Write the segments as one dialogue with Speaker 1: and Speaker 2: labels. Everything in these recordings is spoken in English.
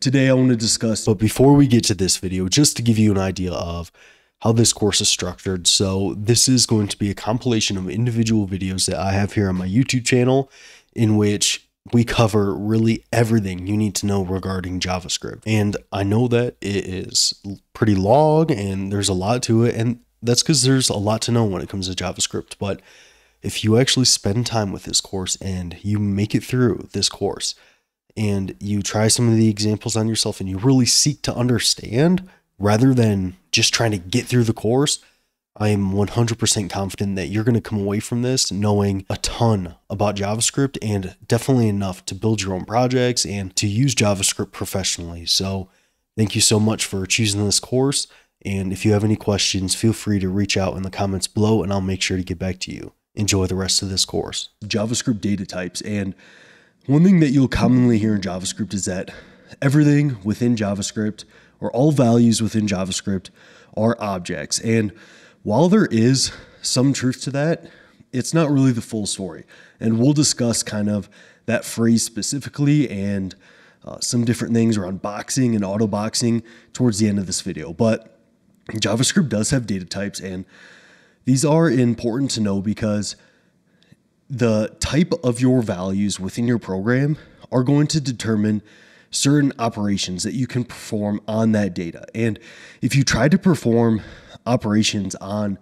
Speaker 1: today I want to discuss. But before we get to this video, just to give you an idea of how this course is structured. So this is going to be a compilation of individual videos that I have here on my YouTube channel, in which we cover really everything you need to know regarding JavaScript. And I know that it is pretty long and there's a lot to it, and that's because there's a lot to know when it comes to JavaScript. But if you actually spend time with this course and you make it through this course and you try some of the examples on yourself and you really seek to understand rather than just trying to get through the course, I am 100% confident that you're going to come away from this knowing a ton about JavaScript, and definitely enough to build your own projects and to use JavaScript professionally. So thank you so much for choosing this course. And if you have any questions, feel free to reach out in the comments below and I'll make sure to get back to you. Enjoy the rest of this course. JavaScript data types. And one thing that you'll commonly hear in JavaScript is that everything within JavaScript, or all values within JavaScript, are objects. And while there is some truth to that, it's not really the full story. And we'll discuss kind of that phrase specifically and some different things around boxing and auto boxing towards the end of this video. But JavaScript does have data types, and these are important to know because the type of your values within your program are going to determine certain operations that you can perform on that data. And if you try to perform operations on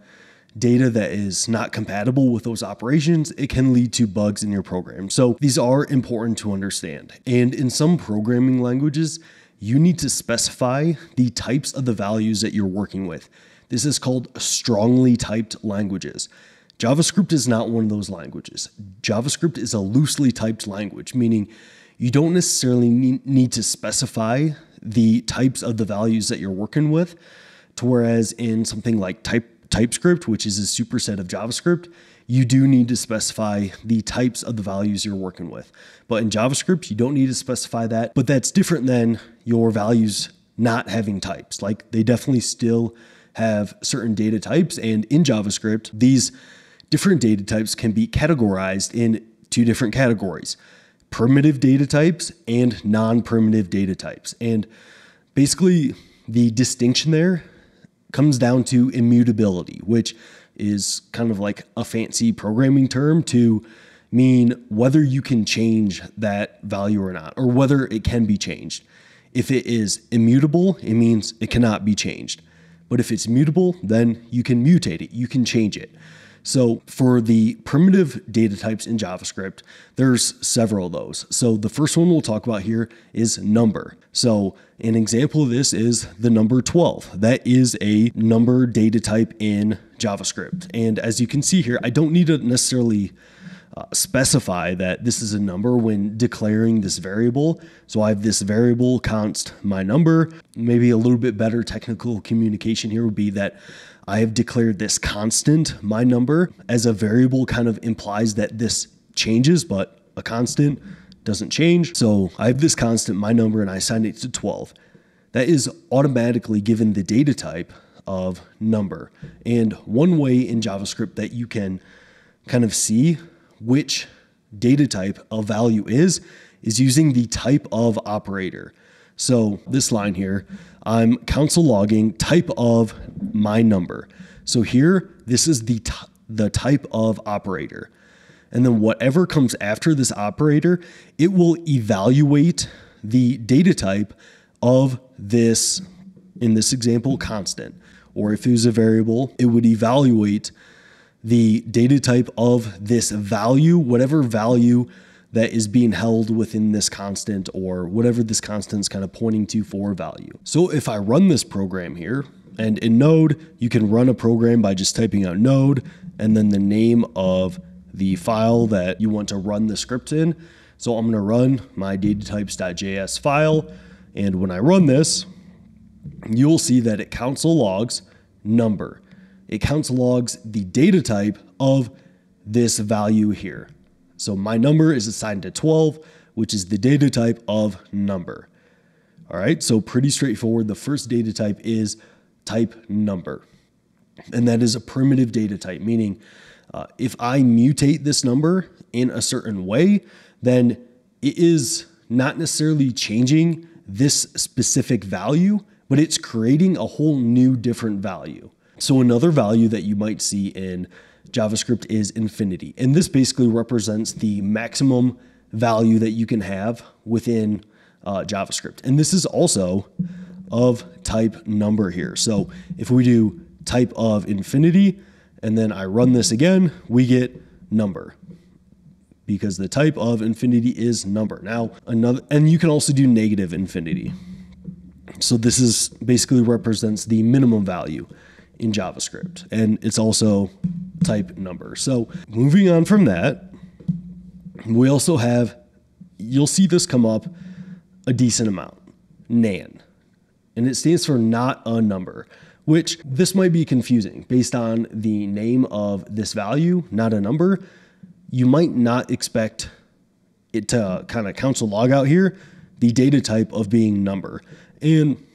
Speaker 1: data that is not compatible with those operations, it can lead to bugs in your program. So these are important to understand. And in some programming languages, you need to specify the types of the values that you're working with. This is called strongly typed languages. JavaScript is not one of those languages. JavaScript is a loosely typed language, meaning you don't necessarily need to specify the types of the values that you're working with, to whereas in something like TypeScript, which is a superset of JavaScript, you do need to specify the types of the values you're working with. But in JavaScript, you don't need to specify that, but that's different than your values not having types. Like, they definitely still have certain data types, and in JavaScript, these different data types can be categorized in two different categories: primitive data types and non-primitive data types. And basically, the distinction there comes down to immutability, which is kind of like a fancy programming term to mean whether you can change that value or not, or whether it can be changed. If it is immutable, it means it cannot be changed. But if it's mutable, then you can mutate it, you can change it. So for the primitive data types in JavaScript, there's several of those. So the first one we'll talk about here is number. So an example of this is the number 12. That is a number data type in JavaScript. And as you can see here, I don't need to necessarily specify that this is a number when declaring this variable. So I have this variable const my number. Maybe a little bit better technical communication here would be that I have declared this constant my number. As a variable kind of implies that this changes, but a constant doesn't change. So I have this constant my number and I assigned it to 12. That is automatically given the data type of number. And one way in JavaScript that you can kind of see which data type a value is using the type of operator. So this line here, I'm console logging type of my number. So here, this is the type of operator. And then whatever comes after this operator, it will evaluate the data type of this, in this example, constant. Or if it was a variable, it would evaluate the data type of this value, whatever value that is being held within this constant, or whatever this constant is kind of pointing to for value. So if I run this program here, and in Node, you can run a program by just typing out Node and then the name of the file that you want to run the script in. So I'm going to run my datatypes.js file. And when I run this, you'll see that it console logs number. It console logs the data type of this value here. So my number is assigned to 12, which is the data type of number. All right, so pretty straightforward. The first data type is type number. And that is a primitive data type, meaning if I mutate this number in a certain way, then it is not necessarily changing this specific value, but it's creating a whole new different value. So another value that you might see in JavaScript is infinity. And this basically represents the maximum value that you can have within JavaScript. And this is also of type number here. So if we do type of infinity, and then I run this again, we get number, because the type of infinity is number. Now and you can also do negative infinity. So this is basically represents the minimum value in JavaScript, and it's also type number. So moving on from that, we also have, you'll see this come up a decent amount, nan, and it stands for not a number, which this might be confusing based on the name of this value, not a number. You might not expect it to kind of console log out here the data type of being number. And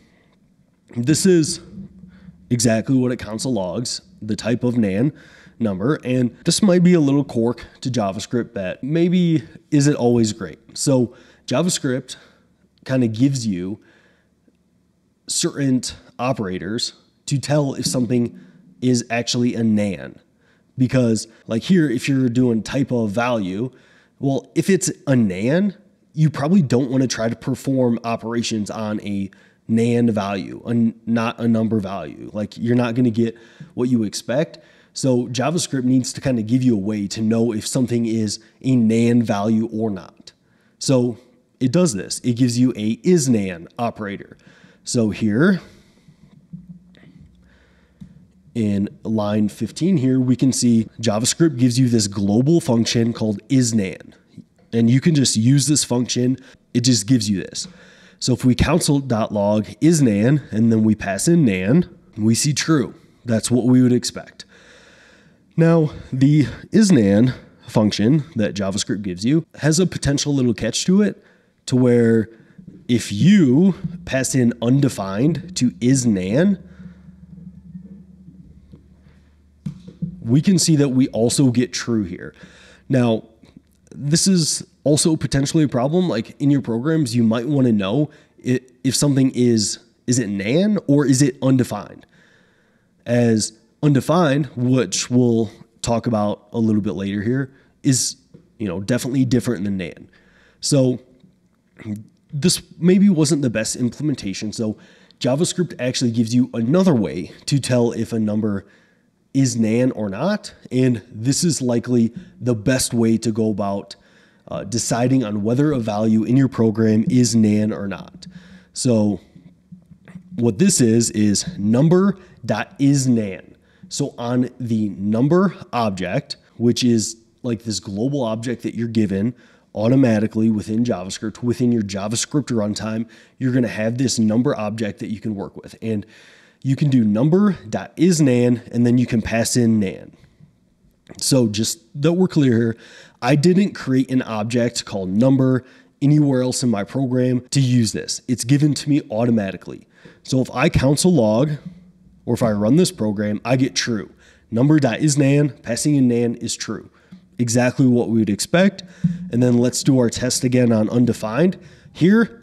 Speaker 1: this is exactly what it console logs, the type of nan, number. And this might be a little quirk to JavaScript that maybe isn't always great. So JavaScript kind of gives you certain operators to tell if something is actually a nan. Because like here, if you're doing type of value, well, if it's a nan, you probably don't want to try to perform operations on a nan value, not a number value. Like you're not going to get what you expect. So JavaScript needs to kind of give you a way to know if something is a nan value or not. So it does this. It gives you a isNan operator. So here in line 15 here, we can see JavaScript gives you this global function called isNan. And you can just use this function. It just gives you this. So if we console.log isNan and then we pass in nan, we see true. That's what we would expect. Now, the isNan function that JavaScript gives you has a potential little catch to it, to where if you pass in undefined to isNan, we can see that we also get true here. Now, this is also potentially a problem. Like in your programs, you might want to know if something is it nan or is it undefined? As undefined, which we'll talk about a little bit later here, is definitely different than nan. So this maybe wasn't the best implementation. So JavaScript actually gives you another way to tell if a number is nan or not. And this is likely the best way to go about deciding on whether a value in your program is nan or not. So what this is number.isNan. So on the number object, which is like this global object that you're given automatically within JavaScript, within your JavaScript runtime, you're going to have this number object that you can work with. And you can do number.isNan, and then you can pass in nan. So just that we're clear here, I didn't create an object called number anywhere else in my program to use this. It's given to me automatically. So if I console log, or if I run this program, I get true. Number.isNan, passing in nan is true. Exactly what we would expect. And then let's do our test again on undefined. Here,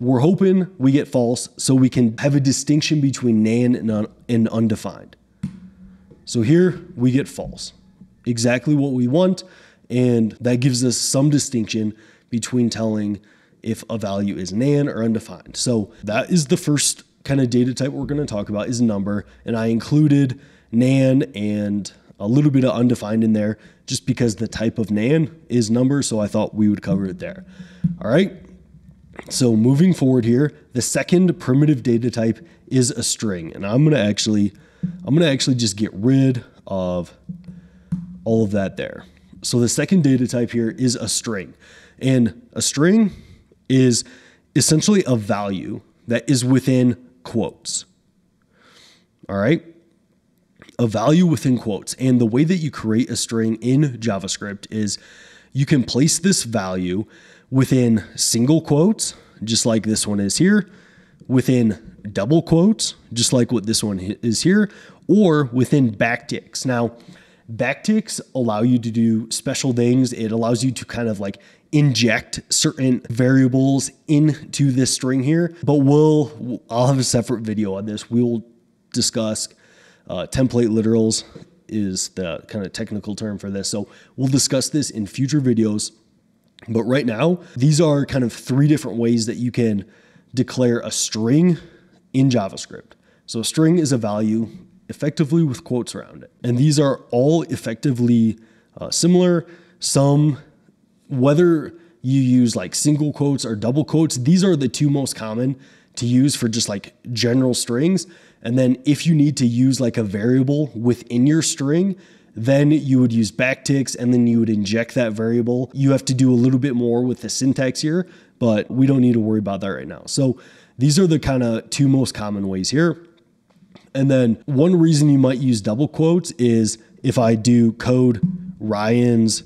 Speaker 1: we're hoping we get false so we can have a distinction between nan and undefined. So here we get false. Exactly what we want. And that gives us some distinction between telling if a value is nan or undefined. So that is the first kind of data type we're going to talk about, is number. And I included nan and a little bit of undefined in there just because the type of nan is number. So I thought we would cover it there. All right. So moving forward here, the second primitive data type is a string. And I'm going to actually just get rid of all of that there. So the second data type here is a string. And a string is essentially a value that is within quotes. All right. A value within quotes. And the way that you create a string in JavaScript is you can place this value within single quotes, just like this one is here, within double quotes, just like what this one is here, or within backticks. Now, backticks allow you to do special things. It allows you to kind of like inject certain variables into this string here, but I'll have a separate video on this. We will discuss template literals is the kind of technical term for this. So we'll discuss this in future videos. But right now, these are kind of 3 different ways that you can declare a string in JavaScript. So a string is a value effectively with quotes around it. And these are all effectively similar. Whether you use like single quotes or double quotes, these are the 2 most common to use for just like general strings. And then if you need to use like a variable within your string, then you would use backticks and then you would inject that variable. You have to do a little bit more with the syntax here, but we don't need to worry about that right now. So these are the kind of 2 most common ways here. And then one reason you might use double quotes is if I do code Ryan's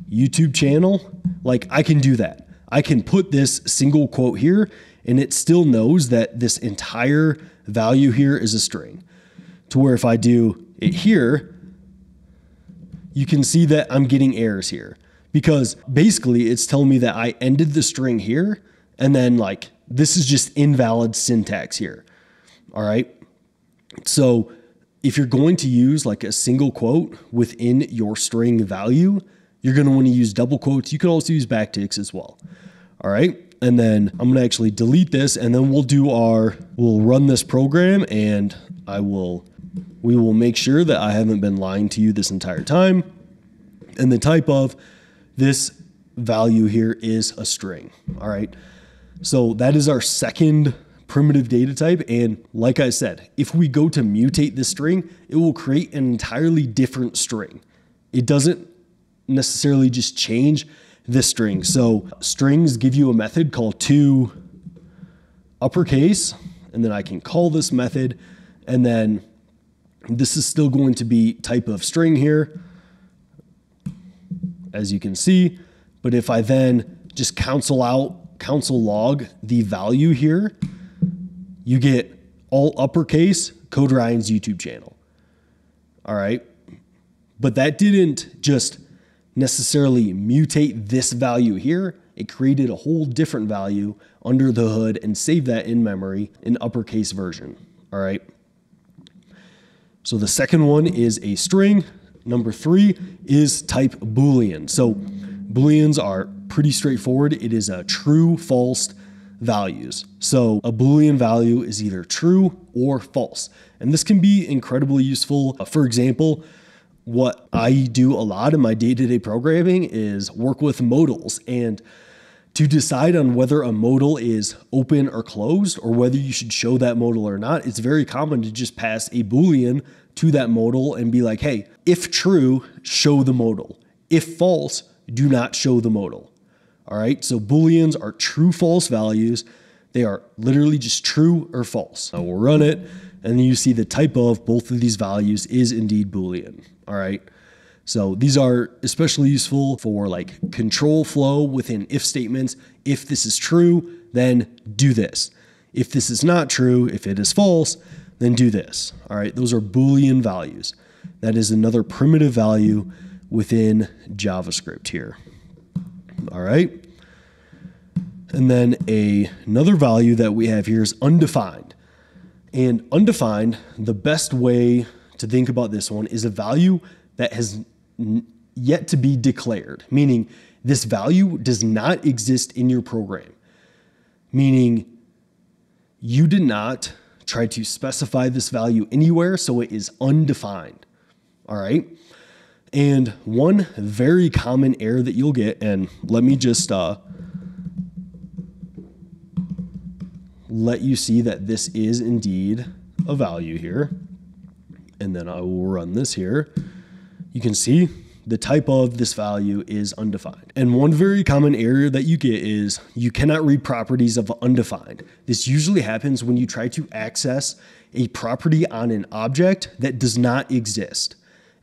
Speaker 1: YouTube channel, like I can do that. I can put this single quote here and it still knows that this entire value here is a string. To where if I do it here, you can see that I'm getting errors here because basically it's telling me that I ended the string here and then like this is just invalid syntax here. All right. So if you're going to use like a single quote within your string value, you're going to want to use double quotes. You can also use backticks as well. All right. And then I'm going to actually delete this and then we'll run this program and we will make sure that I haven't been lying to you this entire time. And the type of this value here is a string. All right. So that is our second primitive data type. And like I said, if we go to mutate this string, it will create an entirely different string. It doesn't necessarily just change this string. So strings give you a method called toUppercase, and then I can call this method, and then this is still going to be type of string here, as you can see. But if I then just console log the value here, you get all uppercase Code Ryan's YouTube channel. All right. But that didn't just necessarily mutate this value here. It created a whole different value under the hood and saved that in memory in uppercase version. All right. So the second one is a string. Number 3 is type Boolean. So Booleans are pretty straightforward. It is a true, false values. So a Boolean value is either true or false. And this can be incredibly useful. For example, what I do a lot in my day-to-day programming is work with modals, and to decide on whether a modal is open or closed or whether you should show that modal or not, it's very common to just pass a Boolean to that modal and be like, hey, if true, show the modal. If false, do not show the modal. All right, so Booleans are true, false values. They are literally just true or false. So we'll run it, and then you see the type of both of these values is indeed Boolean. All right, so these are especially useful for like control flow within if statements. If this is true, then do this. If this is not true, if it is false, then do this. All right, those are Boolean values. That is another primitive value within JavaScript here. All right. And then another value that we have here is undefined. And undefined, the best way to think about this one is a value that has yet to be declared, meaning this value does not exist in your program, meaning you did not try to specify this value anywhere, so it is undefined. All right. And one very common error that you'll get, and let me just let you see that this is indeed a value here. And then I will run this here. You can see the type of this value is undefined. And one very common error that you get is you cannot read properties of undefined. This usually happens when you try to access a property on an object that does not exist.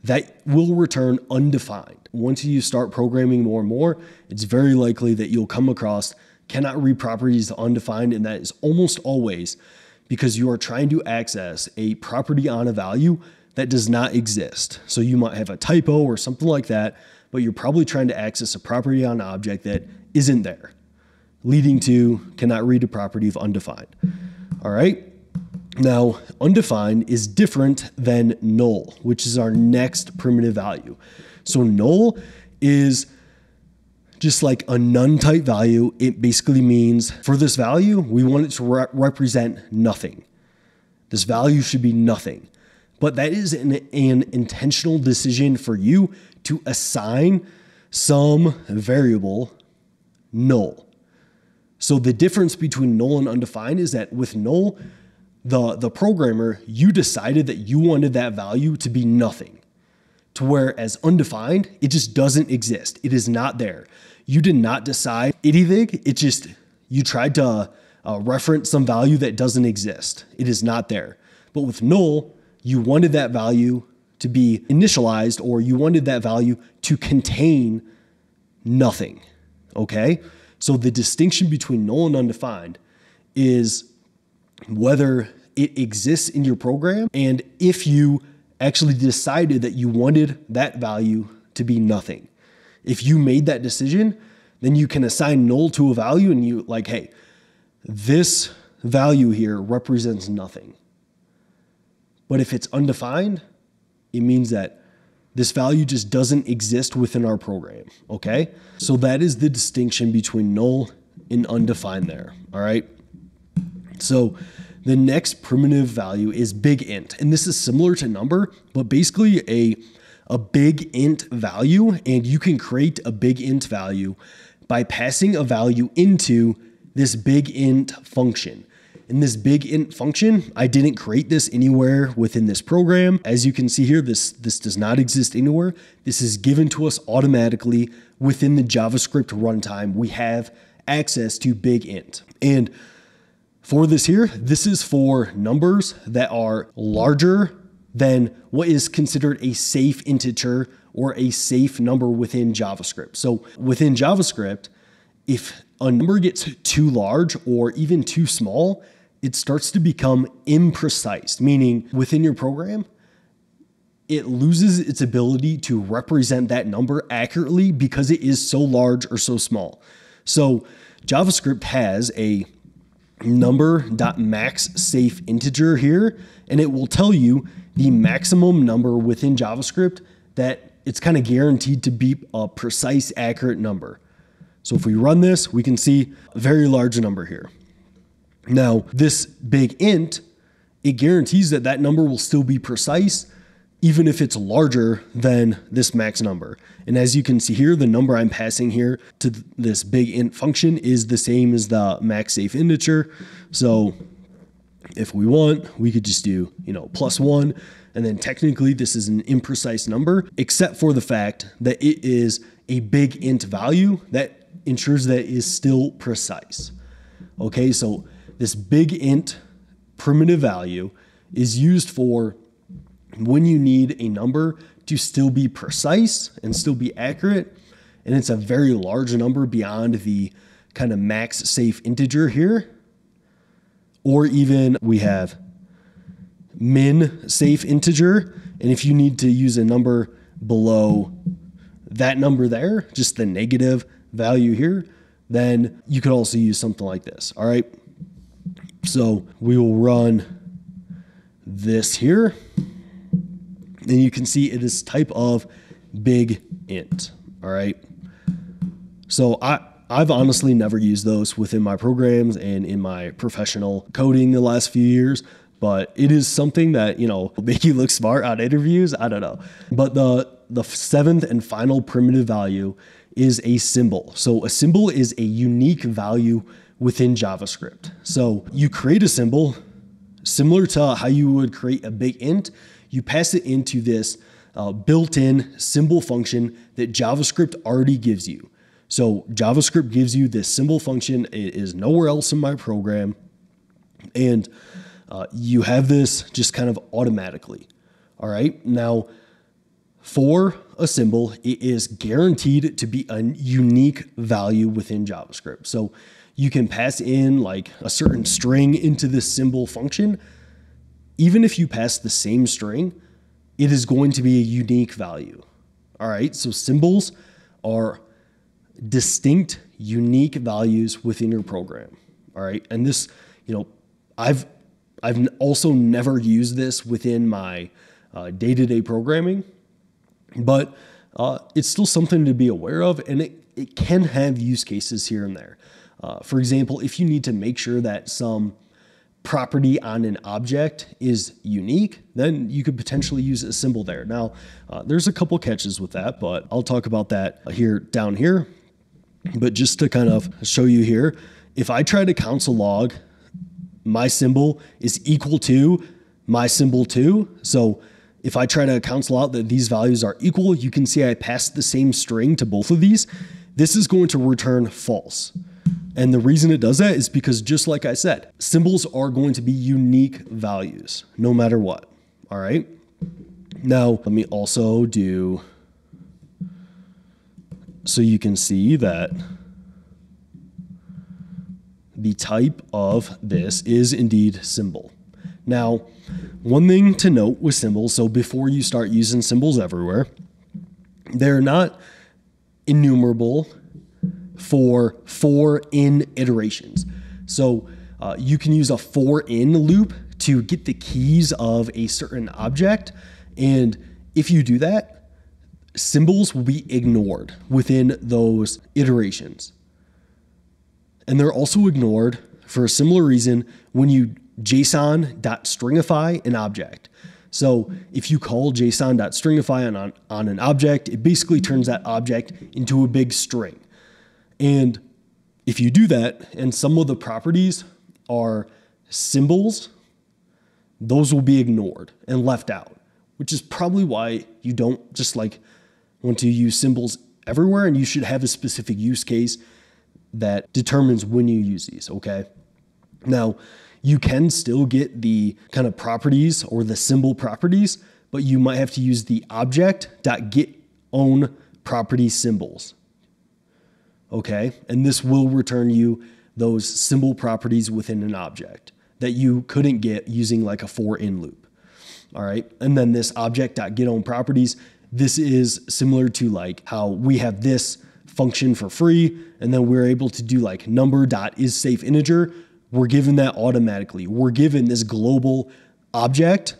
Speaker 1: That will return undefined. Once you start programming more and more, it's very likely that you'll come across cannot read properties of undefined, and that is almost always because you are trying to access a property on a value that does not exist. So you might have a typo or something like that, but you're probably trying to access a property on an object that isn't there, leading to cannot read a property of undefined. All right. Now, undefined is different than null, which is our next primitive value. So null is just like a none type value. It basically means for this value, we want it to represent nothing. This value should be nothing. But that is an intentional decision for you to assign some variable null. So the difference between null and undefined is that with null, the programmer, you decided that you wanted that value to be nothing. To where as undefined, it just doesn't exist. It is not there. You did not decide anything. It just, you tried to reference some value that doesn't exist. It is not there. But with null, you wanted that value to be initialized, or you wanted that value to contain nothing. Okay? So the distinction between null and undefined is whether it exists in your program, and if you actually decided that you wanted that value to be nothing. If you made that decision, then you can assign null to a value and you like, hey, this value here represents nothing. But if it's undefined, it means that this value just doesn't exist within our program, okay? So that is the distinction between null and undefined there, all right? So the next primitive value is big int, and this is similar to number, but basically a big int value, and you can create a big int value by passing a value into this big int function. In this big int function, I didn't create this anywhere within this program. As you can see here, this does not exist anywhere. This is given to us automatically within the JavaScript runtime. We have access to big int. And for this here, this is for numbers that are larger than what is considered a safe integer or a safe number within JavaScript. So within JavaScript, if a number gets too large or even too small, it starts to become imprecise, meaning within your program, it loses its ability to represent that number accurately because it is so large or so small. So JavaScript has a number.max safe integer here, and it will tell you the maximum number within JavaScript that it's kind of guaranteed to be a precise, accurate number. So if we run this, we can see a very large number here. Now, this big int, it guarantees that that number will still be precise, even if it's larger than this max number. And as you can see here, the number I'm passing here to this big int function is the same as the max safe integer. So if we want, we could just do, +1, and then technically this is an imprecise number, except for the fact that it is a big int value that ensures that it is still precise. Okay, so this big int primitive value is used for when you need a number to still be precise and still be accurate, and it's a very large number beyond the kind of max safe integer here. Or even we have min safe integer, and if you need to use a number below that number there, just the negative value here, then you could also use something like this, all right? So we will run this here, and you can see it is type of big int, all right? So I've honestly never used those within my programs and in my professional coding the last few years, but it is something that, will make you look smart on interviews. I don't know. But the seventh and final primitive value is a symbol. So a symbol is a unique value within JavaScript. So you create a symbol similar to how you would create a big int. You pass it into this built-in symbol function that JavaScript already gives you. So JavaScript gives you this symbol function. It is nowhere else in my program. And you have this just kind of automatically. All right. Now, for a symbol, it is guaranteed to be a unique value within JavaScript. So you can pass in like a certain string into this symbol function. Even if you pass the same string, it is going to be a unique value. All right. So symbols are distinct, unique values within your program. All right. And this, I've also never used this within my day-to-day programming, but it's still something to be aware of, and it can have use cases here and there. For example, if you need to make sure that some property on an object is unique, then you could potentially use a symbol there. Now, there's a couple catches with that, but I'll talk about that down here. But just to kind of show you here, if I try to console log my symbol is equal to my symbol 2, so if I try to console out that these values are equal, you can see I passed the same string to both of these. This is going to return false. And the reason it does that is because, just like I said, symbols are going to be unique values no matter what. All right. Now, let me also do, so you can see that the type of this is indeed symbol. Now, one thing to note with symbols, so before you start using symbols everywhere, they're not enumerable for in iterations. So you can use a in loop to get the keys of a certain object. And if you do that, symbols will be ignored within those iterations. And they're also ignored for a similar reason when you JSON.stringify an object. So if you call JSON.stringify on an object, it basically turns that object into a big string. And if you do that, and some of the properties are symbols, those will be ignored and left out, which is probably why you don't just want to use symbols everywhere, and you should have a specific use case that determines when you use these, okay? Now, you can still get the kind of properties or the symbol properties, but you might have to use the object.getOwnProperty symbols. Okay, and this will return you those symbol properties within an object that you couldn't get using like a in loop. All right, and then this object.getOwnProperties, this is similar to like how we have this function for free, and then we're able to do like number.isSafeInteger. We're given that automatically. We're given this global object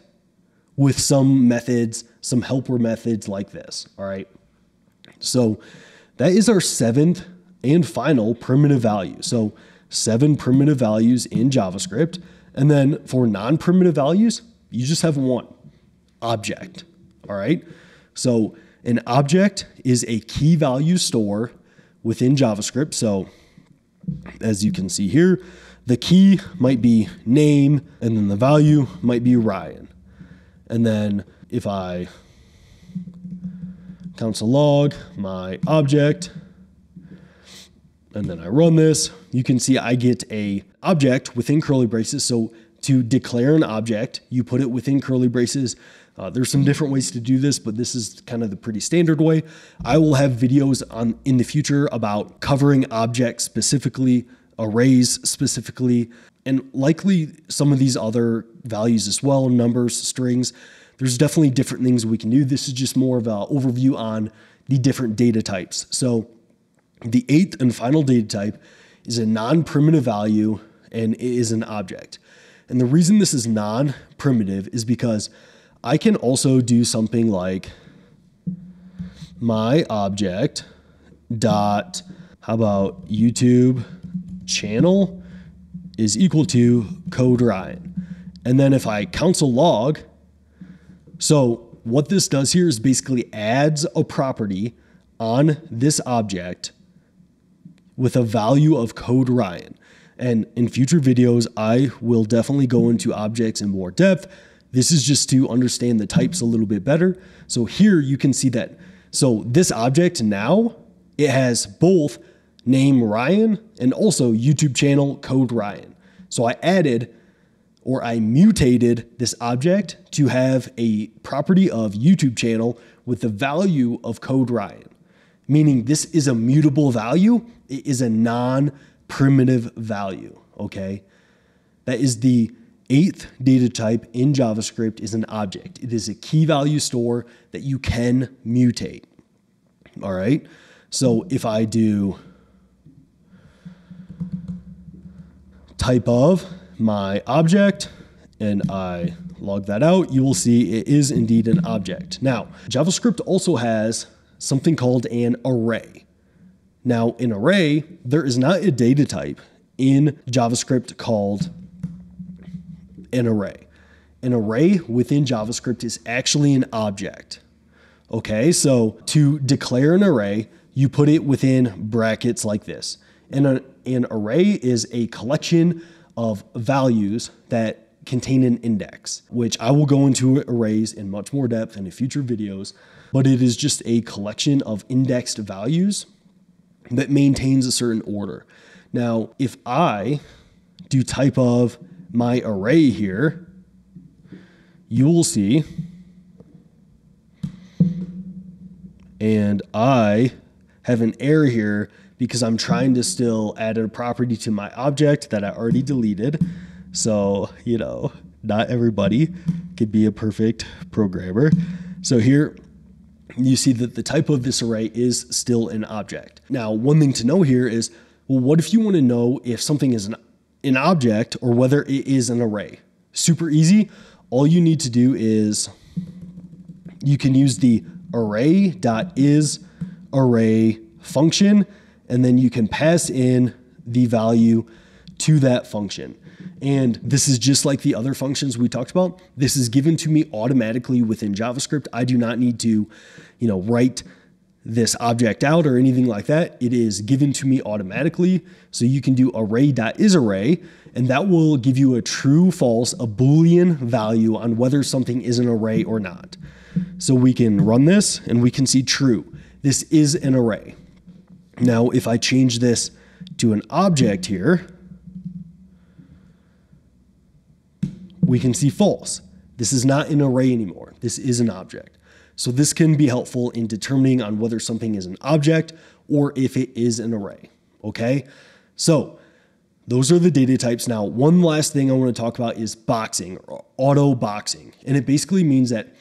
Speaker 1: with some methods, some helper methods like this. All right, so that is our 7th and final primitive value. So 7 primitive values in JavaScript. And then for non-primitive values, you just have one, object. All right. So an object is a key value store within JavaScript. So as you can see here, the key might be name, and then the value might be Ryan. And then if I console log my object, and then I run this, you can see I get a object within curly braces. So to declare an object, you put it within curly braces. There's some different ways to do this, but this is kind of the pretty standard way. I will have videos in the future about covering objects specifically, arrays specifically, and likely some of these other values as well, numbers, strings. There's definitely different things we can do. This is just more of an overview on the different data types. So the 8th and final data type is a non-primitive value, and it is an object. And the reason this is non-primitive is because I can also do something like my object dot, how about YouTube channel is equal to code Ryan. And then if I console log, so what this does here is basically adds a property on this object with a value of code Ryan. And in future videos, I will definitely go into objects in more depth. This is just to understand the types a little bit better. So here you can see that. So this object now, it has both name Ryan and also YouTube channel code Ryan. So I added, or I mutated this object to have a property of YouTube channel with the value of code Ryan, meaning this is a mutable value. It is a non-primitive value, okay? That is the 8th data type in JavaScript, is an object. It is a key value store that you can mutate, all right? So if I do type of my object and I log that out, you will see it is indeed an object. Now, JavaScript also has something called an array. Now, an array, there is not a data type in JavaScript called an array. An array within JavaScript is actually an object. Okay, so to declare an array, you put it within brackets like this. And an array is a collection of values that contain an index, which I will go into arrays in much more depth in future videos, but it is just a collection of indexed values that maintains a certain order. Now, if I do type of my array here, you will see, and I have an error here because I'm trying to still add a property to my object that I already deleted. So, you know, not everybody could be a perfect programmer. So here you see that the type of this array is still an object. Now, one thing to know here is, well, what if you want to know if something is an object or whether it is an array? Super easy. All you need to do is you can use the array.isArray function, and then you can pass in the value to that function. And this is just like the other functions we talked about. This is given to me automatically within JavaScript. I do not need to, write this object out or anything like that. It is given to me automatically. So you can do array.isArray, and that will give you a true, false, a Boolean value on whether something is an array or not. So we can run this and we can see true. This is an array. Now, if I change this to an object here, we can see false. This is not an array anymore. This is an object. So this can be helpful in determining on whether something is an object or if it is an array. Okay? So those are the data types. Now, one last thing I want to talk about is boxing or auto boxing. And it basically means that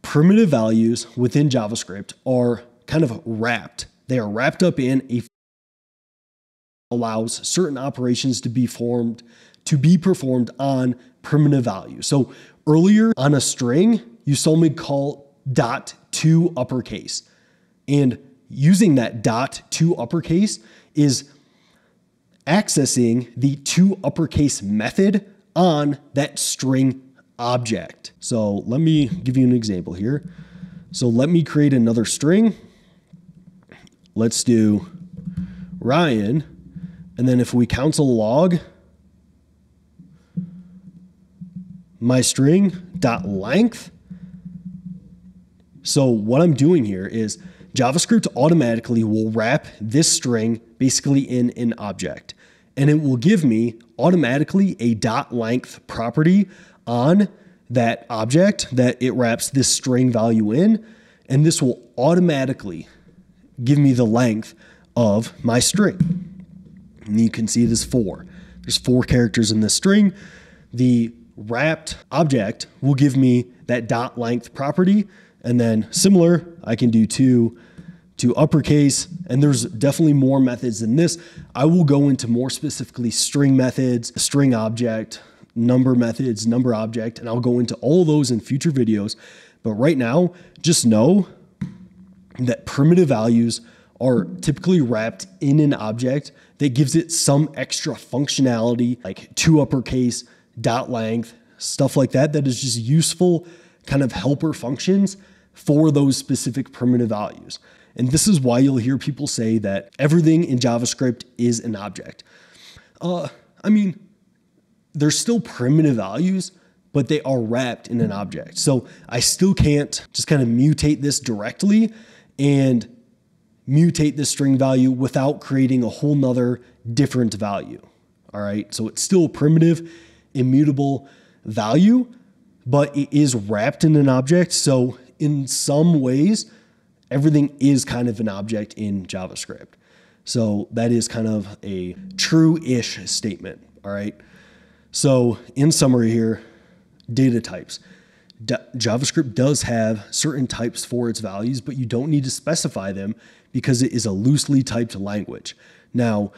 Speaker 1: primitive values within JavaScript are kind of wrapped. They are wrapped up in a allows certain operations to be performed on primitive values. So earlier on a string, you saw me call dot to uppercase. And using that dot to uppercase is accessing the to uppercase method on that string object. So let me give you an example here. So let me create another string. Let's do Ryan. And then if we console log my string dot length. So what I'm doing here is JavaScript automatically will wrap this string basically in an object, and it will give me automatically a dot length property on that object that it wraps this string value in, and this will automatically give me the length of my string. And you can see it is 4. There's 4 characters in this string. The wrapped object will give me that dot length property, and then similar, I can do to uppercase, and there's definitely more methods than this. I will go into more specifically string methods, string object, number methods, number object, and I'll go into all of those in future videos. But right now, just know that primitive values are typically wrapped in an object that gives it some extra functionality, like to uppercase, dot length, stuff like that, that is just useful kind of helper functions for those specific primitive values. And this is why you'll hear people say that everything in JavaScript is an object. I mean, they're still primitive values, but they are wrapped in an object. So I still can't just kind of mutate this directly and mutate this string value without creating a whole nother different value. All right. So it's still a primitive, immutable value, but it is wrapped in an object. So in some ways, everything is kind of an object in JavaScript. So that is kind of a true-ish statement. All right. So in summary here, data types. JavaScript does have certain types for its values, but you don't need to specify them because it is a loosely typed language. Now,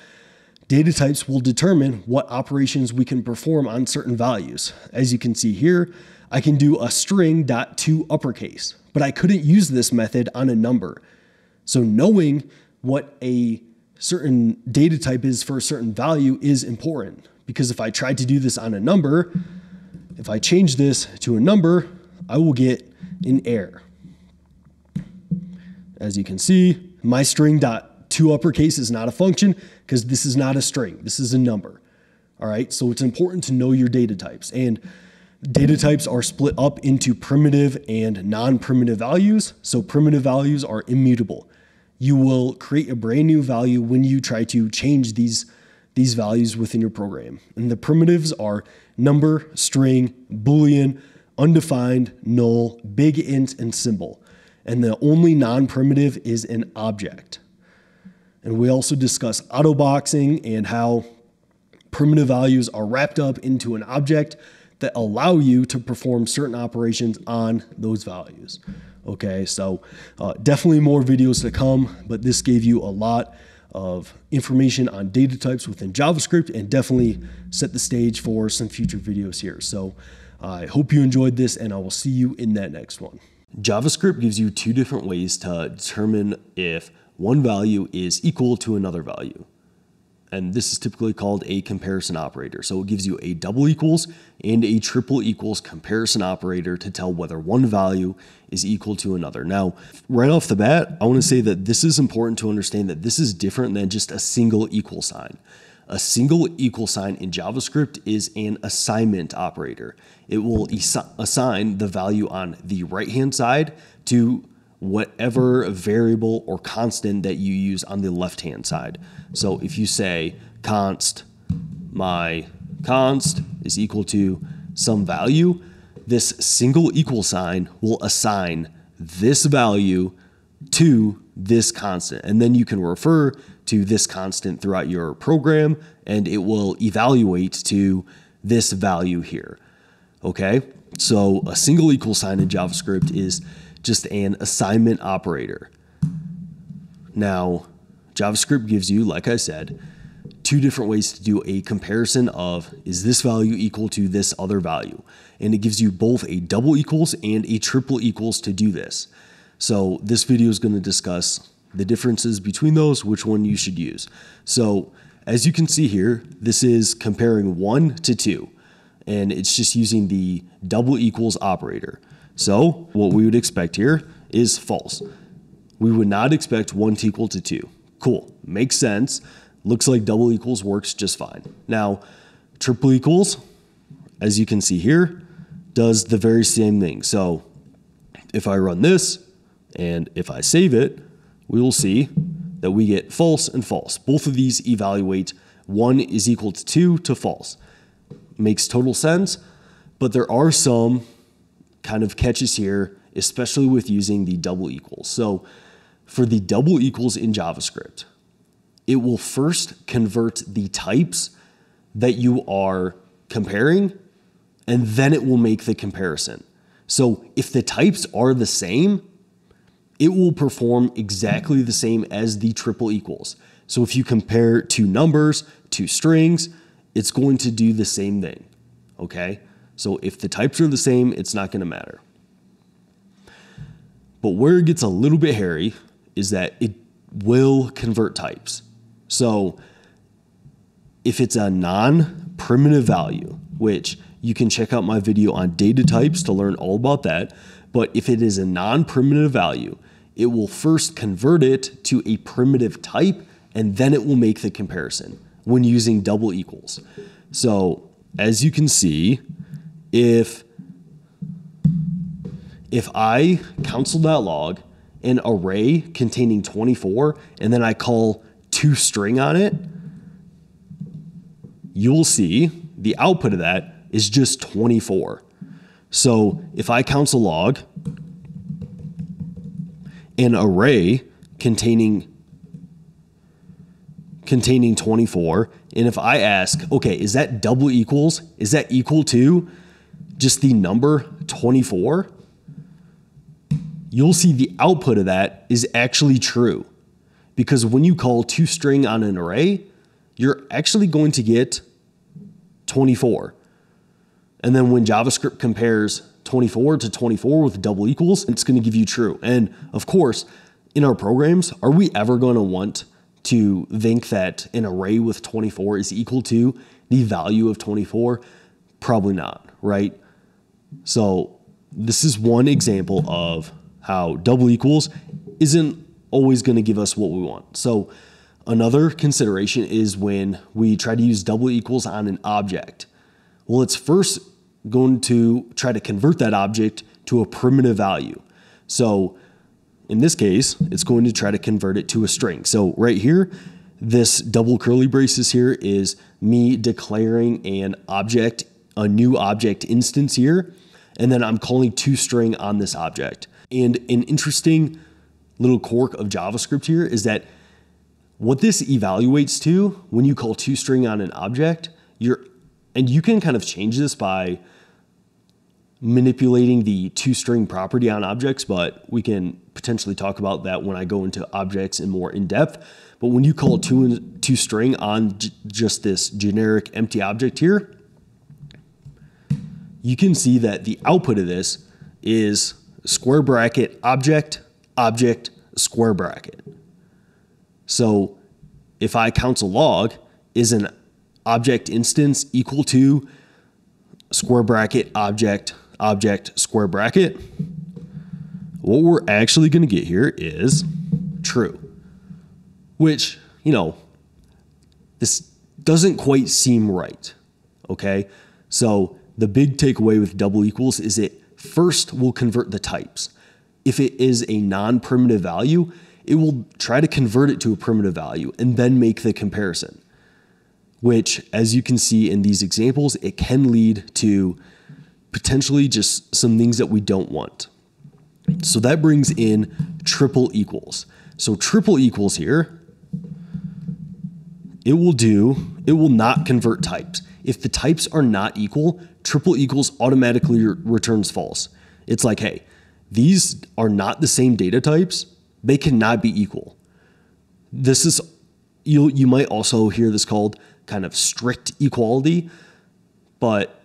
Speaker 1: Data types will determine what operations we can perform on certain values. As you can see here, I can do a string.toUppercase, but I couldn't use this method on a number. So knowing what a certain data type is for a certain value is important, because if I tried to do this on a number, if I change this to a number, I will get an error. As you can see, my string.toUppercase is not a function because this is not a string. This is a number. All right, so it's important to know your data types. And data types are split up into primitive and non-primitive values. So primitive values are immutable. You will create a brand new value when you try to change these values within your program. And the primitives are number, string, boolean, undefined, null, big int, and symbol. And the only non-primitive is an object. And we also discuss autoboxing and how primitive values are wrapped up into an object that allow you to perform certain operations on those values. Okay, so definitely more videos to come, but this gave you a lot of information on data types within JavaScript and definitely set the stage for some future videos here. So I hope you enjoyed this, and I will see you in that next one. JavaScript gives you two different ways to determine if one value is equal to another value. And this is typically called a comparison operator. So it gives you a double equals and a triple equals comparison operator to tell whether one value is equal to another. Now, right off the bat, I want to say that this is important to understand that this is different than just a single equal sign. A single equal sign in JavaScript is an assignment operator. It will assign the value on the right-hand side to whatever variable or constant that you use on the left-hand side. So if you say const, my const is equal to some value, this single equal sign will assign this value to this constant. And then you can refer to this constant throughout your program, and it will evaluate to this value here. Okay, so a single equal sign in JavaScript is just an assignment operator. Now, JavaScript gives you, like I said, two different ways to do a comparison of, is this value equal to this other value? And it gives you both a double equals and a triple equals to do this. So this video is going to discuss the differences between those, which one you should use. So as you can see here, this is comparing 1 to 2, and it's just using the double equals operator. So what we would expect here is false. We would not expect 1 to equal to 2. Cool, makes sense. Looks like double equals works just fine. Now, triple equals, as you can see here, does the very same thing. So if I run this and if I save it, we will see that we get false and false. Both of these evaluate 1 is equal to 2 to false. Makes total sense, but there are some kind of catches here, especially with using the double equals. So for the double equals in JavaScript, it will first convert the types that you are comparing, and then it will make the comparison. So if the types are the same, it will perform exactly the same as the triple equals. So if you compare two numbers, two strings, it's going to do the same thing, okay? So if the types are the same, it's not going to matter. But where it gets a little bit hairy is that it will convert types. So if it's a non-primitive value, which you can check out my video on data types to learn all about that, but if it is a non-primitive value, it will first convert it to a primitive type, and then it will make the comparison when using double equals. So as you can see, if I console.log an array containing 24 and then I call toString on it, you'll see the output of that is just 24. So if I console log an array containing 24, and if I ask, okay, is that double equals? Is that equal to just the number 24? You'll see the output of that is actually true. Because when you call toString on an array, you're actually going to get 24. And then when JavaScript compares 24 to 24 with double equals, it's going to give you true. And of course, in our programs, are we ever going to want to think that an array with 24 is equal to the value of 24? Probably not, right? So this is one example of how double equals isn't always going to give us what we want. So another consideration is when we try to use double equals on an object. Well, it's first going to try to convert that object to a primitive value. So in this case, it's going to try to convert it to a string. So right here, this double curly braces here is me declaring an object, a new object instance here, and then I'm calling toString on this object. And an interesting little quirk of JavaScript here is that what this evaluates to when you call toString on an object, and you can kind of change this by manipulating the toString property on objects, but we can potentially talk about that when I go into objects in more in depth. But when you call toString on just this generic empty object here, you can see that the output of this is square bracket object, object, square bracket. So if I console log, is an object instance equal to square bracket, object, object, square bracket? What we're actually going to get here is true, which, this doesn't quite seem right. Okay. So the big takeaway with double equals is it first will convert the types. If it is a non-primitive value, it will try to convert it to a primitive value and then make the comparison, which, as you can see in these examples, it can lead to potentially just some things that we don't want. So that brings in triple equals. So triple equals here, it will not convert types. If the types are not equal, triple equals automatically returns false. It's like, hey, these are not the same data types. They cannot be equal. This is, you might also hear this called kind of strict equality. But,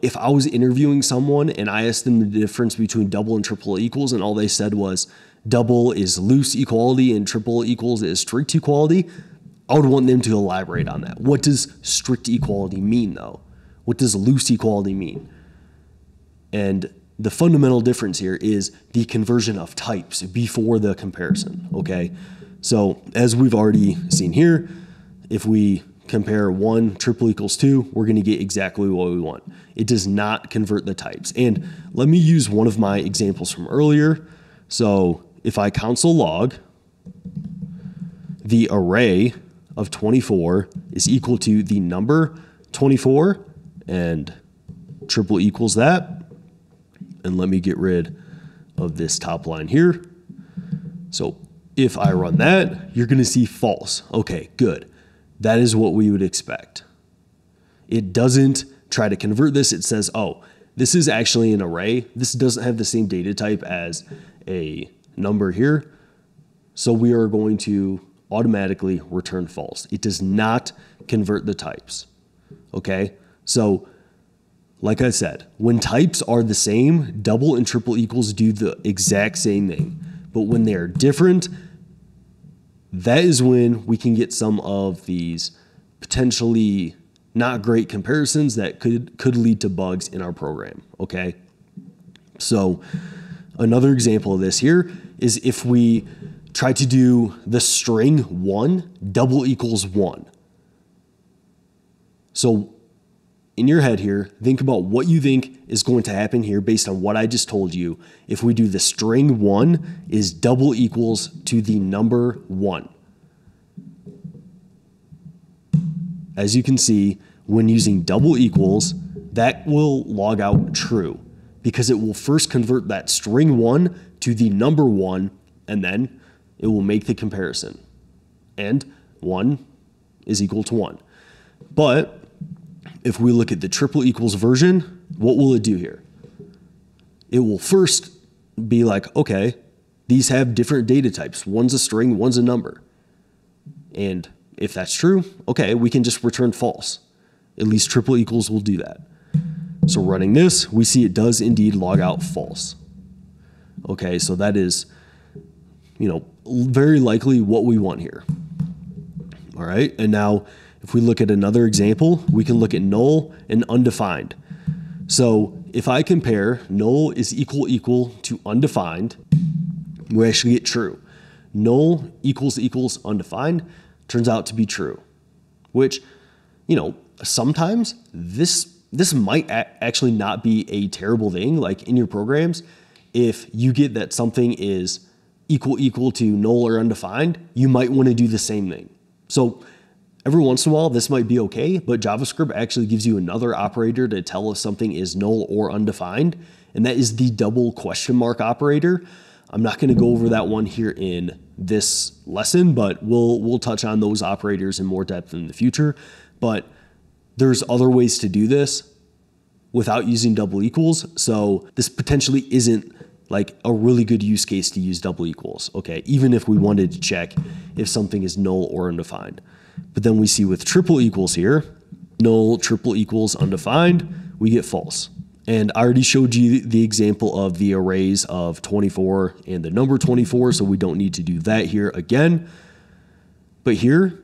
Speaker 1: if I was interviewing someone and I asked them the difference between double and triple equals, and all they said was double is loose equality and triple equals is strict equality, I would want them to elaborate on that. What does strict equality mean, though? What does loose equality mean? And the fundamental difference here is the conversion of types before the comparison, okay? So as we've already seen here, if we compare 1 triple equals 2, we're going to get exactly what we want. It does not convert the types. And let me use one of my examples from earlier. So if I console log, the array of 24 is equal to the number 24 and triple equals that. And let me get rid of this top line here. So if I run that, you're going to see false. Okay, good. That is what we would expect. It doesn't try to convert this. It says, oh, this is actually an array. This doesn't have the same data type as a number here. So we are going to automatically return false. It does not convert the types. Okay, so like I said, when types are the same, double and triple equals do the exact same thing. But when they are different, that is when we can get some of these potentially not great comparisons that could lead to bugs in our program, okay? So another example of this here is if we try to do the string 1 double equals 1. So in your head here, think about what you think is going to happen here based on what I just told you. If we do the string 1 is double equals to the number 1. As you can see, when using double equals, that will log out true because it will first convert that string 1 to the number 1, and then it will make the comparison. And 1 is equal to 1. But if we look at the triple equals version, what will it do here? It will first be like, okay, these have different data types. One's a string, one's a number. And if that's true, okay, we can just return false. At least triple equals will do that. So running this, we see it does indeed log out false. Okay, so that is, very likely what we want here. All right, and now if we look at another example, we can look at null and undefined. So if I compare null is equal to undefined, we actually get true. Null equals undefined turns out to be true, which, sometimes this might actually not be a terrible thing. Like in your programs, if you get that something is equal to null or undefined, you might want to do the same thing. So every once in a while, this might be okay, but JavaScript actually gives you another operator to tell if something is null or undefined, and that is the double question mark operator. I'm not going to go over that one here in this lesson, but we'll touch on those operators in more depth in the future. But there's other ways to do this without using double equals. So this potentially isn't like a really good use case to use double equals, okay? Even if we wanted to check if something is null or undefined. But then we see with triple equals here, null, triple equals, undefined, we get false. And I already showed you the example of the arrays of 24 and the number 24, so we don't need to do that here again. But here,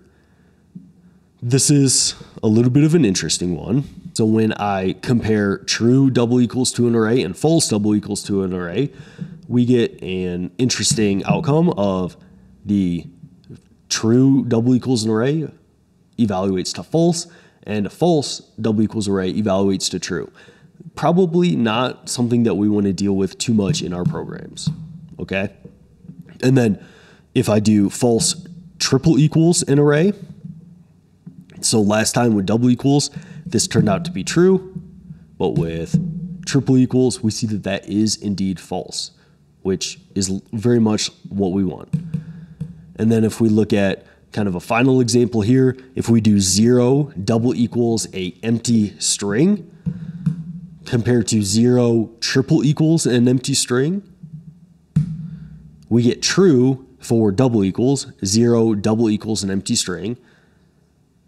Speaker 1: this is a little bit of an interesting one. So when I compare true double equals to an array and false double equals to an array, we get an interesting outcome of the true double equals an array evaluates to false, and a false double equals array evaluates to true. Probably not something that we want to deal with too much in our programs, okay? And then if I do false triple equals an array, so last time with double equals, this turned out to be true, but with triple equals, we see that that is indeed false, which is very much what we want. And then if we look at kind of a final example here, if we do 0 double equals a empty string compared to 0 triple equals an empty string, we get true for double equals, 0 double equals an empty string,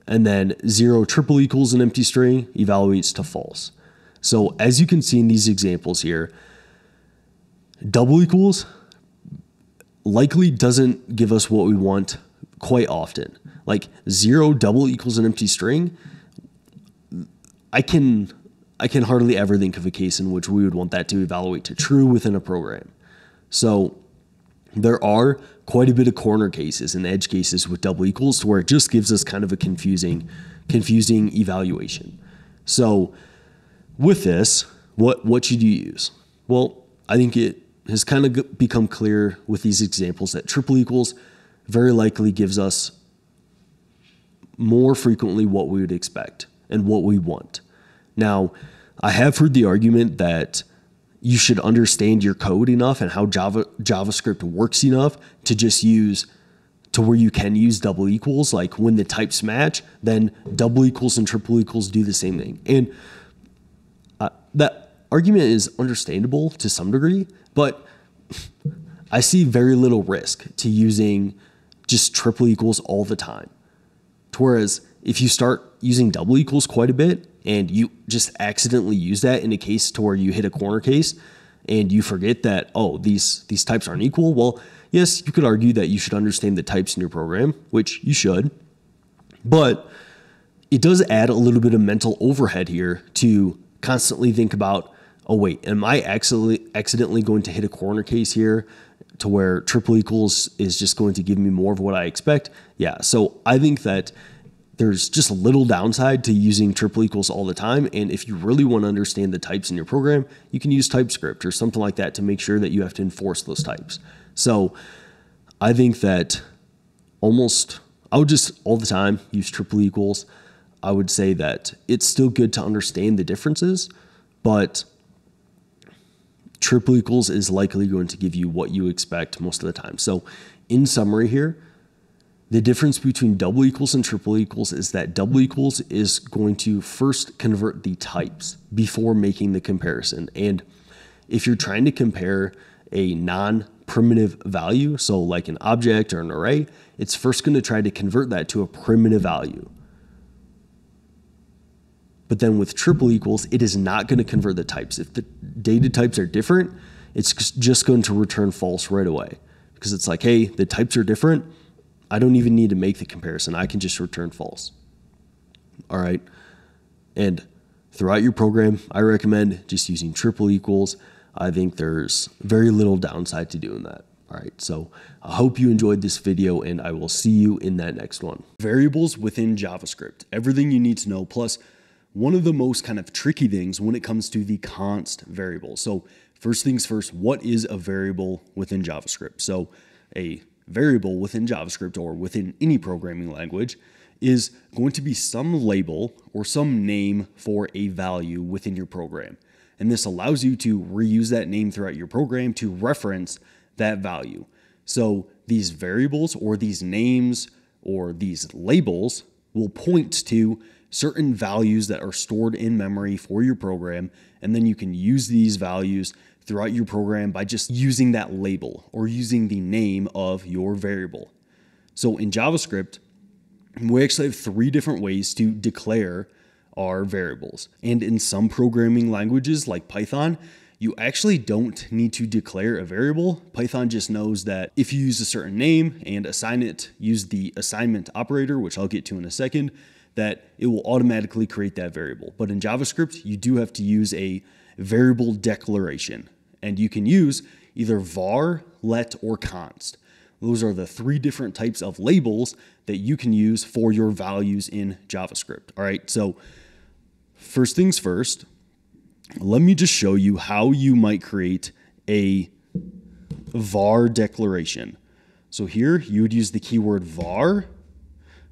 Speaker 1: and then 0 triple equals an empty string evaluates to false. So as you can see in these examples here, double equals likely doesn't give us what we want quite often. Like 0 double equals an empty string, I can hardly ever think of a case in which we would want that to evaluate to true within a program. So there are quite a bit of corner cases and edge cases with double equals to where it just gives us kind of a confusing evaluation. So with this, what should you use? Well, I think it has kind of become clear with these examples that triple equals very likely gives us more frequently what we would expect and what we want. Now, I have heard the argument that you should understand your code enough and how JavaScript works enough to just use to where you can use double equals. Like when the types match, then double equals and triple equals do the same thing. And that argument is understandable to some degree, but I see very little risk to using just triple equals all the time. Whereas if you start using double equals quite a bit and you just accidentally use that in a case to where you hit a corner case and you forget that, oh, these types aren't equal. Well, yes, you could argue that you should understand the types in your program, which you should, but it does add a little bit of mental overhead here to constantly think about, oh wait, am I accidentally going to hit a corner case here to where triple equals is just going to give me more of what I expect? Yeah, so I think that there's just a little downside to using triple equals all the time. And if you really want to understand the types in your program, you can use TypeScript or something like that to make sure that you have to enforce those types. So I think that I would just all the time use triple equals. I would say that it's still good to understand the differences, but triple equals is likely going to give you what you expect most of the time. So in summary here, the difference between double equals and triple equals is that double equals is going to first convert the types before making the comparison. And if you're trying to compare a primitive value, so like an object or an array, it's first going to try to convert that to a primitive value. But then with triple equals, it is not going to convert the types. If the data types are different, it's just going to return false right away, because it's like, hey, the types are different. I don't even need to make the comparison. I can just return false. All right. And throughout your program, I recommend just using triple equals. I think there's very little downside to doing that. All right, so I hope you enjoyed this video, and I will see you in that next one. Variables within JavaScript, everything you need to know, plus one of the most kind of tricky things when it comes to the const variable. So first things first, what is a variable within JavaScript? So a variable within JavaScript or within any programming language is going to be some label or some name for a value within your program. And this allows you to reuse that name throughout your program to reference that value. So these variables or these names or these labels will point to certain values that are stored in memory for your program. And then you can use these values throughout your program by just using that label or using the name of your variable. So in JavaScript, we actually have 3 different ways to declare our variables. And in some programming languages like Python, you actually don't need to declare a variable. Python just knows that if you use a certain name and assign it, use the assignment operator, which I'll get to in a second, that it will automatically create that variable. But in JavaScript, you do have to use a variable declaration. And you can use either var, let, or const. Those are the 3 different types of labels that you can use for your values in JavaScript. All right, so first things first, let me just show you how you might create a var declaration. So here you would use the keyword var,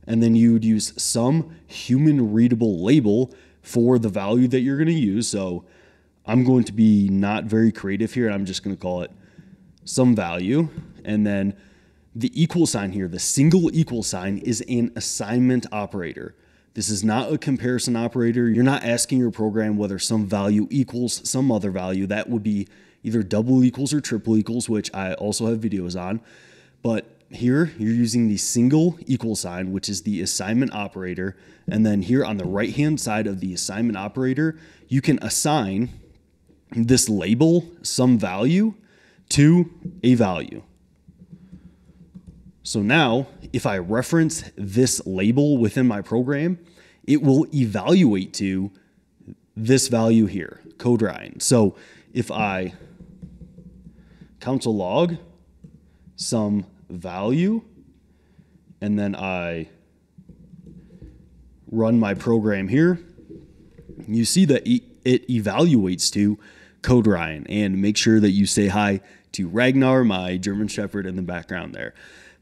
Speaker 1: and then you would use some human readable label for the value that you're going to use. So I'm going to be not very creative here. I'm just going to call it some value. And then the equal sign here, the single equal sign, is an assignment operator. This is not a comparison operator. You're not asking your program whether some value equals some other value. That would be either double equals or triple equals, which I also have videos on. But here you're using the single equal sign, which is the assignment operator. And then here on the right-hand side of the assignment operator, you can assign this label, some value, to a value. So now, if I reference this label within my program, it will evaluate to this value here, code Ryan. So if I console log some value, and then I run my program here, you see that it evaluates to code Ryan. And make sure that you say hi to Ragnar, my German Shepherd, in the background there.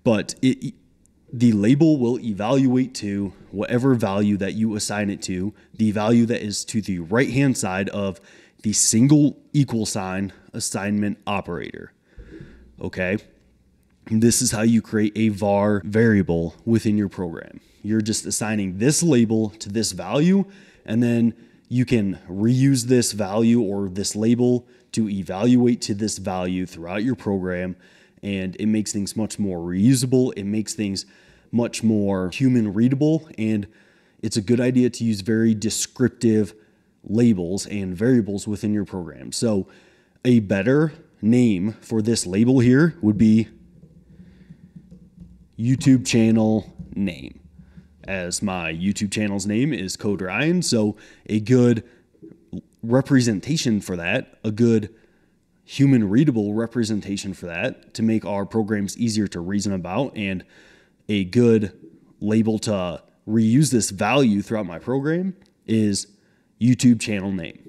Speaker 1: But the label will evaluate to whatever value that you assign it to, the value that is to the right-hand side of the single equal sign assignment operator. Okay? And this is how you create a var variable within your program. You're just assigning this label to this value, and then you can reuse this value or this label to evaluate to this value throughout your program. And it makes things much more reusable. It makes things much more human readable. And it's a good idea to use very descriptive labels and variables within your program. So a better name for this label here would be YouTube channel name, as my YouTube channel's name is Code Ryan. So a good representation for that, a good human readable representation for that to make our programs easier to reason about, and a good label to reuse this value throughout my program is YouTube channel name.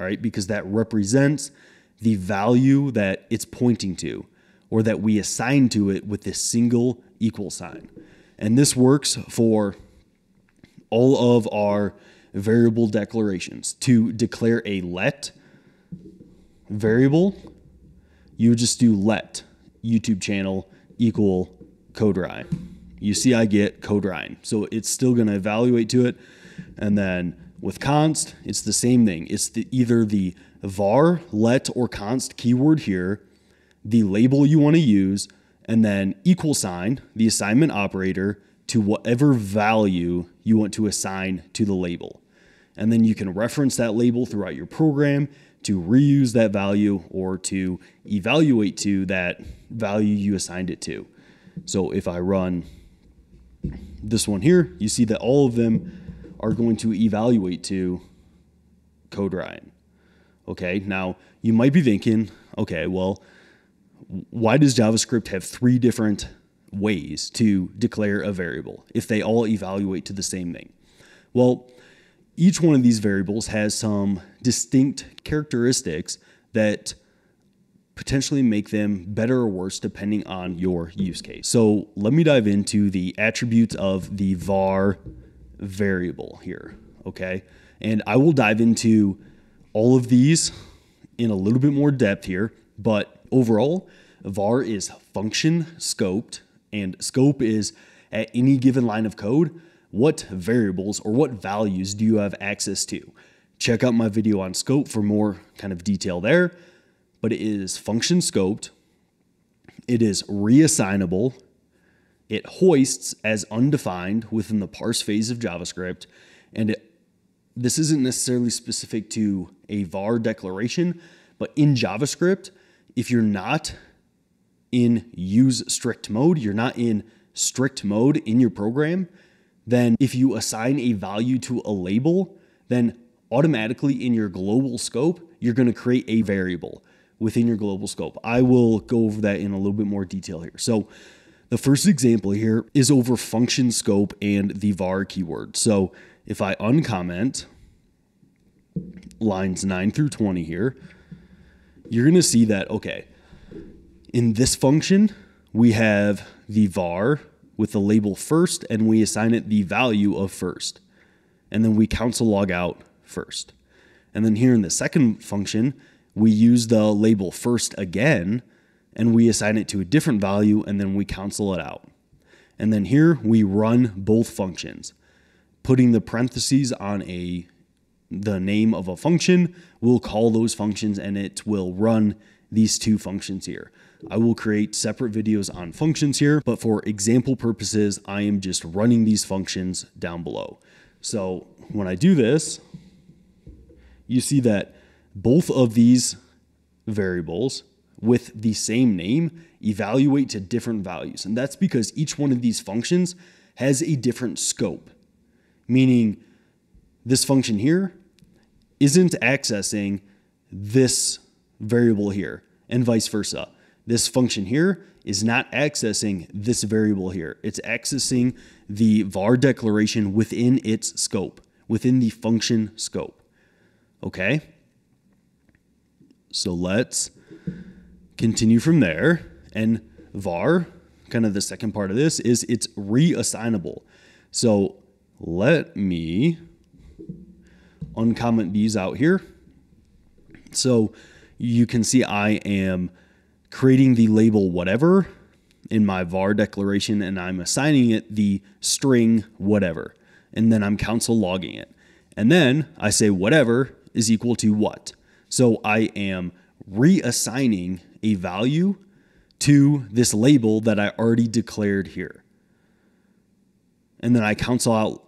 Speaker 1: All right, because that represents the value that it's pointing to, or that we assign to it with this single equal sign. And this works for all of our variable declarations. To declare a let variable, you would just do let YouTube channel equal code Ryan. You see I get code Ryan. So it's still going to evaluate to it. And then with const, it's the same thing. It's either the var, let, or const keyword here the label you want to use, and then equal sign, the assignment operator, to whatever value you want to assign to the label. And then you can reference that label throughout your program to reuse that value or to evaluate to that value you assigned it to. So if I run this one here, you see that all of them are going to evaluate to Code Ryan. Okay, now you might be thinking, okay, well, why does JavaScript have 3 different ways to declare a variable if they all evaluate to the same thing? Well, each one of these variables has some distinct characteristics that potentially make them better or worse depending on your use case. So let me dive into the attributes of the var variable here, okay? And I will dive into all of these in a little bit more depth here, but overall, var is function scoped, and scope is at any given line of code, what variables or what values do you have access to? Check out my video on scope for more kind of detail there, but it is function scoped, it is reassignable, it hoists as undefined within the parse phase of JavaScript, and this isn't necessarily specific to a var declaration, but in JavaScript, if you're not in use strict mode, you're not in strict mode in your program, then if you assign a value to a label, then automatically in your global scope, you're going to create a variable within your global scope. I will go over that in a little bit more detail here. So the first example here is over function scope and the var keyword. So if I uncomment lines 9 through 20 here, you're going to see that, okay, in this function, we have the var with the label first, and we assign it the value of first. And then we console log out first. And then here in the second function, we use the label first again, and we assign it to a different value, and then we console it out. And then here we run both functions. Putting the parentheses on the name of a function, we'll call those functions, and it will run these 2 functions here. I will create separate videos on functions here, but for example purposes, I am just running these functions down below. So when I do this, you see that both of these variables with the same name evaluate to different values. And that's because each one of these functions has a different scope, meaning this function here isn't accessing this variable here, and vice versa. This function here is not accessing this variable here. It's accessing the var declaration within its scope, within the function scope. Okay? So let's continue from there. And var, kind of the second part of this, is it's reassignable. So let me uncomment these out here. So you can see I am creating the label whatever in my var declaration, and I'm assigning it the string whatever, and then I'm console logging it. And then I say whatever is equal to what. So I am reassigning a value to this label that I already declared here. And then I console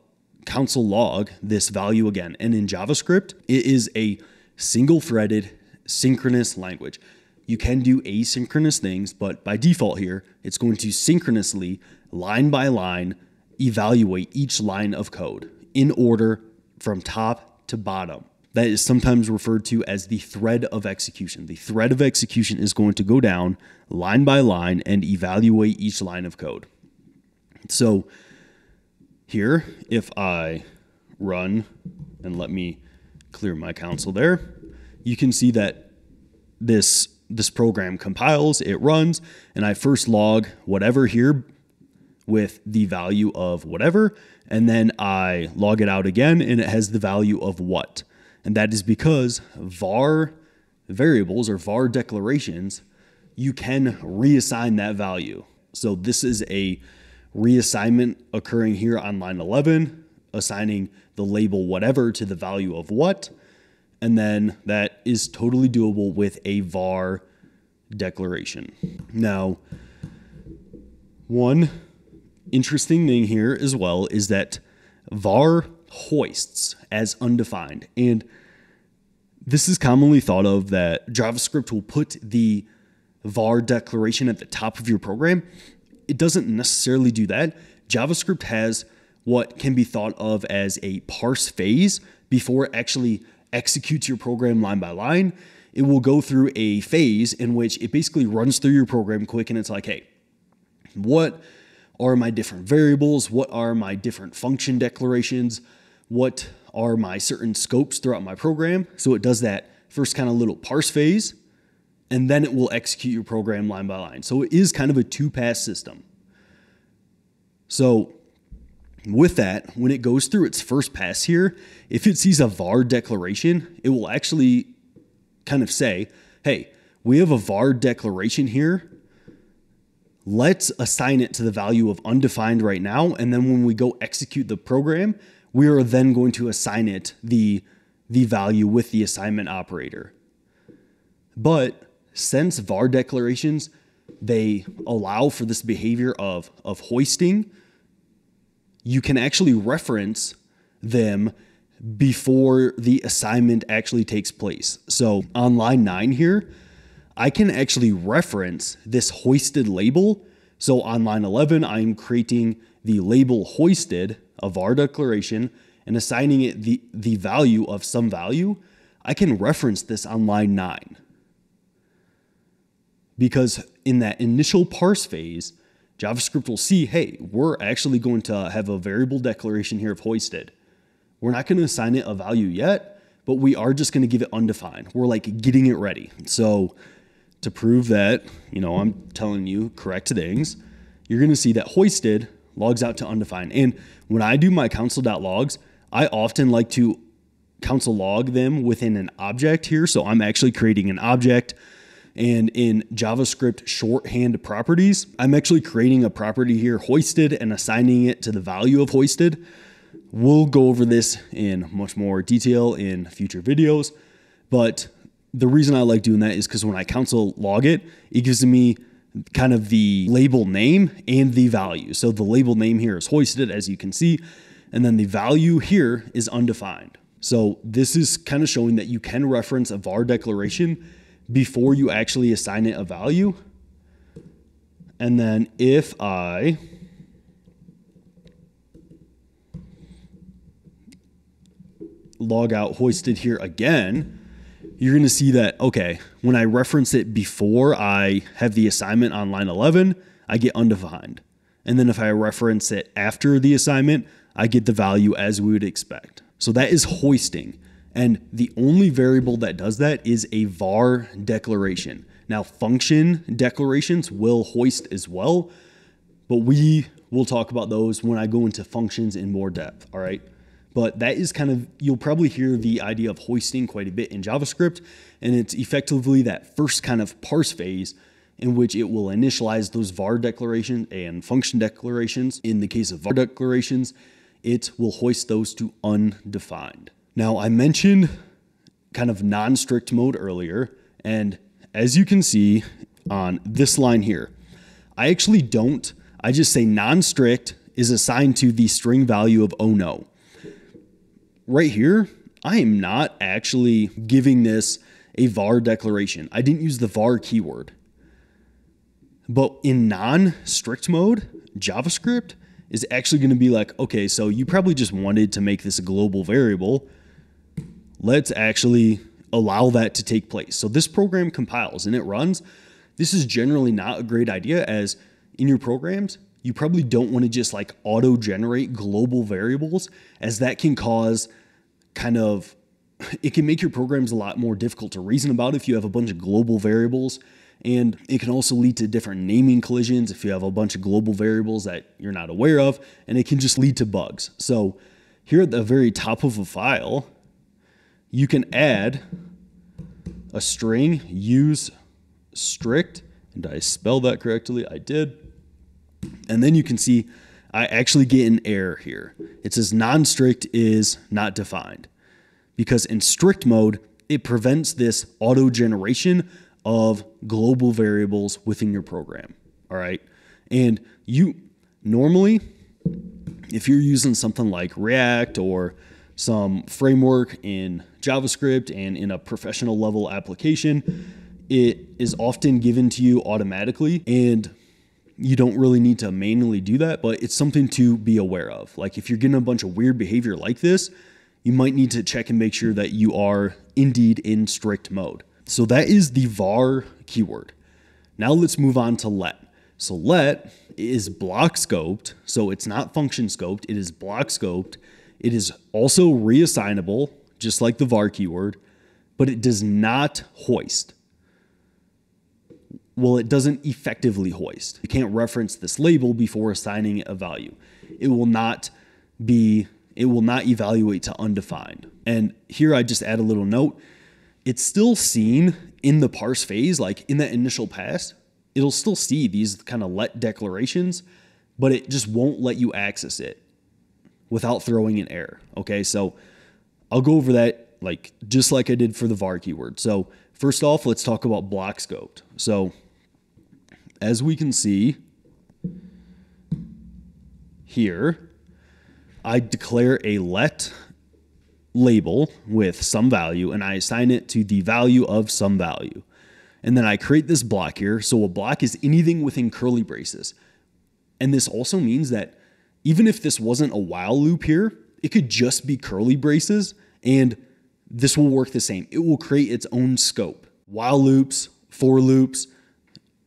Speaker 1: log this value again. And in JavaScript, it is a single-threaded synchronous language. You can do asynchronous things, but by default here, it's going to synchronously, line by line, evaluate each line of code in order from top to bottom. That is sometimes referred to as the thread of execution. The thread of execution is going to go down line by line and evaluate each line of code. So here, if I run, and let me clear my console there, you can see that this program compiles, it runs, and I first log whatever here with the value of whatever, and then I log it out again, and it has the value of what. And that is because var variables or var declarations, you can reassign that value. So this is a reassignment occurring here on line 11, assigning the label whatever to the value of what. And then that is totally doable with a var declaration. Now, one interesting thing here as well is that var hoists as undefined. And this is commonly thought of that JavaScript will put the var declaration at the top of your program. It doesn't necessarily do that. JavaScript has what can be thought of as a parse phase before it actually executes your program line by line. It will go through a phase in which it basically runs through your program quick, and it's like, hey, what are my different variables? What are my different function declarations? What are my certain scopes throughout my program? So it does that first kind of little parse phase, and then it will execute your program line by line. So it is kind of a two-pass system. So with that, when it goes through its first pass here, if it sees a var declaration, it will actually kind of say, hey, we have a var declaration here. Let's assign it to the value of undefined right now. And then when we go execute the program, we are then going to assign it the value with the assignment operator. But since var declarations, they allow for this behavior of hoisting, you can actually reference them before the assignment actually takes place. So on line 9 here, I can actually reference this hoisted label. So on line 11, I'm creating the label hoisted, a var declaration, and assigning it the value of some value. I can reference this on line 9. Because in that initial parse phase, JavaScript will see, hey, we're actually going to have a variable declaration here of hoisted. We're not going to assign it a value yet, but we are just going to give it undefined. We're like getting it ready. So to prove that, I'm telling you correct things, you're going to see that hoisted logs out to undefined. And when I do my console.logs, I often like to console log them within an object here. So I'm actually creating an object. And in JavaScript shorthand properties, I'm actually creating a property here, hoisted, and assigning it to the value of hoisted. We'll go over this in much more detail in future videos. But the reason I like doing that is because when I console log it, it gives me kind of the label name and the value. So the label name here is hoisted, as you can see, and then the value here is undefined. So this is kind of showing that you can reference a var declaration before you actually assign it a value. And then if I log out hoisted here again, you're going to see that, okay, when I reference it before I have the assignment on line 11, I get undefined. And then if I reference it after the assignment, I get the value as we would expect. So that is hoisting. And the only variable that does that is a var declaration. Now, function declarations will hoist as well, but we will talk about those when I go into functions in more depth, all right? But that is kind of, you'll probably hear the idea of hoisting quite a bit in JavaScript, and it's effectively that first kind of parse phase in which it will initialize those var declarations and function declarations. In the case of var declarations, it will hoist those to undefined. Now, I mentioned kind of non-strict mode earlier, and as you can see on this line here, I actually don't. I just say non-strict is assigned to the string value of oh no. Right here, I am not actually giving this a var declaration. I didn't use the var keyword. But in non-strict mode, JavaScript is actually going to be like, okay, so you probably just wanted to make this a global variable. Let's actually allow that to take place. So this program compiles and it runs. This is generally not a great idea, as in your programs, you probably don't want to just like auto-generate global variables, as that can cause it can make your programs a lot more difficult to reason about if you have a bunch of global variables. And it can also lead to different naming collisions if you have a bunch of global variables that you're not aware of, and it can just lead to bugs. So here at the very top of a file, you can add a string, use strict, and did I spell that correctly? I did. And then you can see I actually get an error here. It says non-strict is not defined, because in strict mode, it prevents this auto generation of global variables within your program. All right. And you normally, if you're using something like React or some framework in JavaScript and in a professional level application, it is often given to you automatically, and you don't really need to manually do that, but it's something to be aware of. Like if you're getting a bunch of weird behavior like this, you might need to check and make sure that you are indeed in strict mode. So that is the var keyword. Now let's move on to let. So let is block scoped. So it's not function scoped. It is block scoped. It is also reassignable, just like the var keyword, but it does not hoist. Well, it doesn't effectively hoist. You can't reference this label before assigning a value. It will not evaluate to undefined. And here I just add a little note. It's still seen in the parse phase, like in that initial pass, it'll still see these kind of let declarations, but it just won't let you access it without throwing an error. Okay, so I'll go over that just like I did for the var keyword. So first off, let's talk about block scoped. So as we can see here, I declare a let label with some value and I assign it to the value of some value. And then I create this block here. So a block is anything within curly braces. And this also means that even if this wasn't a while loop here, it could just be curly braces and this will work the same. It will create its own scope. While loops, for loops,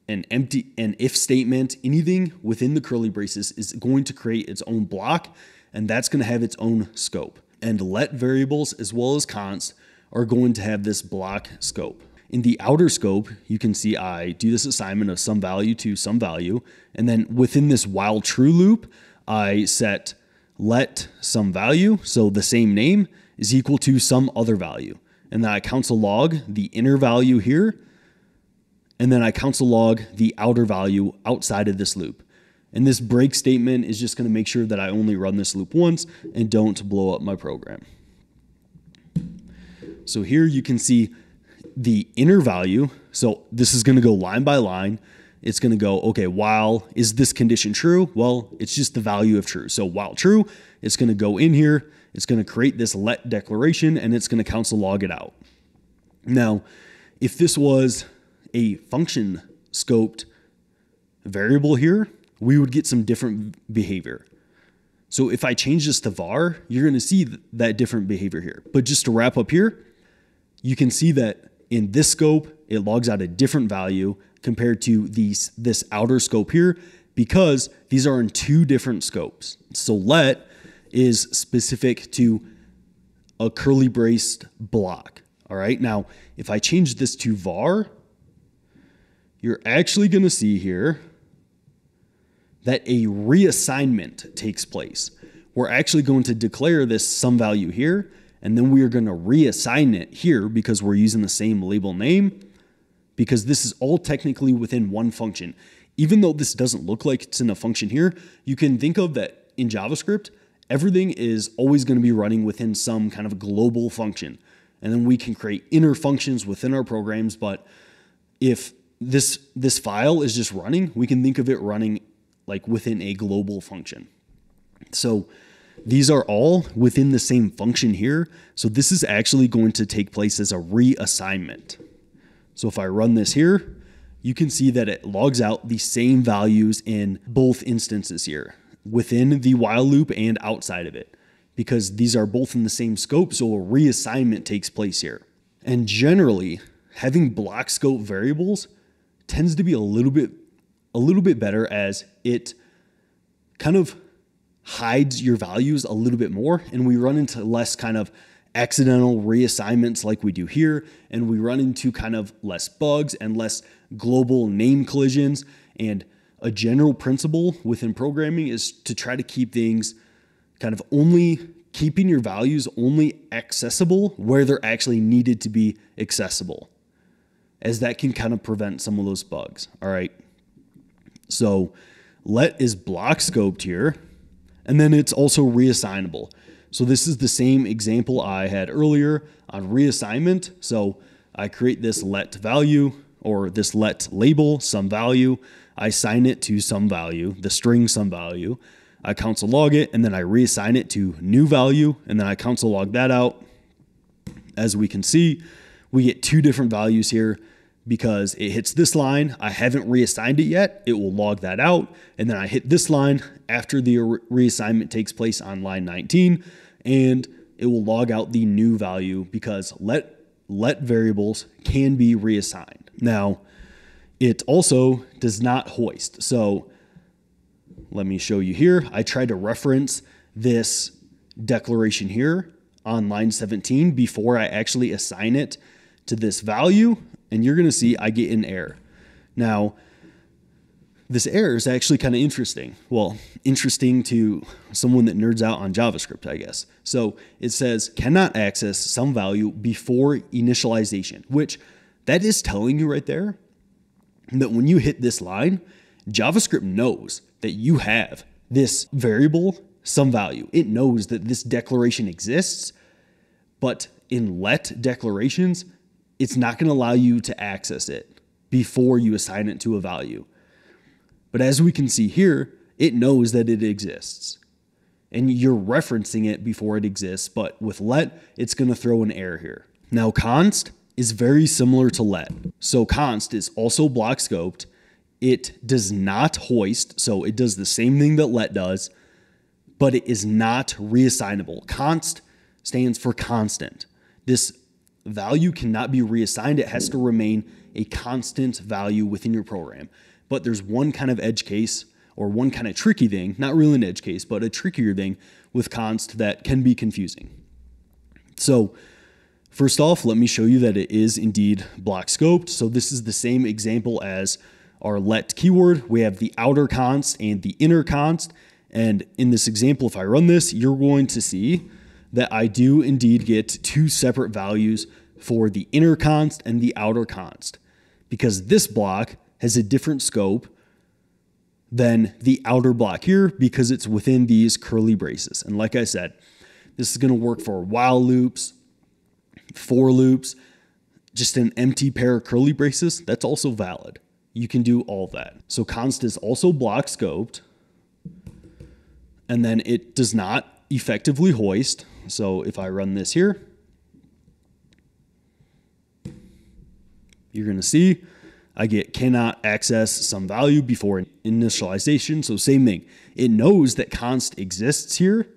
Speaker 1: an if statement, anything within the curly braces is going to create its own block, and that's going to have its own scope. And let variables as well as const are going to have this block scope. In the outer scope, you can see I do this assignment of some value to some value, and then within this while true loop, I set let some value, so the same name, is equal to some other value. And then I console log the inner value here, and then I console log the outer value outside of this loop. And this break statement is just going to make sure that I only run this loop once and don't blow up my program. So here you can see the inner value. So this is going to go line by line. It's going to go, okay, while is this condition true? Well, it's just the value of true. So while true, it's going to go in here. It's going to create this let declaration and it's going to console log it out. Now, if this was a function scoped variable here, we would get some different behavior. So if I change this to var, you're going to see that different behavior here. But just to wrap up here, you can see that in this scope, it logs out a different value compared to this outer scope here because these are in two different scopes. So let is specific to a curly braced block. All right. Now, if I change this to var, you're actually going to see here that a reassignment takes place. We're actually going to declare this some value here, and then we are going to reassign it here because we're using the same label name, because this is all technically within one function. Even though this doesn't look like it's in a function here, you can think of that in JavaScript, everything is always going to be running within some kind of global function. And then we can create inner functions within our programs. But if this file is just running, we can think of it running like within a global function. So these are all within the same function here. So this is actually going to take place as a reassignment. So if I run this here, you can see that it logs out the same values in both instances here, within the while loop and outside of it, because these are both in the same scope. So a reassignment takes place here. And generally, having block scope variables tends to be a little bit better, as it kind of hides your values a little bit more, and we run into less kind of accidental reassignments like we do here, and we run into kind of less bugs and less global name collisions. And a general principle within programming is to try to keep things kind of only keeping your values only accessible where they're actually needed to be accessible, as that can kind of prevent some of those bugs. All right. So let is block scoped here, and then it's also reassignable. So this is the same example I had earlier on reassignment. So I create this let value or this let label some value. I assign it to some value, the string some value. I console log it, and then I reassign it to new value, and then I console log that out. As we can see, we get two different values here because it hits this line. I haven't reassigned it yet. It will log that out. And then I hit this line after the reassignment takes place on line 19, and it will log out the new value because let variables can be reassigned. Now, it also does not hoist. So let me show you here. I tried to reference this declaration here on line 17 before I actually assign it to this value, and you're going to see I get an error. Now, this error is actually kind of interesting. Well, interesting to someone that nerds out on JavaScript, I guess. So it says cannot access some value before initialization, which that is telling you right there that when you hit this line, JavaScript knows that you have this variable, some value. It knows that this declaration exists, but in let declarations, it's not going to allow you to access it before you assign it to a value. But as we can see here, it knows that it exists. And you're referencing it before it exists, but with let, it's going to throw an error here. Now, const is very similar to let. So const is also block scoped. It does not hoist, so it does the same thing that let does, but it is not reassignable. Const stands for constant. This value cannot be reassigned. It has to remain a constant value within your program. But there's one kind of edge case, or one kind of tricky thing, not really an edge case, but a trickier thing with const that can be confusing. So first off, let me show you that it is indeed block scoped. So this is the same example as our let keyword. We have the outer const and the inner const. And in this example, if I run this, you're going to see that I do indeed get two separate values for the inner const and the outer const, because this block has a different scope than the outer block here because it's within these curly braces. And like I said, this is going to work for while loops, for loops, just an empty pair of curly braces. That's also valid. You can do all that. So const is also block scoped, and then it does not effectively hoist. So if I run this here, you're going to see I get cannot access some value before initialization. So same thing. It knows that const exists here,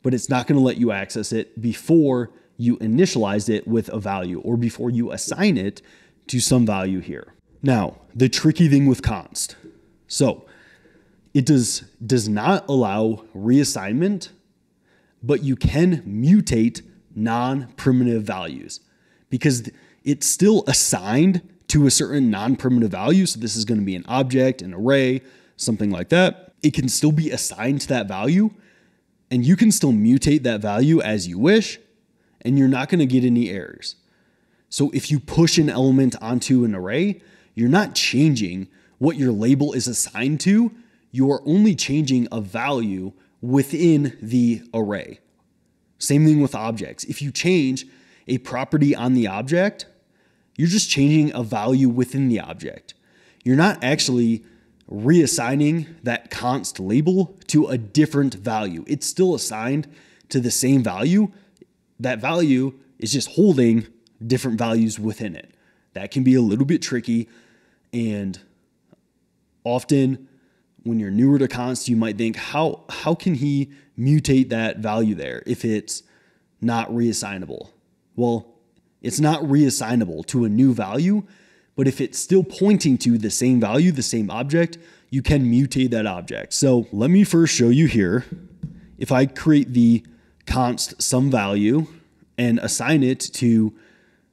Speaker 1: but it's not going to let you access it before you initialize it with a value or before you assign it to some value here. Now, the tricky thing with const. So it does not allow reassignment, but you can mutate non-primitive values because it's still assigned to a certain non-primitive value. So this is going to be an object, an array, something like that. It can still be assigned to that value, and you can still mutate that value as you wish, and you're not going to get any errors. So if you push an element onto an array, you're not changing what your label is assigned to. You are only changing a value within the array. Same thing with objects. If you change a property on the object, you're just changing a value within the object. You're not actually reassigning that const label to a different value. It's still assigned to the same value. That value is just holding different values within it. That can be a little bit tricky, and often when you're newer to const, you might think, how can he mutate that value there if it's not reassignable? Well, it's not reassignable to a new value, but if it's still pointing to the same value, the same object, you can mutate that object. So let me first show you here. If I create the const some value and assign it to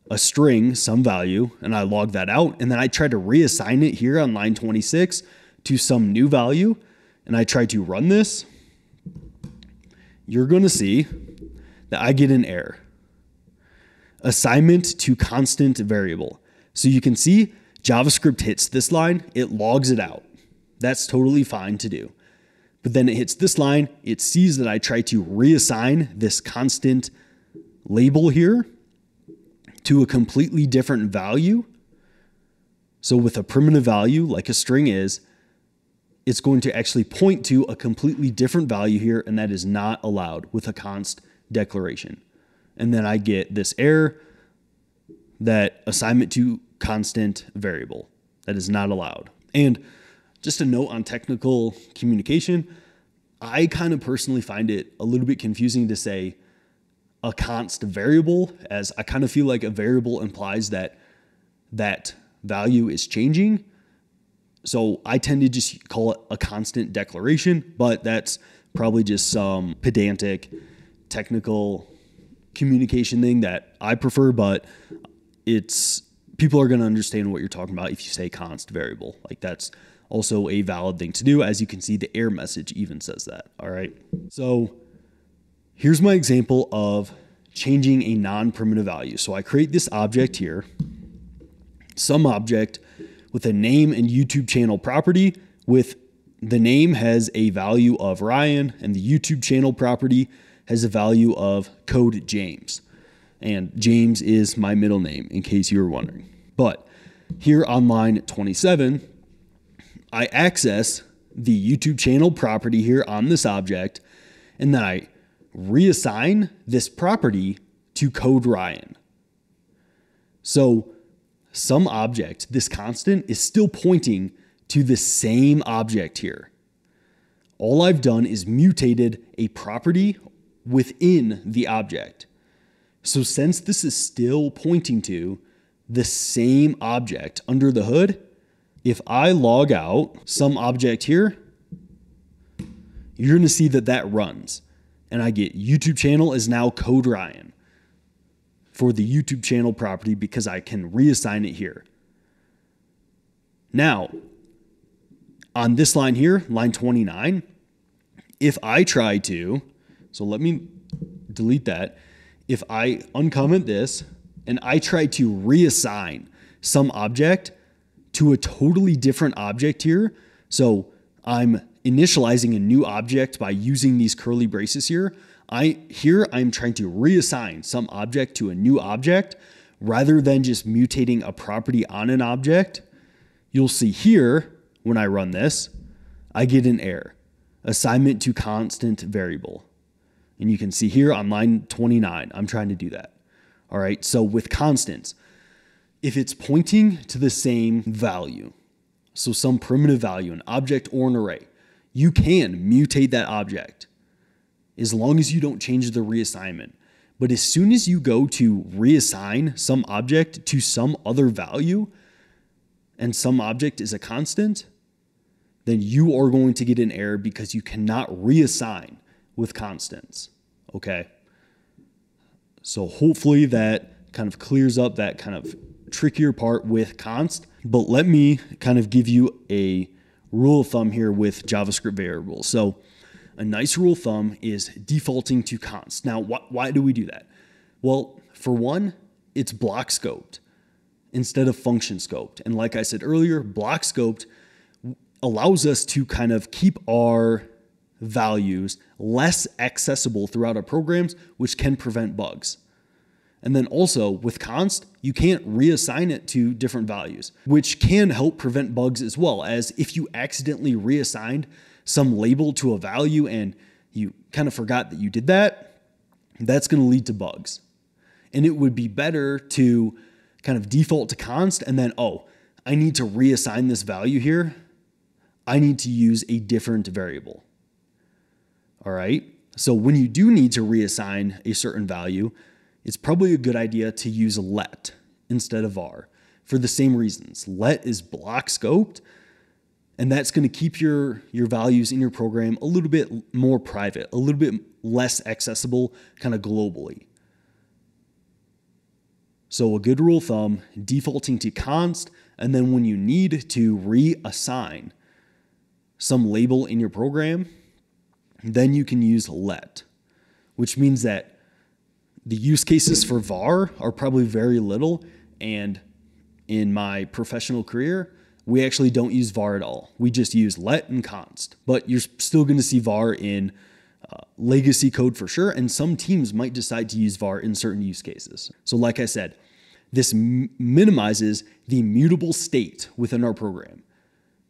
Speaker 1: a string some value, and I log that out, and then I try to reassign it here on line 26 to some new value, and I try to run this, you're going to see that I get an error. Assignment to constant variable. So you can see JavaScript hits this line, it logs it out. That's totally fine to do. But then it hits this line, it sees that I try to reassign this constant label here to a completely different value. So with a primitive value like a string is, it's going to actually point to a completely different value here, and that is not allowed with a const declaration. And then I get this error that assignment to constant variable. That is not allowed. And just a note on technical communication, I kind of personally find it a little bit confusing to say a const variable, as I kind of feel like a variable implies that that value is changing. So I tend to just call it a constant declaration, but that's probably just some pedantic technical communication thing that I prefer, but people are going to understand what you're talking about if you say const variable. Like that's also a valid thing to do. As you can see, the error message even says that. All right. So here's my example of changing a non-primitive value. So I create this object here, some object with a name and YouTube channel property, with the name has a value of Ryan and the YouTube channel property has a value of code James. And James is my middle name, in case you were wondering. But here on line 27, I access the YouTube channel property here on this object, and then I reassign this property to code Ryan. So some object, this constant, is still pointing to the same object here. All I've done is mutated a property within the object. So since this is still pointing to the same object under the hood, if I log out some object here, you're going to see that that runs. And I get YouTube channel is now code Ryan for the YouTube channel property because I can reassign it here. Now, on this line here, line 29, if I try to, so let me delete that. If I uncomment this and I try to reassign some object to a totally different object here, so I'm initializing a new object by using these curly braces here, I'm trying to reassign some object to a new object rather than just mutating a property on an object. You'll see here, when I run this, I get an error, assignment to constant variable. And you can see here on line 29, I'm trying to do that. All right, so with constants, if it's pointing to the same value, so some primitive value, an object or an array, you can mutate that object as long as you don't change the reassignment. But as soon as you go to reassign some object to some other value, and some object is a constant, then you are going to get an error because you cannot reassign with constants. Okay. So hopefully that kind of clears up that kind of trickier part with const. But let me kind of give you a rule of thumb here with JavaScript variables. So a nice rule of thumb is defaulting to const. Now, why do we do that? Well, for one, it's block scoped instead of function scoped. And like I said earlier, block scoped allows us to kind of keep our values less accessible throughout our programs, which can prevent bugs. And then also with const, you can't reassign it to different values, which can help prevent bugs as well, as if you accidentally reassigned some label to a value and you kind of forgot that you did that, that's going to lead to bugs. And it would be better to kind of default to const and then, oh, I need to reassign this value here. I need to use a different variable. All right. So when you do need to reassign a certain value, it's probably a good idea to use let instead of var for the same reasons. Let is block scoped, and that's going to keep your values in your program a little bit more private, a little bit less accessible kind of globally. So a good rule of thumb, defaulting to const, and then when you need to reassign some label in your program, then you can use let, which means that the use cases for var are probably very little. And in my professional career, we actually don't use var at all. We just use let and const, but you're still going to see var in legacy code for sure. And some teams might decide to use var in certain use cases. So like I said, this minimizes the mutable state within our program.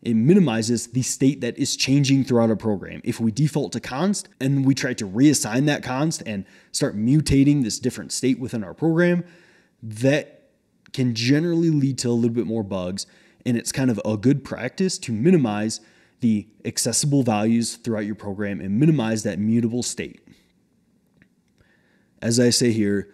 Speaker 1: It minimizes the state that is changing throughout our program. If we default to const and we try to reassign that const and start mutating this different state within our program, that can generally lead to a little bit more bugs. And it's kind of a good practice to minimize the accessible values throughout your program and minimize that mutable state. As I say here,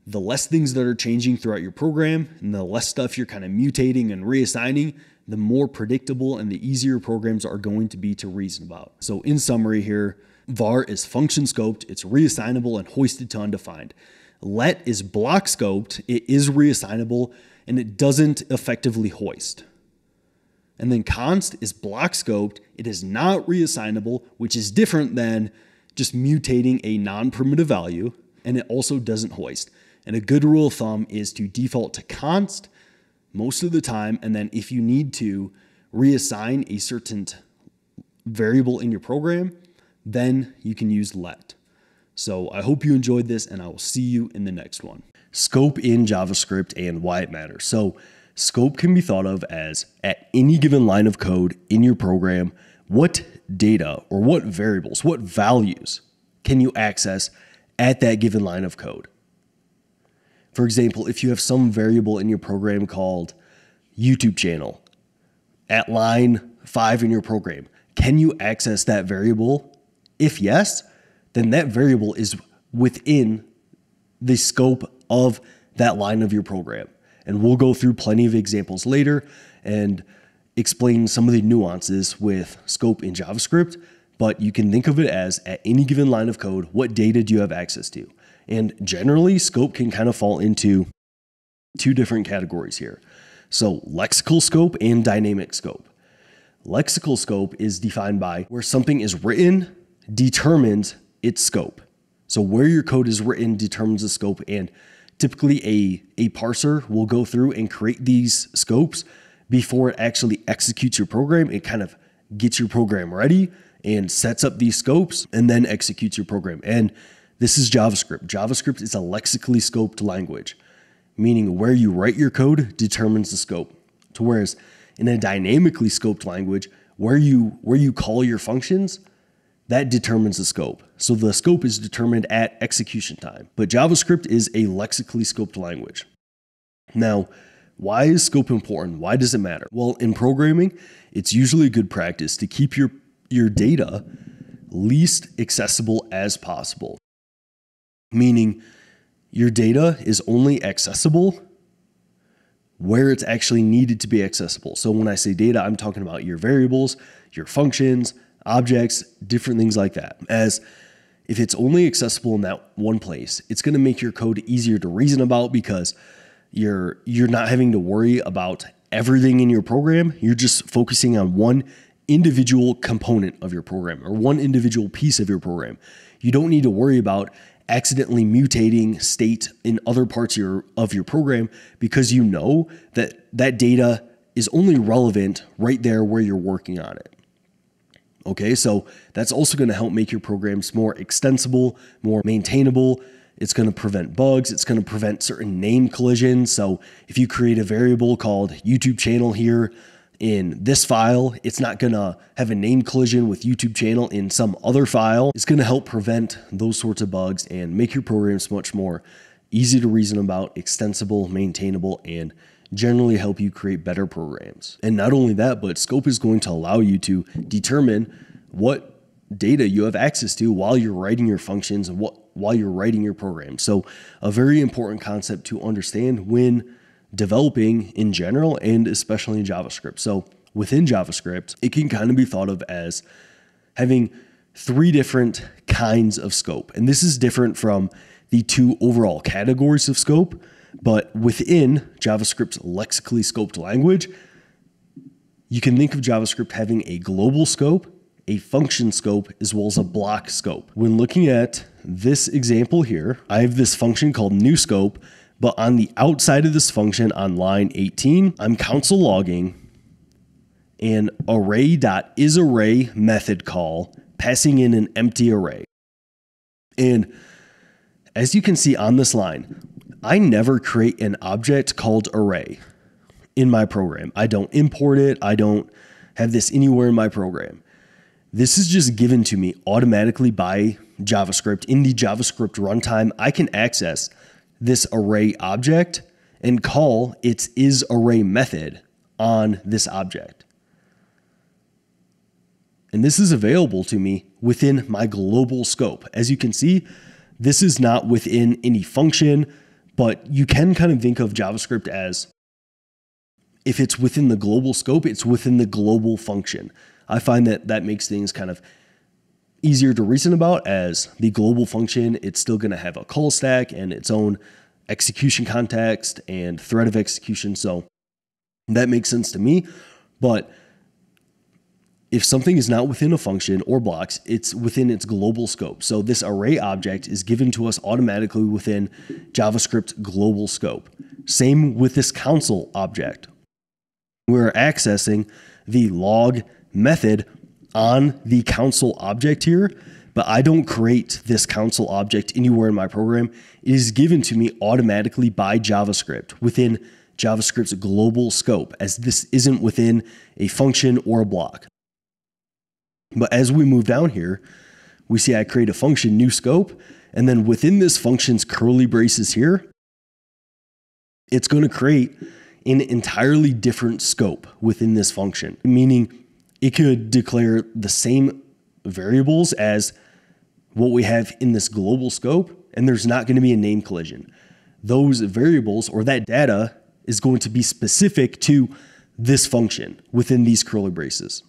Speaker 1: the less things that are changing throughout your program and the less stuff you're kind of mutating and reassigning, the more predictable and the easier programs are going to be to reason about. So in summary here, var is function scoped, it's reassignable and hoisted to undefined. Let is block scoped, it is reassignable, and it doesn't effectively hoist. And then const is block scoped, it is not reassignable, which is different than just mutating a non-primitive value, and it also doesn't hoist. And a good rule of thumb is to default to const most of the time, and then if you need to reassign a certain variable in your program, then you can use let. So I hope you enjoyed this, and I will see you in the next one. Scope in JavaScript and why it matters. So scope can be thought of as at any given line of code in your program, what data or what variables, what values can you access at that given line of code? For example, if you have some variable in your program called YouTube channel at line 5 in your program, can you access that variable? If yes, then that variable is within the scope of that line of your program. And we'll go through plenty of examples later and explain some of the nuances with scope in JavaScript, but you can think of it as at any given line of code, what data do you have access to? And generally, scope can kind of fall into two different categories here. So lexical scope and dynamic scope. Lexical scope is defined by where something is written determines its scope. So where your code is written determines the scope, and typically a parser will go through and create these scopes before it actually executes your program. It kind of gets your program ready and sets up these scopes and then executes your program. And this is JavaScript. JavaScript is a lexically scoped language, meaning where you write your code determines the scope. To whereas in a dynamically scoped language, where you call your functions, that determines the scope. So the scope is determined at execution time. But JavaScript is a lexically scoped language. Now, why is scope important? Why does it matter? Well, in programming, it's usually a good practice to keep your data least accessible as possible. Meaning your data is only accessible where it's actually needed to be accessible. So when I say data, I'm talking about your variables, your functions, objects, different things like that. As if it's only accessible in that one place, it's going to make your code easier to reason about because you're not having to worry about everything in your program. You're just focusing on one individual component of your program or one individual piece of your program. You don't need to worry about accidentally mutating state in other parts of your program because you know that that data is only relevant right there where you're working on it. Okay, so that's also going to help make your programs more extensible, more maintainable. It's going to prevent bugs. It's going to prevent certain name collisions. So if you create a variable called YouTube channel here in this file, it's not going to have a name collision with YouTube channel in some other file. It's going to help prevent those sorts of bugs and make your programs much more easy to reason about, extensible, maintainable, and generally help you create better programs. And not only that, but scope is going to allow you to determine what data you have access to while you're writing your functions and while you're writing your program. So a very important concept to understand when developing in general and especially in JavaScript. So within JavaScript, it can kind of be thought of as having three different kinds of scope. And this is different from the two overall categories of scope, but within JavaScript's lexically scoped language, you can think of JavaScript having a global scope, a function scope, as well as a block scope. When looking at this example here, I have this function called new scope, but on the outside of this function on line 18, I'm console logging an array.isArray method call, passing in an empty array. And as you can see on this line, I never create an object called array in my program. I don't import it. I don't have this anywhere in my program. This is just given to me automatically by JavaScript. In the JavaScript runtime, I can access this array object and call its isArray method on this object. And this is available to me within my global scope. As you can see, this is not within any function, but you can kind of think of JavaScript as if it's within the global scope, it's within the global function. I find that that makes things kind of easier to reason about, as the global function, it's still going to have a call stack and its own execution context and thread of execution. So that makes sense to me. But if something is not within a function or blocks, it's within its global scope. So this array object is given to us automatically within JavaScript global scope. Same with this console object. We're accessing the log method on the console object here, but I don't create this console object anywhere in my program. It is given to me automatically by JavaScript within JavaScript's global scope, as this isn't within a function or a block. But as we move down here, we see I create a function, new scope, and then within this function's curly braces here, it's going to create an entirely different scope within this function, meaning it could declare the same variables as what we have in this global scope, and there's not going to be a name collision. Those variables or that data is going to be specific to this function within these curly braces.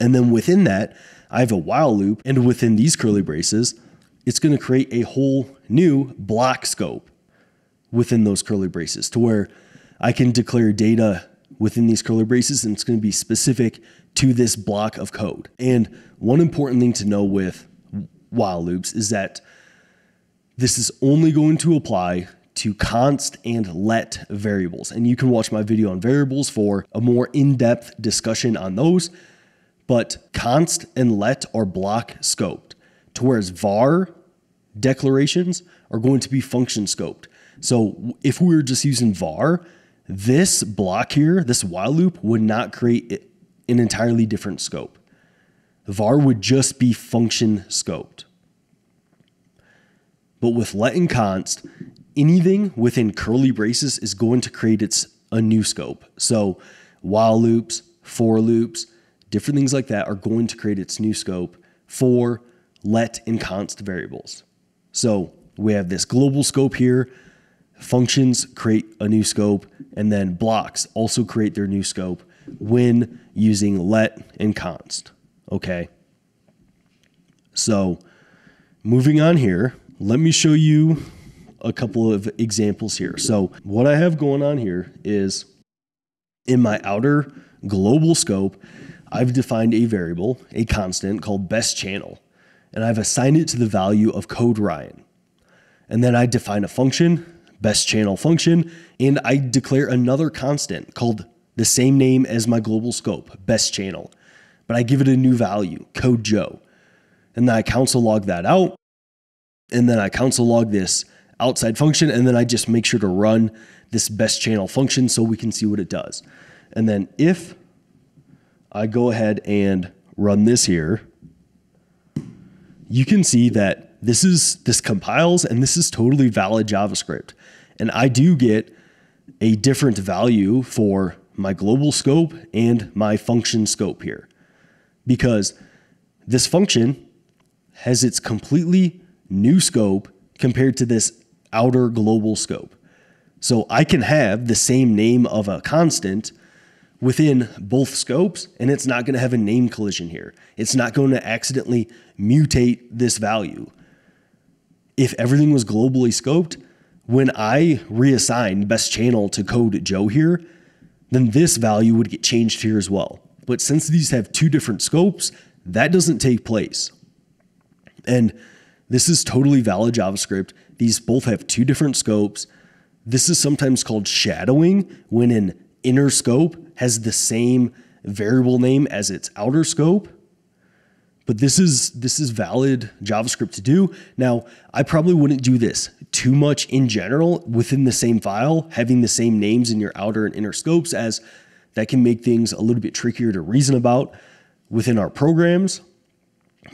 Speaker 1: And then within that, I have a while loop, and within these curly braces, it's going to create a whole new block scope within those curly braces, to where I can declare data within these curly braces, and it's going to be specific to this block of code. And one important thing to know with while loops is that this is only going to apply to const and let variables. And you can watch my video on variables for a more in-depth discussion on those. But const and let are block scoped, to whereas var declarations are going to be function scoped. So if we were just using var, this block here, this while loop, would not create an entirely different scope. var would just be function scoped. But with let and const, anything within curly braces is going to create a new scope. So while loops, for loops, different things like that are going to create its new scope for let and const variables. So we have this global scope here. Functions create a new scope, and then blocks also create their new scope when using let and const. Okay. So moving on here, let me show you a couple of examples here. So what I have going on here is in my outer global scope, I've defined a variable, a constant called best channel, and I've assigned it to the value of code Ryan. And then I define a function, best channel function, and I declare another constant called the same name as my global scope, best channel, but I give it a new value, code Joe. And then I console log that out, and then I console log this outside function, and then I just make sure to run this best channel function so we can see what it does. And then if I go ahead and run this here, you can see that this compiles, and this is totally valid JavaScript. And I do get a different value for my global scope and my function scope here, because this function has its completely new scope compared to this outer global scope. So I can have the same name of a constant within both scopes, and it's not going to have a name collision here. It's not going to accidentally mutate this value. If everything was globally scoped, when I reassign best channel to code Joe here, then this value would get changed here as well. But since these have two different scopes, that doesn't take place. And this is totally valid JavaScript. These both have two different scopes. This is sometimes called shadowing, when an inner scope has the same variable name as its outer scope. But this is valid JavaScript to do. Now, I probably wouldn't do this too much in general within the same file, having the same names in your outer and inner scopes, as that can make things a little bit trickier to reason about within our programs.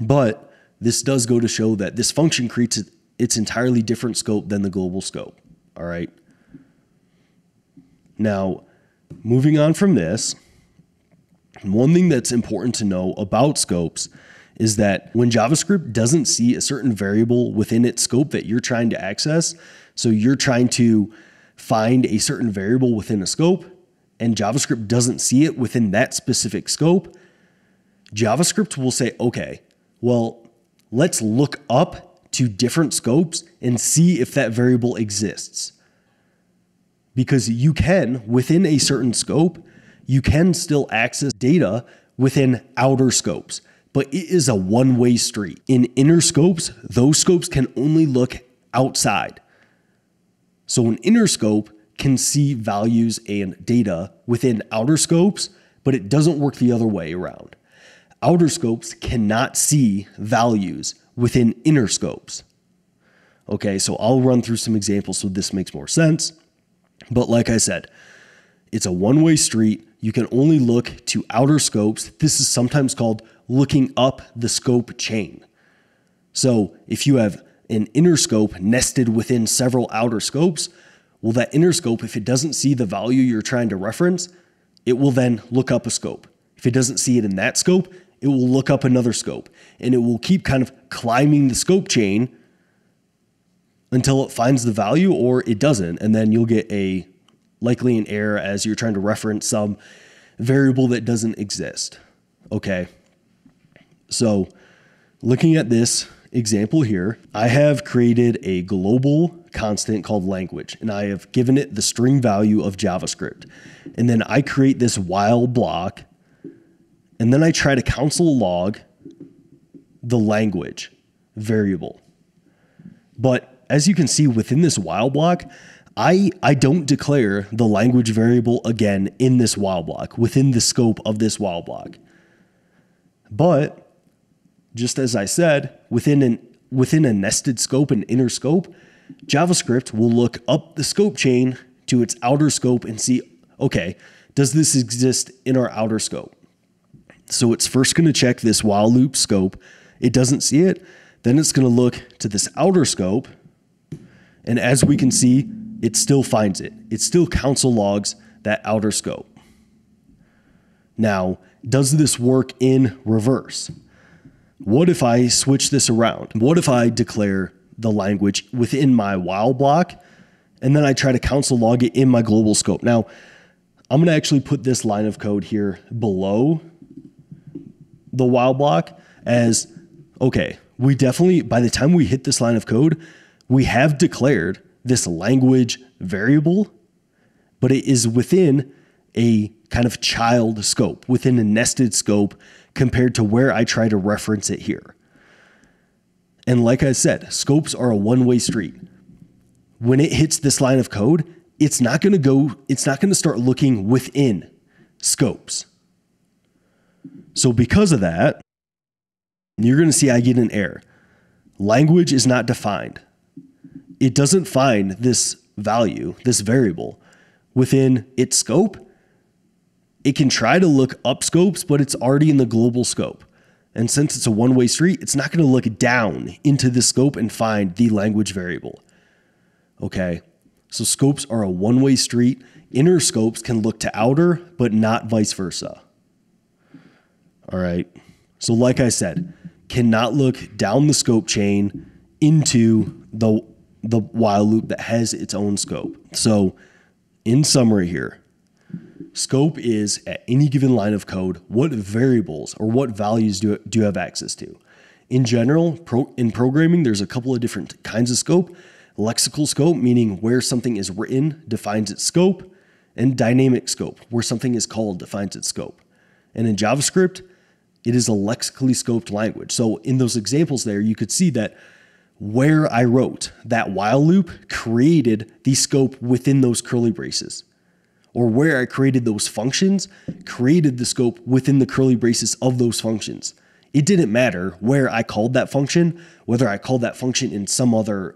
Speaker 1: But this does go to show that this function creates its entirely different scope than the global scope. All right. Now, moving on from this, one thing that's important to know about scopes is that when JavaScript doesn't see a certain variable within its scope that you're trying to access, so you're trying to find a certain variable within a scope, and JavaScript doesn't see it within that specific scope, JavaScript will say, okay, well, let's look up to different scopes and see if that variable exists. Because you can, within a certain scope, you can still access data within outer scopes, but it is a one-way street. In inner scopes, those scopes can only look outside. So an inner scope can see values and data within outer scopes, but it doesn't work the other way around. Outer scopes cannot see values within inner scopes. Okay, so I'll run through some examples so this makes more sense. But like I said, it's a one-way street. You can only look to outer scopes. This is sometimes called looking up the scope chain. So if you have an inner scope nested within several outer scopes, well, that inner scope, if it doesn't see the value you're trying to reference, it will then look up a scope. If it doesn't see it in that scope, it will look up another scope, and it will keep kind of climbing the scope chain until it finds the value, or it doesn't. And then you'll get likely an error as you're trying to reference some variable that doesn't exist. Okay. So looking at this example here, I have created a global constant called language, and I have given it the string value of JavaScript. And then I create this while block, and then I try to console log the language variable. But as you can see within this while block, I don't declare the language variable again in this while block, within the scope of this while block. But just as I said, within a nested scope and inner scope, JavaScript will look up the scope chain to its outer scope and see, okay, does this exist in our outer scope? So it's first going to check this while loop scope. It doesn't see it. Then it's going to look to this outer scope. And as we can see, it still finds it. It still console logs that outer scope. Now, does this work in reverse? What if I switch this around? What if I declare the language within my while block, and then I try to console log it in my global scope? Now, I'm going to actually put this line of code here below the while block as, okay, we definitely, by the time we hit this line of code, we have declared this language variable, but it is within a kind of child scope, within a nested scope compared to where I try to reference it here. And like I said, scopes are a one-way street. When it hits this line of code, it's not going to start looking within scopes. So because of that, you're going to see I get an error. Language is not defined. It doesn't find this value, this variable, within its scope. It can try to look up scopes, but it's already in the global scope. And since it's a one-way street, it's not going to look down into the scope and find the language variable. Okay, so scopes are a one-way street. Inner scopes can look to outer, but not vice versa. All right, so like I said, cannot look down the scope chain into the while loop that has its own scope. So in summary here, scope is at any given line of code, what variables or what values do you have access to? In general, in programming, there's a couple of different kinds of scope. Lexical scope, meaning where something is written, defines its scope, and dynamic scope, where something is called, defines its scope. And in JavaScript, it is a lexically scoped language. So in those examples there, you could see that where I wrote that while loop created the scope within those curly braces, or where I created those functions created the scope within the curly braces of those functions. it didn't matter where I called that function, whether I called that function in some other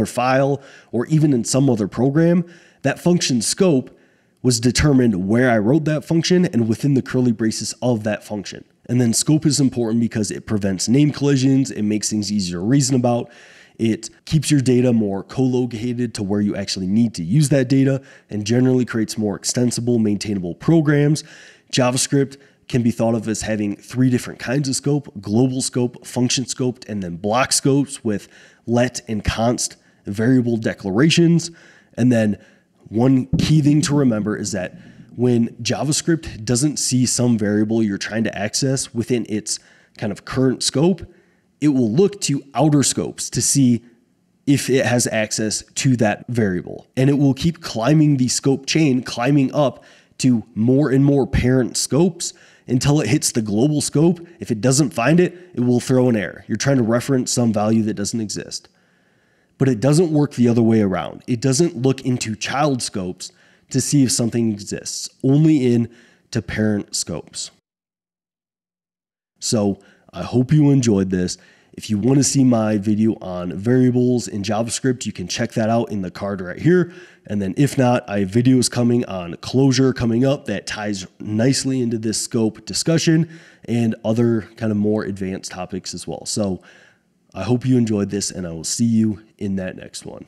Speaker 1: file or even in some other program. That function scope was determined where I wrote that function and within the curly braces of that function. And then scope is important because it prevents name collisions. It makes things easier to reason about. It keeps your data more co-located to where you actually need to use that data and generally creates more extensible, maintainable programs. JavaScript can be thought of as having 3 different kinds of scope: global scope, function scoped, and then block scopes with let and const variable declarations. And then one key thing to remember is that when JavaScript doesn't see some variable you're trying to access within its kind of current scope, it will look to outer scopes to see if it has access to that variable. And it will keep climbing the scope chain, climbing up to more and more parent scopes until it hits the global scope. If it doesn't find it, it will throw an error. You're trying to reference some value that doesn't exist. But it doesn't work the other way around. It doesn't look into child scopes to see if something exists, only into parent scopes. So I hope you enjoyed this. If you want to see my video on variables in JavaScript, you can check that out in the card right here. And then if not, I have videos coming on closure coming up that ties nicely into this scope discussion and other kind of more advanced topics as well. So I hope you enjoyed this, and I will see you in that next one.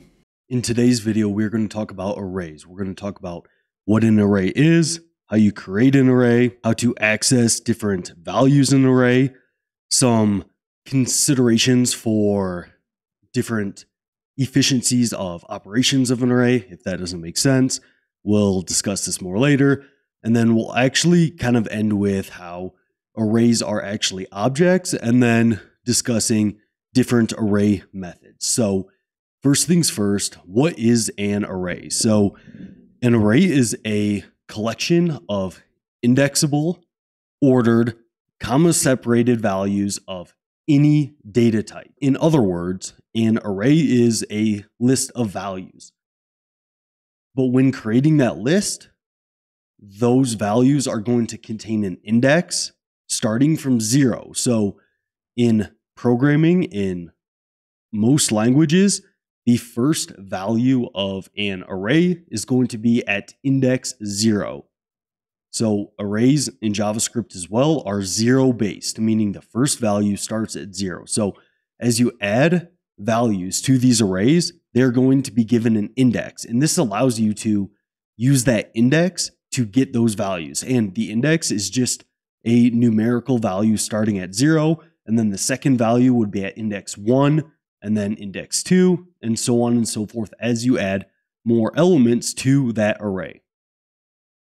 Speaker 1: In today's video, we're going to talk about arrays. We're going to talk about what an array is, how you create an array, how to access different values in an array, some considerations for different efficiencies of operations of an array, if that doesn't make sense. We'll discuss this more later. And then we'll actually kind of end with how arrays are actually objects, and then discussing different array methods. So first things first, what is an array? So an array is a collection of indexable, ordered, comma-separated values of any data type. In other words, an array is a list of values. But when creating that list, those values are going to contain an index starting from 0. So in programming, in most languages, the first value of an array is going to be at index 0. So arrays in JavaScript as well are 0 based, meaning the first value starts at 0. So as you add values to these arrays, they're going to be given an index. And this allows you to use that index to get those values. And the index is just a numerical value starting at 0. And then the second value would be at index 1, and then index 2, and so on and so forth as you add more elements to that array.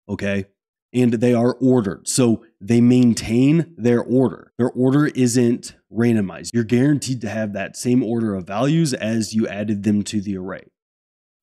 Speaker 1: Okay? And they are ordered. So they maintain their order. Their order isn't randomized. You're guaranteed to have that same order of values as you added them to the array.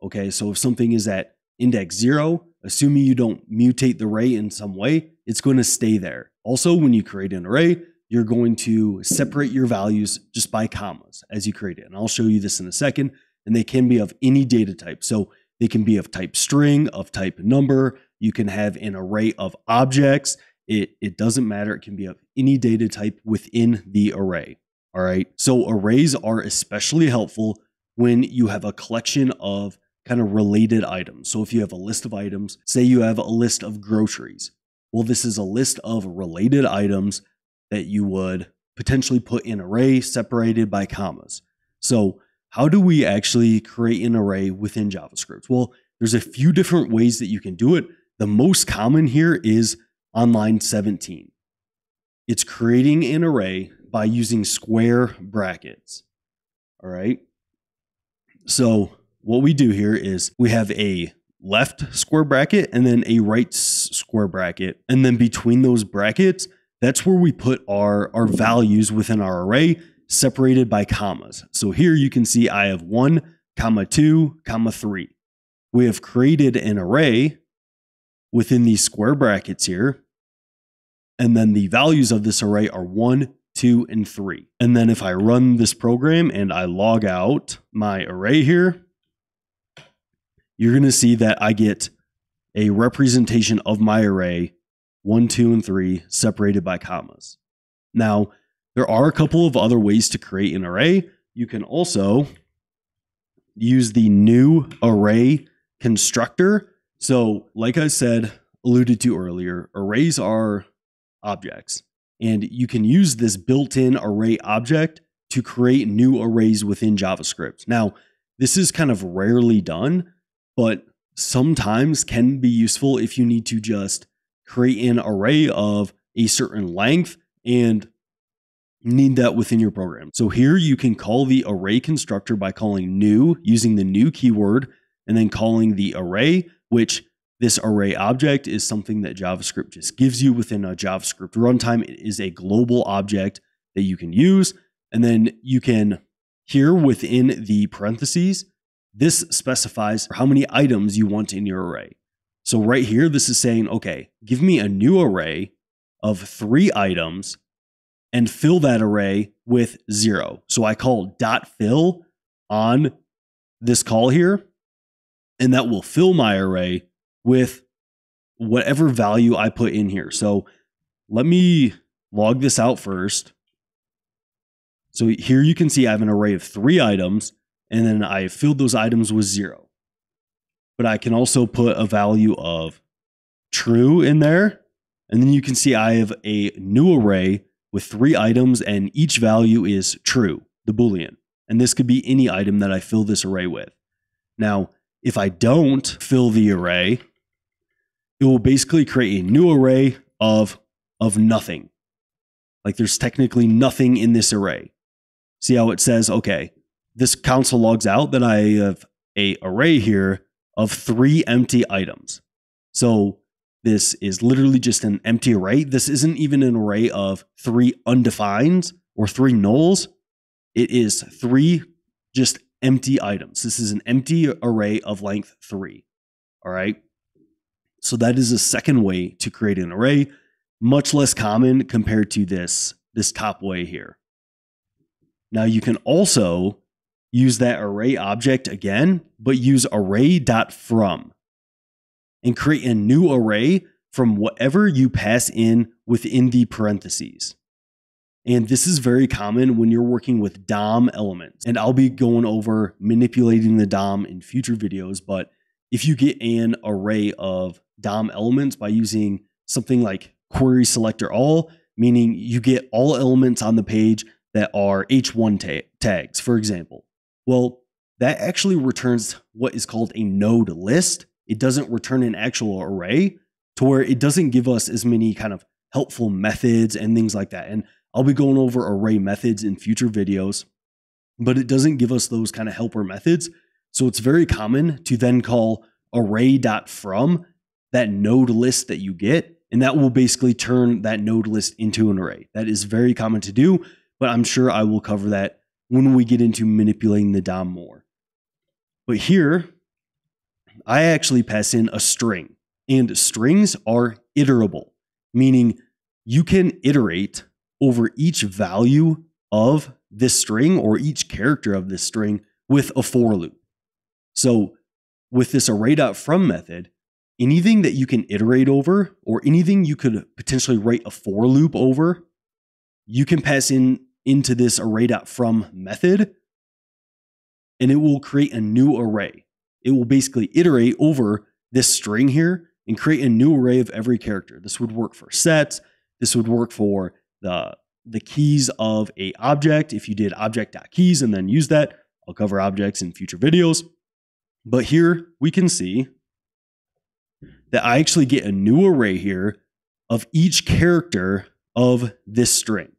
Speaker 1: Okay? So if something is at index 0, assuming you don't mutate the array in some way, it's going to stay there. Also, when you create an array, you're going to separate your values just by commas as you create it. And I'll show you this in a second. And they can be of any data type. So they can be of type string, of type number. You can have an array of objects. It doesn't matter. It can be of any data type within the array. All right. So arrays are especially helpful when you have a collection of kind of related items. So if you have a list of items, say you have a list of groceries. Well, this is a list of related items that you would potentially put in an array separated by commas. So how do we actually create an array within JavaScript? Well, there's a few different ways that you can do it. The most common here is on line 17. It's creating an array by using square brackets. All right. So what we do here is we have a left square bracket and then a right square bracket. And then between those brackets, that's where we put our values within our array separated by commas. So here you can see I have 1, 2, 3. We have created an array within these square brackets here. And then the values of this array are 1, 2, and 3. And then if I run this program and I log out my array here, you're going to see that I get a representation of my array 1, 2, and 3 separated by commas. Now, there are a couple of other ways to create an array. You can also use the new array constructor. So like I said, alluded to earlier, arrays are objects, and you can use this built-in array object to create new arrays within JavaScript. Now, this is kind of rarely done, but sometimes can be useful if you need to just create an array of a certain length and need that within your program. So here you can call the array constructor by calling new, using the new keyword, and then calling the array, which this array object is something that JavaScript just gives you within a JavaScript runtime. It is a global object that you can use. And then you can, here within the parentheses, this specifies how many items you want in your array. So right here, this is saying, okay, give me a new array of 3 items and fill that array with 0. So I call .fill on this call here, and that will fill my array with whatever value I put in here. So let me log this out first. So here you can see I have an array of 3 items, and then I filled those items with 0. But I can also put a value of true in there. And then you can see I have a new array with 3 items, and each value is true, the Boolean. And this could be any item that I fill this array with. Now, if I don't fill the array, it will basically create a new array of nothing. Like there's technically nothing in this array. See how it says, okay, this console logs out that I have an array here of 3 empty items. So this is literally just an empty array. This isn't even an array of 3 undefined or 3 nulls. It is 3 just empty items. This is an empty array of length 3. All right. So that is a second way to create an array, much less common compared to this top way here. Now you can also use that array object again, but use array.from and create a new array from whatever you pass in within the parentheses. And this is very common when you're working with DOM elements. And I'll be going over manipulating the DOM in future videos, but if you get an array of DOM elements by using something like QuerySelector, meaning you get all elements on the page that are H1 tags, for example. Well, that actually returns what is called a node list. It doesn't return an actual array, to where it doesn't give us as many kind of helpful methods and things like that. And I'll be going over array methods in future videos, but it doesn't give us those kind of helper methods. So it's very common to then call array.from that node list that you get, and that will basically turn that node list into an array. That is very common to do, but I'm sure I will cover that when we get into manipulating the DOM more. But here, I actually pass in a string, and strings are iterable, meaning you can iterate over each value of this string or each character of this string with a for loop. So with this array.from method, anything that you can iterate over or anything you could potentially write a for loop over, you can pass into this array.from method, and it will create a new array. It will basically iterate over this string here and create a new array of every character. This would work for sets. This would work for the keys of a object. If you did object.keys and then use that, I'll cover objects in future videos. But here we can see that I actually get a new array here of each character of this string.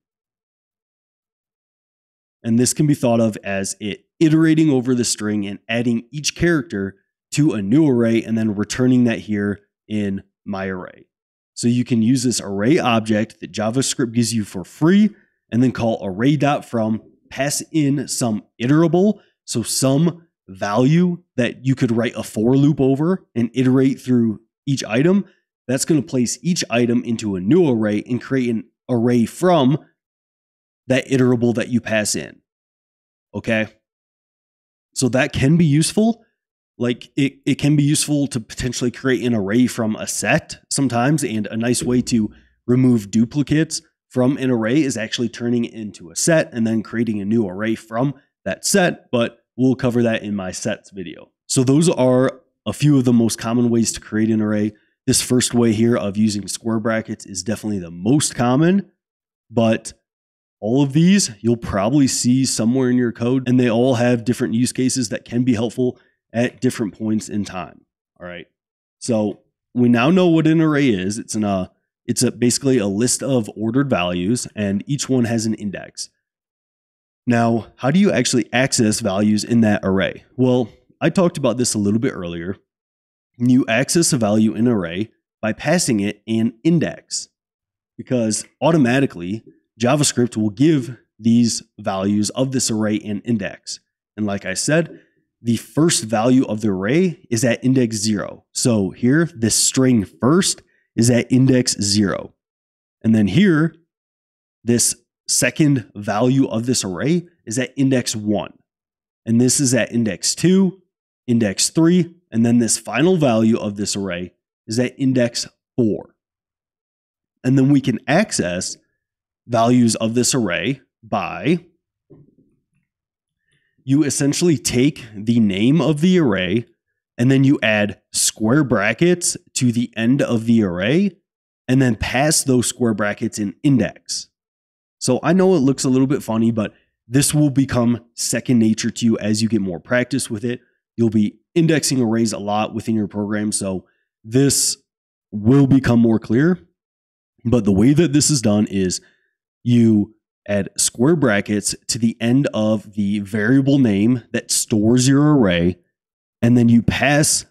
Speaker 1: And this can be thought of as it iterating over the string and adding each character to a new array and then returning that here in my array. So you can use this array object that JavaScript gives you for free and then call array.from, pass in some iterable, so some value that you could write a for loop over and iterate through each item. That's going to place each item into a new array and create an array from that iterable that you pass in. Okay. So that can be useful. Like it can be useful to potentially create an array from a set sometimes, and a nice way to remove duplicates from an array is actually turning it into a set and then creating a new array from that set, but we'll cover that in my sets video. So those are a few of the most common ways to create an array. This first way here of using square brackets is definitely the most common, but all of these you'll probably see somewhere in your code, and they all have different use cases that can be helpful at different points in time. All right. So we now know what an array is. It's basically a list of ordered values, and each one has an index. Now, how do you actually access values in that array? Well, I talked about this a little bit earlier. You access a value in an array by passing it an index, because automatically JavaScript will give these values of this array an index. And like I said, the first value of the array is at index 0. So here, this string first is at index 0. And then here, this second value of this array is at index 1. And this is at index 2, index 3, and then this final value of this array is at index 4. And then we can access values of this array by, you essentially take the name of the array and then you add square brackets to the end of the array and then pass those square brackets in index. So I know it looks a little bit funny, but this will become second nature to you as you get more practice with it. You'll be indexing arrays a lot within your program, so this will become more clear. But the way that this is done is you add square brackets to the end of the variable name that stores your array, and then you pass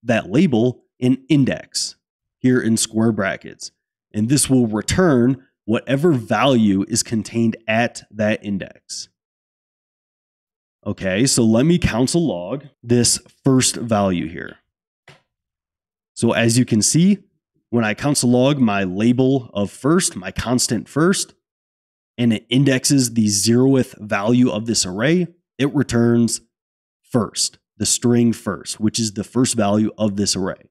Speaker 1: that label in index here in square brackets. And this will return whatever value is contained at that index. Okay, so let me console log this first value here. So as you can see, when I console log my label of first, my constant first, and it indexes the 0th value of this array, it returns first, the string first, which is the first value of this array.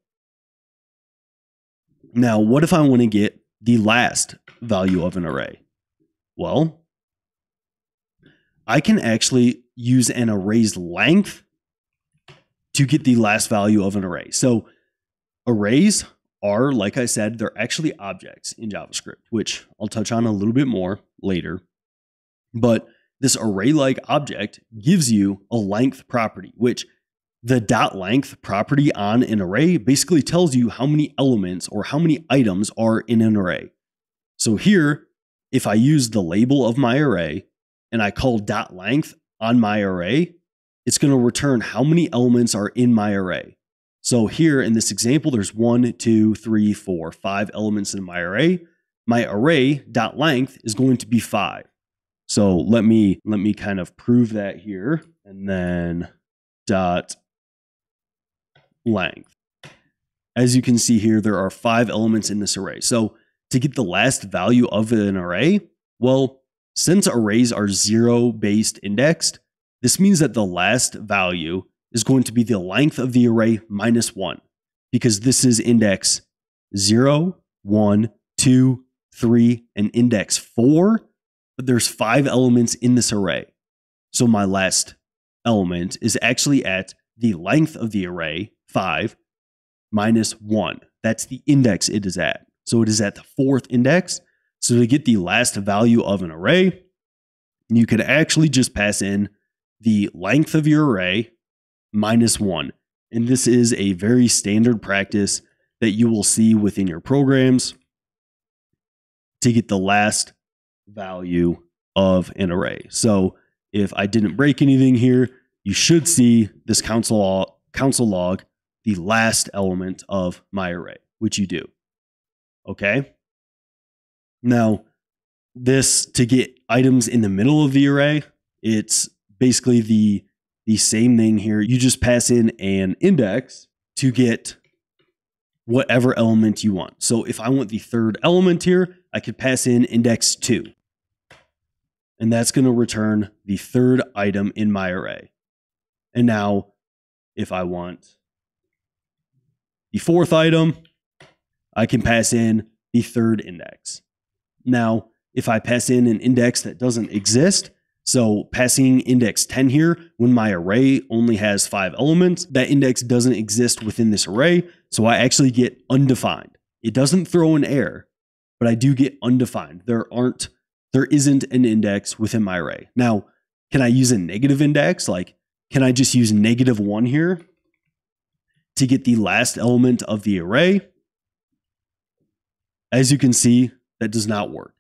Speaker 1: Now, what if I want to get the last value of an array? Well, I can actually use an array's length to get the last value of an array. So arrays are, like I said, they're actually objects in JavaScript, which I'll touch on a little bit more later. But this array-like object gives you a length property, which the .length property on an array basically tells you how many elements or how many items are in an array. So here, if I use the label of my array and I call .length on my array, it's going to return how many elements are in my array. So here in this example, there's 1, 2, 3, 4, 5 elements in my array. My array .length is going to be 5. So let me kind of prove that here, and then .length. As you can see here, there are 5 elements in this array. So to get the last value of an array, well, since arrays are 0-based indexed, this means that the last value is going to be the length of the array minus 1, because this is index 0, 1, 2, 3, and index 4, but there's 5 elements in this array. So my last element is actually at the length of the array, 5, minus 1. That's the index it is at. So it is at the 4th index. So to get the last value of an array, you could actually just pass in the length of your array minus 1. And this is a very standard practice that you will see within your programs to get the last value of an array. So if I didn't break anything here, you should see this console log the last element of my array, which you do. Okay. Now, this to get items in the middle of the array, it's basically the same thing here. You just pass in an index to get whatever element you want. So if I want the 3rd element here, I could pass in index 2. And that's going to return the 3rd item in my array. And now, if I want the 4th item, I can pass in the 3rd index. Now, if I pass in an index that doesn't exist. So passing index 10 here, when my array only has 5 elements, that index doesn't exist within this array. So I actually get undefined. It doesn't throw an error, but I do get undefined. There isn't an index within my array. Now, can I use a negative index? Like, can I just use -1 here to get the last element of the array? As you can see, that does not work.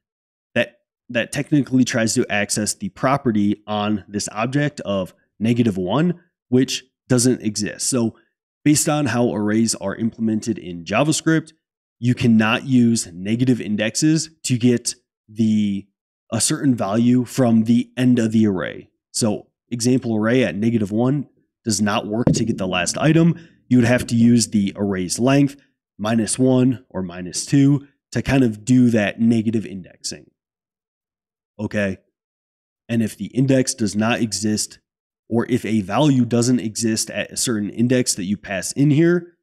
Speaker 1: That technically tries to access the property on this object of -1, which doesn't exist. So based on how arrays are implemented in JavaScript, you cannot use negative indexes to get a certain value from the end of the array. So example array at -1 does not work to get the last item. You would have to use the array's length, -1 or -2, to kind of do that negative indexing. Okay. And if the index does not exist, or if a value doesn't exist at a certain index that you pass in here,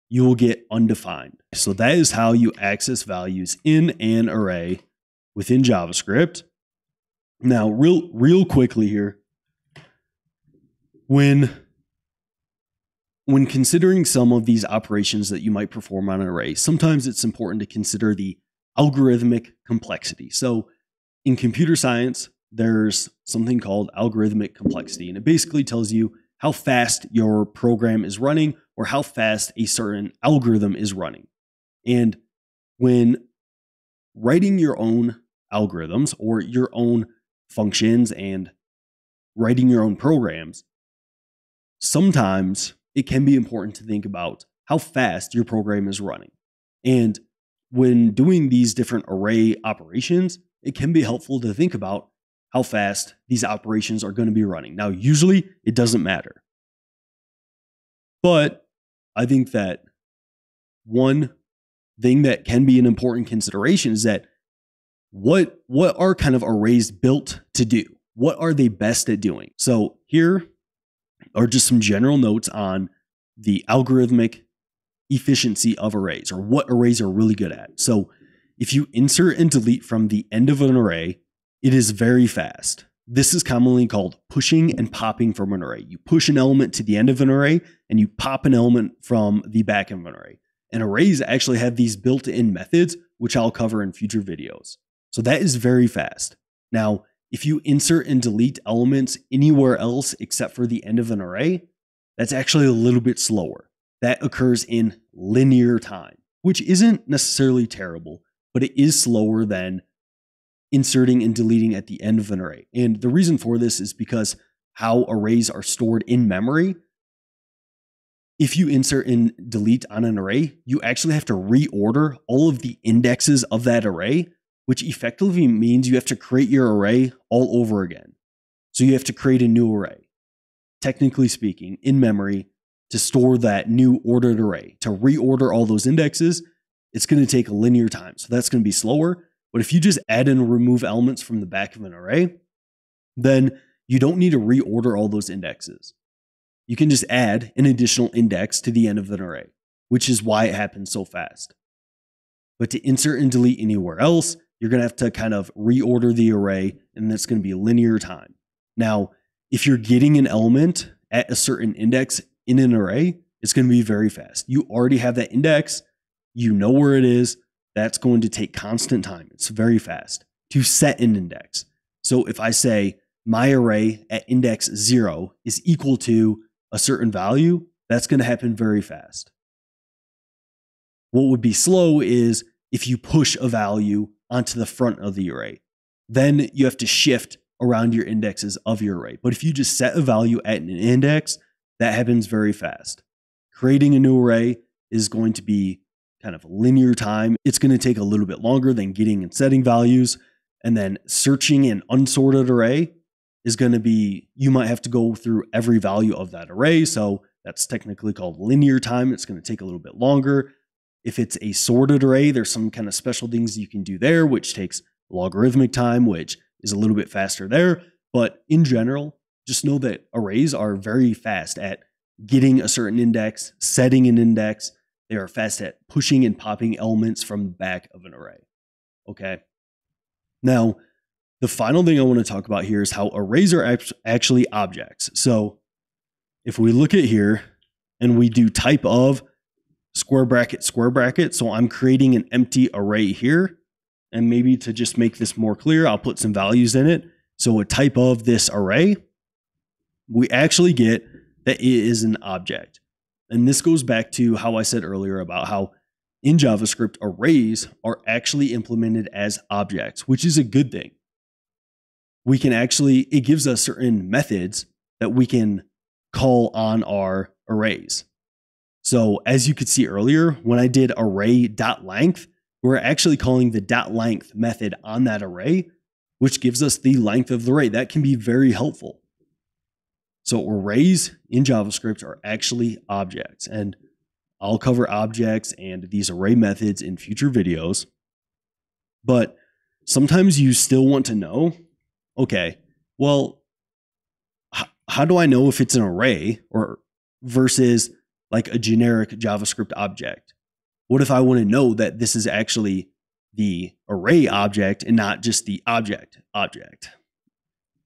Speaker 1: you will get undefined. So that is how you access values in an array within JavaScript. Now, real quickly here, when considering some of these operations that you might perform on an array, sometimes it's important to consider the algorithmic complexity. So in computer science, there's something called algorithmic complexity, and it basically tells you how fast your program is running or how fast a certain algorithm is running. And when writing your own algorithms or your own functions and writing your own programs, sometimes it can be important to think about how fast your program is running. And when doing these different array operations, it can be helpful to think about how fast these operations are going to be running. Now, usually it doesn't matter. But I think that one thing that can be an important consideration is that what are kind of arrays built to do? What are they best at doing? So here are just some general notes on the algorithmic efficiency of arrays, or what arrays are really good at. So if you insert and delete from the end of an array, it is very fast. This is commonly called pushing and popping from an array. You push an element to the end of an array and you pop an element from the back of an array. And arrays actually have these built-in methods, which I'll cover in future videos. So that is very fast. Now, if you insert and delete elements anywhere else except for the end of an array, that's actually a little bit slower. That occurs in linear time, which isn't necessarily terrible, but it is slower than inserting and deleting at the end of an array. And the reason for this is because how arrays are stored in memory. If you insert and delete on an array, you actually have to reorder all of the indexes of that array, which effectively means you have to create your array all over again. So you have to create a new array, technically speaking, in memory to store that new ordered array. To reorder all those indexes, it's going to take a linear time. So that's going to be slower. But if you just add and remove elements from the back of an array, then you don't need to reorder all those indexes. You can just add an additional index to the end of an array, which is why it happens so fast. But to insert and delete anywhere else, you're going to have to kind of reorder the array, and that's going to be a linear time. Now, if you're getting an element at a certain index in an array, it's going to be very fast. You already have that index. You know where it is. That's going to take constant time. It's very fast to set an index. So if I say my array at index 0 is equal to a certain value, that's going to happen very fast. What would be slow is if you push a value onto the front of the array. Then you have to shift around your indexes of your array. But if you just set a value at an index, that happens very fast. Creating a new array is going to be kind of a linear time. It's going to take a little bit longer than getting and setting values. And then searching an unsorted array is going to be, you might have to go through every value of that array. So that's technically called linear time. It's going to take a little bit longer. If it's a sorted array, there's some kind of special things you can do there, which takes logarithmic time, which is a little bit faster there. But in general, just know that arrays are very fast at getting a certain index, setting an index. They are fast at pushing and popping elements from the back of an array. Okay. Now, the final thing I want to talk about here is how arrays are actually objects. So if we look at here and we do type of square bracket, so I'm creating an empty array here. And maybe to just make this more clear, I'll put some values in it. So a type of this array, we actually get that it is an object. And this goes back to how I said earlier about how in JavaScript, arrays are actually implemented as objects, which is a good thing. We can actually, it gives us certain methods that we can call on our arrays. So as you could see earlier, when I did array.length, we're actually calling the .length method on that array, which gives us the length of the array. That can be very helpful. So arrays in JavaScript are actually objects, and I'll cover objects and these array methods in future videos. But sometimes you still want to know, okay, well, how do I know if it's an array or versus like a generic JavaScript object? What if I want to know that this is actually the array object and not just the object?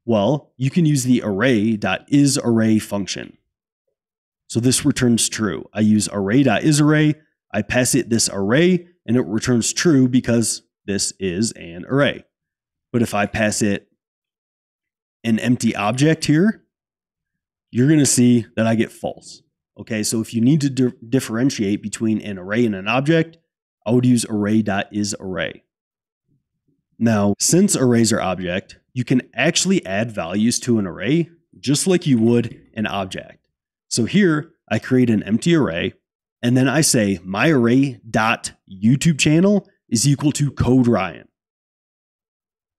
Speaker 1: Well, you can use the array.isArray function. So this returns true. I use array.isArray, I pass it this array, and it returns true because this is an array. But if I pass it an empty object here, you're going to see that I get false. Okay, so if you need to differentiate between an array and an object, I would use array.isArray. Now, since arrays are object, you can actually add values to an array just like you would an object. So here, I create an empty array, and then I say my array.YouTube channel is equal to code Ryan.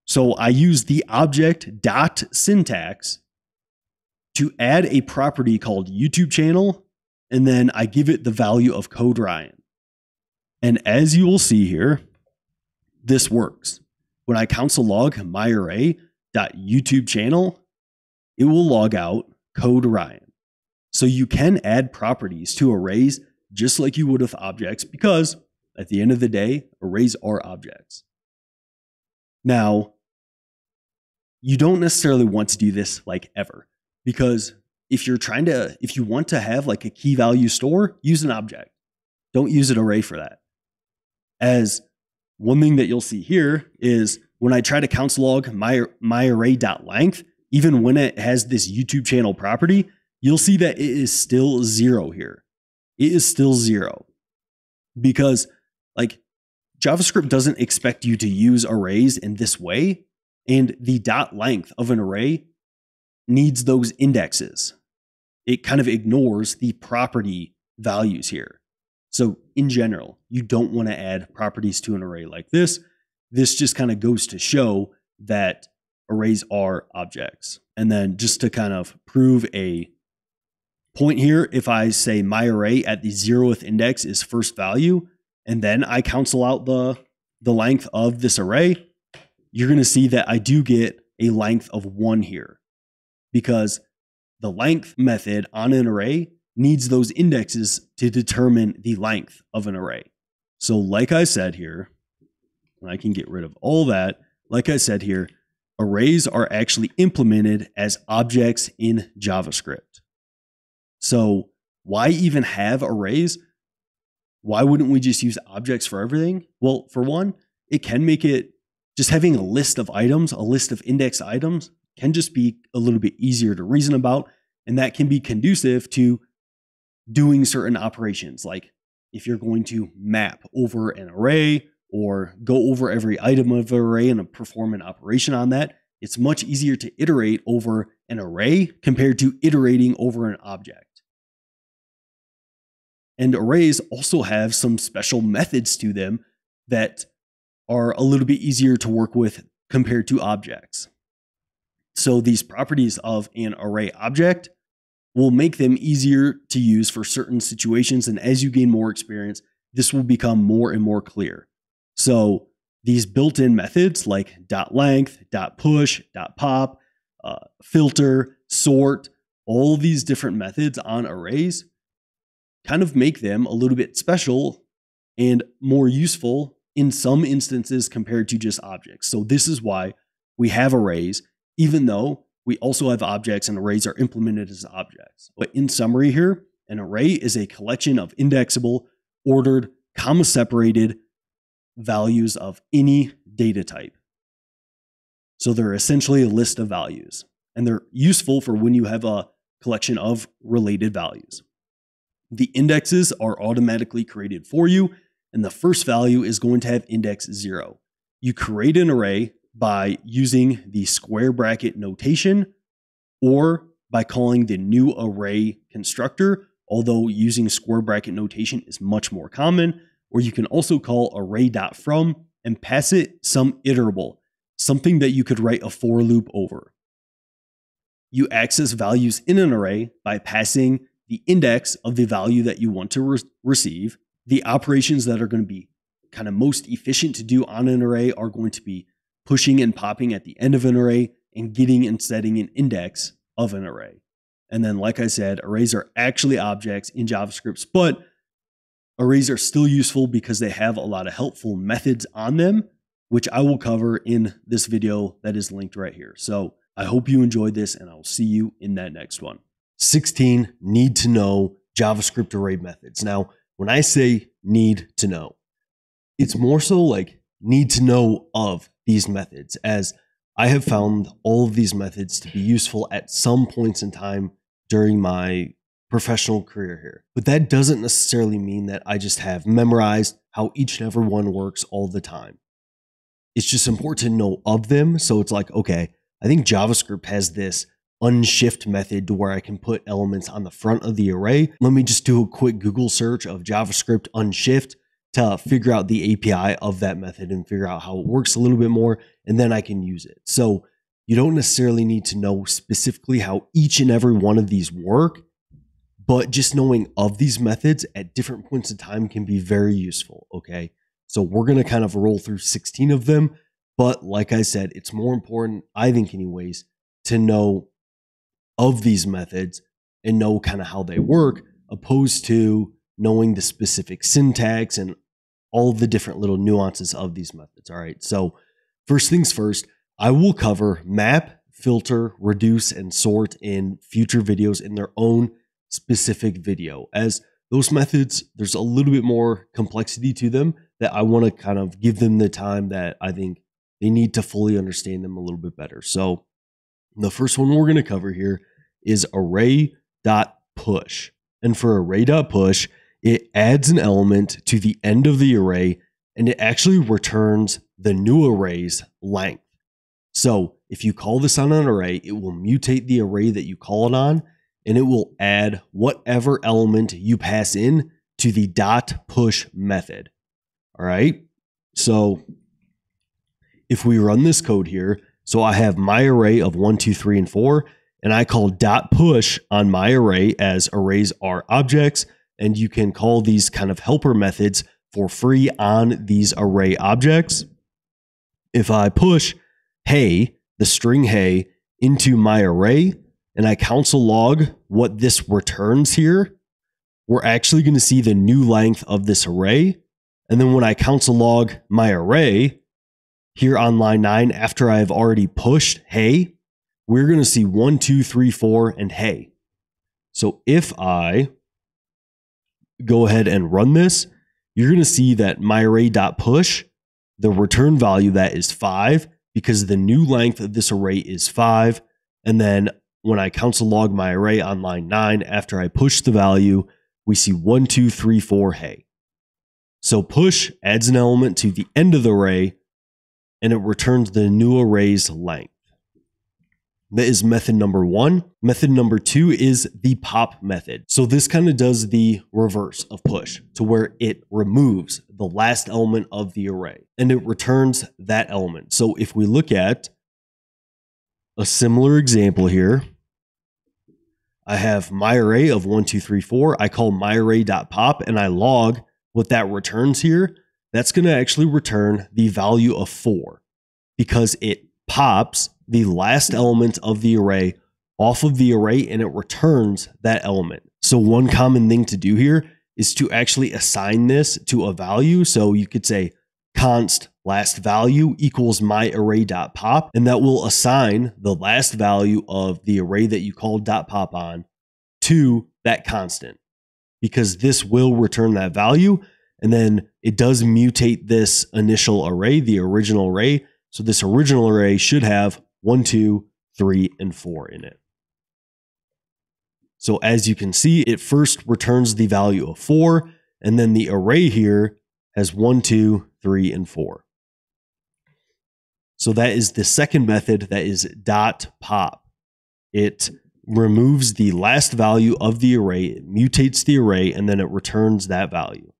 Speaker 1: So I use the object.syntax to add a property called YouTube channel, and then I give it the value of code Ryan. And as you will see here, this works. When I console log my array.YouTube channel, it will log out code Ryan. So you can add properties to arrays just like you would with objects, because at the end of the day, arrays are objects. Now, you don't necessarily want to do this like ever, because if you want to have like a key value store, use an object. Don't use an array for that. As one thing that you'll see here is when I try to console log my array.length, even when it has this YouTube channel property, you'll see that it is still 0 here. It is still 0 because like JavaScript doesn't expect you to use arrays in this way, and the .length of an array needs those indexes. It kind of ignores the property values here. So in general, you don't want to add properties to an array like this. This just kind of goes to show that arrays are objects. And then just to kind of prove a point here, if I say my array at the 0th index is first value, and then I console out the length of this array, you're going to see that I do get a length of 1 here, because the length method on an array needs those indexes to determine the length of an array. So like I said here, and I can get rid of all that, like I said here, arrays are actually implemented as objects in JavaScript. So why even have arrays? Why wouldn't we just use objects for everything? Well, for one, it can make it, just having a list of items, a list of indexed items can just be a little bit easier to reason about. And that can be conducive to doing certain operations. Like if you're going to map over an array or go over every item of an array and perform an operation on that, it's much easier to iterate over an array compared to iterating over an object. And arrays also have some special methods to them that are a little bit easier to work with compared to objects. So these properties of an array object will make them easier to use for certain situations. And as you gain more experience, this will become more and more clear. So these built-in methods like .length, .push, .pop, filter, sort, all these different methods on arrays kind of make them a little bit special and more useful in some instances compared to just objects. So this is why we have arrays, even though we also have objects and arrays are implemented as objects. But in summary here, an array is a collection of indexable, ordered, comma-separated values of any data type. So they're essentially a list of values, and they're useful for when you have a collection of related values. The indexes are automatically created for you, and the first value is going to have index 0. You create an array by using the square bracket notation or by calling the new array constructor, although using square bracket notation is much more common, or you can also call array.from and pass it some iterable, something that you could write a for loop over. You access values in an array by passing the index of the value that you want to receive. The operations that are going to be kind of most efficient to do on an array are going to be pushing and popping at the end of an array and getting and setting an index of an array. And then, like I said, arrays are actually objects in JavaScript, but arrays are still useful because they have a lot of helpful methods on them, which I will cover in this video that is linked right here. So I hope you enjoyed this, and I'll see you in that next one. 16, need to know JavaScript array methods. Now, when I say need to know, it's more so like need to know of these methods, as I have found all of these methods to be useful at some points in time during my professional career here. But that doesn't necessarily mean that I just have memorized how each and every one works all the time. It's just important to know of them. So it's like, okay, I think JavaScript has this unshift method to where I can put elements on the front of the array. Let me just do a quick Google search of JavaScript unshift to figure out the API of that method and figure out how it works a little bit more, and then I can use it. So you don't necessarily need to know specifically how each and every one of these work, but just knowing of these methods at different points in time can be very useful, okay? So we're going to kind of roll through 16 of them, but like I said, it's more important, I think anyways, to know of these methods and know kind of how they work, opposed to knowing the specific syntax and all the different little nuances of these methods. All right, so first things first, I will cover map, filter, reduce, and sort in future videos in their own specific video, as those methods, there's a little bit more complexity to them that I want to kind of give them the time that I think they need to fully understand them a little bit better. So the first one we're going to cover here is array.push. And for array.push, it adds an element to the end of the array, and it actually returns the new array's length. So if you call this on an array, it will mutate the array that you call it on, and it will add whatever element you pass in to the .push method. All right. So if we run this code here, so I have my array of 1, 2, 3, and 4, and I call .push on my array, as arrays are objects, and you can call these kind of helper methods for free on these array objects. If I push hey, the string hey, into my array, and I console log what this returns here, we're actually going to see the new length of this array. And then when I console log my array here on line 9, after I've already pushed hey, we're going to see 1, 2, 3, 4, and hey. So if I go ahead and run this, you're going to see that my array.push, the return value that is 5, because the new length of this array is 5. And then when I console log my array on line 9, after I push the value, we see 1, 2, 3, 4, hey. So push adds an element to the end of the array, and it returns the new array's length. That is method number 1. Method number 2 is the pop method. So this kind of does the reverse of push, to where it removes the last element of the array and it returns that element. So if we look at a similar example here, I have my array of 1, 2, 3, 4. I call my array.pop and I log what that returns here. That's going to actually return the value of 4 because it pops the last element of the array off of the array and it returns that element. So one common thing to do here is to actually assign this to a value. So you could say, const last value equals myArray.pop, and that will assign the last value of the array that you called .pop on to that constant, because this will return that value. And then it does mutate this initial array, the original array. So this original array should have 1, 2, 3, and 4 in it. So as you can see, it first returns the value of 4, and then the array here has 1, 2, 3, and 4. So that is the second method, that is .pop. It removes the last value of the array, it mutates the array, and then it returns that value.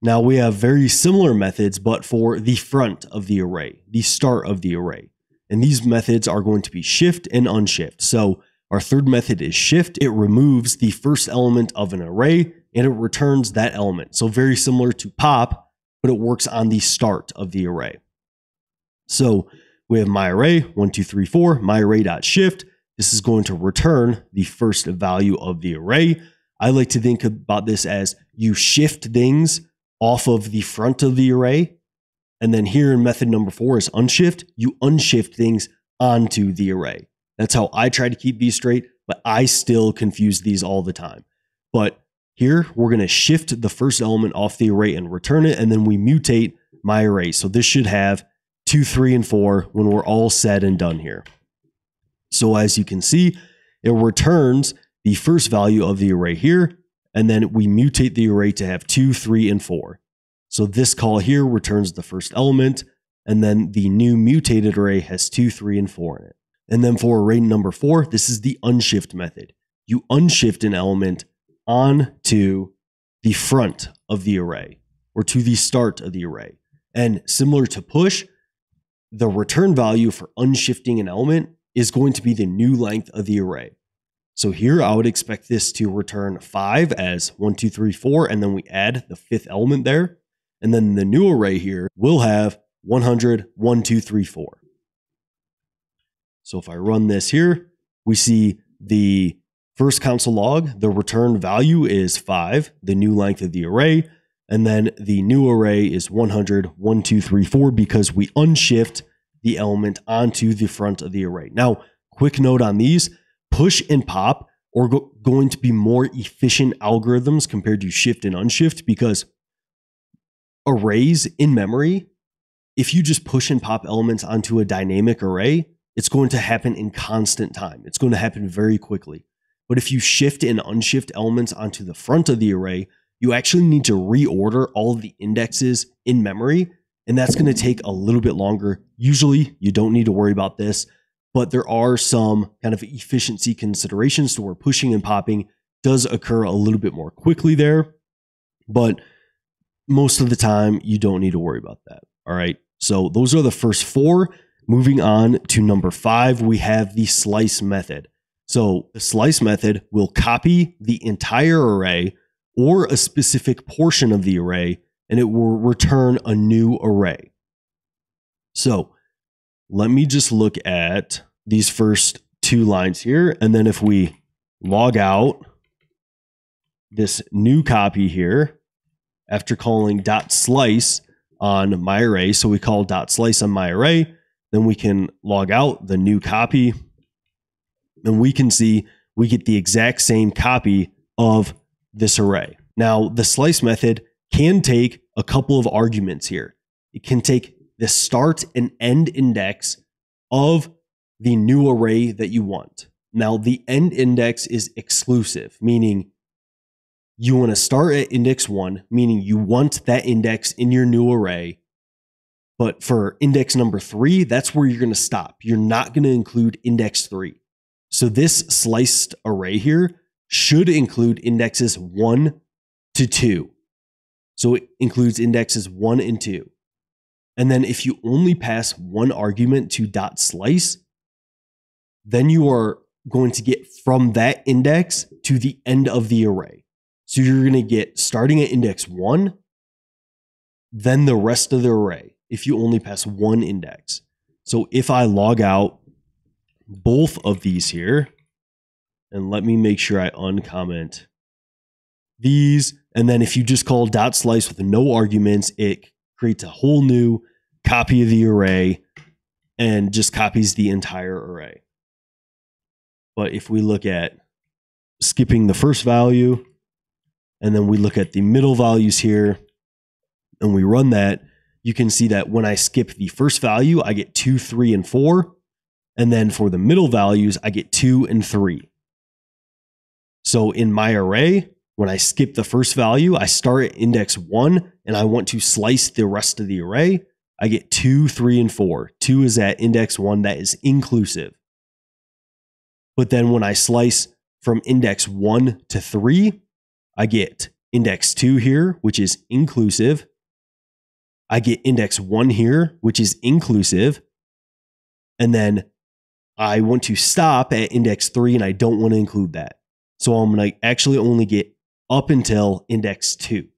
Speaker 1: Now we have very similar methods, but for the front of the array, the start of the array. And these methods are going to be shift and unshift. So our third method is shift. It removes the first element of an array and it returns that element. So very similar to pop, but it works on the start of the array. So we have myArray, 1, 2, 3, 4, myArray.shift. This is going to return the first value of the array. I like to think about this as you shift things off of the front of the array. And then here in method number 4 is unshift. You unshift things onto the array. That's how I try to keep these straight, but I still confuse these all the time. But here we're going to shift the first element off the array and return it. And then we mutate myArray. So this should have 2, 3, and 4 when we're all said and done here. So as you can see, it returns the first value of the array here. And then we mutate the array to have 2, 3, and 4. So this call here returns the first element, and then the new mutated array has 2, 3, and 4 in it. And then for array number 4, this is the unshift method. You unshift an element onto the front of the array or to the start of the array. And similar to push, the return value for unshifting an element is going to be the new length of the array. So here I would expect this to return 5 as 1, 2, 3, 4, and then we add the 5th element there. And then the new array here will have 100, 1, 2, 3, 4. So if I run this here, we see the first console log, the return value is 5, the new length of the array. And then the new array is 100, 1, 2, 3, 4, because we unshift the element onto the front of the array. Now, quick note on these. Push and pop are going to be more efficient algorithms compared to shift and unshift, because arrays in memory, if you just push and pop elements onto a dynamic array, it's going to happen in constant time. It's going to happen very quickly. But if you shift and unshift elements onto the front of the array, you actually need to reorder all of the indexes in memory, and that's going to take a little bit longer. Usually, you don't need to worry about this, but there are some kind of efficiency considerations to where pushing and popping does occur a little bit more quickly there. But most of the time, you don't need to worry about that. All right. So those are the first 4. Moving on to number 5, we have the slice method. So the slice method will copy the entire array or a specific portion of the array, and it will return a new array. So let me just look at these first 2 lines here. And then if we log out this new copy here, after calling .slice on myArray, so we call .slice on myArray, then we can log out the new copy, and we can see we get the exact same copy of this array. Now, the slice method can take a couple of arguments here. It can take the start and end index of the new array that you want. Now, the end index is exclusive, meaning you want to start at index 1, meaning you want that index in your new array. But for index number 3, that's where you're going to stop. You're not going to include index 3. So this sliced array here should include indexes 1 to 2. So it includes indexes 1 and 2. And then if you only pass one argument to .slice, then you are going to get from that index to the end of the array. So you're going to get starting at index 1, then the rest of the array if you only pass one index. So if I log out both of these here, and let me make sure I uncomment these, And then if you just call dot slice with no arguments, it creates a whole new copy of the array and just copies the entire array. But if we look at skipping the first value, and then we look at the middle values here, and we run that, you can see that when I skip the first value, I get 2, 3, and 4. And then for the middle values, I get 2 and 3. So in my array, when I skip the first value, I start at index 1, and I want to slice the rest of the array. I get 2, 3, and 4. 2 is at index 1, that is inclusive. But then when I slice from index 1 to 3, I get index 2 here, which is inclusive. I get index 1 here, which is inclusive. And then I want to stop at index 3, and I don't want to include that. So I'm going to actually only get up until index 2.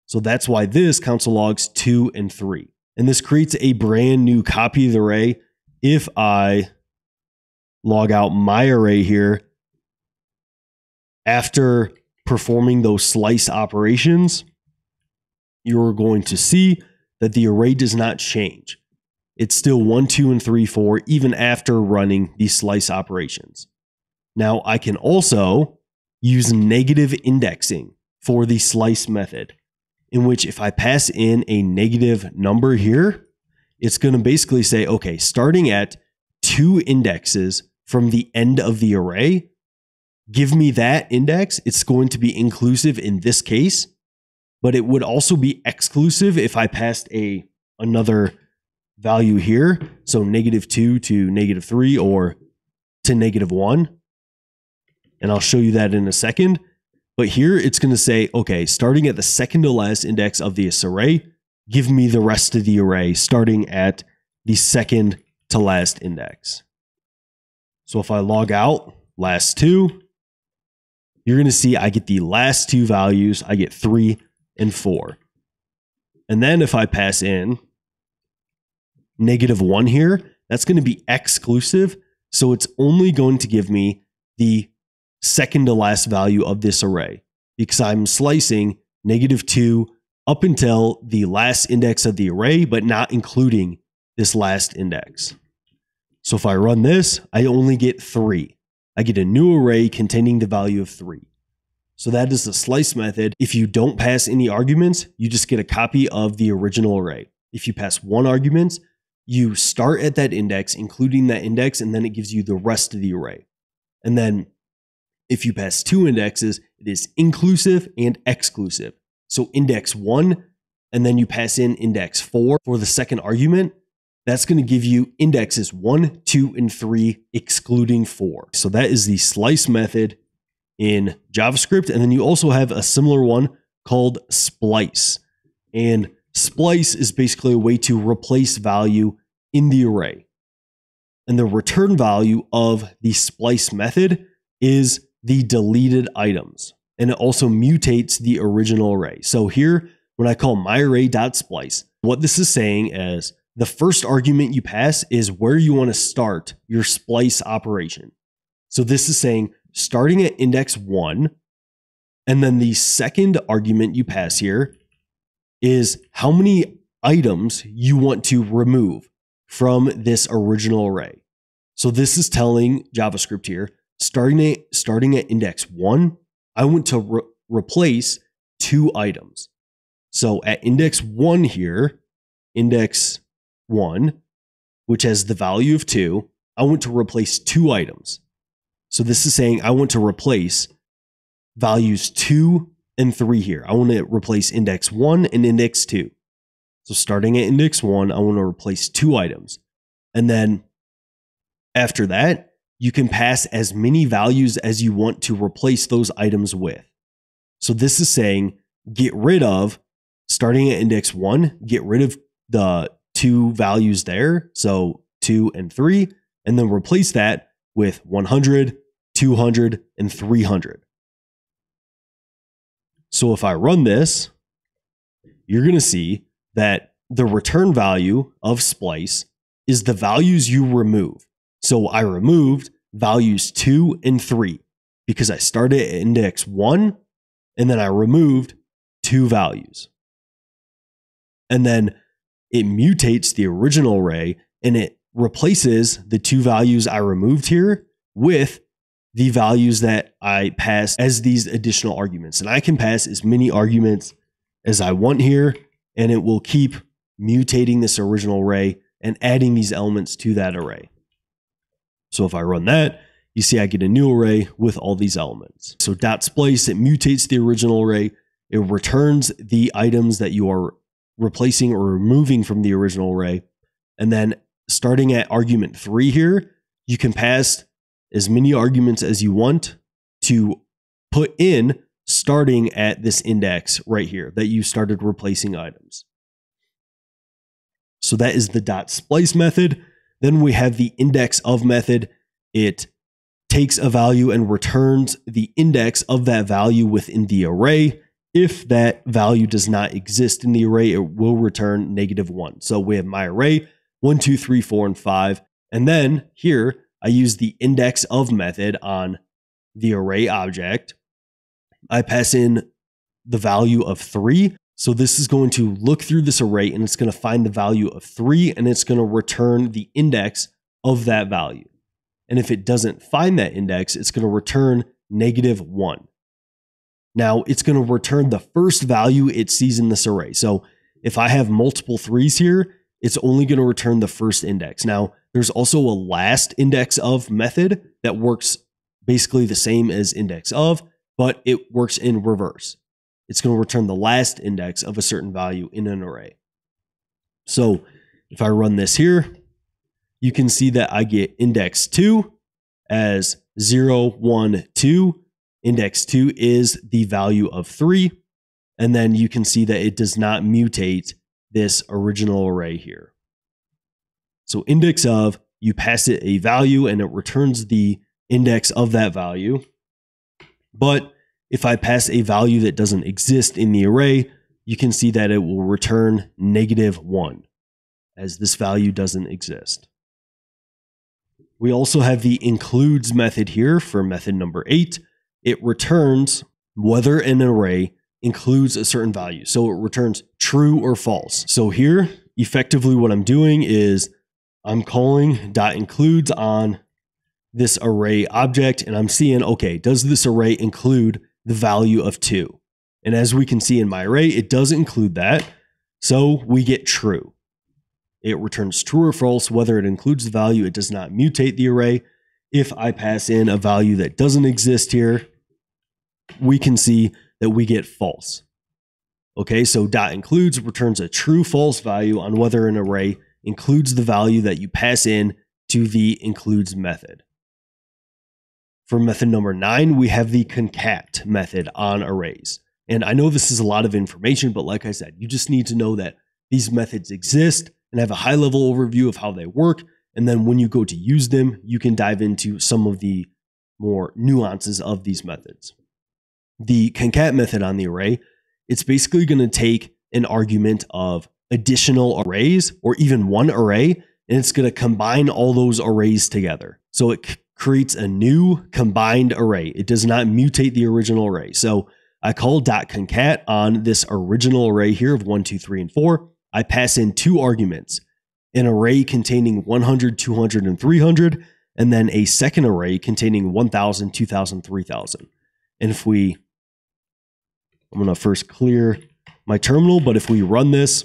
Speaker 1: So that's why this console logs 2 and 3. And this creates a brand new copy of the array. If I log out my array here, after performing those slice operations, you're going to see that the array does not change. It's still 1, 2, and 3, 4, even after running these slice operations. Now I can also use negative indexing for the slice method, in which if I pass in a negative number here, it's going to basically say, okay, starting at 2 indexes from the end of the array, give me that index. It's going to be inclusive in this case, but it would also be exclusive if I passed another value here. So -2 to -3 or to -1. And I'll show you that in a second. But here it's going to say, okay, starting at the second to last index of this array, give me the rest of the array starting at the second to last index. So if I log out last 2, you're going to see I get the last 2 values. I get 3 and 4. And then if I pass in -1 here, that's going to be exclusive. So it's only going to give me the second to last value of this array, because I'm slicing -2 up until the last index of the array, but not including this last index. So if I run this, I only get 3. I get a new array containing the value of 3. So that is the slice method. If you don't pass any arguments, you just get a copy of the original array. If you pass 1 argument, you start at that index, including that index, and then it gives you the rest of the array. And then if you pass 2 indexes, it is inclusive and exclusive. So index 1, and then you pass in index 4 for the second argument. That's going to give you indexes 1, 2, and 3, excluding 4. So that is the slice method in JavaScript. And then you also have a similar one called splice. And splice is basically a way to replace value in the array. And the return value of the splice method is the deleted items. And it also mutates the original array. So here, when I call myArray.splice, what this is saying is the first argument you pass is where you want to start your splice operation. So this is saying starting at index 1, and then the second argument you pass here is how many items you want to remove from this original array. So this is telling JavaScript here, starting at index 1, I want to replace 2 items. So at index 1 here, index 1, which has the value of 2, I want to replace 2 items. So this is saying I want to replace values 2 and 3 here. I want to replace index 1 and index 2. So starting at index 1, I want to replace 2 items. And then after that, you can pass as many values as you want to replace those items with. So this is saying get rid of, starting at index 1, get rid of the 2 values there, so 2 and 3, and then replace that with 100, 200, and 300. So if I run this, you're going to see that the return value of splice is the values you remove. So I removed values 2 and 3 because I started at index 1, and then I removed two values. And then it mutates the original array and it replaces the two values I removed here with the values that I passed as these additional arguments. And I can pass as many arguments as I want here, and it will keep mutating this original array and adding these elements to that array. So if I run that, you see I get a new array with all these elements. So .splice, it mutates the original array. It returns the items that you are replacing or removing from the original array. And then starting at argument 3 here, you can pass as many arguments as you want to put in starting at this index right here that you started replacing items. So that is the .splice method. Then we have the index of method. It takes a value and returns the index of that value within the array. If that value does not exist in the array, it will return -1. So we have my array 1, 2, 3, 4, and 5. And then here I use the index of method on the array object. I pass in the value of 3. So this is going to look through this array and it's going to find the value of 3 and it's going to return the index of that value. And if it doesn't find that index, it's going to return -1. Now it's going to return the first value it sees in this array. So if I have multiple 3s here, it's only going to return the first index. Now there's also a last index of method that works basically the same as index of, but it works in reverse. It's going to return the last index of a certain value in an array. So if I run this here, you can see that I get index 2 as 0, 1, 2. Index 2 is the value of 3. And then you can see that it does not mutate this original array here. So index of, you pass it a value and it returns the index of that value. But if I pass a value that doesn't exist in the array, you can see that it will return -1 as this value doesn't exist. We also have the includes method here for method number 8. It returns whether an array includes a certain value. So it returns true or false. So here, effectively what I'm doing is I'm calling .includes on this array object and I'm seeing, okay, does this array include the value of 2? And as we can see in my array, it does include that. So we get true. It returns true or false whether it includes the value. It does not mutate the array. If I pass in a value that doesn't exist here, we can see that we get false. Okay, so .includes returns a true false value on whether an array includes the value that you pass in to the includes method. For method number 9, we have the concat method on arrays. And I know this is a lot of information, but like I said, you just need to know that these methods exist and have a high level overview of how they work. And then when you go to use them, you can dive into some of the more nuances of these methods. The concat method on the array, it's basically going to take an argument of additional arrays or even one array, and it's going to combine all those arrays together. So it creates a new combined array. It does not mutate the original array. So I call .concat on this original array here of 1, 2, 3, and 4. I pass in 2 arguments, an array containing 100, 200, and 300, and then a second array containing 1000, 2000, 3000. And if I'm going to first clear my terminal, but if we run this,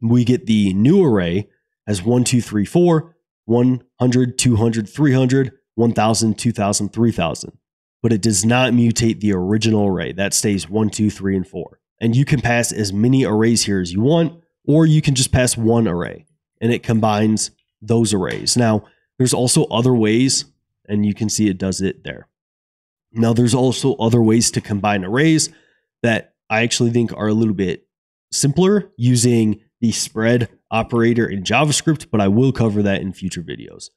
Speaker 1: we get the new array as 1, 2, 3, 4, 100, 200, 300, 1000, 2000, 3000. But it does not mutate the original array. That stays 1, 2, 3, and 4. And you can pass as many arrays here as you want, or you can just pass one array and it combines those arrays. Now, there's also other ways, and you can see it does it there. Now, there's also other ways to combine arrays that I actually think are a little bit simpler using the spread operator in JavaScript, but I will cover that in future videos.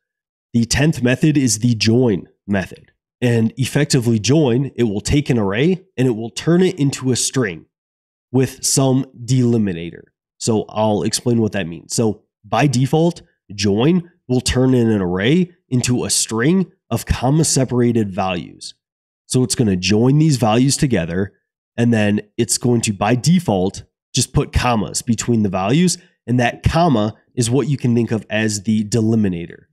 Speaker 1: The 10th method is the join method. And effectively join, it will take an array and it will turn it into a string with some delimiter. So I'll explain what that means. So by default, join will turn in an array into a string of comma separated values. So it's going to join these values together and then it's going to, by default, just put commas between the values. And that comma is what you can think of as the delimiter.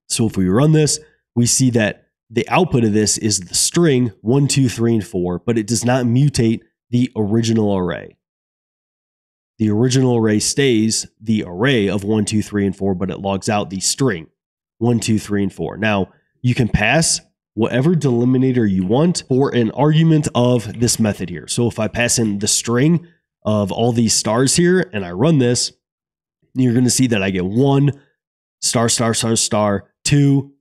Speaker 1: So if we run this, we see that the output of this is the string 1, 2, 3, and 4, but it does not mutate the original array. The original array stays the array of 1, 2, 3, and 4, but it logs out the string 1, 2, 3, and 4. Now, you can pass whatever delimiter you want for an argument of this method here. So if I pass in the string of all these stars here and I run this, you're going to see that I get 1 star, star, star, star, 2,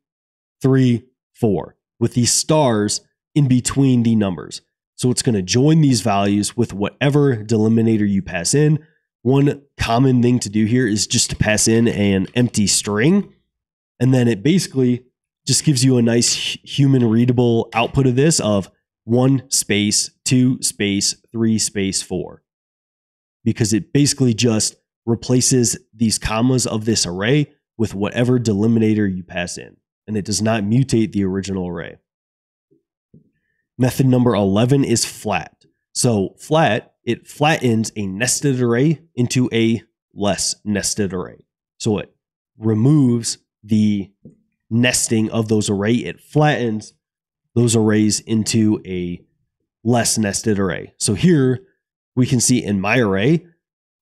Speaker 1: 3, 4, with these stars in between the numbers. So it's going to join these values with whatever delimiter you pass in. One common thing to do here is just to pass in an empty string, and then it basically just gives you a nice human readable output of this of 1 space, 2 space, 3 space, 4. Because it basically just replaces these commas of this array with whatever delimiter you pass in, and it does not mutate the original array. Method number 11 is flat. So flat, it flattens a nested array into a less nested array. So it removes the nesting of those array. It flattens those arrays into a less nested array. So here we can see in my array,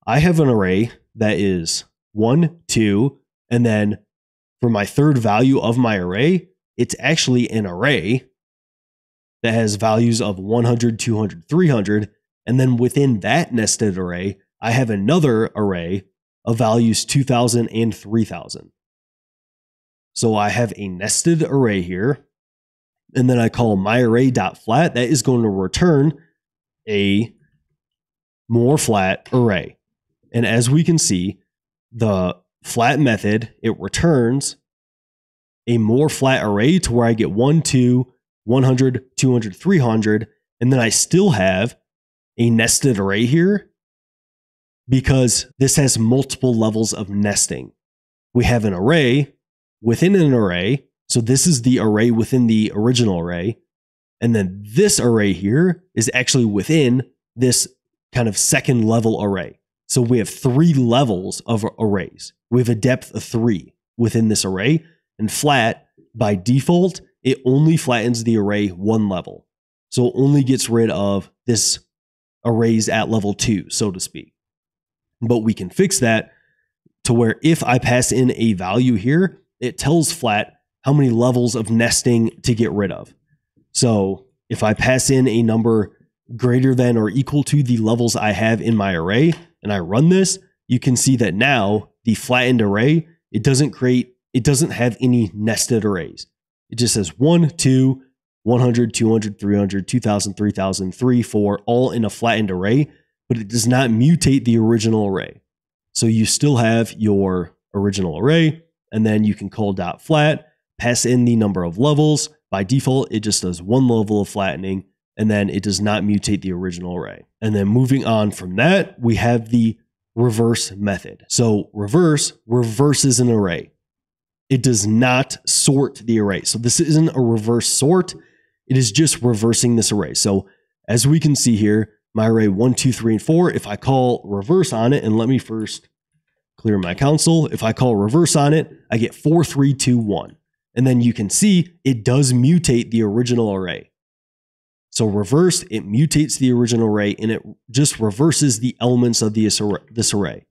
Speaker 1: I have an array that is 1, 2, and then for my third value of my array, it's actually an array that has values of 100, 200, 300. And then within that nested array, I have another array of values 2000 and 3000. So I have a nested array here. And then I call my array.flat. That is going to return a more flat array. And as we can see, the flat method, it returns a more flat array to where I get 1, 2, 100, 200, 300, and then I still have a nested array here because this has multiple levels of nesting. We have an array within an array, so this is the array within the original array, and then this array here is actually within this kind of second level array. So we have 3 levels of arrays. We have a depth of 3 within this array, and flat, by default, it only flattens the array 1 level. So it only gets rid of this arrays at level 2, so to speak. But we can fix that to where if I pass in a value here, it tells flat how many levels of nesting to get rid of. So if I pass in a number greater than or equal to the levels I have in my array, and I run this, you can see that now the flattened array, it doesn't have any nested arrays. It just says 1, 2, 100, 200, 300, 2000, 3000, 3, 4, all in a flattened array, but it does not mutate the original array. So you still have your original array, and then you can call .flat, pass in the number of levels. By default, it just does 1 level of flattening, and then it does not mutate the original array. And then moving on from that, we have the reverse method. So reverse reverses an array. It does not sort the array. So this isn't a reverse sort. It is just reversing this array. So as we can see here, my array 1, 2, 3, and 4, if I call reverse on it, and let me first clear my console. If I call reverse on it, I get 4, 3, 2, 1. And then you can see it does mutate the original array. So reverse, it mutates the original array and it just reverses the elements of this array,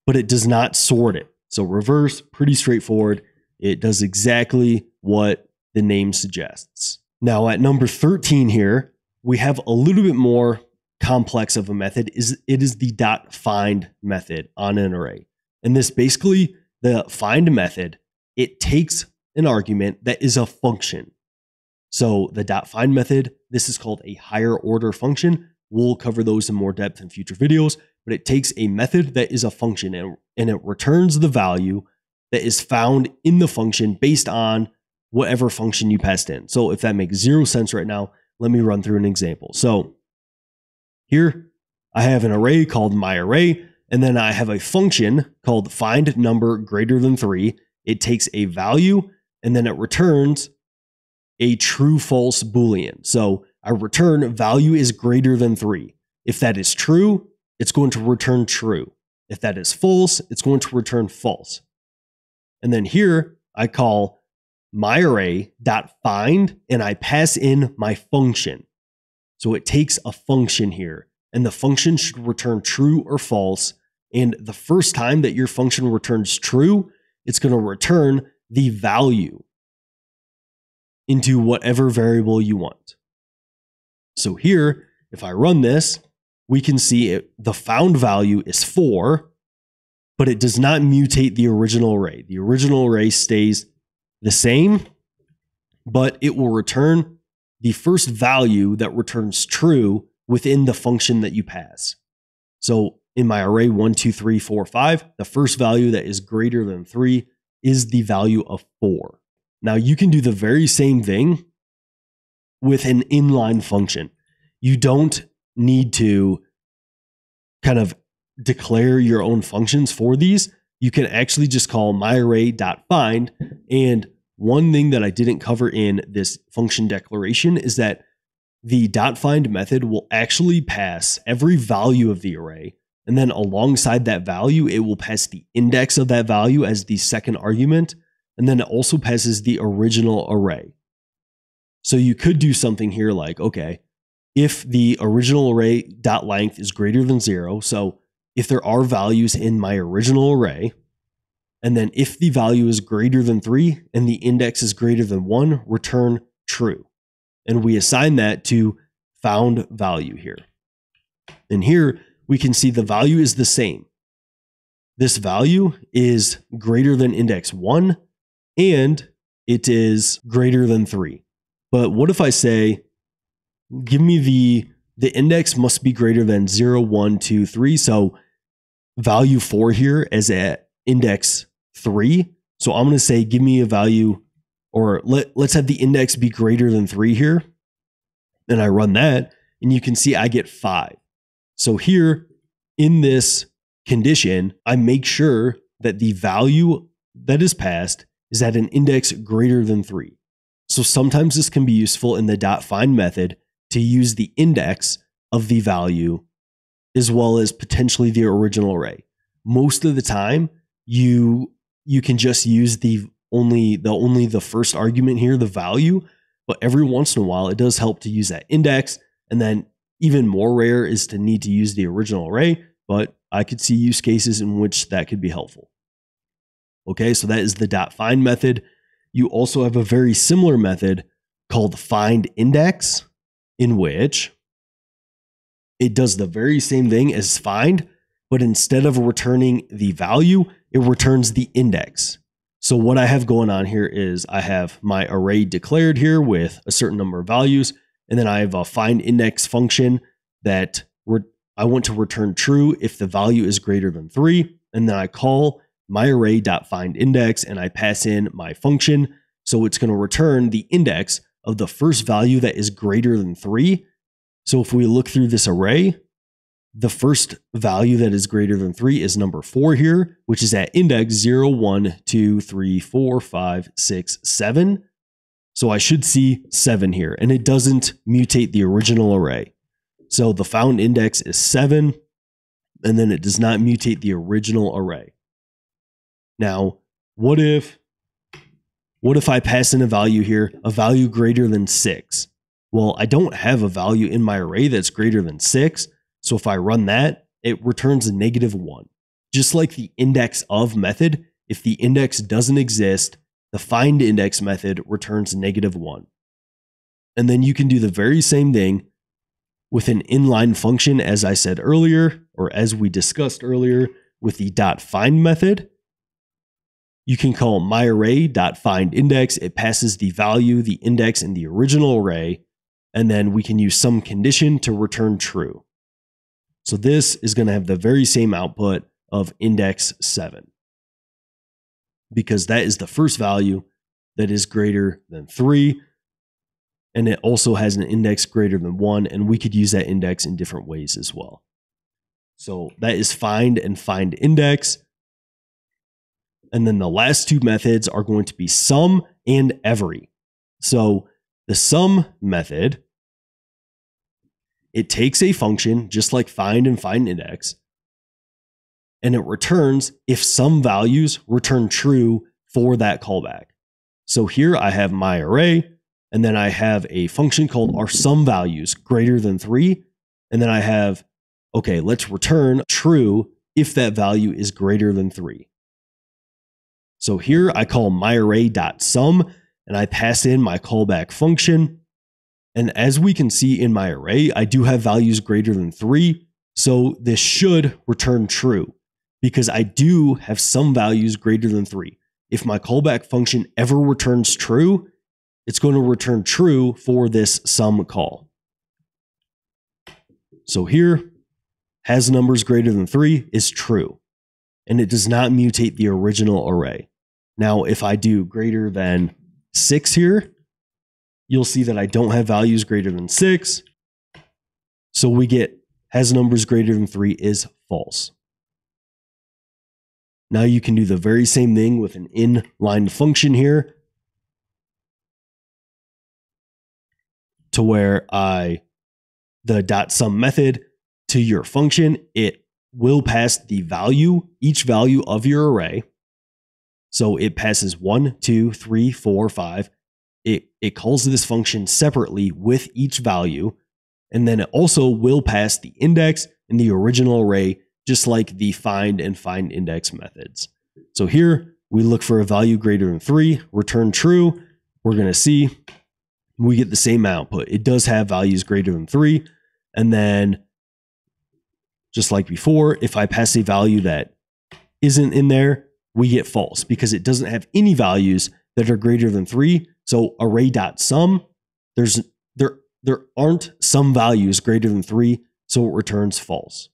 Speaker 1: but it does not sort it. So reverse, pretty straightforward. It does exactly what the name suggests. Now at number 13 here, we have a little bit more complex of a method. It is the .find method on an array. And this basically, the find method, it takes an argument that is a function. So the .find method, this is called a higher order function. We'll cover those in more depth in future videos, but it takes a method that is a function and it returns the value that is found in the function based on whatever function you passed in. So if that makes 0 sense right now, let me run through an example. So here I have an array called myArray, and then I have a function called find number greater than 3. It takes a value and then it returns a true false Boolean. So I return value is greater than 3. If that is true, it's going to return true. If that is false, it's going to return false. And then here I call myArray.find and I pass in my function. So it takes a function here, and the function should return true or false. And the first time that your function returns true, it's going to return the value into whatever variable you want. So here, if I run this, we can see the found value is 4, but it does not mutate the original array. The original array stays the same, but it will return the first value that returns true within the function that you pass. So in my array 1, 2, 3, 4, 5, the first value that is greater than 3 is the value of 4. Now you can do the very same thing with an inline function. You don't need to kind of declare your own functions for these. You can actually just call myArray.find. And one thing that I didn't cover in this function declaration is that the .find method will actually pass every value of the array. And then alongside that value, it will pass the index of that value as the second argument. And then it also passes the original array. So you could do something here like, okay, if the original array .length is greater than 0, so if there are values in my original array, and then if the value is greater than 3 and the index is greater than 1, return true. And we assign that to found value here. And here we can see the value is the same. This value is greater than index 1 and it is greater than 3. But what if I say, give me the index must be greater than 0, 1, 2, 3. So value 4 here is at index 3. So I'm going to say, give me a value, or let's have the index be greater than 3 here. And I run that and you can see I get 5. So here in this condition, I make sure that the value that is passed is at an index greater than 3. So sometimes this can be useful in the .find method to use the index of the value as well as potentially the original array. Most of the time, you can just use the first argument here, the value, but every once in a while it does help to use that index. And then even more rare is to need to use the original array, but I could see use cases in which that could be helpful. Okay, so that is the .find method. You also have a very similar method called findIndex, in which it does the very same thing as find, but instead of returning the value, it returns the index. So what I have going on here is I have my array declared here with a certain number of values, and then I have a findIndex function that I want to return true if the value is greater than 3, and then I call myArray.findIndex and I pass in my function. So it's going to return the index of the first value that is greater than 3. So if we look through this array, the first value that is greater than 3 is number 4 here, which is at index 0, 1, 2, 3, 4, 5, 6, 7. So I should see 7 here, and it doesn't mutate the original array. So the found index is 7, and then it does not mutate the original array. Now, what if I pass in a value here, a value greater than 6? Well, I don't have a value in my array that's greater than 6. So if I run that, it returns a -1. Just like the index of method, if the index doesn't exist, the findIndex method returns -1. And then you can do the very same thing with an inline function, as I said earlier, or as we discussed earlier, with the .find method. You can call myArray.findIndex. It passes the value, the index, and the original array, and then we can use some condition to return true. So this is going to have the very same output of index 7, because that is the first value that is greater than 3, and it also has an index greater than 1, and we could use that index in different ways as well. So that is find and findIndex. And then the last two methods are going to be sum and every. So the sum method it takes a function just like find and find index, and it returns if some values return true for that callback. So here I have my array, and then I have a function called are some values greater than 3, and then I have, okay, let's return true if that value is greater than 3. So here I call myArray.sum, and I pass in my callback function. And as we can see in my array, I do have values greater than 3. So this should return true because I do have some values greater than 3. If my callback function ever returns true, it's going to return true for this sum call. So here, has numbers greater than 3 is true, and it does not mutate the original array. Now, if I do greater than 6 here, you'll see that I don't have values greater than 6. So we get has numbers greater than 3 is false. Now you can do the very same thing with an inline function here, to where the .sum method to your function, it will pass the value, each value of your array. So it passes 1, 2, 3, 4, 5. It calls this function separately with each value. And then it also will pass the index in the original array, just like the find and find index methods. So here we look for a value greater than 3, return true. We're going to see we get the same output. It does have values greater than 3. And then just like before, if I pass a value that isn't in there, we get false because it doesn't have any values that are greater than 3. So array.sum, there aren't some values greater than 3, so it returns false.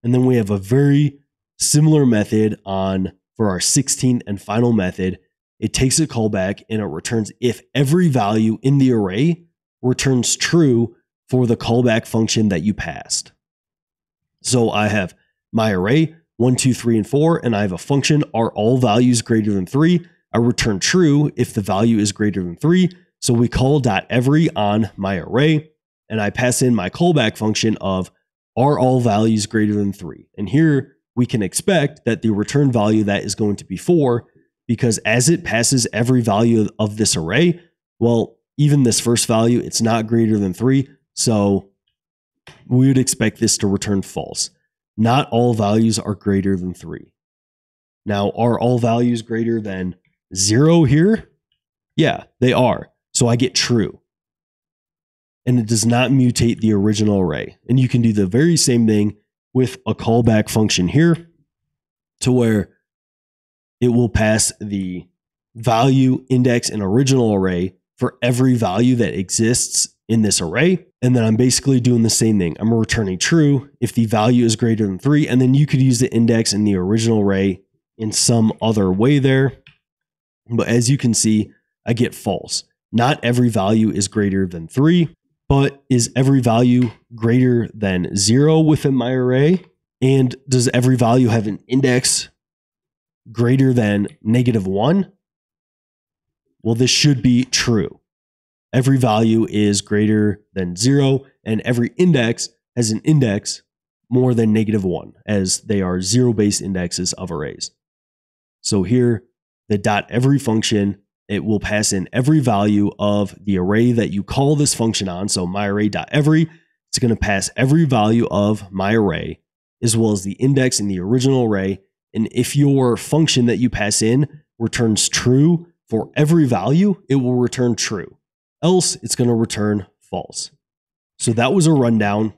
Speaker 1: And then we have a very similar method for our 16th and final method. It takes a callback and it returns if every value in the array returns true for the callback function that you passed. So I have my array 1, 2, 3, and 4, and I have a function are all values greater than 3. I return true if the value is greater than 3. So we call .every on my array, and I pass in my callback function of are all values greater than 3. And here we can expect that the return value that is going to be 4, because as it passes every value of this array, well, even this first value, it's not greater than 3. So we would expect this to return false. Not all values are greater than 3. Now, are all values greater than 0 here? Yeah, they are. So I get true. And it does not mutate the original array. And you can do the very same thing with a callback function here, to where it will pass the value, index, and original array for every value that exists in this array. And then I'm basically doing the same thing. I'm returning true if the value is greater than 3. And then you could use the index in the original array in some other way there. But as you can see, I get false. Not every value is greater than 3, but is every value greater than 0 within my array? And does every value have an index greater than -1? Well, this should be true. Every value is greater than 0, and every index has an index more than -1, as they are zero-based indexes of arrays. So here, the .every function, it will pass in every value of the array that you call this function on. So myArray.every, it's going to pass every value of my array, as well as the index in the original array. And if your function that you pass in returns true for every value, it will return true. Else, it's going to return false. So that was a rundown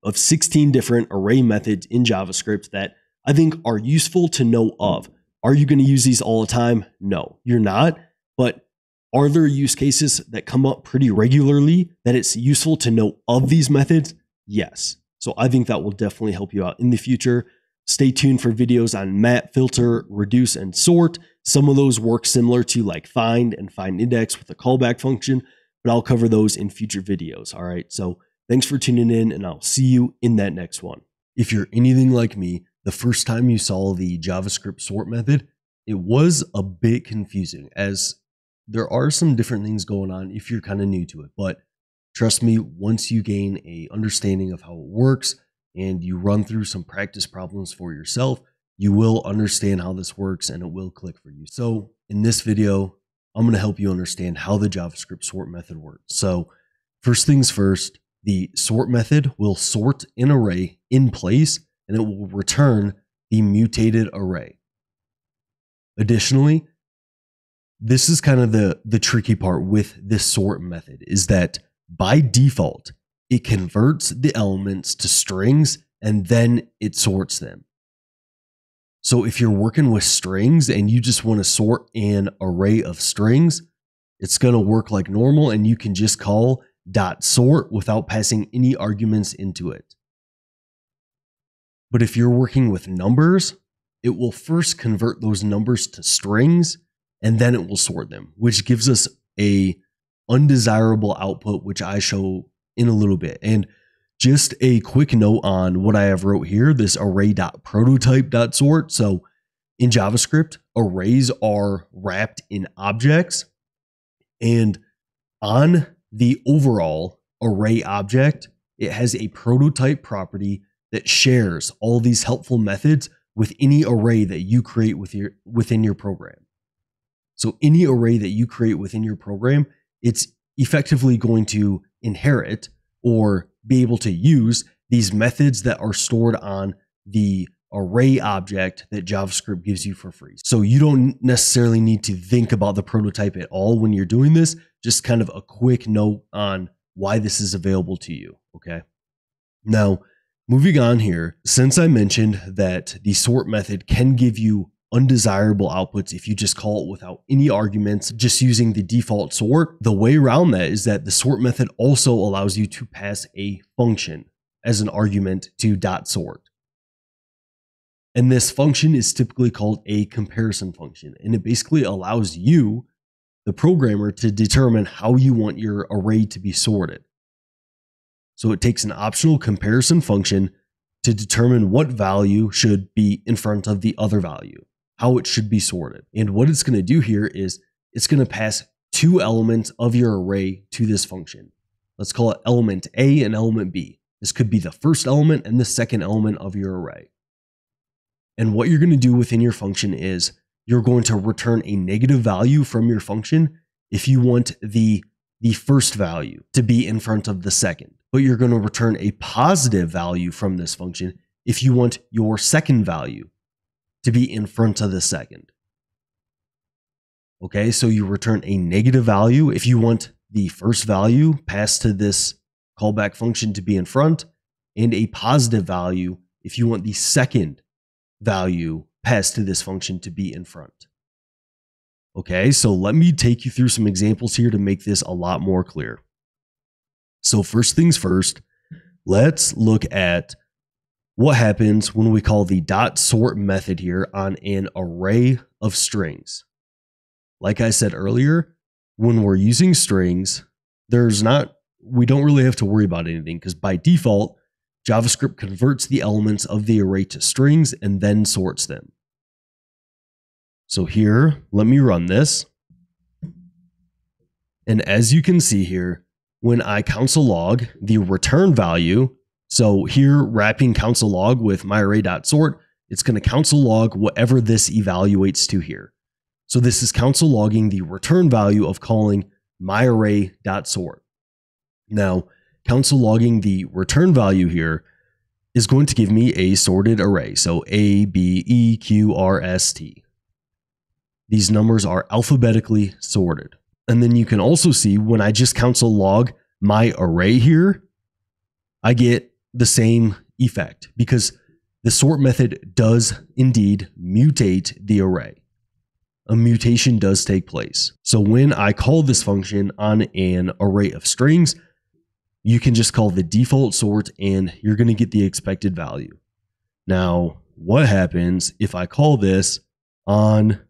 Speaker 1: of 16 different array methods in JavaScript that I think are useful to know of. Are you going to use these all the time? No, you're not. But are there use cases that come up pretty regularly that it's useful to know of these methods? Yes. So I think that will definitely help you out in the future. Stay tuned for videos on map, filter, reduce, and sort. Some of those work similar to like find and find index with a callback function, but I'll cover those in future videos. All right. So thanks for tuning in, and I'll see you in that next one. If you're anything like me, the first time you saw the JavaScript sort method, it was a bit confusing, as there are some different things going on if you're kind of new to it. But Trust me, once you gain an understanding of how it works and you run through some practice problems for yourself, you will understand how this works and it will click for you. So in this video, I'm going to help you understand how the JavaScript sort method works. So first things first, the sort method will sort an array in place and it will return the mutated array. Additionally, this is kind of the tricky part with this sort method, is that by default, it converts the elements to strings and then it sorts them. So if you're working with strings and you just want to sort an array of strings, it's going to work like normal and you can just call .sort without passing any arguments into it. But if you're working with numbers, it will first convert those numbers to strings and then it will sort them, which gives us a undesirable output, which I show in a little bit. And just a quick note on what I have wrote here, this array.prototype.sort. So in JavaScript, arrays are wrapped in objects, and on the overall array object, it has a prototype property that shares all these helpful methods with any array that you create within your program. So any array that you create within your program, it's effectively going to inherit or be able to use these methods that are stored on the array object that JavaScript gives you for free. So you don't necessarily need to think about the prototype at all when you're doing this. Just kind of a quick note on why this is available to you. Okay. Now, moving on here, since I mentioned that the sort method can give you undesirable outputs if you just call it without any arguments, just using the default sort, the way around that is that the sort method also allows you to pass a function as an argument to .sort. And this function is typically called a comparison function. And it basically allows you, the programmer, to determine how you want your array to be sorted. So it takes an optional comparison function to determine what value should be in front of the other value, how it should be sorted. And what it's going to do here is it's going to pass two elements of your array to this function. Let's call it element A and element B. This could be the first element and the second element of your array. And what you're going to do within your function is you're going to return a negative value from your function if you want the first value to be in front of the second. But you're going to return a positive value from this function if you want your second value to be in front of the second. Okay, so you return a negative value if you want the first value passed to this callback function to be in front, and a positive value if you want the second value passed to this function to be in front. Okay, so let me take you through some examples here to make this a lot more clear. So first things first, let's look at what happens when we call the .sort method here on an array of strings. Like I said earlier, when we're using strings, we don't really have to worry about anything because by default, JavaScript converts the elements of the array to strings and then sorts them. So here, let me run this. And as you can see here, when I console log the return value, so here wrapping console log with myArray.sort, it's going to console log whatever this evaluates to here. So this is console logging the return value of calling myArray.sort. Now, console logging the return value here is going to give me a sorted array. So A, B, E, Q, R, S, T. These numbers are alphabetically sorted. And then you can also see when I just console log my array here, I get the same effect because the sort method does indeed mutate the array. A mutation does take place. So when I call this function on an array of strings, you can just call the default sort and you're going to get the expected value. Now, what happens if I call this on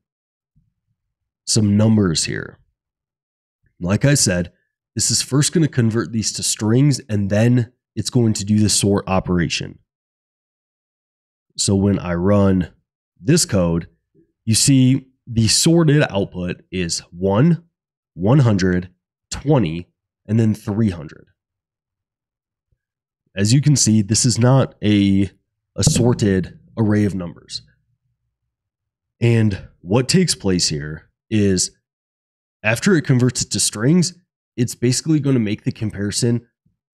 Speaker 1: some numbers here? Like I said, this is first going to convert these to strings and then it's going to do the sort operation. So when I run this code, you see the sorted output is 1, 100, 20, and then 300. as you can see, this is not a sorted array of numbers. And what takes place here is after it converts it to strings, it's basically going to make the comparison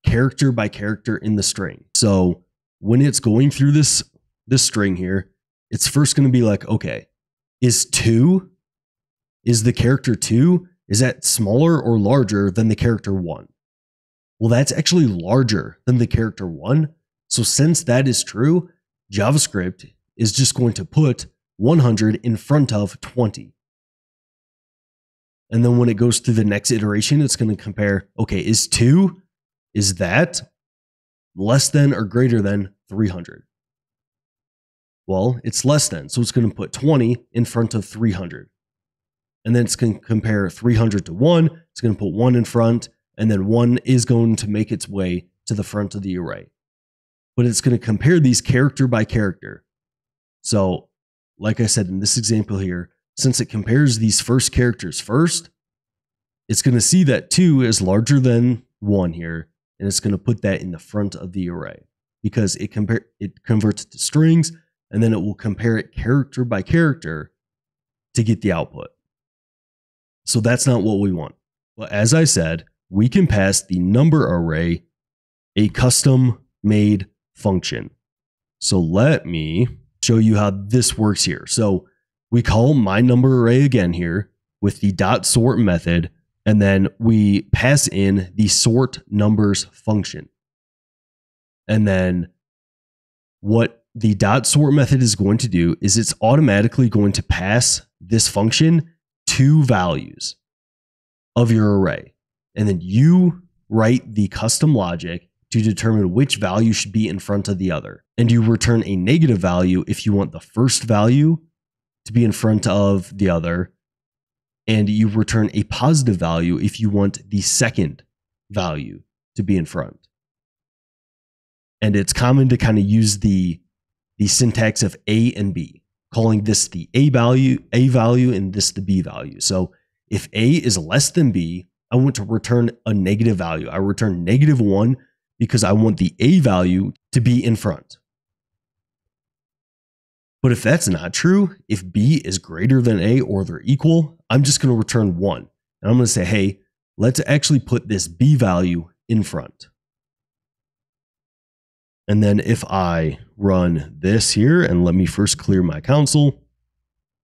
Speaker 1: character by character in the string. So when it's going through this string here, it's first going to be like, okay, is the character 2, is that smaller or larger than the character 1? Well, that's actually larger than the character 1. So since that is true, JavaScript is just going to put 100 in front of 20. And then when it goes through the next iteration, it's going to compare, okay, is that less than or greater than 300? Well, it's less than, so it's going to put 20 in front of 300. And then it's going to compare 300 to 1. It's going to put 1 in front, and then 1 is going to make its way to the front of the array. But it's going to compare these character by character. So, like I said in this example here, since it compares these first characters first, it's going to see that 2 is larger than 1 here, and it's going to put that in the front of the array because it converts it to strings, and then it will compare it character by character to get the output. So that's not what we want. But as I said, we can pass the number array a custom made function. So let me show you how this works here. So we call my number array again here with the .sort method, and then we pass in the sort numbers function. And then what the .sort method is going to do is it's automatically going to pass this function 2 values of your array. And then you write the custom logic to determine which value should be in front of the other. And you return a negative value if you want the first value to be in front of the other. And you return a positive value if you want the second value to be in front. And it's common to kind of use the syntax of A and B, calling this the A value, and this the B value. So if A is less than B, I want to return a negative value. I return -1 because I want the A value to be in front. But if that's not true, if B is greater than A or they're equal, I'm just going to return 1. And I'm going to say, hey, let's actually put this B value in front. And then if I run this here, and let me first clear my console.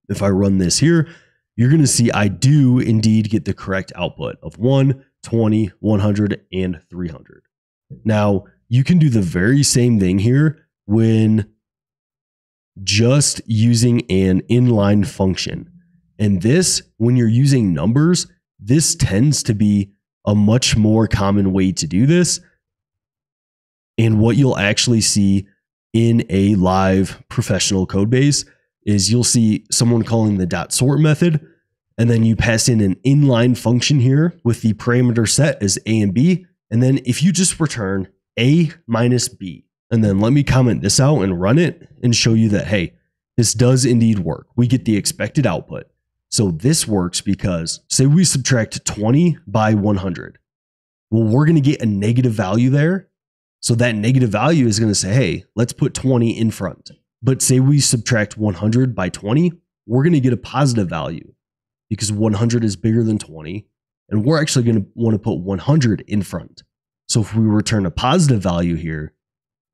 Speaker 1: If I run this here, you're going to see I do indeed get the correct output of 1, 20, 100, and 300. Now, you can do the very same thing here when just using an inline function. And this, when you're using numbers, this tends to be a much more common way to do this. And what you'll actually see in a live professional code base is you'll see someone calling the .sort method, and then you pass in an inline function here with the parameter set as A and B. And then if you just return A minus B, and then let me comment this out and run it and show you that, hey, this does indeed work. We get the expected output. So this works because say we subtract 20 by 100. Well, we're going to get a negative value there. So that negative value is going to say, hey, let's put 20 in front. But say we subtract 100 by 20, we're going to get a positive value because 100 is bigger than 20. And we're actually going to want to put 100 in front. So if we return a positive value here,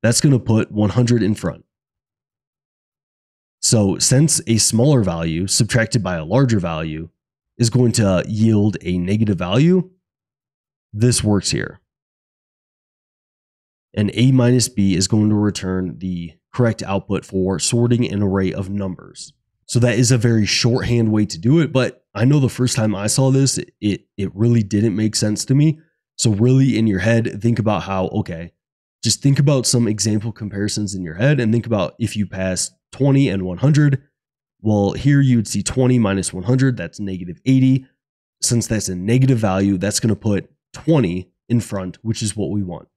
Speaker 1: that's going to put 100 in front. So since a smaller value subtracted by a larger value is going to yield a negative value, this works here. And A minus B is going to return the correct output for sorting an array of numbers. So that is a very shorthand way to do it, but I know the first time I saw this, it really didn't make sense to me. So really in your head, think about how, okay, just think about some example comparisons in your head and think about if you pass 20 and 100. Well, here you would see 20 minus 100, that's -80. Since that's a negative value, that's going to put 20 in front, which is what we want.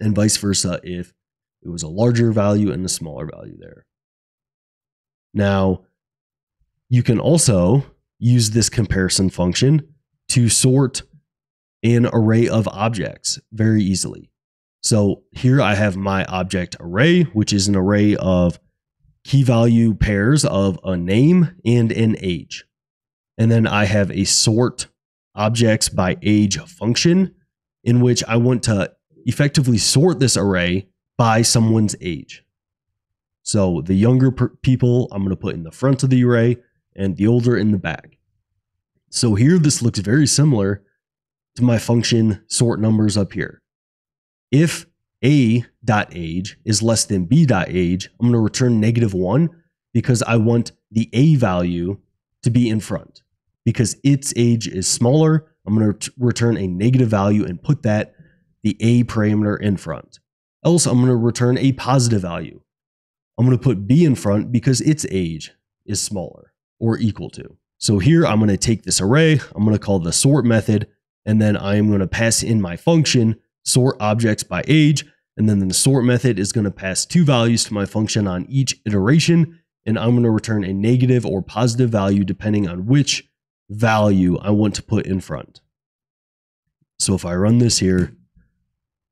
Speaker 1: And vice versa if it was a larger value and a smaller value there. Now, you can also use this comparison function to sort an array of objects very easily. So here I have my object array, which is an array of key value pairs of a name and an age. And then I have a sort objects by age function in which I want to effectively sort this array by someone's age. So the younger people I'm going to put in the front of the array and the older in the back. So here this looks very similar to my function sort numbers up here. If a.age is less than b.age, I'm going to return -1 because I want the a value to be in front. Because its age is smaller, I'm going to return a negative value and put that, the a parameter, in front. Else I'm going to return a positive value. I'm going to put b in front because its age is smaller or equal to. So here I'm going to take this array, I'm going to call the sort method, and then I'm going to pass in my function sort objects by age, and then the sort method is going to pass 2 values to my function on each iteration, and I'm going to return a negative or positive value depending on which value I want to put in front. So if I run this here,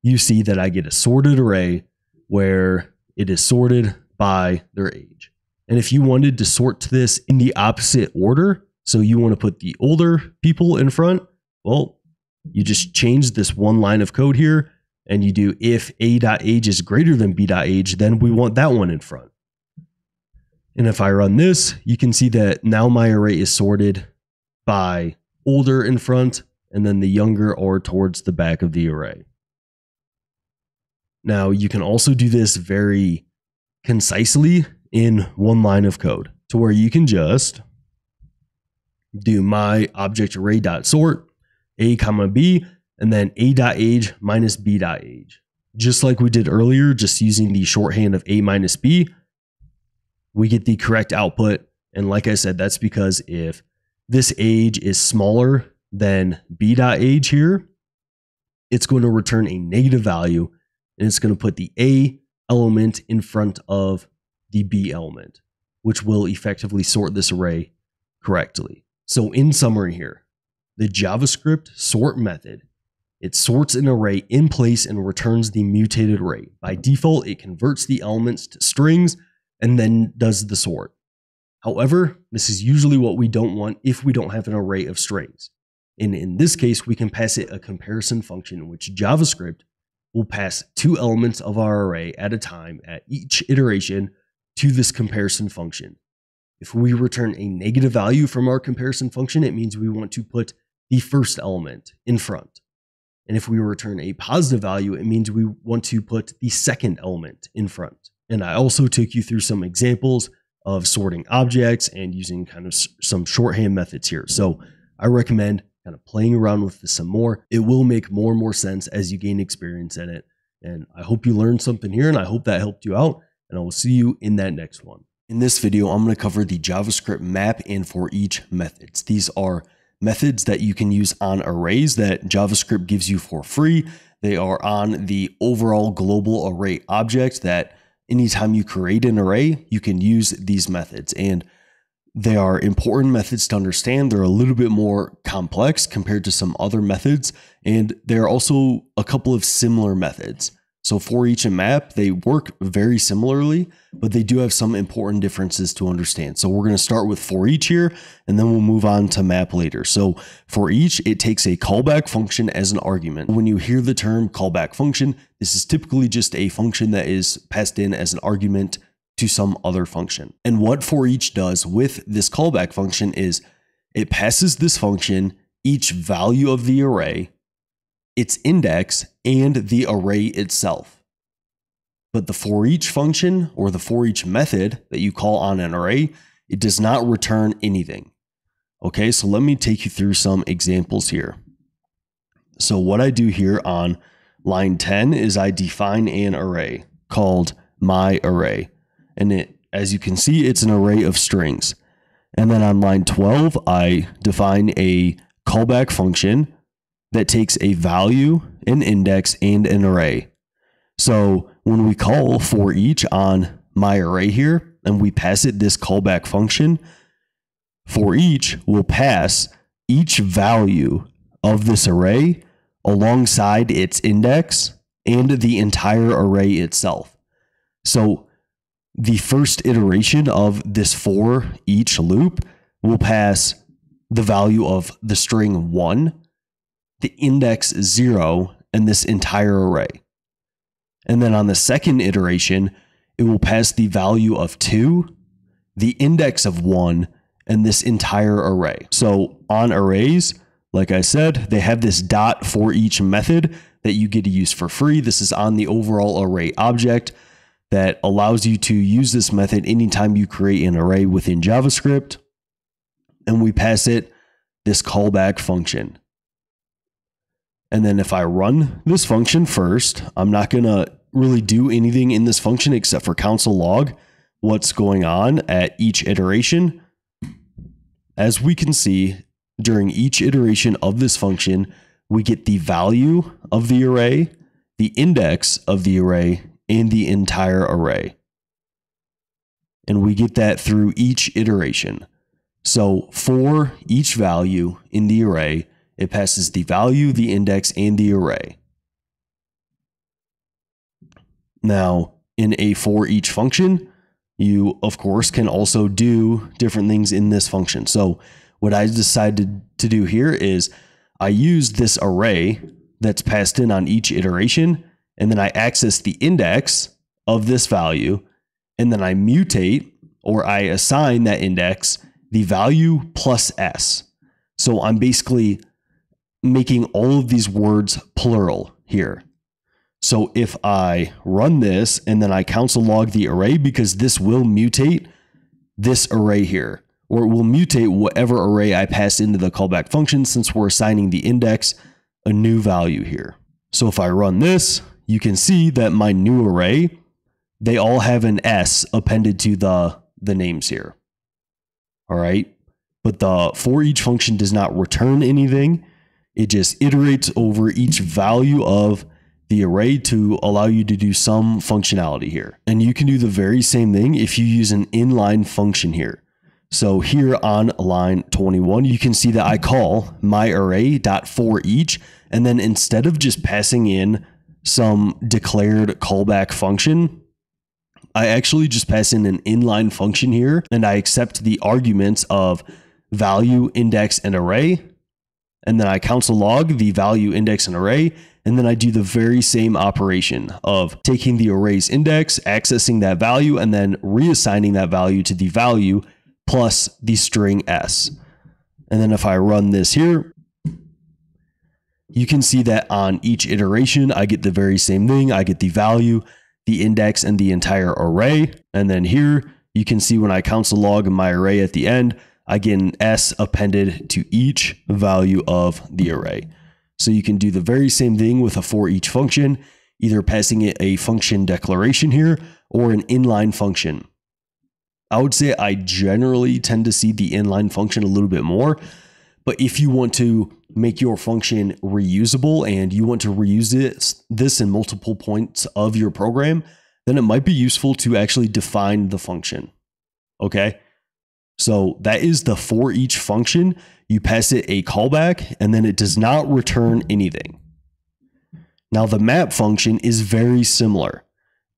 Speaker 1: you see that I get a sorted array where it is sorted by their age. And if you wanted to sort this in the opposite order, so you want to put the older people in front, well, you just change this one line of code here and you do if a.age is greater than b.age, then we want that one in front. And if I run this, you can see that now my array is sorted by older in front and then the younger or towards the back of the array. Now you can also do this very concisely in one line of code to where you can just do my object array.sort a comma b and then a.age minus b.age. Just like we did earlier, just using the shorthand of a minus b, we get the correct output. And like I said, that's because if this age is smaller than b.age here, it's going to return a negative value and it's going to put the a element in front of the b element, which will effectively sort this array correctly. So in summary here, the JavaScript sort method, it sorts an array in place and returns the mutated array. By default, it converts the elements to strings and then does the sort. However, this is usually what we don't want if we don't have an array of strings. And in this case, we can pass it a comparison function in which JavaScript will pass 2 elements of our array at a time at each iteration to this comparison function. If we return a negative value from our comparison function, it means we want to put the first element in front. And if we return a positive value, it means we want to put the second element in front. And I also took you through some examples of sorting objects and using kind of some shorthand methods here. So I recommend kind of playing around with this some more. It will make more and more sense as you gain experience in it. And I hope you learned something here and I hope that helped you out. And I will see you in that next one. In this video, I'm going to cover the JavaScript map and forEach methods. These are methods that you can use on arrays that JavaScript gives you for free. They are on the overall global array object that anytime you create an array, you can use these methods. And they are important methods to understand. They're a little bit more complex compared to some other methods. And there are also a couple of similar methods. So forEach and map, they work very similarly, but they do have some important differences to understand. So we're going to start with forEach here, and then we'll move on to map later. So forEach, it takes a callback function as an argument. When you hear the term callback function, this is typically just a function that is passed in as an argument to some other function. And what forEach does with this callback function is it passes this function each value of the array, its index, and the array itself. But the forEach function or the forEach method that you call on an array, it does not return anything. Okay, so let me take you through some examples here. So what I do here on line 10 is I define an array called my array. And it, as you can see, it's an array of strings. And then on line 12, I define a callback function that takes a value, an index, and an array. So when we call forEach on my array here, and we pass it this callback function, forEach will pass each value of this array alongside its index and the entire array itself. So the first iteration of this forEach loop will pass the value of the string 1, the index 0, and this entire array. And then on the second iteration, it will pass the value of 2, the index of 1, and this entire array. So on arrays, like I said, they have this .forEach method that you get to use for free. This is on the overall array object that allows you to use this method anytime you create an array within JavaScript. And we pass it this callback function. And then if I run this function first, I'm not going to really do anything in this function except for console log what's going on at each iteration. As we can see, during each iteration of this function, we get the value of the array, the index of the array, and the entire array. And we get that through each iteration. So for each value in the array, it passes the value, the index, and the array. Now, in a forEach function, you, of course, can also do different things in this function. So what I decided to do here is I used this array that's passed in on each iteration, and then I access the index of this value, and then I mutate, or I assign that index the value plus s. So I'm basically making all of these words plural here. So if I run this and then I console log the array, because this will mutate this array here, or it will mutate whatever array I pass into the callback function, since we're assigning the index a new value here. So if I run this, you can see that my new array, they all have an S appended to the names here. All right. But the forEach function does not return anything. It just iterates over each value of the array to allow you to do some functionality here. And you can do the very same thing if you use an inline function here. So here on line 21, you can see that I call my array.forEach, and then instead of just passing in some declared callback function, I actually just pass in an inline function here, and I accept the arguments of value, index, and array. And then I console log the value, index, and array. And then I do the very same operation of taking the array's index, accessing that value, and then reassigning that value to the value plus the string s. And then if I run this here, you can see that on each iteration, I get the very same thing. I get the value, the index, and the entire array. And then here, you can see when I console log my array at the end, I get an S appended to each value of the array. So you can do the very same thing with a forEach function, either passing it a function declaration here or an inline function. I would say I generally tend to see the inline function a little bit more, but if you want to make your function reusable and you want to reuse this in multiple points of your program, then it might be useful to actually define the function. Okay. So that is the forEach function. You pass it a callback and then it does not return anything. Now the map function is very similar.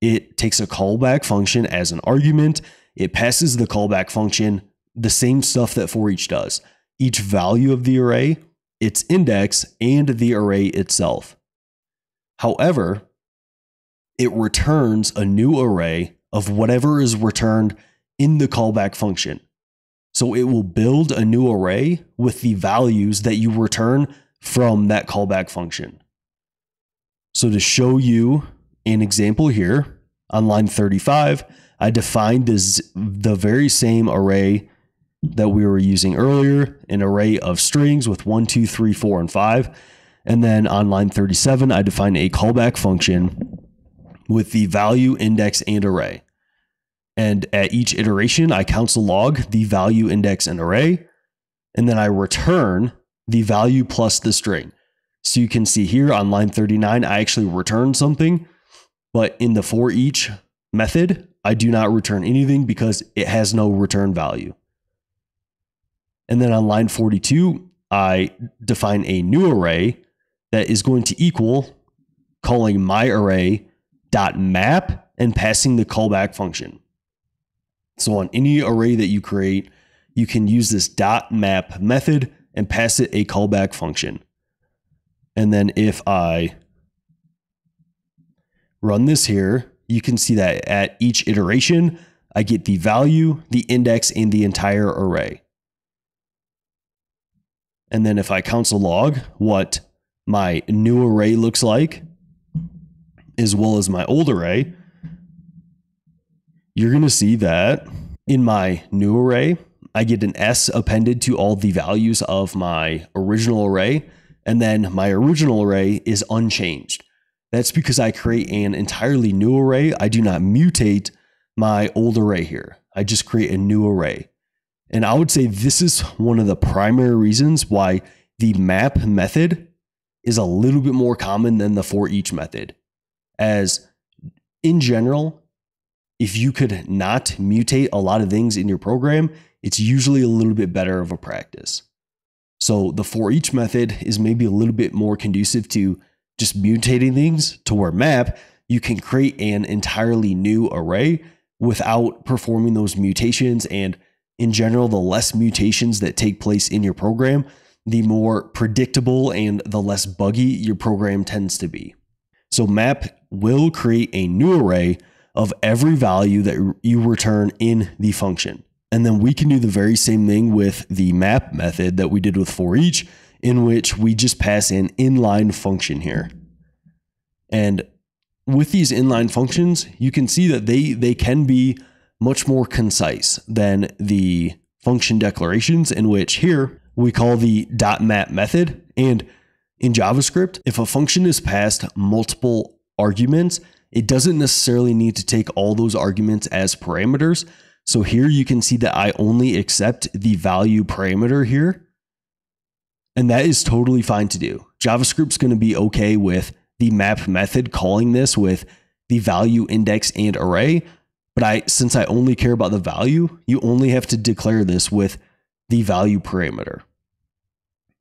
Speaker 1: It takes a callback function as an argument. It passes the callback function the same stuff that forEach does. Each value of the array, its index, and the array itself. However, it returns a new array of whatever is returned in the callback function. So it will build a new array with the values that you return from that callback function. So to show you an example here, on line 35, I defined the very same array that we were using earlier, an array of strings with 1, 2, 3, 4, and 5. And then on line 37, I defined a callback function with the value, index, and array. And at each iteration, I console log the value, index, and array. And then I return the value plus the string. So you can see here on line 39, I actually return something, but in the forEach method, I do not return anything because it has no return value. And then on line 42, I define a new array that is going to equal calling myArray.map and passing the callback function. So on any array that you create, you can use this .map method and pass it a callback function. And then if I run this here, you can see that at each iteration, I get the value, the index, and the entire array. And then if I console log what my new array looks like, as well as my old array, you're going to see that in my new array, I get an S appended to all the values of my original array, and then my original array is unchanged. That's because I create an entirely new array. I do not mutate my old array here. I just create a new array. And I would say this is one of the primary reasons why the map method is a little bit more common than the forEach method. As in general, if you could not mutate a lot of things in your program, it's usually a little bit better of a practice. So the forEach method is maybe a little bit more conducive to just mutating things, to where map, you can create an entirely new array without performing those mutations. And in general, the less mutations that take place in your program, the more predictable and the less buggy your program tends to be. So map will create a new array of every value that you return in the function. And then we can do the very same thing with the map method that we did with forEach, in which we just pass an inline function here. And with these inline functions, you can see that they can be much more concise than the function declarations, in which here we call the .map method. And in JavaScript, if a function is passed multiple arguments, it doesn't necessarily need to take all those arguments as parameters. So here you can see that I only accept the value parameter here. And that is totally fine to do. JavaScript's going to be okay with the map method calling this with the value, index, and array. But since I only care about the value, you only have to declare this with the value parameter.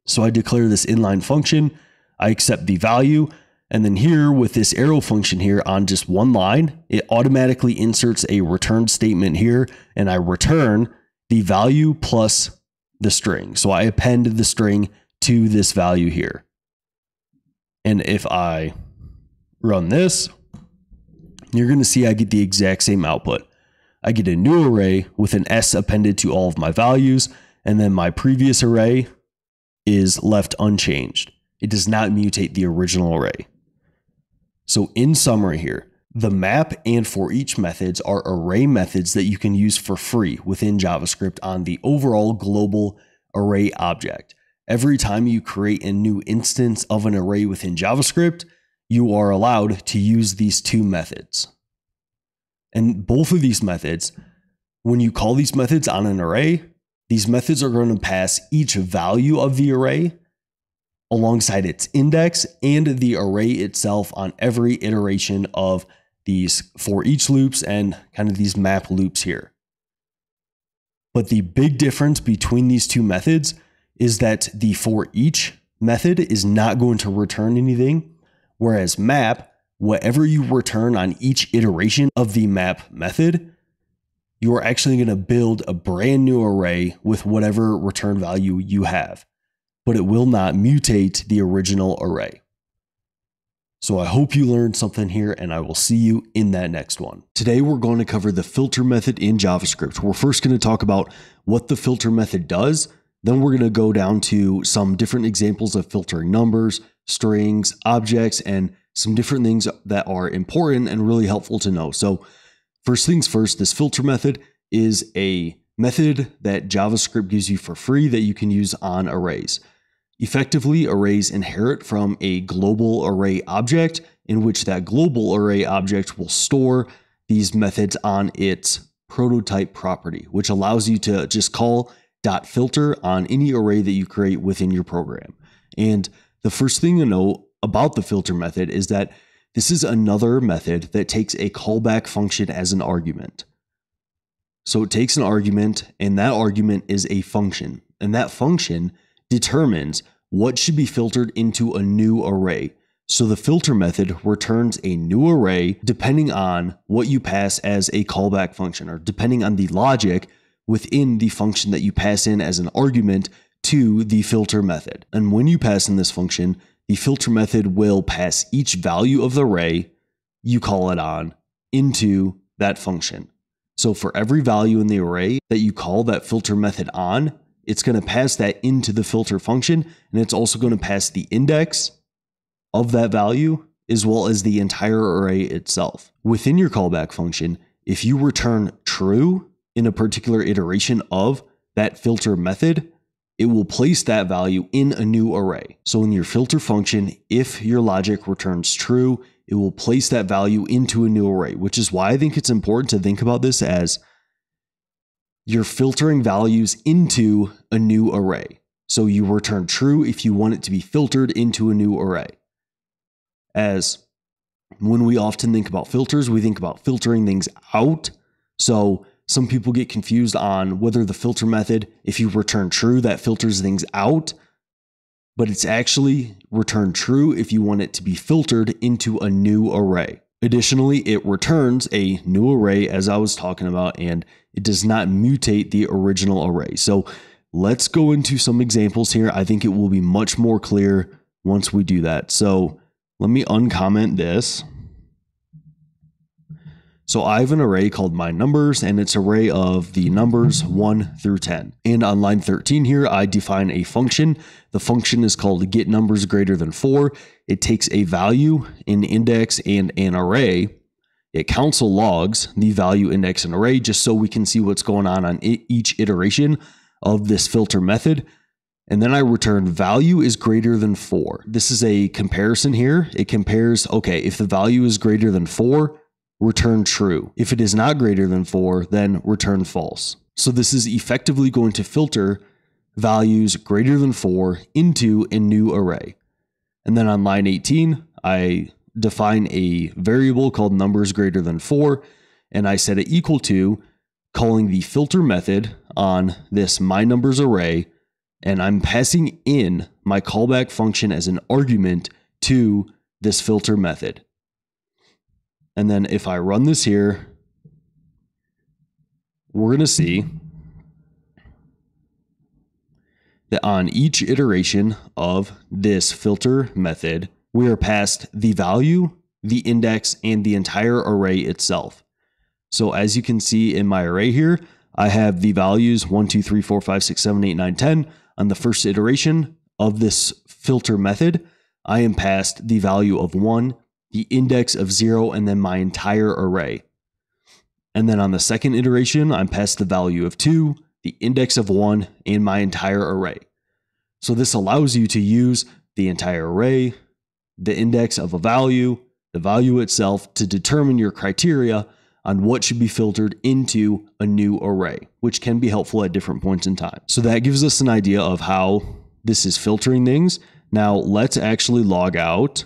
Speaker 1: So I declare this inline function, I accept the value, and then here with this arrow function here on just one line, it automatically inserts a return statement here, and I return the value plus the string. So I append the string to this value here. And if I run this, you're going to see I get the exact same output. I get a new array with an S appended to all of my values, and then my previous array is left unchanged. It does not mutate the original array. So in summary here, the map and forEach methods are array methods that you can use for free within JavaScript on the overall global array object. Every time you create a new instance of an array within JavaScript, you are allowed to use these two methods. And both of these methods, when you call these methods on an array, these methods are going to pass each value of the array alongside its index and the array itself on every iteration of these forEach loops and kind of these map loops here. But the big difference between these two methods is that the forEach method is not going to return anything, whereas map, whatever you return on each iteration of the map method, you are actually going to build a brand new array with whatever return value you have, but it will not mutate the original array. So I hope you learned something here, and I will see you in that next one. Today, we're going to cover the filter method in JavaScript. We're first going to talk about what the filter method does. Then we're going to go down to some different examples of filtering numbers, strings, objects, and some different things that are important and really helpful to know. So first things first, this filter method is a method that JavaScript gives you for free that you can use on arrays. Effectively, arrays inherit from a global array object, in which that global array object will store these methods on its prototype property, which allows you to just call .filter on any array that you create within your program. And the first thing to know about the filter method is that this is another method that takes a callback function as an argument. So it takes an argument, and that argument is a function, and that function determines what should be filtered into a new array. So the filter method returns a new array depending on what you pass as a callback function, or depending on the logic within the function that you pass in as an argument to the filter method. And when you pass in this function, the filter method will pass each value of the array you call it on into that function. So for every value in the array that you call that filter method on, it's going to pass that into the filter function, and it's also going to pass the index of that value as well as the entire array itself. Within your callback function, if you return true in a particular iteration of that filter method, it will place that value in a new array. So in your filter function, if your logic returns true, it will place that value into a new array, which is why I think it's important to think about this as you're filtering values into a new array. So you return true if you want it to be filtered into a new array. As when we often think about filters, we think about filtering things out. So some people get confused on whether the filter method, if you return true, that filters things out, but it's actually return true if you want it to be filtered into a new array. Additionally, it returns a new array, as I was talking about, and it does not mutate the original array. So let's go into some examples here. I think it will be much more clear once we do that. So let me uncomment this. So I have an array called my numbers, and it's an array of the numbers 1 through 10. And on line 13 here, I define a function. The function is called getNumbers greater than 4. It takes a value, an index, and an array. It console logs the value, index, and array just so we can see what's going on each iteration of this filter method. And then I return value is greater than 4. This is a comparison here. It compares, okay, if the value is greater than 4, return true. If it is not greater than 4, then return false. So this is effectively going to filter values greater than 4 into a new array. And then on line 18, I define a variable called numbers greater than 4, and I set it equal to calling the filter method on this my numbers array, and I'm passing in my callback function as an argument to this filter method. And then if I run this here, we're going to see that on each iteration of this filter method, we are passed the value, the index, and the entire array itself. So as you can see in my array here, I have the values 1, 2, 3, 4, 5, 6, 7, 8, 9, 10. On the first iteration of this filter method, I am passed the value of 1, the index of 0, and then my entire array. And then on the second iteration, I'm passed the value of 2, the index of 1, and my entire array. So this allows you to use the entire array, the index of a value, the value itself to determine your criteria on what should be filtered into a new array, which can be helpful at different points in time. So that gives us an idea of how this is filtering things. Now let's actually log out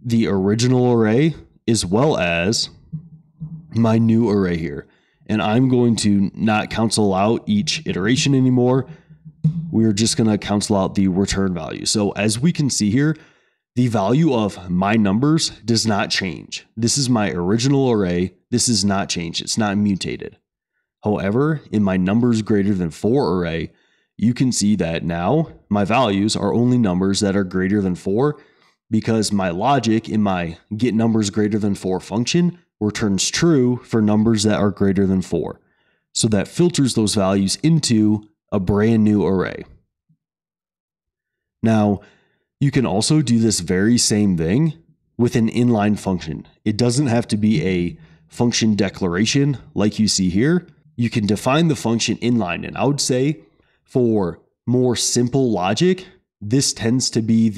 Speaker 1: the original array as well as my new array here. And I'm going to not cancel out each iteration anymore. We're just going to cancel out the return value. So as we can see here, the value of my numbers does not change. This is my original array. This is not changed. It's not mutated. However, in my numbers greater than 4 array, you can see that now my values are only numbers that are greater than 4, because my logic in my getNumbers greater than 4 function returns true for numbers that are greater than 4. So that filters those values into a brand new array. Now, you can also do this very same thing with an inline function. It doesn't have to be a function declaration like you see here. You can define the function inline, and I would say for more simple logic, this tends to be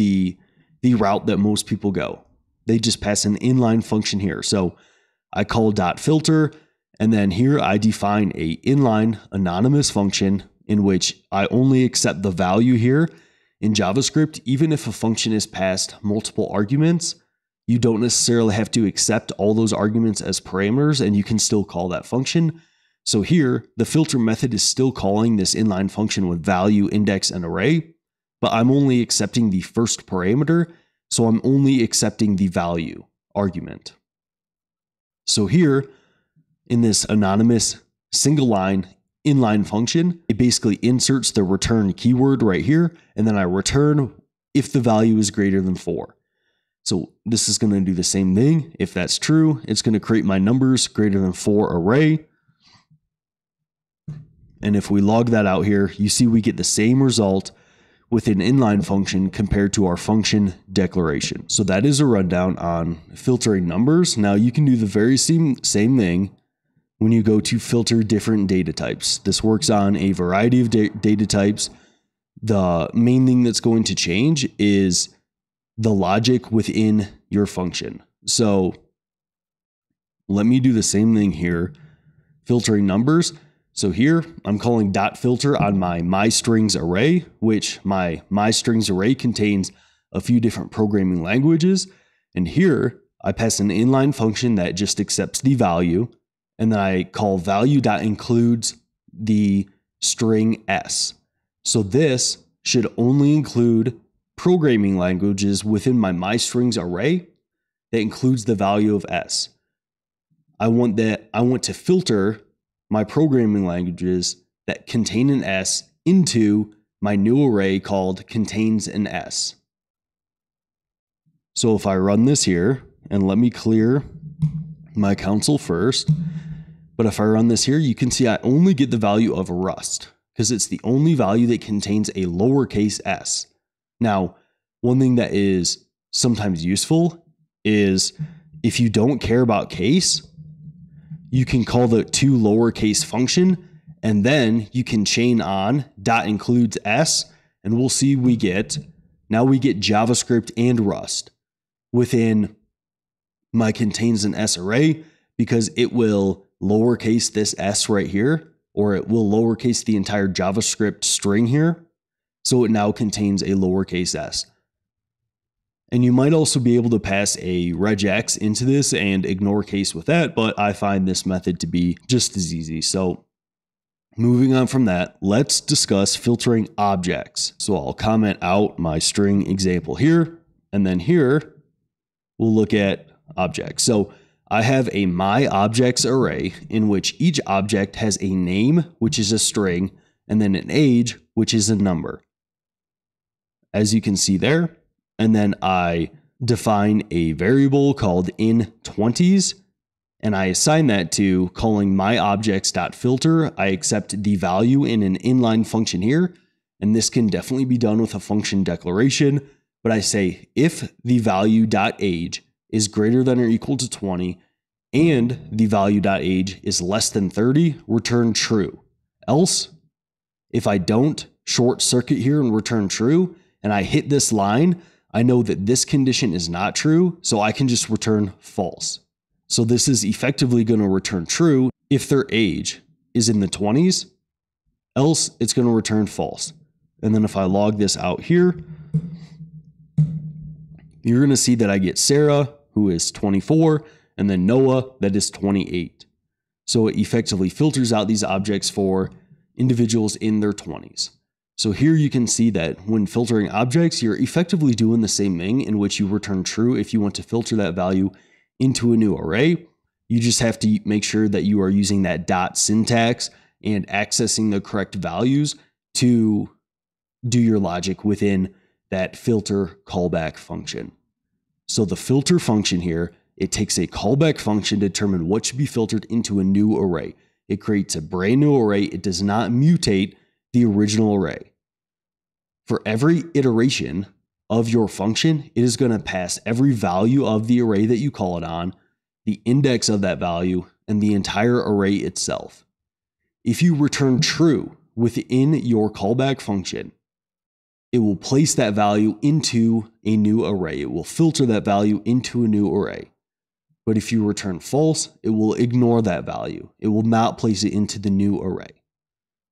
Speaker 1: the route that most people go. They just pass an inline function here. So I call .filter, and then here I define a inline anonymous function in which I only accept the value here. In JavaScript, even if a function is passed multiple arguments, you don't necessarily have to accept all those arguments as parameters, and you can still call that function. So here, the filter method is still calling this inline function with value, index, and array, but I'm only accepting the first parameter. So I'm only accepting the value argument. So here in this anonymous single line inline function, it basically inserts the return keyword right here, and then I return if the value is greater than 4. So this is going to do the same thing. If that's true, it's going to create my numbers greater than 4 array. And if we log that out here, you see we get the same result with an inline function compared to our function declaration. So that is a rundown on filtering numbers. Now you can do the very same thing when you go to filter different data types. This works on a variety of data types. The main thing that's going to change is the logic within your function. So let me do the same thing here, filtering numbers. So here I'm calling .filter on my myStrings array, which my myStrings array contains a few different programming languages. And here I pass an inline function that just accepts the value. And then I call value.includes the string s. So this should only include programming languages within my myStrings array that includes the value of s. I want to filter my programming languages that contain an s into my new array called contains an s. So if I run this here, and let me clear my console first, but if I run this here, you can see I only get the value of Rust because it's the only value that contains a lowercase s. Now, one thing that is sometimes useful is if you don't care about case, you can call the to lowercase function, and then you can chain on .includes s, and we'll see now we get JavaScript and Rust within my contains an s array, because it will lowercase this s right here, or it will lowercase the entire JavaScript string here. So it now contains a lowercase s. And you might also be able to pass a regex into this and ignore case with that, but I find this method to be just as easy. So moving on from that, let's discuss filtering objects. So I'll comment out my string example here, and then here we'll look at objects. So I have a myObjects array in which each object has a name, which is a string, and then an age, which is a number, as you can see there. And then I define a variable called in20s, and I assign that to calling myObjects.filter. I accept the value in an inline function here, and this can definitely be done with a function declaration, but I say if the value.age is greater than or equal to 20 and the value.age is less than 30, return true. Else, if I don't short circuit here and return true, and I hit this line, I know that this condition is not true, so I can just return false. So this is effectively going to return true if their age is in the 20s, else it's going to return false. And then if I log this out here, you're going to see that I get Sarah, who is 24, and then Noah, that is 28. So it effectively filters out these objects for individuals in their 20s. So here you can see that when filtering objects, you're effectively doing the same thing, in which you return true if you want to filter that value into a new array. You just have to make sure that you are using that dot syntax and accessing the correct values to do your logic within that filter callback function. So the filter function here, it takes a callback function to determine what should be filtered into a new array. It creates a brand new array. It does not mutate the original array. For every iteration of your function, it is going to pass every value of the array that you call it on, the index of that value, and the entire array itself. If you return true within your callback function, it will place that value into a new array. It will filter that value into a new array. But if you return false, it will ignore that value. It will not place it into the new array.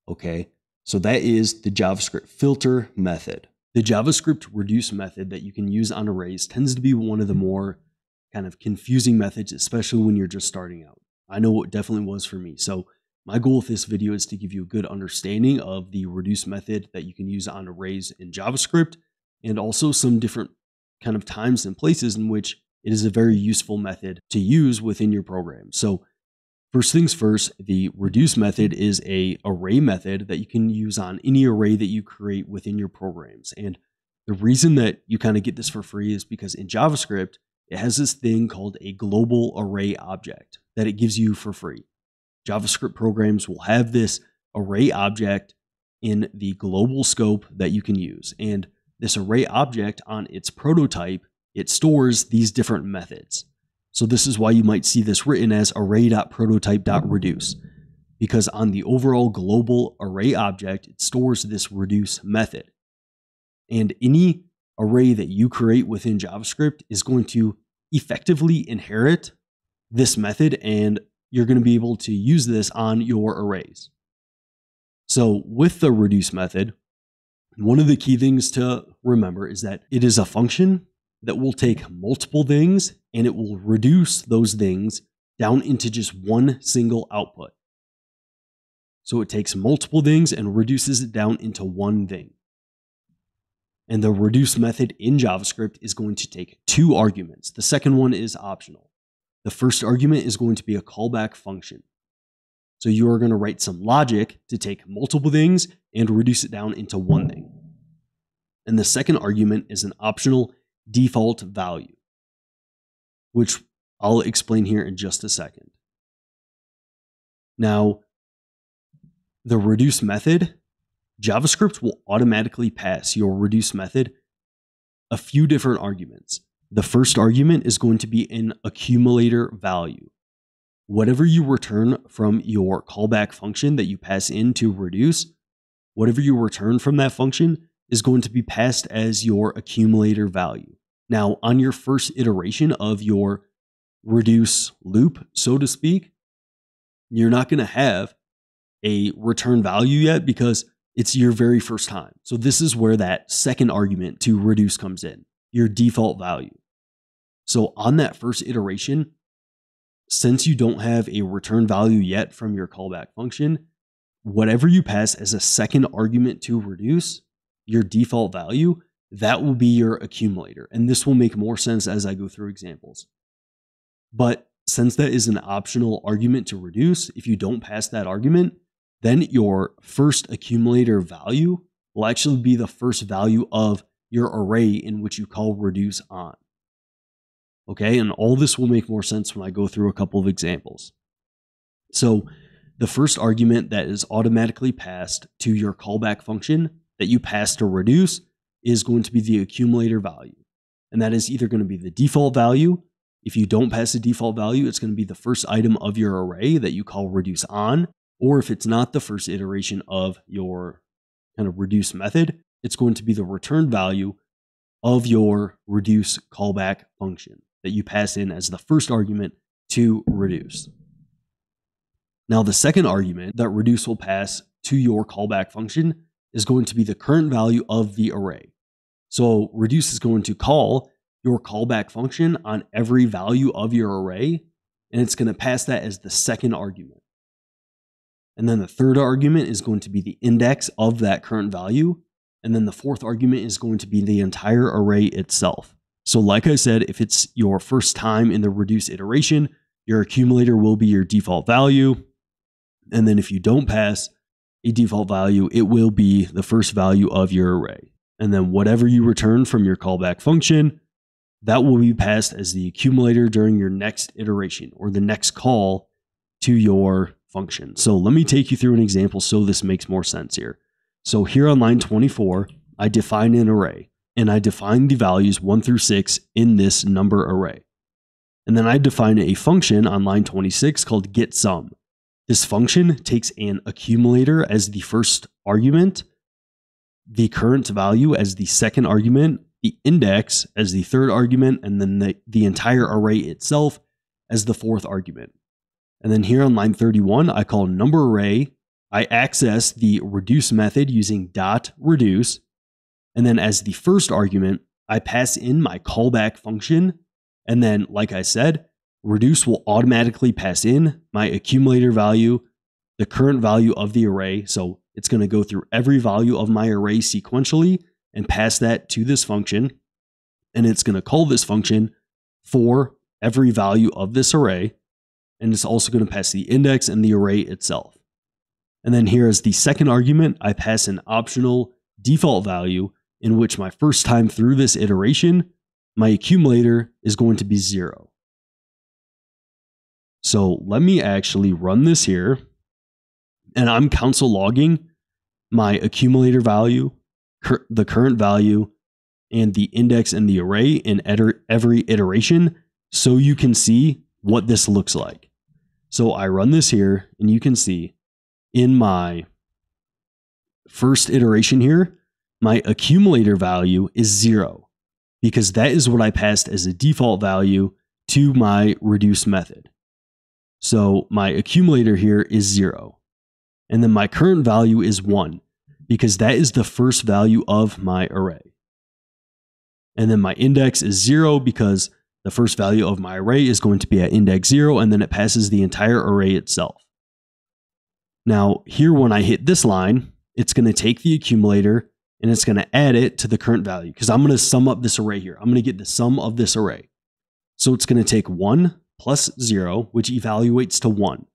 Speaker 1: Okay, so that is the JavaScript filter method. The JavaScript reduce method that you can use on arrays tends to be one of the more kind of confusing methods, especially when you're just starting out. I know it definitely was for me. So my goal with this video is to give you a good understanding of the reduce method that you can use on arrays in JavaScript, and also some different kind of times and places in which it is a very useful method to use within your program. So first things first, the reduce method is an array method that you can use on any array that you create within your programs. And the reason that you kind of get this for free is because in JavaScript, it has this thing called a global array object that it gives you for free. JavaScript programs will have this array object in the global scope that you can use. And this array object on its prototype, it stores these different methods. So this is why you might see this written as array.prototype.reduce, because on the overall global array object, it stores this reduce method. And any array that you create within JavaScript is going to effectively inherit this method, and you're going to be able to use this on your arrays. So with the reduce method, one of the key things to remember is that it is a function that will take multiple things and it will reduce those things down into just one single output. So it takes multiple things and reduces it down into one thing. And the reduce method in JavaScript is going to take two arguments. The second one is optional. The first argument is going to be a callback function. So you are going to write some logic to take multiple things and reduce it down into one thing. And the second argument is an optional default value, which I'll explain here in just a second. Now, the reduce method, JavaScript will automatically pass your reduce method a few different arguments. The first argument is going to be an accumulator value. Whatever you return from your callback function that you pass in to reduce, whatever you return from that function is going to be passed as your accumulator value. Now, on your first iteration of your reduce loop, so to speak, you're not going to have a return value yet because it's your very first time. So this is where that second argument to reduce comes in, your default value. So on that first iteration, since you don't have a return value yet from your callback function, whatever you pass as a second argument to reduce, your default value, that will be your accumulator. And this will make more sense as I go through examples. But since that is an optional argument to reduce, if you don't pass that argument, then your first accumulator value will actually be the first value of your array in which you call reduce on. Okay, and all this will make more sense when I go through a couple of examples. So the first argument that is automatically passed to your callback function that you pass to reduce is going to be the accumulator value. And that is either going to be the default value. If you don't pass the default value, it's going to be the first item of your array that you call reduce on. Or if it's not the first iteration of your kind of reduce method, it's going to be the return value of your reduce callback function that you pass in as the first argument to reduce. Now, the second argument that reduce will pass to your callback function is going to be the current value of the array. So reduce is going to call your callback function on every value of your array, and it's going to pass that as the second argument. And then the third argument is going to be the index of that current value. And then the fourth argument is going to be the entire array itself. So like I said, if it's your first time in the reduce iteration, your accumulator will be your default value. And then if you don't pass a default value, it will be the first value of your array. And then whatever you return from your callback function, that will be passed as the accumulator during your next iteration or the next call to your function. So let me take you through an example so this makes more sense here. So here on line 24, I define an array and I define the values 1 through 6 in this number array. And then I define a function on line 26 called getSum. This function takes an accumulator as the first argument, the current value as the second argument, the index as the third argument, and then the entire array itself as the fourth argument. And then here on line 31, I call number array. I access the reduce method using .reduce. And then as the first argument, I pass in my callback function. And then, like I said, reduce will automatically pass in my accumulator value, the current value of the array. So it's going to go through every value of my array sequentially and pass that to this function. and it's going to call this function for every value of this array. And it's also going to pass the index and the array itself. And then here as the second argument, I pass an optional default value in which my first time through this iteration, my accumulator is going to be 0. So let me actually run this here. And I'm console logging my accumulator value, the current value, and the index and the array in every iteration so you can see what this looks like. So I run this here and you can see in my first iteration here, my accumulator value is 0 because that is what I passed as a default value to my reduce method. So my accumulator here is 0. And then my current value is 1 because that is the first value of my array. And then my index is 0 because the first value of my array is going to be at index 0, and then it passes the entire array itself. Now here when I hit this line, it's going to take the accumulator and it's going to add it to the current value because I'm going to sum up this array here. I'm going to get the sum of this array. So it's going to take 1 plus 0, which evaluates to 1.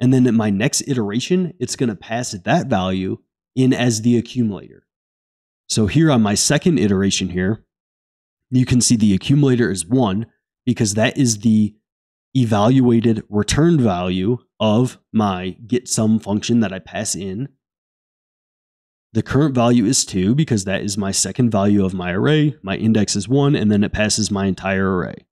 Speaker 1: And then in my next iteration, it's going to pass that value in as the accumulator. So here on my second iteration here, you can see the accumulator is 1 because that is the evaluated returned value of my getSum function that I pass in. The current value is 2 because that is my second value of my array. My index is 1, and then it passes my entire array.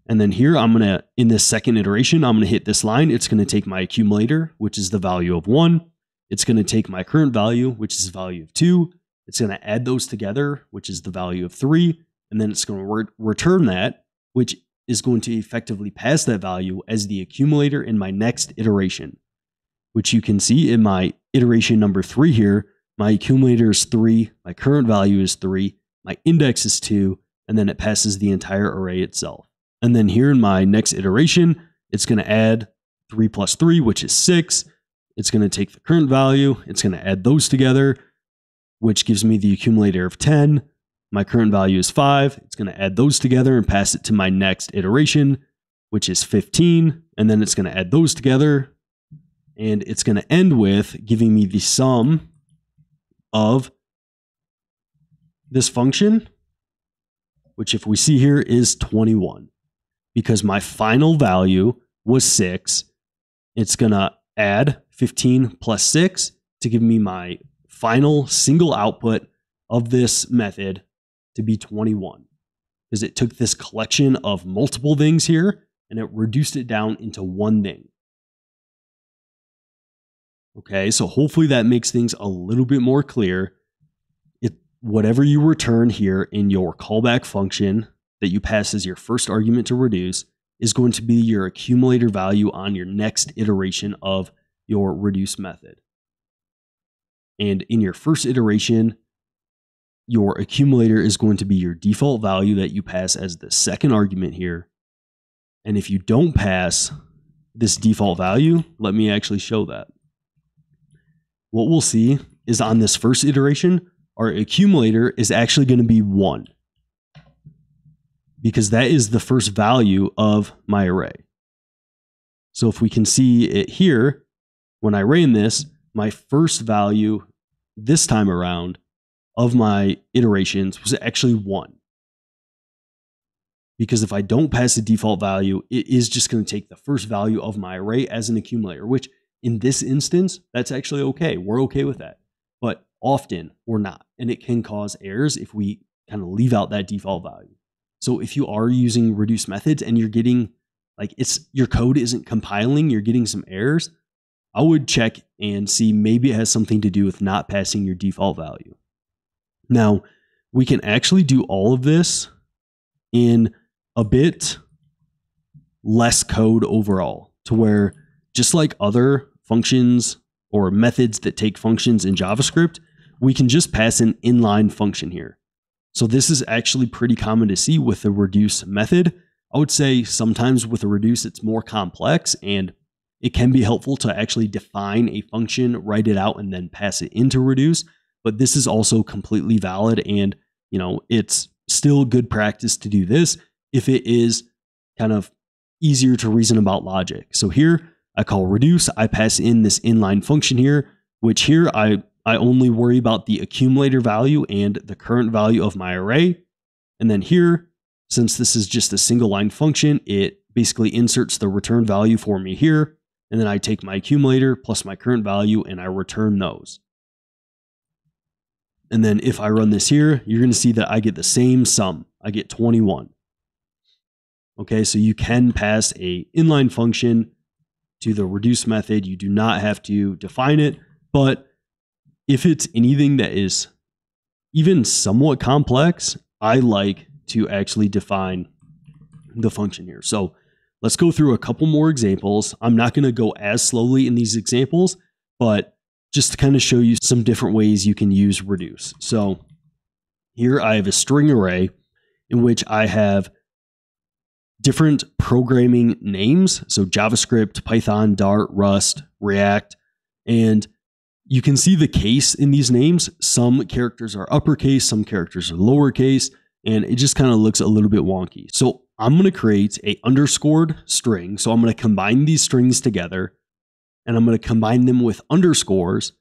Speaker 1: And then here I'm going to, in this second iteration, I'm going to hit this line. It's going to take my accumulator, which is the value of 1. It's going to take my current value, which is the value of 2. It's going to add those together, which is the value of 3. And then it's going to return that, which is going to effectively pass that value as the accumulator in my next iteration, which you can see in my iteration number 3 here. My accumulator is 3, my current value is 3, my index is 2, and then it passes the entire array itself. And then here in my next iteration, it's going to add 3 plus 3, which is 6. It's going to take the current value, it's going to add those together, which gives me the accumulator of 10. My current value is 5. It's going to add those together and pass it to my next iteration, which is 15. And then it's going to add those together. And it's going to end with giving me the sum of this function, which if we see here is 21. Because my final value was 6, it's going to add 15 plus 6 to give me my final single output of this method to be 21. Because it took this collection of multiple things here and it reduced it down into one thing. Okay, so hopefully that makes things a little bit more clear. Whatever you return here in your callback function that you pass as your first argument to reduce is going to be your accumulator value on your next iteration of your reduce method. And in your first iteration, your accumulator is going to be your default value that you pass as the second argument here. And if you don't pass this default value, let me actually show that. What we'll see is on this first iteration, our accumulator is actually going to be 1 because that is the first value of my array. So if we can see it here, when I ran this, my first value this time around of my iterations was actually 1. Because if I don't pass the default value, it is just going to take the first value of my array as an accumulator, which in this instance, that's actually okay. We're okay with that. But often we're not. And it can cause errors if we kind of leave out that default value. So if you are using reduce methods and you're getting like your code isn't compiling, you're getting some errors, I would check and see maybe it has something to do with not passing your default value. Now, we can actually do all of this in a bit less code overall, to where just like other functions or methods that take functions in JavaScript, we can just pass an inline function here. So this is actually pretty common to see with the reduce method. I would say sometimes with a reduce, it's more complex and it can be helpful to actually define a function, write it out, and then pass it into reduce. But this is also completely valid, and it's still good practice to do this if it is kind of easier to reason about logic. So here I call reduce, I pass in this inline function here, which here I only worry about the accumulator value and the current value of my array. And then here, since this is just a single line function, it basically inserts the return value for me here. And then I take my accumulator plus my current value and I return those. And then if I run this here, you're going to see that I get the same sum. I get 21. Okay, so you can pass a inline function to the reduce method. You do not have to define it, but if it's anything that is even somewhat complex, I like to actually define the function here. So let's go through a couple more examples. I'm not going to go as slowly in these examples, but just to kind of show you some different ways you can use reduce. So here I have a string array in which I have different programming names. So JavaScript, Python, Dart, Rust, React, and you can see the case in these names. Some characters are uppercase, some characters are lowercase, and it just kind of looks a little bit wonky. So I'm going to create a underscored string. So I'm going to combine these strings together and I'm going to combine them with underscores,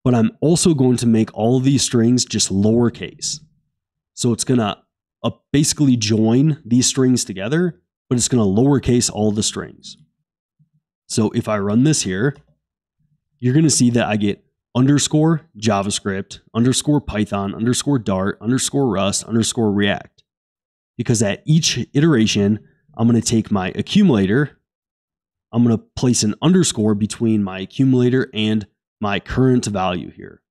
Speaker 1: but I'm also going to make all of these strings just lowercase. So it's going to basically join these strings together, but it's going to lowercase all the strings. So if I run this here, you're going to see that I get underscore JavaScript, underscore Python, underscore Dart, underscore Rust, underscore React. Because at each iteration, I'm going to take my accumulator, I'm going to place an underscore between my accumulator and my current value here.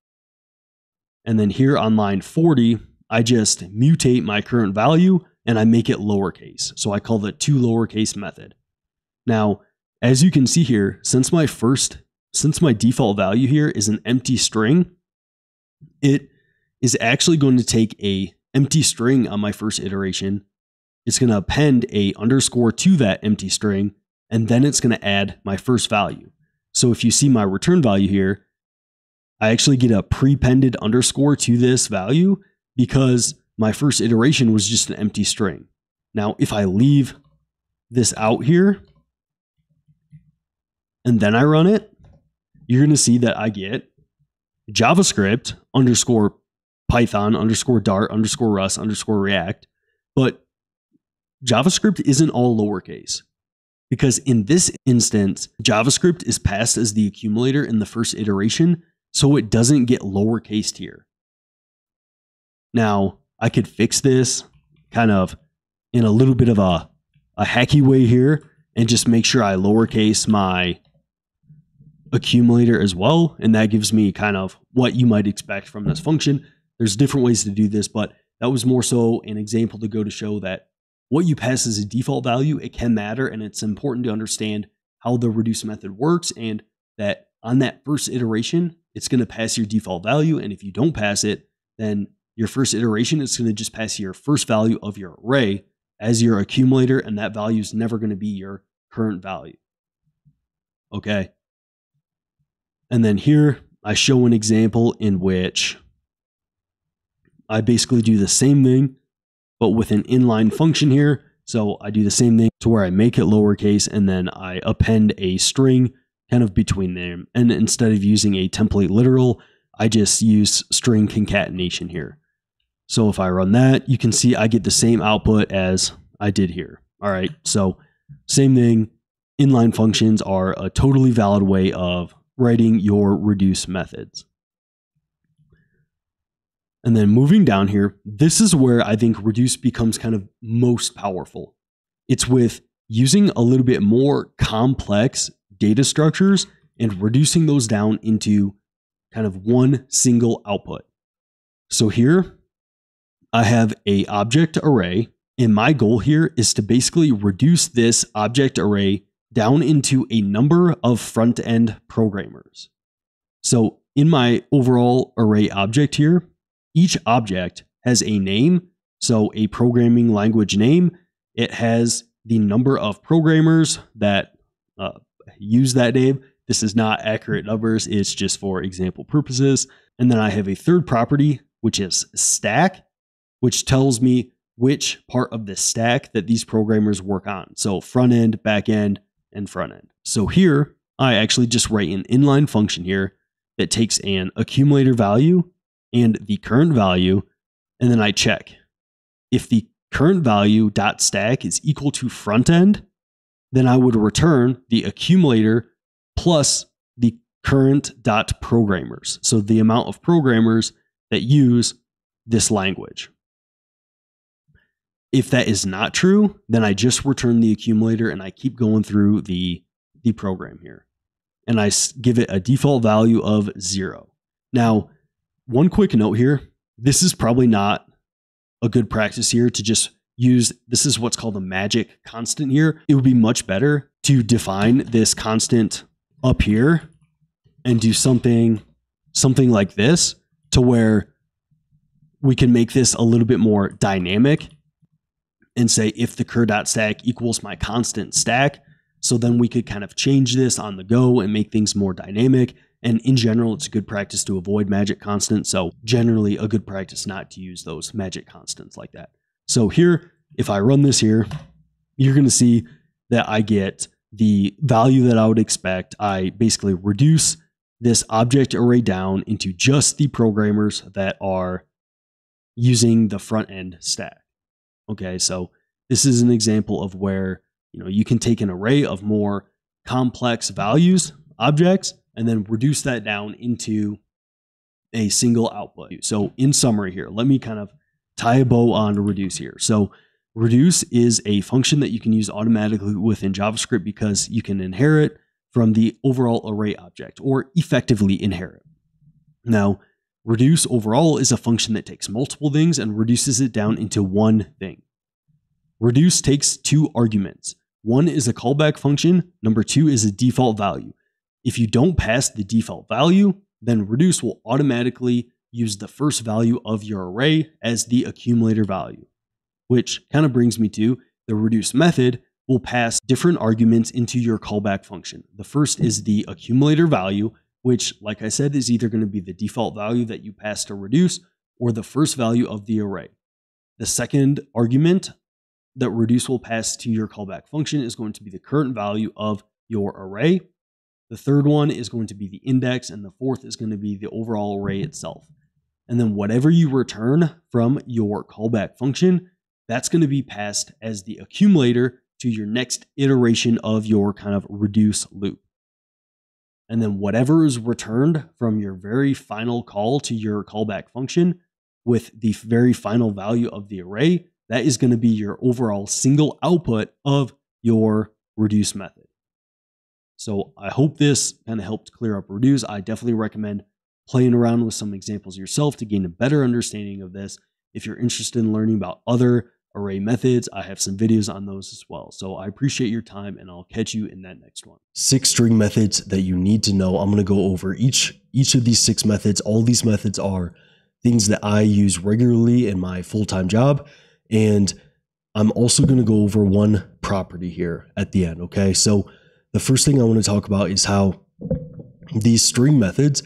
Speaker 1: And then here on line 40, I just mutate my current value and I make it lowercase. So I call the toLowercase method. Now, as you can see here, since my default value here is an empty string, it is actually going to take a empty string on my first iteration. It's going to append a underscore to that empty string, and then it's going to add my first value. So if you see my return value here, I actually get a prepended underscore to this value because my first iteration was just an empty string. Now, if I leave this out here and then I run it, you're going to see that I get JavaScript underscore Python underscore Dart underscore Rust underscore React. But JavaScript isn't all lowercase because in this instance, JavaScript is passed as the accumulator in the first iteration, so it doesn't get lowercased here. Now, I could fix this kind of in a little bit of a hacky way here and just make sure I lowercase my accumulator as well. And that gives me kind of what you might expect from this function. There's different ways to do this, but that was more so an example to go to show that what you pass as a default value, it can matter. And it's important to understand how the reduce method works and that on that first iteration, it's going to pass your default value. And if you don't pass it, then your first iteration is going to just pass your first value of your array as your accumulator. And that value is never going to be your current value. Okay. And then here I show an example in which I basically do the same thing, but with an inline function here. So I do the same thing to where I make it lowercase and then I append a string kind of between them. And instead of using a template literal, I just use string concatenation here. So if I run that, you can see I get the same output as I did here. All right. So same thing. Inline functions are a totally valid way of writing your reduce methods. And then moving down here, this is where I think reduce becomes kind of most powerful. It's with using a little bit more complex data structures and reducing those down into kind of one single output. So here I have an object array, and my goal here is to basically reduce this object array down into a number of front-end programmers. So in my overall array object here, each object has a name, so a programming language name. It has the number of programmers that use that name. This is not accurate numbers, it's just for example purposes. And then I have a third property, which is stack, which tells me which part of the stack that these programmers work on. So front end, back end, and front end. So here, I actually just write an inline function here that takes an accumulator value and the current value, and then I check. If the current value dot stack is equal to front end, then I would return the accumulator plus the current dot programmers. So the amount of programmers that use this language. If that is not true, then I just return the accumulator and I keep going through the program here. And I give it a default value of 0. Now, one quick note here, this is probably not a good practice here to just use, this is what's called a magic constant here. It would be much better to define this constant up here and do something like this, to where we can make this a little bit more dynamic and say if the cur.stack equals my constant stack. So then we could kind of change this on the go and make things more dynamic. And in general, it's a good practice to avoid magic constants. So generally a good practice not to use those magic constants like that. So here, if I run this here, you're going to see that I get the value that I would expect. I basically reduce this object array down into just the programmers that are using the front end stack. Okay, so this is an example of where you can take an array of more complex values, objects, and then reduce that down into a single output. So in summary here, let me kind of tie a bow on to reduce here. So reduce is a function that you can use automatically within JavaScript because you can inherit from the overall array object, or effectively inherit. Now, reduce overall is a function that takes multiple things and reduces it down into one thing. Reduce takes 2 arguments. One is a callback function. Number 2 is a default value. If you don't pass the default value, then reduce will automatically use the first value of your array as the accumulator value, which kind of brings me to the reduce method will pass different arguments into your callback function. The first is the accumulator value, which, like I said, is either going to be the default value that you pass to reduce or the first value of the array. The second argument that reduce will pass to your callback function is going to be the current value of your array. The third one is going to be the index, and the fourth is going to be the overall array itself. And then whatever you return from your callback function, that's going to be passed as the accumulator to your next iteration of your kind of reduce loop. And then whatever is returned from your very final call to your callback function with the very final value of the array, that is going to be your overall single output of your reduce method. So I hope this kind of helped clear up reduce. I definitely recommend playing around with some examples yourself to gain a better understanding of this. If you're interested in learning about other array methods, I have some videos on those as well. So I appreciate your time, and I'll catch you in that next one. 6 string methods that you need to know. I'm going to go over each of these 6 methods. All these methods are things that I use regularly in my full-time job. And I'm also going to go over one property here at the end. Okay. So the first thing I want to talk about is how these string methods,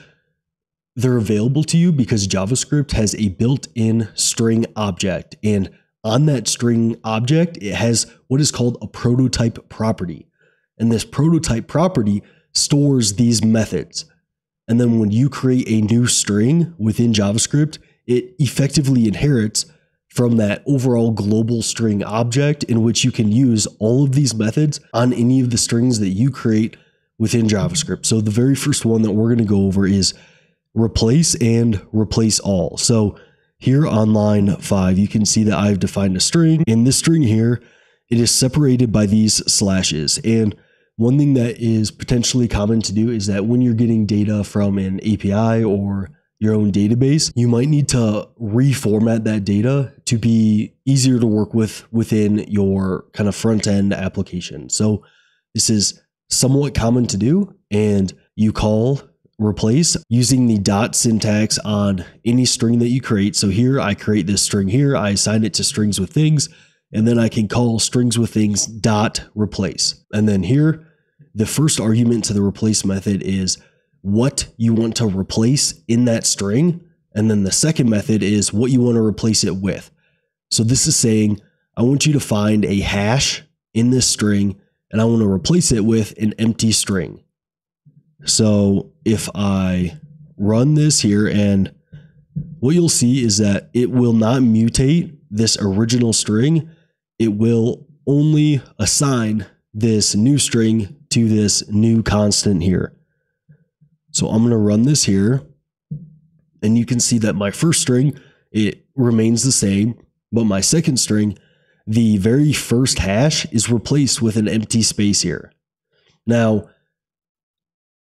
Speaker 1: they're available to you because JavaScript has a built-in string object. And on that string object, it has what is called a prototype property. And this prototype property stores these methods. And then when you create a new string within JavaScript, it effectively inherits from that overall global string object, in which you can use all of these methods on any of the strings that you create within JavaScript. So the very first one that we're going to go over is replace and replace all. So here on line 5, you can see that I've defined a string. In this string here, it is separated by these slashes. And one thing that is potentially common to do is that when you're getting data from an API or your own database, you might need to reformat that data to be easier to work with within your kind of front end application. So this is somewhat common to do, and you call replace using the dot syntax on any string that you create. So here I create this string here, I assign it to strings with things, and then I can call strings with things dot replace. And then here, the first argument to the replace method is what you want to replace in that string. And then the second method is what you want to replace it with. So this is saying, I want you to find a hash in this string and I want to replace it with an empty string. So if I run this here, and what you'll see is that it will not mutate this original string. It will only assign this new string to this new constant here. So I'm going to run this here, and you can see that my first string, it remains the same, but my second string, the very first hash is replaced with an empty space here. Now,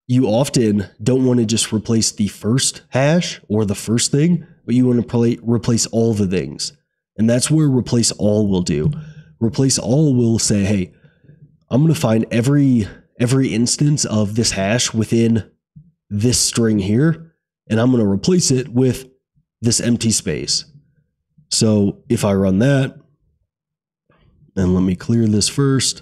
Speaker 1: you often don't want to just replace the first hash or the first thing, but you want to replace all the things. And that's where replace all will do. Replace all will say, hey, I'm going to find every instance of this hash within this string here, and I'm going to replace it with this empty space. So if I run that, and let me clear this first,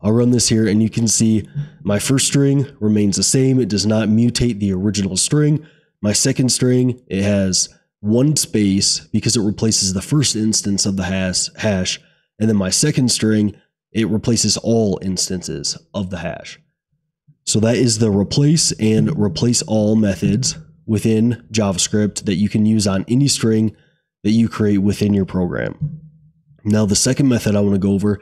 Speaker 1: I'll run this here, and you can see my first string remains the same. It does not mutate the original string. My second string, it has one space because it replaces the first instance of the hash. And then my second string, it replaces all instances of the hash. So that is the replace and replace all methods within JavaScript that you can use on any string that you create within your program. Now, the second method I want to go over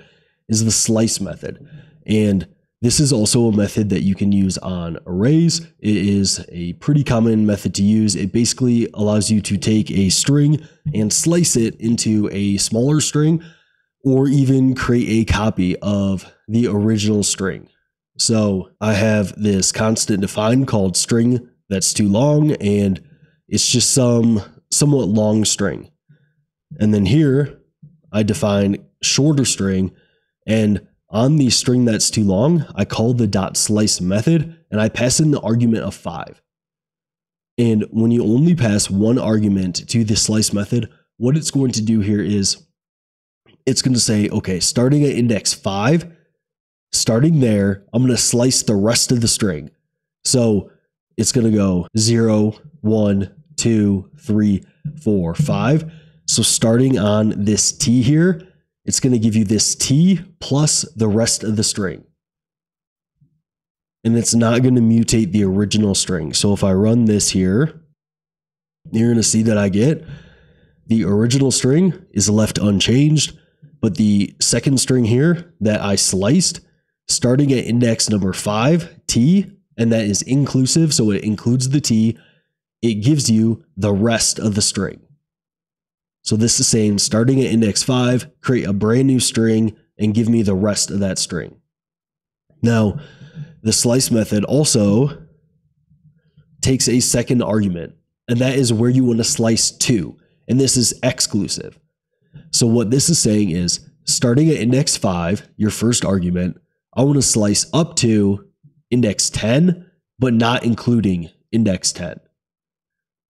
Speaker 1: is the slice method. And this is also a method that you can use on arrays. It is a pretty common method to use. It basically allows you to take a string and slice it into a smaller string, or even create a copy of the original string. So I have this constant defined called string that's too long, and it's just some somewhat long string. And then here I define shorter string, and on the string that's too long, I call the .slice method, and I pass in the argument of 5. And when you only pass one argument to the slice method, what it's going to do here is it's going to say, okay, starting at index 5, starting there, I'm going to slice the rest of the string. So it's going to go 0, 1, 2, 3, 4, 5. So starting on this T here, it's going to give you this T plus the rest of the string. And it's not going to mutate the original string. So if I run this here, you're going to see that I get the original string is left unchanged, but the second string here that I sliced, starting at index number 5, T, and that is inclusive, so it includes the T, it gives you the rest of the string. So this is saying starting at index 5, create a brand new string and give me the rest of that string. Now, the slice method also takes a second argument, and that is where you want to slice to, and this is exclusive. So what this is saying is starting at index 5, your first argument, I want to slice up to index 10, but not including index 10.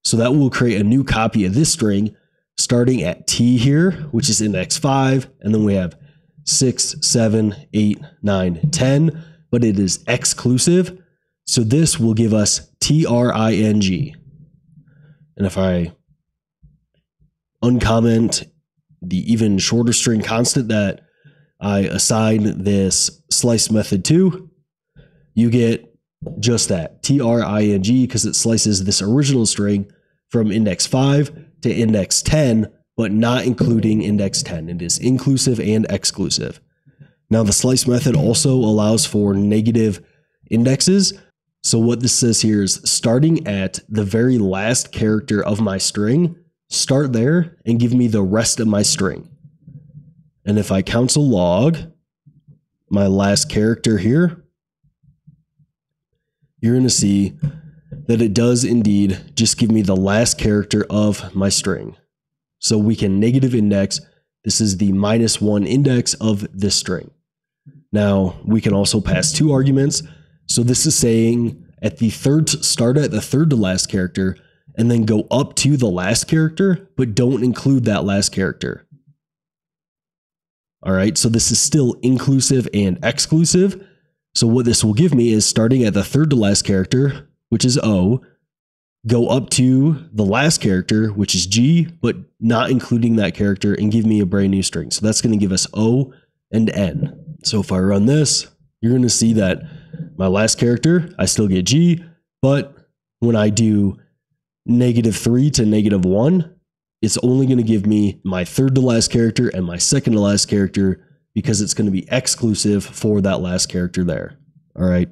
Speaker 1: So that will create a new copy of this string starting at T here, which is index 5, and then we have 6, 7, 8, 9, 10, but it is exclusive. So this will give us TRING. And if I uncomment the even shorter string constant that I assign this slice method to, you get just that, TRING, because it slices this original string from index 5 to index 10, but not including index 10. It is inclusive and exclusive. Now, the slice method also allows for negative indexes. So what this says here is starting at the very last character of my string, start there and give me the rest of my string. And if I console log my last character here, you're going to see that it does indeed just give me the last character of my string. So we can negative index. This is the -1 index of this string. Now we can also pass 2 arguments. So this is saying at the start at the third to last character and then go up to the last character, but don't include that last character. All right, so this is still inclusive and exclusive. So what this will give me is starting at the third to last character, which is O, go up to the last character, which is G, but not including that character, and give me a brand new string. So that's going to give us O and N. So if I run this, you're going to see that my last character, I still get G, but when I do -3 to -1, it's only going to give me my third to last character and my second to last character, because it's going to be exclusive for that last character there. All right.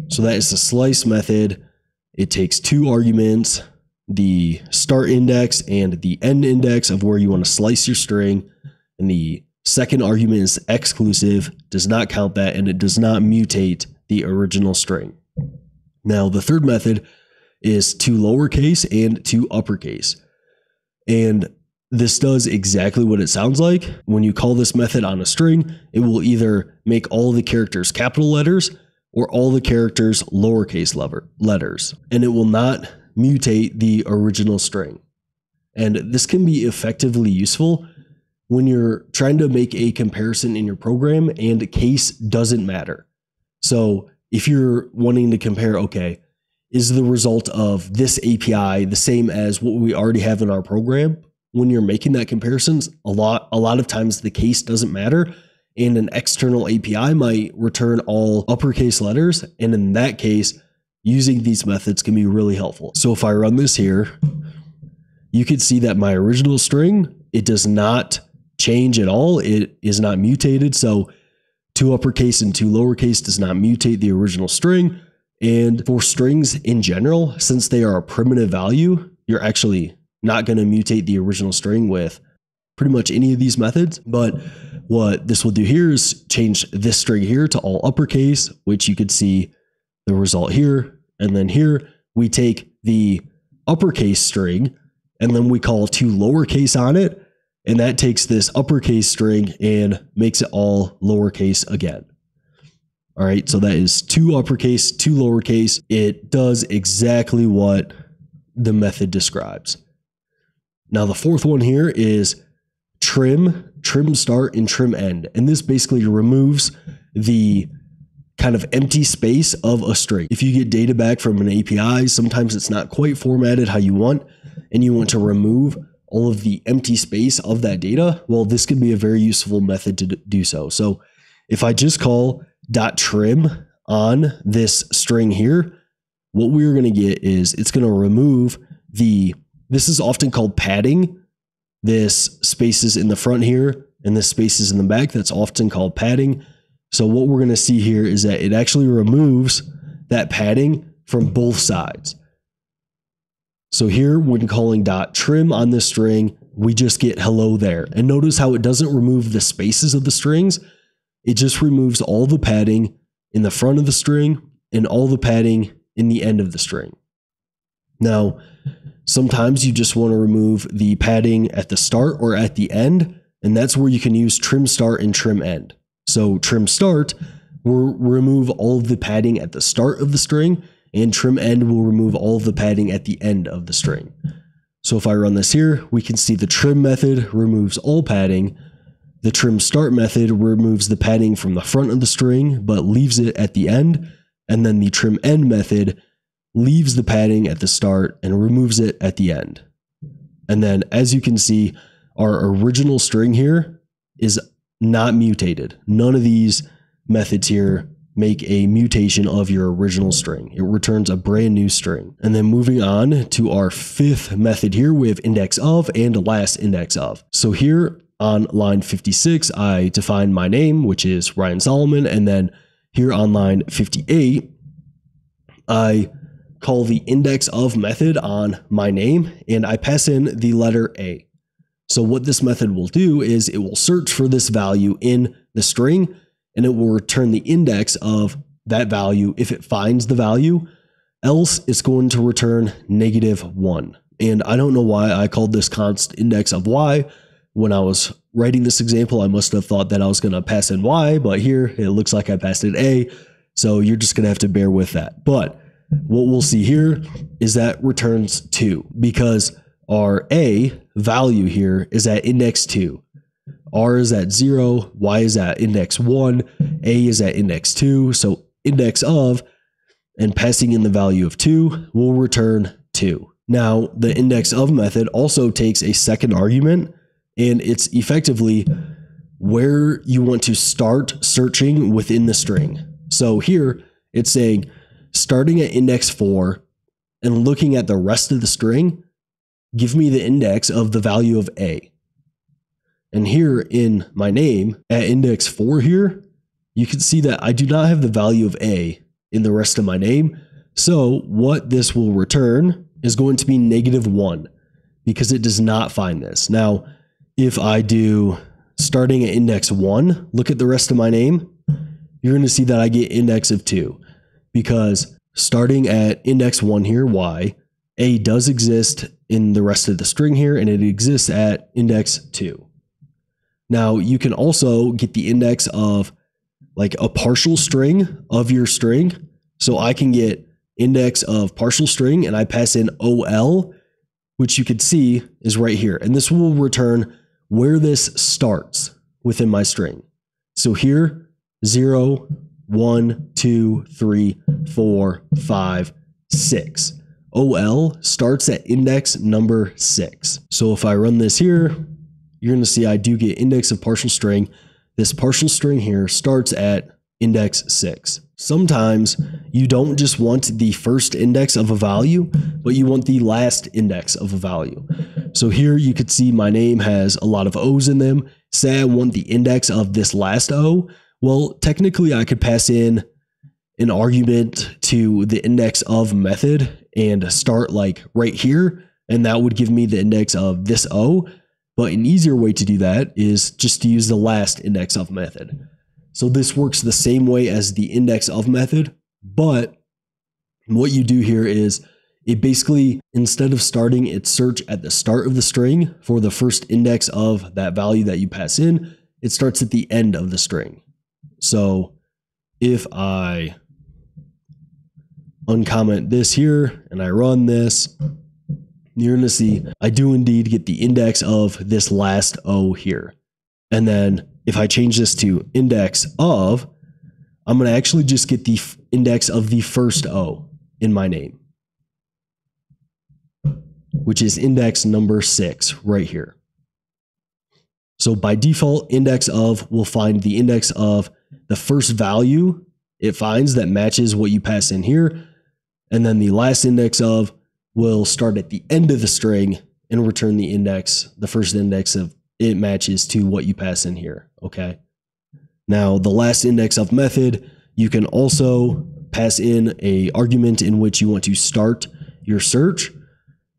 Speaker 1: So that is the slice method. It takes 2 arguments, the start index and the end index of where you want to slice your string. And the second argument is exclusive, does not count that, and it does not mutate the original string. Now, the third method is to lowercase and to uppercase. And this does exactly what it sounds like. When you call this method on a string, it will either make all the characters capital letters or all the characters lowercase letters, and it will not mutate the original string. And this can be effectively useful when you're trying to make a comparison in your program and case doesn't matter. So if you're wanting to compare, okay, is the result of this API the same as what we already have in our program? When you're making that comparisons, a lot of times the case doesn't matter, and an external API might return all uppercase letters. And in that case, using these methods can be really helpful. So if I run this here, you can see that my original string, it does not change at all. It is not mutated. So 2 uppercase and 2 lowercase does not mutate the original string. And for strings in general, since they are a primitive value, you're actually not going to mutate the original string with pretty much any of these methods. But what this will do here is change this string here to all uppercase, which you could see the result here. And then here we take the uppercase string and then we call 2 lowercase on it. And that takes this uppercase string and makes it all lowercase again. All right, so that is 2 uppercase, 2 lowercase. It does exactly what the method describes. Now the fourth one here is trim start and trim end. And this basically removes the kind of empty space of a string. If you get data back from an API, sometimes it's not quite formatted how you want, and you want to remove all of the empty space of that data. Well, this could be a very useful method to do so. So if I just call .trim on this string here, what we're going to get is it's going to remove this is often called padding. This spaces in the front here and this spaces in the back. That's often called padding. So what we're going to see here is that it actually removes that padding from both sides. So here, when calling .trim on this string, we just get hello there. And notice how it doesn't remove the spaces of the strings. It just removes all the padding in the front of the string and all the padding in the end of the string. Now, sometimes you just want to remove the padding at the start or at the end, and that's where you can use trim start and trim end. So trim start will remove all of the padding at the start of the string, and trim end will remove all of the padding at the end of the string. So if I run this here, we can see the trim method removes all padding. The trim start method removes the padding from the front of the string, but leaves it at the end. And then the trim end method leaves the padding at the start and removes it at the end. And then as you can see, our original string here is not mutated. None of these methods here make a mutation of your original string. It returns a brand new string. And then moving on to our fifth method here, we have index of and last index of. So here on line 56, I define my name, which is Ryan Solomon. And then here on line 58, I call the index of method on my name and I pass in the letter A. So what this method will do is it will search for this value in the string and it will return the index of that value if it finds the value, else it's going to return -1. And I don't know why I called this const index of y. When I was writing this example, I must have thought that I was going to pass in y, but here it looks like I passed in A. So you're just going to have to bear with that. But what we'll see here is that returns 2 because our A value here is at index 2. R is at 0, Y is at index 1, A is at index 2. So index of and passing in the value of 2 will return 2. Now, the index of method also takes a second argument, and it's effectively where you want to start searching within the string. So here it's saying starting at index 4 and looking at the rest of the string, give me the index of the value of A. And here in my name at index 4 here, you can see that I do not have the value of A in the rest of my name. So what this will return is going to be -1 because it does not find this. Now, if I do starting at index 1, look at the rest of my name, you're going to see that I get index of 2 because starting at index 1 here, Y, A does exist in the rest of the string here, and it exists at index 2. Now, you can also get the index of like a partial string of your string. So I can get index of partial string and I pass in OL, which you can see is right here. And this will return where this starts within my string. So here, 0, 1, 2, 3, 4, 5, 6. OL starts at index number 6. So if I run this here, you're going to see I do get index of partial string. This partial string here starts at index 6. Sometimes you don't just want the first index of a value, but you want the last index of a value. So here you could see my name has a lot of O's in them. Say I want the index of this last O. Well, technically I could pass in an argument to the index of method and start like right here, and that would give me the index of this O. But an easier way to do that is just to use the last index of method. So this works the same way as the index of method, but what you do here is it basically, instead of starting its search at the start of the string for the first index of that value that you pass in, it starts at the end of the string. So if I uncomment this here and I run this, you're going to see I do indeed get the index of this last O here. And then if I change this to index of, I'm going to actually just get the index of the first O in my name, which is index number 6 right here. So by default, index of will find the index of the first value it finds that matches what you pass in here. And then the last index of will start at the end of the string and return the index, the first index of it matches to what you pass in here, okay? Now, the last index of method, you can also pass in an argument in which you want to start your search.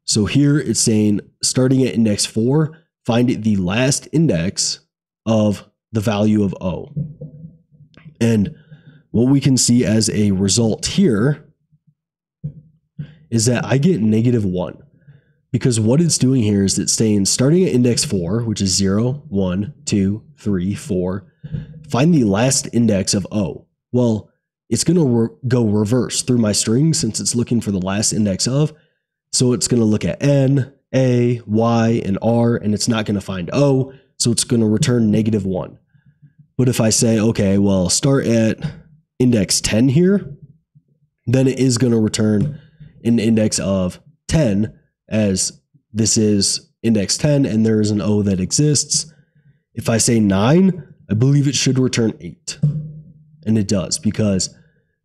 Speaker 1: So here it's saying, starting at index 4, find the last index of the value of O. And what we can see as a result here is that I get -1. Because what it's doing here is it's saying starting at index 4, which is 0, 1, 2, 3, 4, find the last index of O. Well, it's going to go reverse through my string since it's looking for the last index of. So it's going to look at N, A, Y, and R, and it's not going to find O. So it's going to return -1. But if I say, okay, well, start at index 10 here, then it is going to return an index of 10, as this is index 10 and there is an O that exists. If I say 9, I believe it should return 8. And it does because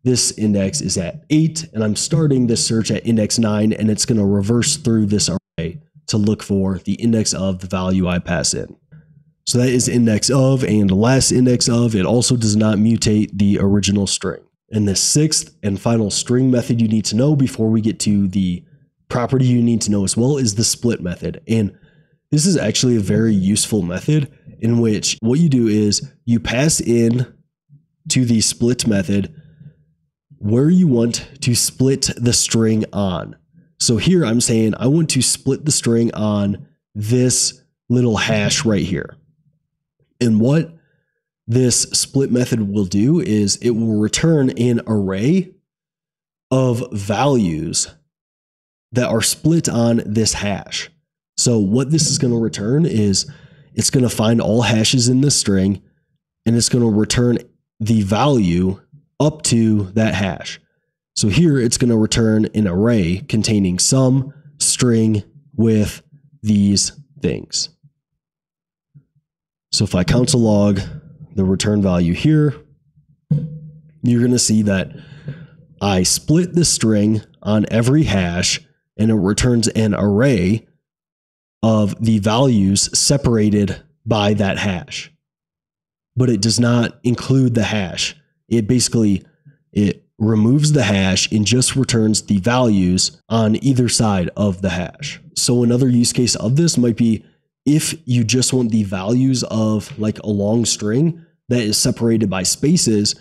Speaker 1: this index is at 8 and I'm starting this search at index 9 and it's going to reverse through this array to look for the index of the value I pass in. So that is index of and last index of. It also does not mutate the original string. And the sixth and final string method you need to know before we get to the property you need to know as well is the split method. And this is actually a very useful method in which what you do is you pass in to the split method where you want to split the string on. So here I'm saying I want to split the string on this little hash right here. And what this split method will do is it will return an array of values that are split on this hash. So what this is going to return is it's going to find all hashes in this string and it's going to return the value up to that hash. So here it's going to return an array containing some string with these things. So if I console log the return value here, you're going to see that I split the string on every hash and it returns an array of the values separated by that hash. But it does not include the hash. It removes the hash and just returns the values on either side of the hash. So another use case of this might be if you just want the values of like a long string that is separated by spaces,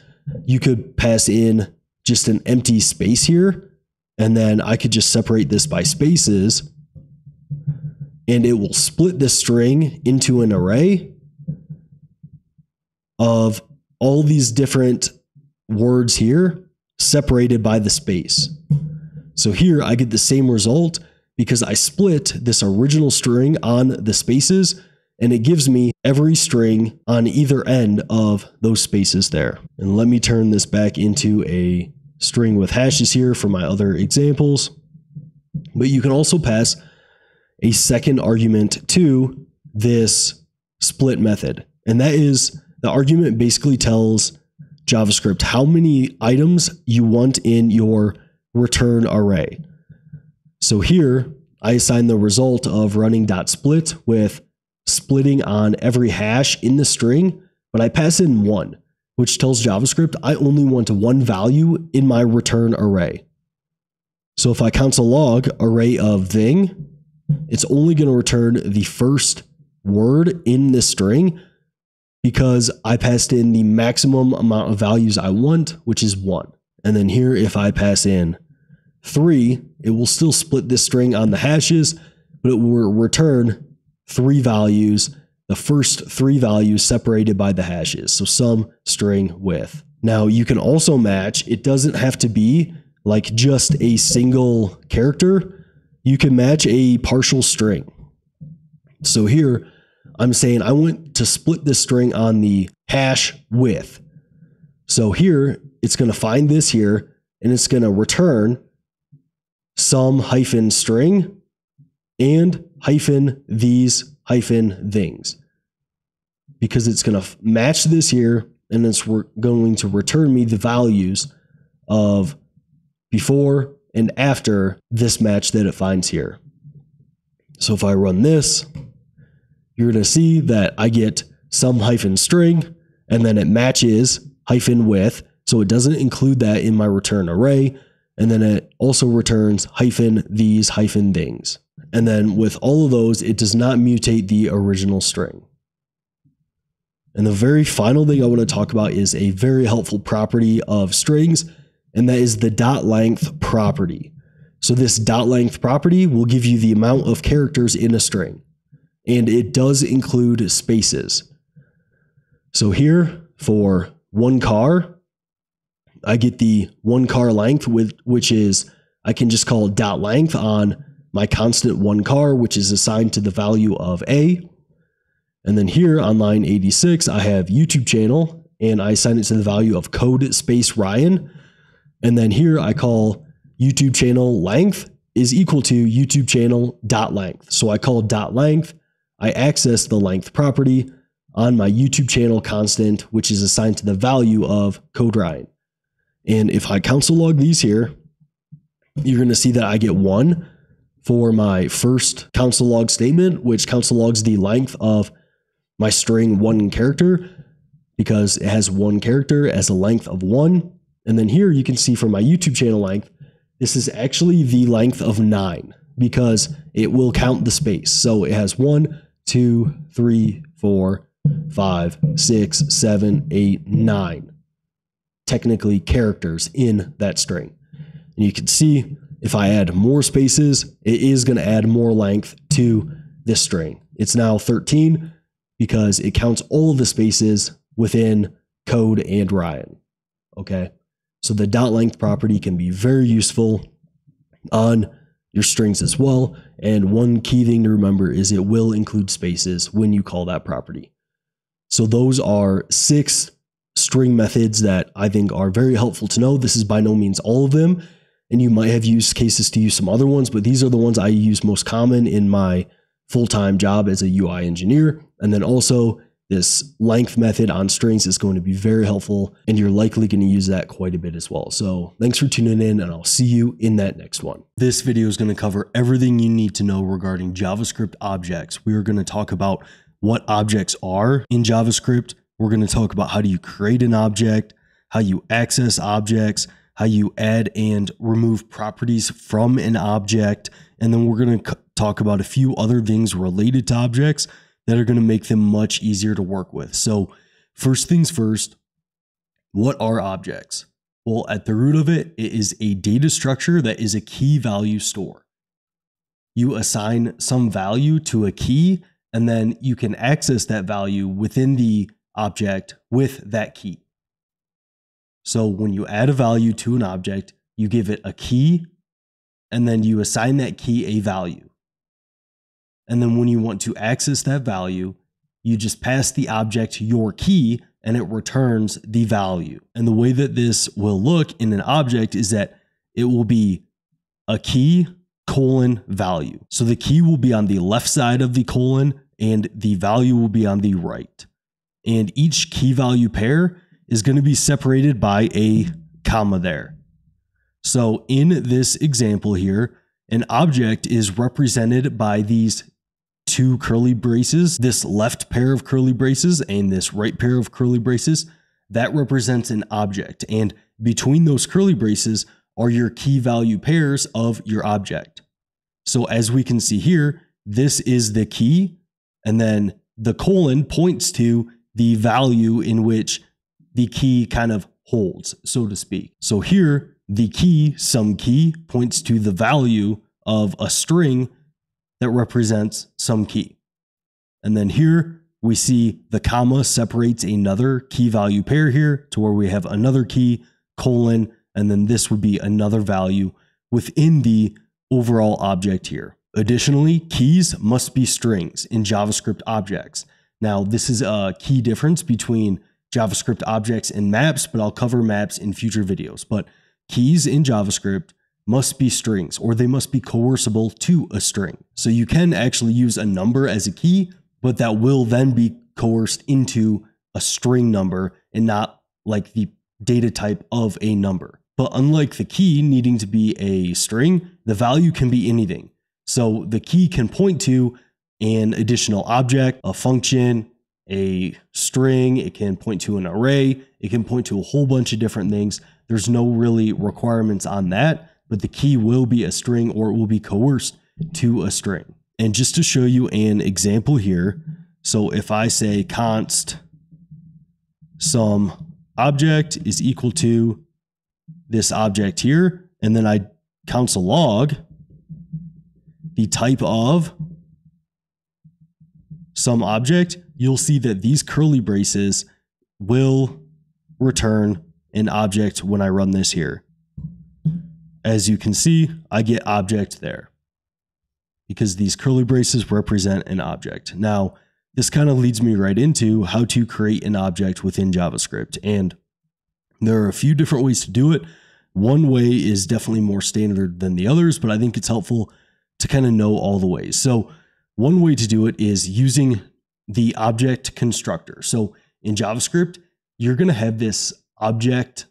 Speaker 1: you could pass in just an empty space here, and then I could just separate this by spaces, and it will split this string into an array of all these different words here separated by the space. So here I get the same result because I split this original string on the spaces, and it gives me every string on either end of those spaces there. And let me turn this back into a string with hashes here for my other examples. But you can also pass a second argument to this split method. And that is, the argument basically tells JavaScript how many items you want in your return array. So here I assign the result of running .split with splitting on every hash in the string, but I pass in 1, which tells JavaScript I only want one value in my return array. So if I console log array of thing, it's only going to return the first word in this string because I passed in the maximum amount of values I want, which is 1. And then here, if I pass in 3, it will still split this string on the hashes, but it will return 3 values, the first 3 values separated by the hashes. So some string with. Now you can also match, it doesn't have to be like just a single character. You can match a partial string. So here I'm saying I want to split this string on the hash with. So here it's going to find this here and it's going to return some hyphen string and hyphen these hyphen things, because it's going to match this here and it's going to return me the values of before and after this match that it finds here. So if I run this, you're going to see that I get some hyphen string and then it matches hyphen with, so it doesn't include that in my return array. And then it also returns hyphen these hyphen things. And then with all of those, it does not mutate the original string. And the very final thing I want to talk about is a very helpful property of strings, and that is the .length property. So this .length property will give you the amount of characters in a string, and it does include spaces. So here for one car, I get the one car length, which is, I can just call .length on my constant one car, which is assigned to the value of A. And then here on line 86, I have YouTube channel and I assign it to the value of code space Ryan. And then here I call YouTube channel length is equal to YouTube channel .length. So I call .length, I access the length property on my YouTube channel constant, which is assigned to the value of code Ryan. And if I console log these here, you're going to see that I get 1 for my first console log statement, which console logs the length of my string 1 character because it has 1 character as a length of 1. And then here you can see for my YouTube channel length, this is actually the length of 9 because it will count the space. So it has 1, 2, 3, 4, 5, 6, 7, 8, 9. Technically characters in that string. And you can see if I add more spaces, it is going to add more length to this string. It's now 13 because it counts all of the spaces within code and Ryan. Okay. So the .length property can be very useful on your strings as well. And one key thing to remember is it will include spaces when you call that property. So those are 6 string methods that I think are very helpful to know. This is by no means all of them, and you might have use cases to use some other ones, but these are the ones I use most common in my full-time job as a UI engineer. And then also this length method on strings is going to be very helpful, and you're likely going to use that quite a bit as well. So thanks for tuning in, and I'll see you in that next one. This video is going to cover everything you need to know regarding JavaScript objects. We are going to talk about what objects are in JavaScript. We're going to talk about how do you create an object, how you access objects, how you add and remove properties from an object. And then we're going to talk about a few other things related to objects that are going to make them much easier to work with. So first things first, what are objects? Well, at the root of it, it is a data structure that is a key value store. You assign some value to a key, and then you can access that value within the object with that key. So when you add a value to an object, you give it a key, and then you assign that key a value. And then when you want to access that value, you just pass the object your key and it returns the value. And the way that this will look in an object is that it will be a key colon value. So the key will be on the left side of the colon and the value will be on the right. And each key value pair is going to be separated by a comma there. So in this example here, an object is represented by these two curly braces, this left pair of curly braces and this right pair of curly braces. That represents an object. And between those curly braces are your key value pairs of your object. So as we can see here, this is the key, and then the colon points to the value in which the key kind of holds, so to speak. So here, the key, some key, points to the value of a string that represents some key. And then here we see the comma separates another key value pair here to where we have another key, colon, and then this would be another value within the overall object here. Additionally, keys must be strings in JavaScript objects. Now, this is a key difference between JavaScript objects and maps, but I'll cover maps in future videos. But keys in JavaScript must be strings, or they must be coercible to a string. So you can actually use a number as a key, but that will then be coerced into a string number and not like the data type of a number. But unlike the key needing to be a string, the value can be anything. So the key can point to an additional object, a function, a string, it can point to an array, it can point to a whole bunch of different things. There's no really requirements on that, but the key will be a string or it will be coerced to a string. And just to show you an example here, so if I say const some object is equal to this object here, and then I console log the type of some object, you'll see that these curly braces will return an object when I run this here. As you can see, I get object there because these curly braces represent an object. Now, this kind of leads me right into how to create an object within JavaScript. And there are a few different ways to do it. One way is definitely more standard than the others, but I think it's helpful to kind of know all the ways. So one way to do it is using the object constructor. So in JavaScript, you're going to have this object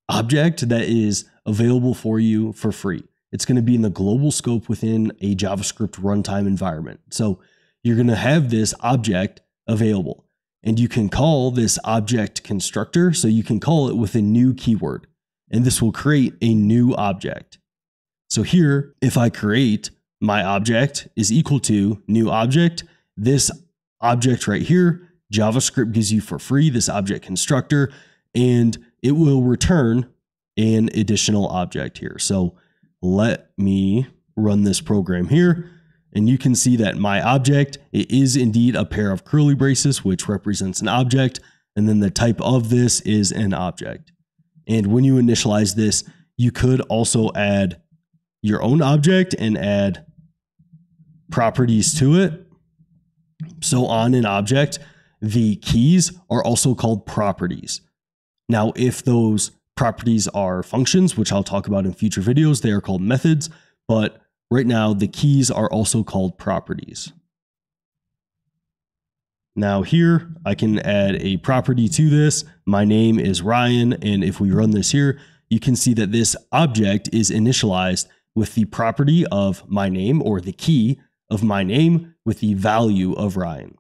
Speaker 1: that is available for you for free. It's going to be in the global scope within a JavaScript runtime environment. So you're going to have this object available, and you can call this object constructor. So you can call it with a new keyword, and this will create a new object. So here, if I create my object is equal to new object, this object right here, JavaScript gives you for free this object constructor, and it will return an additional object here. So let me run this program here, and you can see that my object, it is indeed a pair of curly braces, which represents an object, and then the type of this is an object. And when you initialize this, you could also add your own object and add properties to it. So on an object, the keys are also called properties. Now, if those properties are functions, which I'll talk about in future videos, they are called methods, but right now the keys are also called properties. Now here, I can add a property to this. My name is Ryan, and if we run this here, you can see that this object is initialized with the property of my name, or the key of my name, with the value of Ryan.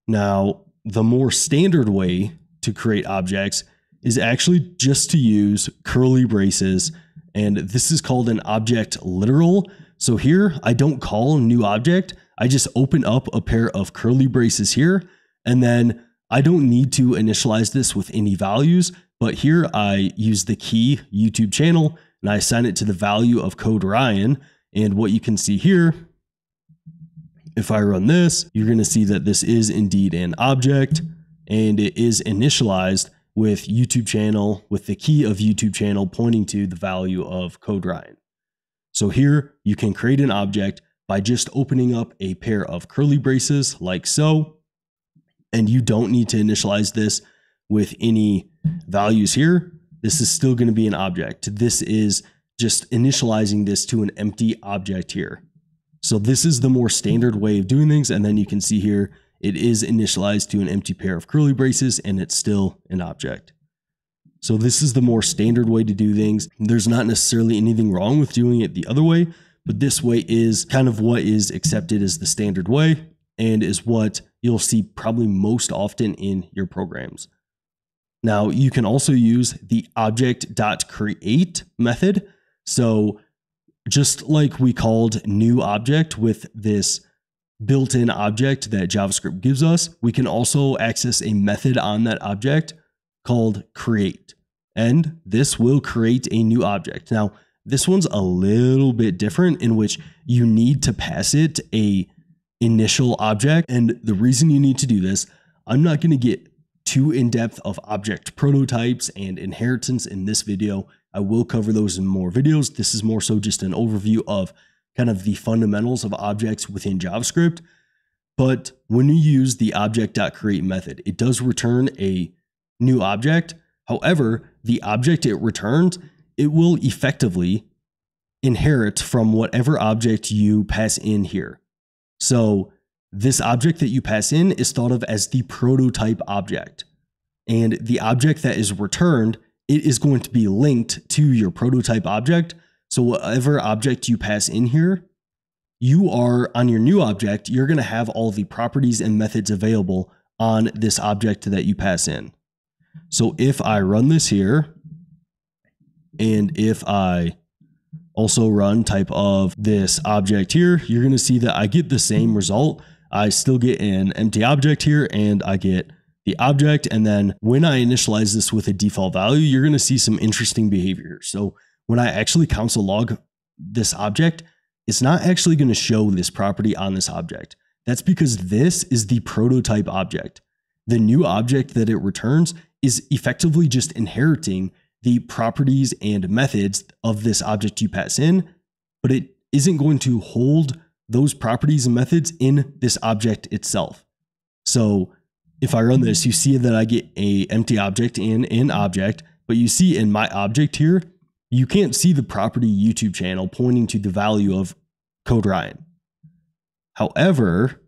Speaker 1: Now, the more standard way to create objects is actually just to use curly braces, and this is called an object literal. So here, I don't call new object, I just open up a pair of curly braces here, and then I don't need to initialize this with any values, but here I use the key YouTube channel and I assign it to the value of code Ryan. And what you can see here, if I run this, you're going to see that this is indeed an object, and it is initialized with YouTube channel, with the key of YouTube channel pointing to the value of code Ryan. So here you can create an object by just opening up a pair of curly braces like so, and you don't need to initialize this with any values here. This is still going to be an object. This is just initializing this to an empty object here. So this is the more standard way of doing things, and then you can see here it is initialized to an empty pair of curly braces and it's still an object. So this is the more standard way to do things. There's not necessarily anything wrong with doing it the other way, but this way is kind of what is accepted as the standard way and is what you'll see probably most often in your programs. Now, you can also use the object.create method. So just like we called new object with this built-in object that JavaScript gives us, we can also access a method on that object called create. And this will create a new object. Now, this one's a little bit different in which you need to pass it a initial object. And the reason you need to do this, I'm not going to get too in-depth of object prototypes and inheritance in this video. I will cover those in more videos. This is more so just an overview of kind of the fundamentals of objects within JavaScript. But when you use the object.create method, it does return a new object. However, the object it returns, it will effectively inherit from whatever object you pass in here. So this object that you pass in is thought of as the prototype object. And the object that is returned, it is going to be linked to your prototype object. So whatever object you pass in here, you are on your new object, you're going to have all the properties and methods available on this object that you pass in. So if I run this here, and if I also run type of this object here, you're going to see that I get the same result. I still get an empty object here, and I get the object. And then when I initialize this with a default value, you're going to see some interesting behavior. So when I actually console log this object, it's not actually going to show this property on this object. That's because this is the prototype object. The new object that it returns is effectively just inheriting the properties and methods of this object you pass in, but it isn't going to hold those properties and methods in this object itself. So if I run this, you see that I get an empty object in an object, but you see in my object here, you can't see the property YouTube channel pointing to the value of code Ryan. However,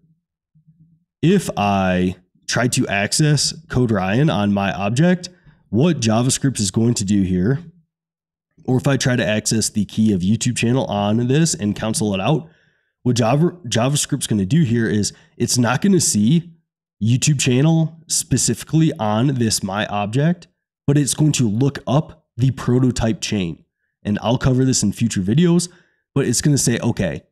Speaker 1: if I try to access code Ryan on my object, what JavaScript is going to do here, or if I try to access the key of YouTube channel on this and console it out, what JavaScript's going to do here is it's not going to see YouTube channel specifically on this my object, but it's going to look up the prototype chain. And I'll cover this in future videos, but it's going to say, okay,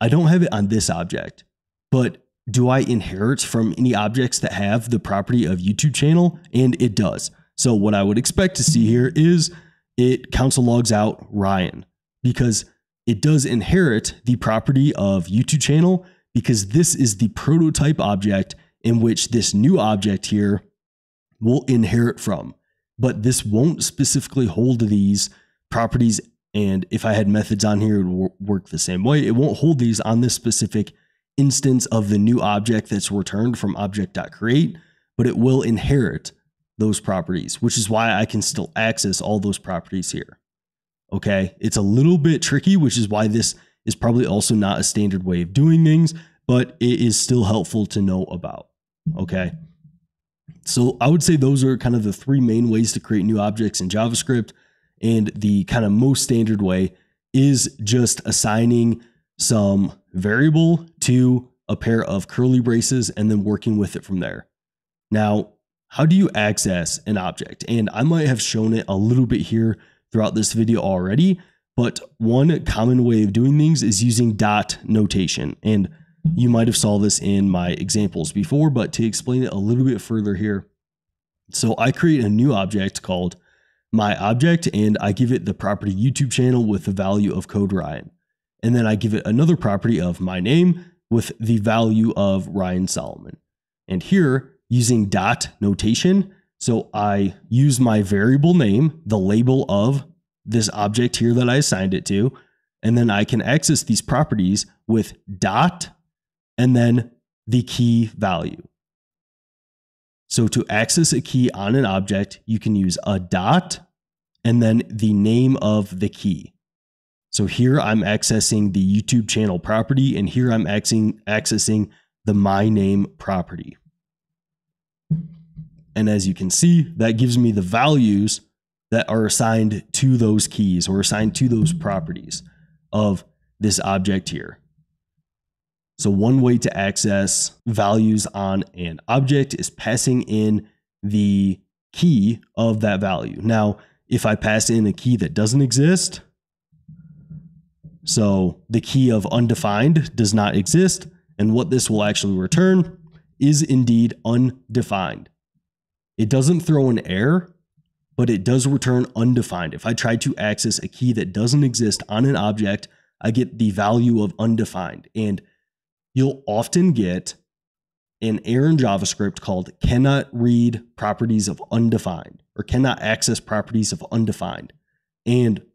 Speaker 1: I don't have it on this object, but do I inherit from any objects that have the property of YouTube channel? And it does. So what I would expect to see here is it console logs out Ryan, because it does inherit the property of YouTube channel, because this is the prototype object in which this new object here will inherit from. But this won't specifically hold these properties. And if I had methods on here, it would work the same way. It won't hold these on this specific instance of the new object that's returned from object.create, but it will inherit those properties, which is why I can still access all those properties here. Okay, it's a little bit tricky, which is why this is probably also not a standard way of doing things, but it is still helpful to know about. Okay, so I would say those are kind of the three main ways to create new objects in JavaScript. And the kind of most standard way is just assigning some variable to a pair of curly braces and then working with it from there. Now, how do you access an object? And I might have shown it a little bit here throughout this video already, but one common way of doing things is using dot notation. And you might have saw this in my examples before, but to explain it a little bit further here. So I create a new object called my object, and I give it the property YouTube channel with the value of code Ryan. And then I give it another property of my name with the value of Ryan Solomon. And here, using dot notation, so I use my variable name, the label of this object here that I assigned it to, and then I can access these properties with dot and then the key value. So to access a key on an object, you can use a dot and then the name of the key. So here I'm accessing the YouTube channel property, and here I'm accessing the my name property. And as you can see, that gives me the values that are assigned to those keys or assigned to those properties of this object here. So one way to access values on an object is passing in the key of that value. Now, if I pass in a key that doesn't exist, so the key of undefined does not exist, and what this will actually return is indeed undefined. It doesn't throw an error, but it does return undefined. If I try to access a key that doesn't exist on an object, I get the value of undefined. And you'll often get an error in JavaScript called cannot read properties of undefined or cannot access properties of undefined. And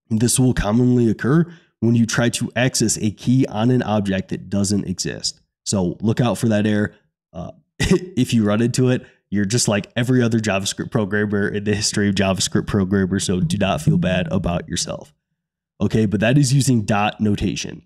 Speaker 1: this will commonly occur when you try to access a key on an object that doesn't exist. So look out for that error. If you run into it, you're just like every other JavaScript programmer in the history of JavaScript programmers, so do not feel bad about yourself. Okay, but that is using dot notation.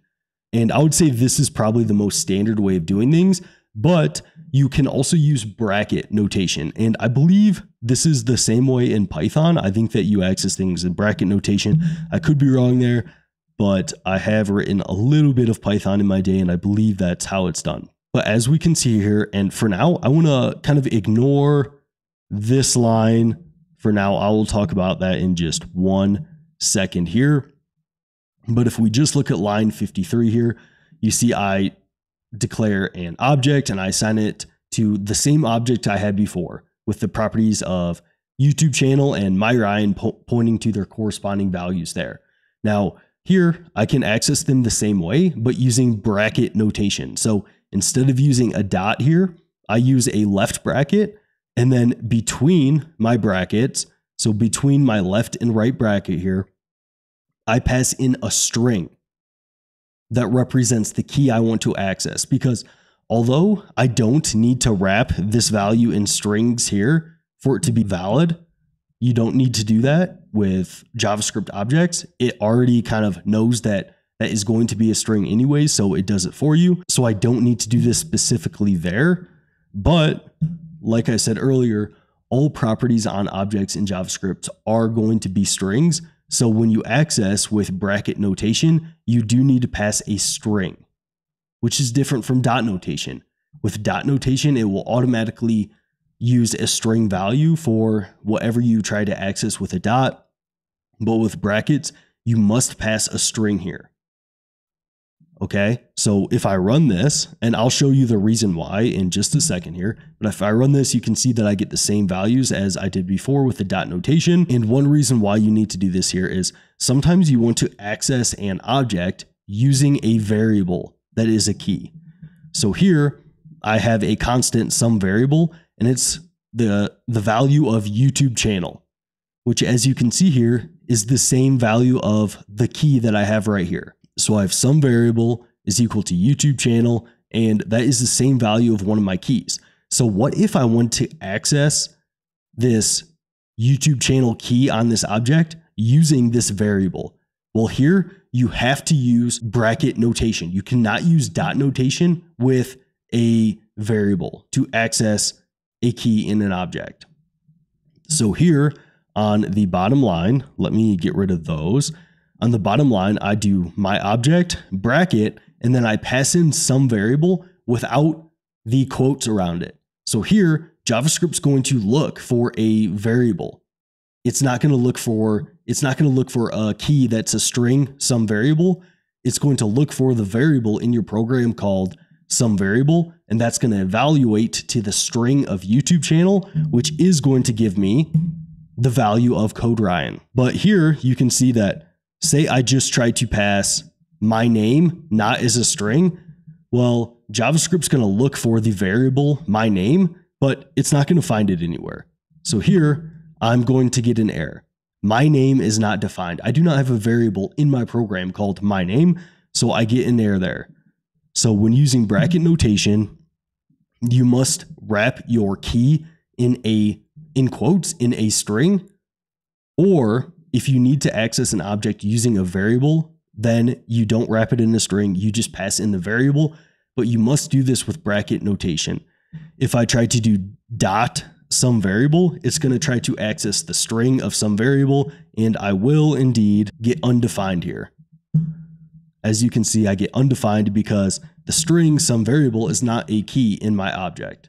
Speaker 1: And I would say this is probably the most standard way of doing things, but you can also use bracket notation. And I believe this is the same way in Python. I think that you access things in bracket notation. I could be wrong there, but I have written a little bit of Python in my day, and I believe that's how it's done. But as we can see here, and for now, I want to kind of ignore this line. For now, I will talk about that in just 1 second here. But if we just look at line 53 here, you see I declare an object and I assign it to the same object I had before with the properties of YouTube channel and my Ryan pointing to their corresponding values there. Now here I can access them the same way, but using bracket notation. So instead of using a dot here, I use a left bracket, and then between my brackets, so between my left and right bracket here, I pass in a string that represents the key I want to access, because although I don't need to wrap this value in strings here for it to be valid, you don't need to do that with JavaScript objects. It already kind of knows that that is going to be a string anyway, so it does it for you. So I don't need to do this specifically there. But like I said earlier, all properties on objects in JavaScript are going to be strings. So when you access with bracket notation, you do need to pass a string, which is different from dot notation. With dot notation, it will automatically use a string value for whatever you try to access with a dot. But with brackets, you must pass a string here. Okay, so if I run this, and I'll show you the reason why in just a second here, but if I run this, you can see that I get the same values as I did before with the dot notation. And one reason why you need to do this here is sometimes you want to access an object using a variable that is a key. So here I have a constant sum variable, and it's the value of YouTube channel, which as you can see here is the same value of the key that I have right here. So I have some variable is equal to YouTube channel, and that is the same value of one of my keys. So what if I want to access this YouTube channel key on this object using this variable? Well, here you have to use bracket notation. You cannot use dot notation with a variable to access a key in an object. So here on the bottom line, let me get rid of those. On the bottom line, I do my object bracket, and then I pass in some variable without the quotes around it. So here, JavaScript's going to look for a variable. It's not going to look for a key that's a string, some variable. It's going to look for the variable in your program called some variable, and that's going to evaluate to the string of YouTube channel, which is going to give me the value of code Ryan. But here you can see that, say I just tried to pass my name, not as a string. Well, JavaScript's going to look for the variable my name, but it's not going to find it anywhere. So here I'm going to get an error. My name is not defined. I do not have a variable in my program called my name, so I get an error there. So when using bracket notation, you must wrap your key in quotes in a string, or if you need to access an object using a variable, then you don't wrap it in a string, you just pass in the variable, but you must do this with bracket notation. If I try to do dot some variable, it's going to try to access the string of some variable, and I will indeed get undefined here. As you can see, I get undefined because the string some variable is not a key in my object.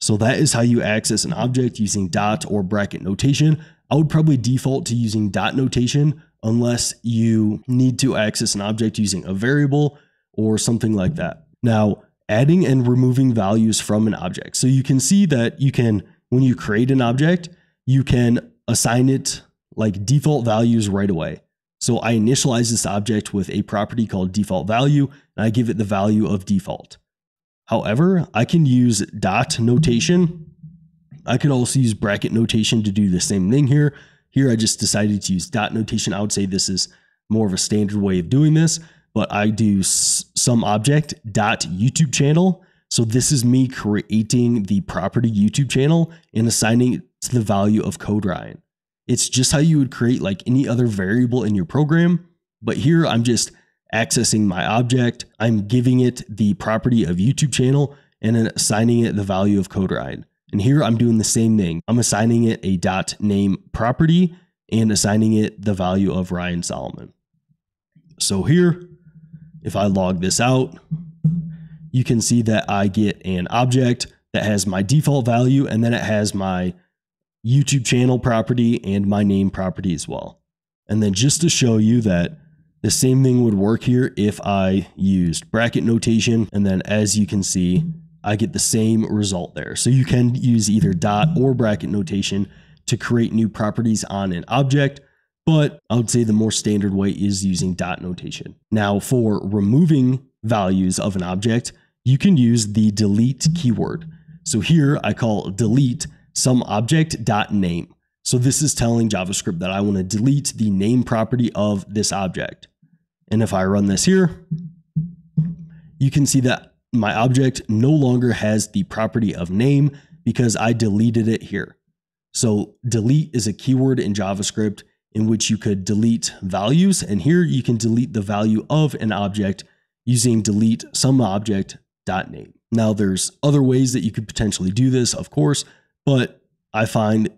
Speaker 1: So that is how you access an object using dot or bracket notation. I would probably default to using dot notation unless you need to access an object using a variable or something like that. Now, adding and removing values from an object. So you can see that you can, when you create an object, you can assign it like default values right away. So I initialize this object with a property called default value, and I give it the value of default. However, I can use dot notation. I could also use bracket notation to do the same thing here. Here I just decided to use dot notation. I would say this is more of a standard way of doing this, but I do some object dot YouTube channel. So this is me creating the property YouTube channel and assigning it to the value of code Ryan. It's just how you would create like any other variable in your program, but here I'm just accessing my object. I'm giving it the property of YouTube channel and then assigning it the value of code Ryan. And here I'm doing the same thing. I'm assigning it a dot name property and assigning it the value of Ryan Solomon. So here, if I log this out, you can see that I get an object that has my default value, and then it has my YouTube channel property and my name property as well. And then just to show you that the same thing would work here if I used bracket notation, and then as you can see, I get the same result there. So you can use either dot or bracket notation to create new properties on an object, but I would say the more standard way is using dot notation. Now for removing values of an object, you can use the delete keyword. So here I call delete some object dot name. So this is telling JavaScript that I want to delete the name property of this object. And if I run this here, you can see that my object no longer has the property of name because I deleted it here. So delete is a keyword in JavaScript in which you could delete values. And here you can delete the value of an object using delete some object dot name. Now there's other ways that you could potentially do this, of course, but I find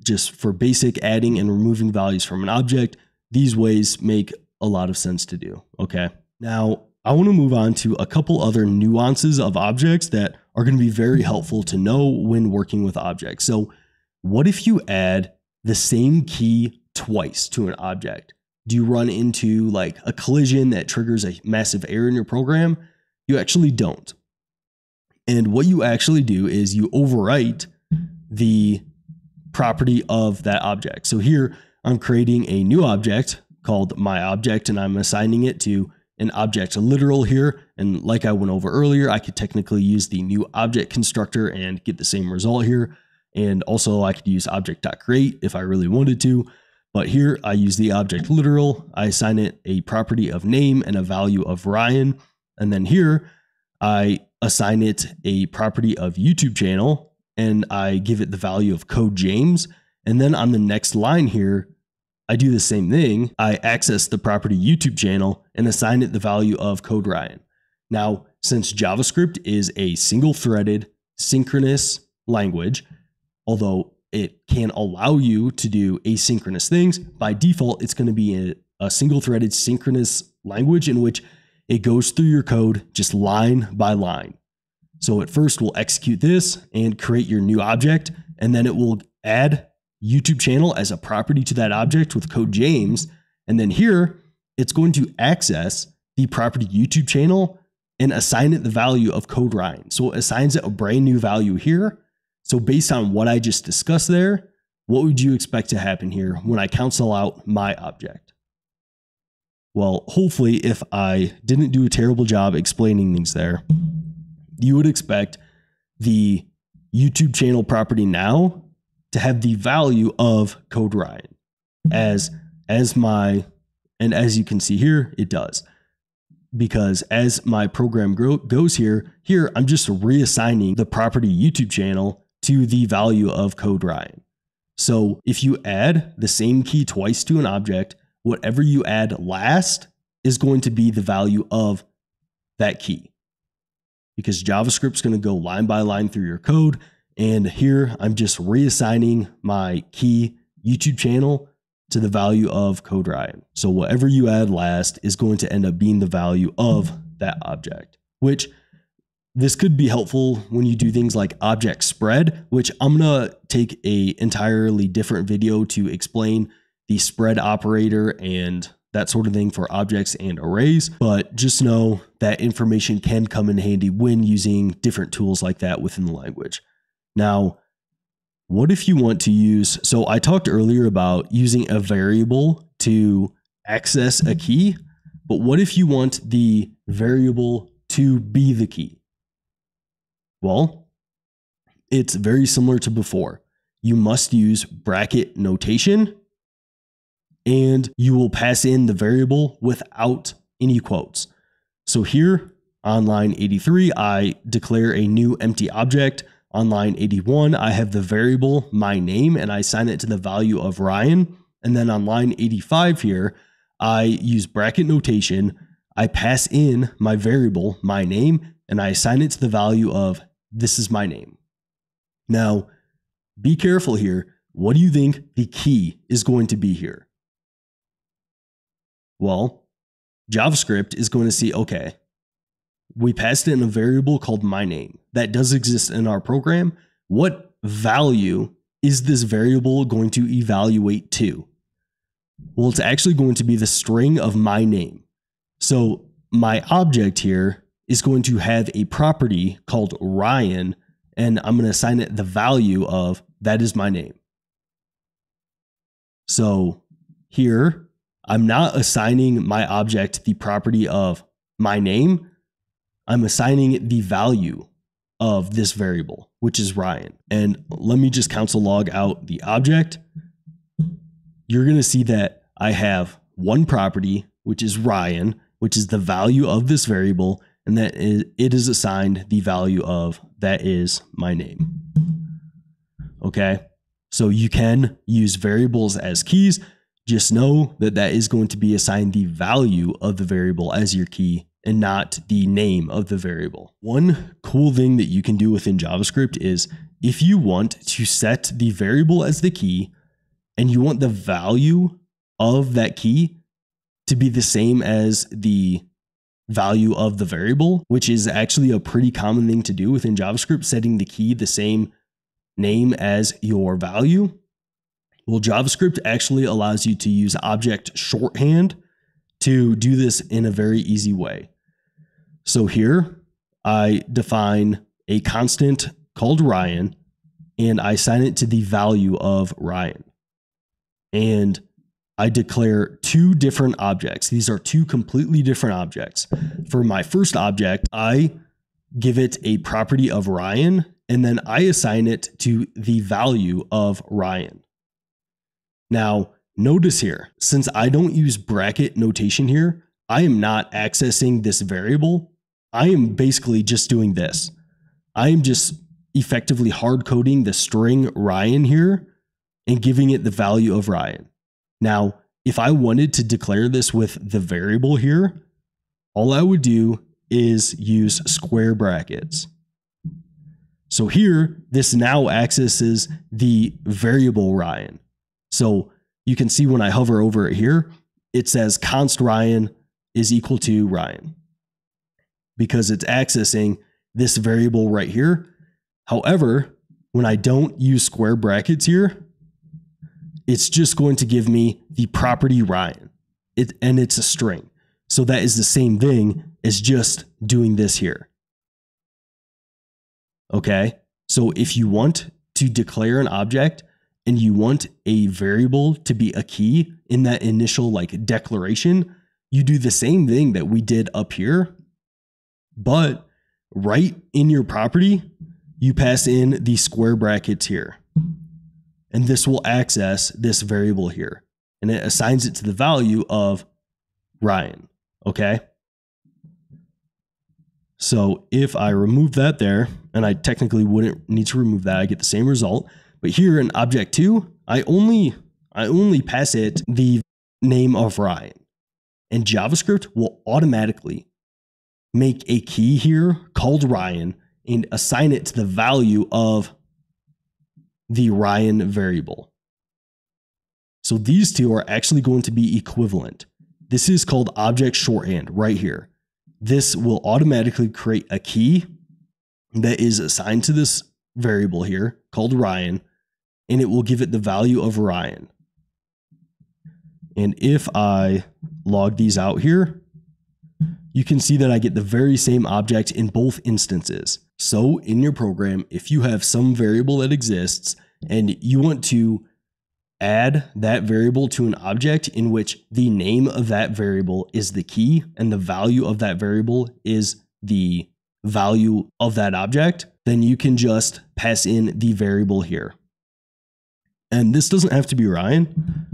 Speaker 1: just for basic adding and removing values from an object, these ways make a lot of sense to do. Okay. Now I want to move on to a couple other nuances of objects that are going to be very helpful to know when working with objects. So what if you add the same key twice to an object? Do you run into like a collision that triggers a massive error in your program? You actually don't. And what you actually do is you overwrite the property of that object. So here I'm creating a new object called my object, and I'm assigning it to an object literal here. And like I went over earlier, I could technically use the new object constructor and get the same result here. And also I could use object.create if I really wanted to. But here I use the object literal. I assign it a property of name and a value of Ryan. And then here I assign it a property of YouTube channel, and I give it the value of code James. And then on the next line here, I do the same thing. I access the property YouTube channel and assign it the value of code Ryan. Now, since JavaScript is a single-threaded synchronous language, although it can allow you to do asynchronous things, by default, it's going to be a single-threaded synchronous language in which it goes through your code just line by line. So at first we'll execute this and create your new object, and then it will add YouTube channel as a property to that object with code James. And then here it's going to access the property YouTube channel and assign it the value of code Ryan. So it assigns it a brand new value here. So based on what I just discussed there, what would you expect to happen here when I console out my object? Well, hopefully if I didn't do a terrible job explaining things there, you would expect the YouTube channel property now to have the value of code Ryan as you can see here, it does. Because as my program goes here I'm just reassigning the property YouTube channel to the value of code Ryan. So if you add the same key twice to an object, whatever you add last is going to be the value of that key. Because JavaScript's going to go line by line through your code. And here I'm just reassigning my key YouTube channel to the value of code Ryan. So whatever you add last is going to end up being the value of that object, which this could be helpful when you do things like object spread, which I'm going to take a entirely different video to explain the spread operator and that sort of thing for objects and arrays. But just know that information can come in handy when using different tools like that within the language. Now, what if you want to use, so I talked earlier about using a variable to access a key, but what if you want the variable to be the key? Well, it's very similar to before. You must use bracket notation, and you will pass in the variable without any quotes. So here on line 83, I declare a new empty object. On line 81, I have the variable my name and I assign it to the value of Ryan. And then on line 85 here, I use bracket notation. I pass in my variable my name and I assign it to the value of this is my name. Now, be careful here. What do you think the key is going to be here? Well, JavaScript is going to see, okay, we passed in a variable called my name that does exist in our program. What value is this variable going to evaluate to? Well, it's actually going to be the string of my name. So my object here is going to have a property called Ryan, and I'm going to assign it the value of that is my name. So here, I'm not assigning my object the property of my name. I'm assigning the value of this variable, which is Ryan. And let me just console log out the object. You're going to see that I have one property, which is Ryan, which is the value of this variable, and that it is assigned the value of that is my name. Okay, so you can use variables as keys. Just know that that is going to be assigned the value of the variable as your key and not the name of the variable. One cool thing that you can do within JavaScript is if you want to set the variable as the key and you want the value of that key to be the same as the value of the variable, which is actually a pretty common thing to do within JavaScript, setting the key the same name as your value. Well, JavaScript actually allows you to use object shorthand to do this in a very easy way. So here I define a constant called Ryan and I assign it to the value of Ryan. And I declare two different objects. These are two completely different objects. For my first object, I give it a property of Ryan and then I assign it to the value of Ryan. Now, notice here, since I don't use bracket notation here, I am not accessing this variable. I am basically just doing this. I am just effectively hard coding the string Ryan here and giving it the value of Ryan. Now, if I wanted to declare this with the variable here, all I would do is use square brackets. So here, this now accesses the variable Ryan. So you can see when I hover over it here, it says const Ryan is equal to Ryan because it's accessing this variable right here. However, when I don't use square brackets here, it's just going to give me the property Ryan, and it's a string. So that is the same thing as just doing this here. Okay, so if you want to declare an object and you want a variable to be a key in that initial like declaration, you do the same thing that we did up here, but right in your property, you pass in the square brackets here. And this will access this variable here. And it assigns it to the value of Ryan. Okay. So if I remove that there, and I technically wouldn't need to remove that, I get the same result. But here in object 2, I only pass it the name of Ryan. And JavaScript will automatically make a key here called Ryan and assign it to the value of the Ryan variable. So these two are actually going to be equivalent. This is called object shorthand right here. This will automatically create a key that is assigned to this variable here called Ryan, and it will give it the value of Ryan. And if I log these out here, you can see that I get the very same object in both instances. So in your program, if you have some variable that exists and you want to add that variable to an object in which the name of that variable is the key and the value of that variable is the value of that object, then you can just pass in the variable here. And this doesn't have to be Ryan.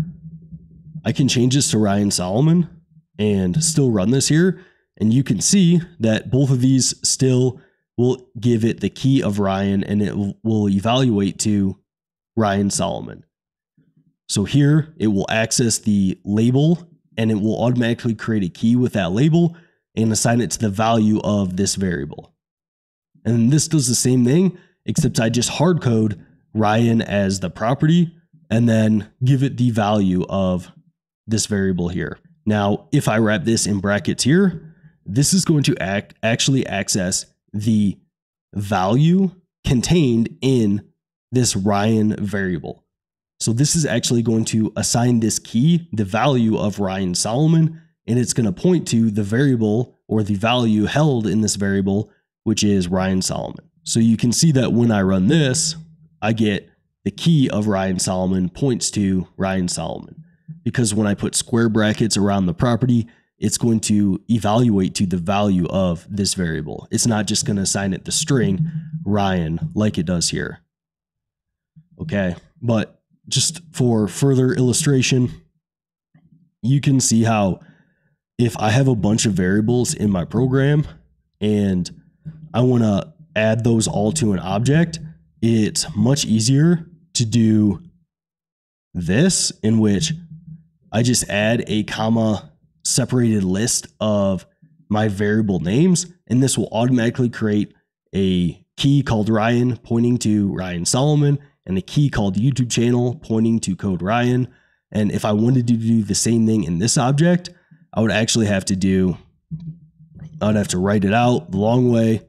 Speaker 1: I can change this to Ryan Solomon and still run this here. And you can see that both of these still will give it the key of Ryan, and it will evaluate to Ryan Solomon. So here it will access the label and it will automatically create a key with that label and assign it to the value of this variable. And this does the same thing, except I just hard code Ryan as the property and then give it the value of this variable here. Now, if I wrap this in brackets here, this is going to actually access the value contained in this Ryan variable. So this is actually going to assign this key the value of Ryan Solomon, and it's going to point to the variable or the value held in this variable, which is Ryan Solomon. So you can see that when I run this, I get the key of Ryan Solomon points to Ryan Solomon, because when I put square brackets around the property, it's going to evaluate to the value of this variable. It's not just going to assign it the string Ryan like it does here. Okay, but just for further illustration, you can see how if I have a bunch of variables in my program and I want to add those all to an object, it's much easier to do this, in which I just add a comma separated list of my variable names, and this will automatically create a key called Ryan pointing to Ryan Solomon and a key called YouTube channel pointing to code Ryan. And if I wanted to do the same thing in this object, I would actually have to write it out the long way.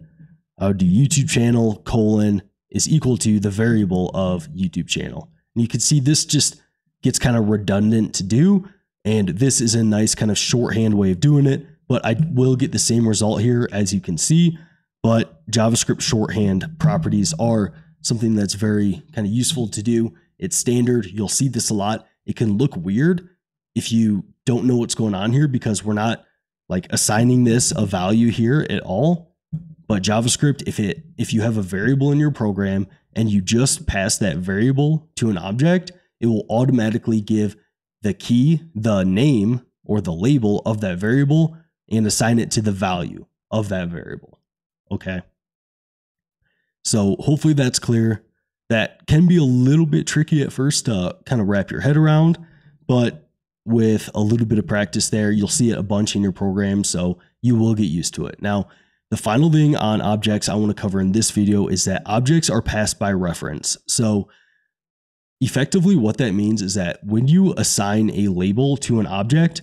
Speaker 1: I would do YouTube channel colon is equal to the variable of YouTube channel. And you can see this just gets kind of redundant to do. And this is a nice kind of shorthand way of doing it, but I will get the same result here, as you can see. But JavaScript shorthand properties are something that's very kind of useful to do. It's standard. You'll see this a lot. It can look weird if you don't know what's going on here, because we're not like assigning this a value here at all. But JavaScript, if you have a variable in your program and you just pass that variable to an object, it will automatically give the key, the name, or the label of that variable and assign it to the value of that variable. Okay. So hopefully that's clear. That can be a little bit tricky at first to kind of wrap your head around, but with a little bit of practice there, you'll see it a bunch in your program, so you will get used to it. Now, the final thing on objects I want to cover in this video is that objects are passed by reference. So effectively what that means is that when you assign a label to an object,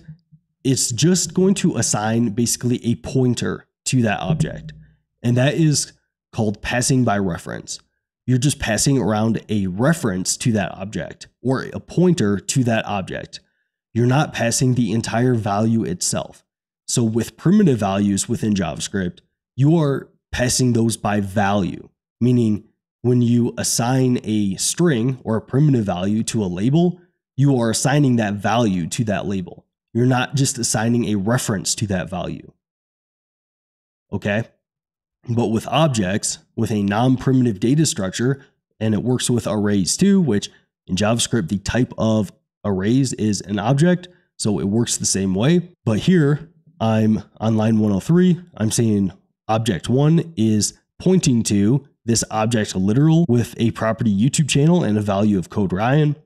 Speaker 1: it's just going to assign basically a pointer to that object. And that is called passing by reference. You're just passing around a reference to that object or a pointer to that object. You're not passing the entire value itself. So with primitive values within JavaScript, you are passing those by value, meaning when you assign a string or a primitive value to a label, you are assigning that value to that label. You're not just assigning a reference to that value. Okay? But with objects, with a non-primitive data structure, and it works with arrays too, which in JavaScript, the type of arrays is an object, so it works the same way. But here, I'm on line 103, I'm saying object 1 is pointing to this object literal with a property YouTube channel and a value of code Ryan.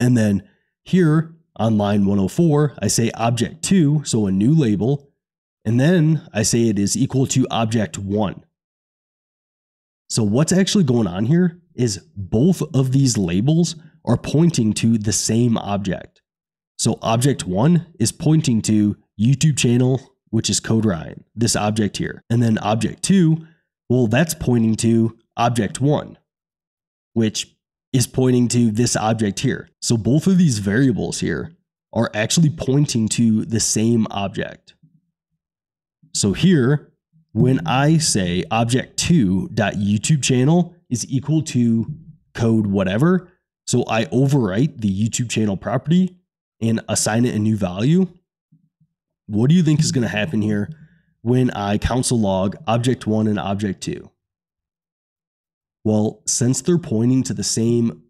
Speaker 1: And then here on line 104, I say object 2, so a new label, and then I say it is equal to object 1. So what's actually going on here is both of these labels are pointing to the same object. So object 1 is pointing to YouTube channel, which is code Ryan, this object here. And then object 2, well, that's pointing to object 1, which is pointing to this object here. So both of these variables here are actually pointing to the same object. So here, when I say object2.YouTube channel is equal to code whatever, so I overwrite the YouTube channel property and assign it a new value, what do you think is going to happen here when I console log object 1 and object 2? Well, since they're pointing to the same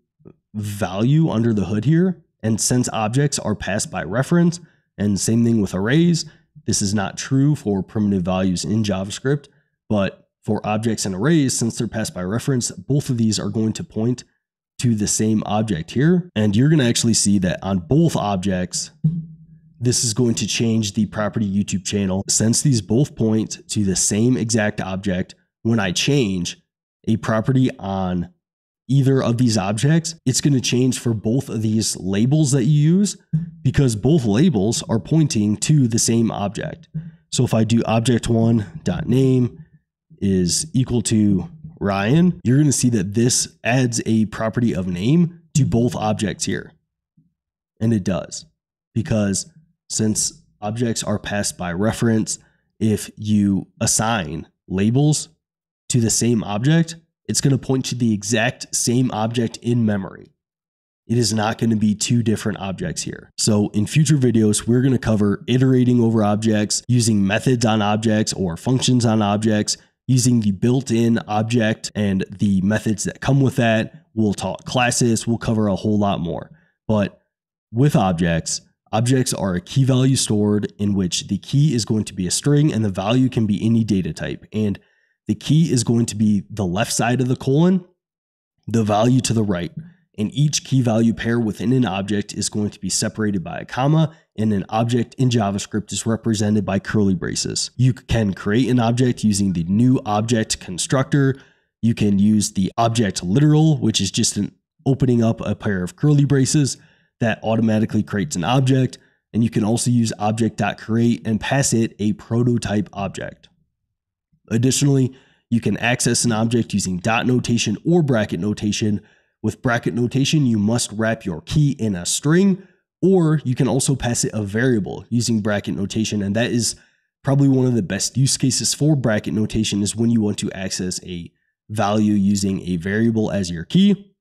Speaker 1: value under the hood here, and since objects are passed by reference, and same thing with arrays, this is not true for primitive values in JavaScript, but for objects and arrays, since they're passed by reference, both of these are going to point to the same object here. And you're going to actually see that on both objects, this is going to change the property YouTube channel. Since these both point to the same exact object, when I change a property on either of these objects, it's going to change for both of these labels that you use because both labels are pointing to the same object. So if I do object1.name is equal to Ryan, you're going to see that this adds a property of name to both objects here. And it does, because since objects are passed by reference, if you assign labels to the same object, it's going to point to the exact same object in memory. It is not going to be two different objects here. So in future videos, we're going to cover iterating over objects, using methods on objects or functions on objects, using the built-in object and the methods that come with that. We'll talk classes, we'll cover a whole lot more. But with objects, objects are a key value stored in which the key is going to be a string and the value can be any data type. And the key is going to be the left side of the colon, the value to the right. And each key value pair within an object is going to be separated by a comma, and an object in JavaScript is represented by curly braces. You can create an object using the new object constructor. You can use the object literal, which is just an opening up a pair of curly braces that automatically creates an object. And you can also use object.create and pass it a prototype object. Additionally, you can access an object using dot notation or bracket notation. With bracket notation, you must wrap your key in a string, or you can also pass it a variable using bracket notation. And that is probably one of the best use cases for bracket notation, is when you want to access a value using a variable as your key.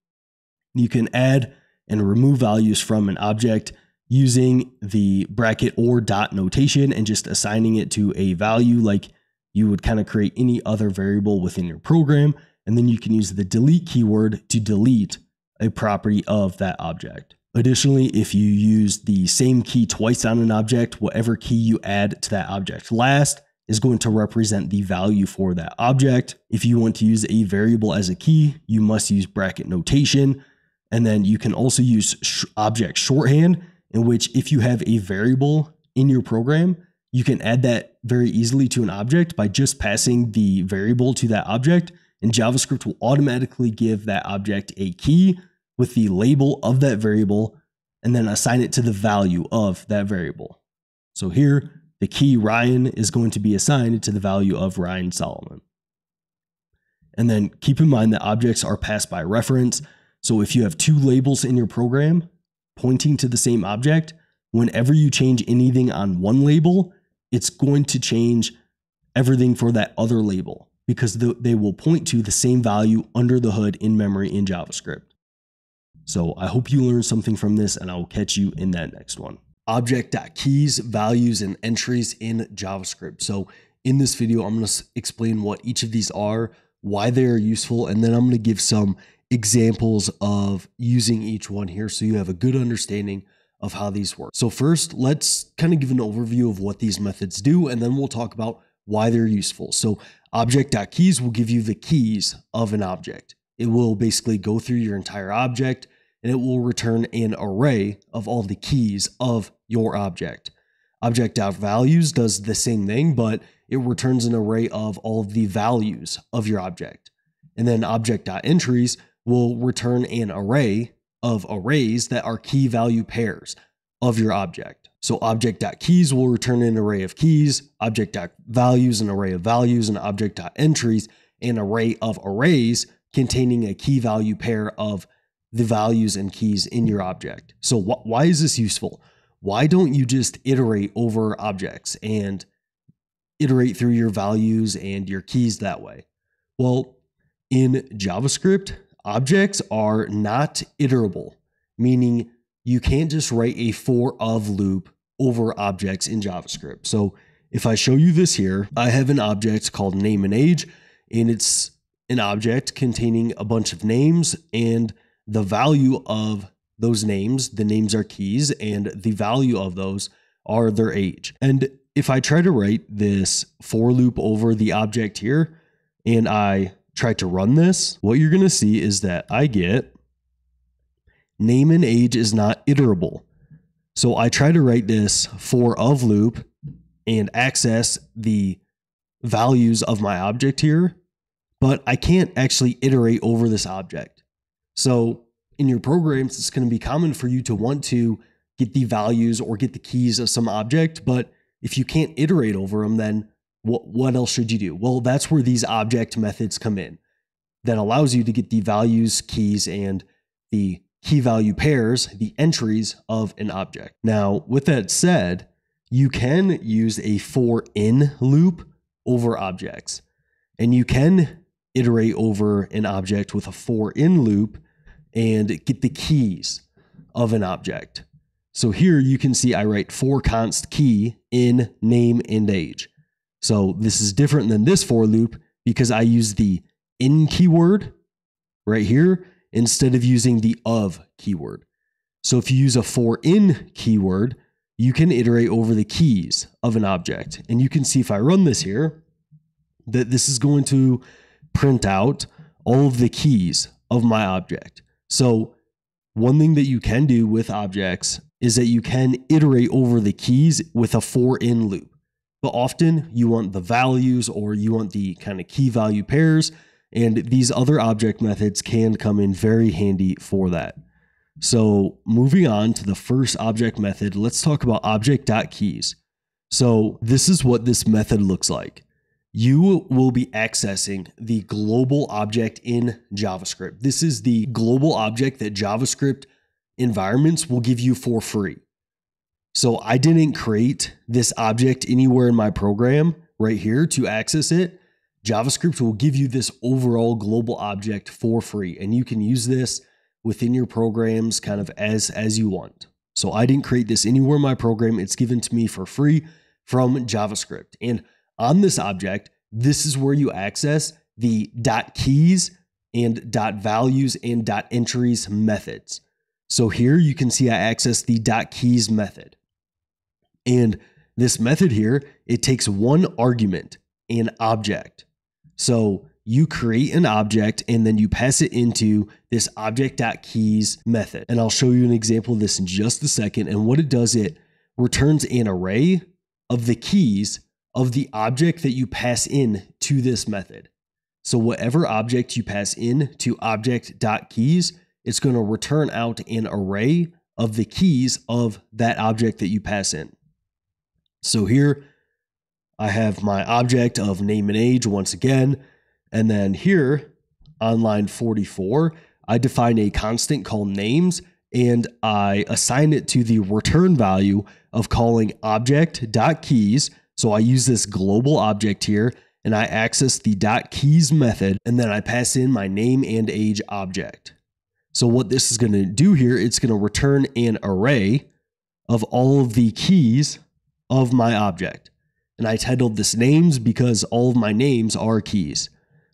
Speaker 1: You can add and remove values from an object using the bracket or dot notation and just assigning it to a value like you would kind of create any other variable within your program. And then you can use the delete keyword to delete a property of that object. Additionally, if you use the same key twice on an object, whatever key you add to that object last is going to represent the value for that object. If you want to use a variable as a key, you must use bracket notation. And then you can also use object shorthand, in which if you have a variable in your program, you can add that very easily to an object by just passing the variable to that object, and JavaScript will automatically give that object a key with the label of that variable and then assign it to the value of that variable. So here, the key Ryan is going to be assigned to the value of Ryan Solomon. And then keep in mind that objects are passed by reference. So if you have two labels in your program pointing to the same object, whenever you change anything on one label, it's going to change everything for that other label because they will point to the same value under the hood in memory in JavaScript. So I hope you learned something from this, and I will catch you in that next one. Object.keys, values, and entries in JavaScript. So in this video, I'm going to explain what each of these are, why they are useful, and then I'm going to give some examples of using each one here so you have a good understanding of how these work. So first, let's kind of give an overview of what these methods do, and then we'll talk about why they're useful. So object.keys will give you the keys of an object. It will basically go through your entire object, and it will return an array of all the keys of your object. Object.values does the same thing, but it returns an array of all of the values of your object. And then object.entries will return an array of arrays that are key value pairs of your object. So object.keys will return an array of keys, object.values an array of values, and object.entries an array of arrays containing a key value pair of the values and keys in your object. So why is this useful? Why don't you just iterate over objects and iterate through your values and your keys that way? Well, in JavaScript, objects are not iterable, meaning you can't just write a for of loop over objects in JavaScript. So if I show you this here, I have an object called name and age, and it's an object containing a bunch of names, and the value of those names, the names are keys, and the value of those are their age. And if I try to write this for loop over the object here, and I try to run this, what you're going to see is that I get name and age is not iterable. So I try to write this for of loop and access the values of my object here, but I can't actually iterate over this object. So in your programs, it's going to be common for you to want to get the values or get the keys of some object, but if you can't iterate over them, then what else should you do? Well, that's where these object methods come in. That allows you to get the values, keys, and the key value pairs, the entries of an object. Now, with that said, you can use a for in loop over objects, and you can iterate over an object with a for in loop and get the keys of an object. So here you can see I write for const key in name and age. So this is different than this for loop because I use the in keyword right here instead of using the of keyword. So if you use a for in keyword, you can iterate over the keys of an object. And you can see if I run this here, that this is going to print out all of the keys of my object. So one thing that you can do with objects is that you can iterate over the keys with a for in loop. But often you want the values or you want the kind of key value pairs, and these other object methods can come in very handy for that. So moving on to the first object method, let's talk about object.keys. So this is what this method looks like. You will be accessing the global object in JavaScript. This is the global object that JavaScript environments will give you for free. So I didn't create this object anywhere in my program right here to access it. JavaScript will give you this overall global object for free, and you can use this within your programs kind of as you want. So I didn't create this anywhere in my program. It's given to me for free from JavaScript. And on this object, this is where you access the .keys and .values and .entries methods. So here you can see I access the .keys method. And this method here, it takes one argument, an object. So you create an object and then you pass it into this object.keys method. And I'll show you an example of this in just a second. And what it does, it returns an array of the keys of the object that you pass in to this method. So whatever object you pass in to object.keys, it's going to return out an array of the keys of that object that you pass in. So here I have my object of name and age once again. And then here on line 44, I define a constant called names and I assign it to the return value of calling object.keys. So I use this global object here and I access the .keys method and then I pass in my name and age object. So what this is going to do here, it's going to return an array of all of the keys of my object. And I titled this names because all of my names are keys.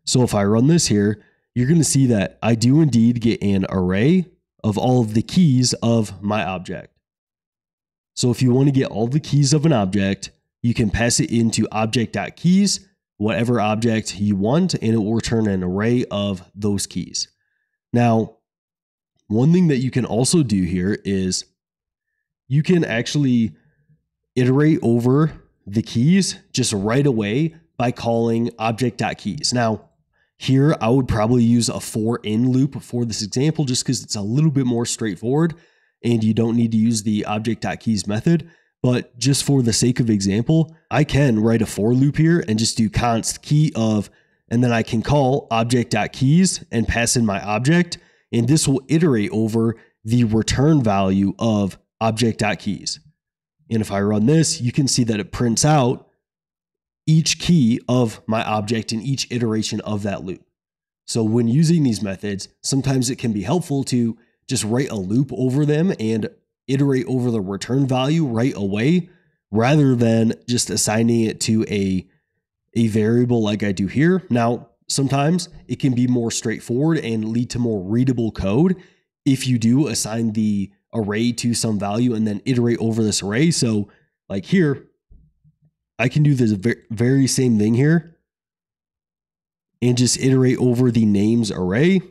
Speaker 1: So if I run this here, you're going to see that I do indeed get an array of all of the keys of my object. So if you want to get all the keys of an object, you can pass it into object.keys, whatever object you want, and it will return an array of those keys. Now, one thing that you can also do here is you can actually iterate over the keys just right away by calling object.keys. Now, here I would probably use a for-in loop for this example just because it's a little bit more straightforward and you don't need to use the object.keys method. But just for the sake of example, I can write a for loop here and just do const key of, and then I can call object.keys and pass in my object. And this will iterate over the return value of object.keys. And if I run this, you can see that it prints out each key of my object in each iteration of that loop. So when using these methods, sometimes it can be helpful to just write a loop over them and iterate over the return value right away, rather than just assigning it to a variable like I do here. Now, sometimes it can be more straightforward and lead to more readable code if you do assign the array to some value and then iterate over this array. So like here, I can do this very same thing here and just iterate over the names array.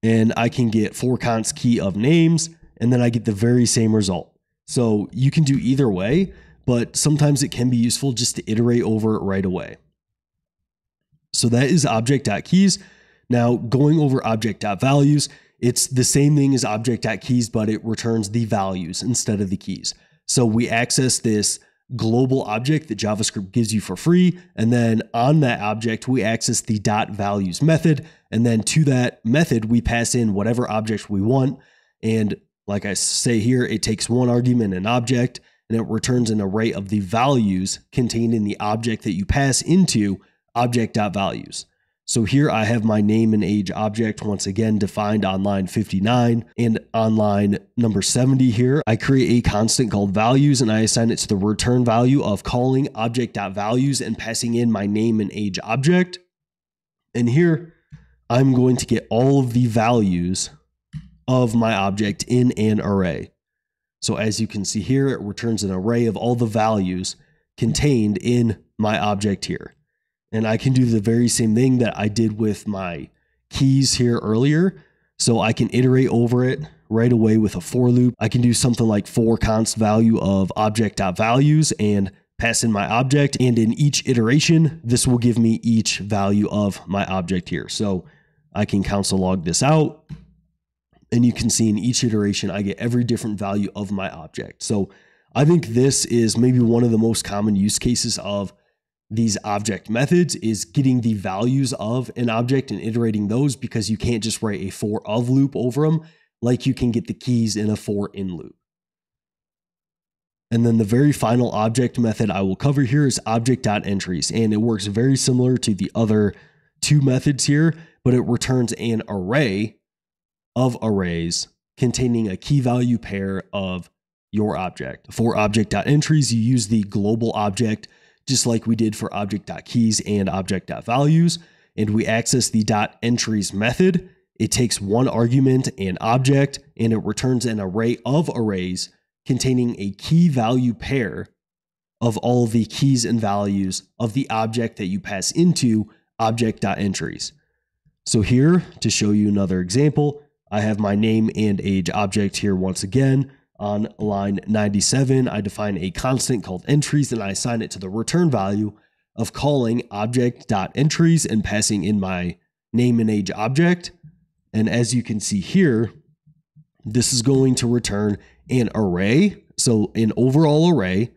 Speaker 1: And I can get for const key of names, and then I get the very same result. So you can do either way, but sometimes it can be useful just to iterate over it right away. So that is object.keys. Now going over object.values, it's the same thing as object.keys, but it returns the values instead of the keys. So we access this global object that JavaScript gives you for free. And then on that object, we access the .values method. And then to that method, we pass in whatever object we want. And like I say here, it takes one argument, an object, and it returns an array of the values contained in the object that you pass into object.values. So here I have my name and age object once again defined on line 59, and on line number 70 here, I create a constant called values and I assign it to the return value of calling object.values and passing in my name and age object. And here I'm going to get all of the values of my object in an array. So as you can see here, it returns an array of all the values contained in my object here. And I can do the very same thing that I did with my keys here earlier. So I can iterate over it right away with a for loop. I can do something like for const value of object.values and pass in my object. And in each iteration, this will give me each value of my object here. So I can console log this out. And you can see in each iteration, I get every different value of my object. So I think this is maybe one of the most common use cases of these object methods, is getting the values of an object and iterating those, because you can't just write a for of loop over them like you can get the keys in a for in loop. And then the very final object method I will cover here is object.entries, and it works very similar to the other two methods here, but it returns an array of arrays containing a key value pair of your object. For object.entries, you use the global object just like we did for object.keys and object.values, and we access the .entries method. It takes one argument, an object, and it returns an array of arrays containing a key value pair of all the keys and values of the object that you pass into object.entries. So here, to show you another example, I have my name and age object here once again. On line 97, I define a constant called entries and I assign it to the return value of calling object.entries and passing in my name and age object. And as you can see here, this is going to return an array, so an overall array,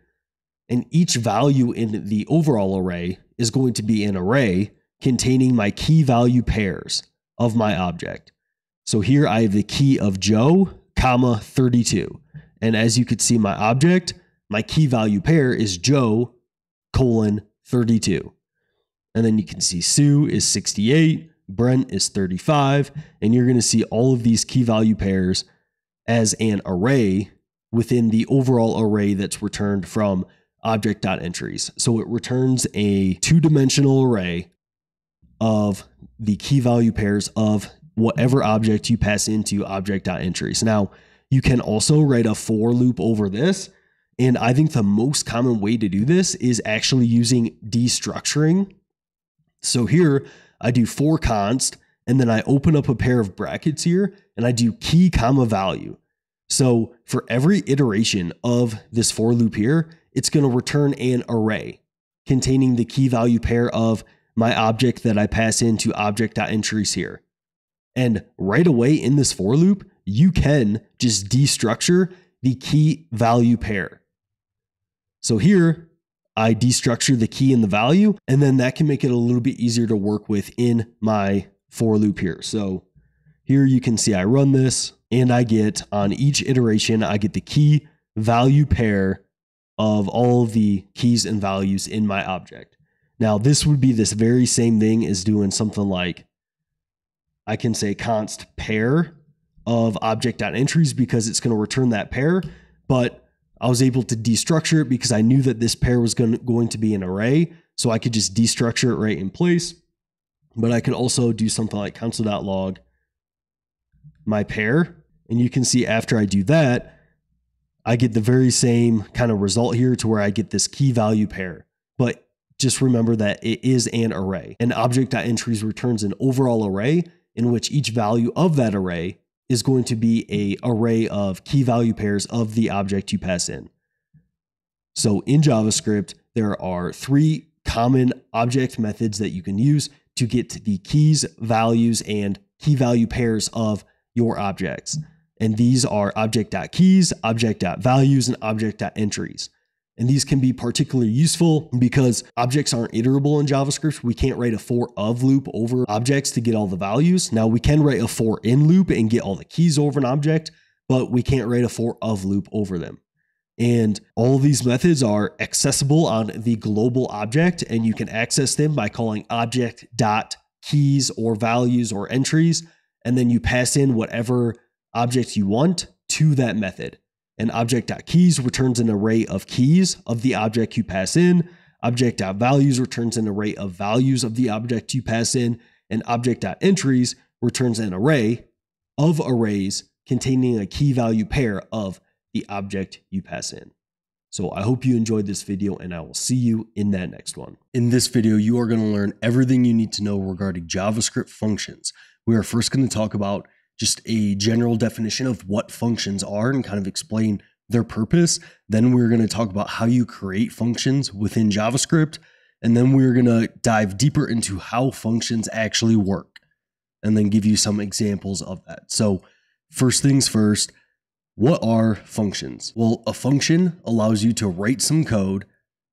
Speaker 1: and each value in the overall array is going to be an array containing my key value pairs of my object. So here I have the key of Joe, comma 32. And as you could see my object, my key value pair is Joe, colon 32. And then you can see Sue is 68, Brent is 35, and you're going to see all of these key value pairs as an array within the overall array that's returned from object.entries. So it returns a two-dimensional array of the key value pairs of whatever object you pass into object.entries. Now, you can also write a for loop over this. And I think the most common way to do this is actually using destructuring. So here I do for const, and then I open up a pair of brackets here and I do key comma value. So for every iteration of this for loop here, it's going to return an array containing the key value pair of my object that I pass into object.entries here. And right away in this for loop, you can just destructure the key value pair. So here I destructure the key and the value, and then that can make it a little bit easier to work with in my for loop here. So here you can see I run this and I get on each iteration, I get the key value pair of all of the keys and values in my object. Now this would be this very same thing as doing something like, I can say const pair of object.entries because it's going to return that pair, but I was able to destructure it because I knew that this pair was going to be an array. So I could just destructure it right in place, but I could also do something like console.log my pair. And you can see after I do that, I get the very same kind of result here to where I get this key value pair. But just remember that it is an array, and object.entries returns an overall array in which each value of that array is going to be an array of key value pairs of the object you pass in. So in JavaScript, there are three common object methods that you can use to get to the keys, values, and key value pairs of your objects. And these are object.keys, object.values, and object.entries. And these can be particularly useful because objects aren't iterable in JavaScript. We can't write a for of loop over objects to get all the values. Now we can write a for in loop and get all the keys over an object, but we can't write a for of loop over them. And all of these methods are accessible on the global object, and you can access them by calling object.keys or values or entries, and then you pass in whatever object you want to that method. And object.keys returns an array of keys of the object you pass in. Object.values returns an array of values of the object you pass in. And object.entries returns an array of arrays containing a key value pair of the object you pass in. So I hope you enjoyed this video, and I will see you in that next one. In this video, you are going to learn everything you need to know regarding JavaScript functions. We are first going to talk about just a general definition of what functions are and kind of explain their purpose. Then we're going to talk about how you create functions within JavaScript. And then we're going to dive deeper into how functions actually work and then give you some examples of that. So first things first, what are functions? Well, a function allows you to write some code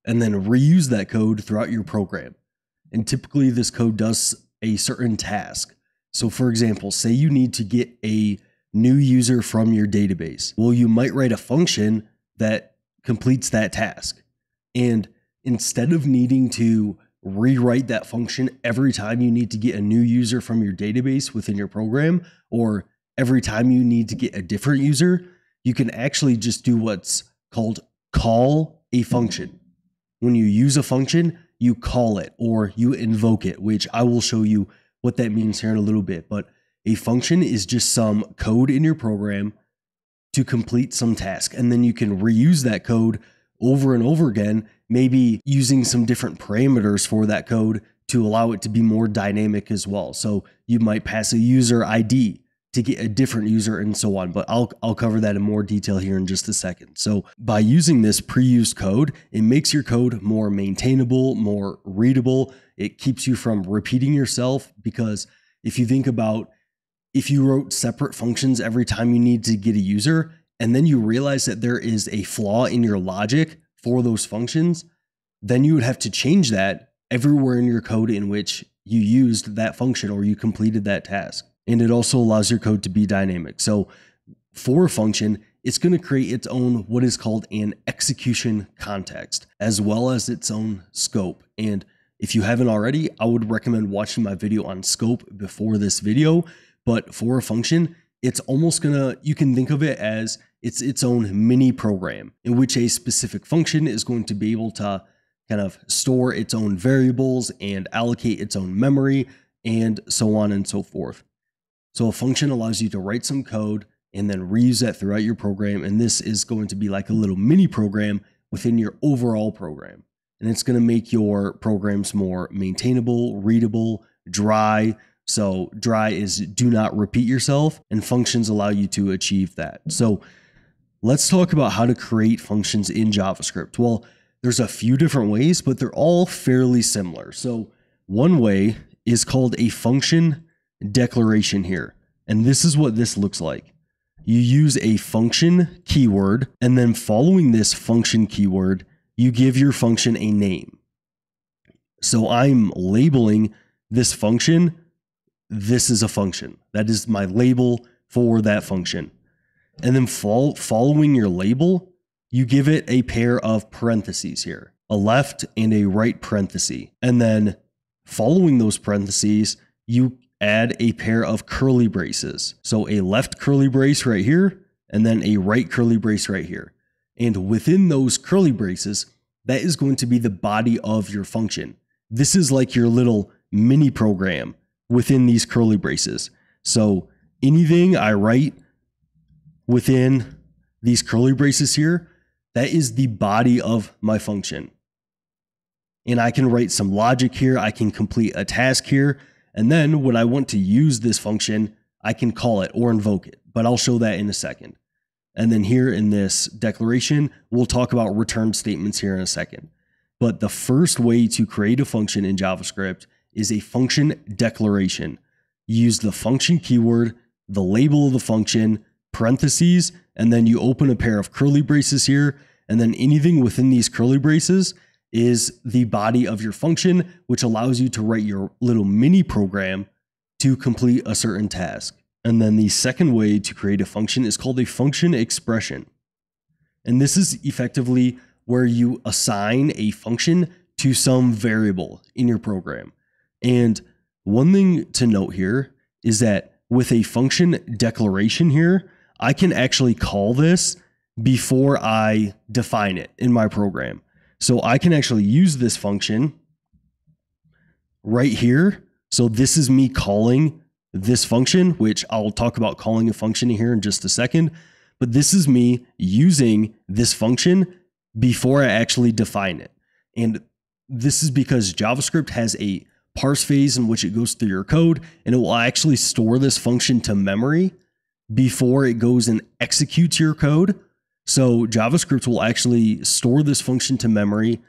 Speaker 1: and then reuse that code throughout your program. And typically this code does a certain task. So for example, say you need to get a new user from your database. Well, you might write a function that completes that task. And instead of needing to rewrite that function every time you need to get a new user from your database within your program, or every time you need to get a different user, you can actually just do what's called call a function. When you use a function, you call it or you invoke it, which I will show you what that means here in a little bit. But a function is just some code in your program to complete some task, and then you can reuse that code over and over again, maybe using some different parameters for that code to allow it to be more dynamic as well. So you might pass a user ID to get a different user and so on, but I'll cover that in more detail here in just a second. So by using this pre-used code, it makes your code more maintainable, more readable. It keeps you from repeating yourself, because if you think about, if you wrote separate functions every time you need to get a user, and then you realize that there is a flaw in your logic for those functions, then you would have to change that everywhere in your code in which you used that function or you completed that task. And it also allows your code to be dynamic. So for a function, it's going to create its own what is called an execution context, as well as its own scope. And if you haven't already, I would recommend watching my video on scope before this video. But for a function, it's almost you can think of it as it's its own mini program in which a specific function is going to be able to kind of store its own variables and allocate its own memory and so on and so forth. So a function allows you to write some code and then reuse that throughout your program. And this is going to be like a little mini program within your overall program. And it's going to make your programs more maintainable, readable, dry. So dry is do not repeat yourself, and functions allow you to achieve that. So let's talk about how to create functions in JavaScript. Well, there's a few different ways, but they're all fairly similar. So one way is called a function declaration here. And this is what this looks like. You use a function keyword, and then following this function keyword, you give your function a name. So I'm labeling this function. This is a function. That is my label for that function. And then following your label, you give it a pair of parentheses here, a left and a right parenthesis. And then following those parentheses, you add a pair of curly braces. So a left curly brace right here, and then a right curly brace right here. And within those curly braces, that is going to be the body of your function. This is like your little mini program within these curly braces. So anything I write within these curly braces here, that is the body of my function. And I can write some logic here. I can complete a task here. And then when I want to use this function, I can call it or invoke it, but I'll show that in a second. And then here in this declaration, we'll talk about return statements here in a second. But the first way to create a function in JavaScript is a function declaration. You use the function keyword, the label of the function, parentheses, and then you open a pair of curly braces here. And then anything within these curly braces is the body of your function, which allows you to write your little mini program to complete a certain task. And then the second way to create a function is called a function expression. And this is effectively where you assign a function to some variable in your program. And one thing to note here is that with a function declaration here, I can actually call this before I define it in my program. So I can actually use this function right here. So this is me calling this function, which I'll talk about calling a function here in just a second. But this is me using this function before I actually define it. And this is because JavaScript has a parse phase in which it goes through your code, and it will actually store this function to memory before it goes and executes your code. So JavaScript will actually store this function to memory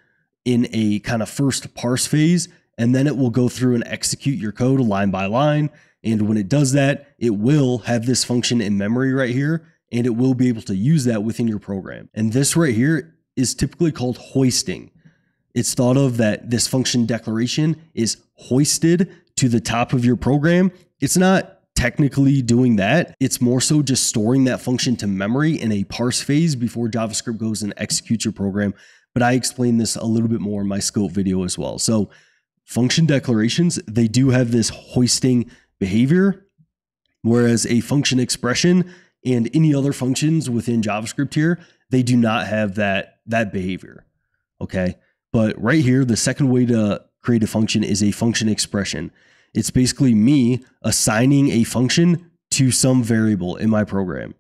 Speaker 1: in a kind of first parse phase, and then it will go through and execute your code line by line. And when it does that, it will have this function in memory right here, and it will be able to use that within your program. And this right here is typically called hoisting. It's thought of that this function declaration is hoisted to the top of your program. It's not technically doing that. It's more so just storing that function to memory in a parse phase before JavaScript goes and executes your program. But I explain this a little bit more in my scope video as well. So function declarations, they do have this hoisting behavior, whereas a function expression and any other functions within JavaScript here, they do not have that behavior. Okay. But right here, the second way to create a function is a function expression. It's basically me assigning a function to some variable in my program.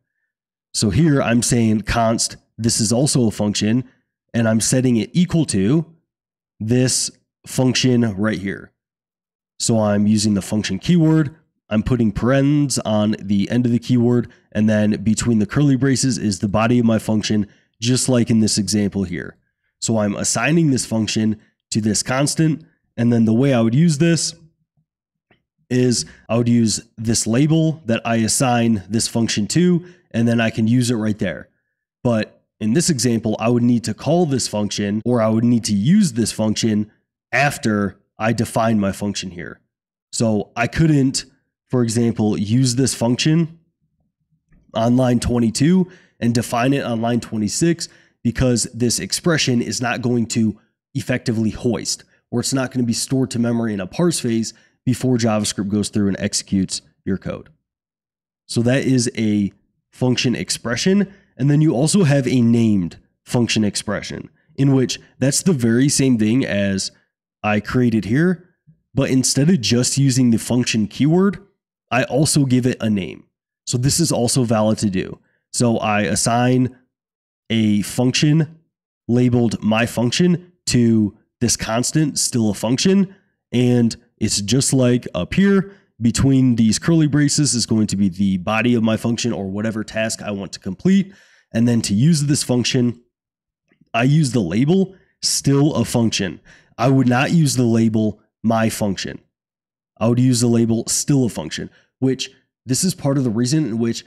Speaker 1: So here I'm saying const, this is also a function, and I'm setting it equal to this function right here. So I'm using the function keyword. I'm putting parens on the end of the keyword, and then between the curly braces is the body of my function, just like in this example here. So I'm assigning this function to this constant, and then the way I would use this is I would use this label that I assign this function to, and then I can use it right there. But in this example, I would need to call this function, or I would need to use this function after I define my function here. So I couldn't, for example, use this function on line 22 and define it on line 26, because this expression is not going to effectively hoist, or it's not going to be stored to memory in a parse phase before JavaScript goes through and executes your code. So that is a function expression. And then you also have a named function expression, in which that's the very same thing as I created here, but instead of just using the function keyword, I also give it a name. So this is also valid to do. So I assign a function labeled my function to this constant, still a function, and it's just like up here. Between these curly braces is going to be the body of my function, or whatever task I want to complete. And then to use this function, I use the label still a function. I would not use the label my function. I would use the label still a function, which this is part of the reason in which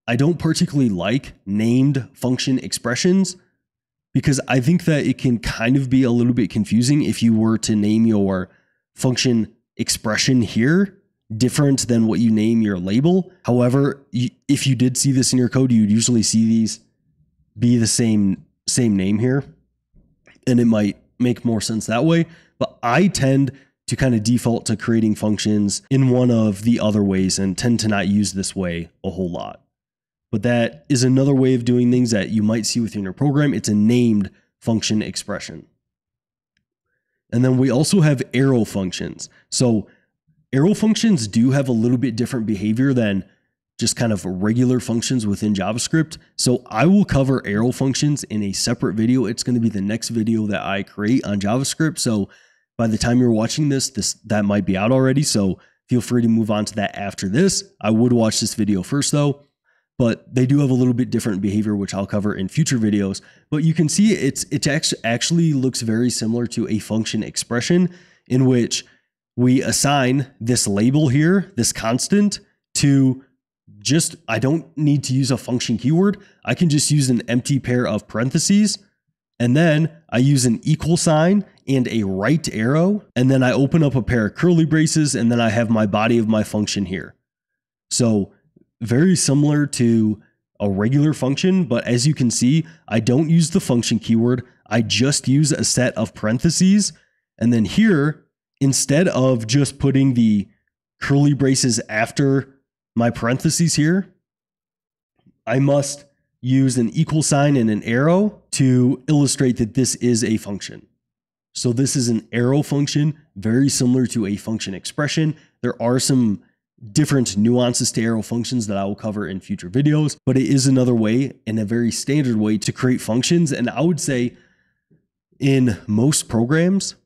Speaker 1: I don't particularly like named function expressions, because I think that it can kind of be a little bit confusing if you were to name your function expression here different than what you name your label. However, if you did see this in your code, you would usually see these be the same name here, and it might make more sense that way. But I tend to kind of default to creating functions in one of the other ways and tend to not use this way a whole lot. But that is another way of doing things that you might see within your program. It's a named function expression. And then we also have arrow functions. So arrow functions do have a little bit different behavior than just kind of regular functions within JavaScript. So I will cover arrow functions in a separate video. It's going to be the next video that I create on JavaScript. So by the time you're watching this, that might be out already. So feel free to move on to that after this. I would watch this video first though, but they do have a little bit different behavior, which I'll cover in future videos. But you can see it actually looks very similar to a function expression, in which we assign this label here, this constant, to just, I don't need to use a function keyword. I can just use an empty pair of parentheses, and then I use an equal sign and a right arrow, and then I open up a pair of curly braces, and then I have my body of my function here. So very similar to a regular function, but as you can see, I don't use the function keyword. I just use a set of parentheses, and then here, instead of just putting the curly braces after my parentheses here, I must use an equal sign and an arrow to illustrate that this is a function. So this is an arrow function, very similar to a function expression. There are some different nuances to arrow functions that I will cover in future videos, but it is another way, and a very standard way, to create functions. And I would say in most programs,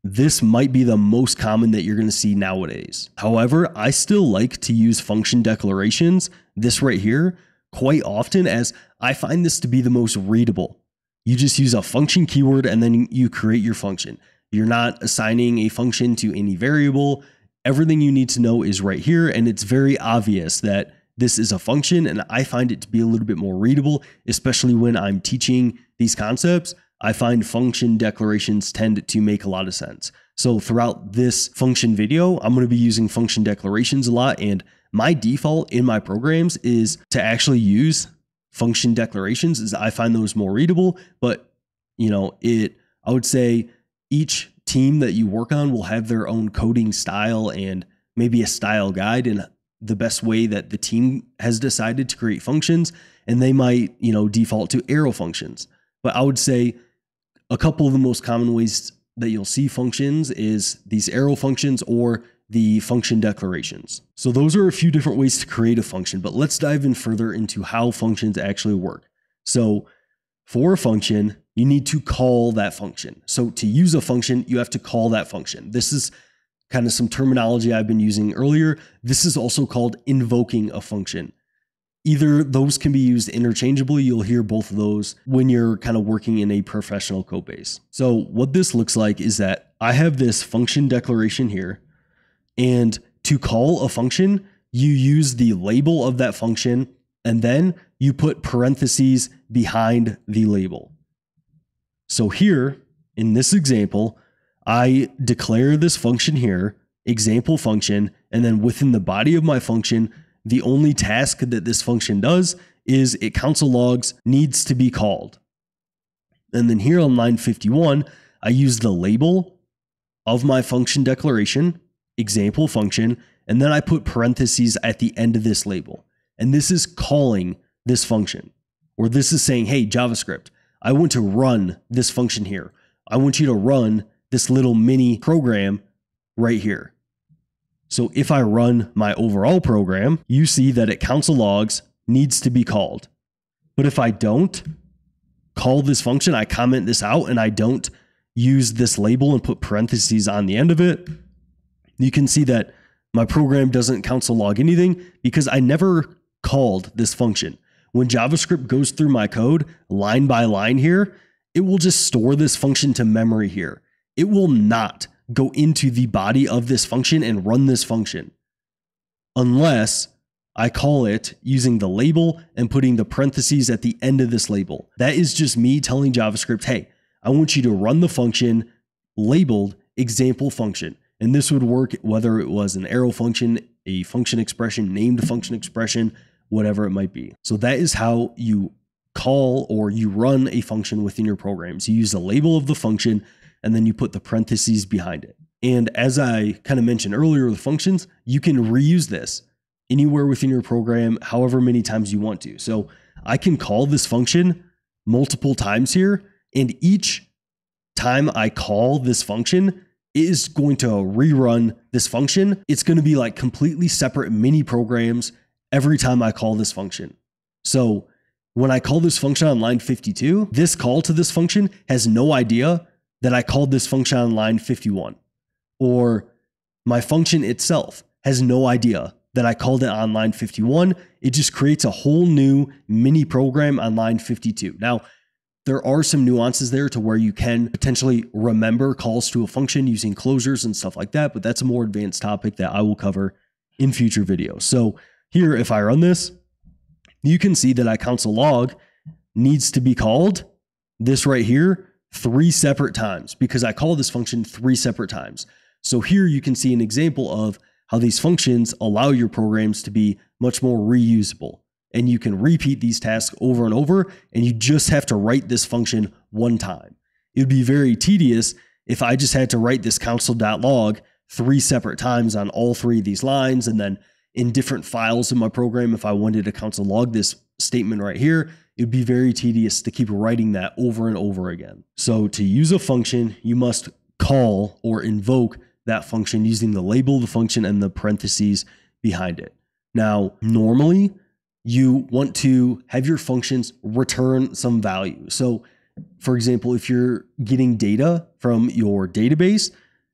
Speaker 1: this might be the most common that you're going to see nowadays. However, I still like to use function declarations, this right here, quite often, as I find this to be the most readable. You just use a function keyword and then you create your function. You're not assigning a function to any variable. Everything you need to know is right here, and it's very obvious that this is a function, and I find it to be a little bit more readable, especially when I'm teaching these concepts. I find function declarations tend to make a lot of sense. So throughout this function video, I'm going to be using function declarations a lot, and my default in my programs is to actually use function declarations, as I find those more readable. But I would say each team that you work on will have their own coding style and maybe a style guide and the best way that the team has decided to create functions, and they might default to arrow functions. But I would say a couple of the most common ways that you'll see functions is these arrow functions or the function declarations. So those are a few different ways to create a function, but let's dive in further into how functions actually work. So for a function, you need to call that function. So to use a function, you have to call that function. This is kind of some terminology I've been using earlier. This is also called invoking a function. Either those can be used interchangeably. You'll hear both of those when you're kind of working in a professional code base. So what this looks like is that I have this function declaration here, and to call a function, you use the label of that function, and then you put parentheses behind the label. So here in this example, I declare this function here, example function, and then within the body of my function, the only task that this function does is it console logs needs to be called. And then here on line 51, I use the label of my function declaration, example function, and then I put parentheses at the end of this label. And this is calling this function, or this is saying, hey, JavaScript, I want to run this function here. I want you to run this little mini program right here. So if I run my overall program, you see that it console logs needs to be called. But if I don't call this function, I comment this out and I don't use this label and put parentheses on the end of it, you can see that my program doesn't console log anything because I never called this function. When JavaScript goes through my code line by line here, it will just store this function to memory here. It will not go into the body of this function and run this function unless I call it using the label and putting the parentheses at the end of this label. That is just me telling JavaScript, hey, I want you to run the function labeled example function. And this would work whether it was an arrow function, a function expression, named function expression, whatever it might be. So that is how you call or you run a function within your programs. You use the label of the function and then you put the parentheses behind it. And as I kind of mentioned earlier with functions, you can reuse this anywhere within your program, however many times you want to. So I can call this function multiple times here, and each time I call this function, it is going to rerun this function. It's going to be like completely separate mini programs every time I call this function. So when I call this function on line 52, this call to this function has no idea that I called this function on line 51. Or my function itself has no idea that I called it on line 51. It just creates a whole new mini program on line 52. Now, there are some nuances there to where you can potentially remember calls to a function using closures and stuff like that, but that's a more advanced topic that I will cover in future videos. So here, if I run this, you can see that I console log needs to be called, this right here, 3 separate times because I call this function 3 separate times. So here you can see an example of how these functions allow your programs to be much more reusable. And you can repeat these tasks over and over, and you just have to write this function one time. It would be very tedious if I just had to write this console.log 3 separate times on all 3 of these lines, and then in different files in my program, if I wanted to console log this statement right here, it would be very tedious to keep writing that over and over again. So to use a function, you must call or invoke that function using the label of the function and the parentheses behind it. Now, normally you want to have your functions return some value. So for example, if you're getting data from your database,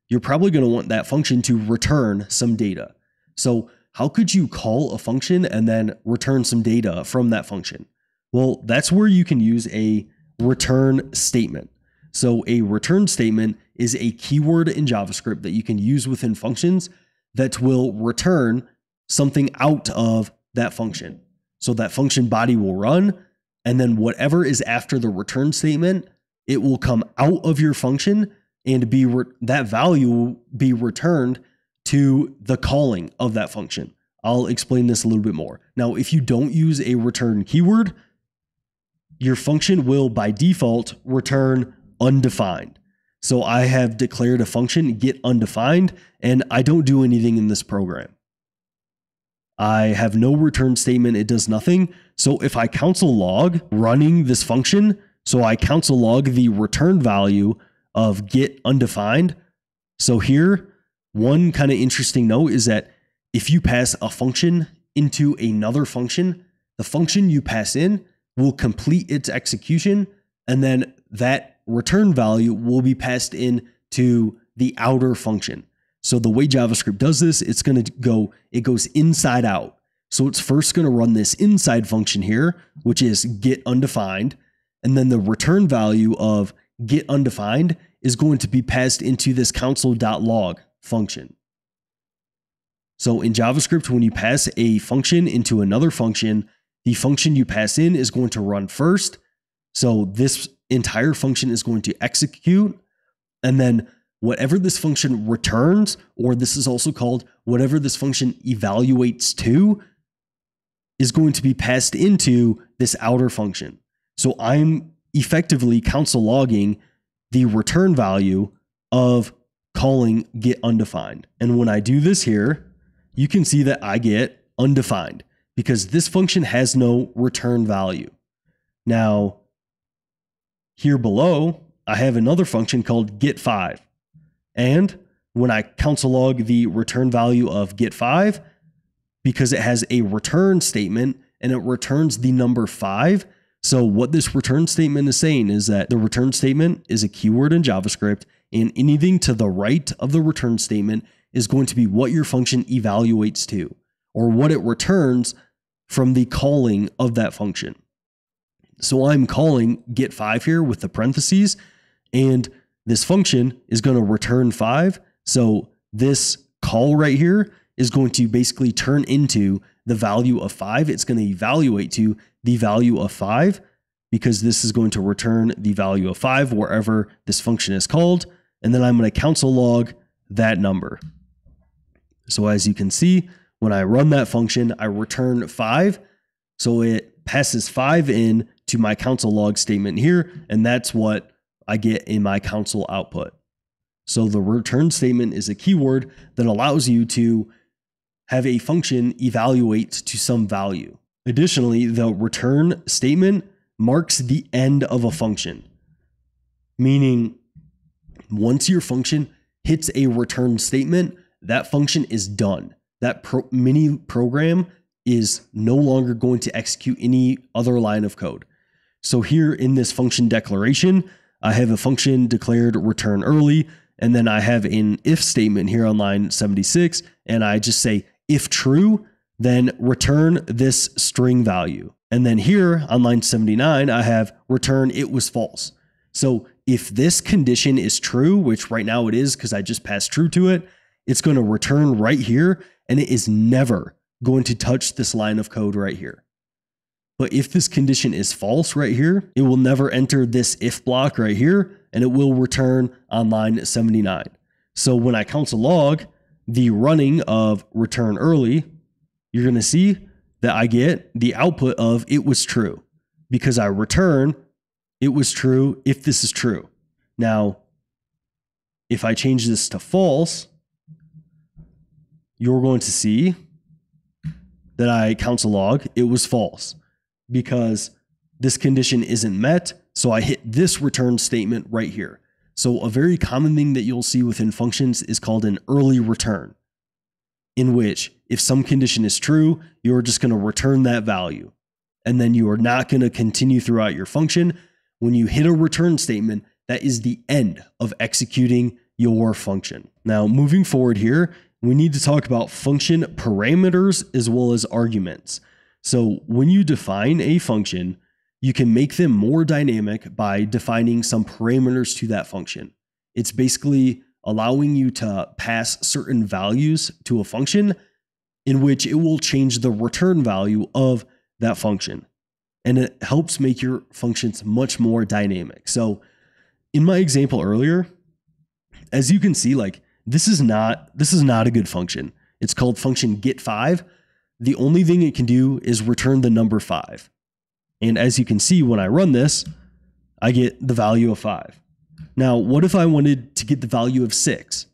Speaker 1: you're probably going to want that function to return some data. So how could you call a function and then return some data from that function? Well, that's where you can use a return statement. So a return statement is a keyword in JavaScript that you can use within functions that will return something out of that function. So that function body will run, and then whatever is after the return statement, it will come out of your function and be that value will be returned to the calling of that function. I'll explain this a little bit more. Now, if you don't use a return keyword, your function will by default return undefined. So I have declared a function get undefined, and I don't do anything in this program. I have no return statement. It does nothing. So if I console log running this function, so I console log the return value of get undefined. So here, one kind of interesting note is that if you pass a function into another function, the function you pass in will complete its execution, and then that return value will be passed in to the outer function. So the way JavaScript does this, it goes inside out. So it's first going to run this inside function here, which is get undefined. And then the return value of get undefined is going to be passed into this console.log function. So in JavaScript, when you pass a function into another function, the function you pass in is going to run first. So this entire function is going to execute, and then whatever this function returns, or this is also called whatever this function evaluates to, is going to be passed into this outer function. So I'm effectively console logging the return value of calling get undefined. And when I do this here, you can see that I get undefined because this function has no return value. Now, here below, I have another function called get5. And when I console log the return value of get5, because it has a return statement and it returns the number 5. So what this return statement is saying is that the return statement is a keyword in JavaScript, and anything to the right of the return statement is going to be what your function evaluates to, or what it returns from the calling of that function. So I'm calling get5 here with the parentheses, and this function is going to return 5. So this call right here is going to basically turn into the value of 5. It's going to evaluate to the value of 5 because this is going to return the value of 5 wherever this function is called. And then I'm going to console log that number. So as you can see, when I run that function, I return 5. So it passes 5 in to my console log statement here, and that's what I get in my console output. So the return statement is a keyword that allows you to have a function evaluate to some value. Additionally, the return statement marks the end of a function, meaning once your function hits a return statement, that function is done. That mini program is no longer going to execute any other line of code. So here in this function declaration, I have a function declared return early, and then I have an if statement here on line 76, and I just say, if true, then return this string value. And then here on line 79, I have return it was false. So if this condition is true, which right now it is because I just passed true to it, it's going to return right here, and it is never going to touch this line of code right here. But if this condition is false right here, it will never enter this if block right here, and it will return on line 79. So when I console log the running of return early, you're going to see that I get the output of it was true because I return it was true if this is true. Now, if I change this to false, you're going to see that I console log it was false because this condition isn't met. So I hit this return statement right here. So a very common thing that you'll see within functions is called an early return, in which if some condition is true, you're just going to return that value. And then you are not going to continue throughout your function. When you hit a return statement, that is the end of executing your function. Now, moving forward here, we need to talk about function parameters as well as arguments. So when you define a function, you can make them more dynamic by defining some parameters to that function. It's basically allowing you to pass certain values to a function in which it will change the return value of that function. And it helps make your functions much more dynamic. So in my example earlier, as you can see, like this is not a good function. It's called function get5. The only thing it can do is return the number 5. And as you can see, when I run this, I get the value of 5. Now, what if I wanted to get the value of 6?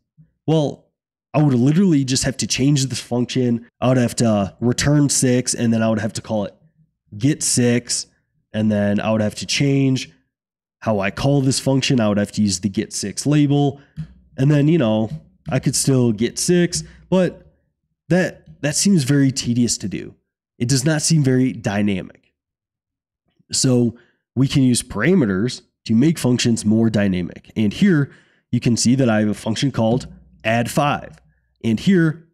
Speaker 1: Well, I would literally just have to change this function. I would have to return 6, and then I would have to call it get 6. And then I would have to change how I call this function. I would have to use the get 6 label. And then, I could still get 6, but that seems very tedious to do. It does not seem very dynamic. So we can use parameters to make functions more dynamic. And here you can see that I have a function called add5. And here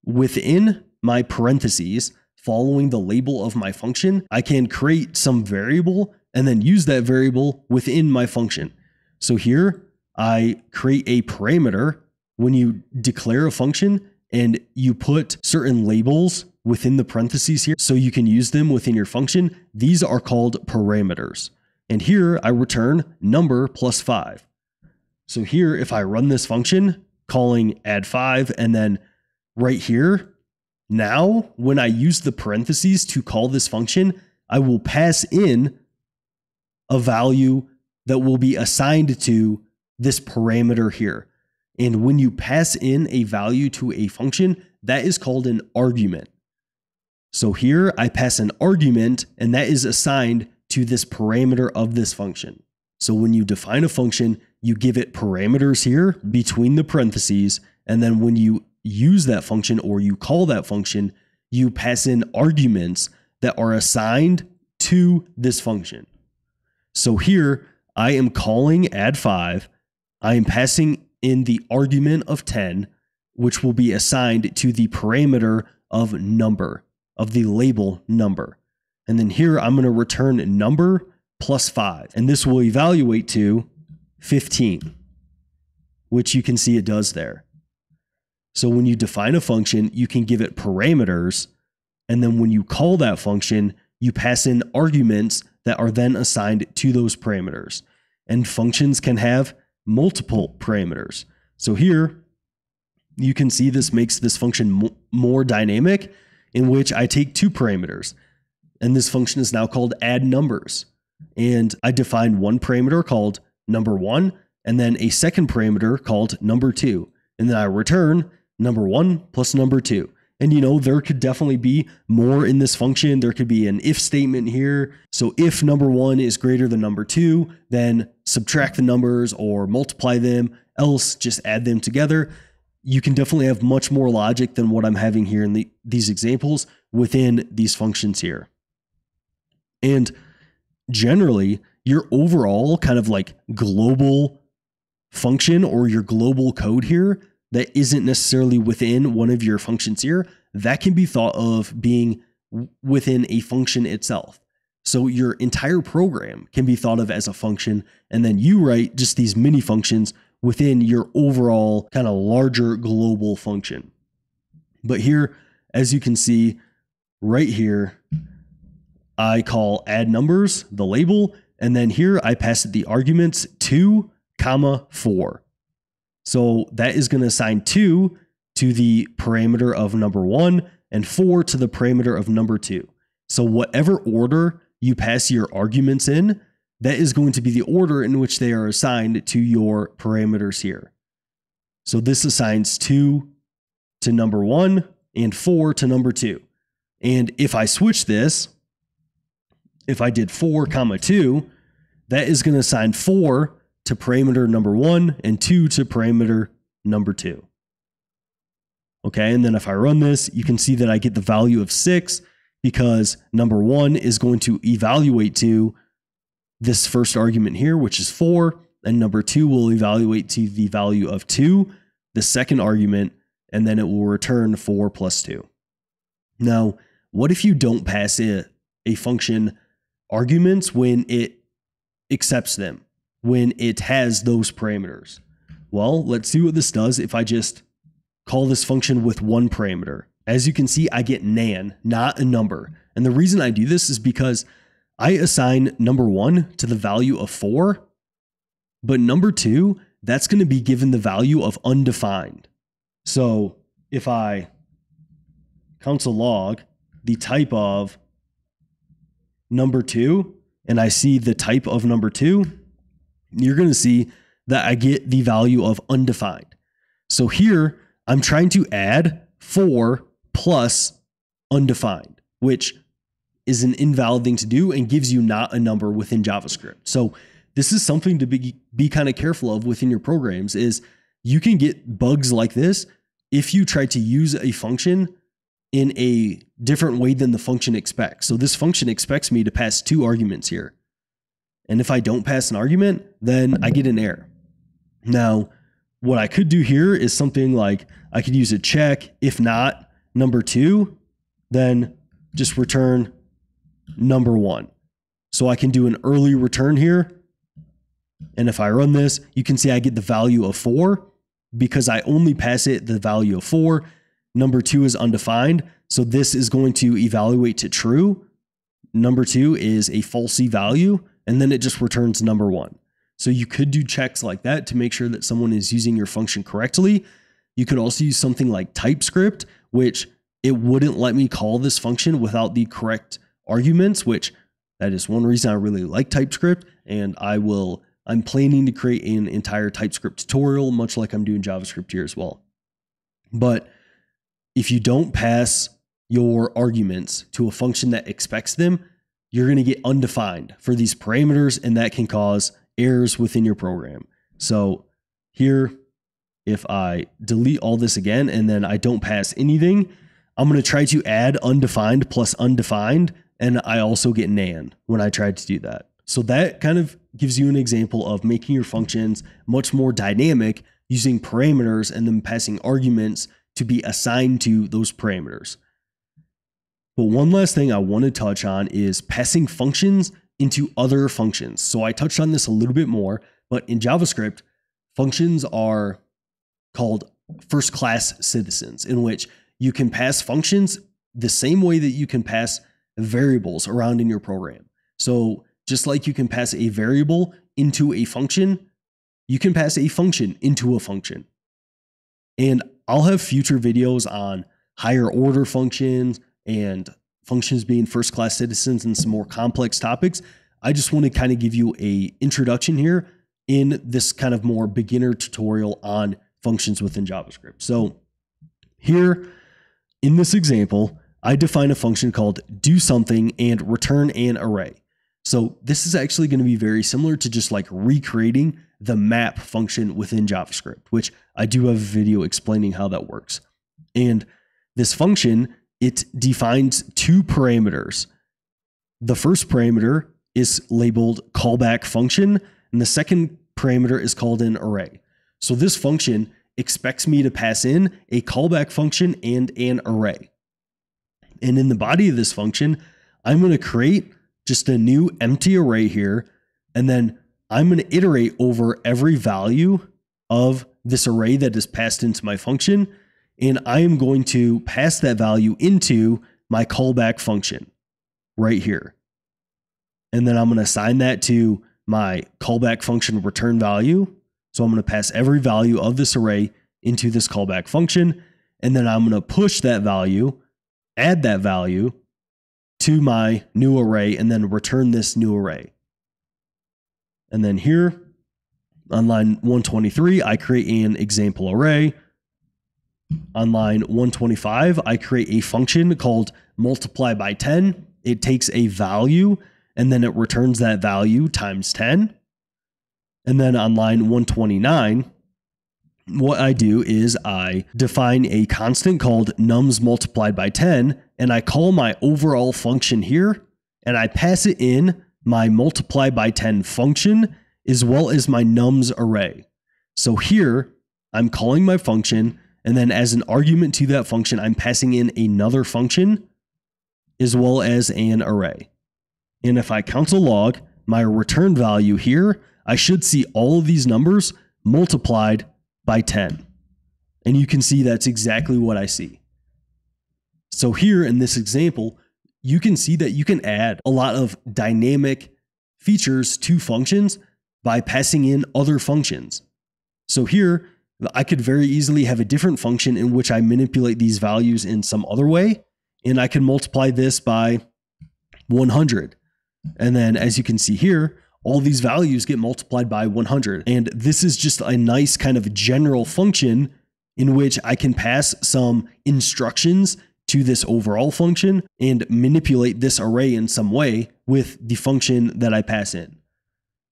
Speaker 1: within my parentheses, following the label of my function, I can create some variable and then use that variable within my function. So here I create a parameter. When you declare a function and you put certain labels within the parentheses here so you can use them within your function, these are called parameters. And here I return number plus 5. So here, if I run this function calling add5 and then right here, now when I use the parentheses to call this function, I will pass in a value that will be assigned to this parameter here. And when you pass in a value to a function, that is called an argument. So here I pass an argument and that is assigned to this parameter of this function. So when you define a function, you give it parameters here between the parentheses. And then when you use that function or you call that function, you pass in arguments that are assigned to this function. So here I am calling add5. I am passing in the argument of 10, which will be assigned to the parameter of number, of the label number. And then here I'm going to return number plus 5. And this will evaluate to 15, which you can see it does there. So when you define a function, you can give it parameters. And then when you call that function, you pass in arguments that are then assigned to those parameters. And functions can have multiple parameters. So here you can see this makes this function more dynamic, in which I take 2 parameters. And this function is now called add numbers. And I define one parameter called number1 and then a second parameter called number2. And then I return number1 plus number2. And you know, there could definitely be more in this function. There could be an if statement here. So if number1 is greater than number2, then subtract the numbers or multiply them, else just add them together. You can definitely have much more logic than what I'm having here in these examples within these functions here. And generally, your overall kind of like global function or your global code here that isn't necessarily within one of your functions here, that can be thought of being within a function itself. So your entire program can be thought of as a function, and then you write just these mini functions within your overall kind of larger global function. But here, as you can see right here, I call add numbers, the label, and then here I pass it the arguments 2, 4. So that is going to assign 2 to the parameter of number1 and 4 to the parameter of number2. So whatever order you pass your arguments in, that is going to be the order in which they are assigned to your parameters here. So this assigns 2 to number1 and 4 to number2. And if I switch this, if I did 4, 2, that is going to assign 4 to parameter number1 and 2 to parameter number2. Okay, and then if I run this, you can see that I get the value of 6 because number1 is going to evaluate to this first argument here, which is 4, and number2 will evaluate to the value of 2, the second argument, and then it will return 4 plus 2. Now, what if you don't pass it a function arguments when it accepts them, when it has those parameters? Well, let's see what this does if I just call this function with one parameter. As you can see, I get nan, not a number. And the reason I do this is because I assign number1 to the value of 4, but number2, that's going to be given the value of undefined. So if I console log the type of number2, and I see the type of number2, you're going to see that I get the value of undefined. So here, I'm trying to add 4 plus undefined, which is an invalid thing to do and gives you not a number within JavaScript. So this is something to be kind of careful of within your programs, is you can get bugs like this if you try to use a function in a different way than the function expects. So this function expects me to pass 2 arguments here. And if I don't pass an argument, then I get an error. Now, what I could do here is something like I could use a check. If not number 2, then just return number 1. So I can do an early return here. And if I run this, you can see I get the value of 4 because I only pass it the value of 4. Number 2 is undefined. So this is going to evaluate to true. Number 2 is a falsy value, and then it just returns number 1. So you could do checks like that to make sure that someone is using your function correctly. You could also use something like TypeScript, which it wouldn't let me call this function without the correct arguments, which that is one reason I really like TypeScript. And I'm planning to create an entire TypeScript tutorial, much like I'm doing JavaScript here as well. But if you don't pass your arguments to a function that expects them, you're going to get undefined for these parameters, and that can cause errors within your program. So here, if I delete all this again, and then I don't pass anything, I'm going to try to add undefined plus undefined, and I also get nan when I tried to do that. So that kind of gives you an example of making your functions much more dynamic using parameters and then passing arguments to be assigned to those parameters. But one last thing I want to touch on is passing functions into other functions. So I touched on this a little bit more, but in JavaScript, functions are called first-class citizens, in which you can pass functions the same way that you can pass variables around in your program. So just like you can pass a variable into a function, you can pass a function into a function. And I'll have future videos on higher order functions and functions being first-class citizens and some more complex topics. I just want to kind of give you an introduction here in this kind of more beginner tutorial on functions within JavaScript. So here in this example, I define a function called do something and return an array. So this is actually going to be very similar to just like recreating the map function within JavaScript, which I do have a video explaining how that works. And this function, it defines 2 parameters. The first parameter is labeled callback function, and the second parameter is called an array. So this function expects me to pass in a callback function and an array. And in the body of this function, I'm going to create just a new empty array here, and then I'm going to iterate over every value of this array that is passed into my function, and I am going to pass that value into my callback function right here. And then I'm going to assign that to my callback function return value. So I'm going to pass every value of this array into this callback function, and then I'm going to push that value, add that value to my new array, and then return this new array. And then here on line 123, I create an example array. On line 125, I create a function called multiply by 10. It takes a value and then it returns that value times 10. And then on line 129, what I do is I define a constant called nums multiplied by 10, and I call my overall function here, and I pass it in my multiply by 10 function as well as my nums array. So here I'm calling my function, and then as an argument to that function, I'm passing in another function as well as an array. And if I console log my return value here, I should see all of these numbers multiplied by 10. And you can see that's exactly what I see. So here in this example, you can see that you can add a lot of dynamic features to functions by passing in other functions. So here, I could very easily have a different function in which I manipulate these values in some other way, and I can multiply this by 100. And then as you can see here, all these values get multiplied by 100. And this is just a nice kind of general function in which I can pass some instructions to this overall function and manipulate this array in some way with the function that I pass in.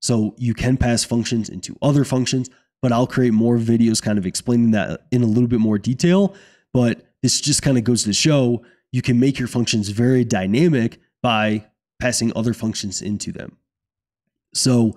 Speaker 1: So you can pass functions into other functions, but I'll create more videos kind of explaining that in a little bit more detail. But this just kind of goes to show you can make your functions very dynamic by passing other functions into them. So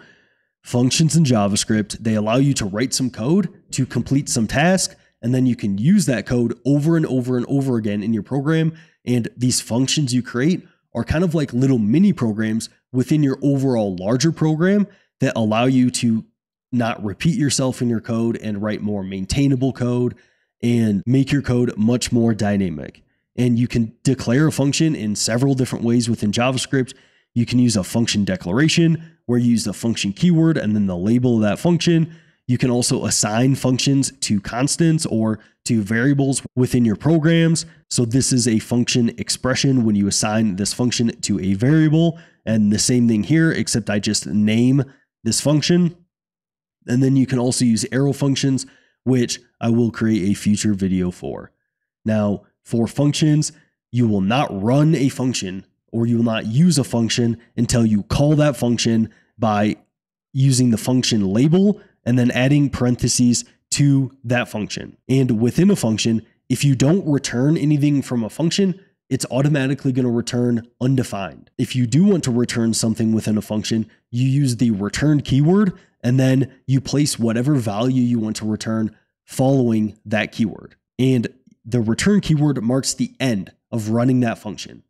Speaker 1: functions in JavaScript, they allow you to write some code to complete some task, and then you can use that code over and over and over again in your program. And these functions you create are kind of like little mini programs within your overall larger program that allow you to not repeat yourself in your code and write more maintainable code and make your code much more dynamic. And you can declare a function in several different ways within JavaScript. You can use a function declaration where you use the function keyword and then the label of that function. You can also assign functions to constants or to variables within your programs. So this is a function expression when you assign this function to a variable, and the same thing here, except I just name this function. And then you can also use arrow functions, which I will create a future video for. Now, for functions, you will not run a function or you will not use a function until you call that function by using the function label and then adding parentheses to that function. And within a function, if you don't return anything from a function, it's automatically going to return undefined. If you do want to return something within a function, you use the return keyword and then you place whatever value you want to return following that keyword. And the return keyword marks the end of running that function.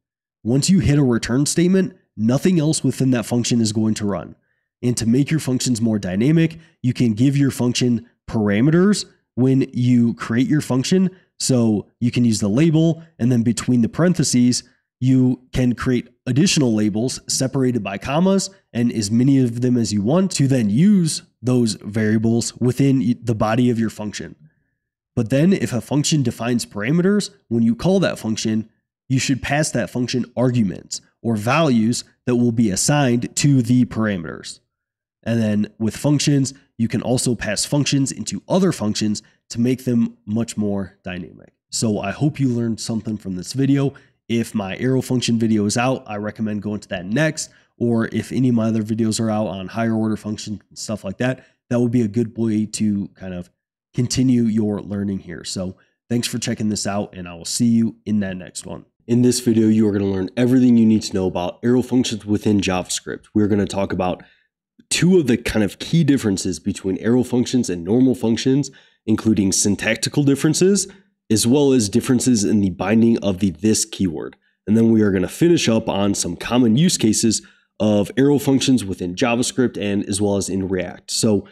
Speaker 1: Once you hit a return statement, nothing else within that function is going to run. And to make your functions more dynamic, you can give your function parameters when you create your function. So you can use the label, and then between the parentheses, you can create additional labels separated by commas and as many of them as you want to then use those variables within the body of your function. But then if a function defines parameters, when you call that function, you should pass that function arguments or values that will be assigned to the parameters. And then with functions, you can also pass functions into other functions to make them much more dynamic. So I hope you learned something from this video. If my arrow function video is out, I recommend going to that next. Or if any of my other videos are out on higher order functions and stuff like that, that would be a good way to kind of continue your learning here. So thanks for checking this out, and I will see you in that next one. In this video, you are going to learn everything you need to know about arrow functions within JavaScript. We're going to talk about two of the kind of key differences between arrow functions and normal functions, including syntactical differences, as well as differences in the binding of the this keyword. And then we are going to finish up on some common use cases of arrow functions within JavaScript and as well as in React. So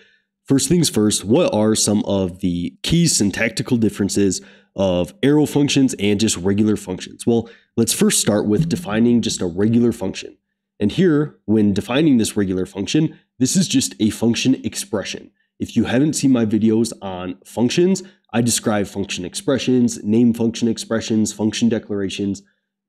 Speaker 1: first things first, what are some of the key syntactical differences of arrow functions and just regular functions? Well, let's first start with defining just a regular function. And here, when defining this regular function, this is just a function expression. If you haven't seen my videos on functions, I describe function expressions, name function expressions, function declarations,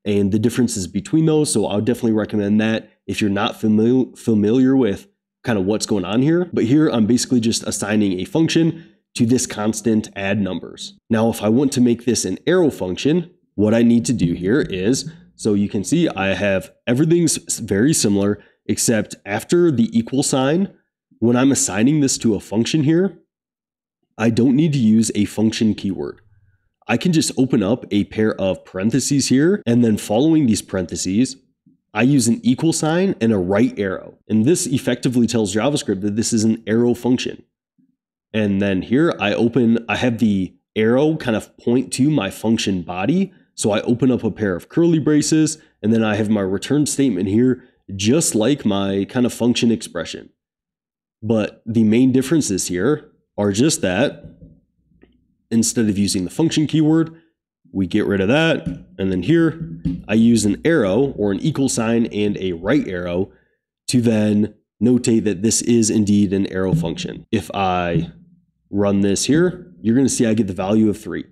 Speaker 1: and the differences between those. So I would definitely recommend that if you're not familiar with kind of what's going on here. But here I'm basically just assigning a function to this constant add numbers. Now, if I want to make this an arrow function, what I need to do here is, so you can see I have everything's very similar, except after the equal sign, when I'm assigning this to a function here, I don't need to use a function keyword. I can just open up a pair of parentheses here, and then following these parentheses, I use an equal sign and a right arrow. And this effectively tells JavaScript that this is an arrow function. And then here I have the arrow kind of point to my function body. So I open up a pair of curly braces, and then I have my return statement here, just like my kind of function expression. But the main differences here are just that instead of using the function keyword, we get rid of that. And then here I use an arrow or an equal sign and a right arrow to then notate that this is indeed an arrow function. If I run this here, you're going to see I get the value of 3.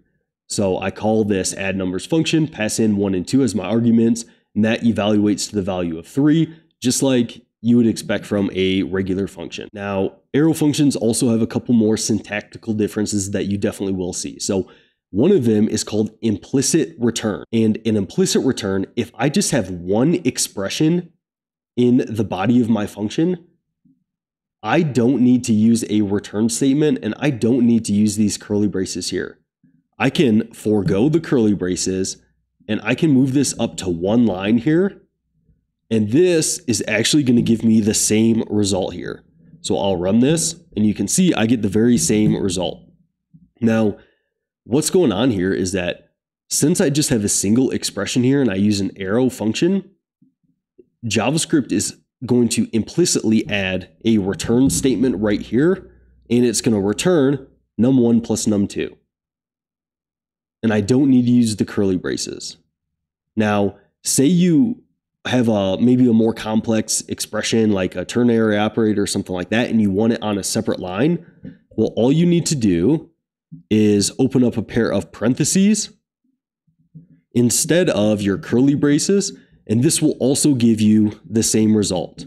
Speaker 1: So I call this add numbers function, pass in 1 and 2 as my arguments, and that evaluates to the value of 3, just like you would expect from a regular function. Now, arrow functions also have a couple more syntactical differences that you definitely will see. So one of them is called implicit return. And an implicit return, if I just have one expression in the body of my function, I don't need to use a return statement, and I don't need to use these curly braces here. I can forego the curly braces, and I can move this up to one line here. And this is actually going to give me the same result here. So I'll run this and you can see I get the very same result. Now, what's going on here is that since I just have a single expression here and I use an arrow function, JavaScript is going to implicitly add a return statement right here, and it's going to return num1 plus num2. And I don't need to use the curly braces. Now, say you have maybe a more complex expression like a ternary operator or something like that, and you want it on a separate line. Well, all you need to do is open up a pair of parentheses instead of your curly braces, and this will also give you the same result.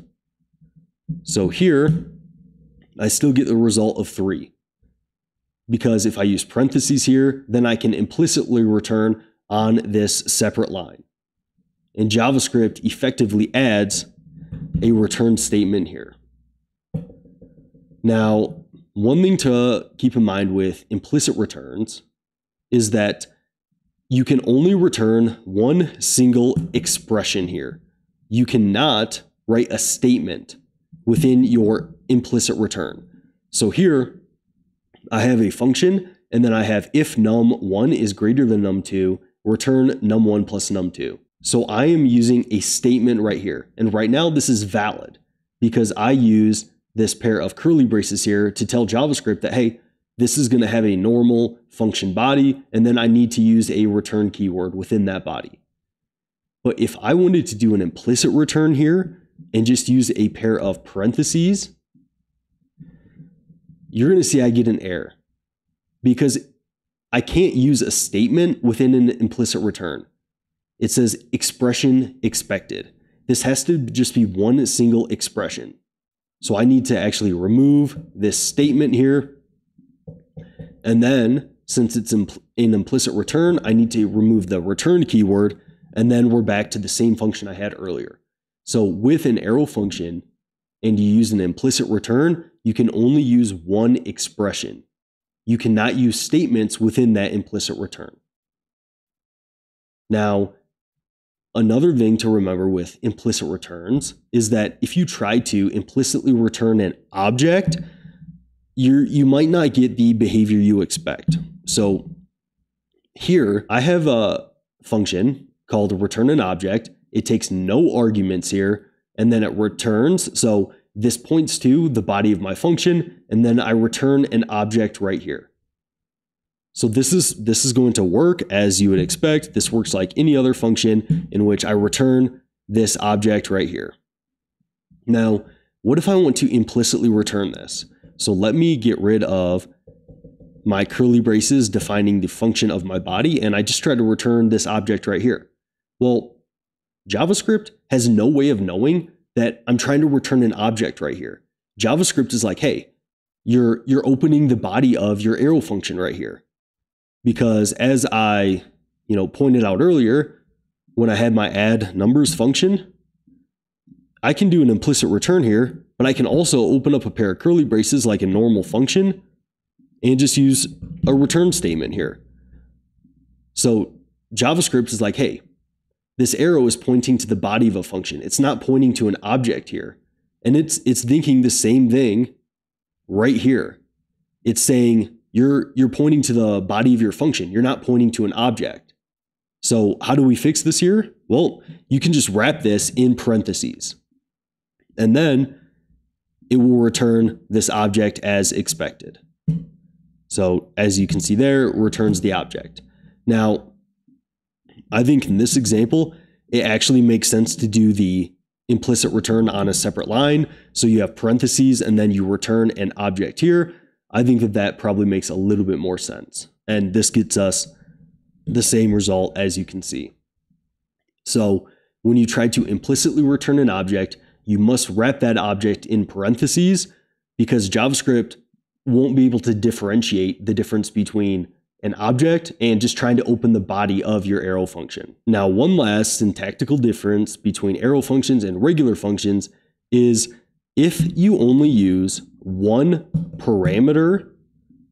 Speaker 1: So here, I still get the result of 3. Because if I use parentheses here, then I can implicitly return on this separate line. And JavaScript effectively adds a return statement here. Now, one thing to keep in mind with implicit returns is that you can only return one single expression here. You cannot write a statement within your implicit return. So here, I have a function, and then I have if num1 is greater than num2, return num1 plus num2. So I am using a statement right here. And right now this is valid because I use this pair of curly braces here to tell JavaScript that, hey, this is going to have a normal function body, and then I need to use a return keyword within that body. But if I wanted to do an implicit return here and just use a pair of parentheses, you're going to see I get an error because I can't use a statement within an implicit return. It says expression expected. This has to just be one single expression. So I need to actually remove this statement here. And then since it's an implicit return, I need to remove the return keyword, and then we're back to the same function I had earlier. So with an arrow function and you use an implicit return, you can only use one expression. You cannot use statements within that implicit return. Now, another thing to remember with implicit returns is that if you try to implicitly return an object, you might not get the behavior you expect. So here I have a function called return an object. It takes no arguments here, and then it returns. So this points to the body of my function, and then I return an object right here. So this is going to work as you would expect. This works like any other function in which I return this object right here. Now, what if I want to implicitly return this? So let me get rid of my curly braces defining the function of my body, and I just try to return this object right here. Well, JavaScript has no way of knowing that I'm trying to return an object right here. JavaScript is like, hey, you're opening the body of your arrow function right here. Because as I pointed out earlier, when I had my add numbers function, I can do an implicit return here, but I can also open up a pair of curly braces like a normal function and just use a return statement here. So JavaScript is like, hey, this arrow is pointing to the body of a function. It's not pointing to an object here. And it's thinking the same thing right here. It's saying you're pointing to the body of your function. You're not pointing to an object. So how do we fix this here? Well, you can just wrap this in parentheses. And then it will return this object as expected. So as you can see there, it returns the object. Now, I think in this example, it actually makes sense to do the implicit return on a separate line. So you have parentheses and then you return an object here. I think that probably makes a little bit more sense. And this gets us the same result as you can see. So when you try to implicitly return an object, you must wrap that object in parentheses because JavaScript won't be able to differentiate the difference between an object and just trying to open the body of your arrow function. Now, one last syntactical difference between arrow functions and regular functions is if you only use one parameter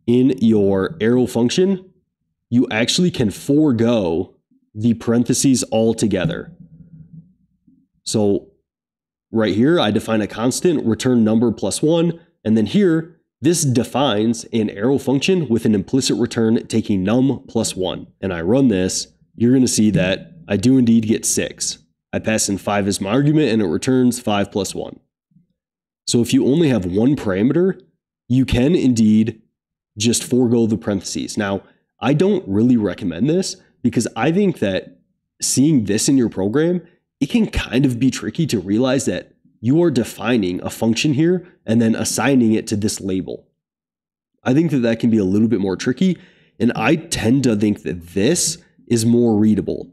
Speaker 1: in your arrow function, you actually can forego the parentheses altogether. So right here, I define a constant, return number plus 1, and then here, this defines an arrow function with an implicit return taking num plus 1. And I run this, you're going to see that I do indeed get 6. I pass in 5 as my argument and it returns 5 plus 1. So if you only have one parameter, you can indeed just forego the parentheses. Now, I don't really recommend this because I think that seeing this in your program, it can kind of be tricky to realize that you are defining a function here and then assigning it to this label. I think that that can be a little bit more tricky, and I tend to think that this is more readable.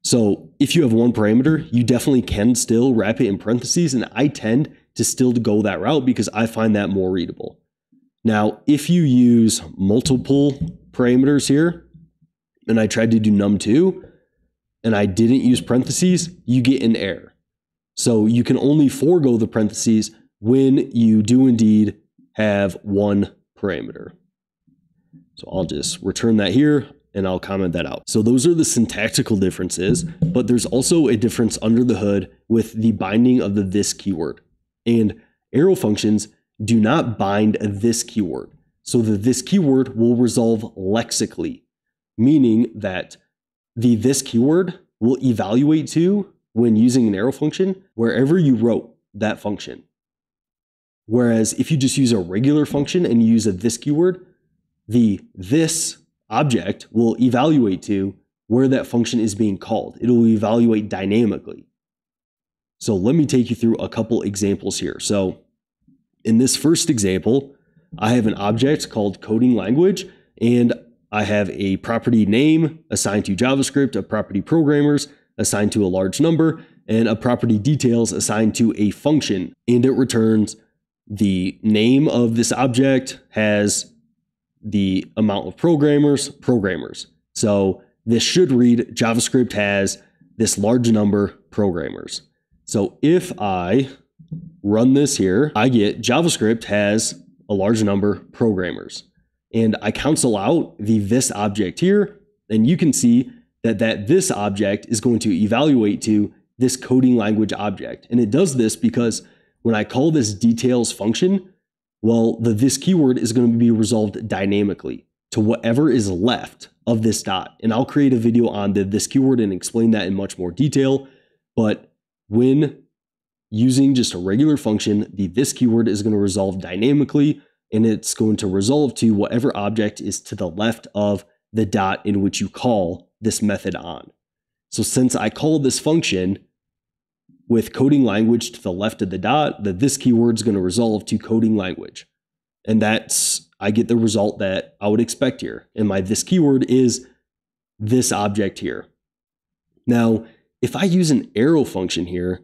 Speaker 1: So if you have one parameter, you definitely can still wrap it in parentheses, and I tend to still go that route because I find that more readable. Now, if you use multiple parameters here, and I tried to do num2, and I didn't use parentheses, you get an error. So you can only forego the parentheses when you do indeed have one parameter. So I'll just return that here and I'll comment that out. So those are the syntactical differences, but there's also a difference under the hood with the binding of the this keyword. And arrow functions do not bind this keyword. So the this keyword will resolve lexically, meaning that the this keyword will evaluate to, when using an arrow function, wherever you wrote that function. Whereas if you just use a regular function and you use a this keyword, the this object will evaluate to where that function is being called. It'll evaluate dynamically. So let me take you through a couple examples here. So in this first example, I have an object called coding language, and I have a property name assigned to JavaScript, a property programmers assigned to a large number, and a property details assigned to a function. And it returns the name of this object has the amount of programmers. So this should read JavaScript has this large number programmers. So if I run this here, I get JavaScript has a large number programmers. And I cancel out the this object here, and you can see that this object is going to evaluate to this coding language object. And it does this because when I call this details function, well, the this keyword is going to be resolved dynamically to whatever is left of this dot. And I'll create a video on the this keyword and explain that in much more detail. But when using just a regular function, the this keyword is going to resolve dynamically, and it's going to resolve to whatever object is to the left of the dot in which you call this method on. So since I call this function with coding language to the left of the dot, the this keyword is going to resolve to coding language. And I get the result that I would expect here. And my this keyword is this object here. Now, if I use an arrow function here,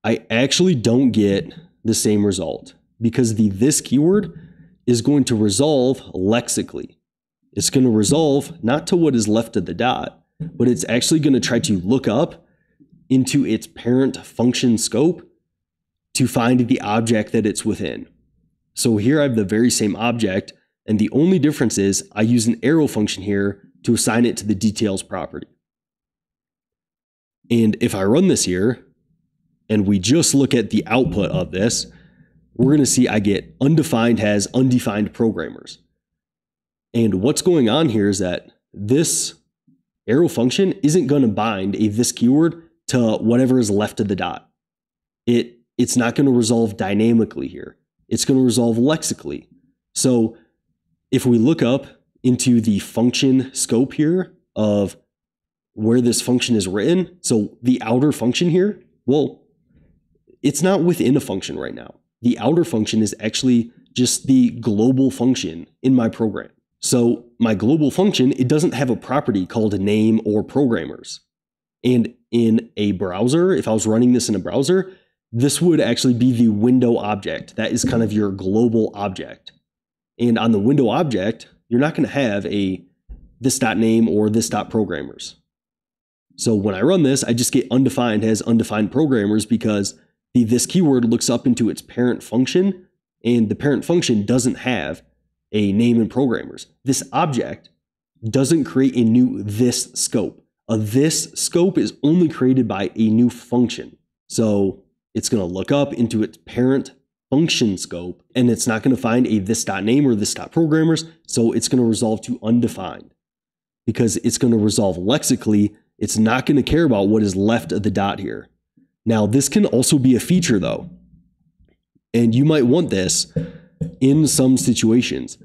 Speaker 1: I actually don't get the same result because the this keyword is going to resolve lexically. It's going to resolve not to what is left of the dot, but it's actually going to try to look up into its parent function scope to find the object that it's within. So here I have the very same object, and the only difference is I use an arrow function here to assign it to the details property. And if I run this here, and we just look at the output of this, we're going to see I get undefined has undefined programmers. And what's going on here is that this arrow function isn't going to bind a this keyword to whatever is left of the dot. It's not going to resolve dynamically here. It's going to resolve lexically. So if we look up into the function scope here of where this function is written, so the outer function here, well, it's not within a function right now. The outer function is actually just the global function in my program. So my global function, it doesn't have a property called name or programmers. And in a browser, if I was running this in a browser, this would actually be the window object. That is kind of your global object. And on the window object, you're not going to have a this.name or this.programmers. So when I run this, I just get undefined has undefined programmers because this keyword looks up into its parent function, and the parent function doesn't have a name and programmers. This object doesn't create a new this scope. A this scope is only created by a new function. So it's going to look up into its parent function scope, and it's not going to find a this.name or this.programmers. So it's going to resolve to undefined because it's going to resolve lexically. It's not going to care about what is left of the dot here. Now, this can also be a feature though, and you might want this in some situations.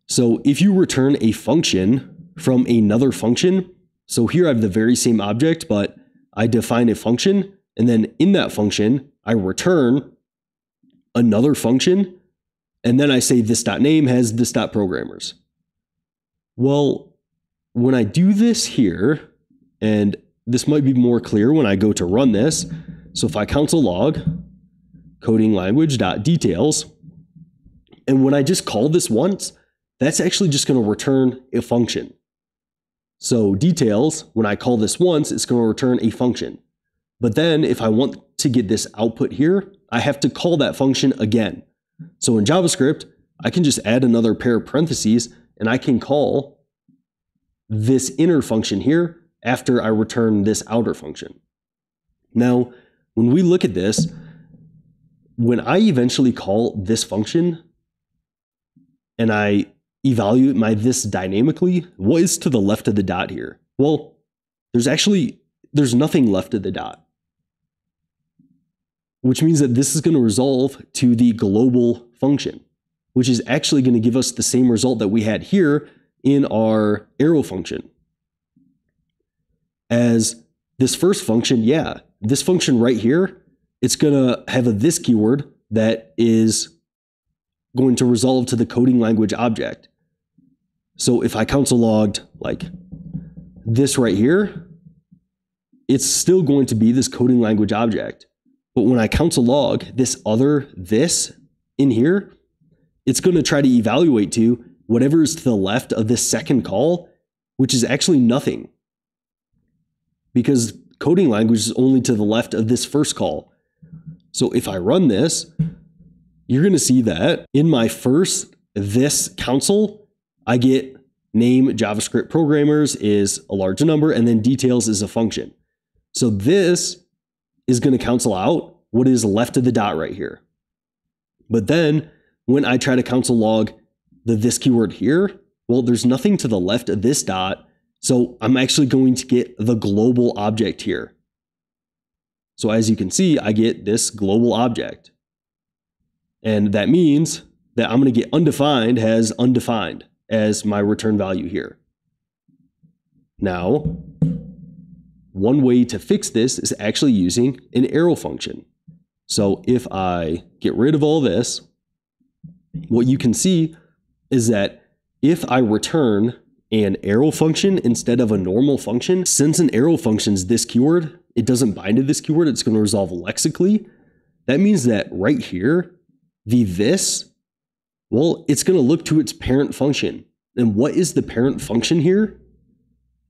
Speaker 1: So if you return a function from another function, so here I have the very same object, but I define a function, and then in that function, I return another function, and then I say this.name has this.programmers. Well, when I do this here, and this might be more clear when I go to run this. So if I console log coding language.details, and when I just call this once, that's actually just going to return a function. So details, when I call this once, it's going to return a function. But then if I want to get this output here, I have to call that function again. So in JavaScript, I can just add another pair of parentheses, and I can call this inner function here after I return this outer function. Now, when we look at this, when I eventually call this function and I evaluate my this dynamically, what is to the left of the dot here? Well, there's nothing left of the dot, which means that this is going to resolve to the global function, which is actually going to give us the same result that we had here in our arrow function. As this first function, yeah, this function right here, it's going to have a this keyword that is going to resolve to the coding language object. So if I console logged like this right here, it's still going to be this coding language object. But when I console log this other this in here, it's going to try to evaluate to whatever is to the left of this second call, which is actually nothing, because coding language is only to the left of this first call. So if I run this, you're going to see that in my first this console, I get name JavaScript programmers is a large number, and then details is a function. So this is going to cancel out what is left of the dot right here. But then when I try to console log the this keyword here, well, there's nothing to the left of this dot. So I'm actually going to get the global object here. So as you can see, I get this global object. And that means that I'm going to get undefined has undefined as my return value here. Now, one way to fix this is actually using an arrow function. So if I get rid of all this, what you can see is that if I return an arrow function instead of a normal function, since an arrow function is this keyword, it doesn't bind to this keyword, it's going to resolve lexically. That means that right here, the this, well, it's going to look to its parent function. And what is the parent function here?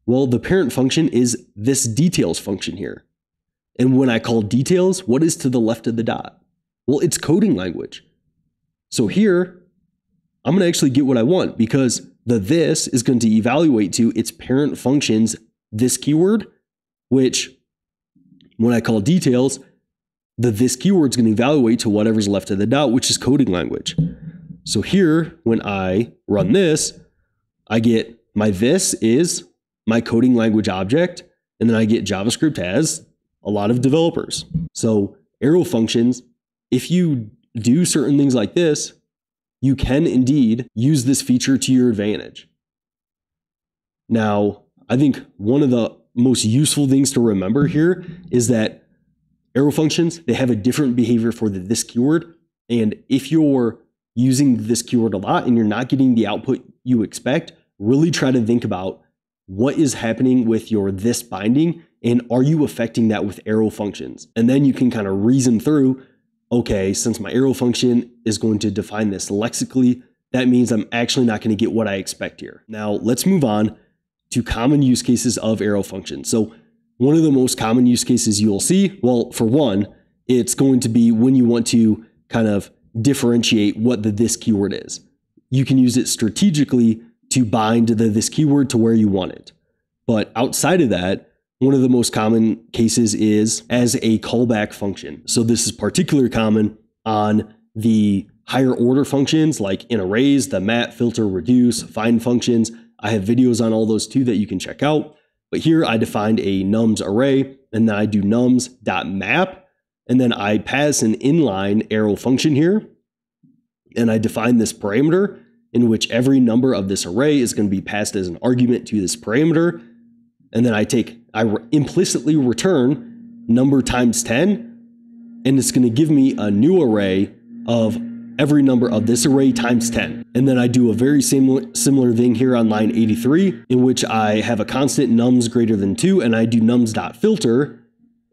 Speaker 1: Well, the parent function is this details function here. And when I call details, what is to the left of the dot? Well, it's coding language. So here, I'm going to actually get what I want, because the this is going to evaluate to its parent function's this keyword, which when I call details, the this keyword is going to evaluate to whatever's left of the dot, which is coding language. So here, when I run this, I get my this is my coding language object, and then I get JavaScript has a lot of developers. So arrow functions, if you do certain things like this, you can indeed use this feature to your advantage. Now, I think one of the most useful things to remember here is that arrow functions, they have a different behavior for the this keyword. And if you're using this keyword a lot and you're not getting the output you expect, really try to think about what is happening with your this binding, and are you affecting that with arrow functions? And then you can kind of reason through, okay, since my arrow function is going to define this lexically, that means I'm actually not going to get what I expect here. Now let's move on to common use cases of arrow functions. So one of the most common use cases you'll see, well, for one, it's going to be when you want to kind of differentiate what the this keyword is. You can use it strategically to bind the this keyword to where you want it. But outside of that, one of the most common cases is as a callback function. So this is particularly common on the higher order functions like in arrays, the mat, filter, reduce, find functions. I have videos on all those too that you can check out. But here I defined a nums array, and then I do nums.map, and then I pass an inline arrow function here. And I define this parameter in which every number of this array is going to be passed as an argument to this parameter. And then I implicitly return number times 10, and it's going to give me a new array of every number of this array times 10. And then I do a very similar thing here on line 83, in which I have a constant nums greater than 2, and I do nums.filter,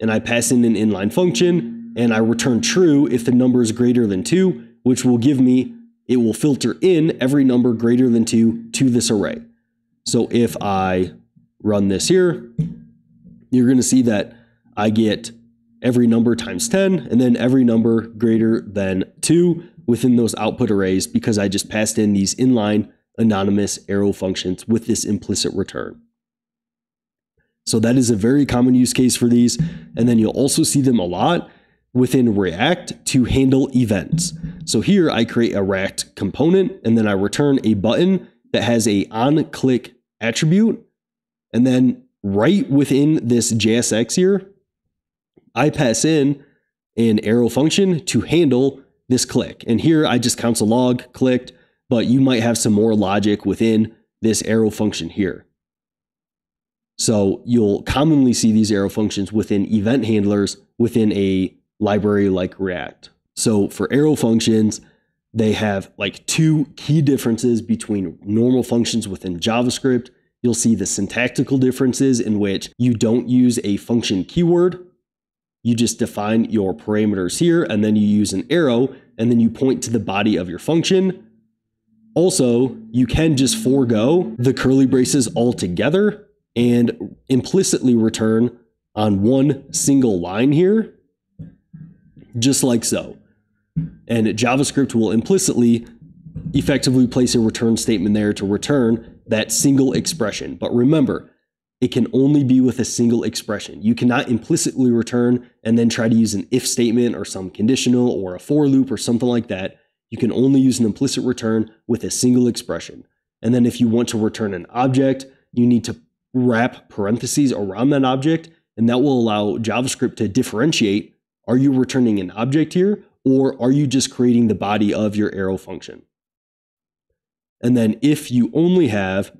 Speaker 1: and I pass in an inline function, and I return true if the number is greater than 2, which will give me, it will filter in every number greater than 2 to this array. So if I run this here, you're going to see that I get every number times 10, and then every number greater than 2 within those output arrays, because I just passed in these inline anonymous arrow functions with this implicit return. So that is a very common use case for these. And then you'll also see them a lot within React to handle events. So here I create a React component, and then I return a button that has a onClick attribute. And then right within this JSX here, I pass in an arrow function to handle this click. And here I just counts a log clicked, but you might have some more logic within this arrow function here. So you'll commonly see these arrow functions within event handlers within a library like React. So for arrow functions, they have like two key differences between normal functions within JavaScript. You'll see the syntactical differences in which you don't use a function keyword. You just define your parameters here, and then you use an arrow, and then you point to the body of your function. Also, you can just forego the curly braces altogether and implicitly return on one single line here, just like so. And JavaScript will implicitly effectively place a return statement there to return that single expression. But remember, it can only be with a single expression. You cannot implicitly return and then try to use an if statement or some conditional or a for loop or something like that. You can only use an implicit return with a single expression. And then if you want to return an object, you need to wrap parentheses around that object, and that will allow JavaScript to differentiate, are you returning an object here, or are you just creating the body of your arrow function? And then if you only have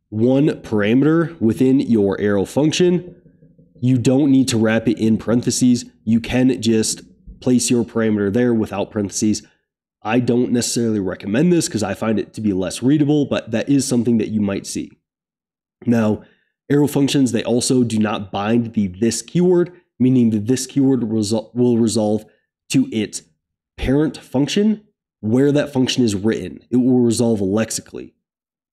Speaker 1: one parameter within your arrow function, you don't need to wrap it in parentheses. You can just place your parameter there without parentheses. I don't necessarily recommend this because I find it to be less readable, but that is something that you might see. Now, arrow functions, they also do not bind the this keyword, meaning that this keyword will resolve to its parent function where that function is written. It will resolve lexically.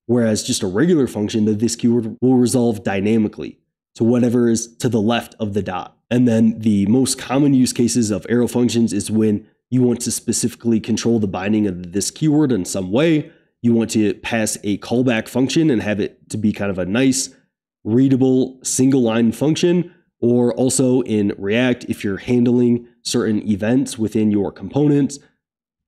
Speaker 1: Whereas just a regular function, the this keyword will resolve dynamically to whatever is to the left of the dot. And then the most common use cases of arrow functions is when you want to specifically control the binding of this keyword in some way. You want to pass a callback function and have it to be kind of a nice, readable, single line function. Or also in React, if you're handling certain events within your components,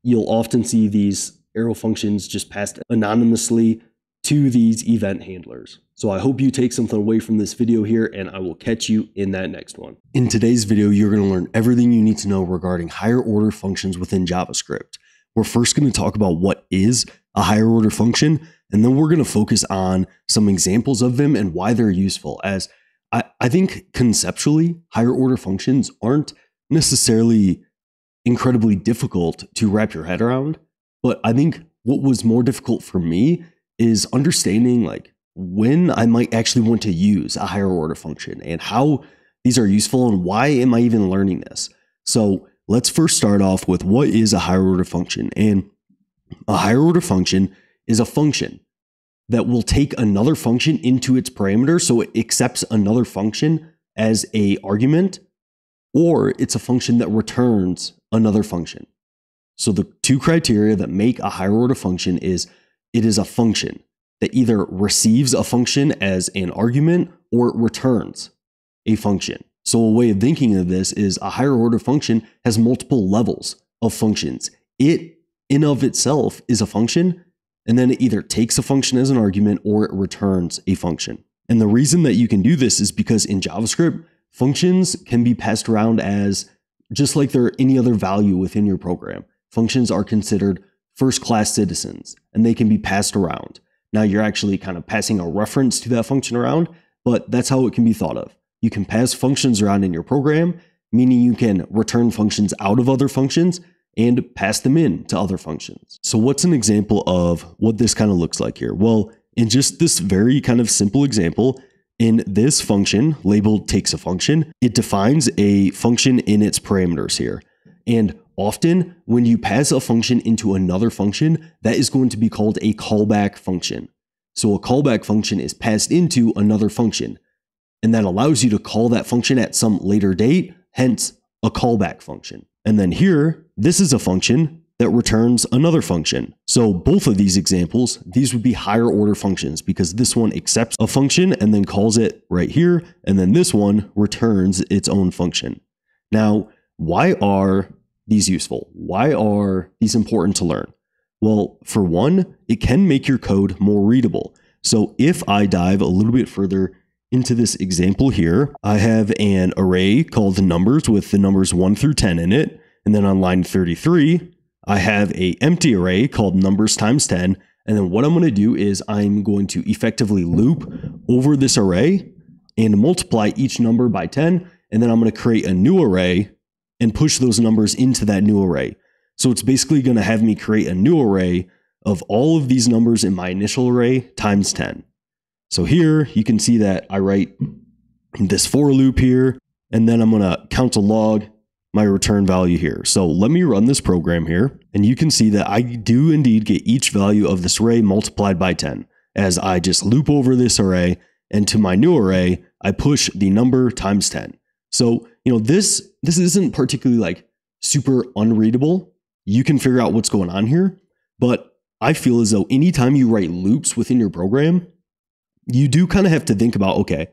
Speaker 1: you'll often see these arrow functions just passed anonymously to these event handlers. So I hope you take something away from this video here, and I will catch you in that next one. In today's video, you're going to learn everything you need to know regarding higher order functions within JavaScript. We're first going to talk about what is a higher order function, and then we're going to focus on some examples of them and why they're useful, as I think conceptually, higher order functions aren't necessarily incredibly difficult to wrap your head around. But I think what was more difficult for me is understanding like when I might actually want to use a higher order function and how these are useful and why am I even learning this. So let's first start off with what is a higher order function. And a higher order function is a function that will take another function into its parameter. So it accepts another function as an argument, or it's a function that returns another function. So the two criteria that make a higher order function is it is a function that either receives a function as an argument or it returns a function. So a way of thinking of this is a higher order function has multiple levels of functions. It in of itself is a function, and then it either takes a function as an argument or it returns a function. And the reason that you can do this is because in JavaScript, functions can be passed around as just like they're any other value within your program. Functions are considered first-class citizens, and they can be passed around. Now you're actually kind of passing a reference to that function around, but that's how it can be thought of. You can pass functions around in your program, meaning you can return functions out of other functions and pass them in to other functions. So what's an example of what this kind of looks like here? Well, in just this very kind of simple example, in this function labeled takes a function, it defines a function in its parameters here. And often when you pass a function into another function, that is going to be called a callback function. So a callback function is passed into another function, and that allows you to call that function at some later date, hence a callback function. And then here, this is a function that returns another function. So both of these examples, these would be higher order functions because this one accepts a function and then calls it right here, and then this one returns its own function. Now, why are these useful? Why are these important to learn? Well, for one, it can make your code more readable. So if I dive a little bit further into this example here, I have an array called numbers with the numbers 1 through 10 in it. And then on line 33, I have an empty array called numbers times 10. And then what I'm going to do is I'm going to effectively loop over this array and multiply each number by 10. And then I'm going to create a new array and push those numbers into that new array. So it's basically going to have me create a new array of all of these numbers in my initial array times 10. So here you can see that I write this for loop here, and then I'm going to count log my return value here. So let me run this program here, and you can see that I do indeed get each value of this array multiplied by 10 as I just loop over this array, and to my new array, I push the number times 10. So, this isn't particularly like super unreadable. You can figure out what's going on here, but I feel as though anytime you write loops within your program, you do kind of have to think about, okay,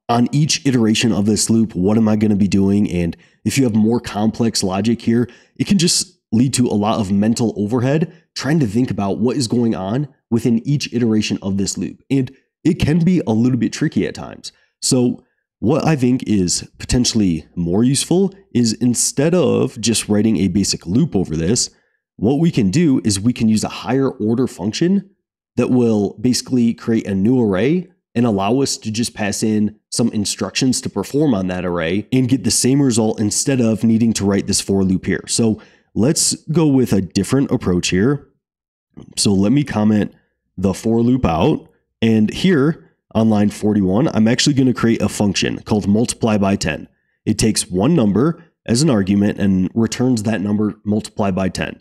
Speaker 1: on each iteration of this loop, what am I going to be doing? And if you have more complex logic here, it can just lead to a lot of mental overhead trying to think about what is going on within each iteration of this loop. And it can be a little bit tricky at times. So what I think is potentially more useful is instead of just writing a basic loop over this, what we can do is we can use a higher order function that will basically create a new array and allow us to just pass in some instructions to perform on that array and get the same result instead of needing to write this for loop here. So let's go with a different approach here. So let me comment the for loop out, and here on line 41, I'm actually going to create a function called multiply by 10. It takes one number as an argument and returns that number multiplied by 10.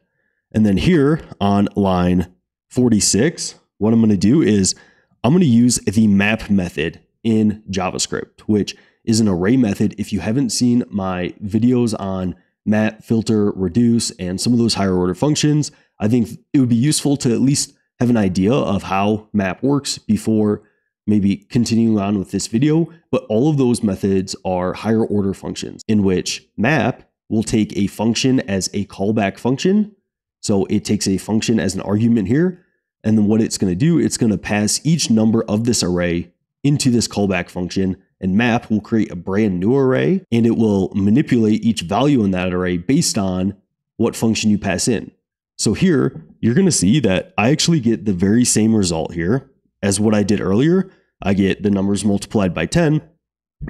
Speaker 1: And then here on line 46, what I'm going to do is I'm going to use the map method in JavaScript, which is an array method. If you haven't seen my videos on map, filter, reduce, and some of those higher order functions, I think it would be useful to at least have an idea of how map works before maybe continuing on with this video. But all of those methods are higher order functions in which map will take a function as a callback function. So it takes a function as an argument here. And then what it's going to do, it's going to pass each number of this array into this callback function, and map will create a brand new array, and it will manipulate each value in that array based on what function you pass in. So here, you're going to see that I actually get the very same result here as what I did earlier. I get the numbers multiplied by 10,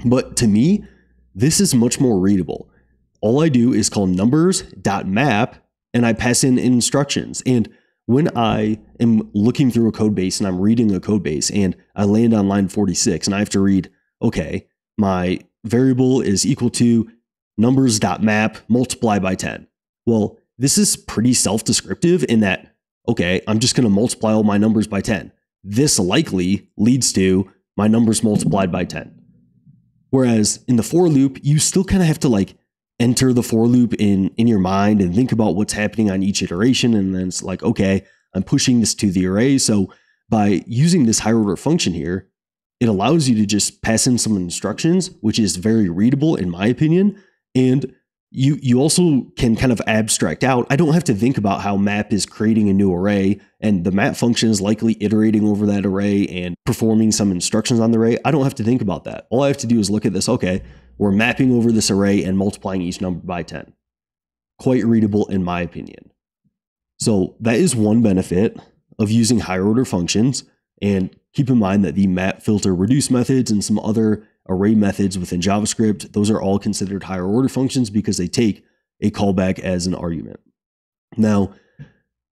Speaker 1: but to me, this is much more readable. All I do is call numbers.map, and I pass in instructions. And when I am looking through a code base and I'm reading a code base and I land on line 46 and I have to read, okay, my variable is equal to numbers.map multiply by 10. Well, this is pretty self-descriptive in that, okay, I'm just going to multiply all my numbers by 10. This likely leads to my numbers multiplied by 10. Whereas in the for loop, you still kind of have to like enter the for loop in your mind and think about what's happening on each iteration. And then it's like, okay, I'm pushing this to the array. So by using this higher order function here, it allows you to just pass in some instructions, which is very readable in my opinion. And you also can kind of abstract out. I don't have to think about how map is creating a new array and the map function is likely iterating over that array and performing some instructions on the array. I don't have to think about that. All I have to do is look at this. Okay, we're mapping over this array and multiplying each number by 10. Quite readable in my opinion. So that is one benefit of using higher order functions. And keep in mind that the map, filter, reduce methods and some other array methods within JavaScript, those are all considered higher order functions because they take a callback as an argument. Now,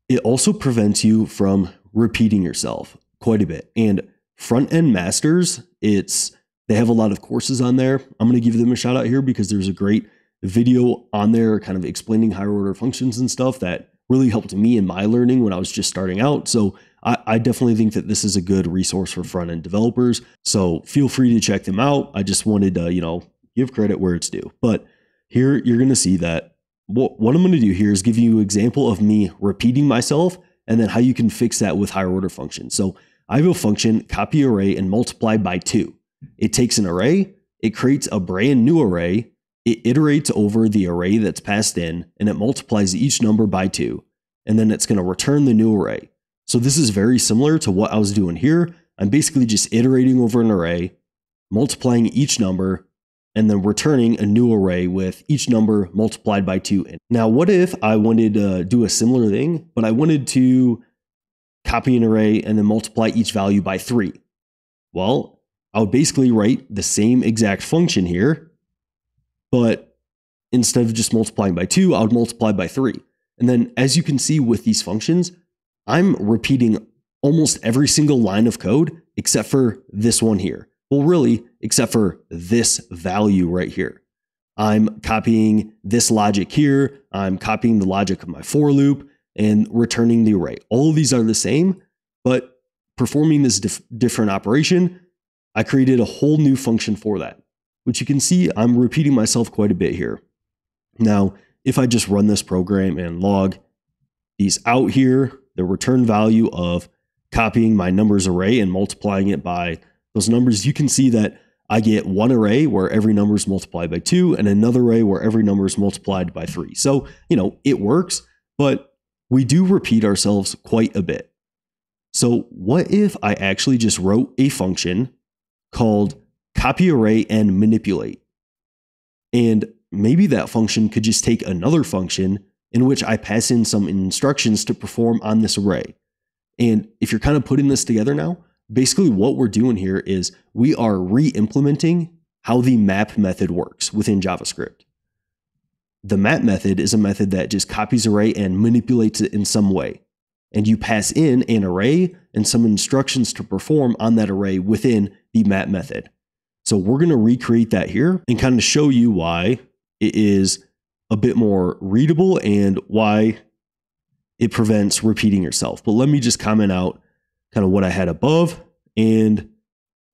Speaker 1: it also prevents you from repeating yourself quite a bit. And front-end masters, they have a lot of courses on there. I'm going to give them a shout out here because there's a great video on there kind of explaining higher order functions and stuff that really helped me in my learning when I was just starting out. So I definitely think that this is a good resource for front-end developers. So feel free to check them out. I just wanted to, give credit where it's due. But here you're going to see that what I'm going to do here is give you an example of me repeating myself and then how you can fix that with higher order functions. So I have a function, copy array and multiply by 2. It takes an array, it creates a brand new array, it iterates over the array that's passed in, and it multiplies each number by 2. And then it's going to return the new array. So this is very similar to what I was doing here. I'm basically just iterating over an array, multiplying each number, and then returning a new array with each number multiplied by 2. Now, what if I wanted to do a similar thing, but I wanted to copy an array and then multiply each value by 3? Well, I would basically write the same exact function here, but instead of just multiplying by 2, I would multiply by 3. And then as you can see with these functions, I'm repeating almost every single line of code except for this one here. Well, really, except for this value right here. I'm copying this logic here. I'm copying the logic of my for loop and returning the array. All of these are the same, but performing this different operation, I created a whole new function for that, which you can see I'm repeating myself quite a bit here. Now, if I just run this program and log these out here, the return value of copying my numbers array and multiplying it by those numbers, you can see that I get one array where every number is multiplied by 2 and another array where every number is multiplied by 3. So, it works, but we do repeat ourselves quite a bit. So what if I actually just wrote a function called copy array and manipulate? And maybe that function could just take another function in which I pass in some instructions to perform on this array. And if you're kind of putting this together now, basically what we're doing here is we are re-implementing how the map method works within JavaScript. The map method is a method that just copies array and manipulates it in some way. And you pass in an array and some instructions to perform on that array within the map method. So we're going to recreate that here and kind of show you why it is a bit more readable and why it prevents repeating yourself. But let me just comment out kind of what I had above and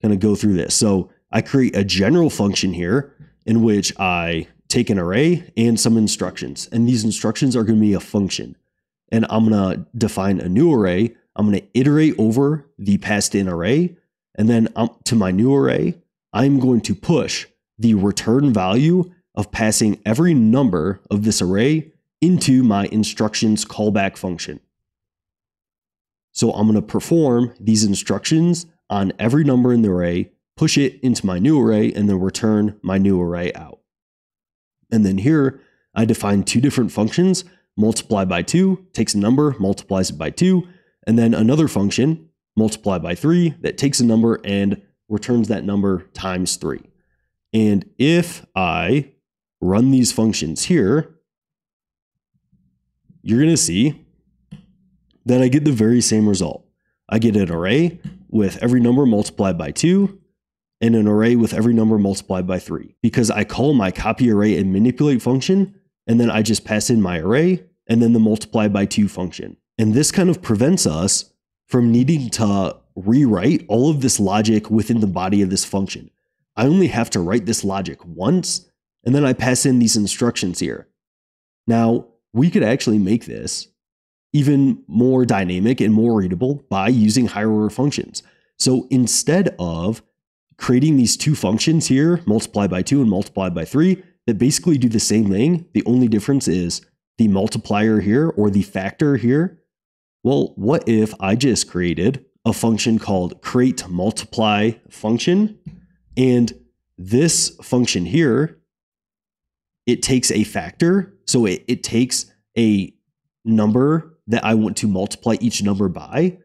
Speaker 1: kind of go through this. So I create a general function here in which I take an array and some instructions. And these instructions are going to be a function. And I'm going to define a new array. I'm going to iterate over the passed in array. And then to my new array, I'm going to push the return value of passing every number of this array into my instructions callback function. So I'm going to perform these instructions on every number in the array, push it into my new array, and then return my new array out. And then here, I define two different functions. Multiply by 2 takes a number, multiplies it by 2, and then another function, multiply by 3, that takes a number and returns that number times 3. And if I run these functions here, you're going to see that I get the very same result. I get an array with every number multiplied by 2 and an array with every number multiplied by 3 because I call my copy array and manipulate function, and then I just pass in my array and then the multiply by 2 function. And this kind of prevents us from needing to rewrite all of this logic within the body of this function. I only have to write this logic once, and then I pass in these instructions here. Now, we could actually make this even more dynamic and more readable by using higher order functions. So instead of creating these two functions here, multiply by 2 and multiply by 3, that basically do the same thing. The only difference is the multiplier here or the factor here. Well, what if I just created a function called createMultiply function, and this function here, it takes a factor. So it takes a number that I want to multiply each number by.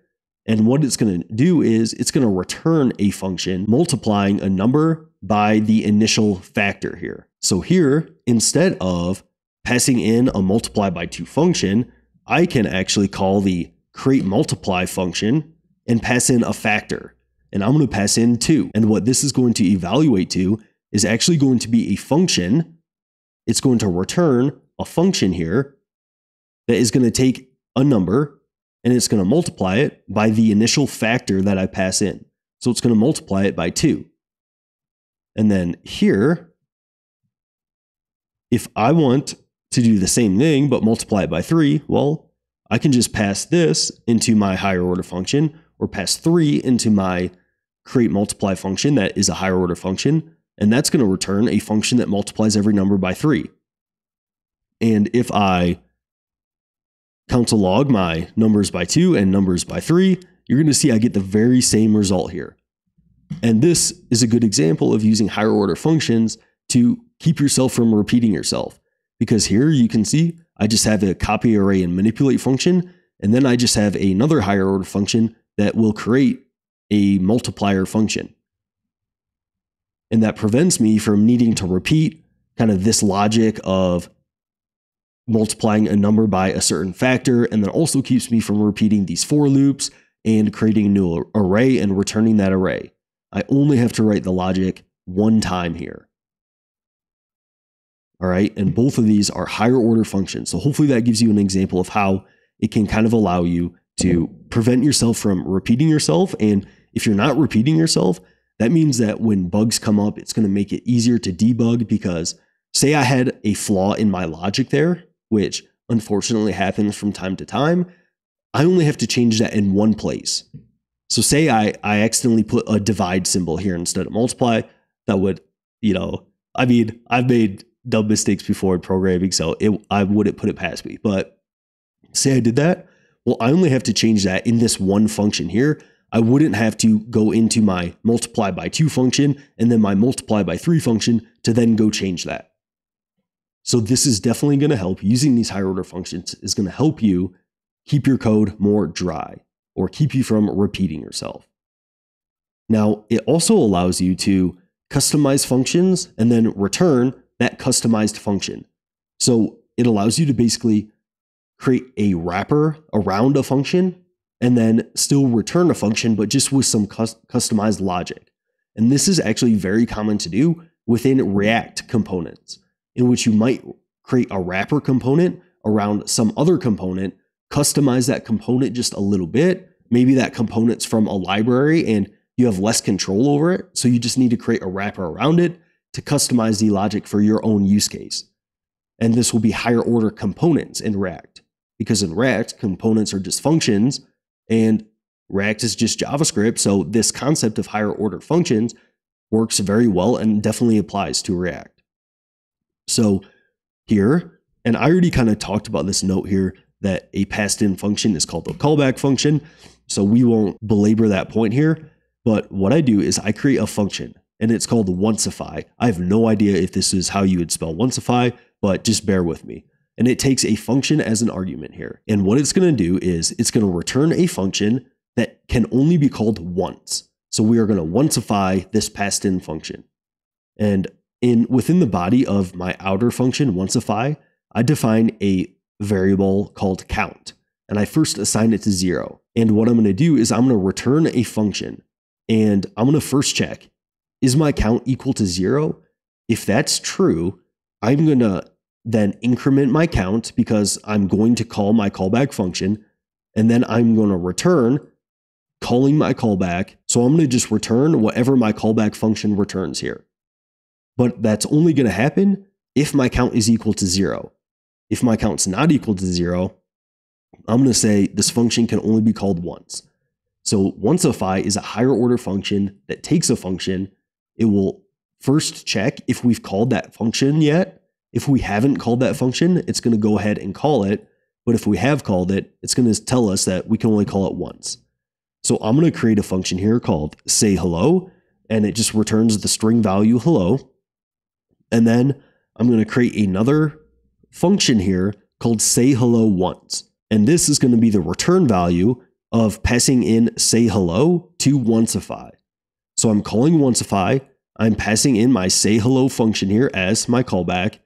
Speaker 1: And what it's going to do is it's going to return a function multiplying a number by the initial factor here. So here, instead of passing in a multiply by 2 function, I can actually call the createMultiply function and pass in a factor. And I'm going to pass in 2. And what this is going to evaluate to is actually going to be a function. It's going to return a function here that is going to take a number and it's going to multiply it by the initial factor that I pass in. So it's going to multiply it by 2. And then here, if I want to do the same thing but multiply it by 3, well, I can just pass this into my higher order function or pass 3 into my createMultiply function that is a higher order function, and that's going to return a function that multiplies every number by 3. And if I console log my numbers by 2 and numbers by 3, you're going to see I get the very same result here. And this is a good example of using higher order functions to keep yourself from repeating yourself. Because here you can see I just have a copy, array, and manipulate function, and then I just have another higher order function that will create a multiplier function. And that prevents me from needing to repeat kind of this logic of multiplying a number by a certain factor, and then also keeps me from repeating these for loops and creating a new array and returning that array. I only have to write the logic one time here. All right, and both of these are higher order functions. So hopefully that gives you an example of how it can kind of allow you to prevent yourself from repeating yourself. And if you're not repeating yourself, that means that when bugs come up, it's going to make it easier to debug, because say I had a flaw in my logic there, which unfortunately happens from time to time, I only have to change that in one place. So say I accidentally put a divide symbol here instead of multiply. That would, I mean, I've made dumb mistakes before in programming, so I wouldn't put it past me. But say I did that, well, I only have to change that in this one function here. I wouldn't have to go into my multiply by 2 function and then my multiply by 3 function to then go change that. So this is definitely going to help. Using these higher order functions is going to help you keep your code more dry or keep you from repeating yourself. Now, it also allows you to customize functions and then return that customized function. So it allows you to basically create a wrapper around a function and then still return a function, but just with some customized logic. And this is actually very common to do within React components, in which you might create a wrapper component around some other component, customize that component just a little bit. Maybe that component's from a library and you have less control over it, so you just need to create a wrapper around it to customize the logic for your own use case. And this will be higher order components in React, because in React, components are just functions and React is just JavaScript. So this concept of higher order functions works very well and definitely applies to React. So here, and I already kind of talked about this note here, that a passed in function is called a callback function. So we won't belabor that point here. But what I do is I create a function and it's called onceify. I have no idea if this is how you would spell onceify, but just bear with me. And it takes a function as an argument here. And what it's going to do is it's going to return a function that can only be called once. So we are going to onceify this passed in function. And within the body of my outer function, onceify, I define a variable called count. And I first assign it to 0. And what I'm going to do is I'm going to return a function. And I'm going to first check, is my count equal to 0? If that's true, I'm going to then increment my count because I'm going to call my callback function. And then I'm going to return calling my callback. So I'm going to just return whatever my callback function returns here. But that's only going to happen if my count is equal to 0. If my count's not equal to 0, I'm going to say this function can only be called once. So onceify is a higher order function that takes a function it will first check if we've called that function yet. If we haven't called that function, it's going to go ahead and call it. But if we have called it, it's going to tell us that we can only call it once. So I'm going to create a function here called say hello, and it just returns the string value hello. And then I'm going to create another function here called say hello once. And this is going to be the return value of passing in say hello to onceify. So I'm calling onceify. I'm passing in my say hello function here as my callback.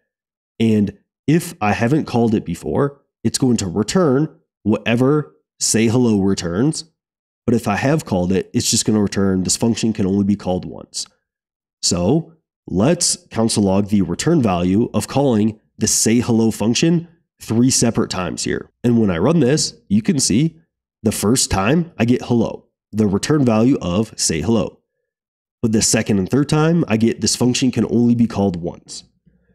Speaker 1: And if I haven't called it before, it's going to return whatever say hello returns. But if I have called it, it's just going to return this function can only be called once. So let's console log the return value of calling the say hello function 3 separate times here. And when I run this, you can see the first time I get hello, the return value of say hello. But the second and third time I get this function can only be called once.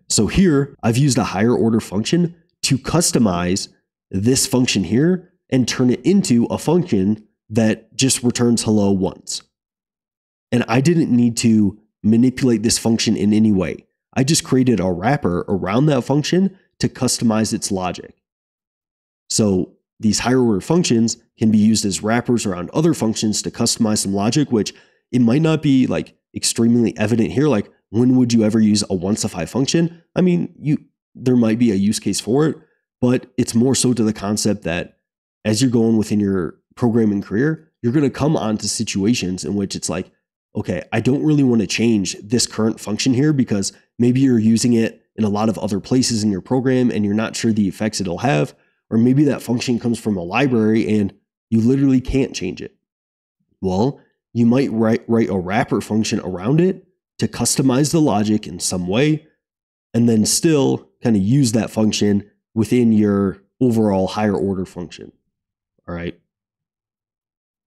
Speaker 1: So here I've used a higher order function to customize this function here and turn it into a function that just returns hello once. And I didn't need to manipulate this function in any way. I just created a wrapper around that function to customize its logic. So these higher order functions can be used as wrappers around other functions to customize some logic, which it might not be like extremely evident here. Like, when would you ever use a onceify function? I mean, there might be a use case for it, but it's more so to the concept that as you're going within your programming career, you're going to come onto situations in which it's like, okay, I don't really want to change this current function here because maybe you're using it in a lot of other places in your program and you're not sure the effects it'll have, or maybe that function comes from a library and you literally can't change it. Well, you might write a wrapper function around it to customize the logic in some way, and then still kind of use that function within your overall higher order function. All right.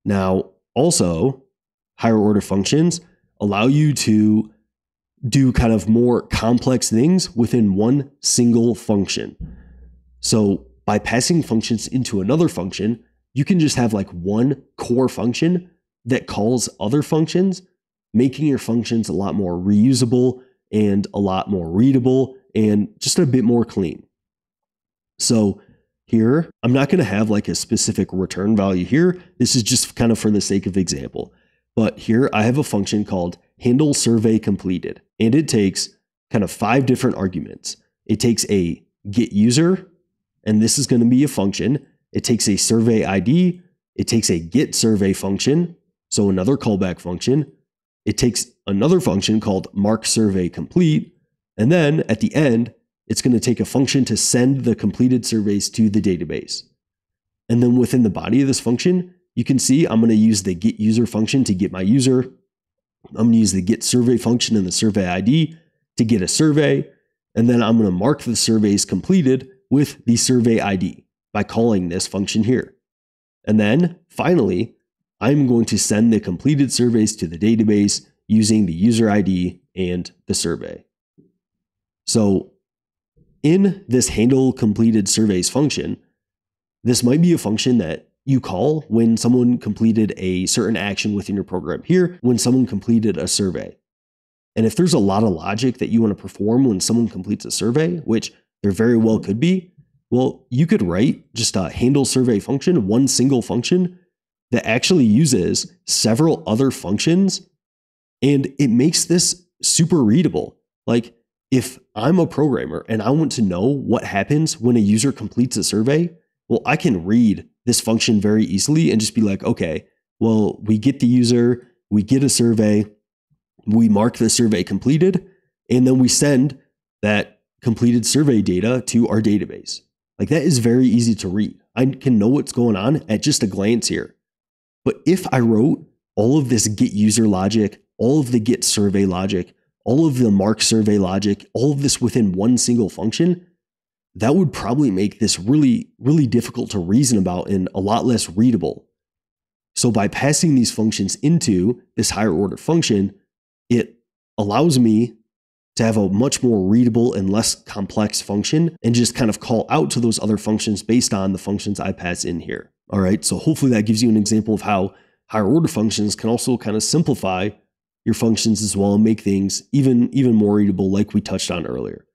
Speaker 1: Now, also, higher order functions allow you to do kind of more complex things within one single function. So by passing functions into another function, you can just have like one core function that calls other functions, making your functions a lot more reusable and a lot more readable and just a bit more clean. So here, I'm not going to have like a specific return value here. This is just kind of for the sake of example. But here I have a function called handle survey completed, and it takes kind of 5 different arguments. It takes a get user, and this is going to be a function. It takes a survey ID. It takes a get survey function, so another callback function. It takes another function called mark survey complete, and then at the end, it's going to take a function to send the completed surveys to the database. And then within the body of this function, you can see I'm going to use the get user function to get my user. I'm going to use the get survey function and the survey ID to get a survey. And then I'm going to mark the surveys completed with the survey ID by calling this function here. And then finally, I'm going to send the completed surveys to the database using the user ID and the survey. So in this handle completed surveys function, this might be a function that you call when someone completed a certain action within your program. Here, when someone completed a survey. And if there's a lot of logic that you want to perform when someone completes a survey, which there very well could be, well, you could write just a handle survey function, one single function that actually uses several other functions, and it makes this super readable. Like, if I'm a programmer and I want to know what happens when a user completes a survey, well, I can read this function very easily and just be like, okay, well, we get the user, we get a survey, we mark the survey completed, and then we send that completed survey data to our database. Like, that is very easy to read. I can know what's going on at just a glance here. But if I wrote all of this get user logic, all of the get survey logic, all of the mark survey logic, all of this within one single function, that would probably make this really, really difficult to reason about and a lot less readable. So by passing these functions into this higher order function, it allows me to have a much more readable and less complex function and just kind of call out to those other functions based on the functions I pass in here. All right, so hopefully that gives you an example of how higher order functions can also kind of simplify your functions as well and make things even more readable like we touched on earlier.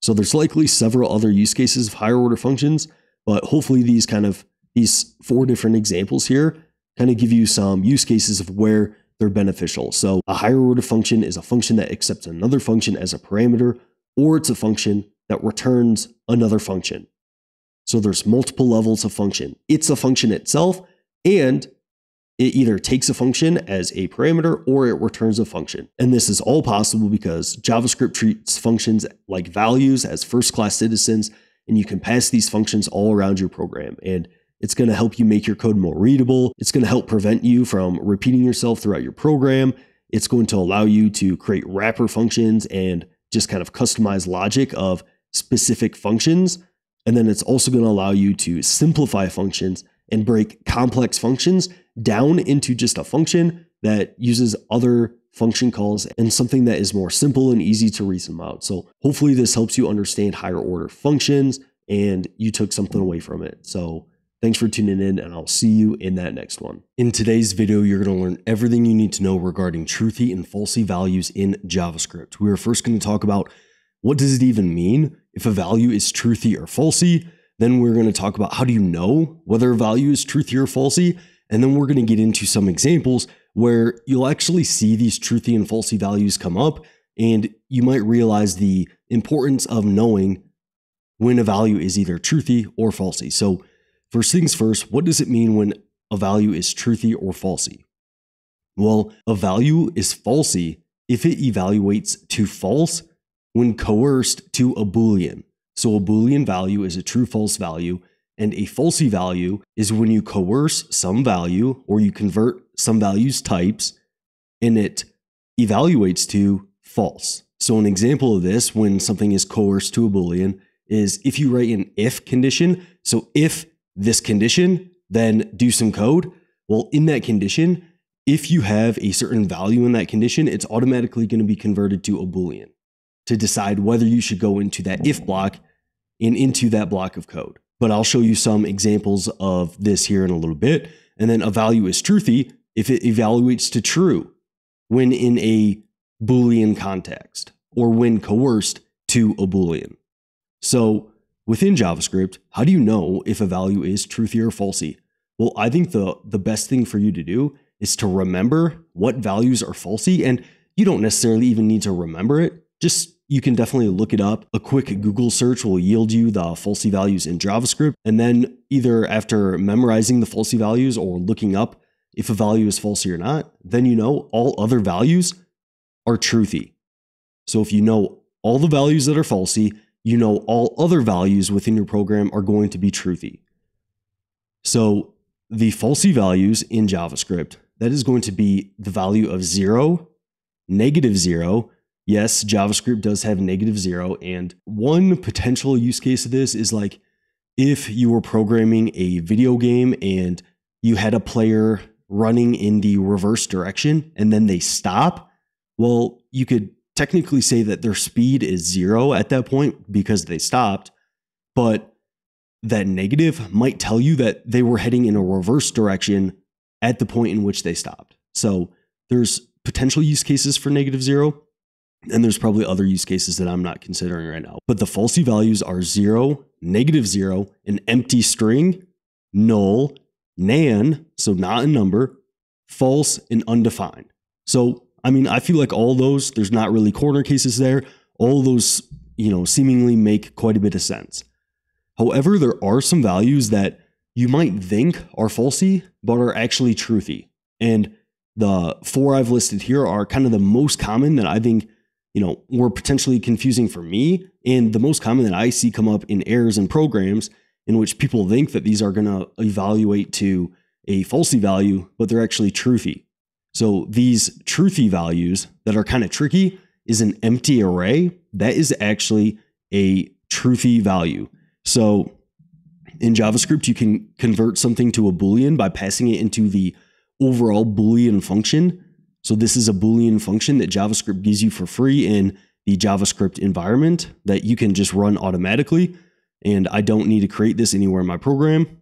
Speaker 1: So there's likely several other use cases of higher order functions, but hopefully these 4 different examples here kind of give you some use cases of where they're beneficial. So a higher order function is a function that accepts another function as a parameter, or it's a function that returns another function. So there's multiple levels of function. It's a function itself, and it either takes a function as a parameter or it returns a function. And this is all possible because JavaScript treats functions like values as first-class citizens, and you can pass these functions all around your program. And it's going to help you make your code more readable. It's going to help prevent you from repeating yourself throughout your program. It's going to allow you to create wrapper functions and just kind of customize logic of specific functions. And then it's also going to allow you to simplify functions and break complex functions down into just a function that uses other function calls and something that is more simple and easy to reason out. So hopefully this helps you understand higher order functions and you took something away from it. So thanks for tuning in, and I'll see you in that next one. In today's video, you're going to learn everything you need to know regarding truthy and falsy values in JavaScript. We're first going to talk about what does it even mean if a value is truthy or falsy. Then we're going to talk about how do you know whether a value is truthy or falsy. And then we're going to get into some examples where you'll actually see these truthy and falsy values come up, and you might realize the importance of knowing when a value is either truthy or falsy. So first things first, what does it mean when a value is truthy or falsy? Well, a value is falsy if it evaluates to false when coerced to a Boolean. So a Boolean value is a true-false value, and a falsy value is when you coerce some value or you convert some value's types and it evaluates to false. So an example of this when something is coerced to a Boolean is if you write an if condition. So if this condition, then do some code. Well, in that condition, if you have a certain value in that condition, it's automatically going to be converted to a Boolean to decide whether you should go into that if block and into that block of code. But I'll show you some examples of this here in a little bit. And then a value is truthy if it evaluates to true when in a Boolean context or when coerced to a Boolean. So within JavaScript, how do you know if a value is truthy or falsy? Well, I think the best thing for you to do is to remember what values are falsy, and you don't necessarily even need to remember it. You can definitely look it up. A quick Google search will yield you the falsy values in JavaScript. And then either after memorizing the falsy values or looking up if a value is falsy or not, then you know all other values are truthy. So if you know all the values that are falsy, you know all other values within your program are going to be truthy. So the falsy values in JavaScript, that is going to be the value of 0, -0. Yes, JavaScript does have -0. And one potential use case of this is like if you were programming a video game and you had a player running in the reverse direction and then they stop. Well, you could technically say that their speed is 0 at that point because they stopped, but that negative might tell you that they were heading in a reverse direction at the point in which they stopped. So there's potential use cases for -0, and there's probably other use cases that I'm not considering right now. But the falsy values are 0, -0, an empty string, null, nan, so not a number, false, and undefined. So I mean, I feel like all those, there's not really corner cases there. All those, seemingly make quite a bit of sense. However, there are some values that you might think are falsy, but are actually truthy. And the 4 I've listed here are kind of the most common that I think, were potentially confusing for me. And the most common that I see come up in errors in programs in which people think that these are going to evaluate to a falsy value, but they're actually truthy. So these truthy values that are kind of tricky is an empty array. That is actually a truthy value. So in JavaScript, you can convert something to a Boolean by passing it into the overall Boolean function. So this is a Boolean function that JavaScript gives you for free in the JavaScript environment that you can just run automatically. And I don't need to create this anywhere in my program.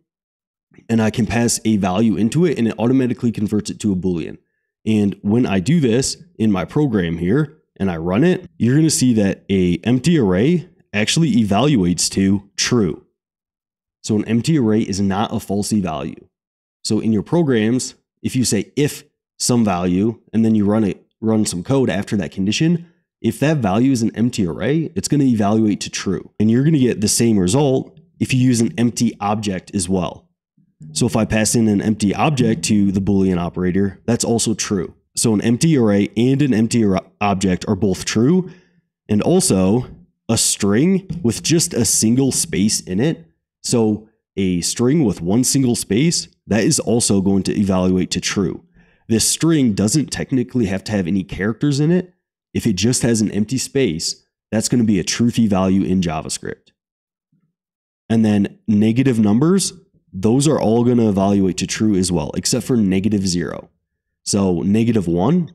Speaker 1: And I can pass a value into it and it automatically converts it to a Boolean. And when I do this in my program here and I run it, you're going to see that a empty array actually evaluates to true. So an empty array is not a falsy value. So in your programs, if you say if some value and then you run some code after that condition, if that value is an empty array, it's going to evaluate to true. And you're going to get the same result if you use an empty object as well. So if I pass in an empty object to the Boolean operator, that's also true. So an empty array and an empty object are both true. And also a string with just a single space in it. So a string with one single space, that is also going to evaluate to true. This string doesn't technically have to have any characters in it. If it just has an empty space, that's going to be a truthy value in JavaScript. And then negative numbers, those are all going to evaluate to true as well, except for -0. So -1,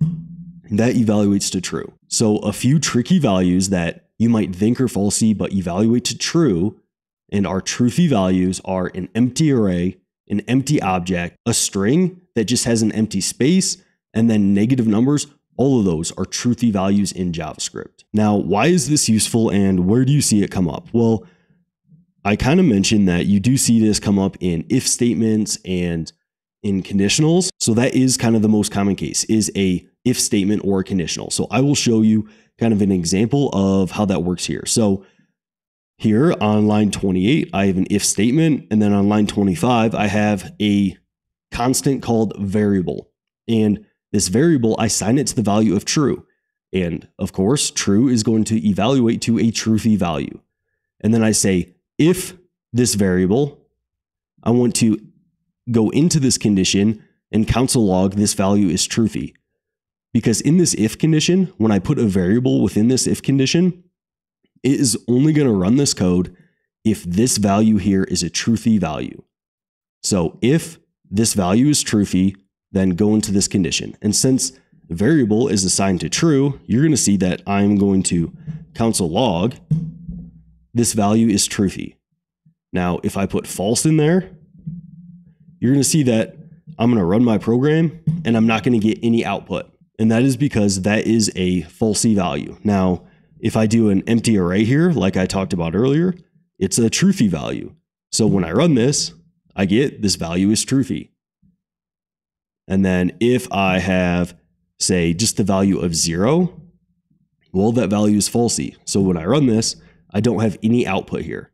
Speaker 1: that evaluates to true. So a few tricky values that you might think are falsy but evaluate to true and are truthy values are an empty array, an empty object, a string that just has an empty space, and then negative numbers. All of those are truthy values in JavaScript. Now, why is this useful and where do you see it come up? Well, I kind of mentioned that you do see this come up in if statements and in conditionals. So that is kind of the most common case, is a if statement or a conditional. So I will show you kind of an example of how that works here. So here on line 28, I have an if statement. And then on line 25, I have a constant called variable. And this variable, I assign it to the value of true. And of course, true is going to evaluate to a truthy value. And then I say, if this variable, I want to go into this condition and console log this value is truthy. Because in this if condition, when I put a variable within this if condition, it is only going to run this code if this value here is a truthy value. So if this value is truthy, then go into this condition. And since the variable is assigned to true, you're going to see that I'm going to console log this value is truthy. Now, if I put false in there, you're going to see that I'm going to run my program and I'm not going to get any output. And that is because that is a falsy value. Now, if I do an empty array here, like I talked about earlier, it's a truthy value. So when I run this, I get this value is truthy. And then if I have, say, just the value of 0, well, that value is falsy. So when I run this, I don't have any output here.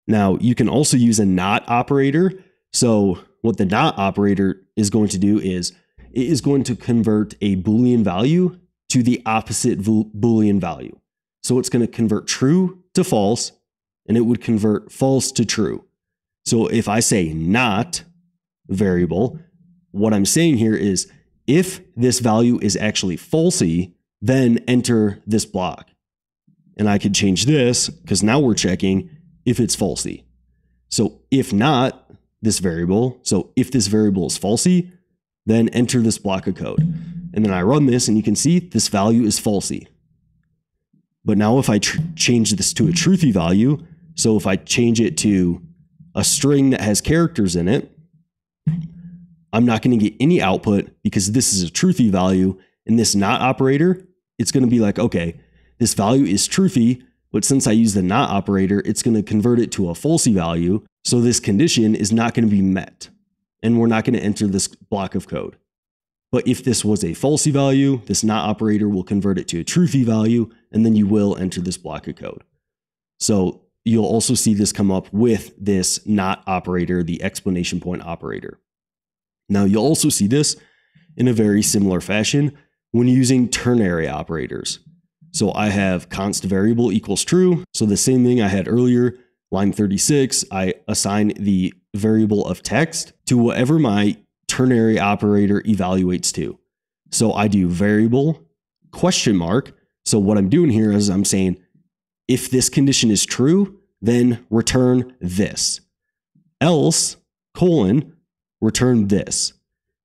Speaker 1: Now, you can also use a not operator. So what the not operator is going to do is it is going to convert a Boolean value to the opposite Boolean value. So it's going to convert true to false, and it would convert false to true. So if I say not variable, what I'm saying here is if this value is actually falsy, then enter this block. And I could change this because now we're checking if it's falsy. So if not this variable, so if this variable is falsy, then enter this block of code. And then I run this and you can see this value is falsy. But now if I change this to a truthy value, so if I change it to a string that has characters in it, I'm not going to get any output because this is a truthy value. And this not operator, it's going to be like, okay, this value is truthy, but since I use the not operator, it's going to convert it to a falsy value. So this condition is not going to be met. And we're not going to enter this block of code. But if this was a falsy value, this not operator will convert it to a truthy value, and then you will enter this block of code. So you'll also see this come up with this not operator, the exclamation point operator. Now you'll also see this in a very similar fashion when using ternary operators. So I have const variable equals true. So the same thing I had earlier, line 36, I assign the variable of text to whatever my ternary operator evaluates to. So I do variable question mark. So what I'm doing here is I'm saying, if this condition is true, then return this. Else, colon, return this.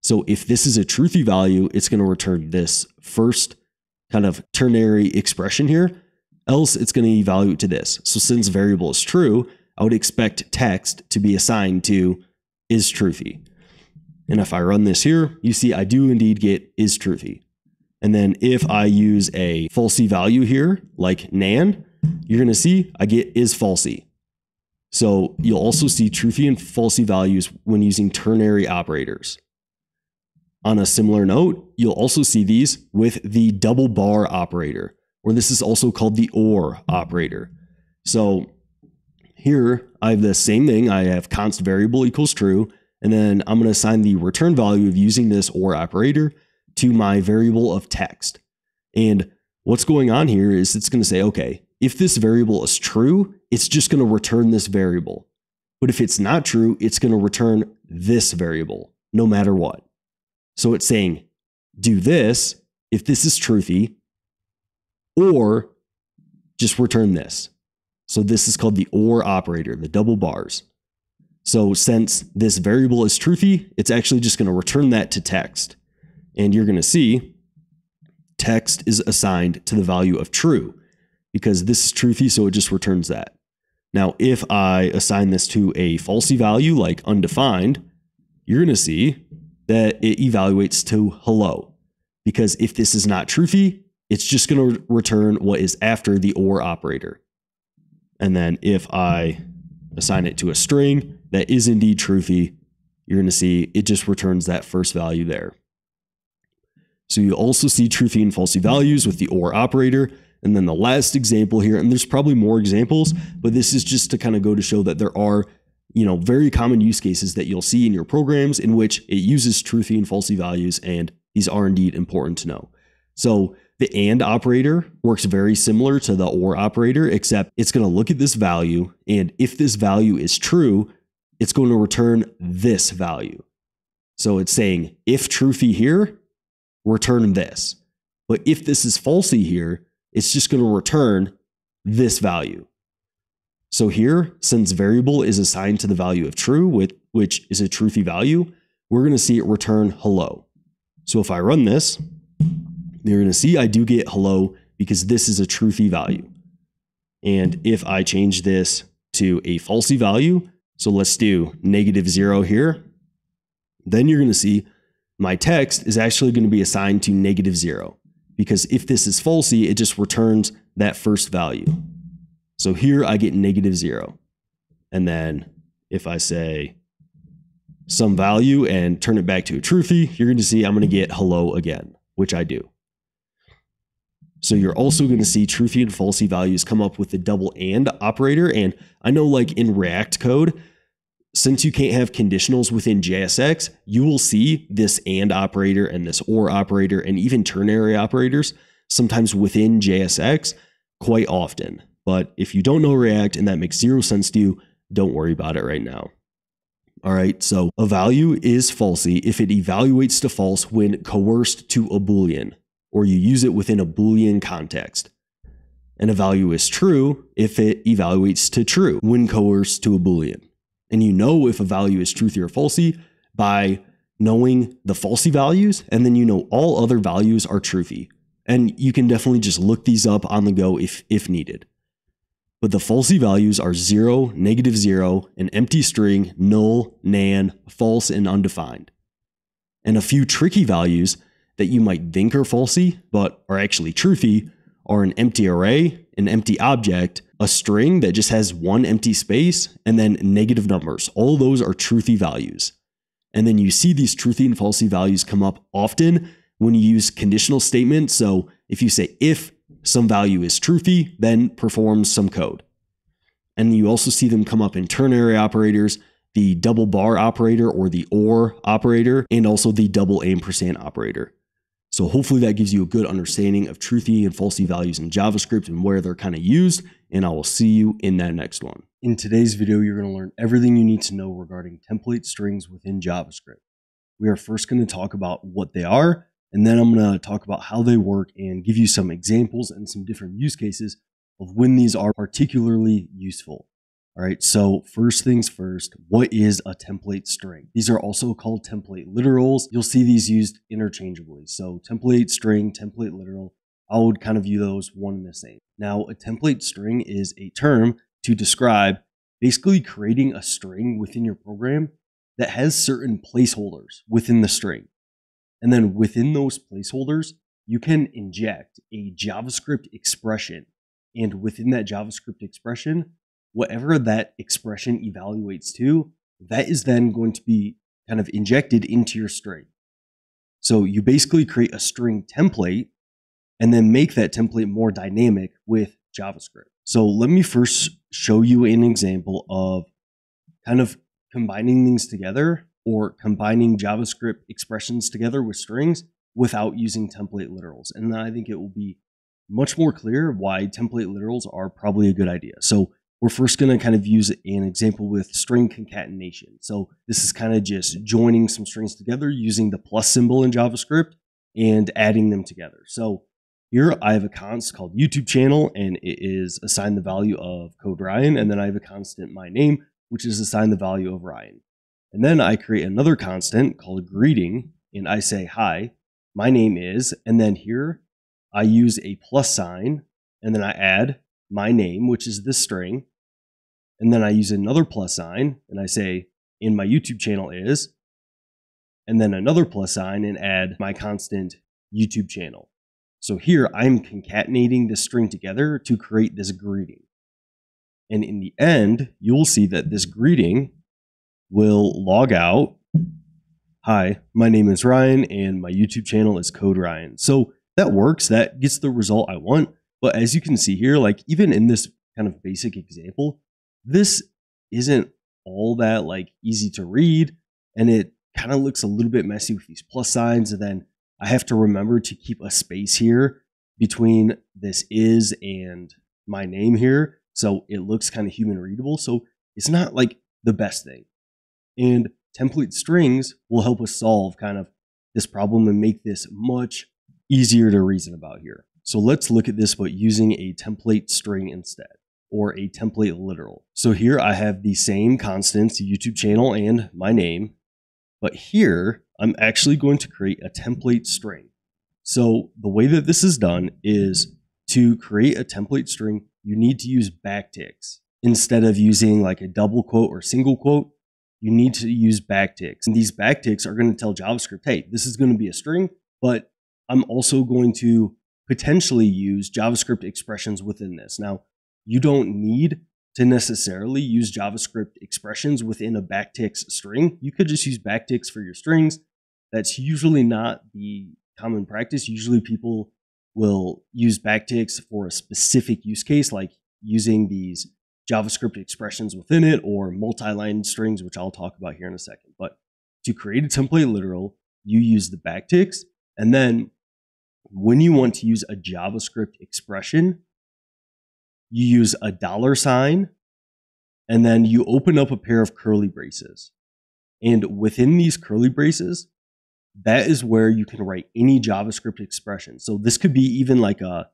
Speaker 1: So if this is a truthy value, it's going to return this first kind of ternary expression here. Else, it's going to evaluate to this. So since variable is true, I would expect text to be assigned to is truthy. And if I run this here, you see I do indeed get is truthy. And then if I use a falsy value here, like nan, you're going to see I get is falsy. So you'll also see truthy and falsy values when using ternary operators. On a similar note, you'll also see these with the double bar operator, or this is also called the or operator. So here I have the same thing. I have const variable equals true, and then I'm going to assign the return value of using this or operator to my variable of text. And what's going on here is it's going to say, okay, if this variable is true, it's just going to return this variable. But if it's not true, it's going to return this variable, no matter what. So it's saying, do this if this is truthy, or just return this. So this is called the or operator, the double bars. So since this variable is truthy, it's actually just going to return that to text. And you're going to see text is assigned to the value of true because this is truthy, so it just returns that. Now, if I assign this to a falsy value like undefined, you're going to see that it evaluates to hello, because if this is not truthy, it's just going to return what is after the or operator. And then if I assign it to a string that is indeed truthy, you're going to see it just returns that first value there. So you also see truthy and falsy values with the or operator. And then the last example here, and there's probably more examples, but this is just to kind of go to show that there are, very common use cases that you'll see in your programs in which it uses truthy and falsy values, and these are indeed important to know. So the and operator works very similar to the or operator, except it's going to look at this value, and if this value is true, it's going to return this value. So it's saying if truthy here, return this. But if this is falsy here, it's just going to return this value. So here, since variable is assigned to the value of true, which is a truthy value, we're going to see it return hello. So if I run this, you're going to see I do get hello because this is a truthy value. And if I change this to a falsy value, so let's do -0 here, then you're going to see my text is actually going to be assigned to -0. Because if this is falsy, it just returns that first value. So here I get -0. And then if I say some value and turn it back to a truthy, you're going to see I'm going to get hello again, which I do. So you're also going to see truthy and falsy values come up with the double and operator. And I know like in React code, since you can't have conditionals within JSX, you will see this and operator and this or operator and even ternary operators sometimes within JSX quite often. But if you don't know React and that makes zero sense to you, don't worry about it right now. All right, so a value is falsy if it evaluates to false when coerced to a Boolean, or you use it within a Boolean context. And a value is true if it evaluates to true when coerced to a Boolean. And you know if a value is truthy or falsy by knowing the falsy values, and then you know all other values are truthy. And you can definitely just look these up on the go if needed. But the falsy values are 0, -0, an empty string, null, nan, false, and undefined. And a few tricky values that you might think are falsy, but are actually truthy, are an empty array, an empty object, a string that just has one empty space, and then negative numbers. All those are truthy values. And then you see these truthy and falsy values come up often when you use conditional statements. So if you say if some value is truthy, then perform some code. And you also see them come up in ternary operators, the double bar operator or the or operator, and also the double ampersand operator. So hopefully that gives you a good understanding of truthy and falsy values in JavaScript and where they're kind of used, and I will see you in that next one. In today's video, you're going to learn everything you need to know regarding template strings within JavaScript. We are first going to talk about what they are, and then I'm going to talk about how they work and give you some examples and some different use cases of when these are particularly useful. All right, so first things first, what is a template string? These are also called template literals. You'll see these used interchangeably. So template string, template literal, I would kind of view those one and the same. Now, a template string is a term to describe basically creating a string within your program that has certain placeholders within the string. And then within those placeholders, you can inject a JavaScript expression. And within that JavaScript expression, whatever that expression evaluates to, that is then going to be kind of injected into your string. So you basically create a string template and then make that template more dynamic with JavaScript. So let me first show you an example of kind of combining things together, or combining JavaScript expressions together with strings without using template literals. And then I think it will be much more clear why template literals are probably a good idea. So we're first going to kind of use an example with string concatenation. So this is kind of just joining some strings together using the plus symbol in JavaScript and adding them together. So here I have a const called YouTube channel, and it is assigned the value of code Ryan. And then I have a constant my name, which is assigned the value of Ryan. And then I create another constant called greeting, and I say, hi, my name is, and then here I use a plus sign, and then I add my name, which is this string. And then I use another plus sign, and I say, and my YouTube channel is, and then another plus sign, and add my constant YouTube channel. So here I'm concatenating this string together to create this greeting. And in the end, you'll see that this greeting will log out, hi, my name is Ryan and my YouTube channel is Code Ryan. So that works, that gets the result I want. But as you can see here, like even in this kind of basic example, this isn't all that like easy to read, and it kind of looks a little bit messy with these plus signs. And then I have to remember to keep a space here between this is and my name here, so it looks kind of human readable. So it's not like the best thing. And template strings will help us solve kind of this problem and make this much easier to reason about here. So let's look at this, but using a template string instead, or a template literal. So here I have the same constants, YouTube channel and my name, but here I'm actually going to create a template string. So the way that this is done is to create a template string, you need to use backticks. Instead of using like a double quote or single quote, you need to use backticks. And these backticks are going to tell JavaScript, hey, this is going to be a string, but I'm also going to potentially use JavaScript expressions within this. Now, you don't need to necessarily use JavaScript expressions within a backticks string. You could just use backticks for your strings. That's usually not the common practice. Usually people will use backticks for a specific use case, like using these JavaScript expressions within it or multi-line strings, which I'll talk about here in a second. But to create a template literal, you use the backticks. And then when you want to use a JavaScript expression, you use a $, and then you open up a pair of curly braces. And within these curly braces, that is where you can write any JavaScript expression. So this could be even like a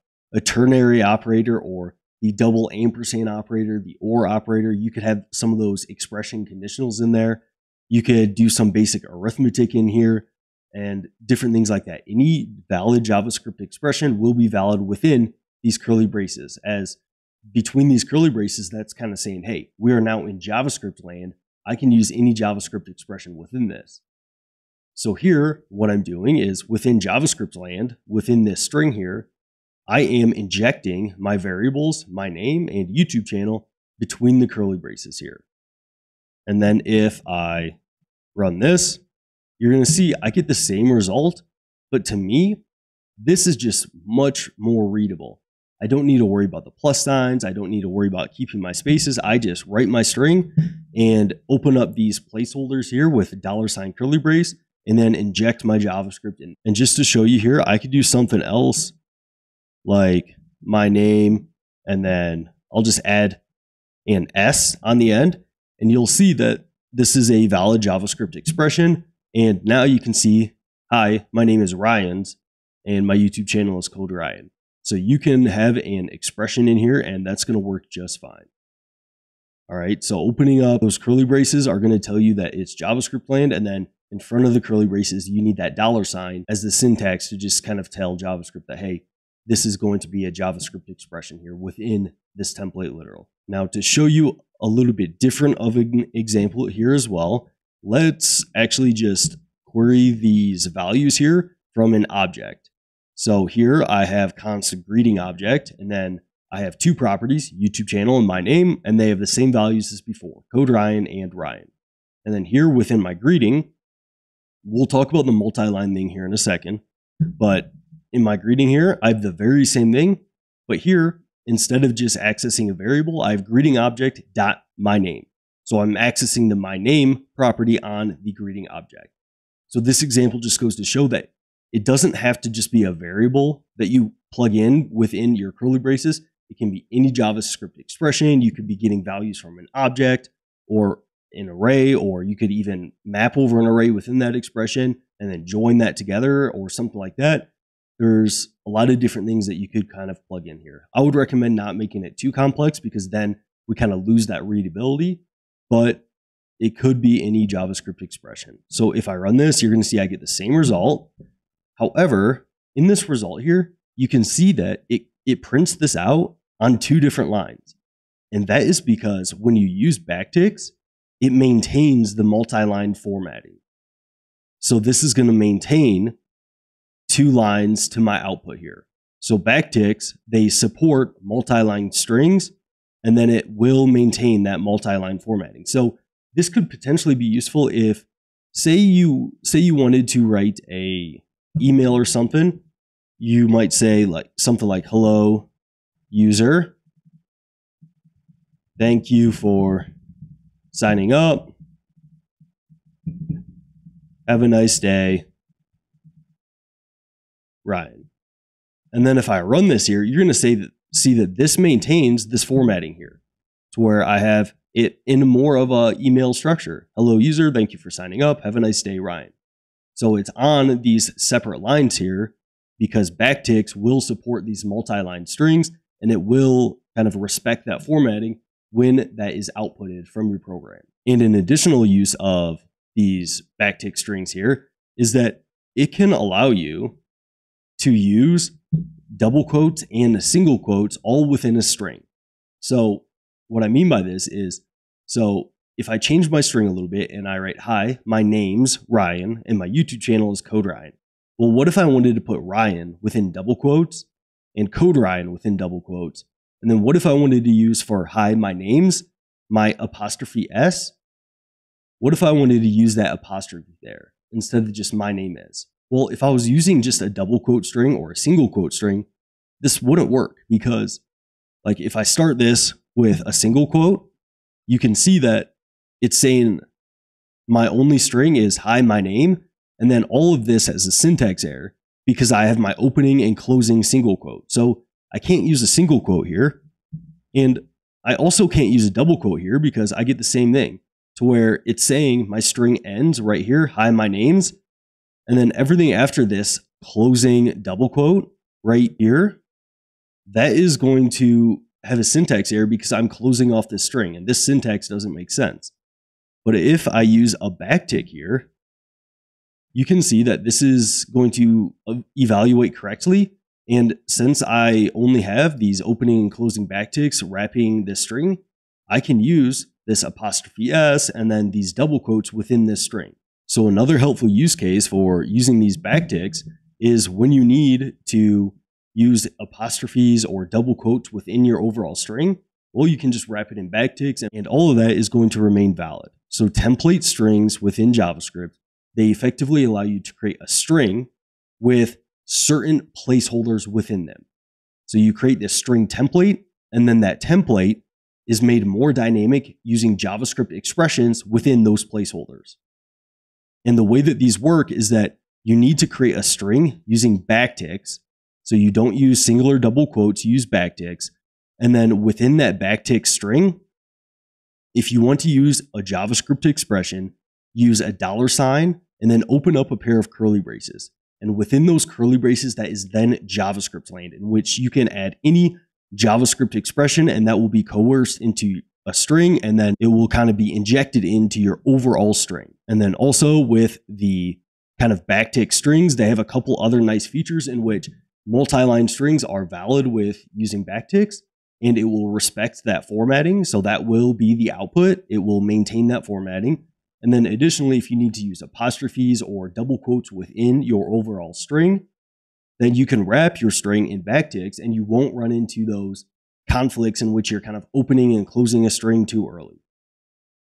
Speaker 1: ternary operator, or the double ampersand operator, the or operator. You could have some of those expression conditionals in there. You could do some basic arithmetic in here and different things like that. Any valid JavaScript expression will be valid within these curly braces, as between these curly braces, that's kind of saying, hey, we are now in JavaScript land. I can use any JavaScript expression within this. So here, what I'm doing is within JavaScript land, within this string here, I am injecting my variables, my name and YouTube channel between the curly braces here. And then if I run this, you're going to see I get the same result, but to me, this is just much more readable. I don't need to worry about the plus signs. I don't need to worry about keeping my spaces. I just write my string and open up these placeholders here with $ curly brace and then inject my JavaScript in. And just to show you here, I could do something else like my name, and then I'll just add an S on the end, and you'll see that this is a valid JavaScript expression. And now you can see, hi, my name is Ryan's and my YouTube channel is Code Ryan. So you can have an expression in here and that's going to work just fine. All right, so opening up those curly braces are going to tell you that it's JavaScript land, and then in front of the curly braces, you need that $ as the syntax to just kind of tell JavaScript that, hey, this is going to be a JavaScript expression here within this template literal. Now, to show you a little bit different of an example here as well, let's actually just query these values here from an object. So here I have Const greeting object, and then I have two properties, YouTube channel and my name, and they have the same values as before, code Ryan and Ryan. And then here within my greeting, we'll talk about the multi-line thing here in a second, but in my greeting here, I have the very same thing, but here, instead of just accessing a variable, I have greeting object dot my name. So I'm accessing the my name property on the greeting object. So this example just goes to show that it doesn't have to just be a variable that you plug in within your curly braces. It can be any JavaScript expression. You could be getting values from an object or an array, or you could even map over an array within that expression and then join that together or something like that. There's a lot of different things that you could kind of plug in here. I would recommend not making it too complex because then we kind of lose that readability, but it could be any JavaScript expression. So if I run this, you're going to see I get the same result. However, in this result here, you can see that it prints this out on two different lines. And that is because when you use backticks, it maintains the multi-line formatting. So this is going to maintain two lines to my output here. So backticks, they support multi-line strings, and then it will maintain that multi-line formatting. So this could potentially be useful if, say you wanted to write a email or something. You might say like something like, hello user, thank you for signing up, have a nice day, Ryan. And then if I run this here, you're going to see that this maintains this formatting here to where I have it in more of a email structure. Hello user, thank you for signing up, have a nice day, Ryan. So it's on these separate lines here because backticks will support these multi-line strings, and it will kind of respect that formatting when that is outputted from your program. And an additional use of these backtick strings here is that it can allow you to use double quotes and single quotes all within a string. So what I mean by this is, so if I change my string a little bit and I write, hi, my name's Ryan and my YouTube channel is Code Ryan. Well, what if I wanted to put Ryan within double quotes and Code Ryan within double quotes? And then what if I wanted to use for hi, my name's, my apostrophe S? What if I wanted to use that apostrophe there instead of just my name is? Well, if I was using just a double quote string or a single quote string, this wouldn't work because like if I start this with a single quote, you can see that it's saying my only string is hi, my name, and then all of this has a syntax error because I have my opening and closing single quote. So I can't use a single quote here. And I also can't use a double quote here because I get the same thing to where it's saying my string ends right here, hi, my name's, and then everything after this closing double quote right here, that is going to have a syntax error because I'm closing off this string and this syntax doesn't make sense. But if I use a backtick here, you can see that this is going to evaluate correctly. And since I only have these opening and closing backticks wrapping this string, I can use this apostrophe S and then these double quotes within this string. So another helpful use case for using these backticks is when you need to use apostrophes or double quotes within your overall string, well, you can just wrap it in backticks and all of that is going to remain valid. So template strings within JavaScript, they effectively allow you to create a string with certain placeholders within them. So you create this string template, and then that template is made more dynamic using JavaScript expressions within those placeholders. And the way that these work is that you need to create a string using backticks. So you don't use singular double quotes, you use backticks. And then within that backtick string, if you want to use a JavaScript expression, use a $, and then open up a pair of curly braces. And within those curly braces, that is then JavaScript land, in which you can add any JavaScript expression, and that will be coerced into a string, and then it will kind of be injected into your overall string. And then also with the kind of backtick strings, they have a couple other nice features in which multi-line strings are valid with using backticks, and it will respect that formatting. So that will be the output. It will maintain that formatting. And then additionally, if you need to use apostrophes or double quotes within your overall string, then you can wrap your string in backticks and you won't run into those conflicts in which you're kind of opening and closing a string too early.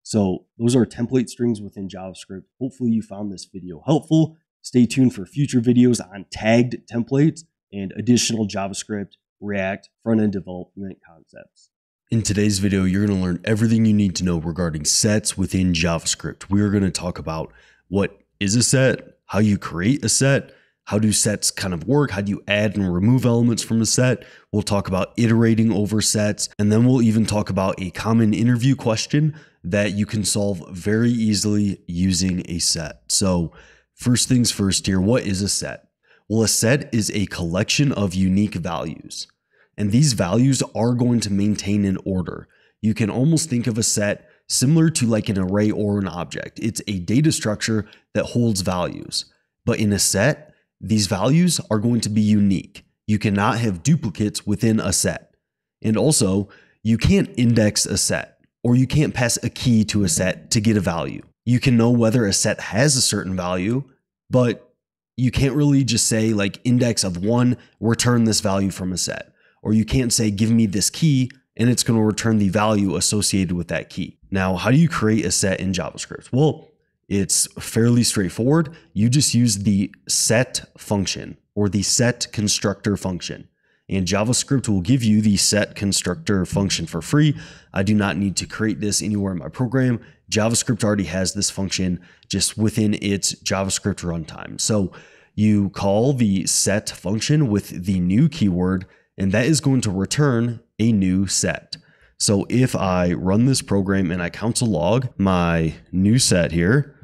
Speaker 1: So those are template strings within JavaScript. Hopefully you found this video helpful. Stay tuned for future videos on tagged templates and additional JavaScript, React, front-end development concepts. In today's video, you're going to learn everything you need to know regarding sets within JavaScript. We're going to talk about what is a set, how you create a set, how do sets kind of work, how do you add and remove elements from a set. We'll talk about iterating over sets, and then we'll even talk about a common interview question that you can solve very easily using a set. So first things first here, what is a set? Well, a set is a collection of unique values. And these values are going to maintain an order. You can almost think of a set similar to like an array or an object. It's a data structure that holds values. But in a set, these values are going to be unique. You cannot have duplicates within a set. And also, you can't index a set, or you can't pass a key to a set to get a value. You can know whether a set has a certain value, but you can't really just say like index of 1, return this value from a set. Or you can't say, give me this key, and it's going to return the value associated with that key. Now, how do you create a set in JavaScript? Well, it's fairly straightforward. You just use the set function or the set constructor function. And JavaScript will give you the set constructor function for free. I do not need to create this anywhere in my program. JavaScript already has this function just within its JavaScript runtime. So you call the set function with the new keyword, and that is going to return a new set. So if I run this program and I console log my new set here,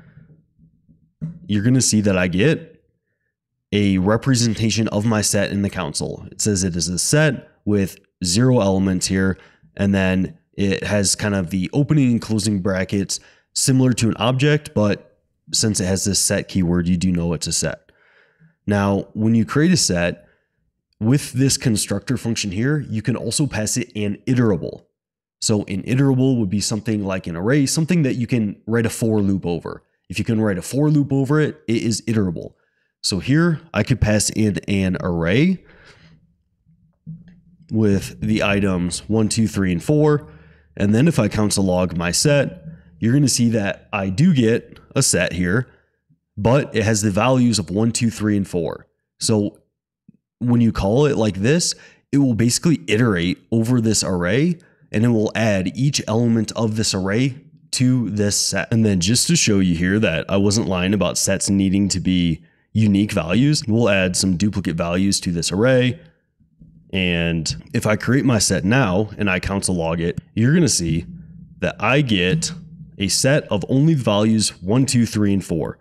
Speaker 1: you're going to see that I get a representation of my set in the console. It says it is a set with 0 elements here, and then it has kind of the opening and closing brackets similar to an object, but since it has this set keyword, you do know it's a set. Now, when you create a set, with this constructor function here, you can also pass it an iterable. So an iterable would be something like an array, something that you can write a for loop over. If you can write a for loop over it, it is iterable. So here I could pass in an array with the items 1, 2, 3, and 4. And then if I console log my set, you're going to see that I do get a set here, but it has the values of 1, 2, 3, and 4. So when you call it like this, it will basically iterate over this array, and it will add each element of this array to this set. And then just to show you here that I wasn't lying about sets needing to be unique values, we'll add some duplicate values to this array. And if I create my set now and I console log it, you're going to see that I get a set of only the values 1, 2, 3, and 4,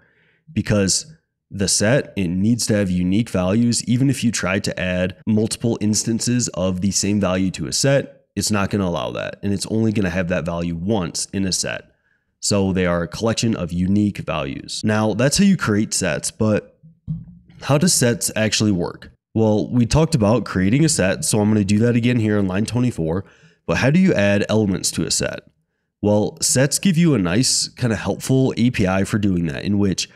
Speaker 1: because the set, it needs to have unique values. Even if you try to add multiple instances of the same value to a set, it's not going to allow that. And it's only going to have that value once in a set. So they are a collection of unique values. Now, that's how you create sets, but how do sets actually work? Well, we talked about creating a set, so I'm going to do that again here on line 24. But how do you add elements to a set? Well, sets give you a nice kind of helpful API for doing that, in which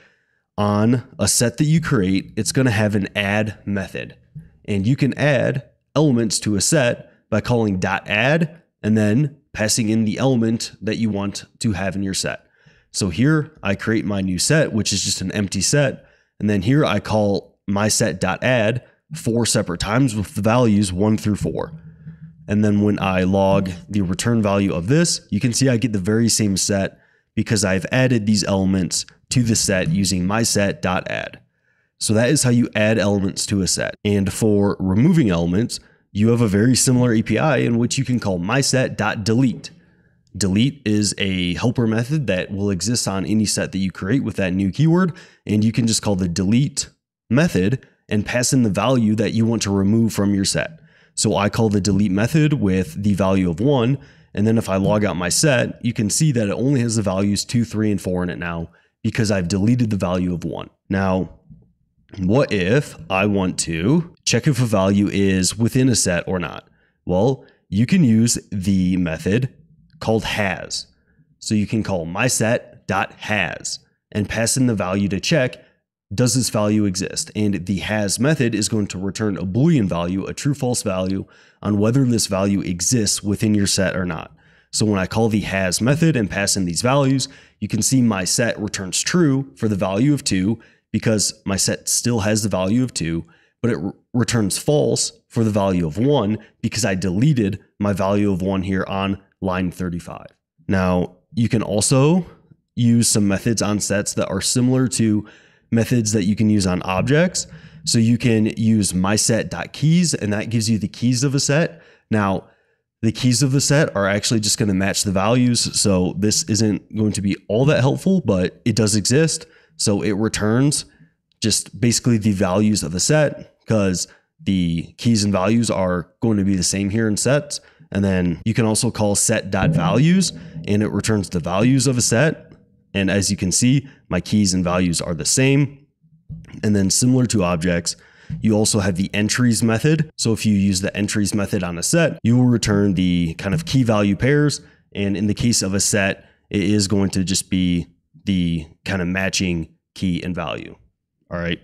Speaker 1: on a set that you create, it's going to have an add method. And you can add elements to a set by calling .add and then passing in the element that you want to have in your set. So here I create my new set, which is just an empty set. And then here I call my set.add 4 separate times with the values 1 through 4. And then when I log the return value of this, you can see I get the very same set because I've added these elements to the set using mySet.add. So that is how you add elements to a set. And for removing elements, you have a very similar API in which you can call mySet.delete. Delete is a helper method that will exist on any set that you create with that new keyword. And you can just call the delete method and pass in the value that you want to remove from your set. So I call the delete method with the value of 1. And then if I log out my set, you can see that it only has the values 2, 3, and 4 in it now because I've deleted the value of 1. Now, what if I want to check if a value is within a set or not? Well, you can use the method called has. So you can call mySet set.has and pass in the value to check, does this value exist? And the has method is going to return a Boolean value, a true false value, on whether this value exists within your set or not. So when I call the has method and pass in these values, you can see my set returns true for the value of 2 because my set still has the value of 2, but it returns false for the value of 1 because I deleted my value of 1 here on line 35. Now, you can also use some methods on sets that are similar to methods that you can use on objects. So you can use mySet.keys, and that gives you the keys of a set. Now, the keys of the set are actually just going to match the values. So this isn't going to be all that helpful, but it does exist. So it returns just basically the values of the set because the keys and values are going to be the same here in sets. And then you can also call set.values and it returns the values of a set. And as you can see, my keys and values are the same. And then similar to objects, you also have the entries method. So if you use the entries method on a set, you will return the kind of key value pairs. And in the case of a set, it is going to just be the kind of matching key and value. All right.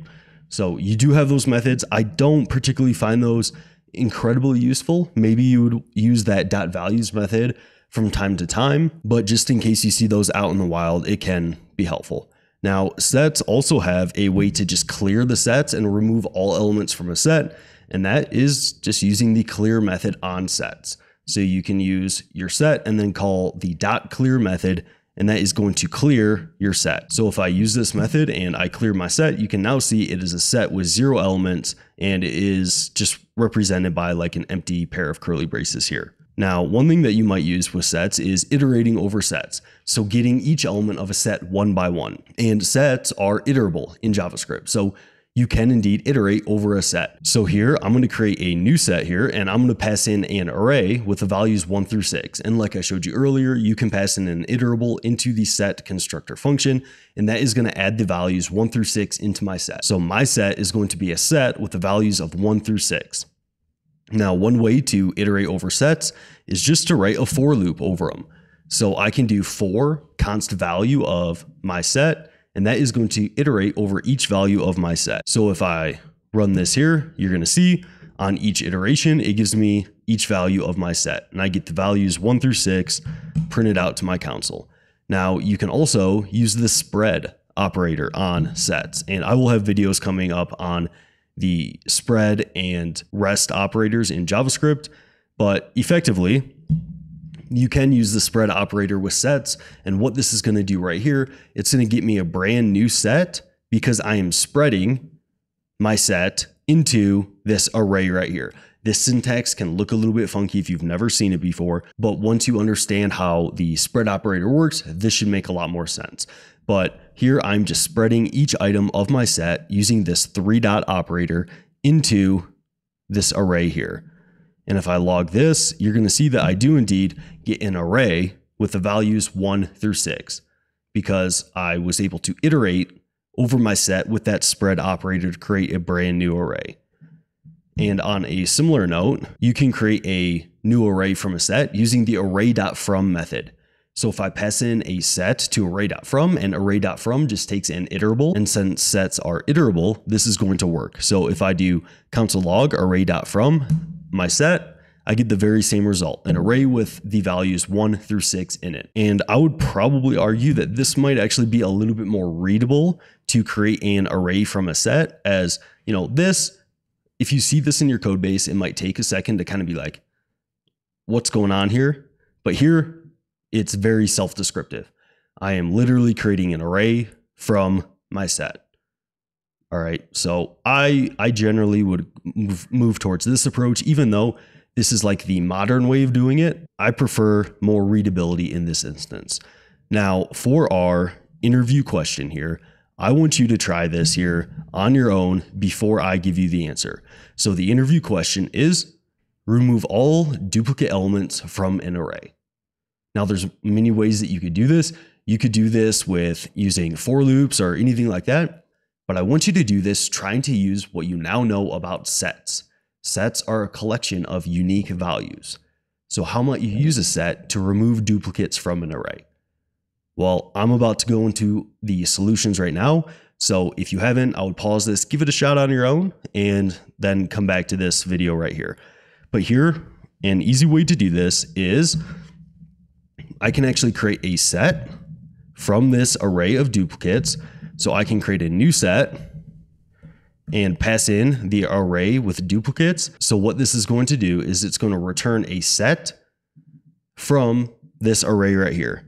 Speaker 1: So you do have those methods. I don't particularly find those incredibly useful. Maybe you would use that .values method from time to time, but just in case you see those out in the wild, it can be helpful. Now, sets also have a way to just clear the sets and remove all elements from a set, and that is just using the clear method on sets. So you can use your set and then call the .clear method, and that is going to clear your set. So if I use this method and I clear my set, you can now see it is a set with 0 elements, and it is just represented by like an empty pair of curly braces here. Now, one thing that you might use with sets is iterating over sets. So getting each element of a set one by one. And sets are iterable in JavaScript. So you can indeed iterate over a set. So here, I'm going to create a new set here, and I'm going to pass in an array with the values 1 through 6. And like I showed you earlier, you can pass in an iterable into the set constructor function, and that is going to add the values 1 through 6 into my set. So my set is going to be a set with the values of 1 through 6. Now, one way to iterate over sets is just to write a for loop over them. So I can do for const value of my set, and that is going to iterate over each value of my set. So if I run this here, you're going to see on each iteration, it gives me each value of my set, and I get the values 1 through 6 printed out to my console. Now, you can also use the spread operator on sets, and I will have videos coming up on the spread and rest operators in JavaScript, but effectively, you can use the spread operator with sets. And what this is going to do right here, it's going to get me a brand new set because I am spreading my set into this array right here. This syntax can look a little bit funky if you've never seen it before, but once you understand how the spread operator works, this should make a lot more sense. But here I'm just spreading each item of my set using this 3-dot operator into this array here. And if I log this, you're going to see that I do indeed get an array with the values 1 through 6 because I was able to iterate over my set with that spread operator to create a brand new array. And on a similar note, you can create a new array from a set using the array.from method. So if I pass in a set to array.from, and array.from just takes an iterable, and since sets are iterable, this is going to work. So if I do console log array.from my set, I get the very same result, an array with the values 1 through 6 in it. And I would probably argue that this might actually be a little bit more readable to create an array from a set, as you know, this, if you see this in your code base, it might take a second to kind of be like, what's going on here? But here, it's very self-descriptive. I am literally creating an array from my set. All right, so I generally would move towards this approach, even though this is like the modern way of doing it. I prefer more readability in this instance. Now, for our interview question here, I want you to try this here on your own before I give you the answer. So the interview question is, remove all duplicate elements from an array. Now, there's many ways that you could do this. You could do this with using for loops or anything like that. But I want you to do this trying to use what you now know about sets. Sets are a collection of unique values. So how might you use a set to remove duplicates from an array? Well, I'm about to go into the solutions right now. So if you haven't, I would pause this, give it a shot on your own, and then come back to this video right here. But here, an easy way to do this is I can actually create a set from this array of duplicates. So I can create a new set and pass in the array with duplicates. So what this is going to do is it's going to return a set from this array right here.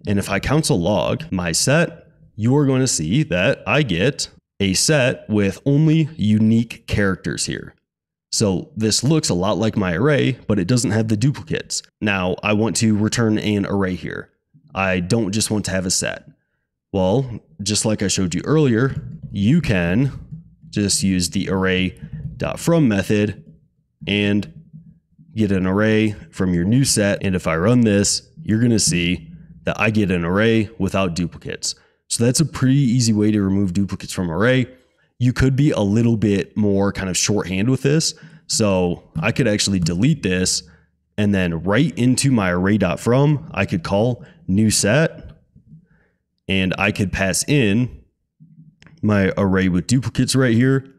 Speaker 1: And if I console log my set, you are going to see that I get a set with only unique characters here. So this looks a lot like my array, but it doesn't have the duplicates. Now I want to return an array here. I don't just want to have a set. Well, just like I showed you earlier, you can just use the array.from method and get an array from your new set. And if I run this, you're going to see that I get an array without duplicates. So that's a pretty easy way to remove duplicates from array. You could be a little bit more kind of shorthand with this. So I could actually delete this and then right into my array.from, I could call new set and I could pass in my array with duplicates right here.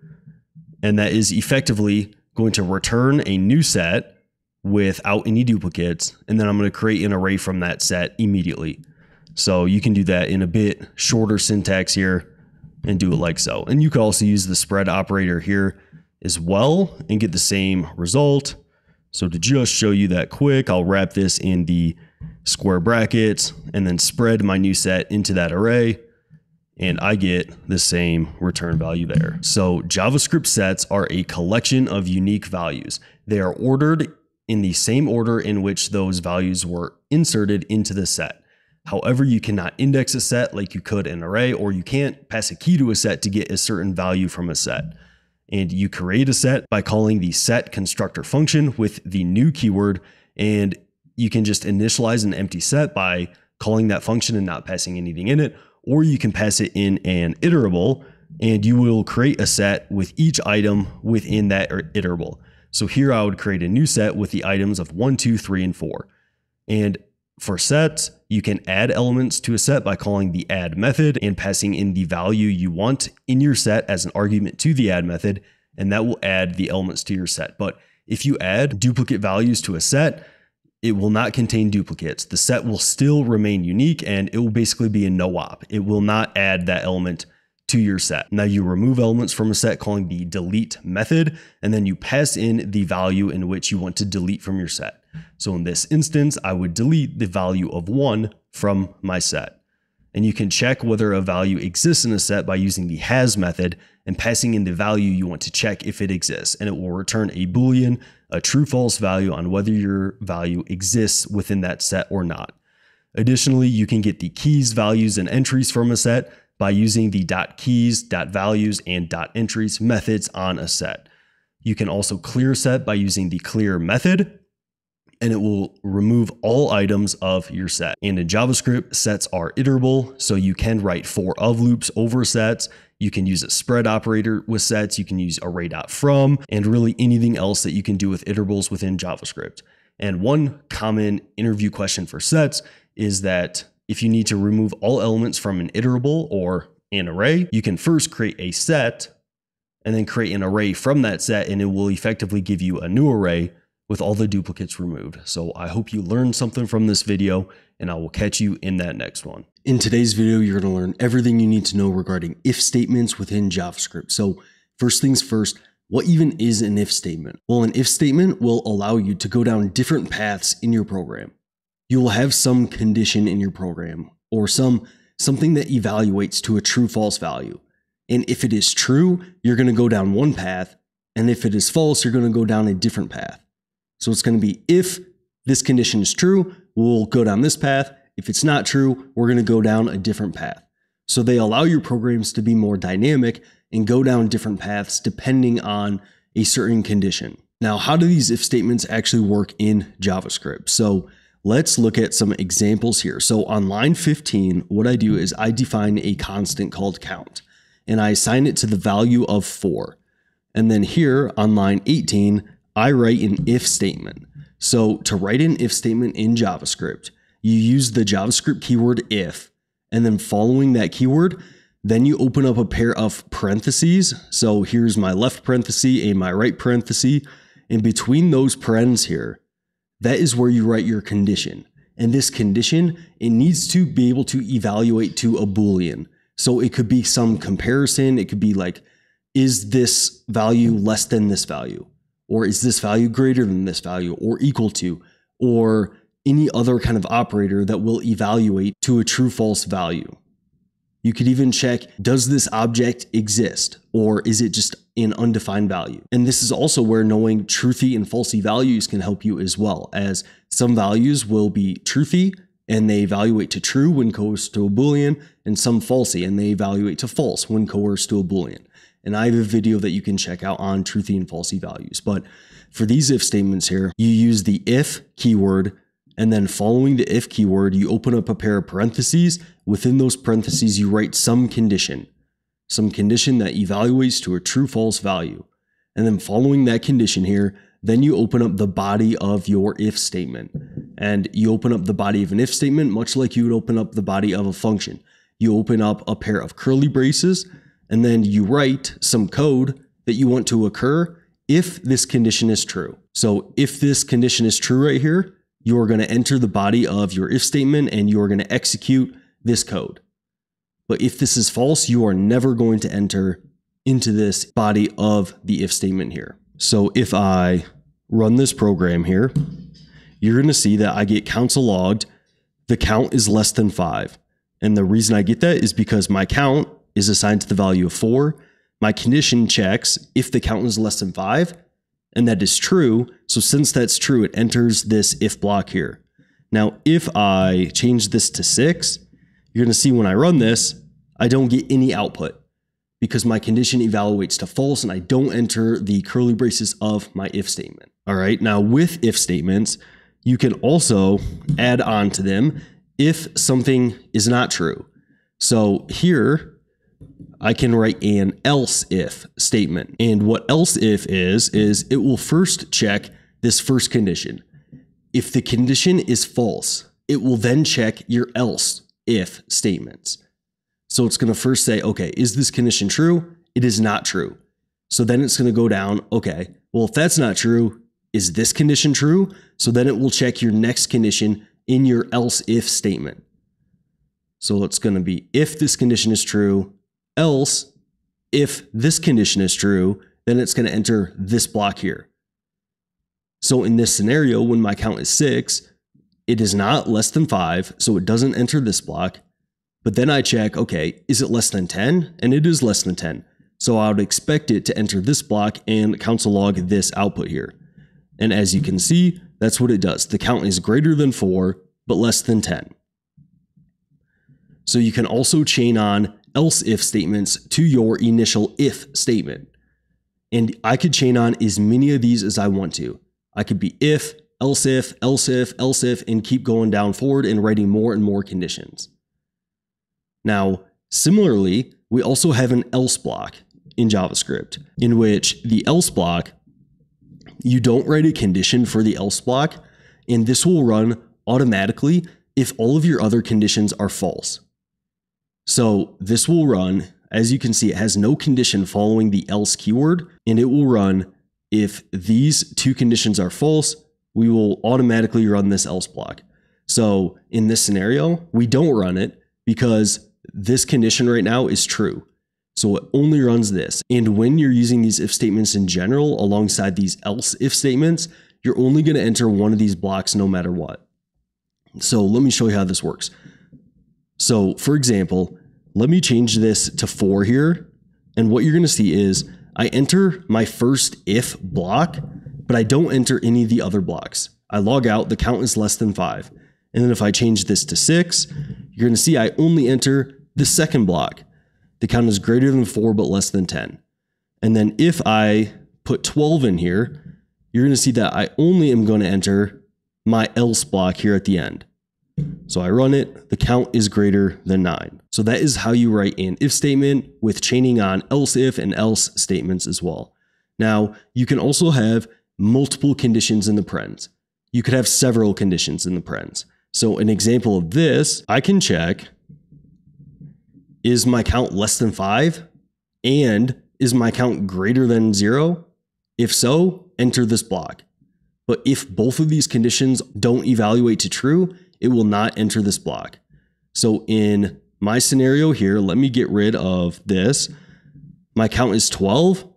Speaker 1: And that is effectively going to return a new set without any duplicates. And then I'm going to create an array from that set immediately. So you can do that in a bit shorter syntax here and do it like so. And you could also use the spread operator here as well and get the same result. So to just show you that quick, I'll wrap this in the square brackets and then spread my new set into that array. And I get the same return value there. So JavaScript sets are a collection of unique values. They are ordered in the same order in which those values were inserted into the set. However, you cannot index a set like you could an array, or you can't pass a key to a set to get a certain value from a set. And you create a set by calling the set constructor function with the new keyword, and you can just initialize an empty set by calling that function and not passing anything in it, or you can pass it in an iterable and you will create a set with each item within that iterable. So here I would create a new set with the items of 1, 2, 3, and 4. And for sets, you can add elements to a set by calling the add method and passing in the value you want in your set as an argument to the add method, and that will add the elements to your set. But if you add duplicate values to a set, it will not contain duplicates. The set will still remain unique and it will basically be a no-op. It will not add that element to your set. Now you remove elements from a set calling the delete method, and then you pass in the value in which you want to delete from your set. So in this instance, I would delete the value of 1 from my set. And you can check whether a value exists in a set by using the has method and passing in the value you want to check if it exists. And it will return a Boolean, a true/false value on whether your value exists within that set or not. Additionally, you can get the keys, values, and entries from a set by using the .keys, .values, and .entries methods on a set. You can also clear a set by using the clear method, and it will remove all items of your set. And in JavaScript, sets are iterable, so you can write for of loops over sets. You can use a spread operator with sets. You can use array.from, and really anything else that you can do with iterables within JavaScript. And one common interview question for sets is that if you need to remove all elements from an iterable or an array, you can first create a set and then create an array from that set, and it will effectively give you a new array with all the duplicates removed. So I hope you learned something from this video, and I will catch you in that next one. In today's video, you're going to learn everything you need to know regarding if statements within JavaScript. So first things first, what even is an if statement? Well, an if statement will allow you to go down different paths in your program. You will have some condition in your program or something that evaluates to a true/false value. And if it is true, you're going to go down one path. And if it is false, you're going to go down a different path. So it's going to be, if this condition is true, we'll go down this path. If it's not true, we're going to go down a different path. So they allow your programs to be more dynamic and go down different paths depending on a certain condition. Now, how do these if statements actually work in JavaScript? So let's look at some examples here. So on line 15, what I do is I define a constant called count, and I assign it to the value of 4. And then here on line 18, I write an if statement. So to write an if statement in JavaScript, you use the JavaScript keyword if, and then following that keyword, then you open up a pair of parentheses. So here's my left parenthesis and my right parenthesis. And between those parens here, that is where you write your condition. And this condition, it needs to be able to evaluate to a Boolean. So it could be some comparison. It could be like, is this value less than this value? Or is this value greater than this value or equal to? Or any other kind of operator that will evaluate to a true false value. You could even check, does this object exist? Or is it just an undefined value? And this is also where knowing truthy and falsy values can help you as well, as some values will be truthy and they evaluate to true when coerced to a Boolean, and some falsy and they evaluate to false when coerced to a Boolean. And I have a video that you can check out on truthy and falsy values. But for these if statements here, you use the if keyword, and then following the if keyword, you open up a pair of parentheses. Within those parentheses, you write some condition that evaluates to a true false value. And then following that condition here, then you open up the body of your if statement. And you open up the body of an if statement, much like you would open up the body of a function. You open up a pair of curly braces, and then you write some code that you want to occur if this condition is true. So if this condition is true right here, you're going to enter the body of your if statement and you're going to execute this code. But if this is false, you are never going to enter into this body of the if statement here. So if I run this program here, you're going to see that I get console logged. The count is less than 5. And the reason I get that is because my count is assigned to the value of 4. My condition checks if the count is less than 5. And that is true. So since that's true, it enters this if block here. Now, if I change this to 6, you're going to see when I run this, I don't get any output because my condition evaluates to false and I don't enter the curly braces of my if statement. All right. Now with if statements, you can also add on to them if something is not true. So here, I can write an else if statement. And what else if is it will first check this first condition. If the condition is false, it will then check your else if statements. So it's going to first say, okay, is this condition true? It is not true. So then it's going to go down, okay, well, if that's not true, is this condition true? So then it will check your next condition in your else if statement. So it's going to be if this condition is true, else, if this condition is true, then it's going to enter this block here. So in this scenario, when my count is 6, it is not less than 5, so it doesn't enter this block. But then I check, okay, is it less than 10? And it is less than 10. So I would expect it to enter this block and console log this output here. And as you can see, that's what it does. The count is greater than 4, but less than 10. So you can also chain on else if statements to your initial if statement. And I could chain on as many of these as I want to. I could be if, else if, else if, else if, and keep going down forward and writing more and more conditions. Now, similarly, we also have an else block in JavaScript, in which the else block, you don't write a condition for the else block, and this will run automatically if all of your other conditions are false. So this will run, as you can see, it has no condition following the else keyword, and it will run if these two conditions are false, we will automatically run this else block. So in this scenario, we don't run it because this condition right now is true. So it only runs this. And when you're using these if statements in general, alongside these else if statements, you're only going to enter one of these blocks no matter what. So let me show you how this works. So for example, let me change this to 4 here. And what you're going to see is I enter my first if block, but I don't enter any of the other blocks. I log out, the count is less than 5. And then if I change this to 6, you're going to see I only enter the second block. The count is greater than 4, but less than 10. And then if I put 12 in here, you're going to see that I only am going to enter my else block here at the end. So I run it, the count is greater than 9. So that is how you write an if statement with chaining on else if and else statements as well. Now, you can also have multiple conditions in the parens. You could have several conditions in the parens. So an example of this, I can check is my count less than 5? And is my count greater than 0? If so, enter this block. But if both of these conditions don't evaluate to true, it will not enter this block. So in my scenario here, let me get rid of this. My count is 12,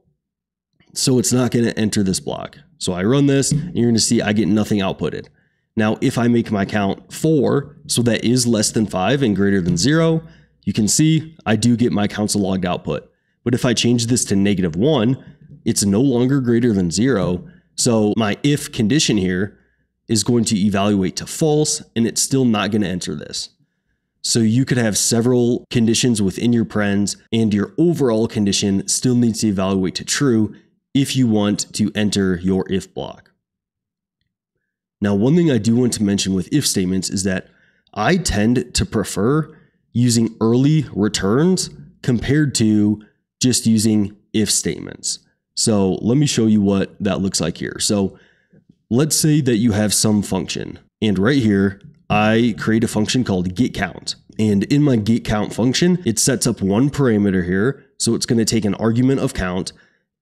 Speaker 1: so it's not going to enter this block. So I run this, and you're going to see I get nothing outputted. Now, if I make my count 4, so that is less than 5 and greater than 0, you can see I do get my console logged output. But if I change this to -1, it's no longer greater than 0. So my if condition here is going to evaluate to false, and it's still not going to enter this. So you could have several conditions within your parens, and your overall condition still needs to evaluate to true if you want to enter your if block. Now, one thing I do want to mention with if statements is that I tend to prefer using early returns compared to just using if statements. So let me show you what that looks like here. So let's say that you have some function, and right here, I create a function called getCount. And in my getCount function, it sets up one parameter here. So it's going to take an argument of count,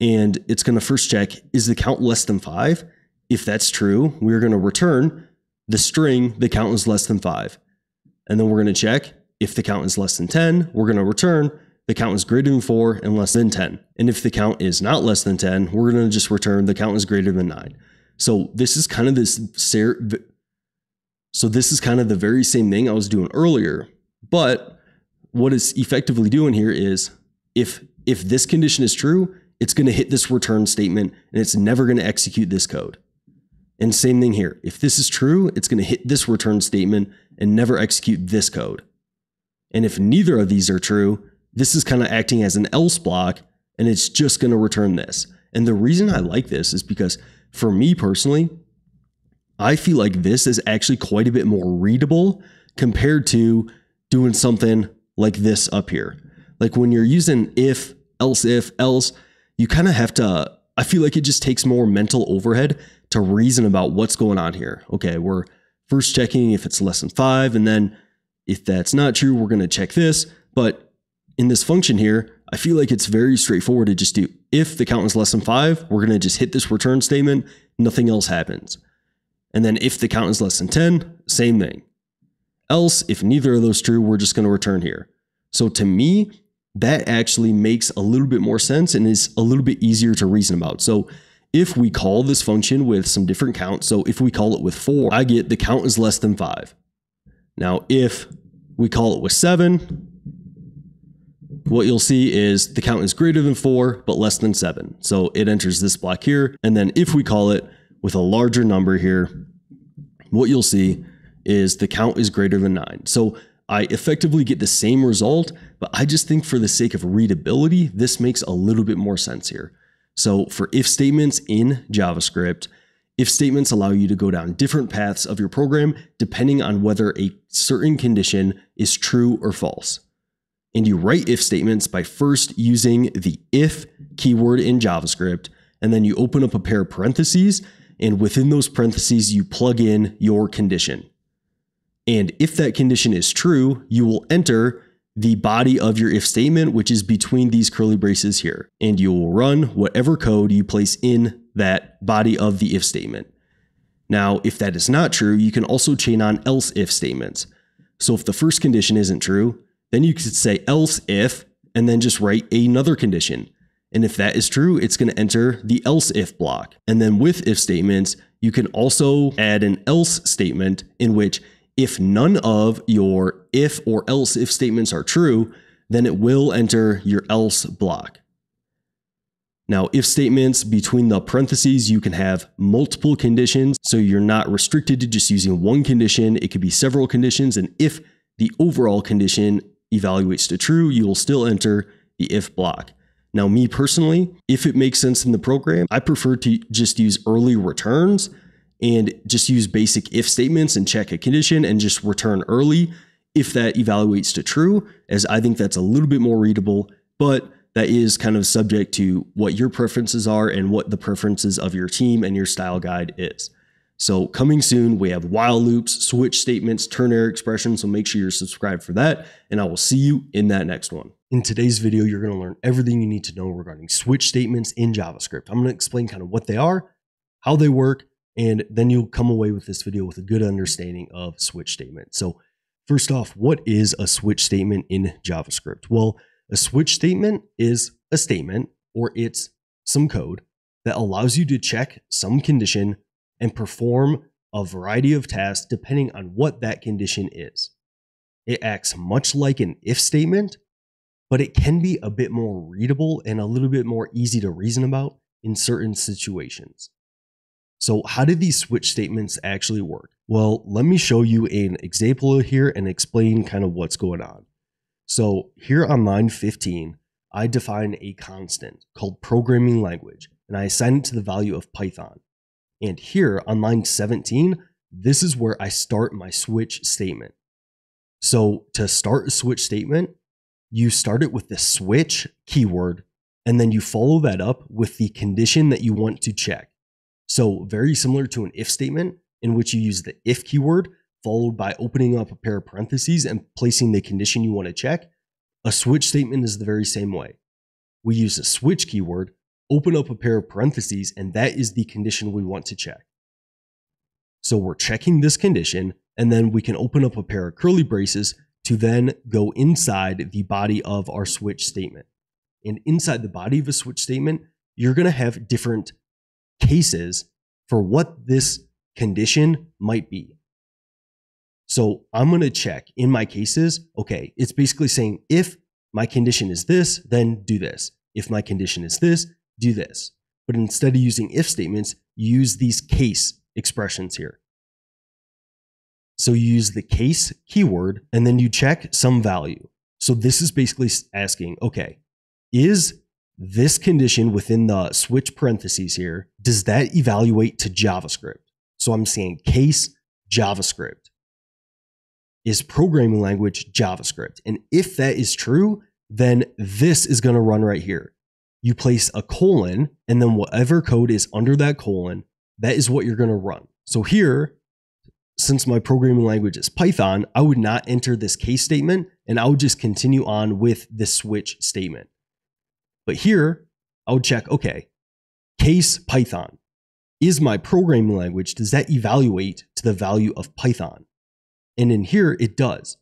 Speaker 1: and it's going to first check, is the count less than 5? If that's true, we're going to return the string, the count is less than 5. And then we're going to check, if the count is less than 10, we're going to return the count is greater than 4 and less than 10. And if the count is not less than 10, we're going to just return the count is greater than 9. So this is kind of the very same thing I was doing earlier. But what it's effectively doing here is if this condition is true, it's going to hit this return statement, and it's never going to execute this code. And same thing here. If this is true, it's going to hit this return statement and never execute this code. And if neither of these are true, this is kind of acting as an else block, and it's just going to return this. And the reason I like this is because for me personally, I feel like this is actually quite a bit more readable compared to doing something like this up here. Like when you're using if, else, you kind of have to, I feel like it just takes more mental overhead to reason about what's going on here. Okay, we're first checking if it's less than 5, and then if that's not true, we're going to check this. But in this function here, I feel like it's very straightforward to just do if the count is less than 5, we're going to just hit this return statement, nothing else happens. And then if the count is less than 10, same thing. Else, if neither of those true, we're just going to return here. So to me, that actually makes a little bit more sense and is a little bit easier to reason about. So if we call this function with some different counts, so if we call it with 4, I get the count is less than 5. Now, if we call it with 7, what you'll see is the count is greater than 4, but less than 7. So it enters this block here. And then if we call it with a larger number here, what you'll see is the count is greater than 9. So I effectively get the same result, but I just think for the sake of readability, this makes a little bit more sense here. So for if statements in JavaScript, if statements allow you to go down different paths of your program depending on whether a certain condition is true or false. And you write if statements by first using the if keyword in JavaScript, and then you open up a pair of parentheses, and within those parentheses, you plug in your condition. And if that condition is true, you will enter the body of your if statement, which is between these curly braces here. And you will run whatever code you place in that body of the if statement. Now, if that is not true, you can also chain on else if statements. So if the first condition isn't true, then you could say else if, and then just write another condition. And if that is true, it's going to enter the else if block. And then with if statements, you can also add an else statement in which if none of your if or else if statements are true, then it will enter your else block. Now, if statements between the parentheses, you can have multiple conditions. So you're not restricted to just using one condition. It could be several conditions. And if the overall condition evaluates to true, you will still enter the if block. Now, me personally, if it makes sense in the program, I prefer to just use early returns and just use basic if statements and check a condition and just return early if that evaluates to true, as I think that's a little bit more readable, but that is kind of subject to what your preferences are and what the preferences of your team and your style guide is. So coming soon, we have while loops, switch statements, ternary expressions. So make sure you're subscribed for that. And I will see you in that next one. In today's video, you're going to learn everything you need to know regarding switch statements in JavaScript. I'm going to explain kind of what they are, how they work, and then you'll come away with this video with a good understanding of switch statements. So first off, what is a switch statement in JavaScript? Well, a switch statement is a statement, or it's some code that allows you to check some condition and perform a variety of tasks depending on what that condition is. It acts much like an if statement, but it can be a bit more readable and a little bit more easy to reason about in certain situations. So how do these switch statements actually work? Well, let me show you an example here and explain kind of what's going on. So here on line 15, I define a constant called programming language, and I assign it to the value of Python. And here on line 17, this is where I start my switch statement. So to start a switch statement, you start it with the switch keyword, and then you follow that up with the condition that you want to check. So very similar to an if statement in which you use the if keyword followed by opening up a pair of parentheses and placing the condition you want to check. A switch statement is the very same way. We use a switch keyword, open up a pair of parentheses, and that is the condition we want to check. So we're checking this condition, and then we can open up a pair of curly braces to then go inside the body of our switch statement. And inside the body of a switch statement, you're going to have different cases for what this condition might be. So I'm going to check in my cases, okay, it's basically saying if my condition is this, then do this. If my condition is this, do this. But instead of using if statements, you use these case expressions here. So you use the case keyword and then you check some value. So this is basically asking, okay, is this condition within the switch parentheses here, does that evaluate to JavaScript? So I'm saying case JavaScript. Is programming language JavaScript? And if that is true, then this is going to run right here. You place a colon, and then whatever code is under that colon, that is what you're going to run. So here, since my programming language is Python, I would not enter this case statement, and I would just continue on with this switch statement. But here, I would check, okay, case Python. Is my programming language, does that evaluate to the value of Python? And in here, it does.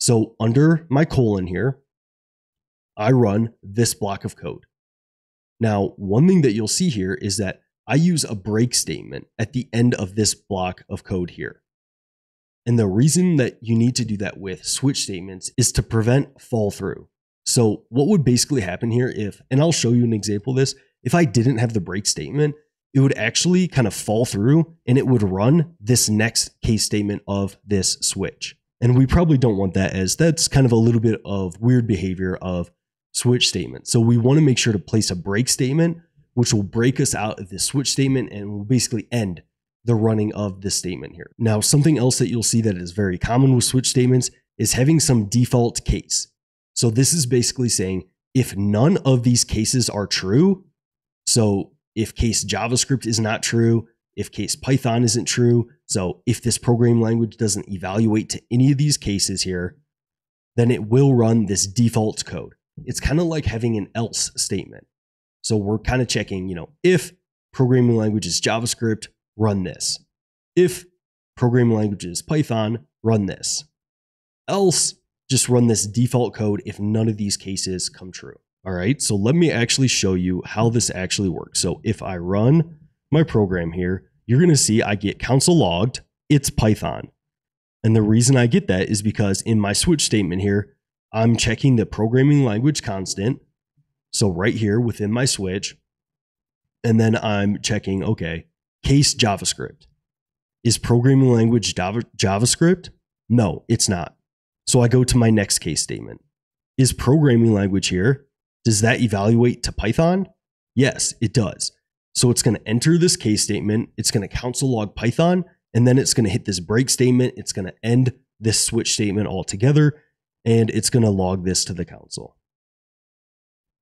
Speaker 1: So under my colon here, I run this block of code. Now, one thing that you'll see here is that I use a break statement at the end of this block of code here. And the reason that you need to do that with switch statements is to prevent fall through. So what would basically happen here if, and I'll show you an example of this, if I didn't have the break statement, it would actually kind of fall through and it would run this next case statement of this switch. And we probably don't want that, as that's kind of a little bit of weird behavior of switch statements. So we want to make sure to place a break statement, which will break us out of this switch statement and will basically end the running of this statement here. Now, something else that you'll see that is very common with switch statements is having some default case. So this is basically saying if none of these cases are true, so if case JavaScript is not true, if case Python isn't true, so if this programming language doesn't evaluate to any of these cases here, then it will run this default code. It's kind of like having an else statement. So we're kind of checking, if programming language is JavaScript, run this. If programming language is Python, run this. Else, just run this default code if none of these cases come true. All right, so let me actually show you how this actually works. So if I run my program here, you're going to see I get console logged, it's Python. And the reason I get that is because in my switch statement here, I'm checking the programming language constant. So right here within my switch, and then I'm checking, okay, case JavaScript. Is programming language JavaScript? No, it's not. So I go to my next case statement. Is programming language here? Does that evaluate to Python? Yes, it does. So it's going to enter this case statement. It's going to console log Python, and then it's going to hit this break statement. It's going to end this switch statement altogether, and it's going to log this to the console.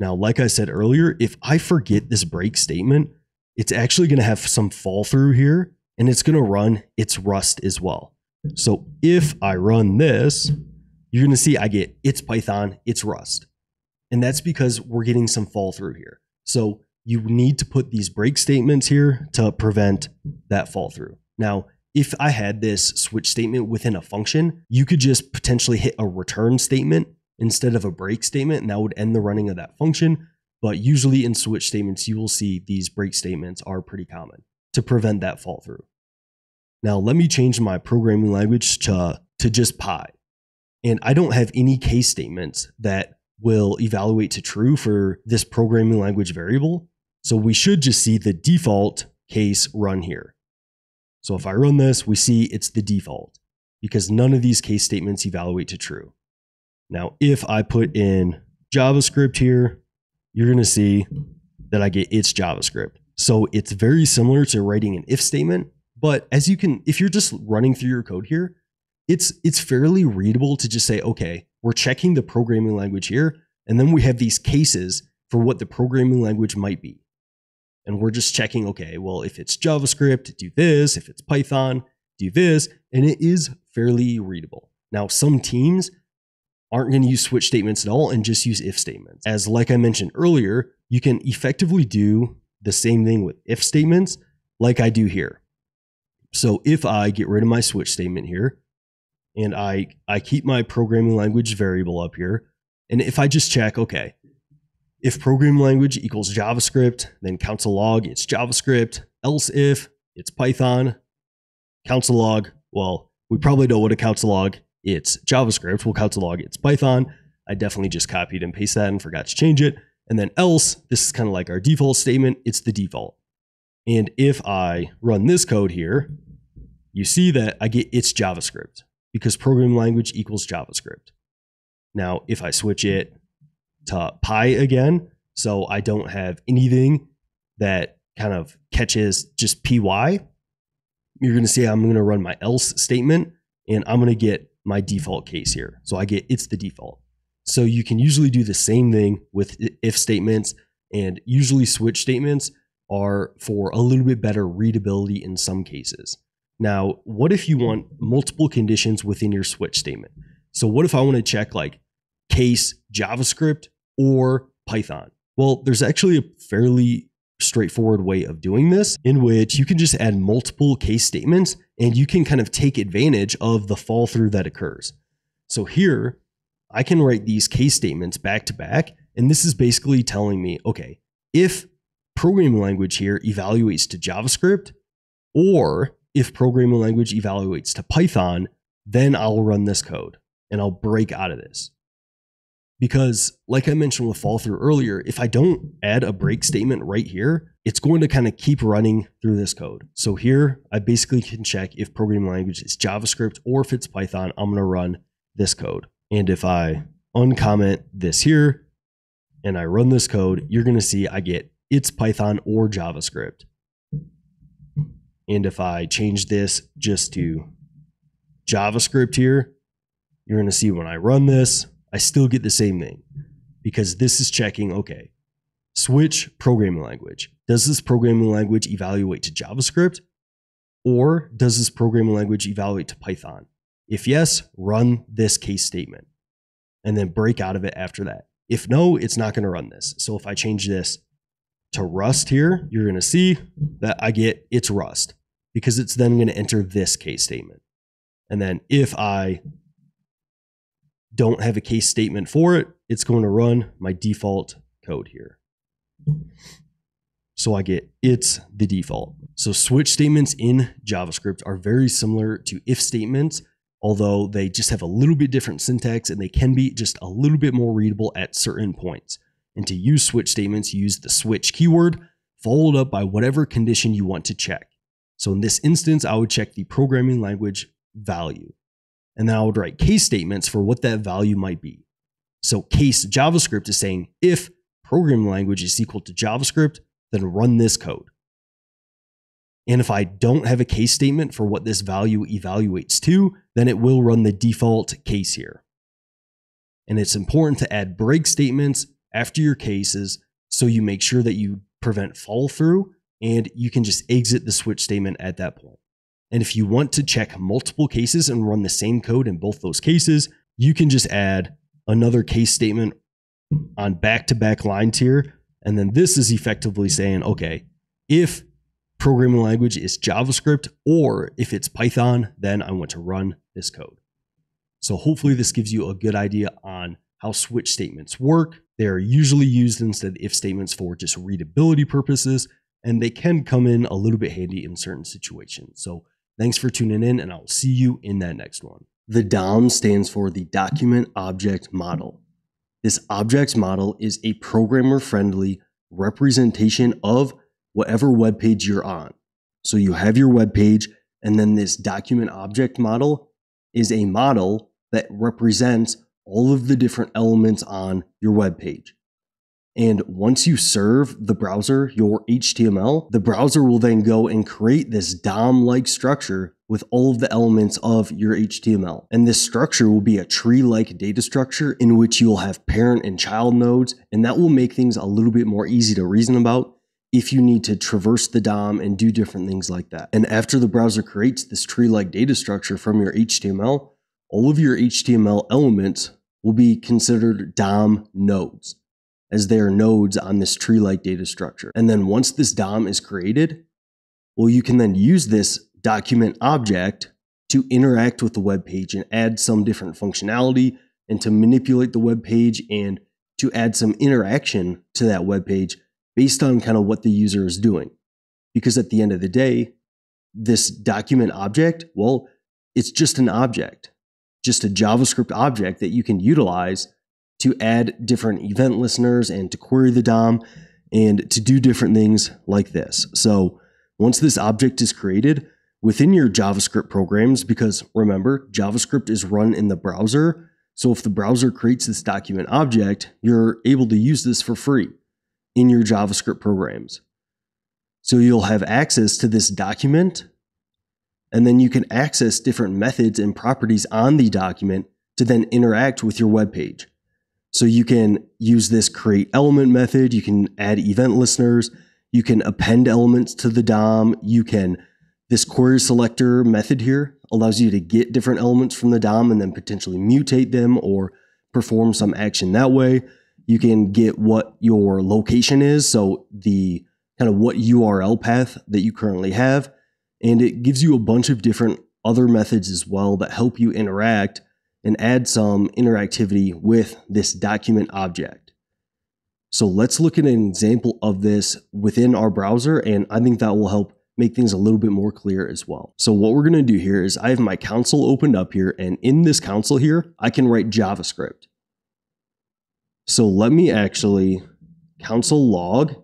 Speaker 1: Now, like I said earlier, if I forget this break statement, it's actually going to have some fall through here. and it's going to run its Rust as well. So if I run this, you're going to see I get it's Python, it's Rust. And that's because we're getting some fall through here. So you need to put these break statements here to prevent that fall through. Now, if I had this switch statement within a function, you could just potentially hit a return statement instead of a break statement, and that would end the running of that function. But usually in switch statements, you will see these break statements are pretty common to prevent that fall through. Now, let me change my programming language to just Py. And I don't have any case statements that will evaluate to true for this programming language variable. So we should just see the default case run here. So if I run this, we see it's the default because none of these case statements evaluate to true. Now, if I put in JavaScript here, you're going to see that I get it's JavaScript. So it's very similar to writing an if statement, but as you can, if you're just running through your code here, it's fairly readable to just say, okay, we're checking the programming language here, and then we have these cases for what the programming language might be. And we're just checking, okay, well, if it's JavaScript, do this. If it's Python, do this. And it is fairly readable. Now, some teams aren't going to use switch statements at all and just use if statements. As like I mentioned earlier, you can effectively do the same thing with if statements like I do here. So if I get rid of my switch statement here, and I keep my programming language variable up here, and if I just check, okay, if programming language equals JavaScript, then console log, it's JavaScript, else if it's Python, console log, well, we probably know what a console log, it's JavaScript, we'll console log, it's Python. I definitely just copied and pasted that and forgot to change it. And then else, this is kind of like our default statement, it's the default. And if I run this code here, you see that I get it's JavaScript because programming language equals JavaScript. Now, if I switch it to Py again, so I don't have anything that kind of catches just py, you're going to see I'm going to run my else statement, and I'm going to get my default case here. So I get it's the default. So you can usually do the same thing with if statements, and usually switch statements are for a little bit better readability in some cases. Now, what if you want multiple conditions within your switch statement? So what if I want to check like case JavaScript or Python? Well, there's actually a fairly straightforward way of doing this in which you can just add multiple case statements and you can kind of take advantage of the fall through that occurs. So here I can write these case statements back to back. And this is basically telling me, okay, if programming language here evaluates to JavaScript, or if programming language evaluates to Python, then I'll run this code and I'll break out of this. Because like I mentioned with fall through earlier, if I don't add a break statement right here, it's going to kind of keep running through this code. So here I basically can check if programming language is JavaScript or if it's Python, I'm going to run this code. And if I uncomment this here and I run this code, you're going to see I get it's Python or JavaScript. And if I change this just to JavaScript here, you're going to see when I run this, I still get the same thing because this is checking, okay, switch programming language. Does this programming language evaluate to JavaScript, or does this programming language evaluate to Python? If yes, run this case statement and then break out of it after that. If no, it's not going to run this. So if I change this to Rust here, you're going to see that I get it's Rust because it's then going to enter this case statement. And then if I don't have a case statement for it, it's going to run my default code here. So I get it's the default. So switch statements in JavaScript are very similar to if statements, although they just have a little bit different syntax and they can be just a little bit more readable at certain points. And to use switch statements, use the switch keyword followed up by whatever condition you want to check. So in this instance, I would check the programming language value. And then I would write case statements for what that value might be. So case JavaScript is saying if programming language is equal to JavaScript, then run this code. And if I don't have a case statement for what this value evaluates to, then it will run the default case here. And it's important to add break statements after your cases so you make sure that you prevent fall through and you can just exit the switch statement at that point. And if you want to check multiple cases and run the same code in both those cases, you can just add another case statement on back-to-back lines here. And then this is effectively saying, okay, if programming language is JavaScript or if it's Python, then I want to run this code. So hopefully this gives you a good idea on how switch statements work. They're usually used instead of if statements for just readability purposes, and they can come in a little bit handy in certain situations. So thanks for tuning in, and I'll see you in that next one. The DOM stands for the Document Object Model. This object model is a programmer-friendly representation of whatever web page you're on. So you have your web page, and then this document object model is a model that represents all of the different elements on your web page. And once you serve the browser your HTML, the browser will then go and create this DOM-like structure with all of the elements of your HTML. And this structure will be a tree-like data structure in which you'll have parent and child nodes, and that will make things a little bit more easy to reason about if you need to traverse the DOM and do different things like that. And after the browser creates this tree-like data structure from your HTML, all of your HTML elements will be considered DOM nodes, as they are nodes on this tree-like data structure. And then once this DOM is created, well, you can then use this document object to interact with the web page and add some different functionality and to manipulate the web page and to add some interaction to that web page based on kind of what the user is doing. Because at the end of the day, this document object, well, it's just an object, just a JavaScript object that you can utilize to add different event listeners and to query the DOM and to do different things like this. So once this object is created within your JavaScript programs, because remember, JavaScript is run in the browser. So if the browser creates this document object, you're able to use this for free in your JavaScript programs. So you'll have access to this document, and then you can access different methods and properties on the document to then interact with your web page. So you can use this create element method, you can add event listeners, you can append elements to the DOM, this QuerySelector method here allows you to get different elements from the DOM and then potentially mutate them or perform some action that way. You can get what your location is, so the kind of what URL path that you currently have, and it gives you a bunch of different other methods as well that help you interact and add some interactivity with this document object. So let's look at an example of this within our browser, and I think that will help make things a little bit more clear as well. So what we're going to do here is I have my console opened up here, and in this console here, I can write JavaScript. So let me actually console log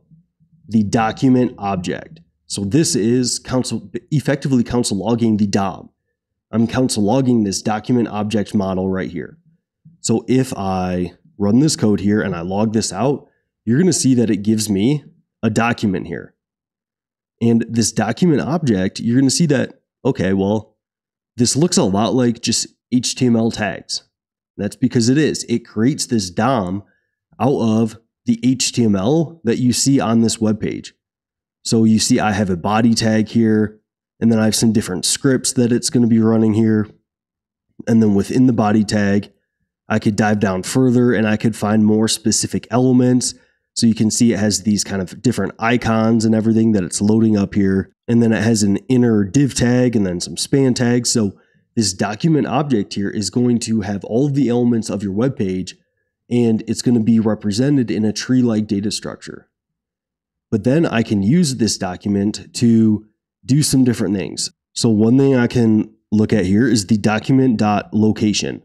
Speaker 1: the document object. So this is effectively console logging the DOM. I'm console logging this document object model right here. So if I run this code here and I log this out, you're going to see that it gives me a document here. And this document object, you're going to see that, okay, well, this looks a lot like just HTML tags. That's because it is. It creates this DOM out of the HTML that you see on this web page. So you see I have a body tag here, and then I have some different scripts that it's going to be running here. And then within the body tag, I could dive down further and I could find more specific elements. So you can see it has these kind of different icons and everything that it's loading up here. And then it has an inner div tag and then some span tags. So this document object here is going to have all of the elements of your web page, and it's going to be represented in a tree-like data structure. But then I can use this document to do some different things. So one thing I can look at here is the document.location.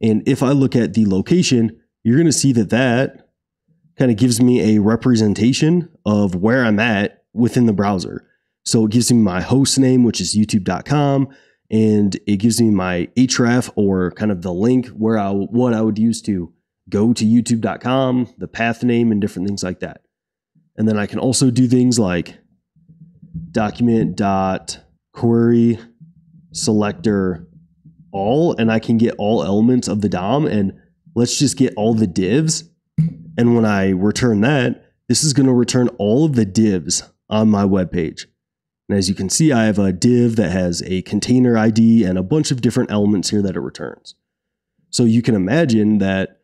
Speaker 1: And if I look at the location, you're going to see that that kind of gives me a representation of where I'm at within the browser. So it gives me my host name, which is youtube.com, and it gives me my href, or kind of the link where what I would use to go to youtube.com, the path name, and different things like that. And then I can also do things like document.QuerySelector all, and I can get all elements of the DOM, and let's just get all the divs. And when I return that, this is going to return all of the divs on my web page. And as you can see, I have a div that has a container ID and a bunch of different elements here that it returns. So you can imagine that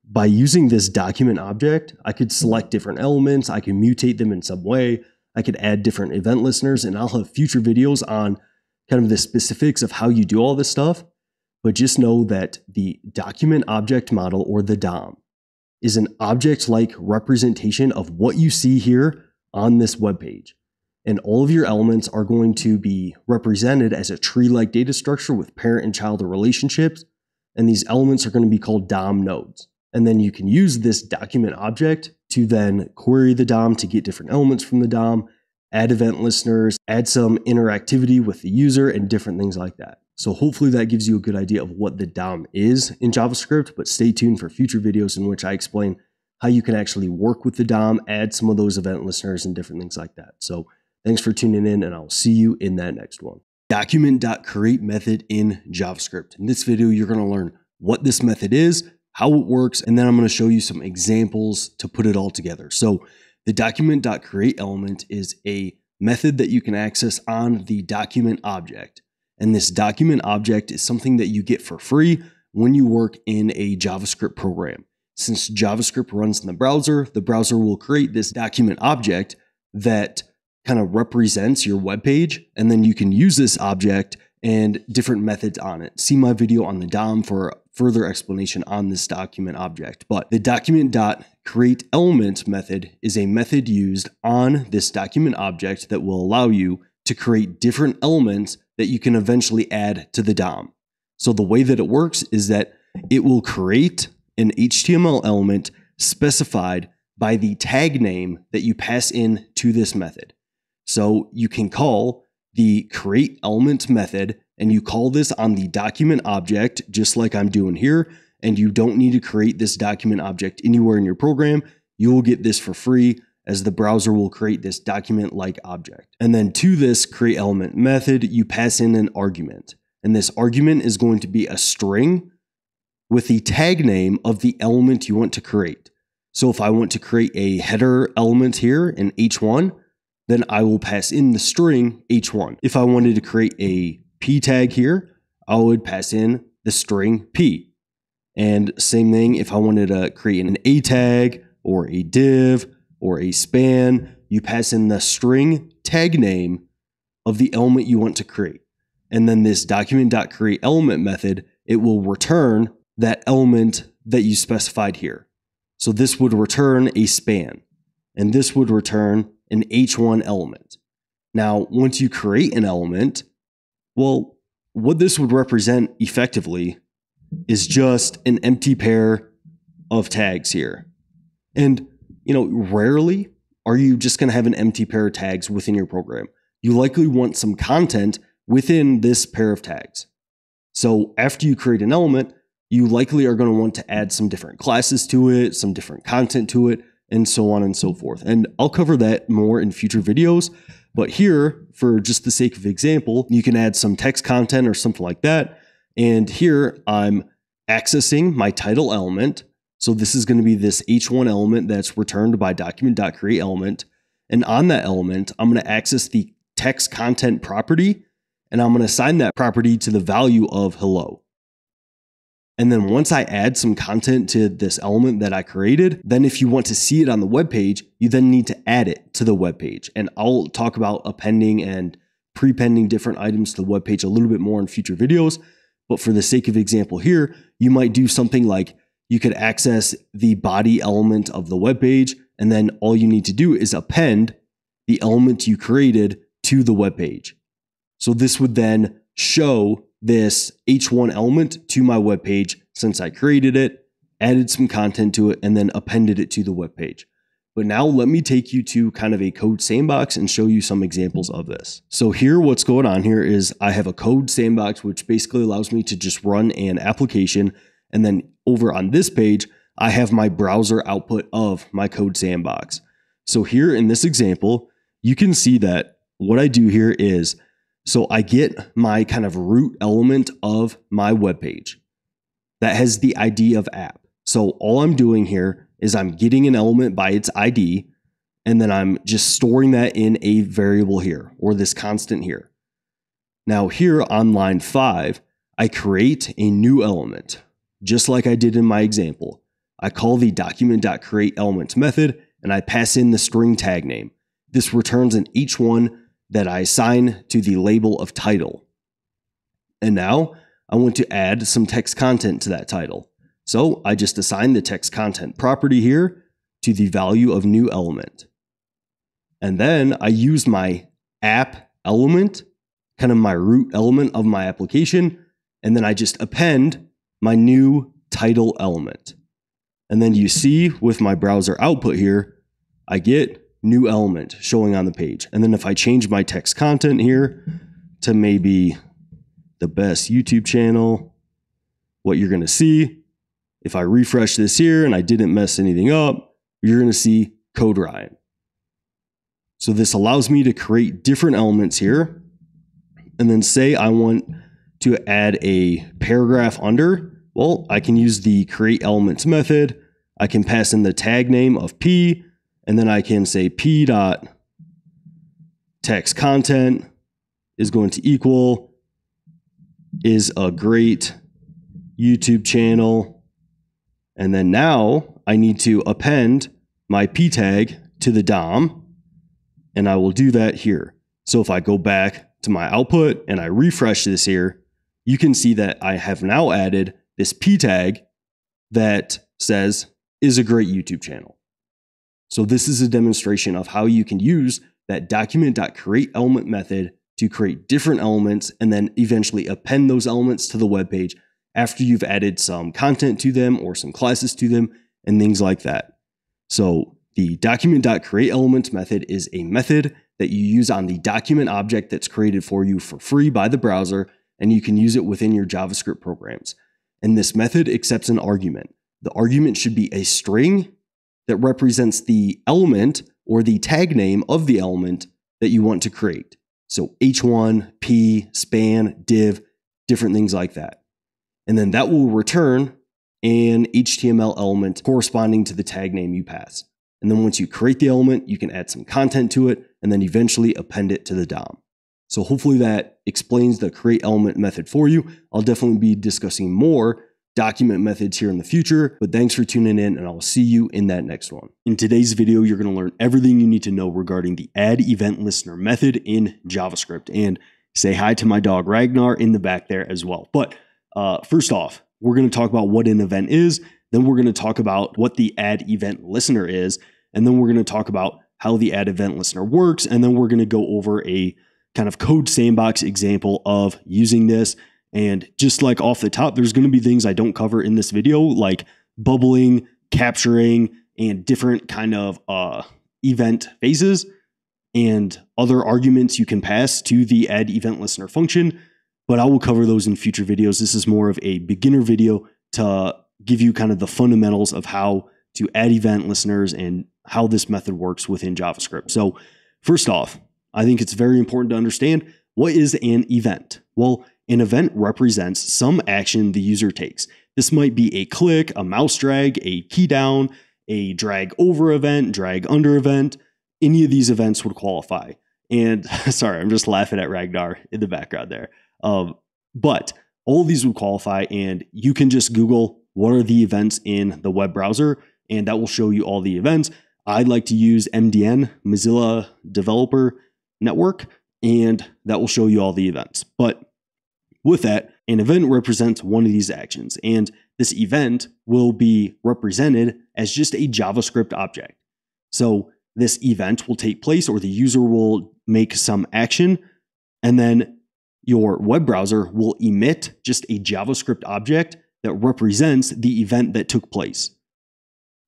Speaker 1: by using this document object, I could select different elements, I can mutate them in some way, I could add different event listeners, and I'll have future videos on kind of the specifics of how you do all this stuff. But just know that the document object model, or the DOM, is an object-like representation of what you see here on this web page. And all of your elements are going to be represented as a tree-like data structure with parent and child relationships. And these elements are going to be called DOM nodes. And then you can use this document object to then query the DOM to get different elements from the DOM, add event listeners, add some interactivity with the user, and different things like that. So hopefully that gives you a good idea of what the DOM is in JavaScript, but stay tuned for future videos in which I explain how you can actually work with the DOM, add some of those event listeners and different things like that. So thanks for tuning in, and I'll see you in that next one. Document.create method in JavaScript. In this video, you're going to learn what this method is, how it works, and then I'm going to show you some examples to put it all together. So the document.create element is a method that you can access on the document object. And this document object is something that you get for free when you work in a JavaScript program. Since JavaScript runs in the browser will create this document object that kind of represents your web page, and then you can use this object and different methods on it. See my video on the DOM for further explanation on this document object. But the document.createElement method is a method used on this document object that will allow you to create different elements that you can eventually add to the DOM. So the way that it works is that it will create an HTML element specified by the tag name that you pass in to this method. So you can call the create element method, and you call this on the document object, just like I'm doing here. And you don't need to create this document object anywhere in your program. You will get this for free, as the browser will create this document-like object. And then to this create element method, you pass in an argument. And this argument is going to be a string with the tag name of the element you want to create. So if I want to create a header element here in h1, then I will pass in the string h1. If I wanted to create a p tag here, I would pass in the string p. And same thing, if I wanted to create an a tag or a div or a span, you pass in the string tag name of the element you want to create. And then this document.createElement method, it will return that element that you specified here. So this would return a span, and this would return an h1 element. Now, once you create an element, well, what this would represent effectively is just an empty pair of tags here. And rarely are you just going to have an empty pair of tags within your program. You likely want some content within this pair of tags. So after you create an element, you likely are going to want to add some different classes to it, some different content to it, and so on and so forth. And I'll cover that more in future videos. But here, for just the sake of example, you can add some text content or something like that. And here I'm accessing my title element. So this is going to be this h1 element that's returned by document.createElement. And on that element, I'm going to access the text content property, and I'm going to assign that property to the value of hello. And then once I add some content to this element that I created, then if you want to see it on the web page, you then need to add it to the web page. And I'll talk about appending and prepending different items to the web page a little bit more in future videos. But for the sake of example here, you might do something like you could access the body element of the web page, and then all you need to do is append the element you created to the web page. So this would then show this h1 element to my web page since I created it, added some content to it, and then appended it to the web page. But now let me take you to kind of a code sandbox and show you some examples of this. So here, what's going on here is I have a code sandbox, which basically allows me to just run an application. And then over on this page, I have my browser output of my code sandbox. So here in this example, you can see that what I do here is, so I get my kind of root element of my web page that has the ID of app. So all I'm doing here is I'm getting an element by its ID, And then I'm just storing that in a variable here, or this constant here. Now here on line 5, I create a new element, just like I did in my example. I call the document.createElements method, and I pass in the string tag name. This returns an H1 that I assign to the label of title. And now I want to add some text content to that title. So I just assign the text content property here to the value of new element. And then I use my app element, kind of my root element of my application, and then I just append my new title element. And then you see with my browser output here, I get new element showing on the page. And then if I change my text content here to maybe the best YouTube channel, what you're going to see, if I refresh this here and I didn't mess anything up, you're going to see Code Ryan. So this allows me to create different elements here. And then say I want to add a paragraph under. Well, I can use the createElements method. I can pass in the tag name of P, and then I can say P.textContent is going to equal is a great YouTube channel. And then now I need to append my P tag to the DOM. And I will do that here. So if I go back to my output and I refresh this here, you can see that I have now added this P tag that says is a great YouTube channel. So this is a demonstration of how you can use that document.createElement method to create different elements and then eventually append those elements to the web page after you've added some content to them or some classes to them and things like that. So the document.createElements method is a method that you use on the document object that's created for you for free by the browser, and you can use it within your JavaScript programs. And this method accepts an argument. The argument should be a string that represents the element or the tag name of the element that you want to create. So H1, P, span, div, different things like that. And then that will return an HTML element corresponding to the tag name you pass. And then once you create the element, you can add some content to it and then eventually append it to the DOM. So hopefully that explains the createElement method for you. I'll definitely be discussing more document methods here in the future, but thanks for tuning in and I'll see you in that next one. In today's video, you're going to learn everything you need to know regarding the add event listener method in JavaScript, and say hi to my dog Ragnar in the back there as well. But first off, we're going to talk about what an event is. Then we're going to talk about what the add event listener is. And then we're going to talk about how the add event listener works. And then we're going to go over a kind of code sandbox example of using this. And just like off the top, there's going to be things I don't cover in this video, like bubbling, capturing, and different kind of event phases and other arguments you can pass to the add event listener function. But I will cover those in future videos. This is more of a beginner video to give you kind of the fundamentals of how to add event listeners and how this method works within JavaScript. So first off, I think it's very important to understand, what is an event? Well, an event represents some action the user takes. This might be a click, a mouse drag, a key down, a drag over event, drag under event. Any of these events would qualify. And sorry, I'm just laughing at Ragnar in the background there. But all of these would qualify, and you can just Google what are the events in the web browser, and that will show you all the events. I like to use MDN, Mozilla Developer Network, and that will show you all the events. But with that, an event represents one of these actions, and this event will be represented as just a JavaScript object. So this event will take place, or the user will make some action, and then your web browser will emit just a JavaScript object that represents the event that took place.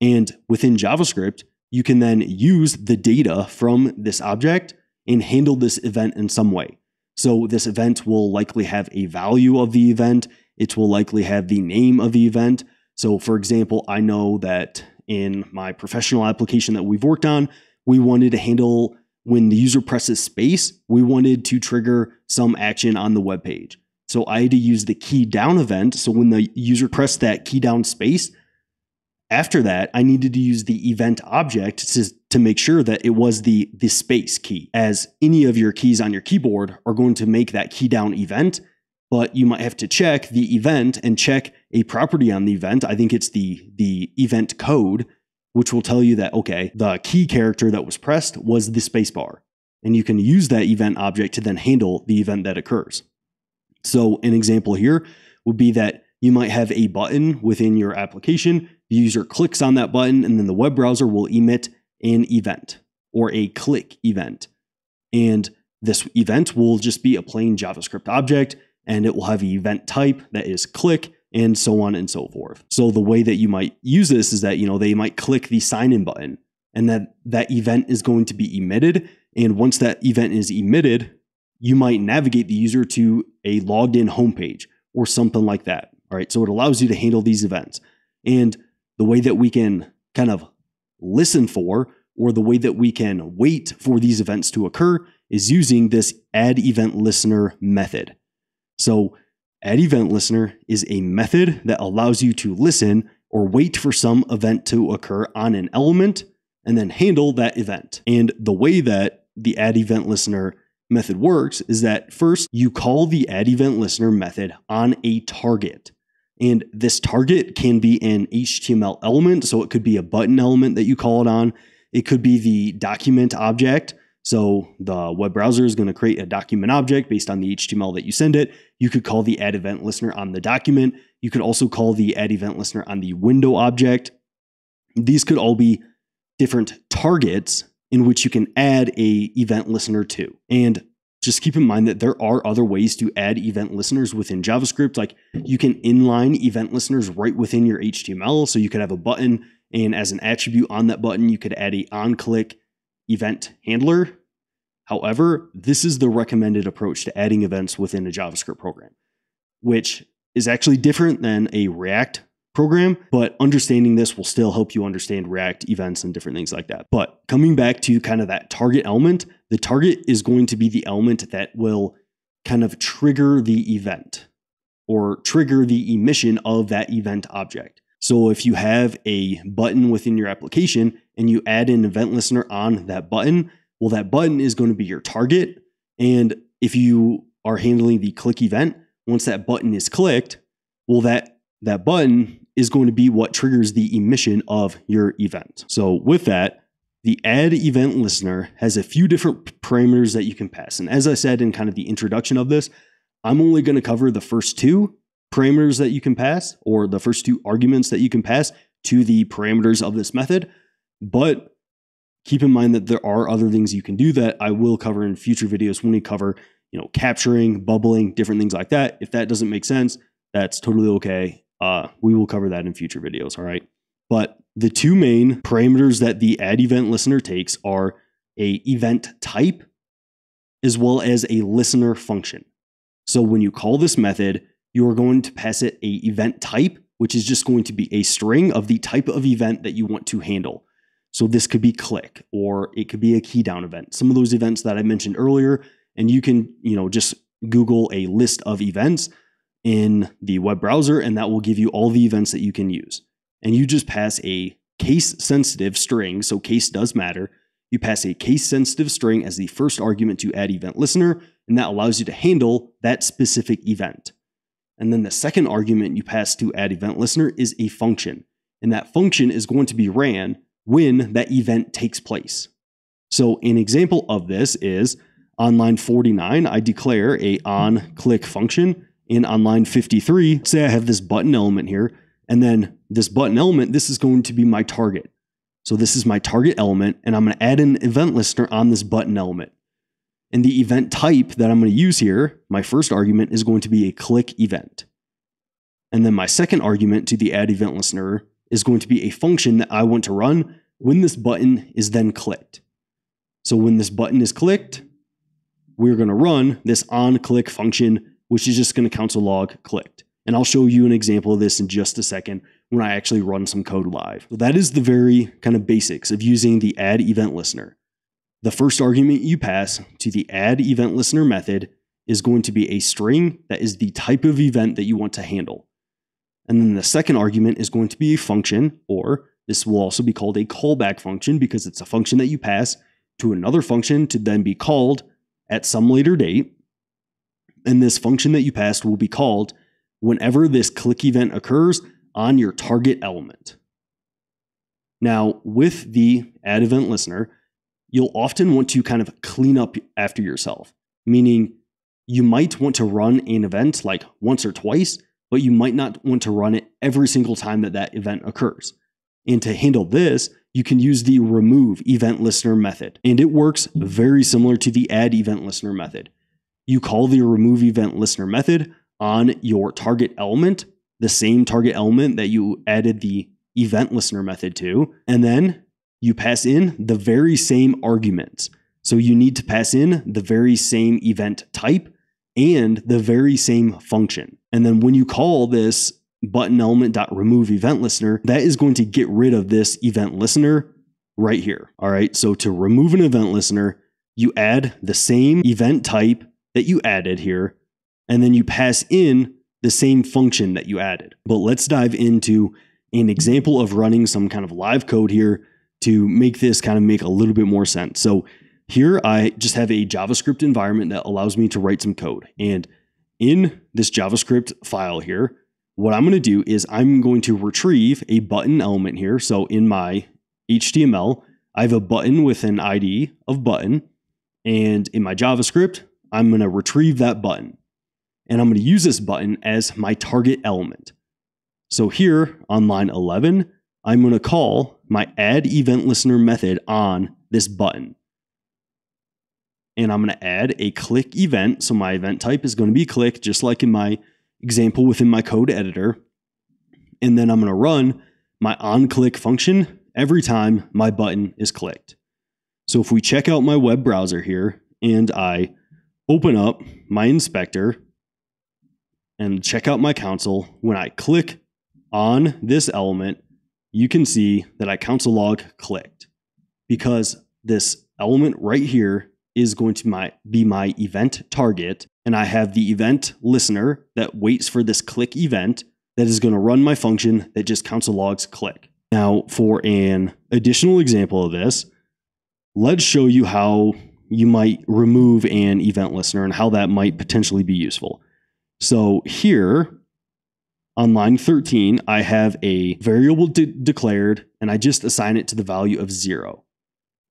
Speaker 1: And within JavaScript, you can then use the data from this object and handle this event in some way. So this event will likely have a value of the event. It will likely have the name of the event. So for example, I know that in my professional application that we've worked on, we wanted to handle when the user presses space, we wanted to trigger some action on the web page. So I had to use the key down event. So when the user pressed that key down space, after that, I needed to use the event object to make sure that it was the space key, as any of your keys on your keyboard are going to make that key down event, but you might have to check the event and check a property on the event. I think it's the event code, which will tell you that, okay, the key character that was pressed was the space bar. And you can use that event object to then handle the event that occurs. So an example here would be that you might have a button within your application. The user clicks on that button, and then the web browser will emit an event or a click event. And this event will just be a plain JavaScript object, and it will have an event type that is click, and so on and so forth. So the way that you might use this is that, they might click the sign in button, and that event is going to be emitted. And once that event is emitted, you might navigate the user to a logged in homepage or something like that. All right. So it allows you to handle these events. And the way that we can kind of listen for, or the way that we can wait for these events to occur, is using this add event listener method. So add event listener is a method that allows you to listen or wait for some event to occur on an element and then handle that event. And the way that the add event listener method works is that first you call the add event listener method on a target. And this target can be an HTML element. So it could be a button element that you call it on. It could be the document object. So the web browser is going to create a document object based on the HTML that you send it. You could call the add event listener on the document. You could also call the add event listener on the window object. These could all be different targets in which you can add a event listener to. And just keep in mind that there are other ways to add event listeners within JavaScript. Like you can inline event listeners right within your HTML. So you could have a button, and as an attribute on that button, you could add a on-click event handler. However, this is the recommended approach to adding events within a JavaScript program, which is actually different than a React program, but understanding this will still help you understand React events and different things like that. But coming back to kind of that target element, the target is going to be the element that will kind of trigger the event or trigger the emission of that event object. So if you have a button within your application and you add an event listener on that button, well, that button is going to be your target. And if you are handling the click event, once that button is clicked, well, that button is going to be what triggers the emission of your event. So with that, the add event listener has a few different parameters that you can pass. And as I said in kind of the introduction of this, I'm only going to cover the first two parameters that you can pass, or the first two arguments that you can pass to the parameters of this method. But keep in mind that there are other things you can do that I will cover in future videos when we cover, capturing, bubbling, different things like that. If that doesn't make sense, that's totally okay. We will cover that in future videos. All right. But the two main parameters that the add event listener takes are a event type as well as a listener function. So when you call this method, you are going to pass it a event type, which is just going to be a string of the type of event that you want to handle. So this could be click, or it could be a key down event. Some of those events that I mentioned earlier, and you can, just Google a list of events in the web browser, and that will give you all the events that you can use. And you just pass a case sensitive string. So case does matter. You pass a case sensitive string as the first argument to add event listener, and that allows you to handle that specific event. And then the second argument you pass to add event listener is a function. And that function is going to be ran when that event takes place. So an example of this is on line 49, I declare a onClick function. And on line 53, say I have this button element here, and then this button element, this is going to be my target. So this is my target element, and I'm going to add an event listener on this button element. And the event type that I'm going to use here, my first argument is going to be a click event. And then my second argument to the add event listener is going to be a function that I want to run when this button is then clicked. So when this button is clicked, we're going to run this onClick function, which is just going to console log clicked. And I'll show you an example of this in just a second when I actually run some code live. So that is the very kind of basics of using the add event listener. The first argument you pass to the add event listener method is going to be a string that is the type of event that you want to handle. And then the second argument is going to be a function, or This will also be called a callback function because it's a function that you pass to another function to then be called at some later date. And this function that you passed will be called whenever this click event occurs on your target element. Now, with the add event listener, you'll often want to kind of clean up after yourself, meaning you might want to run an event like once or twice, but you might not want to run it every single time that that event occurs. And to handle this, you can use the remove event listener method. And it works very similar to the add event listener method. You call the remove event listener method on your target element, the same target element that you added the event listener method to, and then you pass in the very same arguments. So you need to pass in the very same event type and the very same function. And then when you call this button element.remove event listener, that is going to get rid of this event listener right here. All right. So to remove an event listener, you add the same event type that you added here, and then you pass in the same function that you added. But let's dive into an example of running some kind of live code here to make this kind of make a little bit more sense. So here I just have a JavaScript environment that allows me to write some code. And in this JavaScript file here, what I'm going to do is I'm going to retrieve a button element here. So in my HTML, I have a button with an ID of button. And in my JavaScript, I'm going to retrieve that button. And I'm going to use this button as my target element. So here on line 11, I'm going to call my add event listener method on this button. And I'm going to add a click event. So my event type is going to be click, just like in my example within my code editor. And then I'm going to run my onClick function every time my button is clicked. So if we check out my web browser here and I open up my inspector and check out my console, when I click on this element, you can see that I console log clicked because this element right here is going to be my event target. And I have the event listener that waits for this click event that is going to run my function that just console logs click. Now, for an additional example of this, let's show you how you might remove an event listener and how that might potentially be useful. So here on line 13, I have a variable declared and I just assign it to the value of 0.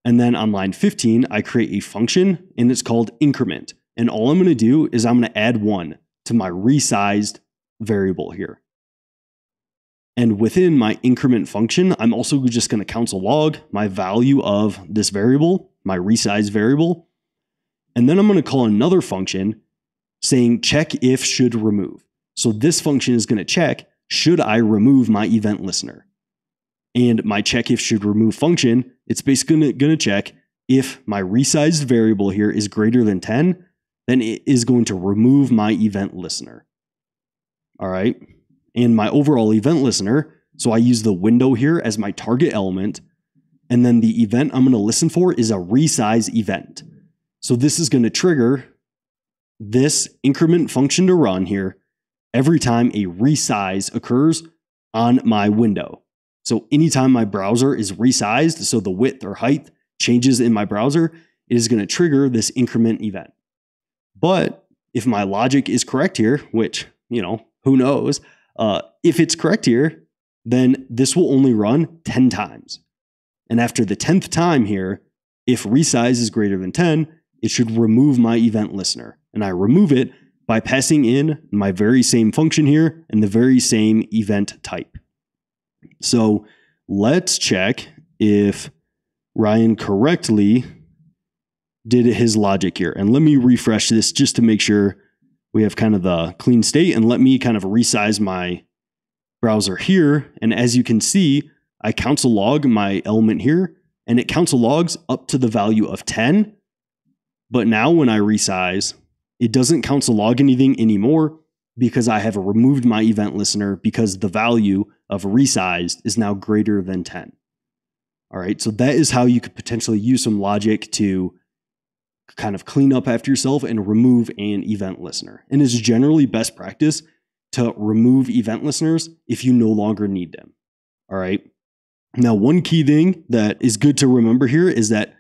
Speaker 1: And then on line 15, I create a function and it's called increment. And all I'm going to do is I'm going to add 1 to my resized variable here. And within my increment function, I'm also just going to console log my value of this variable, my resized variable. And then I'm going to call another function saying check if should remove. So this function is going to check, should I remove my event listener? And my check if should remove function, it's basically going to check if my resized variable here is greater than 10, then it is going to remove my event listener. All right. And my overall event listener, so I use the window here as my target element. And then the event I'm going to listen for is a resize event. So this is going to trigger this increment function to run here every time a resize occurs on my window. So anytime my browser is resized, so the width or height changes in my browser, it is going to trigger this increment event. But if my logic is correct here, which, who knows, if it's correct here, then this will only run 10 times. And after the 10th time here, if resize is greater than 10, it should remove my event listener. And I remove it by passing in my very same function here and the very same event type. So let's check if Ryan correctly did his logic here. And let me refresh this just to make sure we have kind of the clean state, and let me kind of resize my browser here. And as you can see, I console log my element here and it console logs up to the value of 10. But now when I resize, it doesn't console log anything anymore because I have removed my event listener because the value of resized is now greater than 10. All right, so that is how you could potentially use some logic to kind of clean up after yourself and remove an event listener. And it's generally best practice to remove event listeners if you no longer need them. All right. Now, one key thing that is good to remember here is that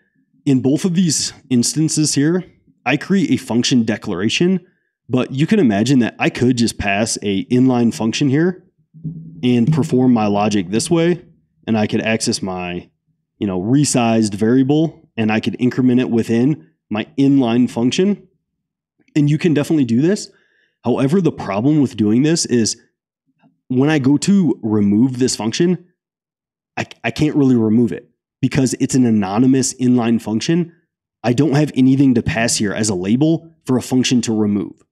Speaker 1: in both of these instances here, I create a function declaration, but you can imagine that I could just pass a inline function here and perform my logic this way, and I could access my, resized variable, and I could increment it within my inline function. And you can definitely do this. However, the problem with doing this is when I go to remove this function, I can't really remove it because it's an anonymous inline function. I don't have anything to pass here as a label for a function to remove.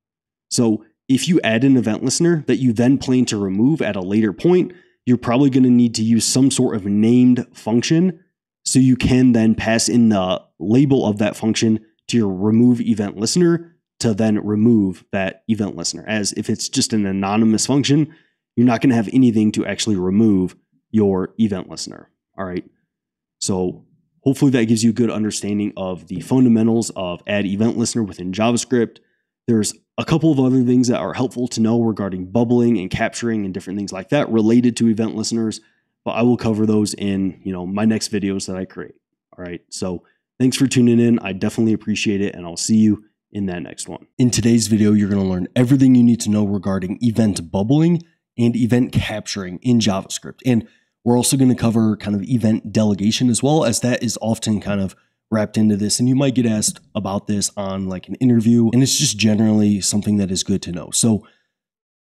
Speaker 1: So if you add an event listener that you then plan to remove at a later point, you're probably going to need to use some sort of named function so you can then pass in the label of that function to your remove event listener to then remove that event listener. As if it's just an anonymous function, you're not going to have anything to actually remove your event listener. All right. So hopefully that gives you a good understanding of the fundamentals of add event listener within JavaScript. There's a couple of other things that are helpful to know regarding bubbling and capturing and different things like that related to event listeners, but I will cover those in, my next videos that I create. All right. So thanks for tuning in. I definitely appreciate it, and I'll see you in that next one. In today's video, you're going to learn everything you need to know regarding event bubbling and event capturing in JavaScript. And we're also going to cover kind of event delegation as well, as that is often kind of wrapped into this. And you might get asked about this on like an interview, and it's just generally something that is good to know. So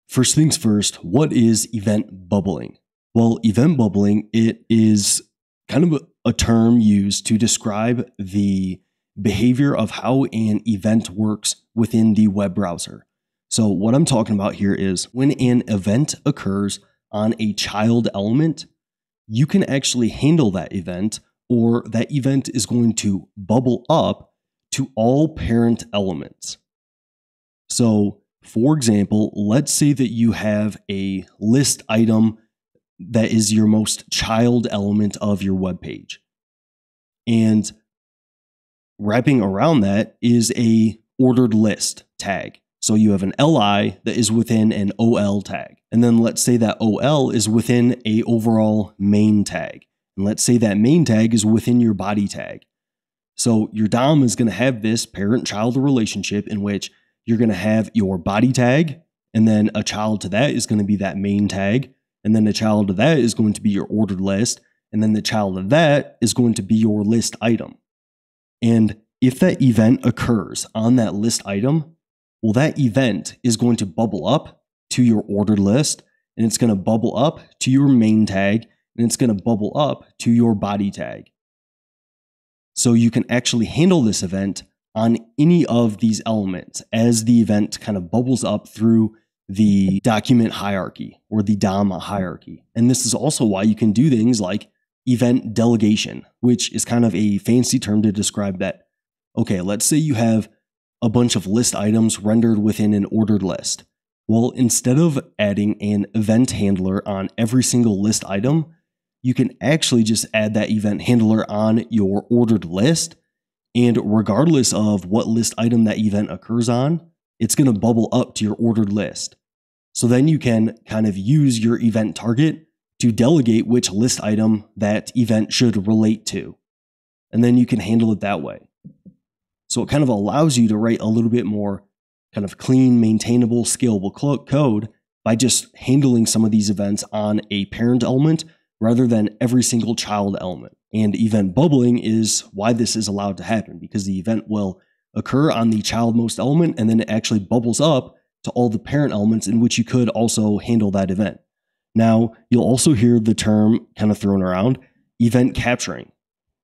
Speaker 1: first things first, what is event bubbling? Well, event bubbling, it is kind of a term used to describe the behavior of how an event works within the web browser. So what I'm talking about here is when an event occurs on a child element, you can actually handle that event, or that event is going to bubble up to all parent elements. So for example, let's say that you have a list item that is your most child element of your web page. And wrapping around that is a ordered list tag. So you have an LI that is within an OL tag. And then let's say that OL is within a overall main tag. And let's say that main tag is within your body tag. So your DOM is going to have this parent-child relationship in which you're going to have your body tag, and then a child to that is going to be that main tag, and then a child to that is going to be your ordered list, and then the child of that is going to be your list item. And if that event occurs on that list item, well, that event is going to bubble up to your ordered list, and it's going to bubble up to your main tag, and it's going to bubble up to your body tag. So you can actually handle this event on any of these elements as the event kind of bubbles up through the document hierarchy or the DOM hierarchy. And this is also why you can do things like event delegation, which is kind of a fancy term to describe that. Okay, let's say you have a bunch of list items rendered within an ordered list. Well, instead of adding an event handler on every single list item, you can actually just add that event handler on your ordered list. And regardless of what list item that event occurs on, it's going to bubble up to your ordered list. So then you can kind of use your event target to delegate which list item that event should relate to. And then you can handle it that way. So it kind of allows you to write a little bit more kind of clean, maintainable, scalable code by just handling some of these events on a parent element rather than every single child element. And event bubbling is why this is allowed to happen, because the event will occur on the childmost element and then it actually bubbles up to all the parent elements in which you could also handle that event. Now, you'll also hear the term kind of thrown around, event capturing.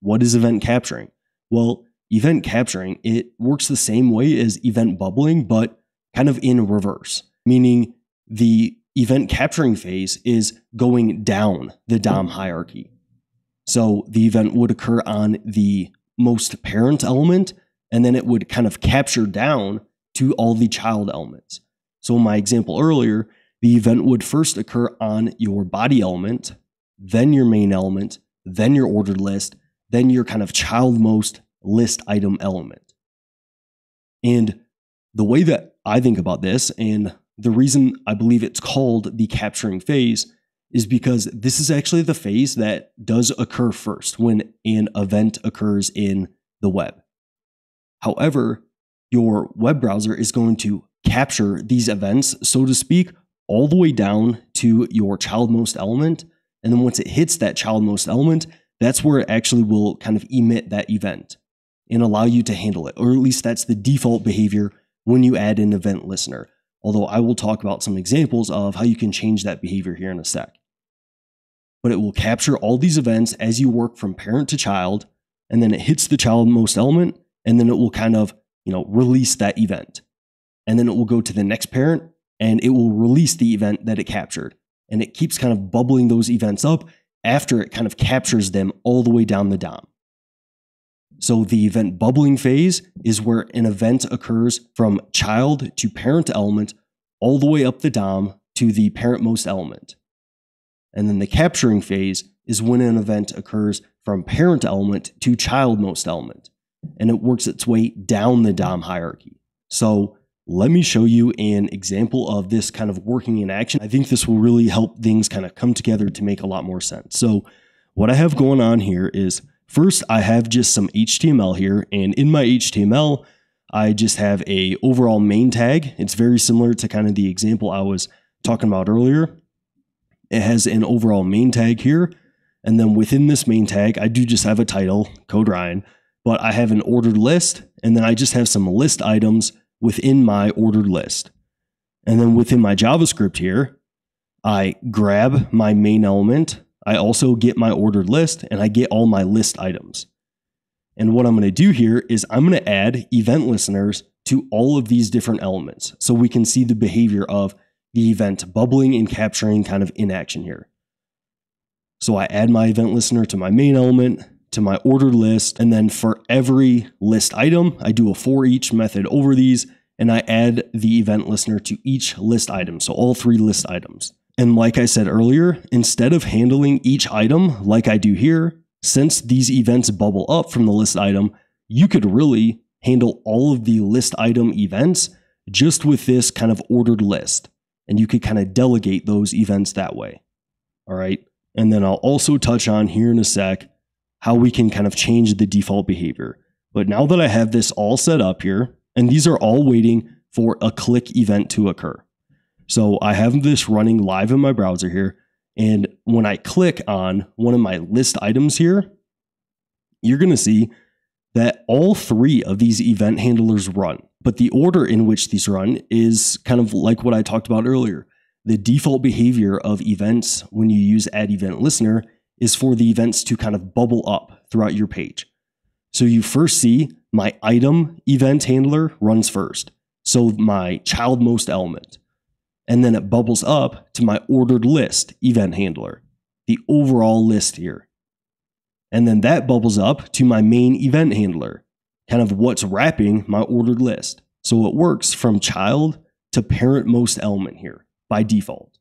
Speaker 1: What is event capturing? Well, event capturing, it works the same way as event bubbling, but kind of in reverse, meaning the event capturing phase is going down the DOM hierarchy. So the event would occur on the most parent element, and then it would kind of capture down to all the child elements. So in my example earlier, the event would first occur on your body element, then your main element, then your ordered list, then your kind of childmost list item element. And the way that I think about this, and the reason I believe it's called the capturing phase, is because this is actually the phase that does occur first when an event occurs in the web. However, your web browser is going to capture these events, so to speak, all the way down to your childmost element. And then once it hits that childmost element, that's where it actually will kind of emit that event and allow you to handle it. Or at least that's the default behavior when you add an event listener. Although I will talk about some examples of how you can change that behavior here in a sec. But it will capture all these events as you work from parent to child, and then it hits the childmost element, and then it will kind of, release that event. And then it will go to the next parent, and it will release the event that it captured. And it keeps kind of bubbling those events up after it kind of captures them all the way down the DOM. So the event bubbling phase is where an event occurs from child to parent element all the way up the DOM to the parentmost element. And then the capturing phase is when an event occurs from parent element to childmost element, and it works its way down the DOM hierarchy. So let me show you an example of this kind of working in action. I think this will really help things kind of come together to make a lot more sense. So what I have going on here is, first, I have just some HTML here, and in my HTML, I just have a overall main tag. It's very similar to kind of the example I was talking about earlier. It has an overall main tag here, and then within this main tag, I do just have a title, Code Ryan, but I have an ordered list, and then I just have some list items within my ordered list. And then within my JavaScript here, I grab my main element, I also get my ordered list, and I get all my list items. And what I'm going to do here is I'm going to add event listeners to all of these different elements so we can see the behavior of the event bubbling and capturing kind of in action here. So I add my event listener to my main element, to my ordered list, and then for every list item, I do a forEach method over these, and I add the event listener to each list item, so all 3 list items. And like I said earlier, instead of handling each item like I do here, since these events bubble up from the list item, you could really handle all of the list item events just with this kind of ordered list. And you could kind of delegate those events that way. All right. And then I'll also touch on here in a sec how we can kind of change the default behavior. But now that I have this all set up here, and these are all waiting for a click event to occur. So I have this running live in my browser here. And when I click on one of my list items here, you're going to see that all 3 of these event handlers run. But the order in which these run is kind of like what I talked about earlier. The default behavior of events when you use add event listener is for the events to kind of bubble up throughout your page. So you first see my item event handler runs first. So my childmost element. And then it bubbles up to my ordered list event handler, the overall list here. And then that bubbles up to my main event handler, kind of what's wrapping my ordered list. So it works from child to parentmost element here by default.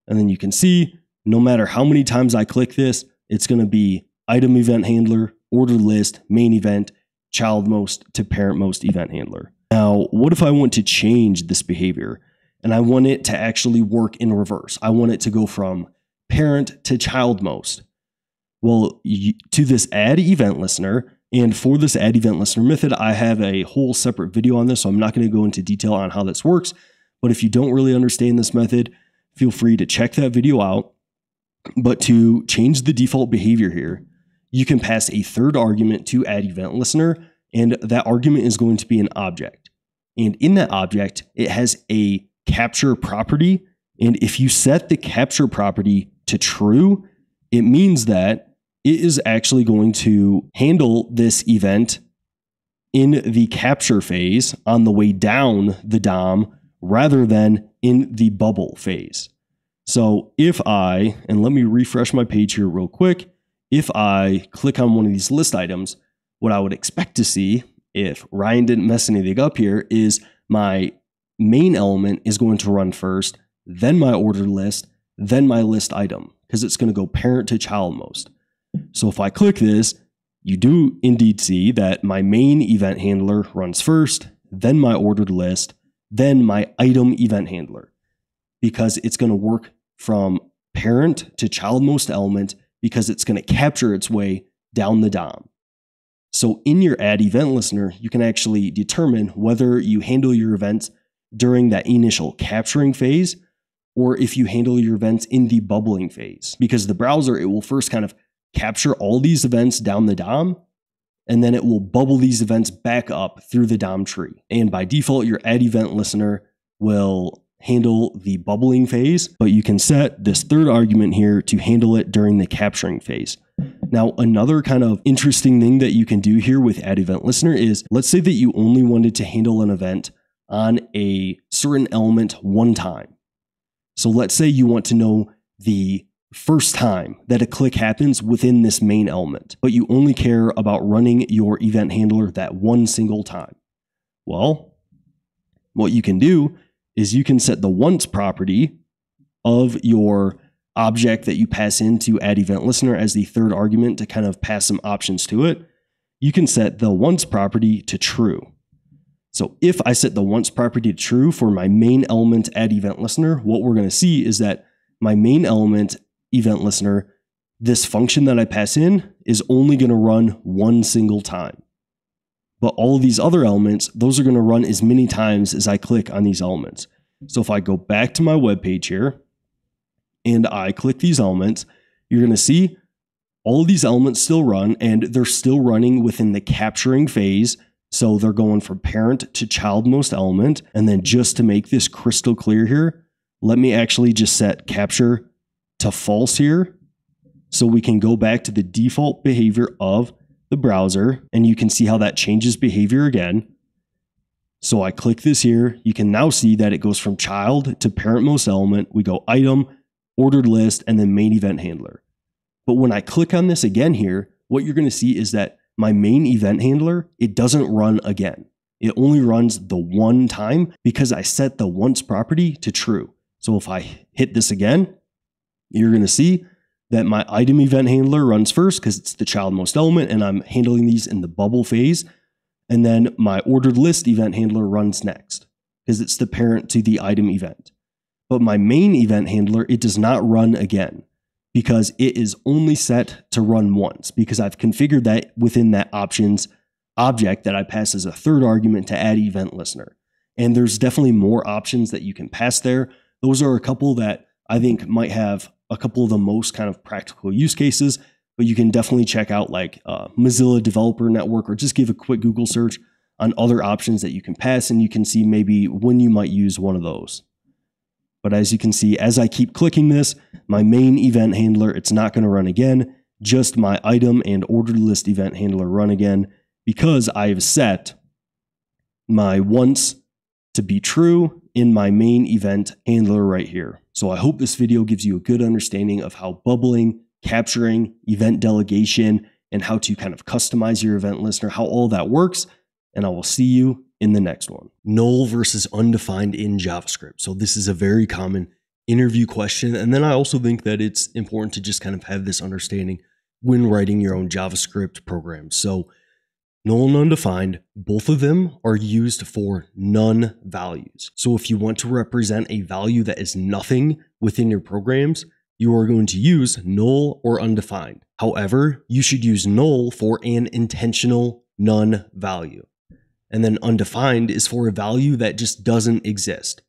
Speaker 1: And then you can see no matter how many times I click this, it's going to be item event handler, ordered list, main event, childmost to parentmost event handler. Now, what if I want to change this behavior and I want it to actually work in reverse? I want it to go from parent to childmost. Well, to this add event listener, and for this add event listener method, I have a whole separate video on this, so I'm not going to go into detail on how this works. But if you don't really understand this method, feel free to check that video out. But to change the default behavior here, you can pass a third argument to add event listener, and that argument is going to be an object. And in that object, it has a capture property. And if you set the capture property to true, it means that it is actually going to handle this event in the capture phase on the way down the DOM rather than in the bubble phase. So if I, and let me refresh my page here real quick, if I click on one of these list items, what I would expect to see, if Ryan didn't mess anything up here, is my main element is going to run first, then my ordered list, then my list item, because it's going to go parent to childmost. So if I click this, you do indeed see that my main event handler runs first, then my ordered list, then my item event handler, because it's going to work from parent to childmost element because it's going to capture its way down the DOM. So in your add event listener, you can actually determine whether you handle your events during that initial capturing phase or if you handle your events in the bubbling phase. Because the browser, it will first kind of capture all these events down the DOM, and then it will bubble these events back up through the DOM tree. And by default, your add event listener will handle the bubbling phase, but you can set this third argument here to handle it during the capturing phase. Now, another kind of interesting thing that you can do here with add event listener is, let's say that you only wanted to handle an event on a certain element one time. So let's say you want to know the first time that a click happens within this main element, but you only care about running your event handler that one single time. Well, what you can do is you can set the once property of your object that you pass into add event listener as the third argument to kind of pass some options to it. You can set the once property to true. So if I set the once property to true for my main element add event listener, what we're going to see is that my main element event listener, this function that I pass in, is only going to run one single time. But all of these other elements, those are going to run as many times as I click on these elements. So if I go back to my web page here and I click these elements, you're going to see all of these elements still run, and they're still running within the capturing phase. So they're going from parent to childmost element. And then just to make this crystal clear here, let me actually just set capture to false here. So we can go back to the default behavior of the browser, and you can see how that changes behavior again. So I click this here. You can now see that it goes from child to parentmost element. We go item, ordered list, and then main event handler. But when I click on this again here, what you're going to see is that my main event handler, it doesn't run again. It only runs the one time because I set the once property to true. So if I hit this again, you're going to see that my item event handler runs first because it's the childmost element and I'm handling these in the bubble phase. And then my ordered list event handler runs next because it's the parent to the item event. But my main event handler, it does not run again because it is only set to run once because I've configured that within that options object that I pass as a third argument to add event listener. And there's definitely more options that you can pass there. Those are a couple that I think might have a couple of the most kind of practical use cases, but you can definitely check out like Mozilla Developer Network, or just give a quick Google search on other options that you can pass, and you can see maybe when you might use one of those. But as you can see, as I keep clicking this, my main event handler, it's not going to run again. Just my item and ordered list event handler run again because I have set my once to be true in my main event handler right here. So I hope this video gives you a good understanding of how bubbling, capturing, event delegation, and how to kind of customize your event listener, how all that works. And I will see you in the next one. Null versus undefined in JavaScript. So this is a very common interview question. And then I also think that it's important to just kind of have this understanding when writing your own JavaScript program. So null and undefined, both of them are used for none values. So if you want to represent a value that is nothing within your programs, you are going to use null or undefined. However, you should use null for an intentional none value. And then undefined is for a value that just doesn't exist.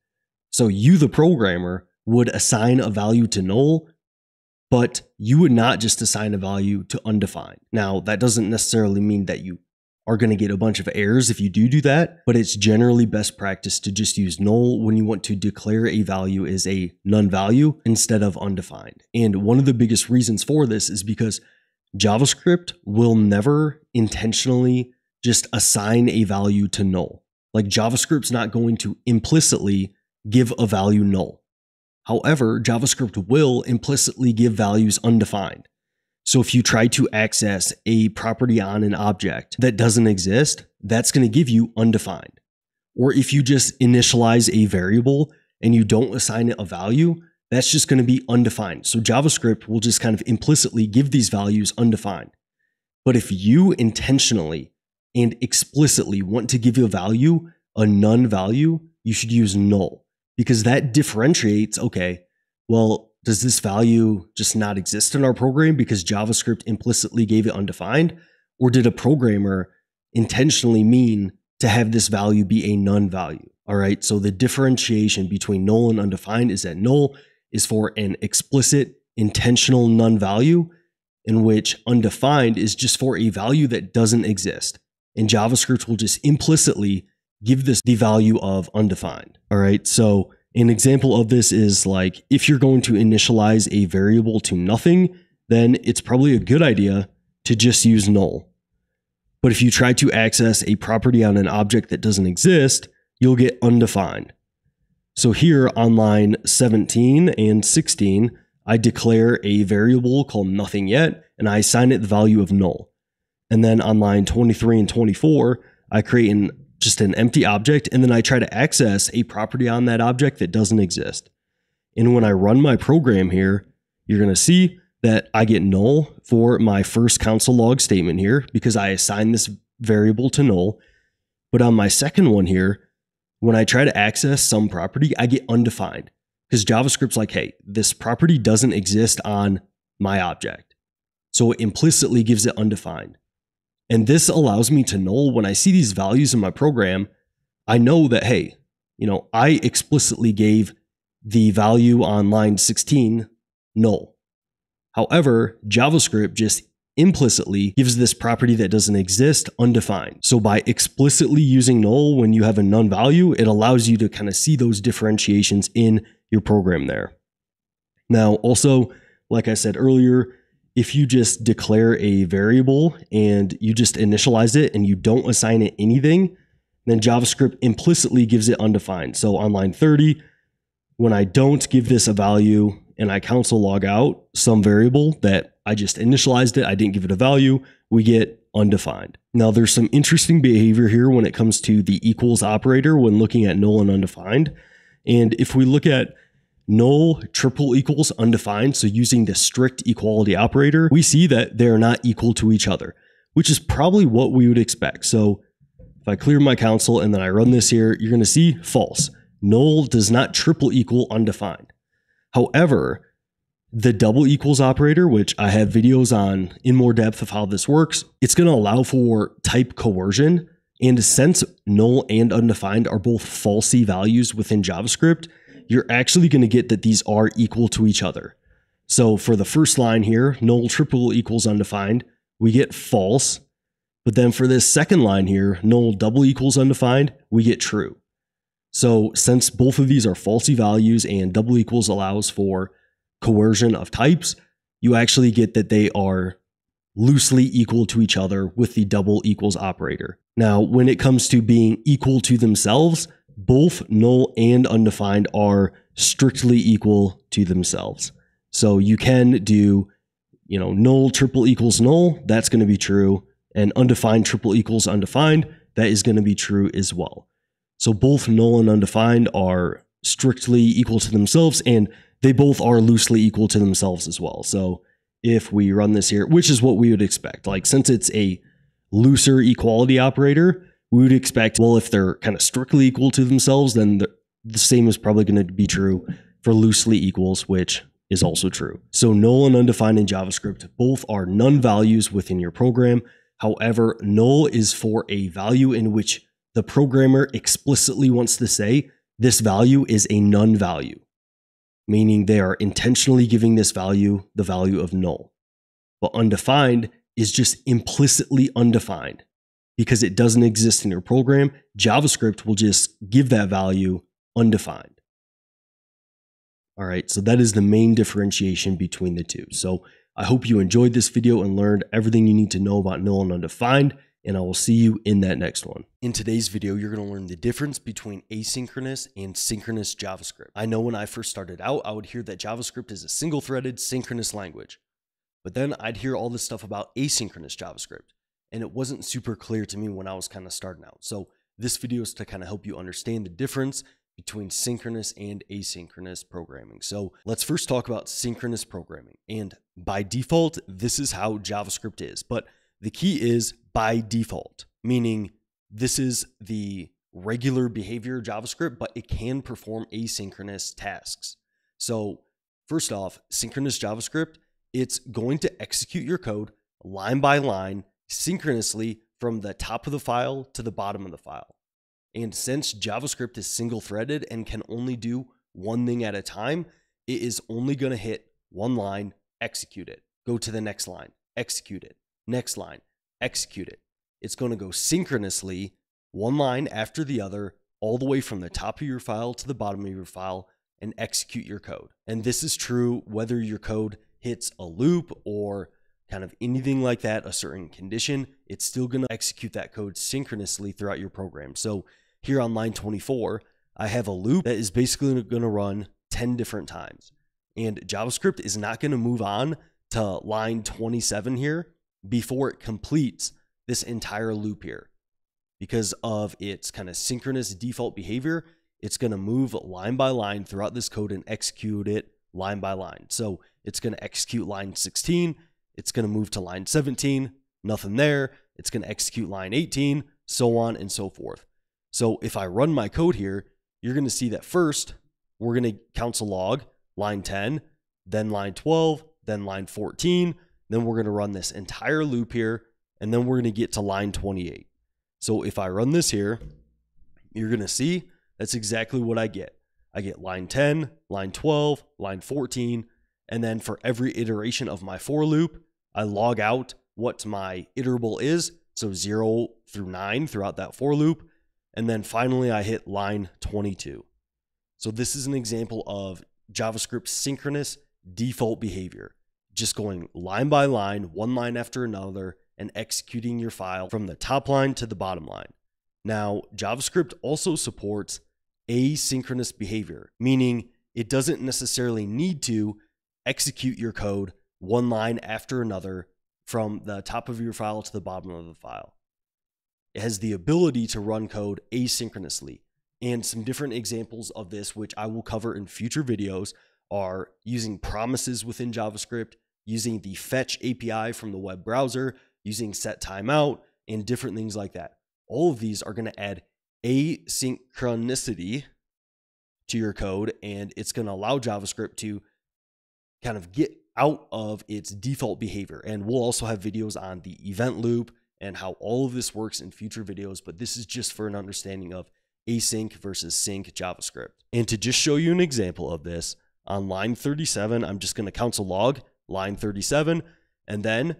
Speaker 1: So you, the programmer, would assign a value to null, but you would not just assign a value to undefined. Now, that doesn't necessarily mean that you are going to get a bunch of errors if you do that, but it's generally best practice to just use null when you want to declare a value as a none value instead of undefined. And one of the biggest reasons for this is because JavaScript will never intentionally just assign a value to null. Like JavaScript's not going to implicitly give a value null. However, JavaScript will implicitly give values undefined. So if you try to access a property on an object that doesn't exist, that's going to give you undefined. Or if you just initialize a variable and you don't assign it a value, that's just going to be undefined. So JavaScript will just kind of implicitly give these values undefined. But if you intentionally and explicitly want to give a value a none value, you should use null, because that differentiates, okay, well, Does this value just not exist in our program because JavaScript implicitly gave it undefined? Or did a programmer intentionally mean to have this value be a none value? All right, so the differentiation between null and undefined is that null is for an explicit intentional none value, in which undefined is just for a value that doesn't exist. And JavaScript will just implicitly give this the value of undefined. All right, so an example of this is like if you're going to initialize a variable to nothing, then it's probably a good idea to just use null. But if you try to access a property on an object that doesn't exist, you'll get undefined. So here on line 17 and 16, I declare a variable called nothing yet, and I assign it the value of null. And then on line 23 and 24, I create just an empty object, and then I try to access a property on that object that doesn't exist. And when I run my program here, you're going to see that I get null for my first console log statement here because I assign this variable to null. But on my second one here, when I try to access some property, I get undefined because JavaScript's like, hey, this property doesn't exist on my object. So it implicitly gives it undefined. And this allows me to null when I see these values in my program. I know that, hey, I explicitly gave the value on line 16 null. However, JavaScript just implicitly gives this property that doesn't exist undefined. So by explicitly using null when you have a none value, it allows you to kind of see those differentiations in your program there. Now, also, like I said earlier, if you just declare a variable and you just initialize it and you don't assign it anything, then JavaScript implicitly gives it undefined. So on line 30, when I don't give this a value and I console log out some variable that I just initialized it, I didn't give it a value, we get undefined. Now there's some interesting behavior here when it comes to the equals operator when looking at null and undefined. And if we look at null triple equals undefined, so using the strict equality operator, we see that they're not equal to each other, which is probably what we would expect. So if I clear my console and then I run this here, you're going to see false. Null does not triple equal undefined. However, the double equals operator, which I have videos on in more depth of how this works, it's going to allow for type coercion. And since null and undefined are both falsy values within JavaScript, you're actually going to get that these are equal to each other. So for the first line here, null triple equals undefined, we get false. But then for this second line here, null double equals undefined, we get true. So since both of these are falsy values and double equals allows for coercion of types, you actually get that they are loosely equal to each other with the double equals operator. Now, when it comes to being equal to themselves, both null and undefined are strictly equal to themselves. So you can do, null triple equals null, that's going to be true, and undefined triple equals undefined, that is going to be true as well. So both null and undefined are strictly equal to themselves, and they both are loosely equal to themselves as well. So if we run this here, which is what we would expect, like since it's a looser equality operator, we would expect, well, if they're kind of strictly equal to themselves, then the same is probably going to be true for loosely equals, which is also true. So null and undefined in JavaScript both are none values within your program. However, null is for a value in which the programmer explicitly wants to say this value is a none value, meaning they are intentionally giving this value the value of null. But undefined is just implicitly undefined because it doesn't exist in your program. JavaScript will just give that value undefined. All right, so that is the main differentiation between the two. So I hope you enjoyed this video and learned everything you need to know about null and undefined, and I will see you in that next one. In today's video, you're going to learn the difference between asynchronous and synchronous JavaScript. I know when I first started out, I would hear that JavaScript is a single-threaded synchronous language. But then I'd hear all this stuff about asynchronous JavaScript, and it wasn't super clear to me when I was kind of starting out. So this video is to kind of help you understand the difference between synchronous and asynchronous programming. So let's first talk about synchronous programming. And by default, this is how JavaScript is. But the key is by default, meaning this is the regular behavior of JavaScript, but it can perform asynchronous tasks. So First off, synchronous JavaScript, it's going to execute your code line by line synchronously from the top of the file to the bottom of the file. And since JavaScript is single-threaded and can only do one thing at a time, it is only going to hit one line, execute it, go to the next line, execute it, next line, execute it. It's going to go synchronously, one line after the other, all the way from the top of your file to the bottom of your file, and execute your code. And this is true whether your code hits a loop or kind of anything like that, a certain condition, it's still going to execute that code synchronously throughout your program. So here on line 24, I have a loop that is basically going to run 10 different times. And JavaScript is not going to move on to line 27 here before it completes this entire loop here. Because of its kind of synchronous default behavior, it's going to move line by line throughout this code and execute it line by line. So it's going to execute line 16, it's going to move to line 17, nothing there. It's going to execute line 18, so on and so forth. So if I run my code here, you're going to see that first, we're going to console log line 10, then line 12, then line 14, then we're going to run this entire loop here, and then we're going to get to line 28. So if I run this here, you're going to see that's exactly what I get. I get line 10, line 12, line 14, and then for every iteration of my for loop, I log out what my iterable is, so 0 through 9 throughout that for loop, and then finally I hit line 22. So this is an example of JavaScript synchronous default behavior, just going line by line, one line after another, and executing your file from the top line to the bottom line. Now, JavaScript also supports asynchronous behavior, meaning it doesn't necessarily need to execute your code one line after another from the top of your file to the bottom of the file. It has the ability to run code asynchronously. And some different examples of this, which I will cover in future videos, are using promises within JavaScript, using the fetch API from the web browser, using set timeout, and different things like that. All of these are going to add asynchronicity to your code, and it's going to allow JavaScript to kind of get out of its default behavior. And we'll also have videos on the event loop and how all of this works in future videos, but this is just for an understanding of async versus sync JavaScript. And to just show you an example of this, on line 37, I'm just going to console log line 37, and then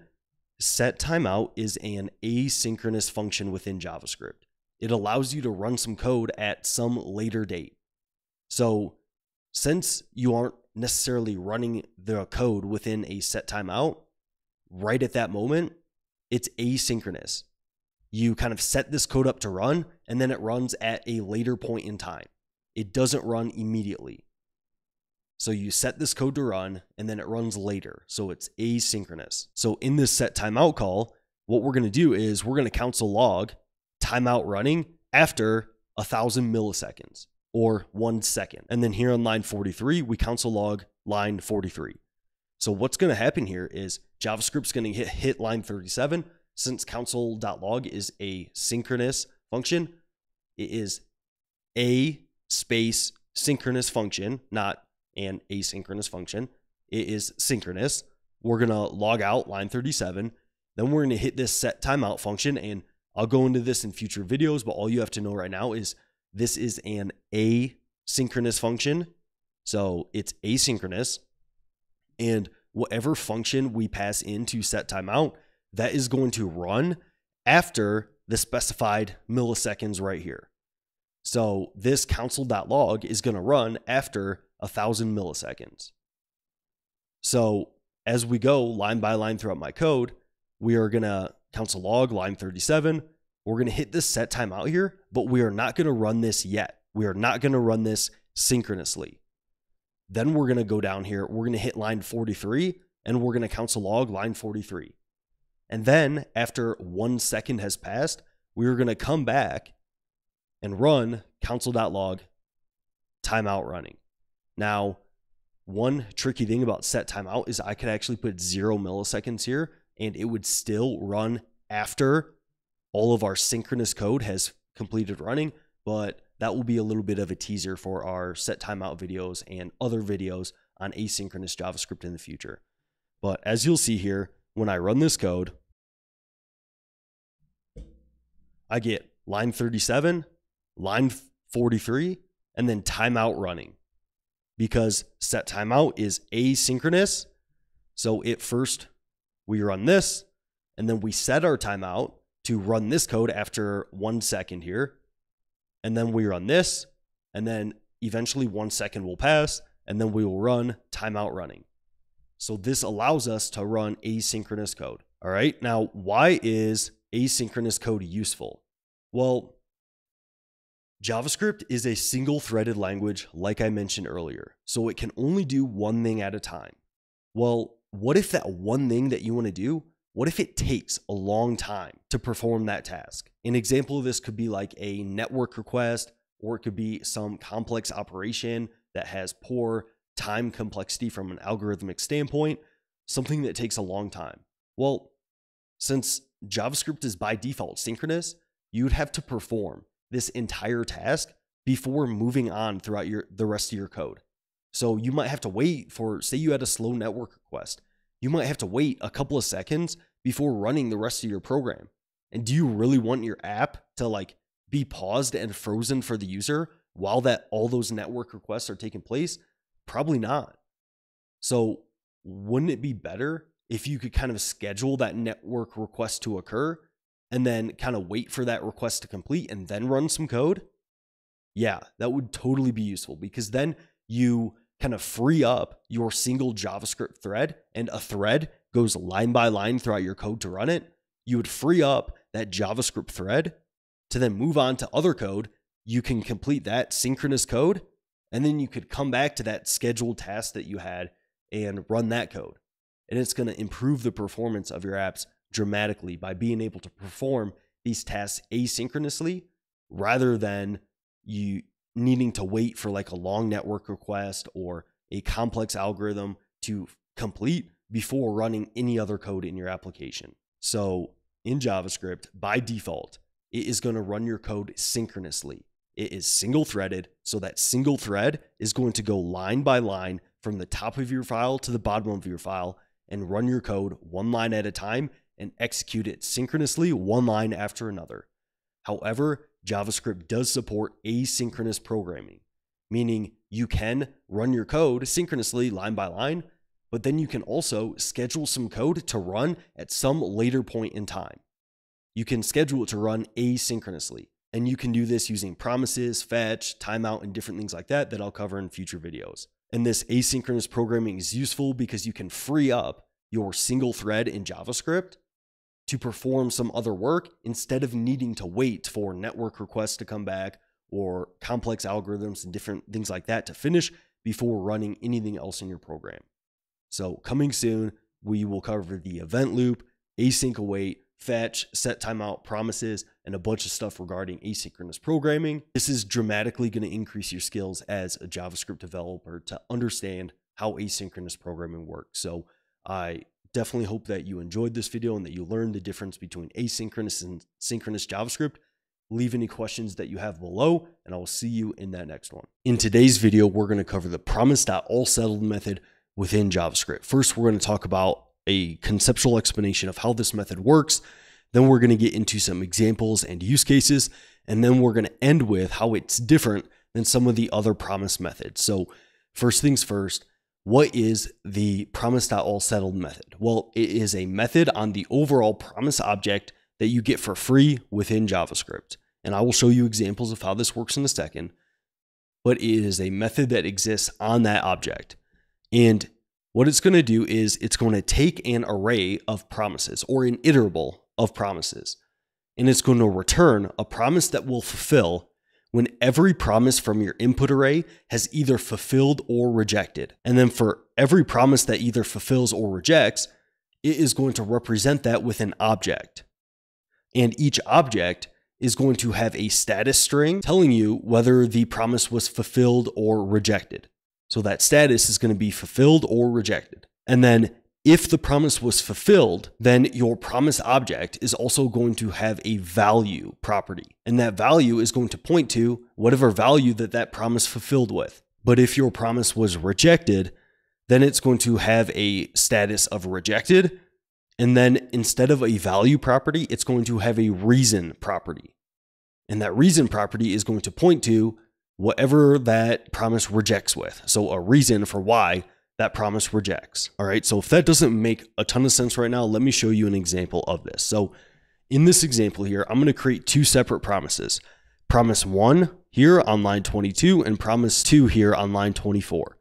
Speaker 1: set timeout is an asynchronous function within JavaScript. It allows you to run some code at some later date. So since you aren't necessarily running the code within a set timeout, right at that moment, it's asynchronous. You kind of set this code up to run, and then it runs at a later point in time. It doesn't run immediately. So you set this code to run, and then it runs later. So it's asynchronous. So in this set timeout call, what we're going to do is we're going to console log timeout running after 1,000 milliseconds or 1 second. And then here on line 43, we console log line 43. So what's going to happen here is JavaScript's going to hit line 37. Since console.log is a synchronous function, it is a space synchronous function, not an asynchronous function. It is synchronous. We're going to log out line 37. Then we're going to hit this set timeout function, and I'll go into this in future videos, but all you have to know right now is this is an asynchronous function. So it's asynchronous, and whatever function we pass into set timeout, that is going to run after the specified milliseconds right here. So this console.log is going to run after 1,000 milliseconds. So as we go line by line throughout my code, we are going to console log line 37. We're going to hit this set timeout here, but we are not going to run this yet. We are not going to run this synchronously. Then we're going to go down here. We're going to hit line 43, and we're going to console log line 43. And then after 1 second has passed, we're going to come back and run console.log timeout running. Now, one tricky thing about set timeout is I could actually put 0 milliseconds here, and it would still run after all of our synchronous code has completed running, but that will be a little bit of a teaser for our set timeout videos and other videos on asynchronous JavaScript in the future. But as you'll see here, when I run this code, I get line 37, line 43, and then timeout running, because set timeout is asynchronous. So we run this, and then we set our timeout to run this code after 1 second here. And then we run this, and then eventually 1 second will pass, and then we will run timeout running. So this allows us to run asynchronous code. All right. Now, why is asynchronous code useful? Well, JavaScript is a single-threaded language, like I mentioned earlier, so it can only do one thing at a time. Well, what if that one thing that you want to do, what if it takes a long time to perform that task? An example of this could be like a network request, or it could be some complex operation that has poor time complexity from an algorithmic standpoint, something that takes a long time. Well, since JavaScript is by default synchronous, you'd have to perform this entire task before moving on throughout the rest of your code. So you might have to wait for, say you had a slow network request, you might have to wait a couple of seconds before running the rest of your program. And do you really want your app to like be paused and frozen for the user while all those network requests are taking place? Probably not. So wouldn't it be better if you could kind of schedule that network request to occur and then kind of wait for that request to complete and then run some code? Yeah, that would totally be useful, because then you kind of free up your single JavaScript thread, and a thread goes line by line throughout your code to run it. You would free up that JavaScript thread to then move on to other code. You can complete that synchronous code, and then you could come back to that scheduled task that you had and run that code. And it's going to improve the performance of your apps dramatically by being able to perform these tasks asynchronously, rather than you needing to wait for like a long network request or a complex algorithm to complete before running any other code in your application. So in JavaScript, by default, it is going to run your code synchronously. It is single threaded, so that single thread is going to go line by line from the top of your file to the bottom of your file and run your code one line at a time and execute it synchronously, one line after another. However, JavaScript does support asynchronous programming, meaning you can run your code synchronously line by line, but then you can also schedule some code to run at some later point in time. You can schedule it to run asynchronously, and you can do this using promises, fetch, timeout, and different things like that I'll cover in future videos. And this asynchronous programming is useful because you can free up your single thread in JavaScript to perform some other work instead of needing to wait for network requests to come back or complex algorithms and different things like that to finish before running anything else in your program. So coming soon, we will cover the event loop, async await, fetch, set timeout, promises, and a bunch of stuff regarding asynchronous programming. This is dramatically going to increase your skills as a JavaScript developer to understand how asynchronous programming works. So I definitely hope that you enjoyed this video and that you learned the difference between asynchronous and synchronous JavaScript. Leave any questions that you have below, and I will see you in that next one. In today's video, we're going to cover the Promise.all.settled method within JavaScript. First, we're going to talk about a conceptual explanation of how this method works. Then we're going to get into some examples and use cases, and then we're going to end with how it's different than some of the other promise methods. So first things first, what is the Promise.all.settled method? Well, it is a method on the overall promise object that you get for free within JavaScript. And I will show you examples of how this works in a second, but it is a method that exists on that object. And what it's going to do is it's going to take an array of promises, or an iterable of promises, and it's going to return a promise that will fulfill when every promise from your input array has either fulfilled or rejected. And then for every promise that either fulfills or rejects, it is going to represent that with an object. And each object is going to have a status string telling you whether the promise was fulfilled or rejected. So that status is going to be fulfilled or rejected. And then if the promise was fulfilled, then your promise object is also going to have a value property. And that value is going to point to whatever value that promise fulfilled with. But if your promise was rejected, then it's going to have a status of rejected. And then instead of a value property, it's going to have a reason property. And that reason property is going to point to whatever that promise rejects with. So a reason for why that promise rejects. All right, so if that doesn't make a ton of sense right now, let me show you an example of this. So in this example here, I'm going to create two separate promises. Promise 1 here on line 22 and promise 2 here on line 24.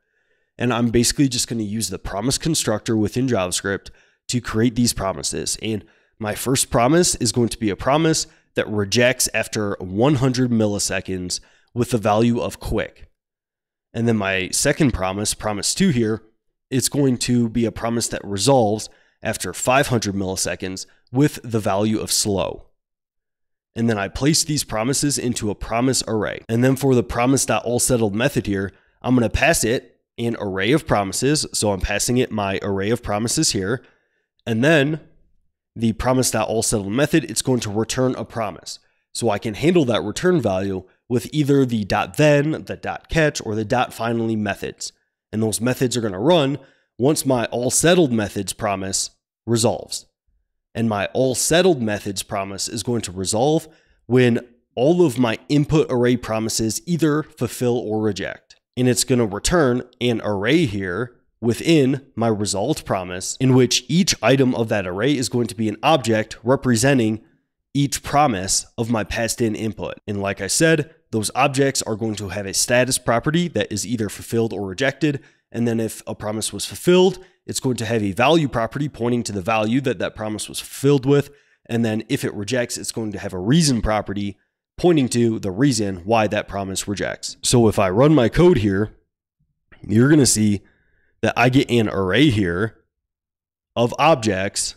Speaker 1: And I'm basically just going to use the promise constructor within JavaScript to create these promises. And my first promise is going to be a promise that rejects after 100 milliseconds with the value of quick. And then my second promise, promise 2 here, it's going to be a promise that resolves after 500 milliseconds with the value of slow. And then I place these promises into a promise array. And then for the Promise.all.settled method here, I'm going to pass it an array of promises. So I'm passing it my array of promises here. And then the Promise.all.settled method, it's going to return a promise. So I can handle that return value with either the .then, the .catch, or the .finally methods. And those methods are going to run once my all.settled methods promise resolves. And my all.settled methods promise is going to resolve when all of my input array promises either fulfill or reject. And it's going to return an array here within my resolved promise, in which each item of that array is going to be an object representing each promise of my passed in input. And like I said, those objects are going to have a status property that is either fulfilled or rejected. And then if a promise was fulfilled, it's going to have a value property pointing to the value that that promise was fulfilled with. And then if it rejects, it's going to have a reason property pointing to the reason why that promise rejects. So if I run my code here, you're going to see that I get an array here of objects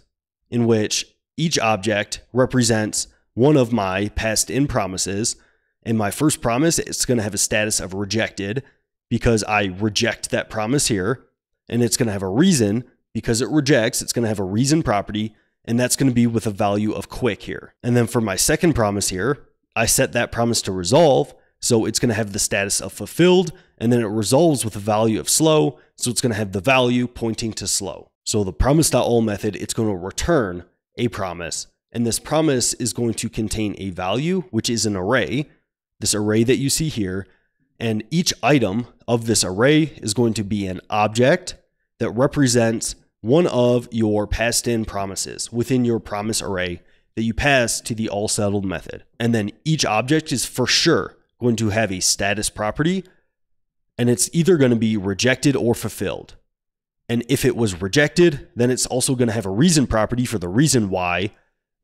Speaker 1: in which each object represents one of my passed in promises. And my first promise, it's going to have a status of rejected because I reject that promise here. And it's going to have a reason because it rejects. It's going to have a reason property, and that's going to be with a value of quick here. And then for my second promise here, I set that promise to resolve. So it's going to have the status of fulfilled, and then it resolves with a value of slow. So it's going to have the value pointing to slow. So the Promise.all method, it's going to return a promise, and this promise is going to contain a value, which is an array, this array that you see here, and each item of this array is going to be an object that represents one of your passed in promises within your promise array that you pass to the all.settled method. And then each object is for sure going to have a status property, and it's either going to be rejected or fulfilled. And if it was rejected, then it's also going to have a reason property for the reason why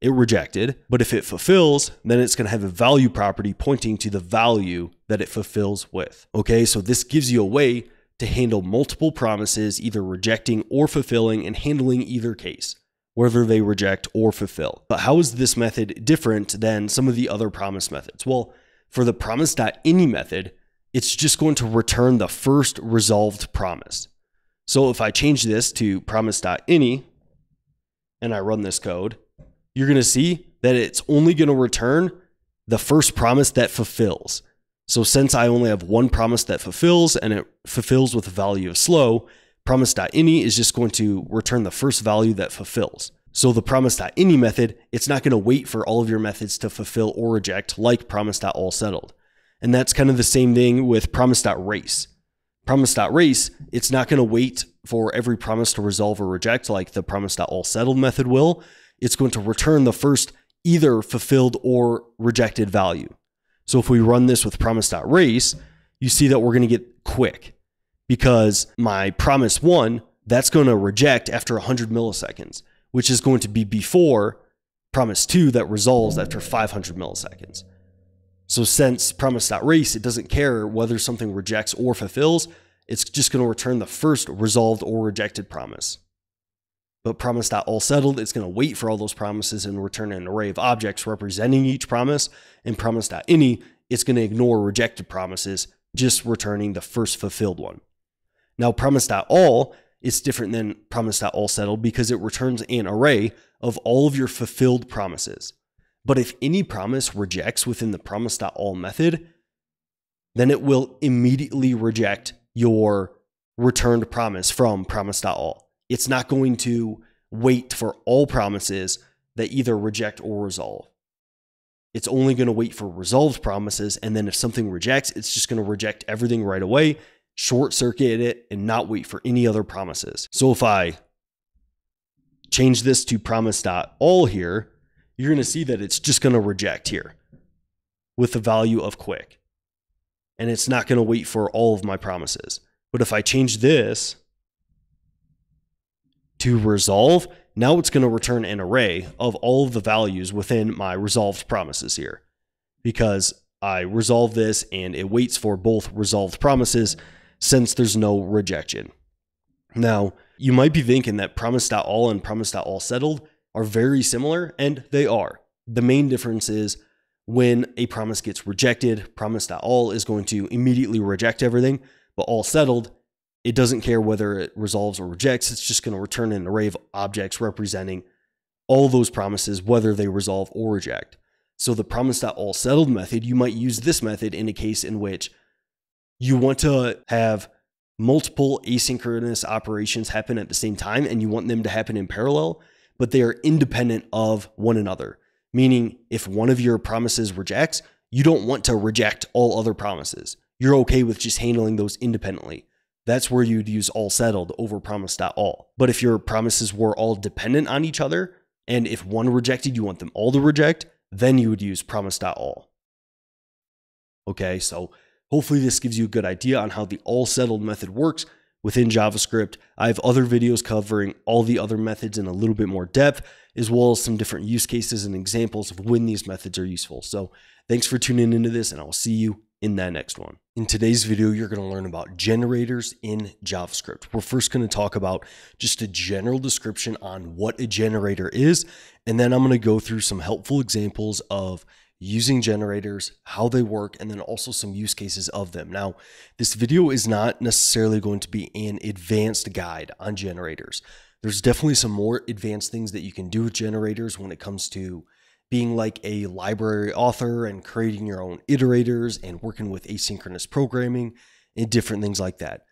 Speaker 1: it rejected. But if it fulfills, then it's going to have a value property pointing to the value that it fulfills with. Okay, so this gives you a way to handle multiple promises, either rejecting or fulfilling, and handling either case, whether they reject or fulfill. But how is this method different than some of the other promise methods? Well, for the Promise.any method, it's just going to return the first resolved promise. So if I change this to Promise.any and I run this code, you're going to see that it's only going to return the first promise that fulfills. So since I only have one promise that fulfills and it fulfills with a value of slow, Promise.any is just going to return the first value that fulfills. So the Promise.any method, it's not going to wait for all of your methods to fulfill or reject like Promise.all.settled. And that's kind of the same thing with Promise.race. Promise.race, it's not going to wait for every promise to resolve or reject like the Promise.all.settled method will. It's going to return the first either fulfilled or rejected value. So if we run this with Promise.race, you see that we're going to get quick because my promise 1, that's going to reject after 100 milliseconds, which is going to be before promise 2 that resolves after 500 milliseconds. So since Promise.race, it doesn't care whether something rejects or fulfills, it's just going to return the first resolved or rejected promise. But Promise.all.settled, it's going to wait for all those promises and return an array of objects representing each promise. And Promise.any, it's going to ignore rejected promises, just returning the first fulfilled one. Now Promise.all is different than Promise.all.settled because it returns an array of all of your fulfilled promises. But if any promise rejects within the Promise.all method, then it will immediately reject your returned promise from Promise.all. It's not going to wait for all promises that either reject or resolve. It's only going to wait for resolved promises, and then if something rejects, it's just going to reject everything right away, short circuit it, and not wait for any other promises. So if I change this to Promise.all here, you're going to see that it's just going to reject here with the value of quick. And it's not going to wait for all of my promises. But if I change this to resolve, now it's going to return an array of all of the values within my resolved promises here, because I resolve this and it waits for both resolved promises since there's no rejection. Now, you might be thinking that Promise.all and Promise.all.settled are very similar, and they are. The main difference is when a promise gets rejected, Promise.all is going to immediately reject everything, but all.settled, it doesn't care whether it resolves or rejects. It's just going to return an array of objects representing all those promises, whether they resolve or reject. So the Promise.all.settled method, you might use this method in a case in which you want to have multiple asynchronous operations happen at the same time, and you want them to happen in parallel, but they are independent of one another. Meaning, if one of your promises rejects, you don't want to reject all other promises. You're okay with just handling those independently. That's where you'd use all.settled over Promise.all. But if your promises were all dependent on each other, and if one rejected, you want them all to reject, then you would use Promise.all. Okay, so hopefully this gives you a good idea on how the all.settled method works within JavaScript. I have other videos covering all the other methods in a little bit more depth, as well as some different use cases and examples of when these methods are useful. So thanks for tuning into this, and I'll see you in that next one. In today's video, you're going to learn about generators in JavaScript. We're first going to talk about just a general description on what a generator is, and then I'm going to go through some helpful examples of using generators, how they work, and then also some use cases of them. Now, this video is not necessarily going to be an advanced guide on generators. There's definitely some more advanced things that you can do with generators when it comes to being like a library author and creating your own iterators and working with asynchronous programming and different things like that.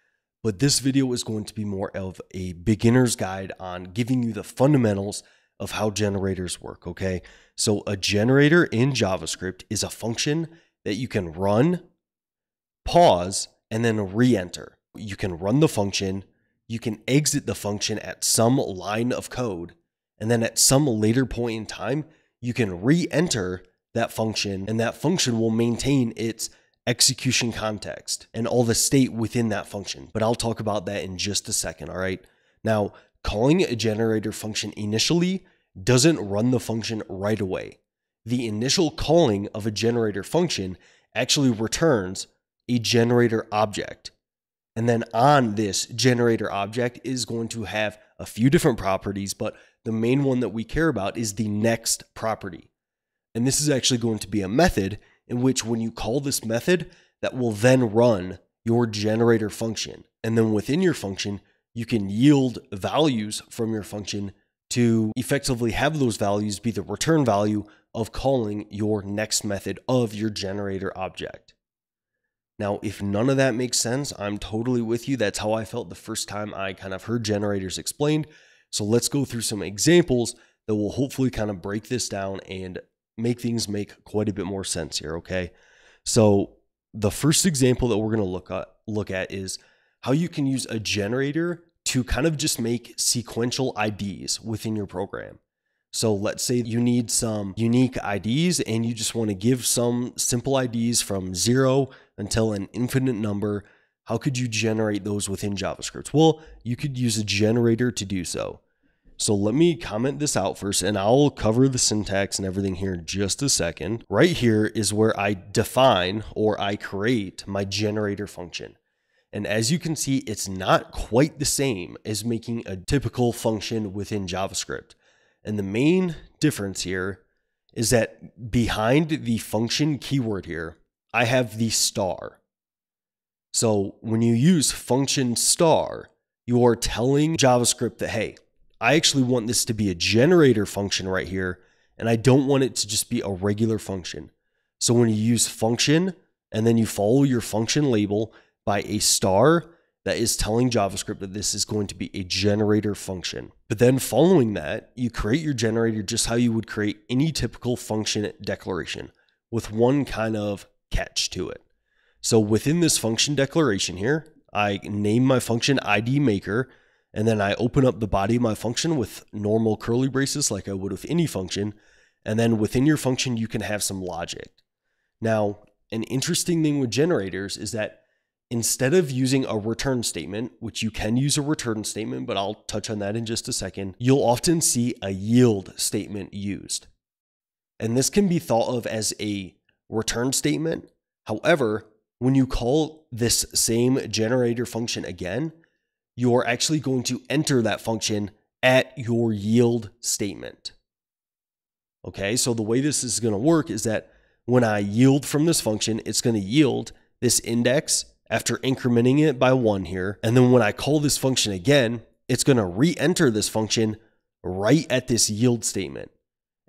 Speaker 1: But this video is going to be more of a beginner's guide on giving you the fundamentals of how generators work, okay? So a generator in JavaScript is a function that you can run, pause, and then re-enter. You can run the function, you can exit the function at some line of code, and then at some later point in time, you can re-enter that function, and that function will maintain its execution context and all the state within that function. But I'll talk about that in just a second, all right? Now, calling a generator function initially doesn't run the function right away. The initial calling of a generator function actually returns a generator object. And then on this generator object is going to have a few different properties, but the main one that we care about is the next property. And this is actually going to be a method in which when you call this method, that will then run your generator function. And then within your function, you can yield values from your function to effectively have those values be the return value of calling your next method of your generator object. Now, if none of that makes sense, I'm totally with you. That's how I felt the first time I kind of heard generators explained. So let's go through some examples that will hopefully kind of break this down and make things make quite a bit more sense here, okay? So the first example that we're going to look at is how you can use a generator to kind of just make sequential IDs within your program. So let's say you need some unique IDs and you just want to give some simple IDs from 0 until an infinite number. How could you generate those within JavaScript? Well, you could use a generator to do so. So let me comment this out first, and I'll cover the syntax and everything here in just a second. Right here is where I define or I create my generator function. And as you can see, it's not quite the same as making a typical function within JavaScript. And the main difference here is that behind the function keyword here, I have the star. So when you use function star, you are telling JavaScript that, hey, I actually want this to be a generator function right here, and I don't want it to just be a regular function. So when you use function and then you follow your function label by a star, that is telling JavaScript that this is going to be a generator function. But then following that, you create your generator just how you would create any typical function declaration, with one kind of catch to it. So within this function declaration here, I name my function ID maker, and then I open up the body of my function with normal curly braces like I would with any function. And then within your function, you can have some logic. Now, an interesting thing with generators is that instead of using a return statement, which you can use a return statement, but I'll touch on that in just a second, you'll often see a yield statement used. And this can be thought of as a return statement. However, when you call this same generator function again, you're actually going to enter that function at your yield statement. Okay, so the way this is going to work is that when I yield from this function, it's going to yield this index after incrementing it by 1 here. And then when I call this function again, it's going to re-enter this function right at this yield statement.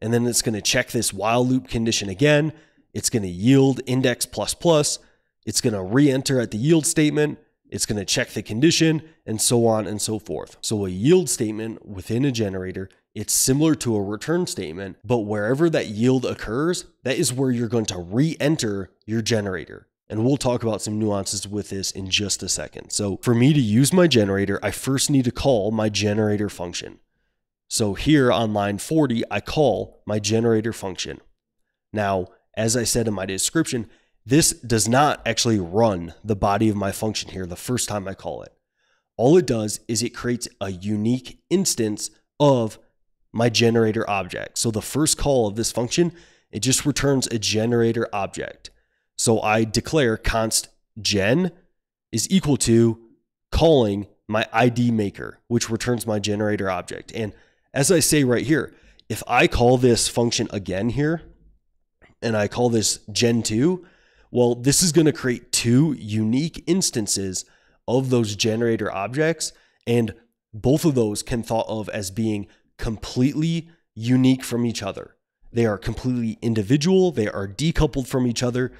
Speaker 1: And then it's going to check this while loop condition again. It's going to yield index plus plus. It's going to re-enter at the yield statement. It's going to check the condition, and so on and so forth. So a yield statement within a generator, it's similar to a return statement, but wherever that yield occurs, that is where you're going to re-enter your generator. And we'll talk about some nuances with this in just a second. So for me to use my generator, I first need to call my generator function. So here on line 40, I call my generator function. Now, as I said in my description, this does not actually run the body of my function here the first time I call it. All it does is it creates a unique instance of my generator object. So the first call of this function, it just returns a generator object. So I declare const gen is equal to calling my ID maker, which returns my generator object. And as I say right here, if I call this function again here, and I call this gen2, well, this is going to create 2 unique instances of those generator objects. And both of those can thought of as being completely unique from each other. They are completely individual. They are decoupled from each other.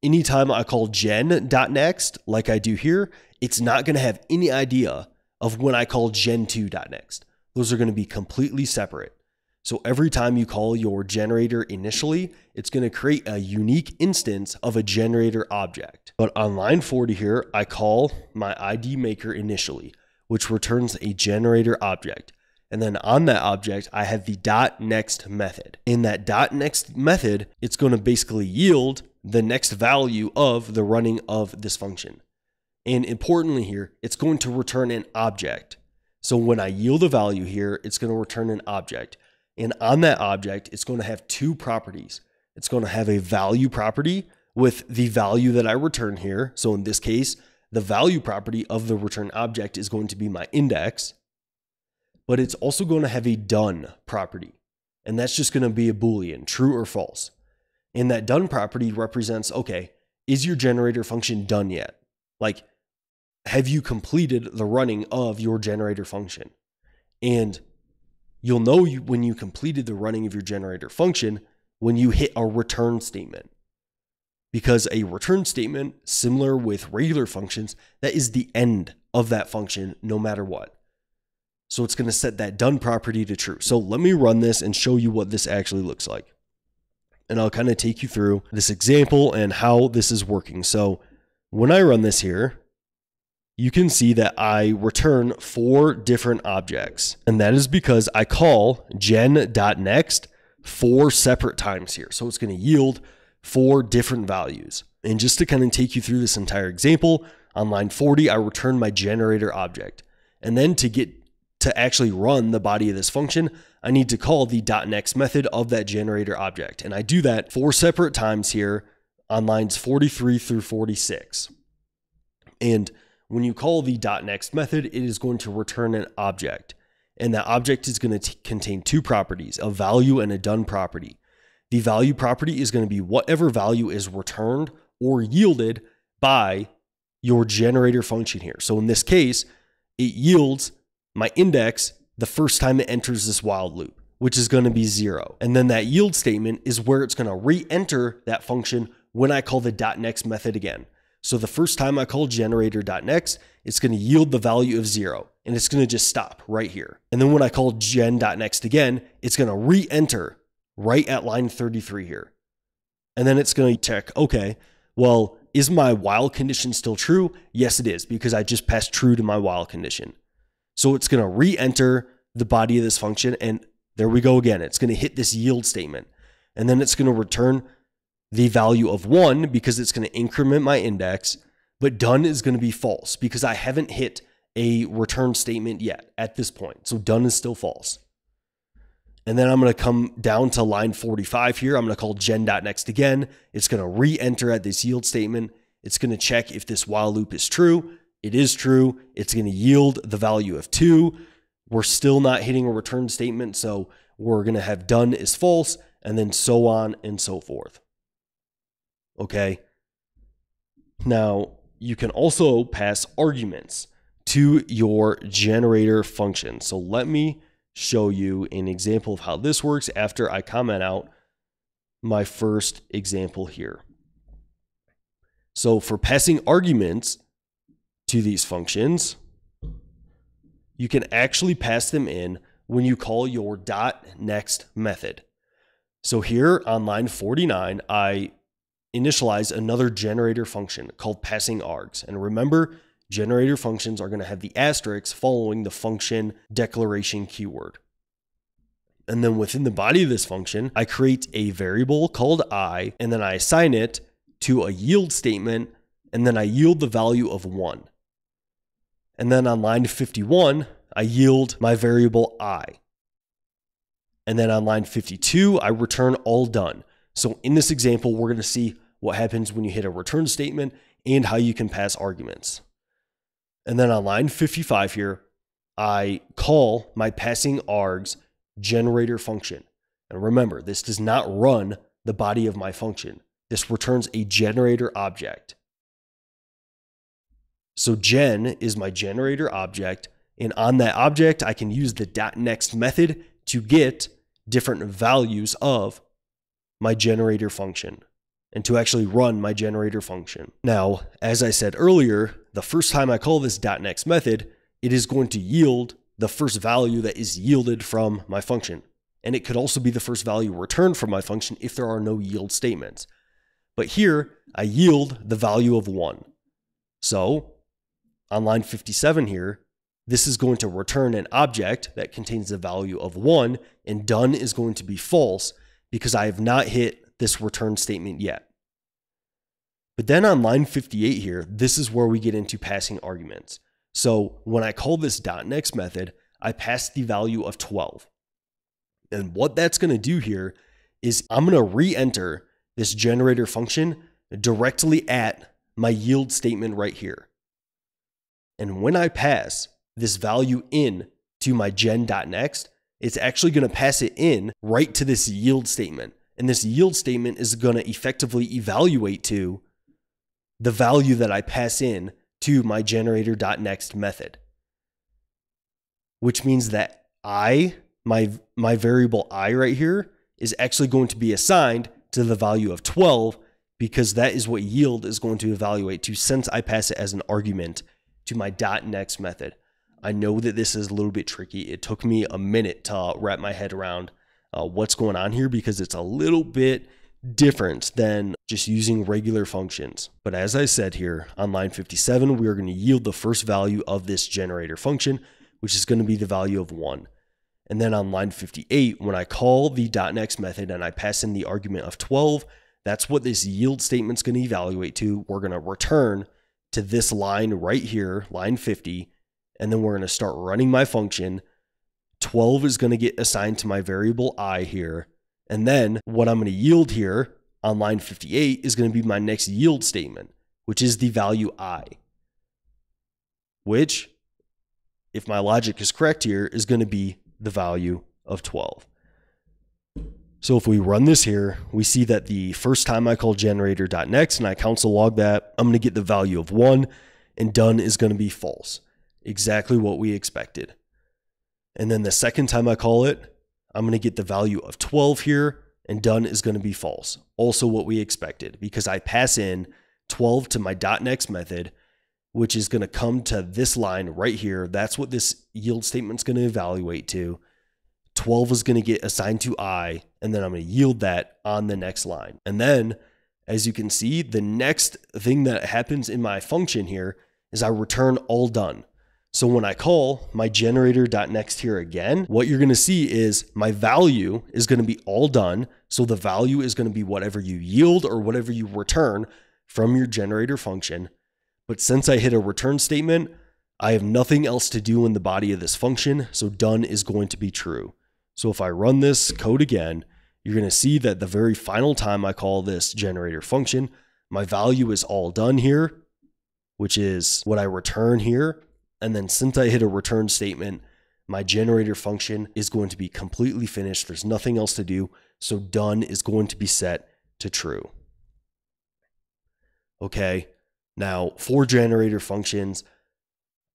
Speaker 1: Anytime I call gen.next, like I do here, it's not going to have any idea of when I call gen2.next. Those are going to be completely separate. So every time you call your generator initially, it's going to create a unique instance of a generator object. But on line 40 here, I call my ID maker initially, which returns a generator object. And then on that object, I have the .next method. In that .next method, it's going to basically yield the next value of the running of this function. And importantly here, it's going to return an object. So when I yield a value here, it's going to return an object. And on that object, it's going to have 2 properties. It's going to have a value property with the value that I return here. So in this case, the value property of the return object is going to be my index, but it's also going to have a done property. And that's just going to be a Boolean, true or false. And that done property represents, okay, is your generator function done yet? Like, have you completed the running of your generator function? And you'll know when you completed the running of your generator function when you hit a return statement. Because a return statement, similar with regular functions, that is the end of that function no matter what. So it's going to set that done property to true. So let me run this and show you what this actually looks like. And I'll kind of take you through this example and how this is working. So when I run this here, you can see that I return 4 different objects. And that is because I call gen.next 4 separate times here. So it's going to yield 4 different values. And just to kind of take you through this entire example, on line 40, I return my generator object. And then to actually run the body of this function, I need to call the .next method of that generator object. And I do that 4 separate times here on lines 43 through 46. And when you call the .next method, it is going to return an object. And that object is going to contain 2 properties, a value and a done property. The value property is going to be whatever value is returned or yielded by your generator function here. So in this case, it yields my index the first time it enters this while loop, which is going to be 0. And then that yield statement is where it's going to re-enter that function when I call the .next method again. So the first time I call generator.next, it's going to yield the value of 0, and it's going to just stop right here. And then when I call gen.next again, it's going to re-enter right at line 33 here. And then it's going to check, okay, well, is my while condition still true? Yes, it is, because I just passed true to my while condition. So it's going to re-enter the body of this function, and there we go again. It's going to hit this yield statement, and then it's going to return the value of 1 because it's going to increment my index, but done is going to be false because I haven't hit a return statement yet at this point. So done is still false. And then I'm going to come down to line 45 here. I'm going to call gen.next again. It's going to re-enter at this yield statement. It's going to check if this while loop is true. It is true. It's going to yield the value of 2. We're still not hitting a return statement, so we're going to have done is false, and then so on and so forth. Okay. Now, you can also pass arguments to your generator function. So let me show you an example of how this works after I comment out my first example here. So for passing arguments to these functions, you can actually pass them in when you call your .next method. So here on line 49, I initialize another generator function called passing args. And remember, generator functions are going to have the asterisk following the function declaration keyword. And then within the body of this function, I create a variable called I, and then I assign it to a yield statement, and then I yield the value of 1. And then on line 51, I yield my variable I. And then on line 52, I return all done. So in this example, we're going to see what happens when you hit a return statement and how you can pass arguments. And then on line 55 here, I call my passing args generator function. And remember, this does not run the body of my function. This returns a generator object. So gen is my generator object, and on that object, I can use the .next method to get different values of my generator function and to actually run my generator function. Now, as I said earlier, the first time I call this .next method, it is going to yield the first value that is yielded from my function. And it could also be the first value returned from my function if there are no yield statements. But here, I yield the value of 1. So on line 57 here, this is going to return an object that contains the value of 1, and done is going to be false because I have not hit this return statement yet. But then on line 58 here, this is where we get into passing arguments. So when I call this .next method, I pass the value of 12. And what that's going to do here is I'm going to re-enter this generator function directly at my yield statement right here. And when I pass this value in to my gen.next, it's actually going to pass it in right to this yield statement. And this yield statement is going to effectively evaluate to the value that I pass in to my generator.next method. Which means that my variable I right here is actually going to be assigned to the value of 12 because that is what yield is going to evaluate to since I pass it as an argument to my .next method. I know that this is a little bit tricky. It took me a minute to wrap my head around what's going on here because it's a little bit different than just using regular functions. But as I said here on line 57, we are going to yield the first value of this generator function, which is going to be the value of 1. And then on line 58, when I call the .next method and I pass in the argument of 12, that's what this yield statement is going to evaluate to. We're going to return to this line right here, line 50, and then we're going to start running my function. 12 is going to get assigned to my variable I here. And then what I'm going to yield here on line 58 is going to be my next yield statement, which is the value I, which, if my logic is correct here, is going to be the value of 12. So if we run this here, we see that the first time I call generator.next and I console log that, I'm going to get the value of 1, and done is going to be false. Exactly what we expected. And then the second time I call it, I'm going to get the value of 12 here, and done is going to be false. Also what we expected because I pass in 12 to my .next method, which is going to come to this line right here. That's what this yield statement is going to evaluate to. 12 is going to get assigned to I, and then I'm going to yield that on the next line. And then, as you can see, the next thing that happens in my function here is I return all done. So when I call my generator.next here again, what you're going to see is my value is going to be all done. So the value is going to be whatever you yield or whatever you return from your generator function. But since I hit a return statement, I have nothing else to do in the body of this function. So done is going to be true. So if I run this code again, you're going to see that the very final time I call this generator function, my value is all done here, which is what I return here. And then since I hit a return statement, my generator function is going to be completely finished. There's nothing else to do. So done is going to be set to true. Okay. Now for generator functions,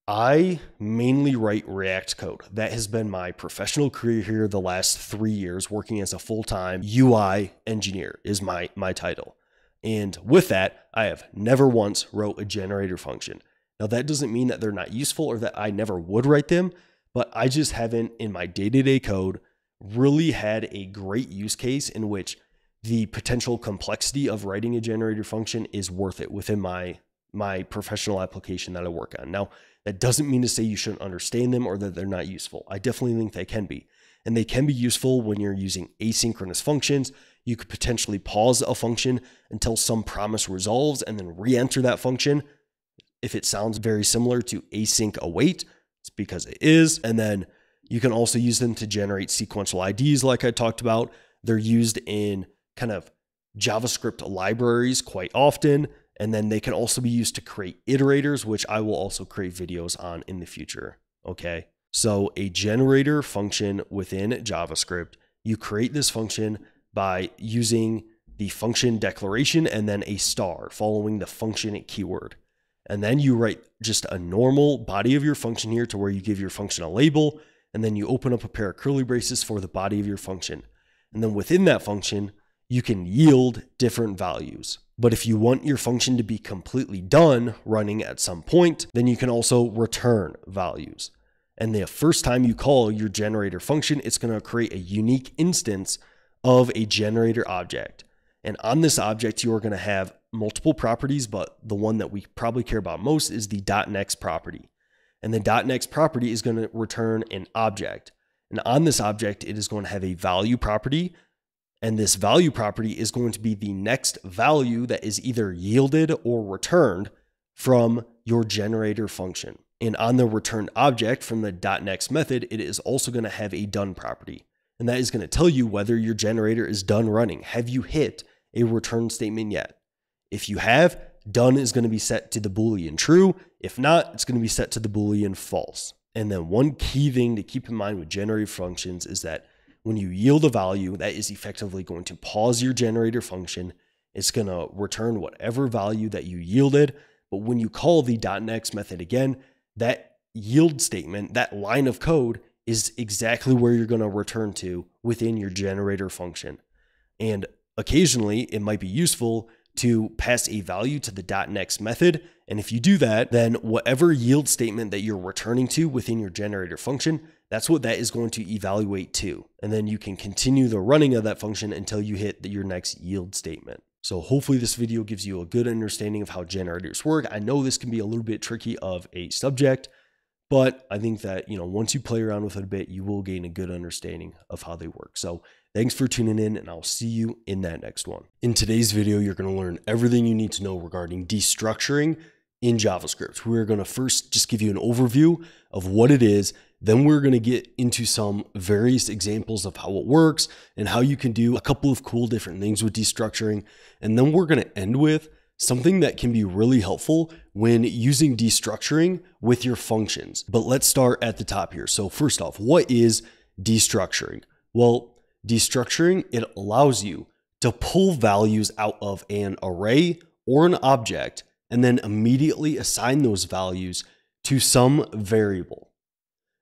Speaker 1: I mainly write React code. That has been my professional career here the last 3 years, working as a full-time UI engineer is my title. And with that, I have never once wrote a generator function. Now that doesn't mean that they're not useful or that I never would write them, but I just haven't in my day-to-day code really had a great use case in which the potential complexity of writing a generator function is worth it within my professional application that I work on. Now, that doesn't mean to say you shouldn't understand them or that they're not useful. I definitely think they can be. And they can be useful when you're using asynchronous functions. You could potentially pause a function until some promise resolves and then re-enter that function. If it sounds very similar to Async Await, it's because it is. And then you can also use them to generate sequential IDs like I talked about. They're used in kind of JavaScript libraries quite often. And then they can also be used to create iterators, which I will also create videos on in the future. Okay. So a generator function within JavaScript, you create this function by using the function declaration and then a star following the function keyword. And then you write just a normal body of your function here to where you give your function a label. And then you open up a pair of curly braces for the body of your function. And then within that function, you can yield different values. But if you want your function to be completely done running at some point, then you can also return values. And the first time you call your generator function, it's going to create a unique instance of a generator object. And on this object, you are going to have multiple properties, but the one that we probably care about most is the .next property. And the .next property is going to return an object. And on this object, it is going to have a value property. And this value property is going to be the next value that is either yielded or returned from your generator function. And on the returned object from the .next method, it is also going to have a done property. And that is going to tell you whether your generator is done running. Have you hit a return statement yet? If you have, done is going to be set to the Boolean true. If not, it's going to be set to the Boolean false. And then one key thing to keep in mind with generator functions is that when you yield a value, that is effectively going to pause your generator function. It's going to return whatever value that you yielded. But when you call the .next method again, that yield statement, that line of code is exactly where you're going to return to within your generator function. And occasionally it might be useful to pass a value to the .next method. And if you do that, then whatever yield statement that you're returning to within your generator function, that's what that is going to evaluate to. And then you can continue the running of that function until you hit your next yield statement. So hopefully this video gives you a good understanding of how generators work. I know this can be a little bit tricky of a subject, but I think that, once you play around with it a bit, you will gain a good understanding of how they work. So thanks for tuning in, and I'll see you in that next one. In today's video, you're going to learn everything you need to know regarding destructuring in JavaScript. We're going to first just give you an overview of what it is. Then we're going to get into some various examples of how it works and how you can do a couple of cool different things with destructuring. And then we're going to end with something that can be really helpful when using destructuring with your functions. But let's start at the top here. So first off, what is destructuring? Well, destructuring, it allows you to pull values out of an array or an object and then immediately assign those values to some variable.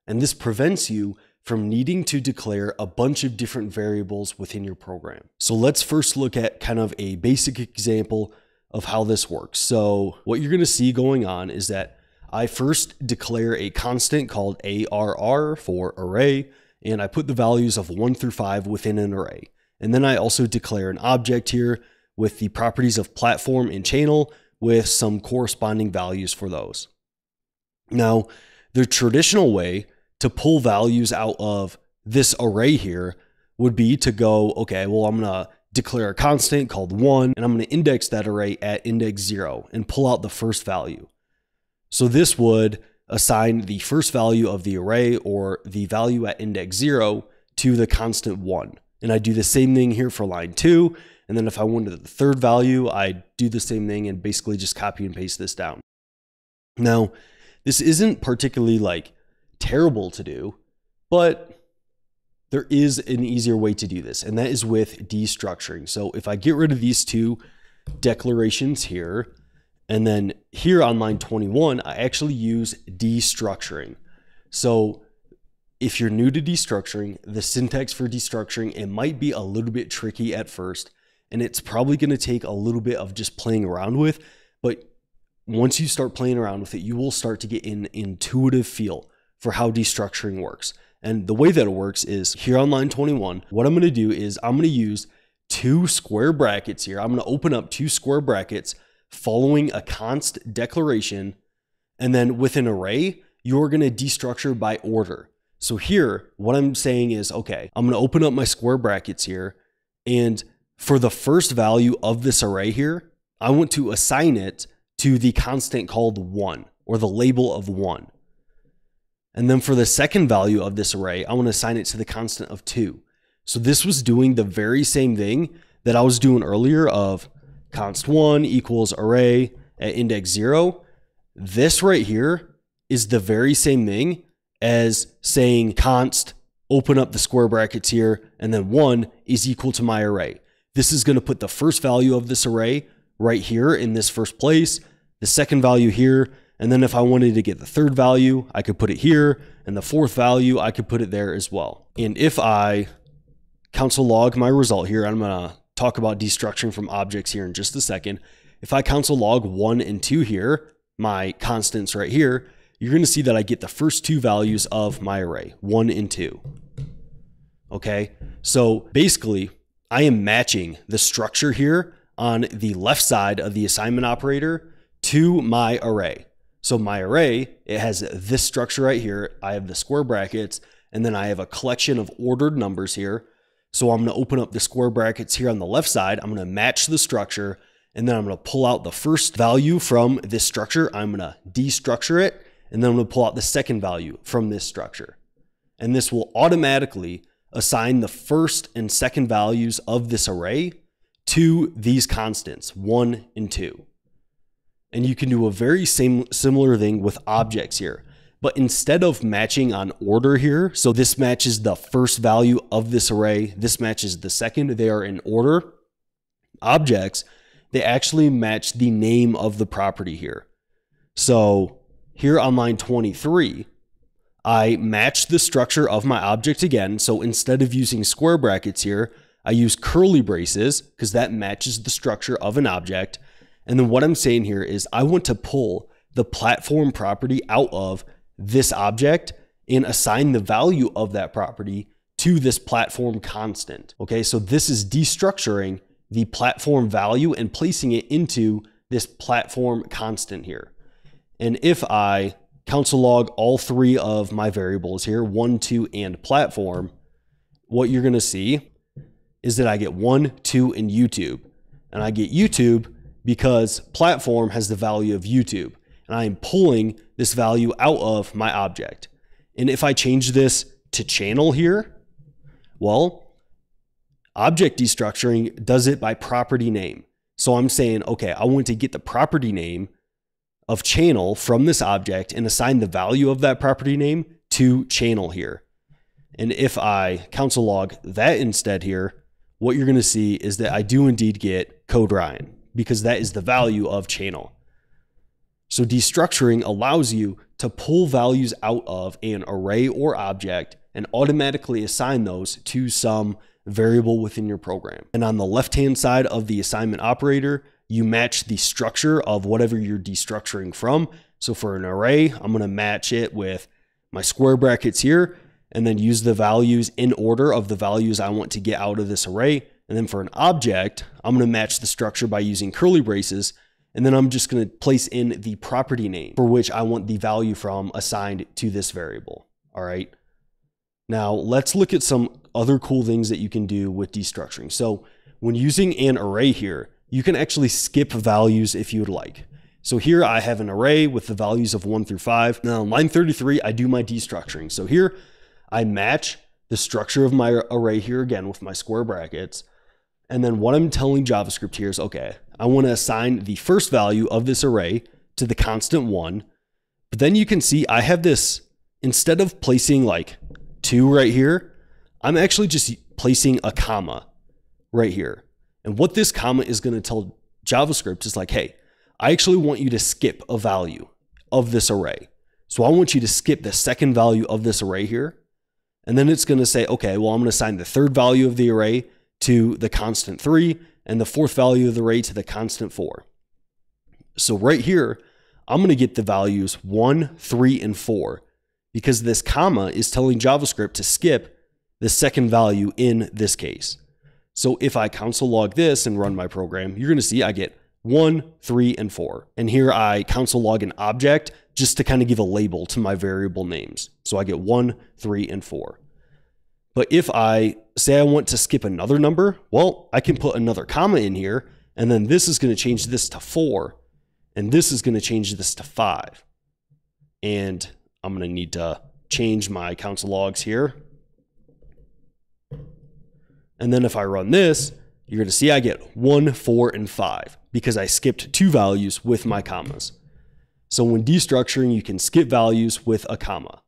Speaker 1: And this prevents you from needing to declare a bunch of different variables within your program. So let's first look at kind of a basic example of how this works. So what you're going to see going on is that I first declare a constant called ARR for array, and I put the values of 1 through 5 within an array. And then I also declare an object here with the properties of platform and channel with some corresponding values for those. Now, the traditional way to pull values out of this array here would be to go, okay, well, I'm going to declare a constant called 1, and I'm going to index that array at index 0 and pull out the first value. So this would assign the first value of the array or the value at index 0 to the constant 1. And I do the same thing here for line 2. And then if I wanted the third value, I do the same thing and basically just copy and paste this down. Now, this isn't particularly like terrible to do, but there is an easier way to do this, and that is with destructuring. So if I get rid of these two declarations here, and then here on line 21, I actually use destructuring. So if you're new to destructuring, the syntax for destructuring, it might be a little bit tricky at first, and it's probably going to take a little bit of just playing around with, but once you start playing around with it, you will start to get an intuitive feel for how destructuring works. And the way that it works is here on line 21, what I'm going to do is I'm going to use 2 square brackets here. I'm going to open up 2 square brackets following a const declaration. And then with an array, you're going to destructure by order. So here, what I'm saying is, okay, I'm going to open up my square brackets here. And for the first value of this array here, I want to assign it to the constant called 1 or the label of 1. And then for the second value of this array, I want to assign it to the constant of 2. So this was doing the very same thing that I was doing earlier of const 1 equals array at index 0. This right here is the very same thing as saying const, open up the square brackets here, and then 1 is equal to my array. This is going to put the first value of this array right here in this first place, the second value here, and then if I wanted to get the third value, I could put it here, and the fourth value, I could put it there as well. And if I console log my result here, I'm going to talk about destructuring from objects here in just a second. If I console log 1 and 2 here, my constants right here, you're going to see that I get the first 2 values of my array, 1 and 2. Okay, so basically, I am matching the structure here on the left side of the assignment operator to my array. So my array, it has this structure right here. I have the square brackets, and then I have a collection of ordered numbers here. So I'm going to open up the square brackets here on the left side. I'm going to match the structure, and then I'm going to pull out the first value from this structure. I'm going to destructure it, and then I'm going to pull out the second value from this structure. And this will automatically assign the first and second values of this array to these constants, 1 and 2. And you can do a very similar thing with objects here. But instead of matching on order here, so this matches the first value of this array, this matches the second, they are in order. Objects, they actually match the name of the property here. So here on line 23, I match the structure of my object again. So instead of using square brackets here, I use curly braces because that matches the structure of an object. And then what I'm saying here is I want to pull the platform property out of this object and assign the value of that property to this platform constant. Okay, so this is destructuring the platform value and placing it into this platform constant here. And if I console log all 3 of my variables here, 1, 2, and platform, what you're going to see is that I get 1, 2, and YouTube. And I get YouTube because platform has the value of YouTube, and I am pulling this value out of my object. And if I change this to channel here, well, object destructuring does it by property name. So I'm saying, okay, I want to get the property name of channel from this object and assign the value of that property name to channel here. And if I console log that instead here, what you're going to see is that I do indeed get code Ryan, because that is the value of channel. So destructuring allows you to pull values out of an array or object and automatically assign those to some variable within your program. And on the left-hand side of the assignment operator, you match the structure of whatever you're destructuring from. So for an array, I'm going to match it with my square brackets here, and then use the values in order of the values I want to get out of this array. And then for an object, I'm going to match the structure by using curly braces. And then I'm just going to place in the property name for which I want the value from assigned to this variable. All right. Now let's look at some other cool things that you can do with destructuring. So when using an array here, you can actually skip values if you would like. So here I have an array with the values of 1 through 5. Now on line 33, I do my destructuring. So here I match the structure of my array here again with my square brackets. And then what I'm telling JavaScript here is, okay, I want to assign the first value of this array to the constant 1. But then you can see I have this, instead of placing like 2 right here, I'm actually just placing a comma right here. And what this comma is going to tell JavaScript is like, hey, I actually want you to skip a value of this array. So I want you to skip the second value of this array here. And then it's going to say, okay, well, I'm going to assign the third value of the array to the constant 3 and the fourth value of the array to the constant 4. So right here, I'm going to get the values 1, 3, and 4 because this comma is telling JavaScript to skip the second value in this case. So if I console log this and run my program, you're going to see I get 1, 3, and 4. And here I console log an object just to kind of give a label to my variable names. So I get 1, 3, and 4. But if I say I want to skip another number, well, I can put another comma in here, and then this is going to change this to 4, and this is going to change this to 5. And I'm going to need to change my console logs here. And then if I run this, you're going to see I get 1, 4, and 5 because I skipped 2 values with my commas. So when destructuring, you can skip values with a comma.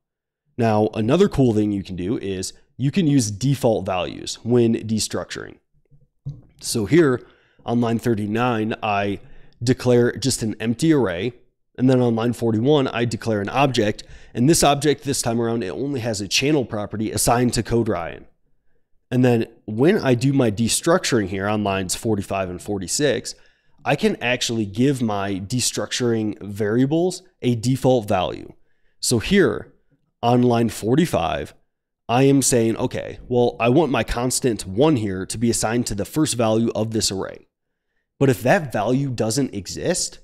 Speaker 1: Now, another cool thing you can do is you can use default values when destructuring. So here on line 39, I declare just an empty array. And then on line 41, I declare an object. And this object this time around, it only has a channel property assigned to code Ryan. And then when I do my destructuring here on lines 45 and 46, I can actually give my destructuring variables a default value. So here on line 45, I am saying, okay, well, I want my constant 1 here to be assigned to the first value of this array. But if that value doesn't exist,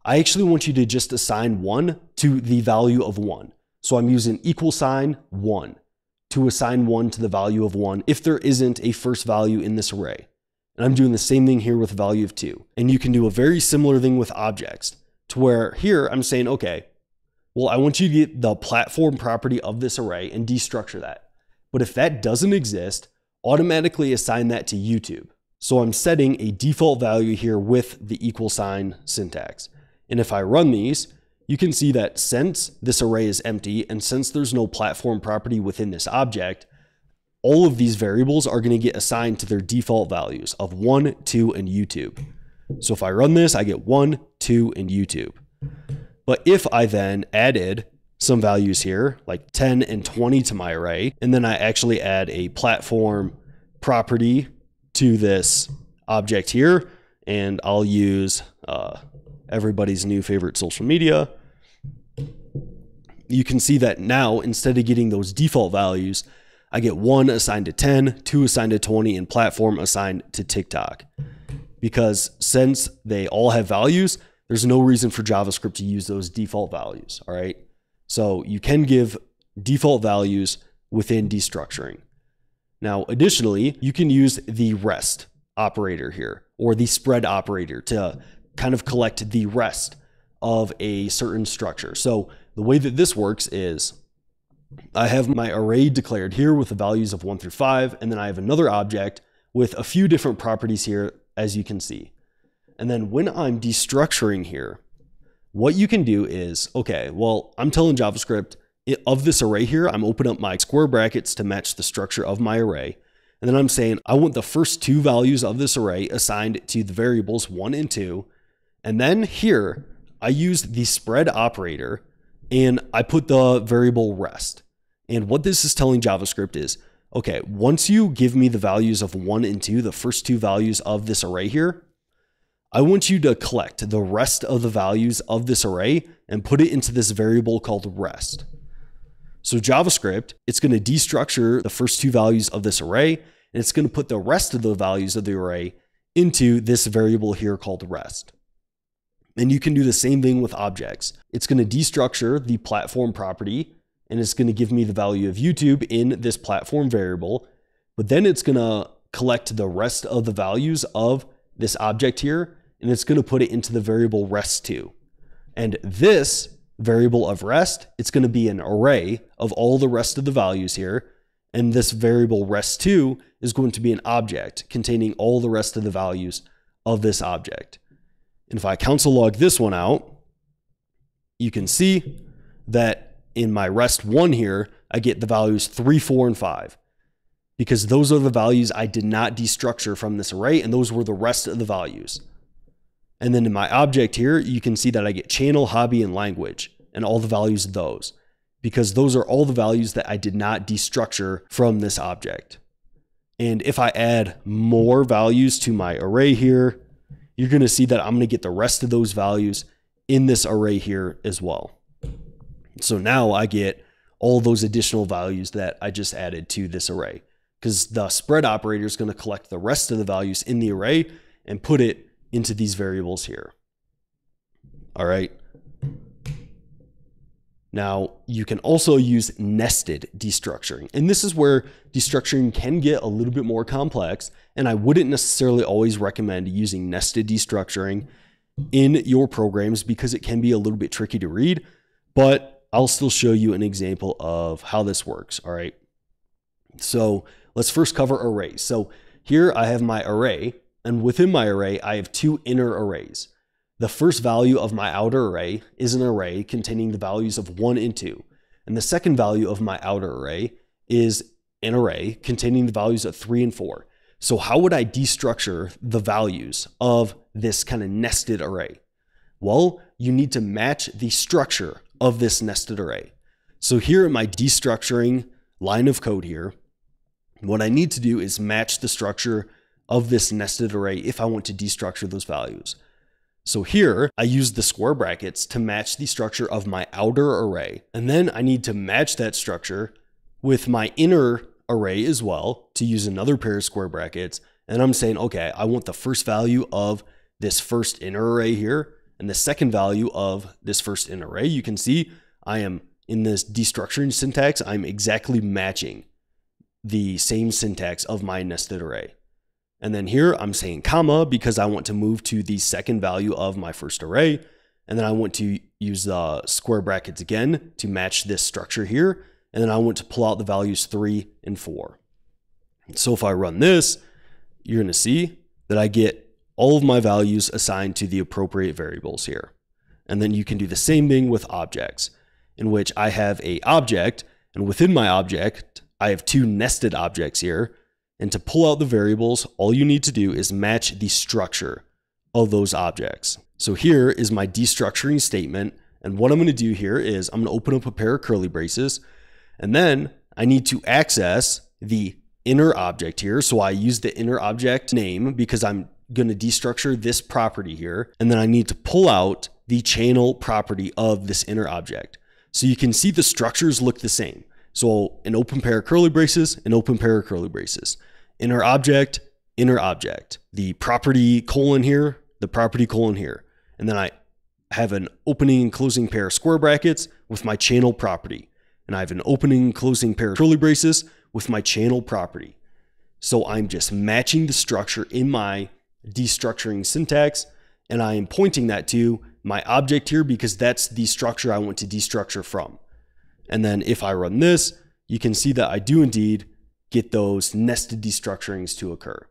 Speaker 1: I actually want you to just assign 1 to the value of 1. So I'm using $1 to assign 1 to the value of 1 if there isn't a first value in this array. And I'm doing the same thing here with a value of 2. And you can do a very similar thing with objects to where here I'm saying, okay, well, I want you to get the platform property of this array and destructure that. But if that doesn't exist, automatically assign that to YouTube. So I'm setting a default value here with the $= syntax. And if I run these, you can see that since this array is empty and since there's no platform property within this object, all of these variables are going to get assigned to their default values of 1, 2, and YouTube. So if I run this, I get 1, 2, and YouTube. But if I then added some values here, like 10 and 20 to my array, and then I actually add a platform property to this object here, and I'll use everybody's new favorite social media, you can see that now, instead of getting those default values, I get 1 assigned to 10, 2 assigned to 20, and platform assigned to TikTok. Because since they all have values, there's no reason for JavaScript to use those default values, all right? So you can give default values within destructuring. Now, additionally, you can use the rest operator here, or the spread operator to kind of collect the rest of a certain structure. So the way that this works is I have my array declared here with the values of 1 through 5, and then I have another object with a few different properties here, as you can see. And then when I'm destructuring here, what you can do is, okay, well, I'm telling JavaScript of this array here, I'm opening up my square brackets to match the structure of my array. And then I'm saying I want the first 2 values of this array assigned to the variables 1 and 2. And then here, I use the spread operator and I put the variable rest. And what this is telling JavaScript is, okay, once you give me the values of 1 and 2, the first 2 values of this array here, I want you to collect the rest of the values of this array and put it into this variable called rest. So JavaScript, it's going to destructure the first two values of this array, and it's going to put the rest of the values of the array into this variable here called rest. And you can do the same thing with objects. It's going to destructure the platform property, and it's going to give me the value of YouTube in this platform variable, but then it's going to collect the rest of the values of this object here, and it's going to put it into the variable rest2. And this variable of rest, it's going to be an array of all the rest of the values here, and this variable rest2 is going to be an object containing all the rest of the values of this object. And if I console log this one out, you can see that in my rest1 here, I get the values 3, 4, and 5, because those are the values I did not destructure from this array, and those were the rest of the values. And then in my object here, you can see that I get channel, hobby, and language, and all the values of those, because those are all the values that I did not destructure from this object. And if I add more values to my array here, you're going to see that I'm going to get the rest of those values in this array here as well. So now I get all those additional values that I just added to this array, because the spread operator is going to collect the rest of the values in the array and put it into these variables here. All right. Now you can also use nested destructuring, and this is where destructuring can get a little bit more complex, and I wouldn't necessarily always recommend using nested destructuring in your programs because it can be a little bit tricky to read, but I'll still show you an example of how this works. All right. So let's first cover arrays. So here I have my array, and within my array, I have two inner arrays. The first value of my outer array is an array containing the values of 1 and 2. And the second value of my outer array is an array containing the values of 3 and 4. So how would I destructure the values of this kind of nested array? Well, you need to match the structure of this nested array. So here in my destructuring line of code here, what I need to do is match the structure of this nested array if I want to destructure those values. So here I use the square brackets to match the structure of my outer array. And then I need to match that structure with my inner array as well to use another pair of square brackets. And I'm saying, okay, I want the first value of this first inner array here and the second value of this first inner array. You can see I am in this destructuring syntax, I'm exactly matching the same syntax of my nested array. And then here I'm saying comma because I want to move to the second value of my first array. And then I want to use the square brackets again to match this structure here. And then I want to pull out the values 3 and 4. So if I run this, you're going to see that I get all of my values assigned to the appropriate variables here. And then you can do the same thing with objects, in which I have an object, and within my object, I have two nested objects here. And to pull out the variables, all you need to do is match the structure of those objects. So here is my destructuring statement. And what I'm going to do here is I'm going to open up a pair of curly braces, and then I need to access the inner object here. So I use the inner object name because I'm going to destructure this property here. And then I need to pull out the channel property of this inner object. So you can see the structures look the same. So an open pair of curly braces, an open pair of curly braces, inner object, the property colon here, the property colon here. And then I have an opening and closing pair of square brackets with my channel property. And I have an opening and closing pair of curly braces with my channel property. So I'm just matching the structure in my destructuring syntax, and I am pointing that to my object here because that's the structure I want to destructure from. And then if I run this, you can see that I do indeed get those nested destructurings to occur.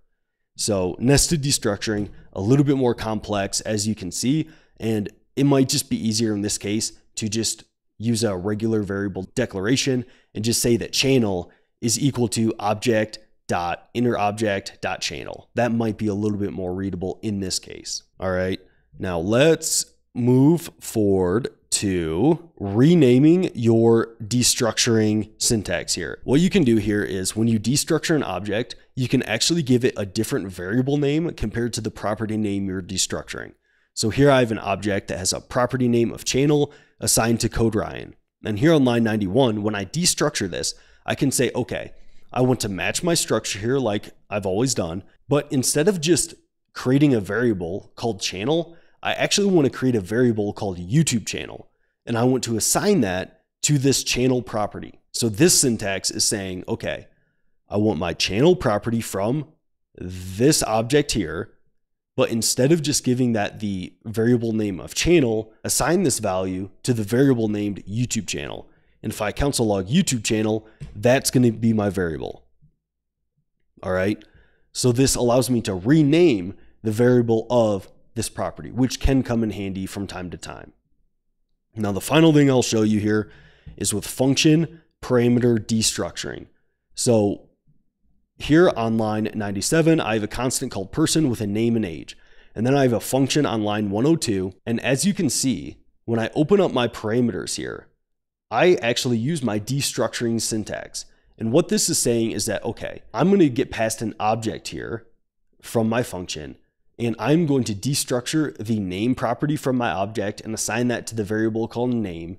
Speaker 1: So nested destructuring, a little bit more complex as you can see, and it might just be easier in this case to just use a regular variable declaration and just say that channel is equal to object.innerObject.channel. That might be a little bit more readable in this case. All right, now let's move forward to renaming your destructuring syntax here. What you can do here is when you destructure an object, you can actually give it a different variable name compared to the property name you're destructuring. So here I have an object that has a property name of channel assigned to code Ryan. And here on line 91, when I destructure this, I can say, okay, I want to match my structure here like I've always done, but instead of just creating a variable called channel, I actually want to create a variable called YouTube channel. And I want to assign that to this channel property. So this syntax is saying, okay, I want my channel property from this object here, but instead of just giving that the variable name of channel, assign this value to the variable named YouTube channel. And if I console log YouTube channel, that's going to be my variable. All right. So this allows me to rename the variable of this property, which can come in handy from time to time. Now, the final thing I'll show you here is with function parameter destructuring. So here on line 97, I have a constant called person with a name and age. And then I have a function on line 102. And as you can see, when I open up my parameters here, I actually use my destructuring syntax. And what this is saying is that, okay, I'm going to get past an object here from my function, and I'm going to destructure the name property from my object and assign that to the variable called name.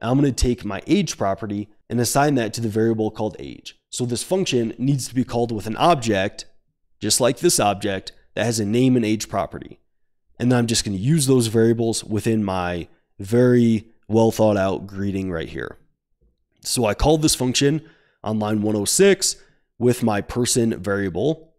Speaker 1: And I'm going to take my age property and assign that to the variable called age. So this function needs to be called with an object, just like this object, that has a name and age property. And then I'm just going to use those variables within my very well thought out greeting right here. So I called this function on line 106 with my person variable.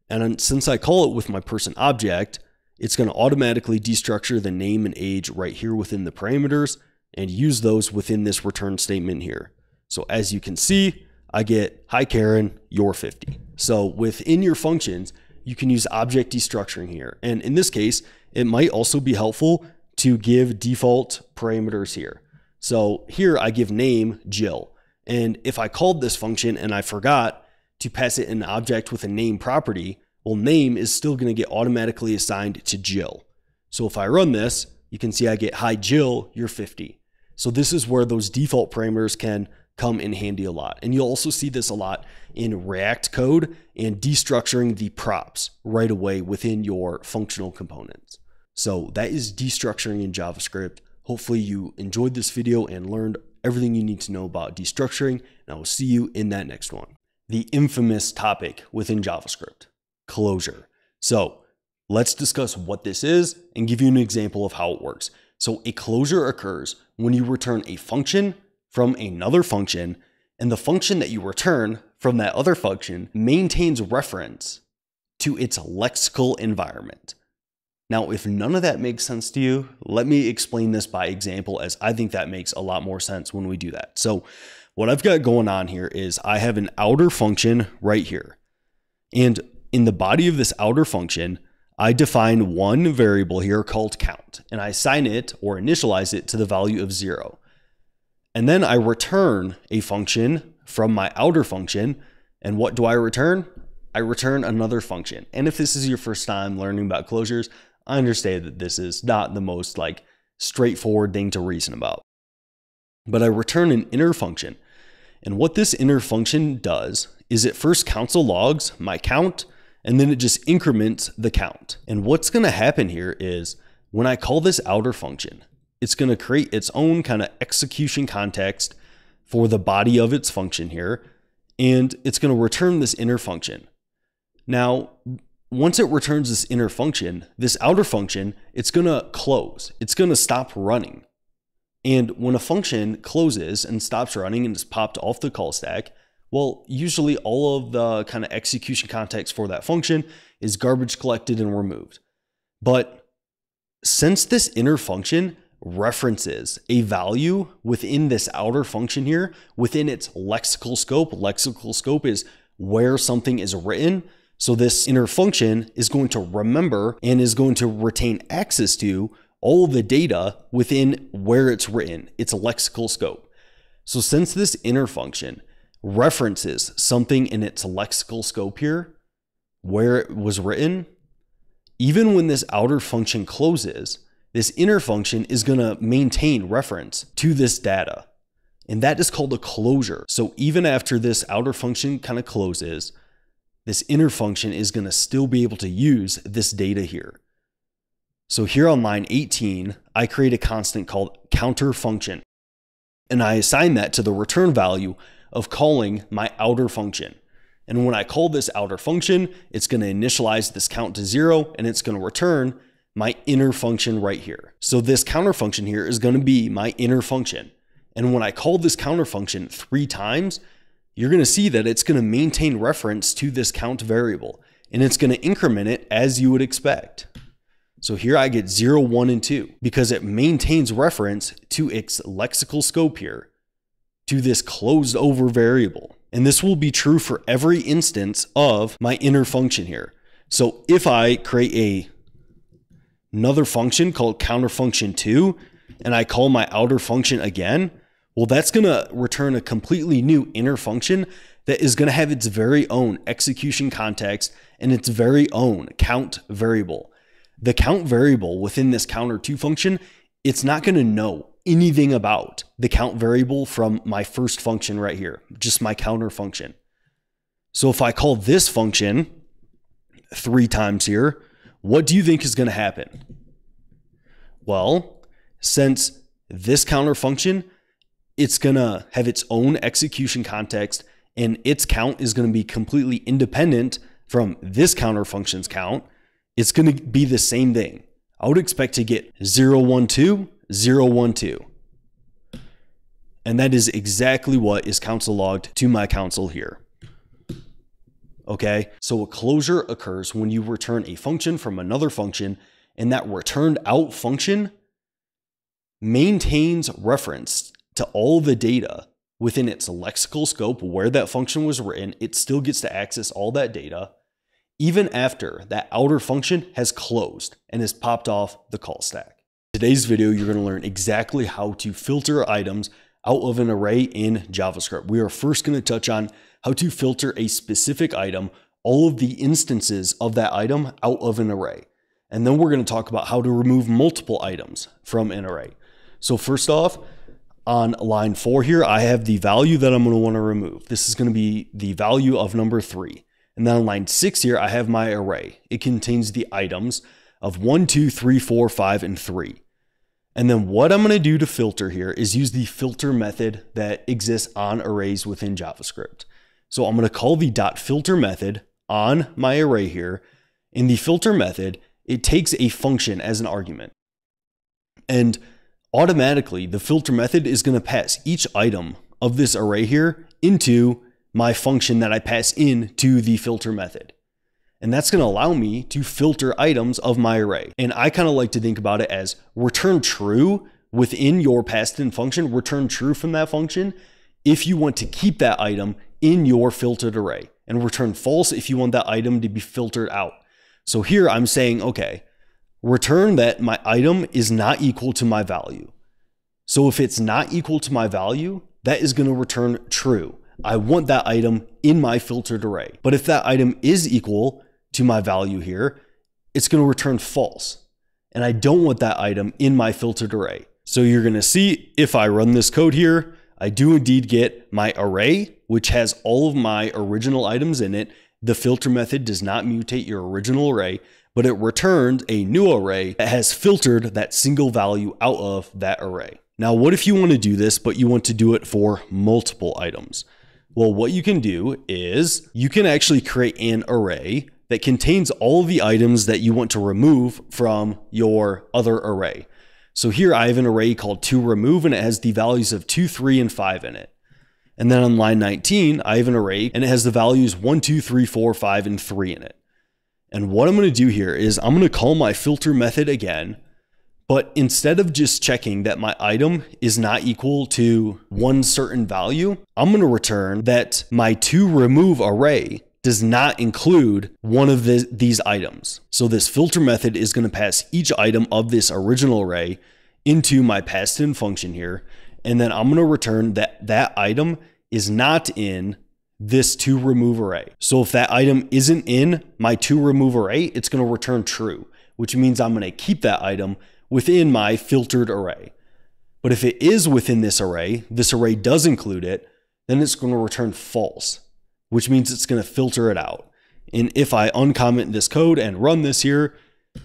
Speaker 1: And since I call it with my person object, it's going to automatically destructure the name and age right here within the parameters and use those within this return statement here. So as you can see, I get, hi Karen, you're 50. So within your functions, you can use object destructuring here. And in this case, it might also be helpful to give default parameters here. So here I give name Jill. And if I called this function and I forgot to pass it an object with a name property, well, name is still going to get automatically assigned to Jill. So if I run this, you can see I get, hi Jill, you're 50. So this is where those default parameters can come in handy a lot. And you'll also see this a lot in React code and destructuring the props right away within your functional components. So that is destructuring in JavaScript. Hopefully you enjoyed this video and learned everything you need to know about destructuring, and I will see you in that next one. The infamous topic within JavaScript, closure. So let's discuss what this is and give you an example of how it works. So a closure occurs when you return a function from another function, and the function that you return from that other function maintains reference to its lexical environment. Now, if none of that makes sense to you, let me explain this by example, as I think that makes a lot more sense when we do that. So what I've got going on here is I have an outer function right here. And in the body of this outer function, I define one variable here called count, and I assign it or initialize it to the value of 0. And then I return a function from my outer function. And what do I return? I return another function. And if this is your first time learning about closures, I understand that this is not the most straightforward thing to reason about. But I return an inner function. And what this inner function does is it first console logs my count, and then it just increments the count. And what's going to happen here is when I call this outer function, it's going to create its own kind of execution context for the body of its function here, and it's going to return this inner function. Now, once it returns this inner function, this outer function, it's going to close. It's going to stop running. And when a function closes and stops running and is popped off the call stack, well, usually all of the kind of execution context for that function is garbage collected and removed. But since this inner function references a value within this outer function here, within its lexical scope is where something is written. So this inner function is going to remember and is going to retain access to all of the data within where it's written, its lexical scope. So since this inner function references something in its lexical scope here, where it was written, even when this outer function closes, this inner function is going to maintain reference to this data. And that is called a closure. So even after this outer function kind of closes, this inner function is going to still be able to use this data here. So here on line 18, I create a constant called counter function, and I assign that to the return value of calling my outer function. And when I call this outer function, it's going to initialize this count to 0, and it's going to return my inner function right here. So this counter function here is going to be my inner function. And when I call this counter function 3 times, you're going to see that it's going to maintain reference to this count variable, and it's going to increment it as you would expect. So here I get 0, 1, and 2 because it maintains reference to its lexical scope here, to this closed over variable. And this will be true for every instance of my inner function here. So if I create another function called counter function 2, and I call my outer function again, well, that's going to return a completely new inner function that is going to have its very own execution context and its very own count variable. The count variable within this counter2 function, it's not going to know anything about the count variable from my first function right here, just my counter function. So if I call this function 3 times here, what do you think is going to happen? Well, since this counter function, it's going to have its own execution context, and its count is going to be completely independent from this counter function's count. It's going to be the same thing. I would expect to get 0, 1, 2, 0, 1, 2. And that is exactly what is console logged to my console here. Okay, so a closure occurs when you return a function from another function, and that returned out function maintains reference to all the data within its lexical scope where that function was written. It still gets to access all that data even after that outer function has closed and has popped off the call stack. In today's video, you're going to learn exactly how to filter items out of an array in JavaScript. We are first going to touch on how to filter a specific item, all of the instances of that item out of an array. And then we're going to talk about how to remove multiple items from an array. So first off, on line 4 here, I have the value that I'm going to want to remove. This is going to be the value of number 3. And then on line 6 here, I have my array. It contains the items of 1, 2, 3, 4, 5, and 3. And then what I'm going to do to filter here is use the filter method that exists on arrays within JavaScript. So I'm going to call the .filter method on my array here. In the filter method, it takes a function as an argument. And automatically, the filter method is going to pass each item of this array here into my function that I pass in to the filter method. And that's going to allow me to filter items of my array. And I kind of like to think about it as return true within your passed in function, return true from that function if you want to keep that item in your filtered array, and return false if you want that item to be filtered out. So here I'm saying, okay, return that my item is not equal to my value. So if it's not equal to my value, that is going to return true. I want that item in my filtered array. But if that item is equal to my value here, it's going to return false. And I don't want that item in my filtered array. So you're going to see if I run this code here, I do indeed get my array, which has all of my original items in it. The filter method does not mutate your original array, but it returned a new array that has filtered that single value out of that array. Now, what if you want to do this, but you want to do it for multiple items? Well, what you can do is you can actually create an array that contains all of the items that you want to remove from your other array. So here I have an array called toRemove, and it has the values of 2, 3, and 5 in it. And then on line 19, I have an array and it has the values 1, 2, 3, 4, 5, and 3 in it. And what I'm going to do here is I'm going to call my filter method again, but instead of just checking that my item is not equal to one certain value, I'm going to return that my toRemove array does not include one of these items. So this filter method is going to pass each item of this original array into my passed in function here. And then I'm going to return that that item is not in this toRemove array. So if that item isn't in my toRemove array, it's going to return true, which means I'm going to keep that item within my filtered array. But if it is within this array does include it, then it's going to return false, which means it's going to filter it out. And if I uncomment this code and run this here,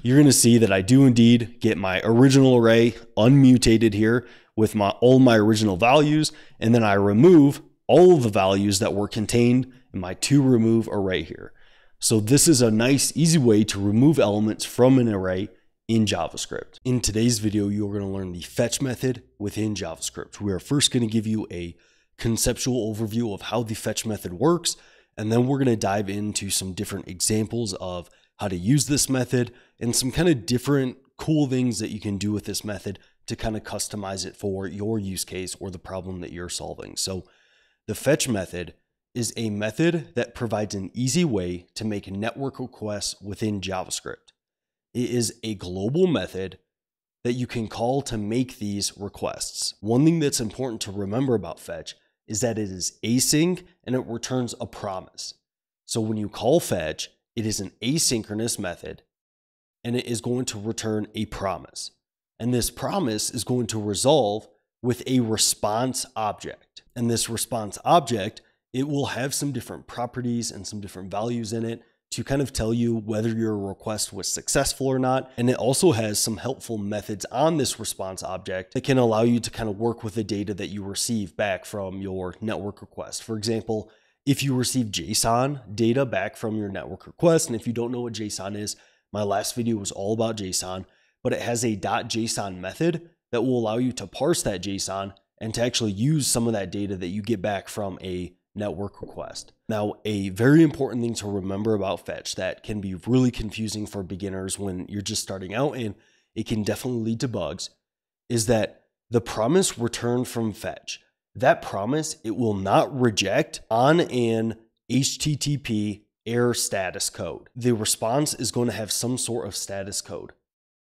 Speaker 1: you're going to see that I do indeed get my original array unmutated here with all my original values. And then I remove all of the values that were contained in my toRemove array here. So this is a nice, easy way to remove elements from an array in JavaScript. In today's video, you're going to learn the fetch method within JavaScript. We are first going to give you a conceptual overview of how the fetch method works, and then we're going to dive into some different examples of how to use this method and some kind of different cool things that you can do with this method to kind of customize it for your use case or the problem that you're solving. So the fetch method is a method that provides an easy way to make network requests within JavaScript. It is a global method that you can call to make these requests. One thing that's important to remember about fetch is that it is async and it returns a promise. So when you call fetch, it is an asynchronous method and it is going to return a promise. And this promise is going to resolve with a response object. And this response object, it will have some different properties and some different values in it to kind of tell you whether your request was successful or not. And it also has some helpful methods on this response object that can allow you to kind of work with the data that you receive back from your network request. For example, if you receive JSON data back from your network request, and if you don't know what JSON is, my last video was all about JSON, but it has a .json method that will allow you to parse that JSON and to actually use some of that data that you get back from a network request. Now, a very important thing to remember about fetch that can be really confusing for beginners when you're just starting out, and it can definitely lead to bugs, is that the promise returned from fetch, that promise, it will not reject on an HTTP error status code. The response is going to have some sort of status code.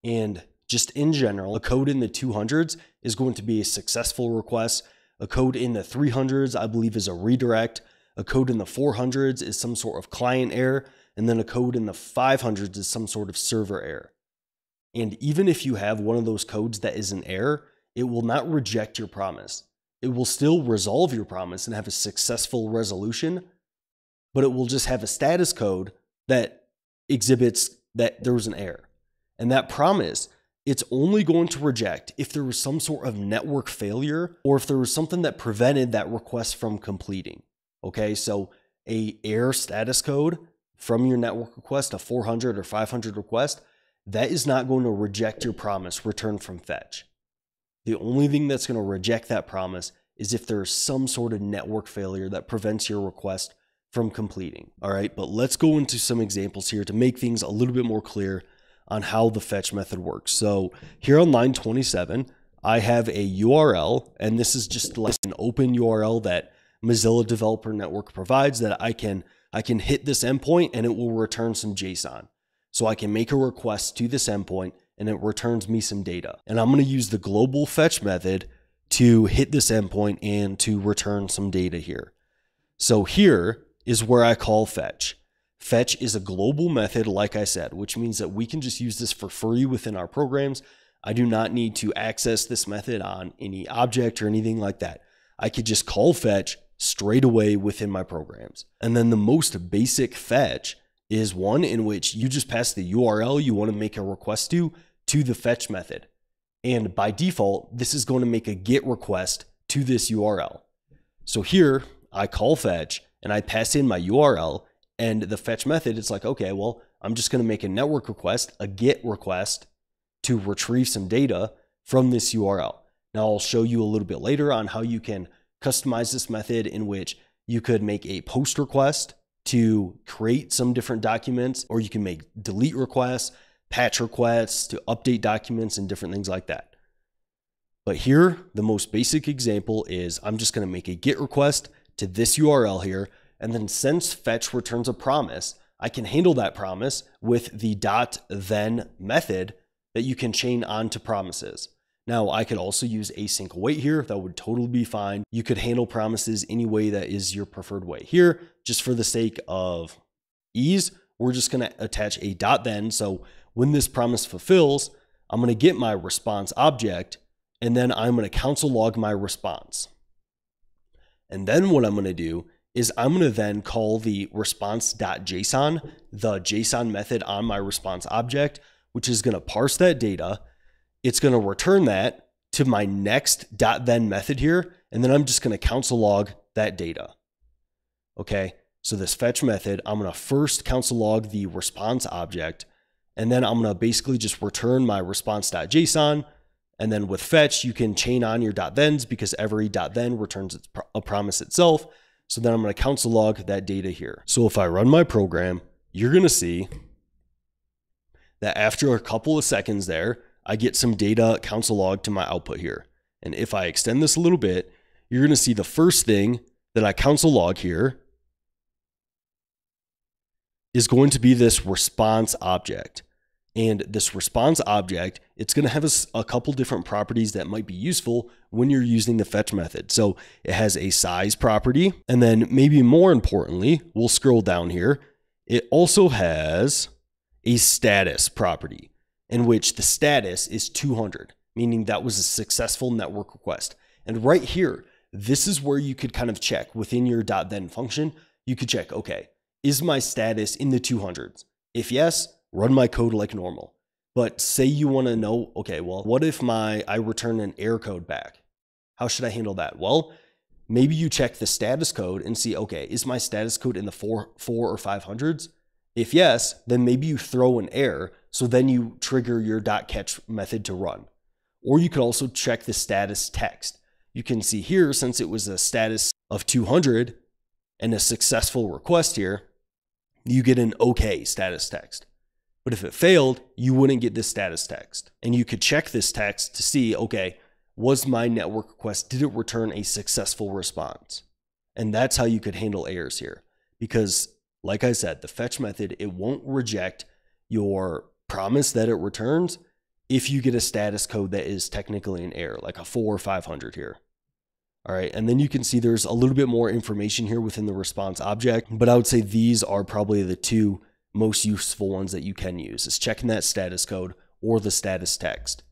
Speaker 1: And just in general, a code in the 200s is going to be a successful request. A code in the 300s, I believe, is a redirect. A code in the 400s is some sort of client error. And then a code in the 500s is some sort of server error. And even if you have one of those codes that is an error, it will not reject your promise. It will still resolve your promise and have a successful resolution, but it will just have a status code that exhibits that there was an error. And that promise, it's only going to reject if there was some sort of network failure or if there was something that prevented that request from completing. Okay, so a error status code from your network request, a 400 or 500 request, that is not going to reject your promise returned from fetch. The only thing that's going to reject that promise is if there's some sort of network failure that prevents your request from completing. All right, but let's go into some examples here to make things a little bit more clear on how the fetch method works. So here on line 27, I have a URL, and this is just like an open URL that Mozilla Developer Network provides that I can hit this endpoint and it will return some JSON. So I can make a request to this endpoint and it returns me some data. And I'm going to use the global fetch method to hit this endpoint and to return some data here. So here is where I call fetch. Fetch is a global method, like I said, which means that we can just use this for free within our programs. I do not need to access this method on any object or anything like that. I could just call fetch straight away within my programs. And then the most basic fetch is one in which you just pass the URL you want to make a request to the fetch method. And by default, this is going to make a GET request to this URL. So here I call fetch and I pass in my URL, and the fetch method, it's like, okay, well, I'm just going to make a network request, a GET request to retrieve some data from this URL. Now I'll show you a little bit later on how you can customize this method in which you could make a post request to create some different documents, or you can make delete requests, patch requests to update documents and different things like that. But here, the most basic example is I'm just going to make a GET request to this URL here. And then since fetch returns a promise, I can handle that promise with the .then method that you can chain onto promises. Now, I could also use Async Await here. That would totally be fine. You could handle promises any way that is your preferred way. Here, just for the sake of ease, we're just going to attach a .then. So when this promise fulfills, I'm going to get my response object, and then I'm going to console log my response. And then what I'm going to do is I'm going to then call the response.json, the JSON method on my response object, which is going to parse that data. It's going to return that to my next .then method here, and then I'm just going to console log that data. Okay, so this fetch method, I'm going to first console log the response object, and then I'm going to basically just return my response.json. And then with fetch, you can chain on your .thens because every .then returns a promise itself. So then I'm going to console log that data here. So if I run my program, you're going to see that after a couple of seconds there, I get some data console log to my output here. And if I extend this a little bit, you're going to see the first thing that I console log here is going to be this response object. And this response object, it's going to have a couple different properties that might be useful when you're using the fetch method. So it has a size property, and then maybe more importantly, we'll scroll down here. It also has a status property in which the status is 200, meaning that was a successful network request. And right here, this is where you could kind of check within your .then function. You could check, okay, is my status in the 200s? If yes, run my code like normal. But say you want to know, okay, well, what if I return an error code back? How should I handle that? Well, maybe you check the status code and see, okay, is my status code in the 4 or 500s? If yes, then maybe you throw an error, so then you trigger your .catch method to run. Or you could also check the status text. You can see here, since it was a status of 200 and a successful request here, you get an OK status text. But if it failed, you wouldn't get this status text. And you could check this text to see, okay, was my network request, did it return a successful response? And that's how you could handle errors here. Because like I said, the fetch method, it won't reject your promise that it returns if you get a status code that is technically an error, like a 4 or 500 here. All right, and then you can see there's a little bit more information here within the response object, but I would say these are probably the two most useful ones that you can use, is checking that status code or the status text.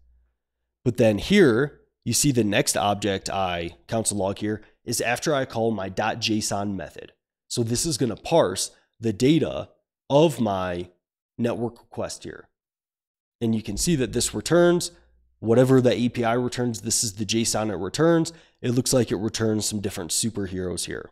Speaker 1: But then here, you see the next object I console log here is after I call my .json method. So this is going to parse the data of my network request here. And you can see that this returns whatever the API returns. This is the JSON it returns. It looks like it returns some different superheroes here.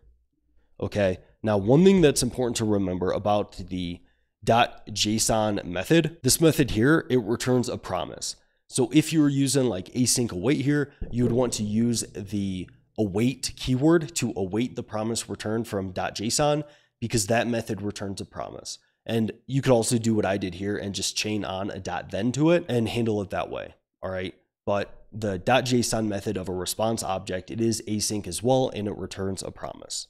Speaker 1: Okay, now one thing that's important to remember about the .json method, this method here, it returns a promise. So if you were using like async await here, you would want to use the await keyword to await the promise return from .json, because that method returns a promise. And you could also do what I did here and just chain on a .then to it and handle it that way. All right. But the .json method of a response object, it is async as well, and it returns a promise.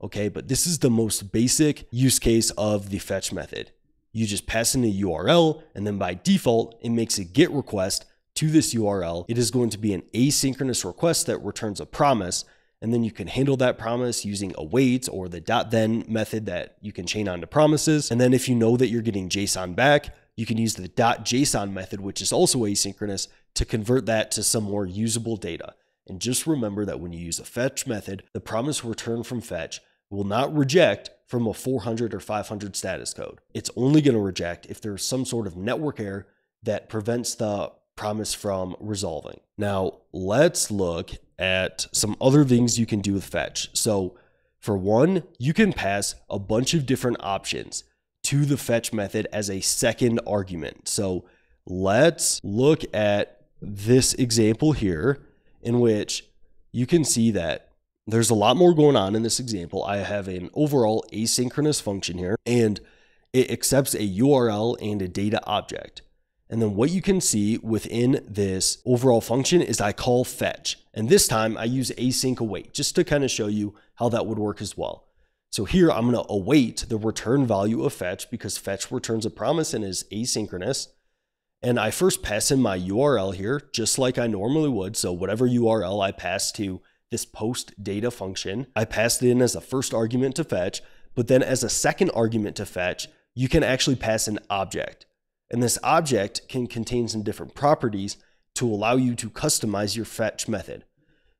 Speaker 1: Okay, but this is the most basic use case of the fetch method. You just pass in a URL, and then by default, it makes a GET request to this URL. It is going to be an asynchronous request that returns a promise, and then you can handle that promise using await or the .then method that you can chain onto promises. And then if you know that you're getting JSON back, you can use the .json method, which is also asynchronous, to convert that to some more usable data. And just remember that when you use a fetch method, the promise return from fetch will not reject from a 400 or 500 status code. It's only going to reject if there's some sort of network error that prevents the promise from resolving. Now, let's look at some other things you can do with fetch. So for one, you can pass a bunch of different options to the fetch method as a second argument. So let's look at this example here, in which you can see that there's a lot more going on in this example. I have an overall asynchronous function here, and it accepts a URL and a data object. And then what you can see within this overall function is I call fetch. And this time I use async await just to kind of show you how that would work as well. So here I'm going to await the return value of fetch, because fetch returns a promise and is asynchronous. And I first pass in my URL here, just like I normally would. So whatever URL I pass to this post data function, I passed it in as a first argument to fetch, but then as a second argument to fetch, you can actually pass an object. And this object can contain some different properties to allow you to customize your fetch method.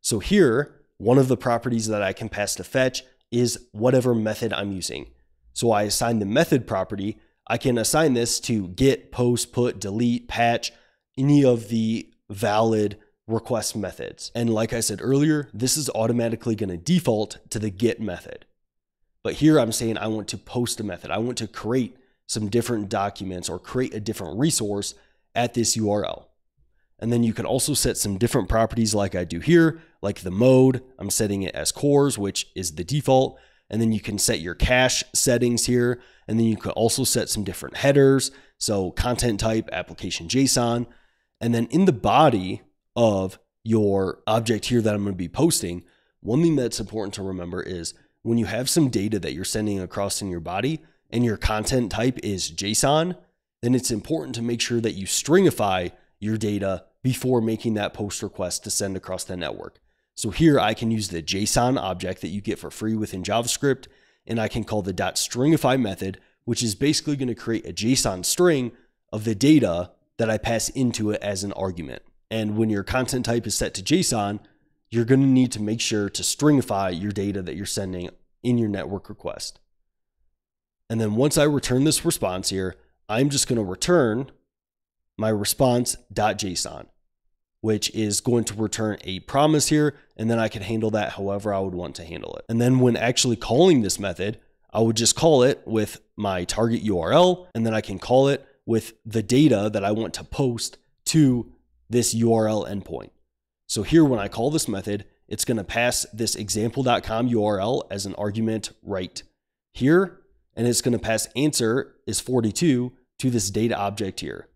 Speaker 1: So here, one of the properties that I can pass to fetch is whatever method I'm using. So I assign the method property. I can assign this to get, post, put, delete, patch, any of the valid request methods. And like I said earlier, this is automatically going to default to the get method. But here I'm saying I want to post a method. I want to create some different documents or create a different resource at this URL. And then you can also set some different properties like I do here, like the mode. I'm setting it as cores, which is the default. And then you can set your cache settings here. And then you can also set some different headers. So content type, application JSON. And then in the body of your object here that I'm going to be posting, one thing that's important to remember is when you have some data that you're sending across in your body and your content type is JSON, then it's important to make sure that you stringify your data before making that post request to send across the network. So here I can use the JSON object that you get for free within JavaScript, and I can call the .stringify method, which is basically going to create a JSON string of the data that I pass into it as an argument. And when your content type is set to JSON, you're going to need to make sure to stringify your data that you're sending in your network request. And then once I return this response here, I'm just going to return my response.json, which is going to return a promise here, and then I can handle that however I would want to handle it. And then when actually calling this method, I would just call it with my target URL, and then I can call it with the data that I want to post to this URL endpoint. So here, when I call this method, it's going to pass this example.com URL as an argument right here, and it's going to pass answer is 42 to this data object here.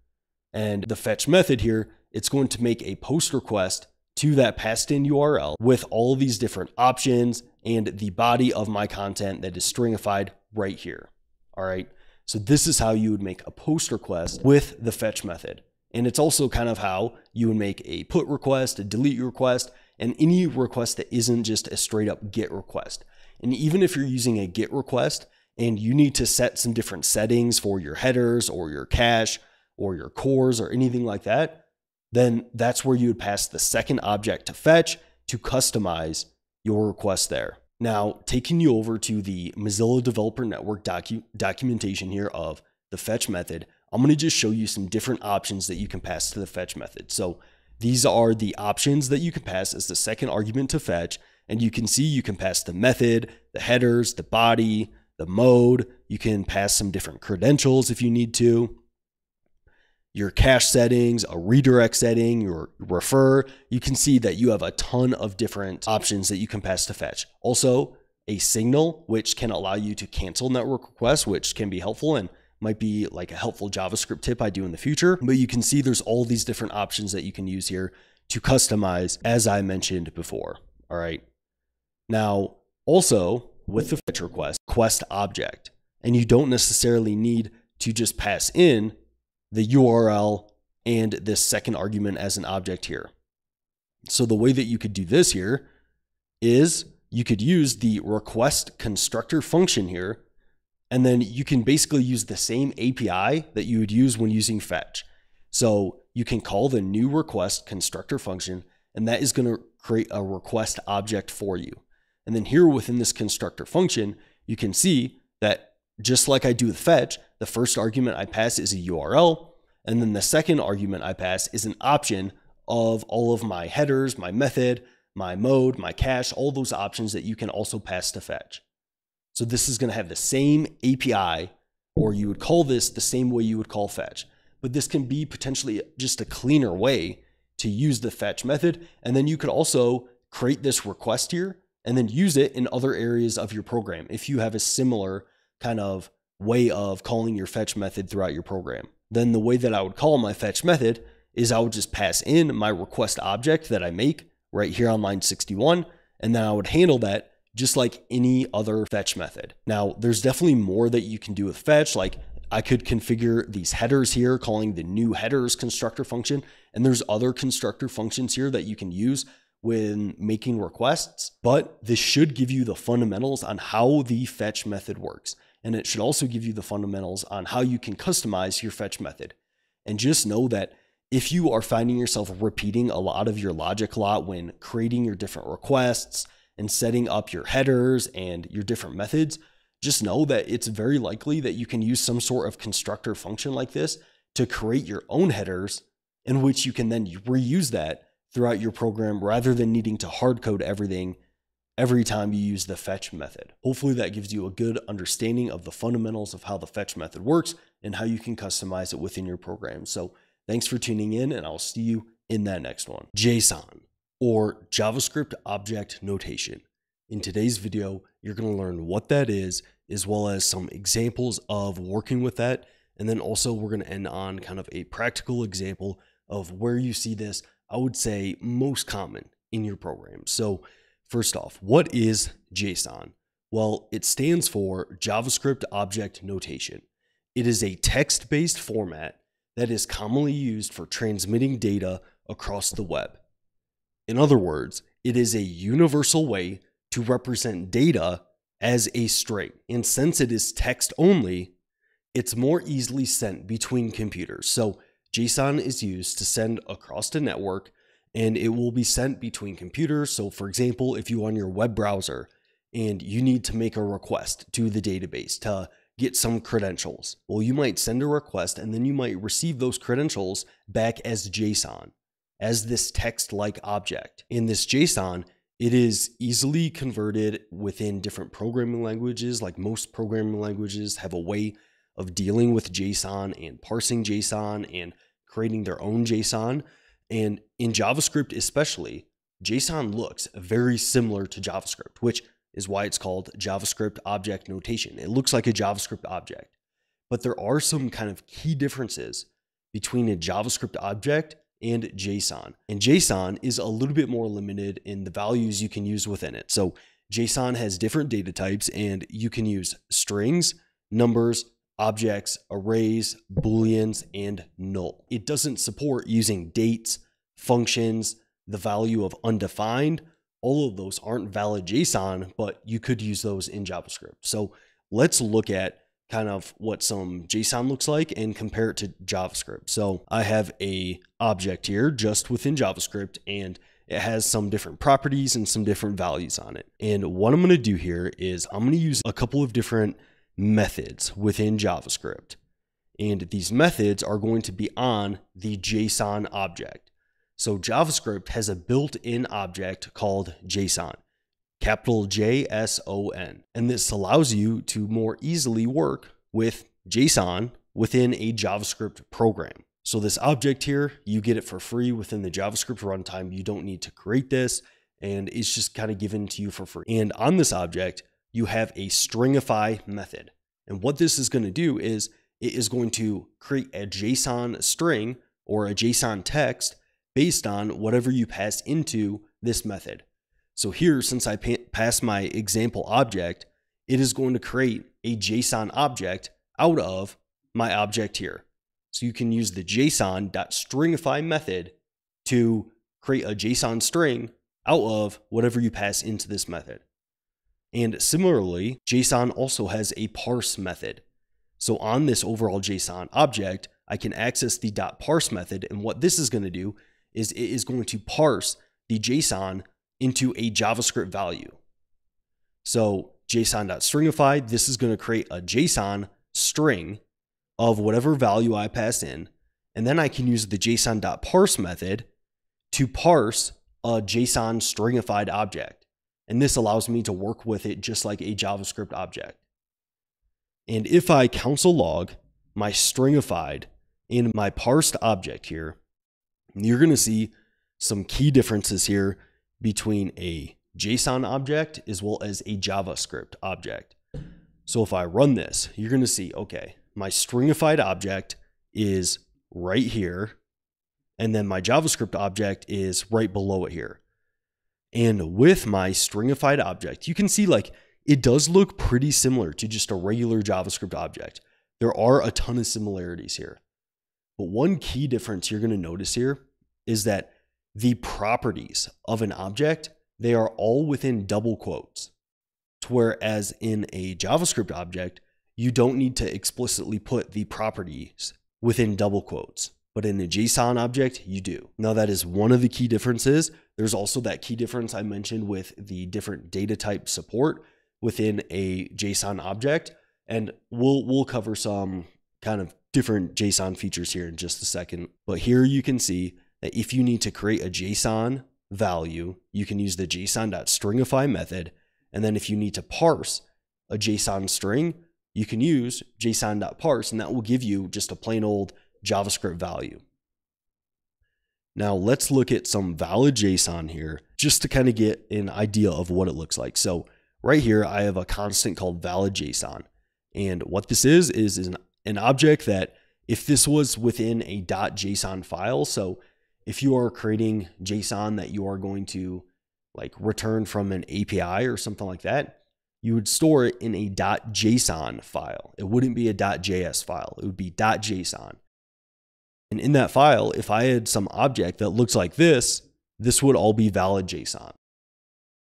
Speaker 1: And the fetch method here, it's going to make a post request to that passed in URL with all these different options and the body of my content that is stringified right here. All right. So this is how you would make a post request with the fetch method. And it's also kind of how you would make a put request, a delete request, and any request that isn't just a straight up get request. And even if you're using a get request and you need to set some different settings for your headers or your cache or your cores or anything like that, then that's where you would pass the second object to fetch to customize your request there. Now, taking you over to the Mozilla Developer Network documentation here of the fetch method, I'm going to just show you some different options that you can pass to the fetch method. So these are the options that you can pass as the second argument to fetch. And you can see you can pass the method, the headers, the body, the mode. You can pass some different credentials if you need to. Your cache settings, a redirect setting, your refer. You can see that you have a ton of different options that you can pass to fetch. Also, a signal, which can allow you to cancel network requests, which can be helpful and might be like a helpful JavaScript tip I do in the future. But you can see there's all these different options that you can use here to customize, as I mentioned before. All right. Now, also with the fetch request object, and you don't necessarily need to just pass in the URL and this second argument as an object here. So the way that you could do this here is you could use the request constructor function here, and then you can basically use the same API that you would use when using fetch. So you can call the new request constructor function, and that is going to create a request object for you. And then here within this constructor function, you can see that just like I do with fetch, the first argument I pass is a URL, and then the second argument I pass is an option of all of my headers, my method, my mode, my cache, all those options that you can also pass to fetch. So this is going to have the same API, or you would call this the same way you would call fetch. But this can be potentially just a cleaner way to use the fetch method. And then you could also create this request here and then use it in other areas of your program if you have a similar kind of way of calling your fetch method throughout your program. Then the way that I would call my fetch method is I would just pass in my request object that I make right here on line 61, and then I would handle that just like any other fetch method. Now, there's definitely more that you can do with fetch. Like I could configure these headers here, calling the new headers constructor function, and there's other constructor functions here that you can use when making requests, but this should give you the fundamentals on how the fetch method works. And it should also give you the fundamentals on how you can customize your fetch method. And just know that if you are finding yourself repeating a lot of your logic a lot when creating your different requests and setting up your headers and your different methods, just know that it's very likely that you can use some sort of constructor function like this to create your own headers, in which you can then reuse that throughout your program rather than needing to hard code everything every time you use the fetch method. Hopefully that gives you a good understanding of the fundamentals of how the fetch method works and how you can customize it within your program. So thanks for tuning in, and I'll see you in that next one. JSON, or JavaScript Object Notation. In today's video, you're going to learn what that is, as well as some examples of working with that. And then also we're going to end on kind of a practical example of where you see this, I would say, most common in your program. So first off, what is JSON? Well, it stands for JavaScript Object Notation. It is a text-based format that is commonly used for transmitting data across the web. In other words, it is a universal way to represent data as a string. And since it is text only, it's more easily sent between computers. So JSON is used to send across the network, and it will be sent between computers. So for example, if you're on your web browser and you need to make a request to the database to get some credentials, well, you might send a request and then you might receive those credentials back as JSON, as this text-like object. In this JSON, it is easily converted within different programming languages. Like most programming languages have a way of dealing with JSON and parsing JSON and creating their own JSON. And in JavaScript especially, JSON looks very similar to JavaScript, which is why it's called JavaScript Object Notation. It looks like a JavaScript object, but there are some kind of key differences between a JavaScript object and JSON. And JSON is a little bit more limited in the values you can use within it. So JSON has different data types, and you can use strings, numbers, objects, arrays, booleans, and null. It doesn't support using dates, functions, the value of undefined. All of those aren't valid JSON, but you could use those in JavaScript. So let's look at kind of what some JSON looks like and compare it to JavaScript. So I have a object here just within JavaScript, and it has some different properties and some different values on it. And what I'm going to do here is I'm going to use a couple of different methods within JavaScript. And these methods are going to be on the JSON object. So JavaScript has a built-in object called JSON, capital JSON. And this allows you to more easily work with JSON within a JavaScript program. So this object here, you get it for free within the JavaScript runtime. You don't need to create this, and it's just kind of given to you for free. And on this object, you have a stringify method. And what this is going to do is it is going to create a JSON string or a JSON text based on whatever you pass into this method. So here, since I pass my example object, it is going to create a JSON object out of my object here. So you can use the JSON.stringify method to create a JSON string out of whatever you pass into this method. And similarly, JSON also has a parse method. So on this overall JSON object, I can access the .parse method. And what this is going to do is it is going to parse the JSON into a JavaScript value. So JSON.stringify, this is going to create a JSON string of whatever value I pass in. And then I can use the JSON.parse method to parse a JSON stringified object. And this allows me to work with it just like a JavaScript object. And if I console log my stringified and my parsed object here, you're going to see some key differences here between a JSON object as well as a JavaScript object. So if I run this, you're going to see, okay, my stringified object is right here, and then my JavaScript object is right below it here. And with my stringified object, you can see like it does look pretty similar to just a regular JavaScript object. There are a ton of similarities here. But one key difference you're going to notice here is that the properties of an object, they are all within double quotes. Whereas in a JavaScript object, you don't need to explicitly put the properties within double quotes. but in a JSON object, you do. Now that is one of the key differences. There's also that key difference I mentioned with the different data type support within a JSON object. And we'll cover some kind of different JSON features here in just a second. But here you can see that if you need to create a JSON value, you can use the JSON.stringify method. And then if you need to parse a JSON string, you can use JSON.parse, and that will give you just a plain old JavaScript value. Now let's look at some valid JSON here just to kind of get an idea of what it looks like. So right here, I have a constant called valid JSON. And what this is an object that if this was within a .json file, so if you are creating JSON that you are going to like return from an API or something like that, you would store it in a .json file. It wouldn't be a .js file. It would be .json. And in that file, if I had some object that looks like this would all be valid JSON.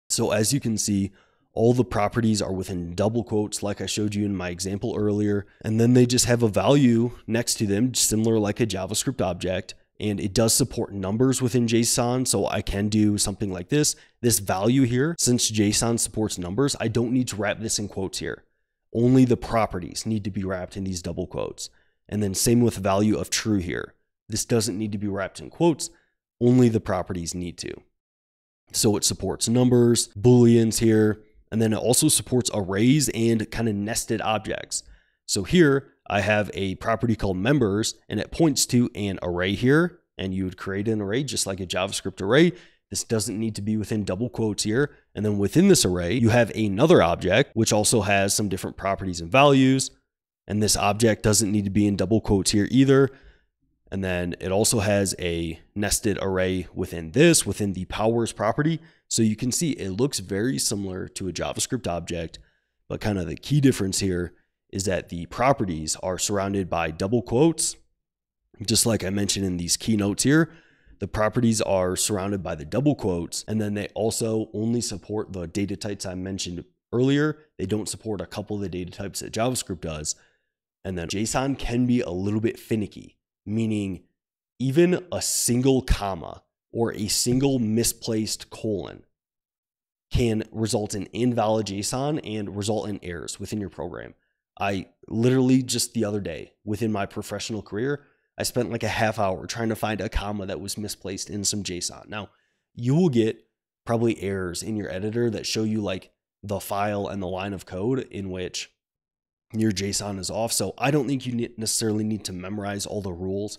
Speaker 1: So as you can see, all the properties are within double quotes like I showed you in my example earlier. And then they just have a value next to them, similar like a JavaScript object. And it does support numbers within JSON. So I can do something like this. This value here, since JSON supports numbers, I don't need to wrap this in quotes here. Only the properties need to be wrapped in these double quotes. And then same with value of true here. This doesn't need to be wrapped in quotes. Only the properties need to. So it supports numbers, booleans here, and then it also supports arrays and kind of nested objects. So here I have a property called members, and it points to an array here, and you would create an array just like a JavaScript array. This doesn't need to be within double quotes here. And then within this array, you have another object, which also has some different properties and values. And this object doesn't need to be in double quotes here either. And then it also has a nested array within the powers property. So you can see it looks very similar to a JavaScript object, but kind of the key difference here is that the properties are surrounded by double quotes. Just like I mentioned in these keynotes here, the properties are surrounded by the double quotes, and then they also only support the data types I mentioned earlier. They don't support a couple of the data types that JavaScript does. And then JSON can be a little bit finicky, meaning even a single comma or a single misplaced colon can result in invalid JSON and result in errors within your program. I literally just the other day within my professional career, I spent like a half hour trying to find a comma that was misplaced in some JSON. Now, you will get probably errors in your editor that show you like the file and the line of code in which your JSON is off. So I don't think you necessarily need to memorize all the rules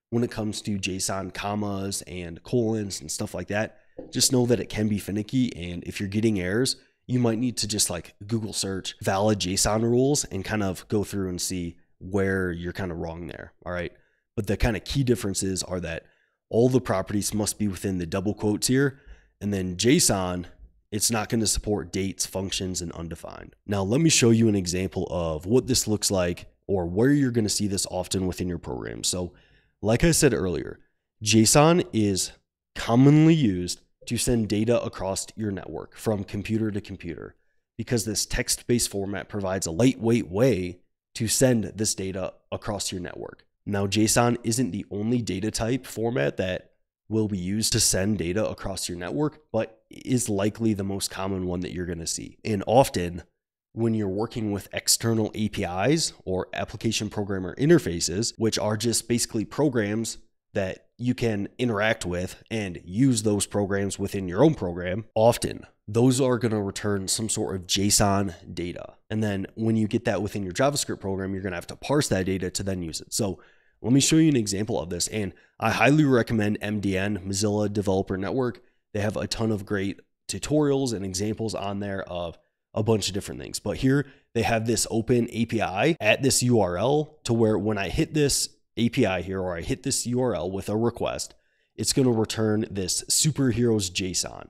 Speaker 1: when it comes to JSON commas and colons and stuff like that. Just know that it can be finicky. And if you're getting errors, you might need to just like Google search valid JSON rules and kind of go through and see where you're kind of wrong there. All right. But the kind of key differences are that all the properties must be within the double quotes here. And then JSON, it's not going to support dates, functions, and undefined. Now, let me show you an example of what this looks like or where you're going to see this often within your program. So like I said earlier, JSON is commonly used to send data across your network from computer to computer because this text-based format provides a lightweight way to send this data across your network. Now, JSON isn't the only data type format that will be used to send data across your network, but is likely the most common one that you're going to see. And often when you're working with external APIs or application programmer interfaces, which are just basically programs that you can interact with and use those programs within your own program, often those are going to return some sort of JSON data. And then when you get that within your JavaScript program, you're going to have to parse that data to then use it. So let me show you an example of this. And I highly recommend MDN, Mozilla Developer Network. They have a ton of great tutorials and examples on there of a bunch of different things. But here they have this open API at this URL to where when I hit this API here, or I hit this URL with a request, it's going to return this superheroes JSON.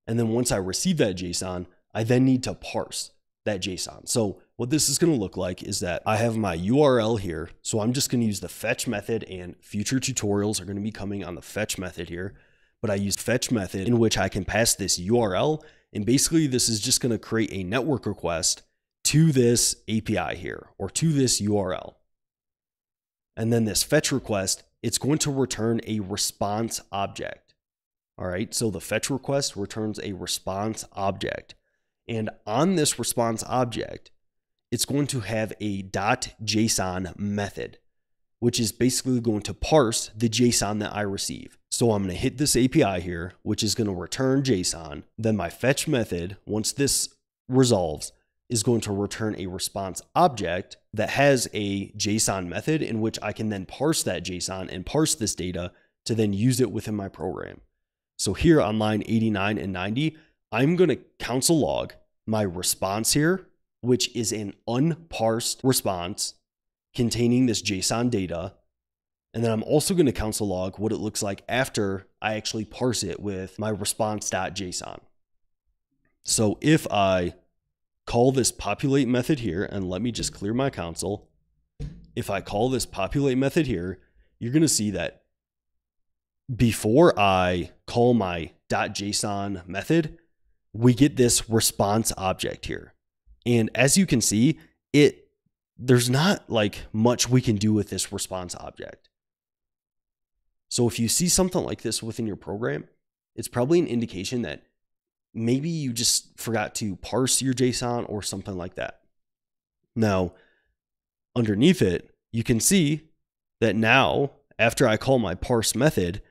Speaker 1: And then once I receive that JSON, I then need to parse that JSON. So what this is going to look like is that I have my URL here. So I'm just going to use the fetch method, and future tutorials are going to be coming on the fetch method here. But I use fetch method in which I can pass this URL. And basically this is just going to create a network request to this API here, or to this URL. And then this fetch request, it's going to return a response object. All right, so the fetch request returns a response object. And on this response object, it's going to have a .json method, which is basically going to parse the JSON that I receive. So I'm going to hit this API here, which is going to return JSON. Then my fetch method, once this resolves, is going to return a response object that has a JSON method in which I can then parse that JSON and parse this data to then use it within my program. So here on line 89 and 90, I'm going to console log my response here, which is an unparsed response containing this JSON data. And then I'm also going to console log what it looks like after I actually parse it with my response.json. So if I call this populate method here, and let me just clear my console. If I call this populate method here, you're going to see that before I call my .json method, we get this response object here. And as you can see, there's not like much we can do with this response object. So if you see something like this within your program, it's probably an indication that maybe you just forgot to parse your JSON or something like that. Now, underneath it, you can see that now, after I call my parse method,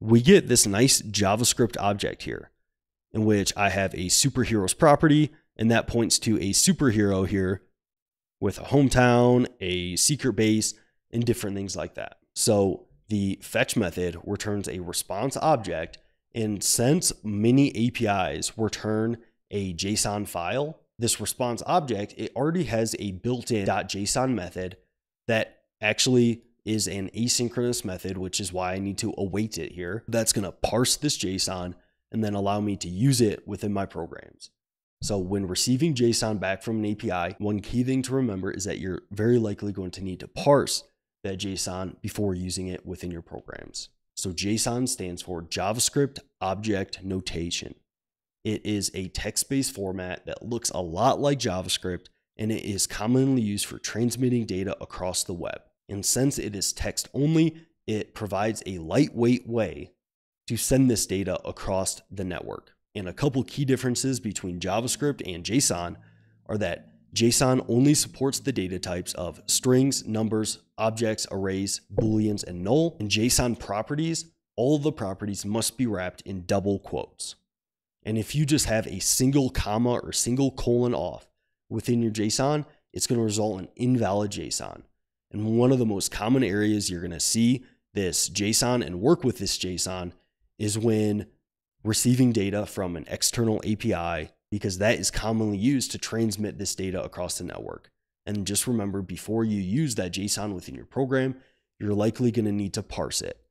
Speaker 1: we get this nice JavaScript object here, in which I have a superheroes property, and that points to a superhero here with a hometown, a secret base, and different things like that. So the fetch method returns a response object, and since many APIs return a JSON file, this response object, it already has a built-in .json method that actually is an asynchronous method, which is why I need to await it here. That's going to parse this JSON and then allow me to use it within my programs. So when receiving JSON back from an API, one key thing to remember is that you're very likely going to need to parse that JSON before using it within your programs. So JSON stands for JavaScript Object Notation. It is a text-based format that looks a lot like JavaScript, and it is commonly used for transmitting data across the web. And since it is text only, it provides a lightweight way to send this data across the network. And a couple key differences between JavaScript and JSON are that JSON only supports the data types of strings, numbers, objects, arrays, booleans, and null. In JSON properties, all of the properties must be wrapped in double quotes. And if you just have a single comma or single colon off within your JSON, it's going to result in invalid JSON. And one of the most common areas you're going to see this JSON and work with this JSON is when receiving data from an external API, because that is commonly used to transmit this data across the network. And just remember, before you use that JSON within your program, you're likely going to need to parse it.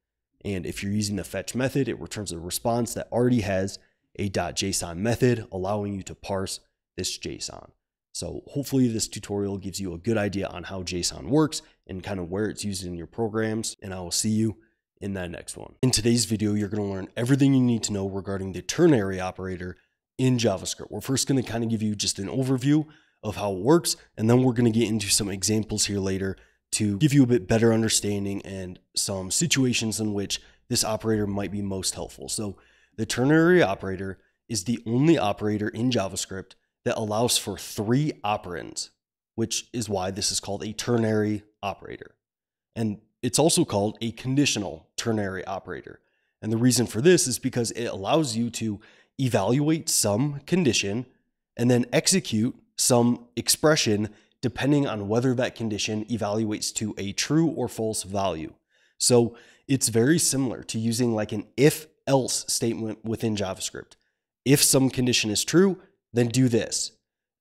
Speaker 1: And if you're using the fetch method, it returns a response that already has a .json method allowing you to parse this JSON. So hopefully this tutorial gives you a good idea on how JSON works and kind of where it's used in your programs. And I will see you in that next one. In today's video, you're going to learn everything you need to know regarding the ternary operator in JavaScript. We're first going to kind of give you just an overview of how it works, and then we're going to get into some examples here later to give you a bit better understanding and some situations in which this operator might be most helpful. So the ternary operator is the only operator in JavaScript that allows for 3 operands, which is why this is called a ternary operator. And it's also called a conditional ternary operator. And the reason for this is because it allows you to evaluate some condition and then execute some expression depending on whether that condition evaluates to a true or false value. So it's very similar to using like an if-else statement within JavaScript. If some condition is true, then do this.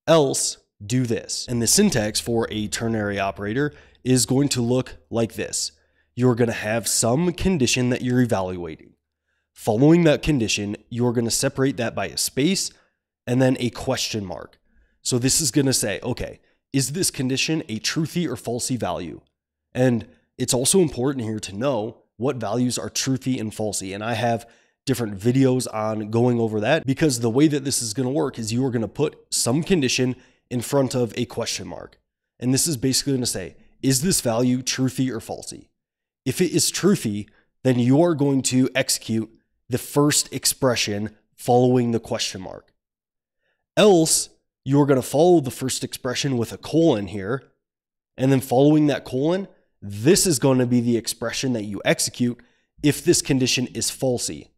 Speaker 1: Else, do this. And the syntax for a ternary operator is going to look like this. You're going to have some condition that you're evaluating. Following that condition, you're going to separate that by a space and then a question mark. So this is going to say, okay, is this condition a truthy or falsy value? And it's also important here to know what values are truthy and falsy. And I have different videos on going over that, because the way that this is going to work is you are going to put some condition in front of a question mark. And this is basically going to say, is this value truthy or falsy? If it is truthy, then you are going to execute the first expression following the question mark. Else, you're going to follow the first expression with a colon here, and then following that colon, this is going to be the expression that you execute if this condition is falsy.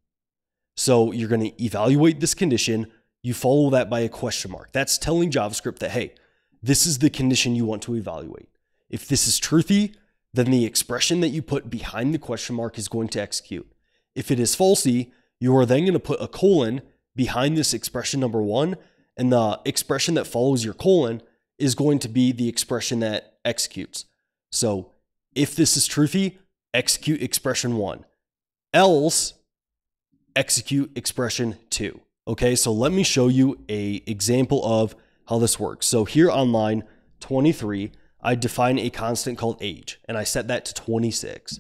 Speaker 1: So you're going to evaluate this condition, you follow that by a question mark. That's telling JavaScript that, hey, this is the condition you want to evaluate. If this is truthy, then the expression that you put behind the question mark is going to execute. If it is falsy, you are then going to put a colon behind this expression number 1, and the expression that follows your colon is going to be the expression that executes. So if this is truthy, execute expression 1. Else, execute expression 2. Okay, so let me show you an example of how this works. So here on line 23, I define a constant called age, and I set that to 26.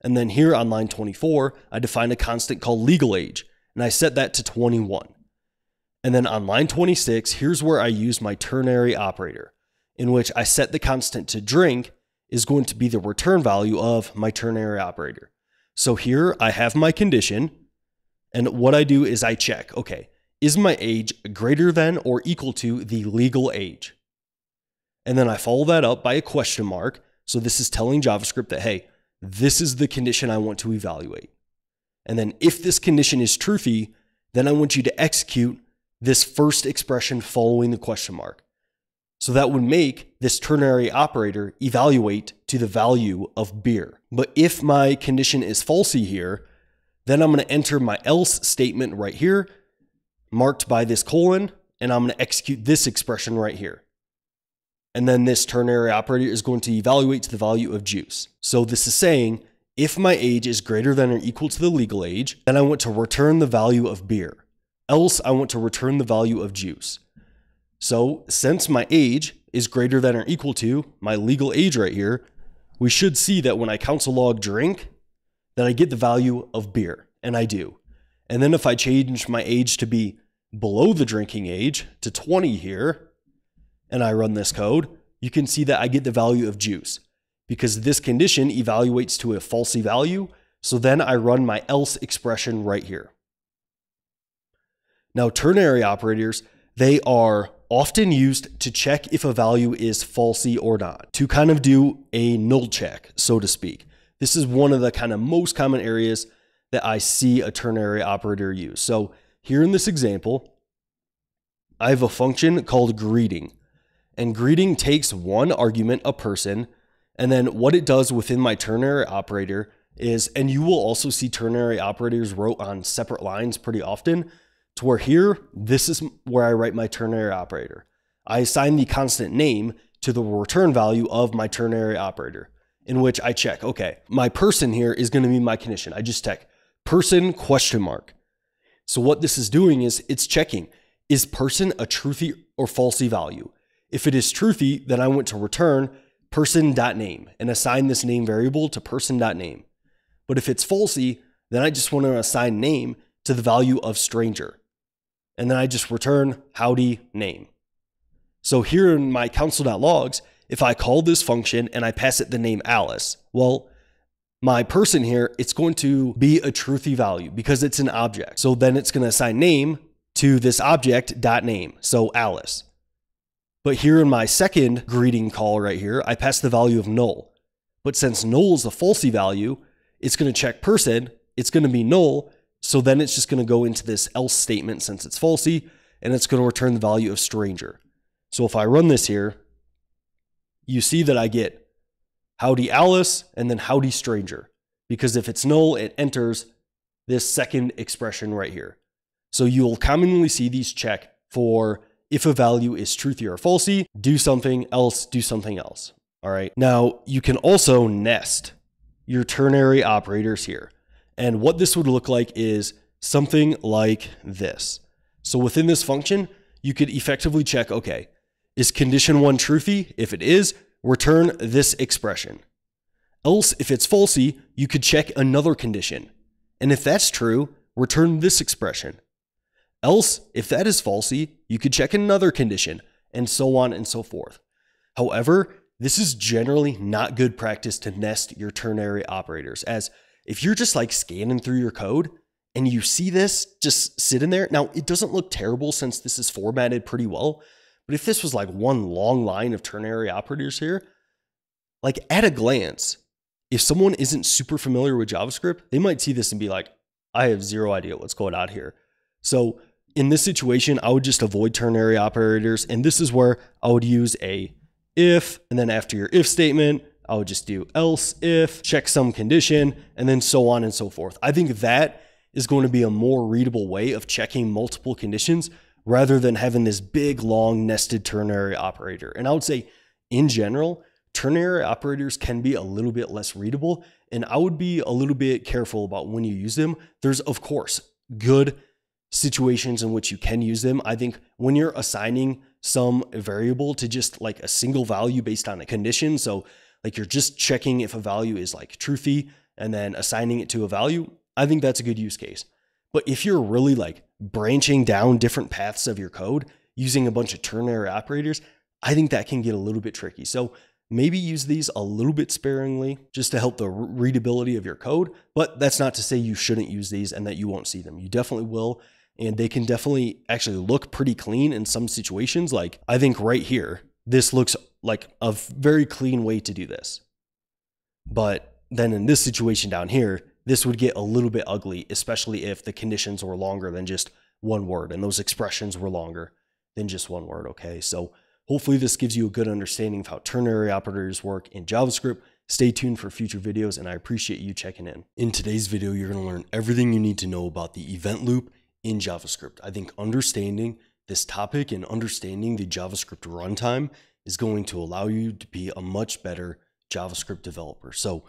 Speaker 1: And then here on line 24, I define a constant called legal age, and I set that to 21. And then on line 26, here's where I use my ternary operator, in which I set the constant to drink is going to be the return value of my ternary operator. So here I have my condition, and what I do is I check, okay, is my age greater than or equal to the legal age? And then I follow that up by a question mark. So this is telling JavaScript that, hey, this is the condition I want to evaluate. And then if this condition is truthy, then I want you to execute this first expression following the question mark. So that would make this ternary operator evaluate to the value of beer. But if my condition is falsy here, then I'm going to enter my else statement right here, marked by this colon, and I'm going to execute this expression right here. And then this ternary operator is going to evaluate to the value of juice. So this is saying, if my age is greater than or equal to the legal age, then I want to return the value of beer. Else, I want to return the value of juice. So since my age is greater than or equal to my legal age right here, we should see that when I console log drink, that I get the value of beer, and I do. And then if I change my age to be below the drinking age to 20 here, and I run this code, you can see that I get the value of juice because this condition evaluates to a falsy value. So then I run my else expression right here. Now, ternary operators, they are often used to check if a value is falsy or not, to kind of do a null check, so to speak. This is one of the kind of most common areas that I see a ternary operator use. So here in this example, I have a function called greeting, and greeting takes one argument, a person, and then what it does within my ternary operator is, and you will also see ternary operators wrote on separate lines pretty often, to where here, this is where I write my ternary operator. I assign the constant name to the return value of my ternary operator, in which I check, okay, my person here is going to be my condition. I just check person question mark. So what this is doing is it's checking, is person a truthy or falsy value? If it is truthy, then I want to return person.name and assign this name variable to person.name. But if it's falsy, then I just want to assign name to the value of stranger. And then I just return howdy name. So here in my console.logs, if I call this function and I pass it the name Alice, well, my person here, it's going to be a truthy value because it's an object. So then it's going to assign name to this object.name, so Alice. But here in my second greeting call right here, I pass the value of null. But since null is a falsy value, it's going to check person, it's going to be null, so then it's just going to go into this else statement since it's falsy, and it's going to return the value of stranger. So if I run this here, you see that I get howdy Alice and then howdy stranger, because if it's null, it enters this second expression right here. So you'll commonly see these check for if a value is truthy or falsy, do something else, do something else. All right. Now you can also nest your ternary operators here. And what this would look like is something like this. So within this function, you could effectively check, okay, is condition 1 truthy? If it is, return this expression. Else, if it's falsy, you could check another condition. And if that's true, return this expression. Else, if that is falsy, you could check another condition, and so on and so forth. However, this is generally not good practice to nest your ternary operators, as if you're just like scanning through your code and you see this just sitting there. Now, it doesn't look terrible since this is formatted pretty well, but if this was like one long line of ternary operators here, like at a glance, if someone isn't super familiar with JavaScript, they might see this and be like, I have zero idea what's going on here. So in this situation, I would just avoid ternary operators. And this is where I would use a if, and then after your if statement, I would just do else if, check some condition, and then so on and so forth. I think that is going to be a more readable way of checking multiple conditions rather than having this big, long, nested ternary operator. And I would say, in general, ternary operators can be a little bit less readable, and I would be a little bit careful about when you use them. There's, of course, good situations in which you can use them. I think when you're assigning some variable to just like a single value based on a condition, so like you're just checking if a value is like truthy and then assigning it to a value, I think that's a good use case. But if you're really like branching down different paths of your code using a bunch of ternary operators, I think that can get a little bit tricky. So maybe use these a little bit sparingly just to help the readability of your code, but that's not to say you shouldn't use these and that you won't see them. You definitely will, and they can definitely actually look pretty clean in some situations. Like I think right here, this looks like a very clean way to do this. But then in this situation down here, this would get a little bit ugly, especially if the conditions were longer than just one word and those expressions were longer than just one word, okay? So hopefully this gives you a good understanding of how ternary operators work in JavaScript. Stay tuned for future videos, and I appreciate you checking in. In today's video, you're going to learn everything you need to know about the event loop in JavaScript. I think understanding this topic and understanding the JavaScript runtime is going to allow you to be a much better JavaScript developer. So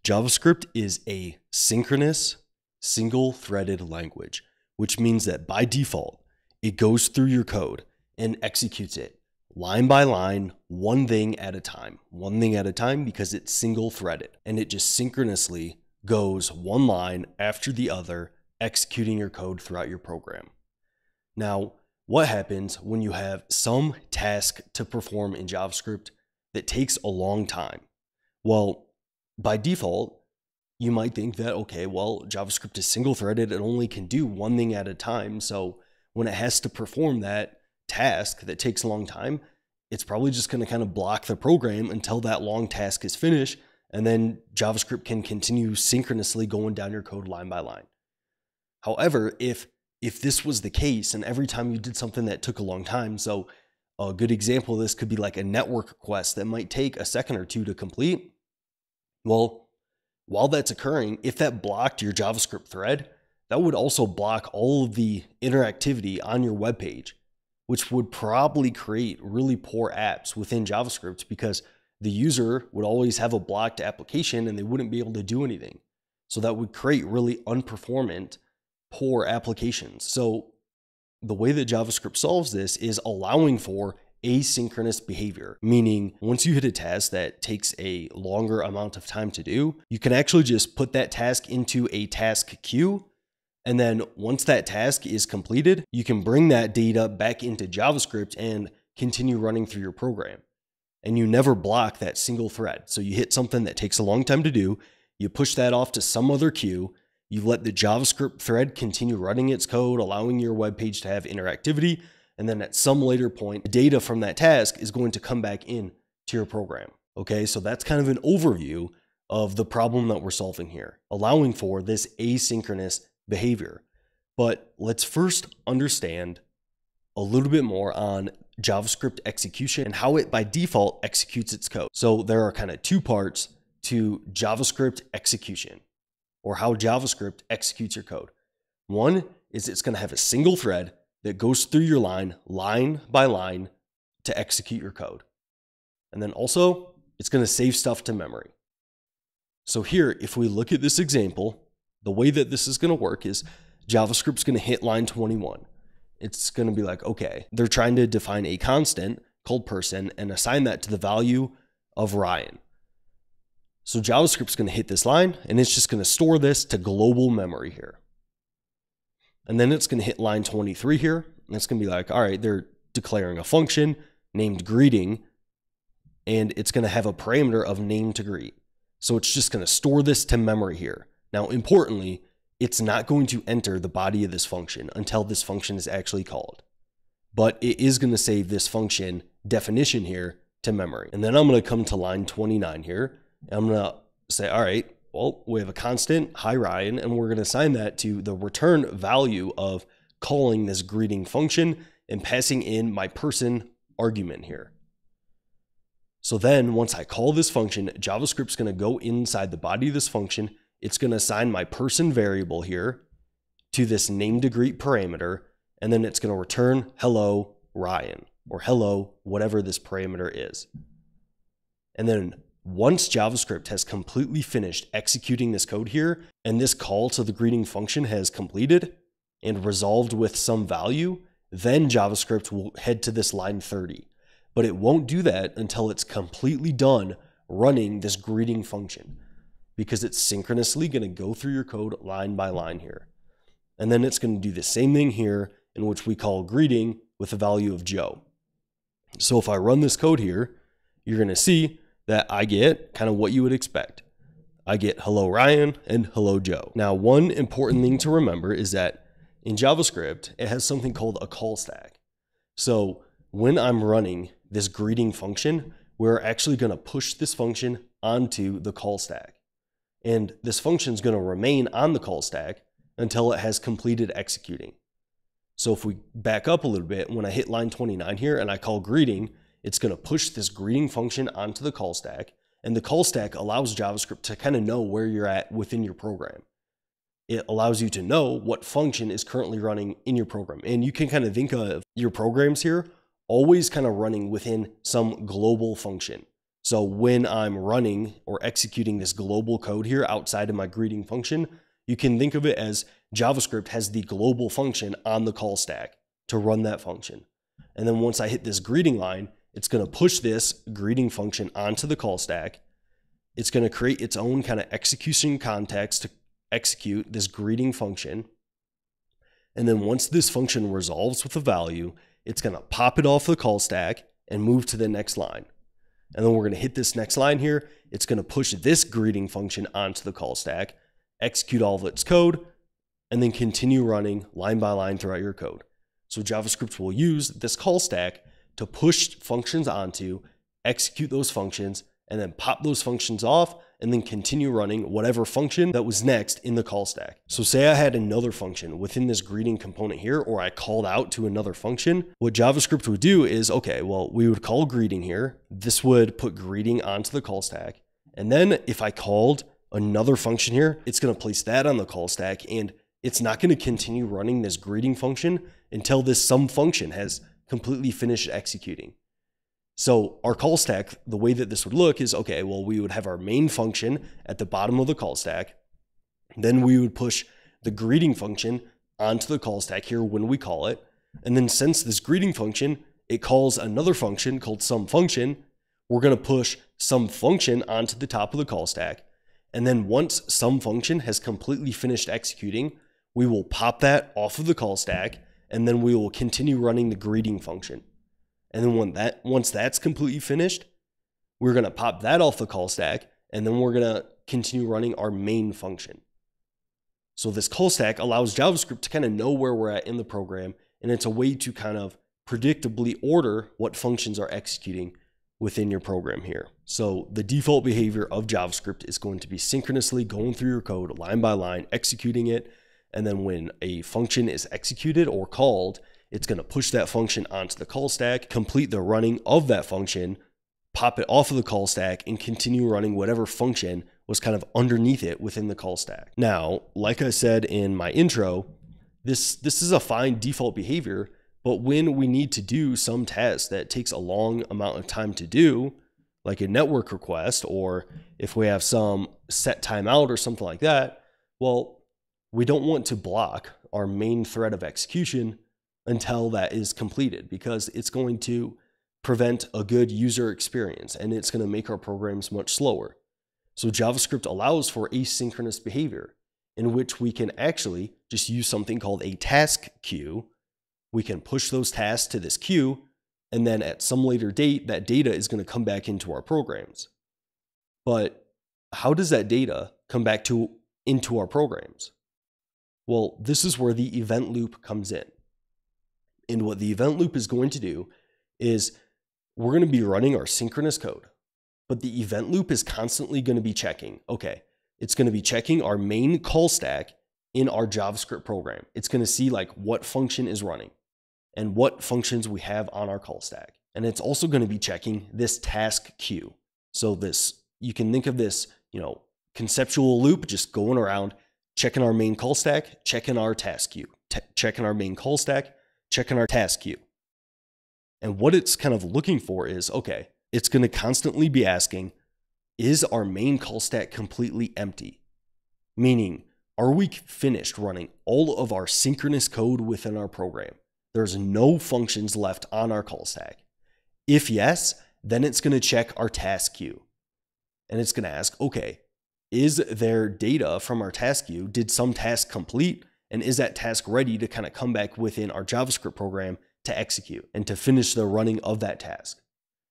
Speaker 1: JavaScript is a synchronous, single-threaded language, which means that by default, it goes through your code and executes it line by line, one thing at a time, because it's single-threaded, and it just synchronously goes one line after the other, executing your code throughout your program. Now, what happens when you have some task to perform in JavaScript that takes a long time? Well, by default, you might think that, okay, well, JavaScript is single-threaded, it only can do one thing at a time, so when it has to perform that task that takes a long time, it's probably just going to kind of block the program until that long task is finished, and then JavaScript can continue synchronously going down your code line by line. However, if this was the case and every time you did something that took a long time, so a good example of this could be like a network request that might take a second or two to complete. Well, while that's occurring, if that blocked your JavaScript thread, that would also block all of the interactivity on your web page, which would probably create really poor apps within JavaScript because the user would always have a blocked application and they wouldn't be able to do anything. So that would create really unperformant, poor applications. So the way that JavaScript solves this is allowing for asynchronous behavior, meaning once you hit a task that takes a longer amount of time to do, you can actually just put that task into a task queue. And then once that task is completed, you can bring that data back into JavaScript and continue running through your program. And you never block that single thread. So you hit something that takes a long time to do, you push that off to some other queue, you let the JavaScript thread continue running its code, allowing your web page to have interactivity. And then at some later point, the data from that task is going to come back in to your program. Okay, so that's kind of an overview of the problem that we're solving here, allowing for this asynchronous behavior. But let's first understand a little bit more on JavaScript execution and how it by default executes its code. So there are kind of two parts to JavaScript execution, or how JavaScript executes your code. One is it's going to have a single thread that goes through your line by line to execute your code. And then also it's going to save stuff to memory. So here, if we look at this example, the way that this is going to work is JavaScript's going to hit line 21. It's going to be like, okay, they're trying to define a constant called person and assign that to the value of Ryan. So JavaScript's going to hit this line and it's just going to store this to global memory here. And then it's going to hit line 23 here. And it's going to be like, all right, they're declaring a function named greeting. and it's going to have a parameter of name to greet. So it's just going to store this to memory here. Now, importantly, it's not going to enter the body of this function until this function is actually called. But it is going to save this function definition here to memory. And then I'm going to come to line 29 here. And I'm going to say, all right, well, we have a constant, hi Ryan, and we're going to assign that to the return value of calling this greeting function and passing in my person argument here. So then once I call this function, JavaScript's going to go inside the body of this function. It's going to assign my person variable here to this name to greet parameter, and then it's going to return hello Ryan, or hello whatever this parameter is. And then once JavaScript has completely finished executing this code here, and this call to the greeting function has completed and resolved with some value, then JavaScript will head to this line 30. But it won't do that until it's completely done running this greeting function, because it's synchronously going to go through your code line by line here. And then it's going to do the same thing here, in which we call greeting with the value of Joe. So if I run this code here, you're going to see that I get kind of what you would expect. I get hello Ryan and hello Joe. Now, one important thing to remember is that in JavaScript, it has something called a call stack. So when I'm running this greeting function, we're actually going to push this function onto the call stack. And this function is going to remain on the call stack until it has completed executing. So if we back up a little bit, when I hit line 29 here and I call greeting, it's going to push this greeting function onto the call stack. And the call stack allows JavaScript to kind of know where you're at within your program. It allows you to know what function is currently running in your program. And you can kind of think of your programs here always kind of running within some global function. So when I'm running or executing this global code here outside of my greeting function, you can think of it as JavaScript has the global function on the call stack to run that function. And then once I hit this greeting line, it's going to push this greeting function onto the call stack. It's going to create its own kind of execution context to execute this greeting function. And then once this function resolves with a value, it's going to pop it off the call stack and move to the next line. And then we're going to hit this next line here. It's going to push this greeting function onto the call stack, execute all of its code, and then continue running line by line throughout your code. So JavaScript will use this call stack to push functions onto, execute those functions, and then pop those functions off, and then continue running whatever function that was next in the call stack. So say I had another function within this greeting component here, or I called out to another function. What JavaScript would do is, okay, well, we would call greeting here. This would put greeting onto the call stack. And then if I called another function here, it's going to place that on the call stack, and it's not going to continue running this greeting function until this some function has completely finished executing. So our call stack, the way that this would look is, okay, well, we would have our main function at the bottom of the call stack. Then we would push the greeting function onto the call stack here when we call it. And then since this greeting function, it calls another function called some function, we're going to push some function onto the top of the call stack. And then once some function has completely finished executing, we will pop that off of the call stack, and then we will continue running the greeting function. And then once that's completely finished, we're going to pop that off the call stack, and then we're going to continue running our main function. So this call stack allows JavaScript to kind of know where we're at in the program, and it's a way to kind of predictably order what functions are executing within your program here. So the default behavior of JavaScript is going to be synchronously going through your code line by line, executing it, and then when a function is executed or called, it's going to push that function onto the call stack, complete the running of that function, pop it off of the call stack, and continue running whatever function was kind of underneath it within the call stack. Now, like I said in my intro, this is a fine default behavior, but when we need to do some task that takes a long amount of time to do, like a network request, or if we have some set timeout or something like that, well, we don't want to block our main thread of execution until that is completed, because it's going to prevent a good user experience and it's going to make our programs much slower. So JavaScript allows for asynchronous behavior in which we can actually just use something called a task queue. We can push those tasks to this queue, And then at some later date, that data is going to come back into our programs. But how does that data come back into our programs? Well, this is where the event loop comes in. And what the event loop is going to do is we're going to be running our synchronous code, but the event loop is constantly going to be checking. Okay, it's going to be checking our main call stack in our JavaScript program. It's going to see like what function is running and what functions we have on our call stack. And it's also going to be checking this task queue. So this, you can think of this, conceptual loop just going around, checking our main call stack, checking our task queue, checking our main call stack, checking our task queue. And what it's kind of looking for is, okay, it's going to constantly be asking, is our main call stack completely empty? Meaning, are we finished running all of our synchronous code within our program? There's no functions left on our call stack. If yes, then it's going to check our task queue. And it's going to ask, okay, is there data from our task queue? Did some task complete? And is that task ready to kind of come back within our JavaScript program to execute and to finish the running of that task?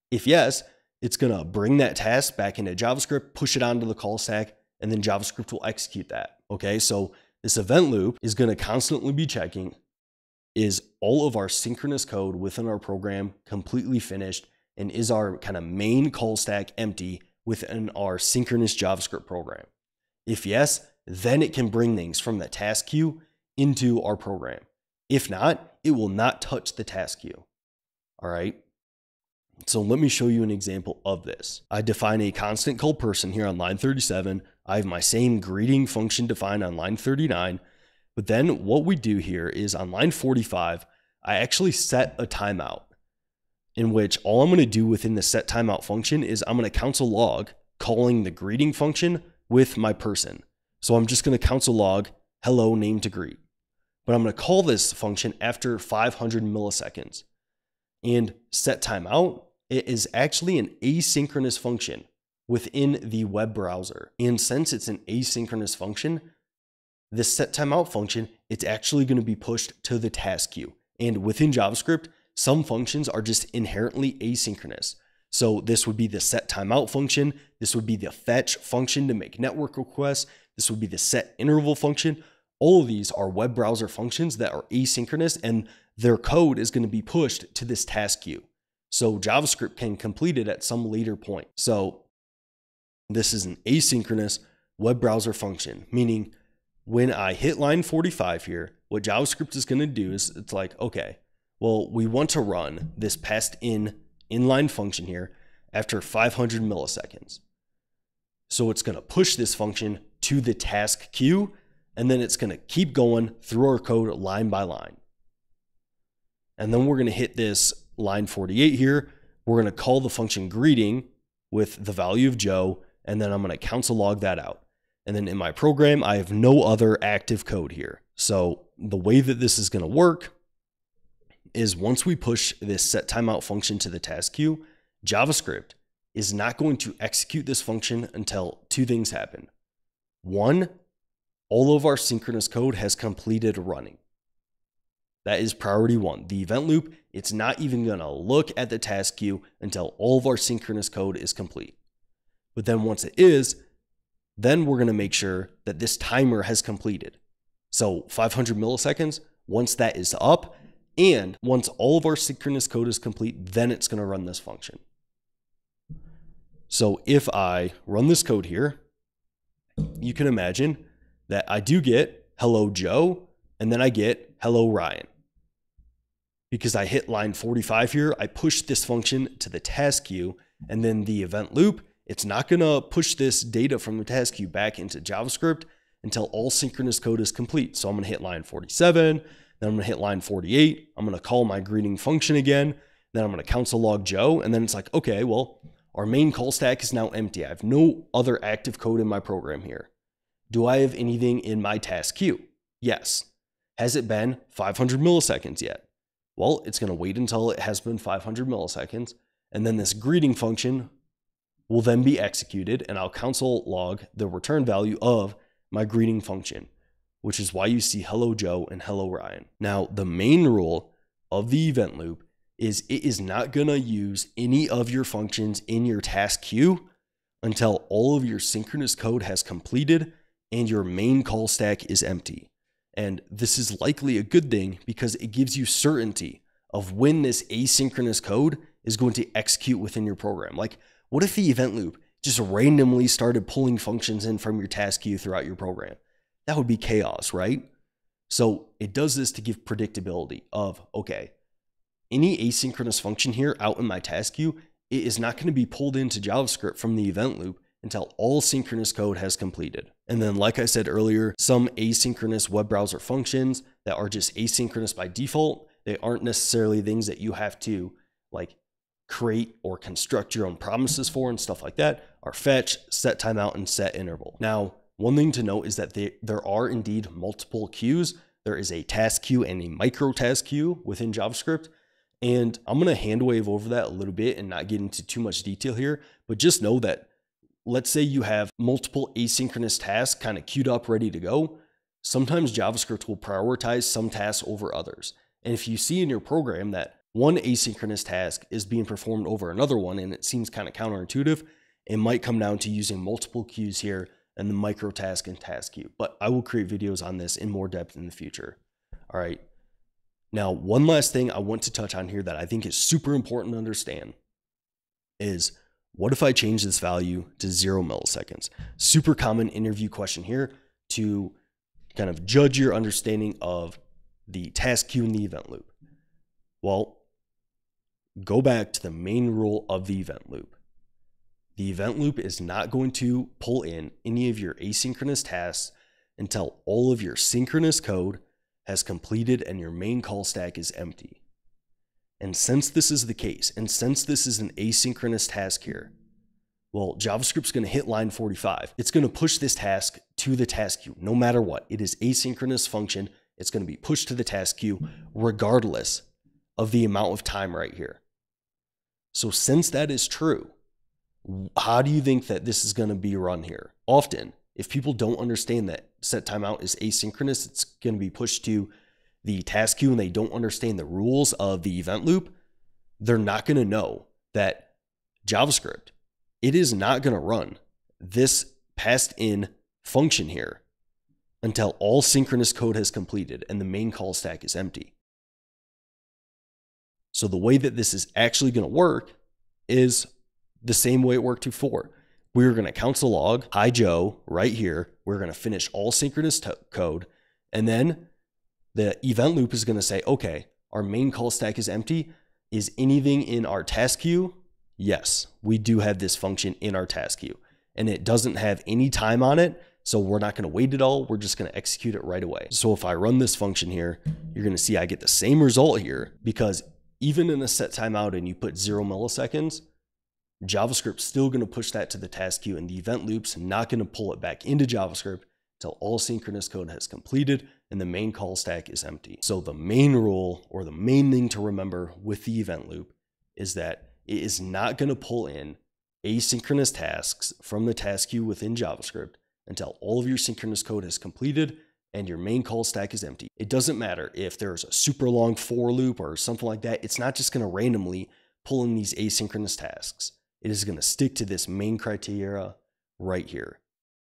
Speaker 1: If yes, it's going to bring that task back into JavaScript, push it onto the call stack, and then JavaScript will execute that. Okay, so this event loop is going to constantly be checking, is all of our synchronous code within our program completely finished? And is our kind of main call stack empty within our synchronous JavaScript program? If yes, then it can bring things from the task queue into our program. If not, it will not touch the task queue. All right. So let me show you an example of this. I define a constant called person here on line 37. I have my same greeting function defined on line 39. But then what we do here is on line 45, I actually set a timeout, in which all I'm going to do within the set timeout function is I'm going to console log calling the greeting function with my person. So I'm just going to console log hello name to greet. But I'm going to call this function after 500 milliseconds. And set timeout, it is actually an asynchronous function within the web browser. And since it's an asynchronous function, this set timeout function, it's actually going to be pushed to the task queue. And within JavaScript, some functions are just inherently asynchronous. So this would be the set timeout function. This would be the fetch function to make network requests. This would be the set interval function. All of these are web browser functions that are asynchronous, and their code is going to be pushed to this task queue. So JavaScript can complete it at some later point. So this is an asynchronous web browser function, meaning when I hit line 45 here, what JavaScript is going to do is it's like, okay, well, we want to run this passed inline function here after 500 milliseconds. So it's going to push this function to the task queue, and then it's going to keep going through our code line by line. And then we're going to hit this line 48 here. We're going to call the function greeting with the value of Joe, and then I'm going to console log that out. And then in my program, I have no other active code here. So the way that this is going to work is once we push this set timeout function to the task queue, JavaScript is not going to execute this function until two things happen. One, all of our synchronous code has completed running. That is priority one. The event loop, it's not even going to look at the task queue until all of our synchronous code is complete. But then once it is, then we're going to make sure that this timer has completed. So 500 milliseconds, once that is up, and once all of our synchronous code is complete, then it's going to run this function. So if I run this code here, you can imagine that I do get hello Joe, and then I get hello Ryan. Because I hit line 45 here, I push this function to the task queue, and then the event loop, it's not going to push this data from the task queue back into JavaScript until all synchronous code is complete. So I'm going to hit line 47, then I'm going to hit line 48. I'm going to call my greeting function again. Then I'm going to console log Joe. And then it's like, okay, well, our main call stack is now empty. I have no other active code in my program here. Do I have anything in my task queue? Yes. Has it been 500 milliseconds yet? Well, it's going to wait until it has been 500 milliseconds. And then this greeting function will then be executed, and I'll console log the return value of my greeting function, which is why you see hello Joe and hello Ryan. Now, the main rule of the event loop is it is not gonna use any of your functions in your task queue until all of your synchronous code has completed and your main call stack is empty. And this is likely a good thing because it gives you certainty of when this asynchronous code is going to execute within your program. Like, what if the event loop just randomly started pulling functions in from your task queue throughout your program? That would be chaos, right? So it does this to give predictability of, okay, any asynchronous function here out in my task queue, it is not going to be pulled into JavaScript from the event loop until all synchronous code has completed. And then, like I said earlier, some asynchronous web browser functions that are just asynchronous by default, they aren't necessarily things that you have to like create or construct your own promises for and stuff like that, are fetch, set timeout, and set interval. Now, one thing to note is that there are indeed multiple queues. There is a task queue and a micro task queue within JavaScript. And I'm going to hand wave over that a little bit and not get into too much detail here, but just know that let's say you have multiple asynchronous tasks kind of queued up, ready to go. Sometimes JavaScript will prioritize some tasks over others. And if you see in your program that one asynchronous task is being performed over another one, and it seems kind of counterintuitive, it might come down to using multiple queues here and the micro task and task queue. But I will create videos on this in more depth in the future. All right. Now, one last thing I want to touch on here that I think is super important to understand is, what if I change this value to 0 milliseconds? Super common interview question here to kind of judge your understanding of the task queue and the event loop. Well, go back to the main rule of the event loop. The event loop is not going to pull in any of your asynchronous tasks until all of your synchronous code has completed and your main call stack is empty. And since this is the case, and since this is an asynchronous task here, well, JavaScript's going to hit line 45. It's going to push this task to the task queue, no matter what. It is asynchronous function. It's going to be pushed to the task queue regardless of the amount of time right here. So since that is true, how do you think that this is going to be run here? Often, if people don't understand that set timeout is asynchronous, it's going to be pushed to the task queue, and they don't understand the rules of the event loop, they're not going to know that JavaScript, it is not going to run this passed in function here until all synchronous code has completed and the main call stack is empty. So the way that this is actually going to work is the same way it worked before. We're going to console log, hi Joe, right here. We're going to finish all synchronous code. And then the event loop is going to say, okay, our main call stack is empty. Is anything in our task queue? Yes, we do have this function in our task queue. And it doesn't have any time on it. So we're not going to wait at all. We're just going to execute it right away. So if I run this function here, you're going to see I get the same result here, because even in a set timeout and you put 0 milliseconds, JavaScript's still going to push that to the task queue, and the event loop's not going to pull it back into JavaScript until all synchronous code has completed and the main call stack is empty. So the main rule, or the main thing to remember with the event loop, is that it is not going to pull in asynchronous tasks from the task queue within JavaScript until all of your synchronous code is completed and your main call stack is empty. It doesn't matter if there's a super long for loop or something like that. It's not just going to randomly pull in these asynchronous tasks. It is going to stick to this main criteria right here.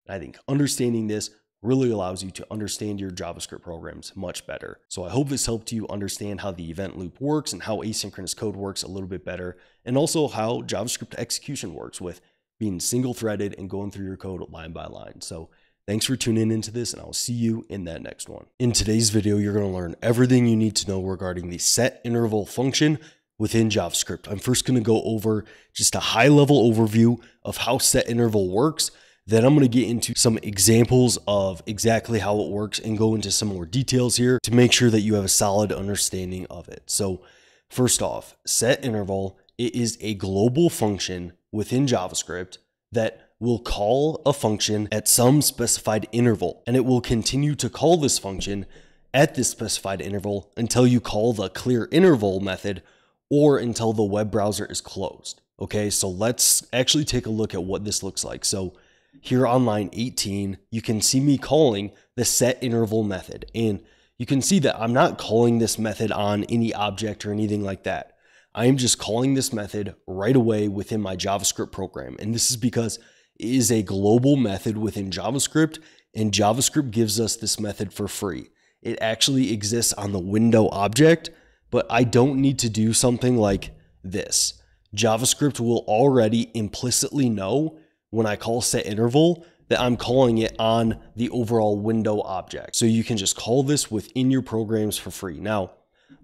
Speaker 1: I think understanding this really allows you to understand your JavaScript programs much better. So I hope this helped you understand how the event loop works and how asynchronous code works a little bit better, and also how JavaScript execution works with being single-threaded and going through your code line by line. So thanks for tuning into this, and I'll see you in that next one. In today's video, you're going to learn everything you need to know regarding the set interval function within JavaScript. I'm first going to go over just a high-level overview of how set interval works. Then I'm going to get into some examples of exactly how it works and go into some more details here to make sure that you have a solid understanding of it. So first off, set interval, it is a global function within JavaScript that will call a function at some specified interval, and it will continue to call this function at this specified interval until you call the clear interval method or until the web browser is closed. Okay, so let's actually take a look at what this looks like. So here on line 18, you can see me calling the set interval method, and you can see that I'm not calling this method on any object or anything like that. I am just calling this method right away within my JavaScript program. And this is because it is a global method within JavaScript, and JavaScript gives us this method for free. It actually exists on the window object, but I don't need to do something like this. JavaScript will already implicitly know when I call setInterval that I'm calling it on the overall window object. So you can just call this within your programs for free. Now,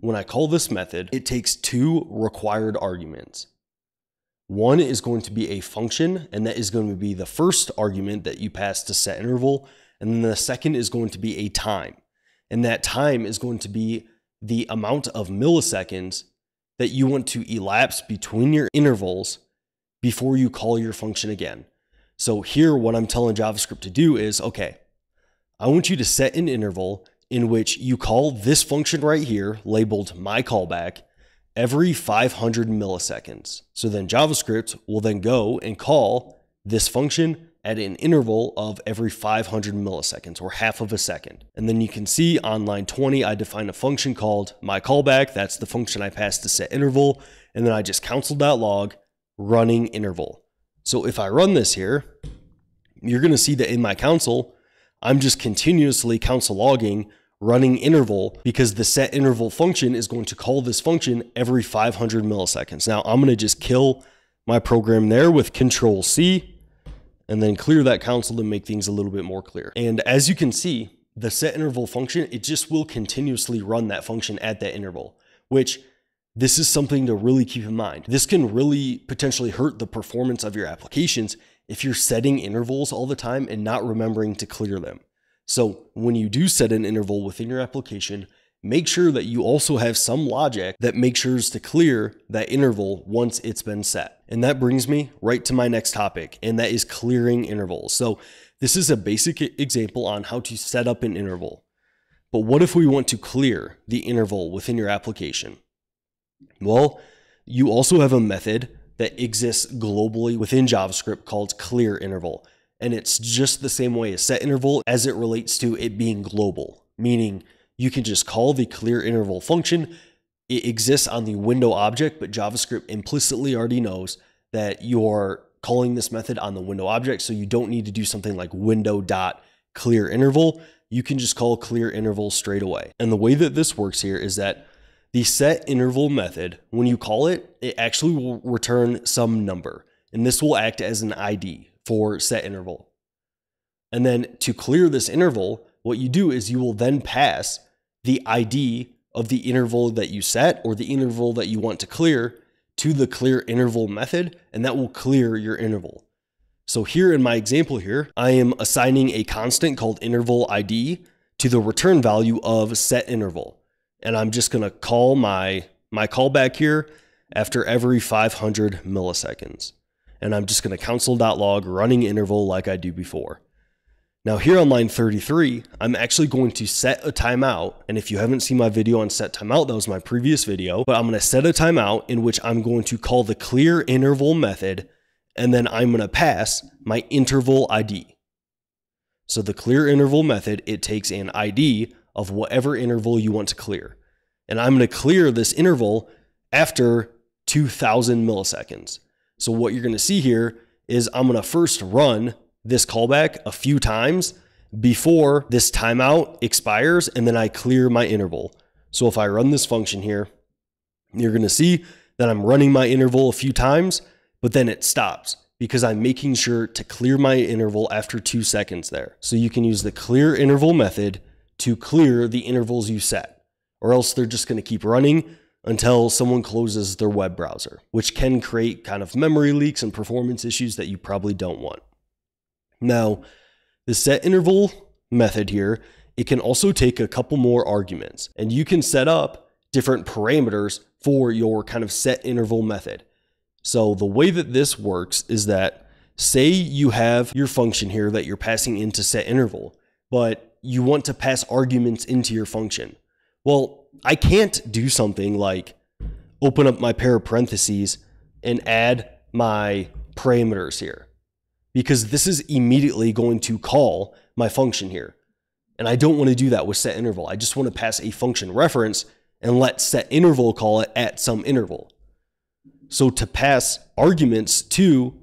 Speaker 1: when I call this method, it takes two required arguments. One is going to be a function, and that is going to be the first argument that you pass to setInterval. And then the second is going to be a time. And that time is going to be the amount of milliseconds that you want to elapse between your intervals before you call your function again. So here, what I'm telling JavaScript to do is, okay, I want you to set an interval in which you call this function right here, labeled myCallback, every 500 milliseconds. So then JavaScript will then go and call this function at an interval of every 500 milliseconds, or half of a second. And then you can see on line 20, I define a function called myCallback. That's the function I passed to setInterval. And then I just console.log running interval. So if I run this here, you're going to see that in my console, I'm just continuously console logging running interval, because the setInterval function is going to call this function every 500 milliseconds. Now I'm going to just kill my program there with Control-C and then clear that console to make things a little bit more clear. And as you can see, the setInterval function, it just will continuously run that function at that interval, which this is something to really keep in mind. This can really potentially hurt the performance of your applications if you're setting intervals all the time and not remembering to clear them. So when you do set an interval within your application, make sure that you also have some logic that makes sure to clear that interval once it's been set. And that brings me right to my next topic, and that is clearing intervals. So this is a basic example on how to set up an interval. But what if we want to clear the interval within your application? Well, you also have a method that exists globally within JavaScript called clearInterval. And it's just the same way as setInterval as it relates to it being global, meaning you can just call the clearInterval function. It exists on the window object, but JavaScript implicitly already knows that you're calling this method on the window object, so you don't need to do something like window.clearInterval. You can just call clearInterval straight away. And the way that this works here is that the setInterval method, when you call it, it actually will return some number, and this will act as an ID for setInterval. And then to clear this interval, what you do is you will then pass the ID of the interval that you set, or the interval that you want to clear, to the clearInterval method, and that will clear your interval. So here in my example here, I am assigning a constant called interval ID to the return value of setInterval. And I'm just going to call my callback here after every 500 milliseconds. And I'm just going to console.log running interval like I do before. Now here on line 33, I'm actually going to set a timeout. And if you haven't seen my video on set timeout, that was my previous video, but I'm going to set a timeout in which I'm going to call the clearInterval method, and then I'm going to pass my interval ID. So the clearInterval method, it takes an ID of whatever interval you want to clear. And I'm going to clear this interval after 2000 milliseconds. So what you're going to see here is I'm going to first run this callback a few times before this timeout expires, and then I clear my interval. So if I run this function here, you're going to see that I'm running my interval a few times, but then it stops because I'm making sure to clear my interval after 2 seconds there. So you can use the clearInterval method to clear the intervals you set, or else they're just going to keep running until someone closes their web browser, which can create kind of memory leaks and performance issues that you probably don't want. Now, the setInterval method here, it can also take a couple more arguments, and you can set up different parameters for your kind of setInterval method. So the way that this works is that, say you have your function here that you're passing into setInterval, but you want to pass arguments into your function. Well, I can't do something like open up my pair of parentheses and add my parameters here, because this is immediately going to call my function here. And I don't want to do that with setInterval. I just want to pass a function reference and let setInterval call it at some interval. So to pass arguments to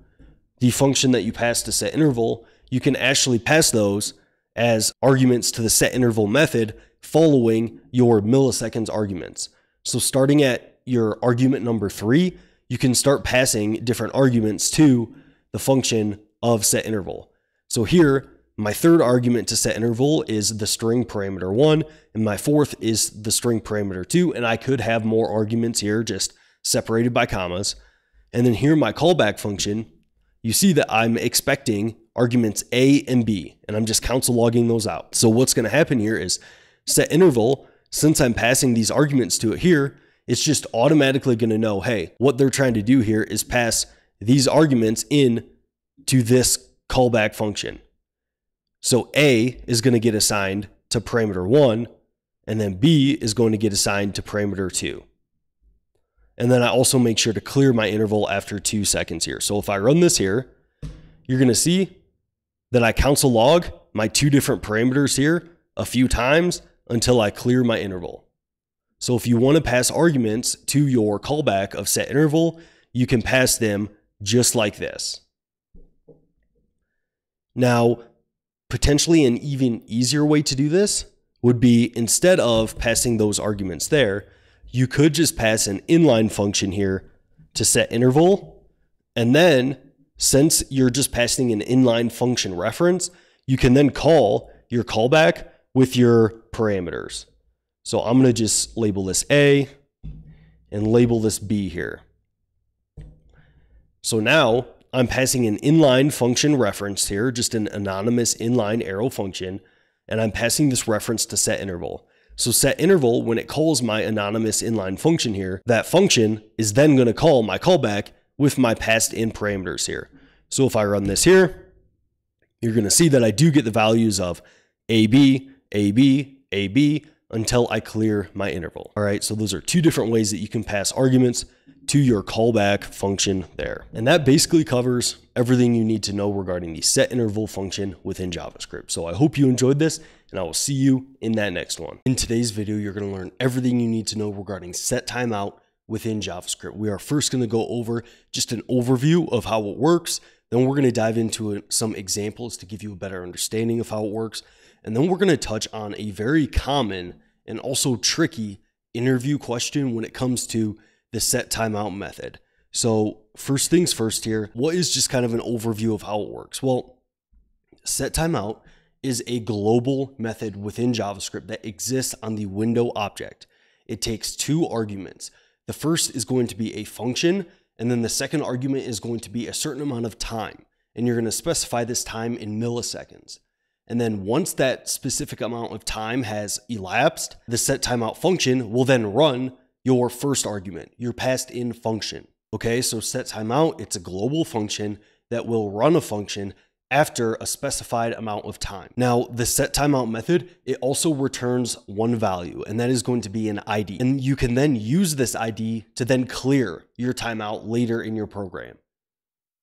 Speaker 1: the function that you pass to set interval, you can actually pass those as arguments to the set interval method following your milliseconds arguments. So starting at your argument number 3, you can start passing different arguments to the function of set interval. So here, my 3rd argument to set interval is the string parameter 1, and my 4th is the string parameter 2, and I could have more arguments here just separated by commas. And then here, my callback function, you see that I'm expecting arguments A and B, and I'm just console logging those out. So what's going to happen here is set interval, since I'm passing these arguments to it here, it's just automatically going to know, hey, what they're trying to do here is pass these arguments in to this callback function. So A is going to get assigned to parameter 1, and then B is going to get assigned to parameter 2. And then I also make sure to clear my interval after 2 seconds here. So if I run this here, you're going to see that I console log my 2 different parameters here a few times until I clear my interval. So if you want to pass arguments to your callback of set interval, you can pass them just like this. Now, potentially an even easier way to do this would be, instead of passing those arguments there, you could just pass an inline function here to set interval. And then, since you're just passing an inline function reference, you can then call your callback with your parameters. So I'm going to just label this A and label this B here. So now I'm passing an inline function reference here, just an anonymous inline arrow function, and I'm passing this reference to set interval. So set interval, when it calls my anonymous inline function here, that function is then going to call my callback with my passed in parameters here. So if I run this here, you're going to see that I do get the values of AB, AB, AB until I clear my interval. All right, so those are 2 different ways that you can pass arguments to your callback function there. And that basically covers everything you need to know regarding the set interval function within JavaScript. So I hope you enjoyed this, and I will see you in that next one. In today's video, you're going to learn everything you need to know regarding set timeout within JavaScript. We are first going to go over just an overview of how it works. Then we're going to dive into some examples to give you a better understanding of how it works. And then we're going to touch on a very common and also tricky interview question when it comes to the set timeout method. So first things first here, what is just kind of an overview of how it works? Well, set timeout is a global method within JavaScript that exists on the window object. It takes 2 arguments. The first is going to be a function, and then the second argument is going to be a certain amount of time. And you're going to specify this time in milliseconds. And then once that specific amount of time has elapsed, the set timeout function will then run your first argument, your passed in function. Okay, so set timeout, it's a global function that will run a function after a specified amount of time. Now, the set timeout method, it also returns one value, and that is going to be an ID. And you can then use this ID to then clear your timeout later in your program.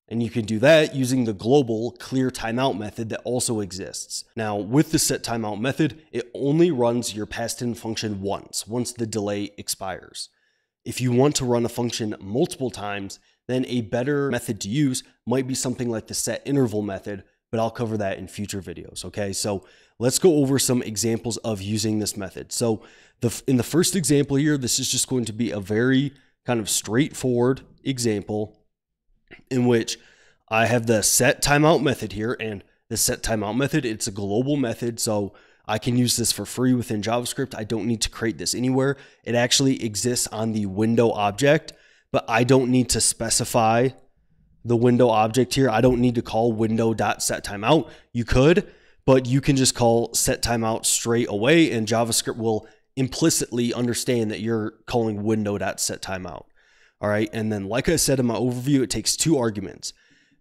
Speaker 1: And you can do that using the global clear timeout method that also exists. Now, with the set timeout method, it only runs your passed in function once the delay expires. If you want to run a function multiple times, then a better method to use might be something like the set interval method, but I'll cover that in future videos. Okay, so let's go over some examples of using this method. So in the first example here, this is just going to be a very kind of straightforward example in which I have the set timeout method here, and the set timeout method, it's a global method, so I can use this for free within JavaScript. I don't need to create this anywhere. It actually exists on the window object, but I don't need to specify the window object here. I don't need to call window.setTimeout. You could, but you can just call setTimeout straight away, and JavaScript will implicitly understand that you're calling window.setTimeout. All right, and then like I said in my overview, it takes 2 arguments.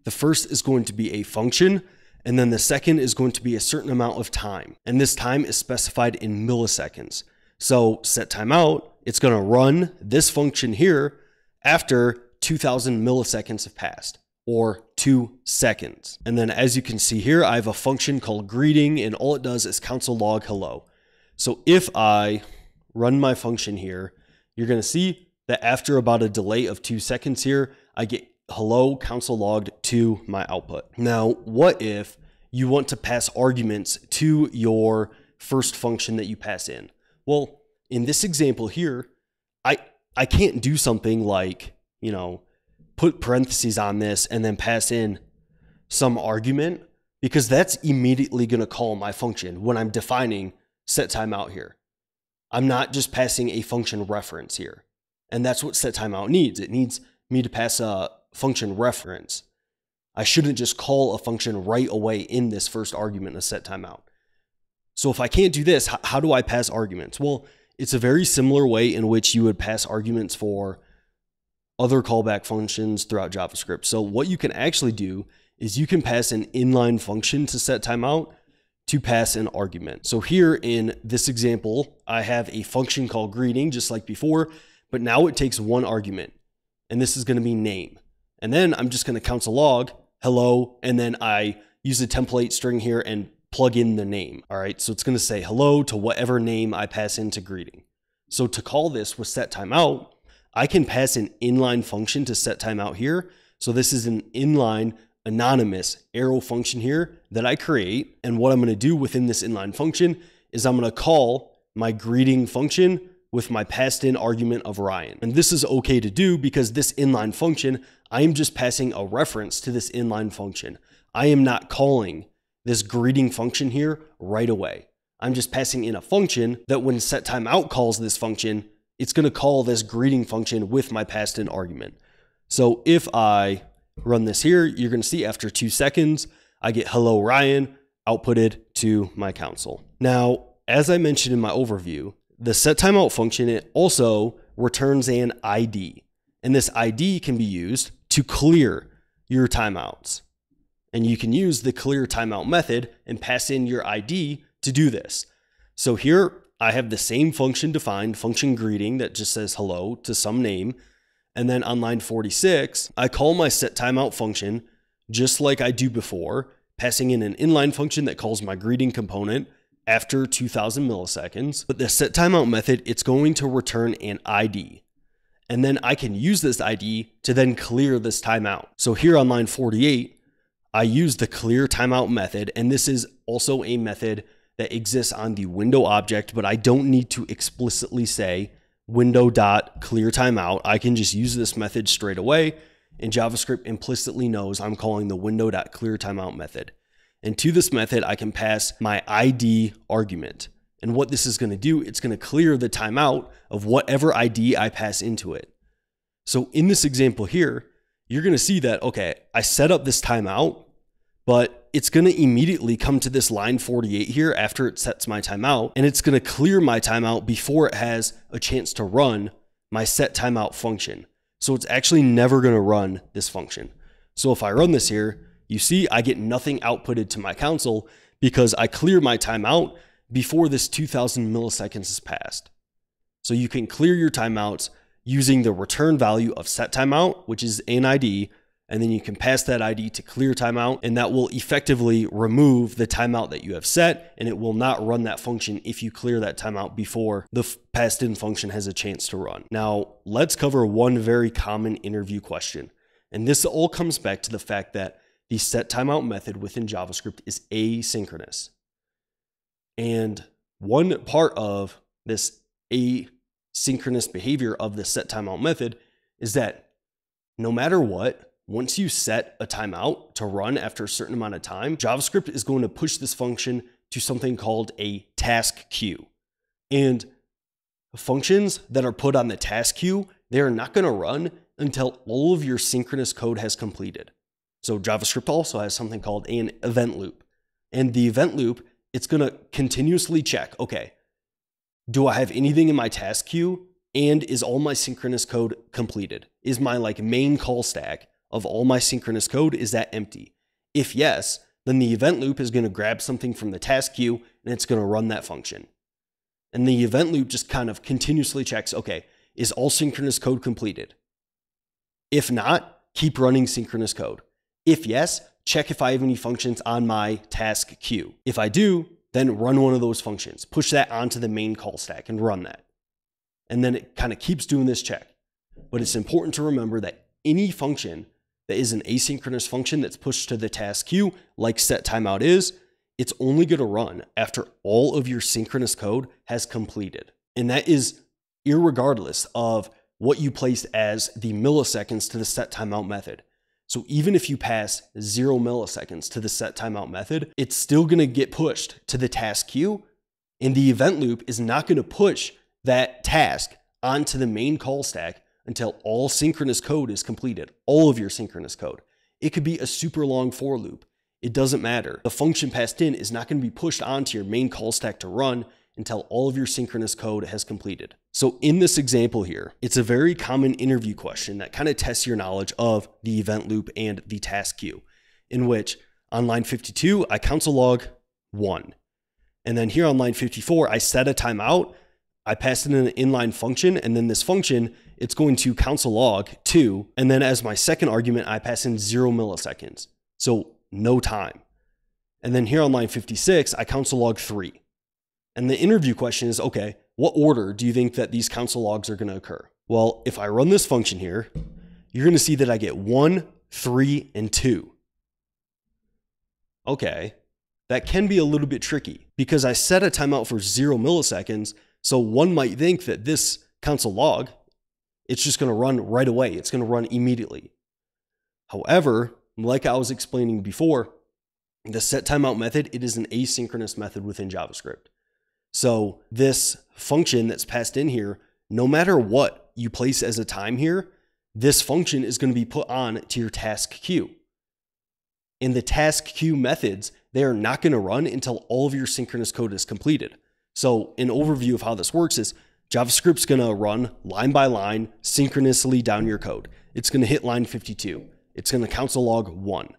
Speaker 1: The first is going to be a function, and then the second is going to be a certain amount of time. And this time is specified in milliseconds. So set timeout, it's going to run this function here after 2000 milliseconds have passed, or 2 seconds. And then as you can see here, I have a function called greeting, and all it does is console log hello. So if I run my function here, you're going to see that after about a delay of 2 seconds here, I get hello console logged to my output. Now, what if you want to pass arguments to your first function that you pass in? Well, in this example here, I can't do something like, put parentheses on this and then pass in some argument, because that's immediately going to call my function when I'm defining setTimeout here. I'm not just passing a function reference here. And that's what setTimeout needs. It needs me to pass a function reference. I shouldn't just call a function right away in this first argument of setTimeout. So if I can't do this, how do I pass arguments? Well, it's a very similar way in which you would pass arguments for other callback functions throughout JavaScript. So what you can actually do is you can pass an inline function to setTimeout to pass an argument. So here in this example, I have a function called greeting, just like before, but now it takes one argument, and this is going to be name. And then I'm just going to console log hello, and then I use a template string here and plug in the name. All right, so it's going to say hello to whatever name I pass into greeting. So to call this with setTimeout, I can pass an inline function to setTimeout here. So this is an inline anonymous arrow function here that I create. And what I'm going to do within this inline function is I'm going to call my greeting function with my passed in argument of Ryan. And this is okay to do because this inline function, I am just passing a reference to this inline function. I am not calling this greeting function here right away. I'm just passing in a function that when setTimeout calls this function, it's going to call this greeting function with my passed in argument. So if I run this here, you're going to see after 2 seconds, I get hello Ryan outputted to my console. Now, as I mentioned in my overview, the setTimeout function, it also returns an ID. And this ID can be used to clear your timeouts. And you can use the clear timeout method and pass in your ID to do this. So here I have the same function defined, function greeting, that just says hello to some name. And then on line 46, I call my setTimeout function just like I do before, passing in an inline function that calls my greeting component after 2000 milliseconds. But the setTimeout method, it's going to return an ID. And then I can use this ID to then clear this timeout. So here on line 48, I use the clear timeout method, and this is also a method that exists on the window object, but I don't need to explicitly say window.clearTimeout. I can just use this method straight away, and JavaScript implicitly knows I'm calling the window.clearTimeout method. And to this method, I can pass my ID argument. And what this is going to do, it's going to clear the timeout of whatever ID I pass into it. So in this example here, you're going to see that, okay, I set up this timeout, but it's going to immediately come to this line 48 here after it sets my timeout, and it's going to clear my timeout before it has a chance to run my setTimeout function. So it's actually never going to run this function. So if I run this here, you see I get nothing outputted to my console because I clear my timeout before this 2000 milliseconds has passed. So you can clear your timeouts using the return value of setTimeout, which is an ID, and then you can pass that ID to clear timeout, and that will effectively remove the timeout that you have set, and it will not run that function if you clear that timeout before the passed in function has a chance to run. Now, let's cover one very common interview question. And this all comes back to the fact that the setTimeout method within JavaScript is asynchronous. And one part of this asynchronous behavior of the setTimeout method is that no matter what, once you set a timeout to run after a certain amount of time, JavaScript is going to push this function to something called a task queue. And functions that are put on the task queue, they are not going to run until all of your synchronous code has completed. So JavaScript also has something called an event loop. And the event loop, it's going to continuously check, okay, do I have anything in my task queue? And is all my synchronous code completed? Is my main call stack of all my synchronous code, is that empty? If yes, then the event loop is going to grab something from the task queue and it's going to run that function. And the event loop just kind of continuously checks, okay, is all synchronous code completed? If not, keep running synchronous code. If yes, check if I have any functions on my task queue. If I do, then run one of those functions. Push that onto the main call stack and run that. And then it kind of keeps doing this check. But it's important to remember that any function that is an asynchronous function that's pushed to the task queue, like setTimeout is, it's only going to run after all of your synchronous code has completed. And that is irregardless of what you placed as the milliseconds to the setTimeout method. So even if you pass 0 milliseconds to the setTimeout method, it's still going to get pushed to the task queue, and the event loop is not going to push that task onto the main call stack until all synchronous code is completed, all of your synchronous code. It could be a super long for loop. It doesn't matter. The function passed in is not going to be pushed onto your main call stack to run until all of your synchronous code has completed. So in this example here, it's a very common interview question that kind of tests your knowledge of the event loop and the task queue, in which on line 52, I console log 1. And then here on line 54, I set a timeout, I pass in an inline function, and then this function, it's going to console log 2. And then as my second argument, I pass in 0 milliseconds. So no time. And then here on line 56, I console log 3. And the interview question is, okay, what order do you think that these console logs are going to occur? Well, if I run this function here, you're going to see that I get 1, 3, and 2. Okay, that can be a little bit tricky because I set a timeout for 0 milliseconds. So one might think that this console log, it's just going to run right away. It's going to run immediately. However, like I was explaining before, the setTimeout method, it is an asynchronous method within JavaScript. So this function that's passed in here, no matter what you place as a time here, this function is going to be put on to your task queue. And the task queue methods, they are not going to run until all of your synchronous code is completed. So an overview of how this works is JavaScript's going to run line by line synchronously down your code. It's going to hit line 52. It's going to console log 1.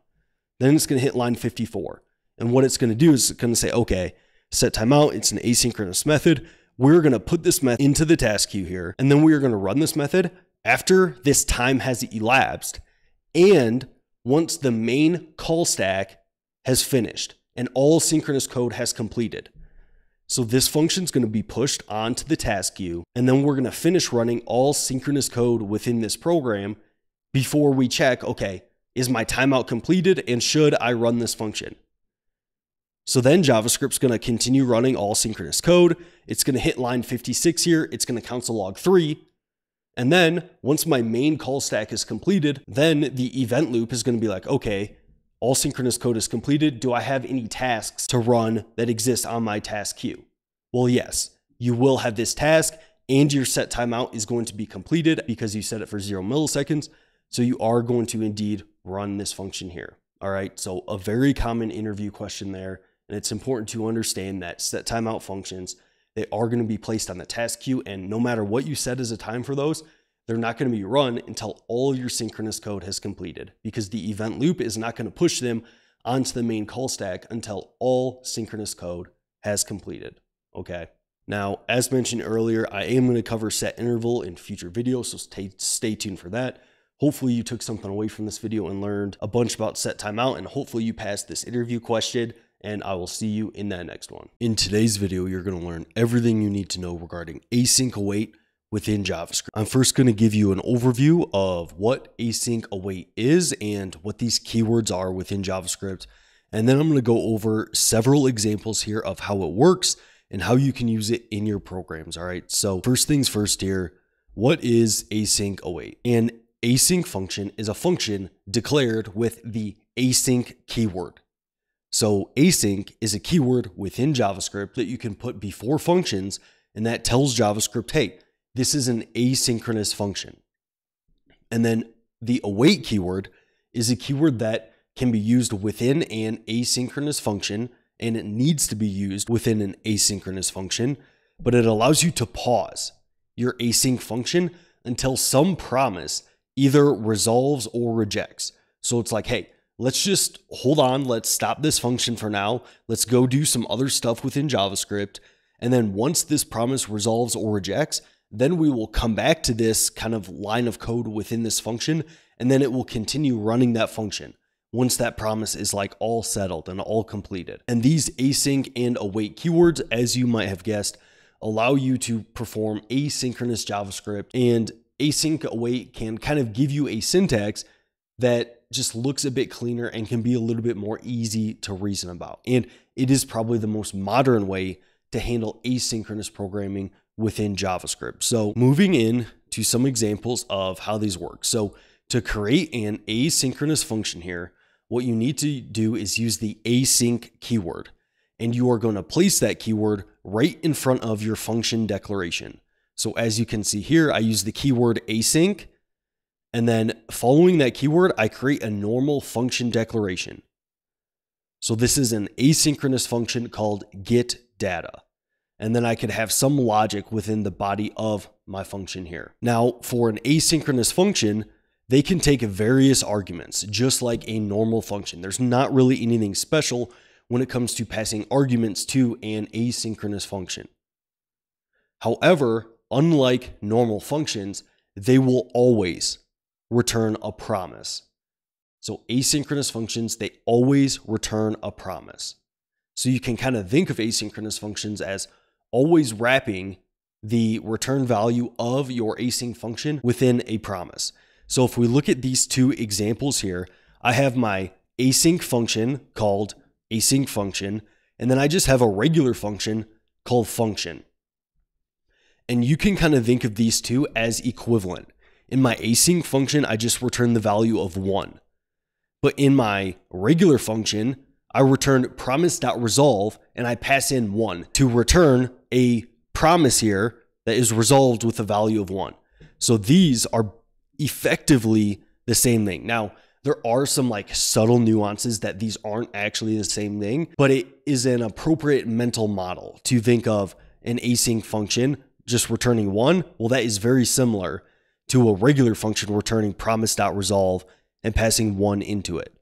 Speaker 1: Then it's going to hit line 54. And what it's going to do is it's going to say, okay, set timeout, it's an asynchronous method. We're going to put this method into the task queue here, and then we are going to run this method after this time has elapsed, and once the main call stack has finished and all synchronous code has completed. So this function is going to be pushed onto the task queue, and then we're going to finish running all synchronous code within this program before we check, okay, is my timeout completed and should I run this function? So then JavaScript's going to continue running all synchronous code. It's going to hit line 56 here. It's going to console log 3. And then once my main call stack is completed, then the event loop is going to be like, okay, all synchronous code is completed. Do I have any tasks to run that exist on my task queue? Well, yes, you will have this task, and your set timeout is going to be completed because you set it for 0 milliseconds. So you are going to indeed run this function here. All right. So a very common interview question there. And it's important to understand that set timeout functions, they are going to be placed on the task queue. And no matter what you set as a time for those, they're not going to be run until all your synchronous code has completed, because the event loop is not going to push them onto the main call stack until all synchronous code has completed. Okay. Now, as mentioned earlier, I am going to cover set interval in future videos, so stay tuned for that. Hopefully you took something away from this video and learned a bunch about set timeout, and hopefully you passed this interview question, and I will see you in that next one. In today's video, you're going to learn everything you need to know regarding async await within JavaScript. I'm first going to give you an overview of what async await is and what these keywords are within JavaScript. And then I'm going to go over several examples here of how it works and how you can use it in your programs. All right. So first things first here, what is async await? An async function is a function declared with the async keyword. So async is a keyword within JavaScript that you can put before functions, and that tells JavaScript, hey, this is an asynchronous function. And then the await keyword is a keyword that can be used within an asynchronous function, and it needs to be used within an asynchronous function, but it allows you to pause your async function until some promise either resolves or rejects. So it's like, hey, let's just hold on. Let's stop this function for now. Let's go do some other stuff within JavaScript. And then once this promise resolves or rejects, then we will come back to this kind of line of code within this function, and then it will continue running that function once that promise is like all settled and all completed. And these async and await keywords, as you might have guessed, allow you to perform asynchronous JavaScript. And async await can kind of give you a syntax that just looks a bit cleaner and can be a little bit more easy to reason about. And it is probably the most modern way to handle asynchronous programming within JavaScript. So moving in to some examples of how these work. So to create an asynchronous function here, what you need to do is use the async keyword, and you are going to place that keyword right in front of your function declaration. So as you can see here, I use the keyword async, and then following that keyword, I create a normal function declaration. So this is an asynchronous function called getData. And then I could have some logic within the body of my function here. Now, for an asynchronous function, they can take various arguments, just like a normal function. There's not really anything special when it comes to passing arguments to an asynchronous function. However, unlike normal functions, they will always return a promise. So asynchronous functions, they always return a promise. So you can kind of think of asynchronous functions as always wrapping the return value of your async function within a promise. So if we look at these two examples here, I have my async function called async function, and then I just have a regular function called function. And you can kind of think of these two as equivalent. In my async function, I just return the value of 1. But in my regular function, I return Promise.resolve and I pass in 1 to return a promise here that is resolved with a value of 1. So these are effectively the same thing. Now, there are some like subtle nuances that these aren't actually the same thing, but it is an appropriate mental model to think of an async function just returning 1. Well, that is very similar to a regular function returning Promise.resolve and passing 1 into it.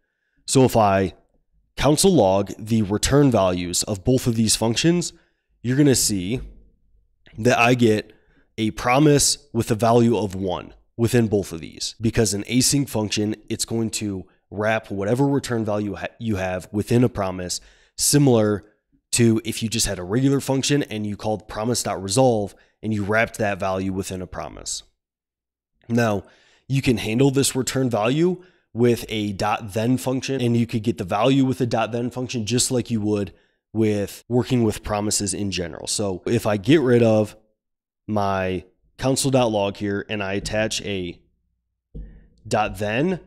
Speaker 1: So if I console log the return values of both of these functions, you're going to see that I get a promise with a value of 1 within both of these, because an async function, it's going to wrap whatever return value you have within a promise, similar to if you just had a regular function and you called Promise.resolve and you wrapped that value within a promise. Now, you can handle this return value with a .then function, and you could get the value with a .then function just like you would with working with promises in general. So if I get rid of my console.log here and I attach a .then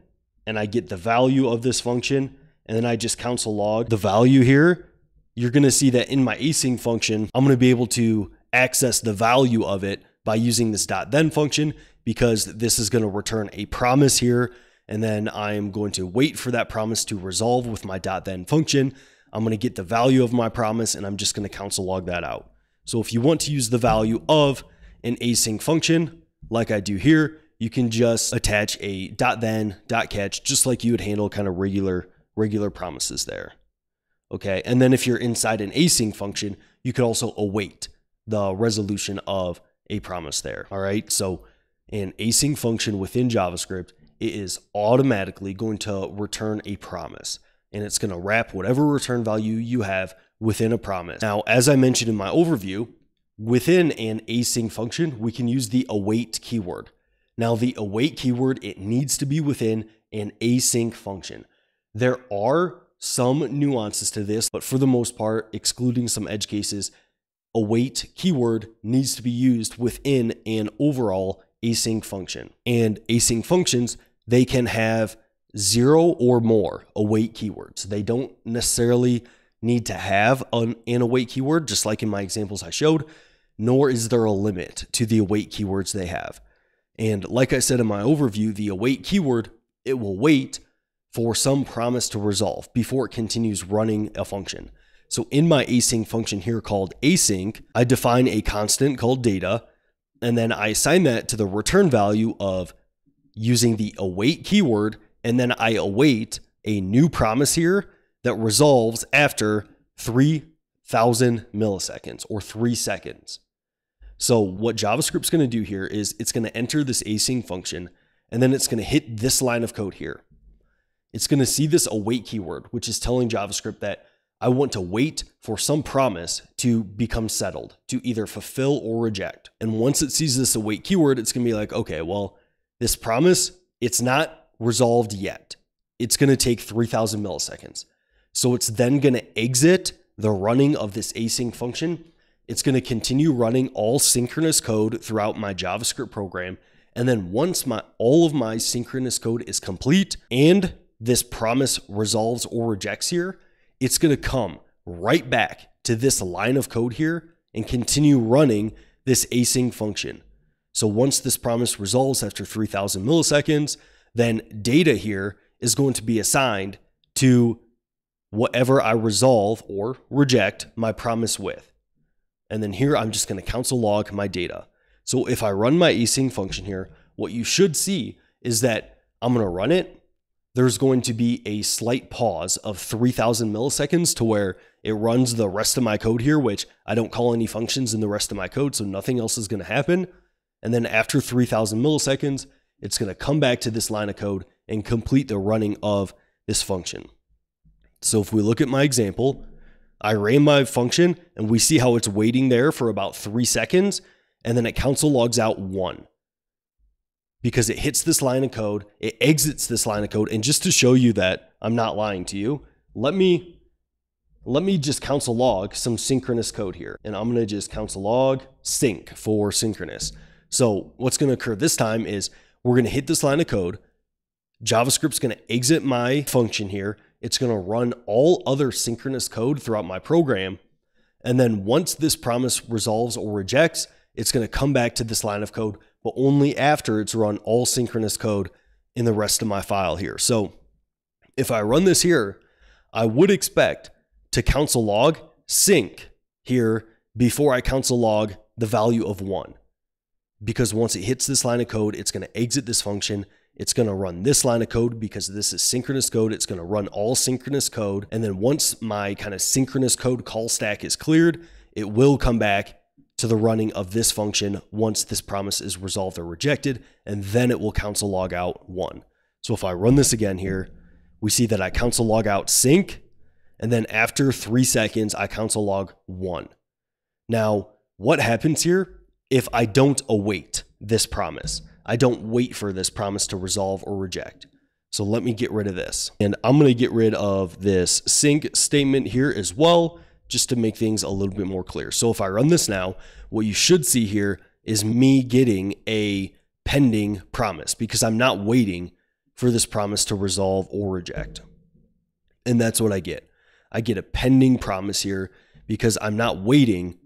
Speaker 1: and I get the value of this function, and then I just console log the value here, you're going to see that in my async function, I'm going to be able to access the value of it by using this .then function, because this is going to return a promise here, and then I'm going to wait for that promise to resolve with my .then function. I'm going to get the value of my promise, and I'm just going to console log that out. So if you want to use the value of an async function, like I do here, you can just attach a .then, .catch, just like you would handle kind of regular promises there. Okay, and then if you're inside an async function, you could also await the resolution of a promise there. All right, so an async function within JavaScript, it is automatically going to return a promise, and it's going to wrap whatever return value you have within a promise. Now, as I mentioned in my overview, within an async function, we can use the await keyword. Now, the await keyword, it needs to be within an async function. There are some nuances to this, but for the most part, excluding some edge cases, await keyword needs to be used within an overall async function. And async functions, they can have 0 or more await keywords. They don't necessarily need to have an await keyword, just like in my examples I showed, nor is there a limit to the await keywords they have. And like I said in my overview, the await keyword, it will wait for some promise to resolve before it continues running a function. So in my async function here called async, I define a constant called data, and then I assign that to the return value of using the await keyword, and then I await a new promise here that resolves after 3,000 milliseconds or 3 seconds. So what JavaScript's going to do here is it's going to enter this async function, and then it's going to hit this line of code here. It's going to see this await keyword, which is telling JavaScript that I want to wait for some promise to become settled, to either fulfill or reject. And once it sees this await keyword, it's going to be like, okay, well, this promise, it's not resolved yet. It's going to take 3,000 milliseconds. So it's then going to exit the running of this async function. It's going to continue running all synchronous code throughout my JavaScript program. And then once all of my synchronous code is complete and this promise resolves or rejects here, it's going to come right back to this line of code here and continue running this async function. So once this promise resolves after 3,000 milliseconds, then data here is going to be assigned to whatever I resolve or reject my promise with. And then here I'm just going to console log my data. So if I run my async function here, what you should see is that I'm going to run it. There's going to be a slight pause of 3,000 milliseconds to where it runs the rest of my code here, which I don't call any functions in the rest of my code, so nothing else is going to happen. And then after 3,000 milliseconds, it's going to come back to this line of code and complete the running of this function. So if we look at my example, I ran my function and we see how it's waiting there for about 3 seconds, and then it console logs out 1. Because it hits this line of code, it exits this line of code, and just to show you that I'm not lying to you, let me just console log some synchronous code here. And I'm gonna just console log sync for synchronous. So what's gonna occur this time is we're gonna hit this line of code, JavaScript's gonna exit my function here, it's gonna run all other synchronous code throughout my program, and then once this promise resolves or rejects, it's gonna come back to this line of code, but only after it's run all synchronous code in the rest of my file here. So if I run this here, I would expect to console log sync here before I console log the value of 1. Because once it hits this line of code, it's going to exit this function. It's going to run this line of code because this is synchronous code. It's going to run all synchronous code. And then once my kind of synchronous code call stack is cleared, it will come back to the running of this function once this promise is resolved or rejected, and then it will console log out 1. So if I run this again here, we see that I console log out sync, and then after 3 seconds, I console log 1. Now, what happens here if I don't await this promise? I don't wait for this promise to resolve or reject. So let me get rid of this. And I'm going to get rid of this sync statement here as well, just to make things a little bit more clear. So if I run this now, what you should see here is me getting a pending promise because I'm not waiting for this promise to resolve or reject. And that's what I get. I get a pending promise here because I'm not waiting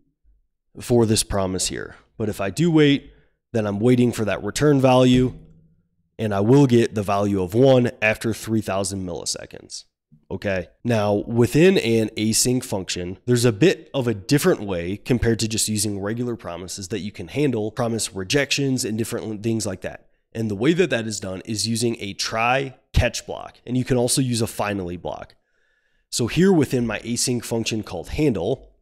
Speaker 1: for this promise here. But if I do wait, then I'm waiting for that return value, and I will get the value of 1 after 3,000 milliseconds. Okay. Now within an async function, there's a bit of a different way compared to just using regular promises that you can handle promise rejections and different things like that. And the way that that is done is using a try catch block. And you can also use a finally block. So here within my async function called handle,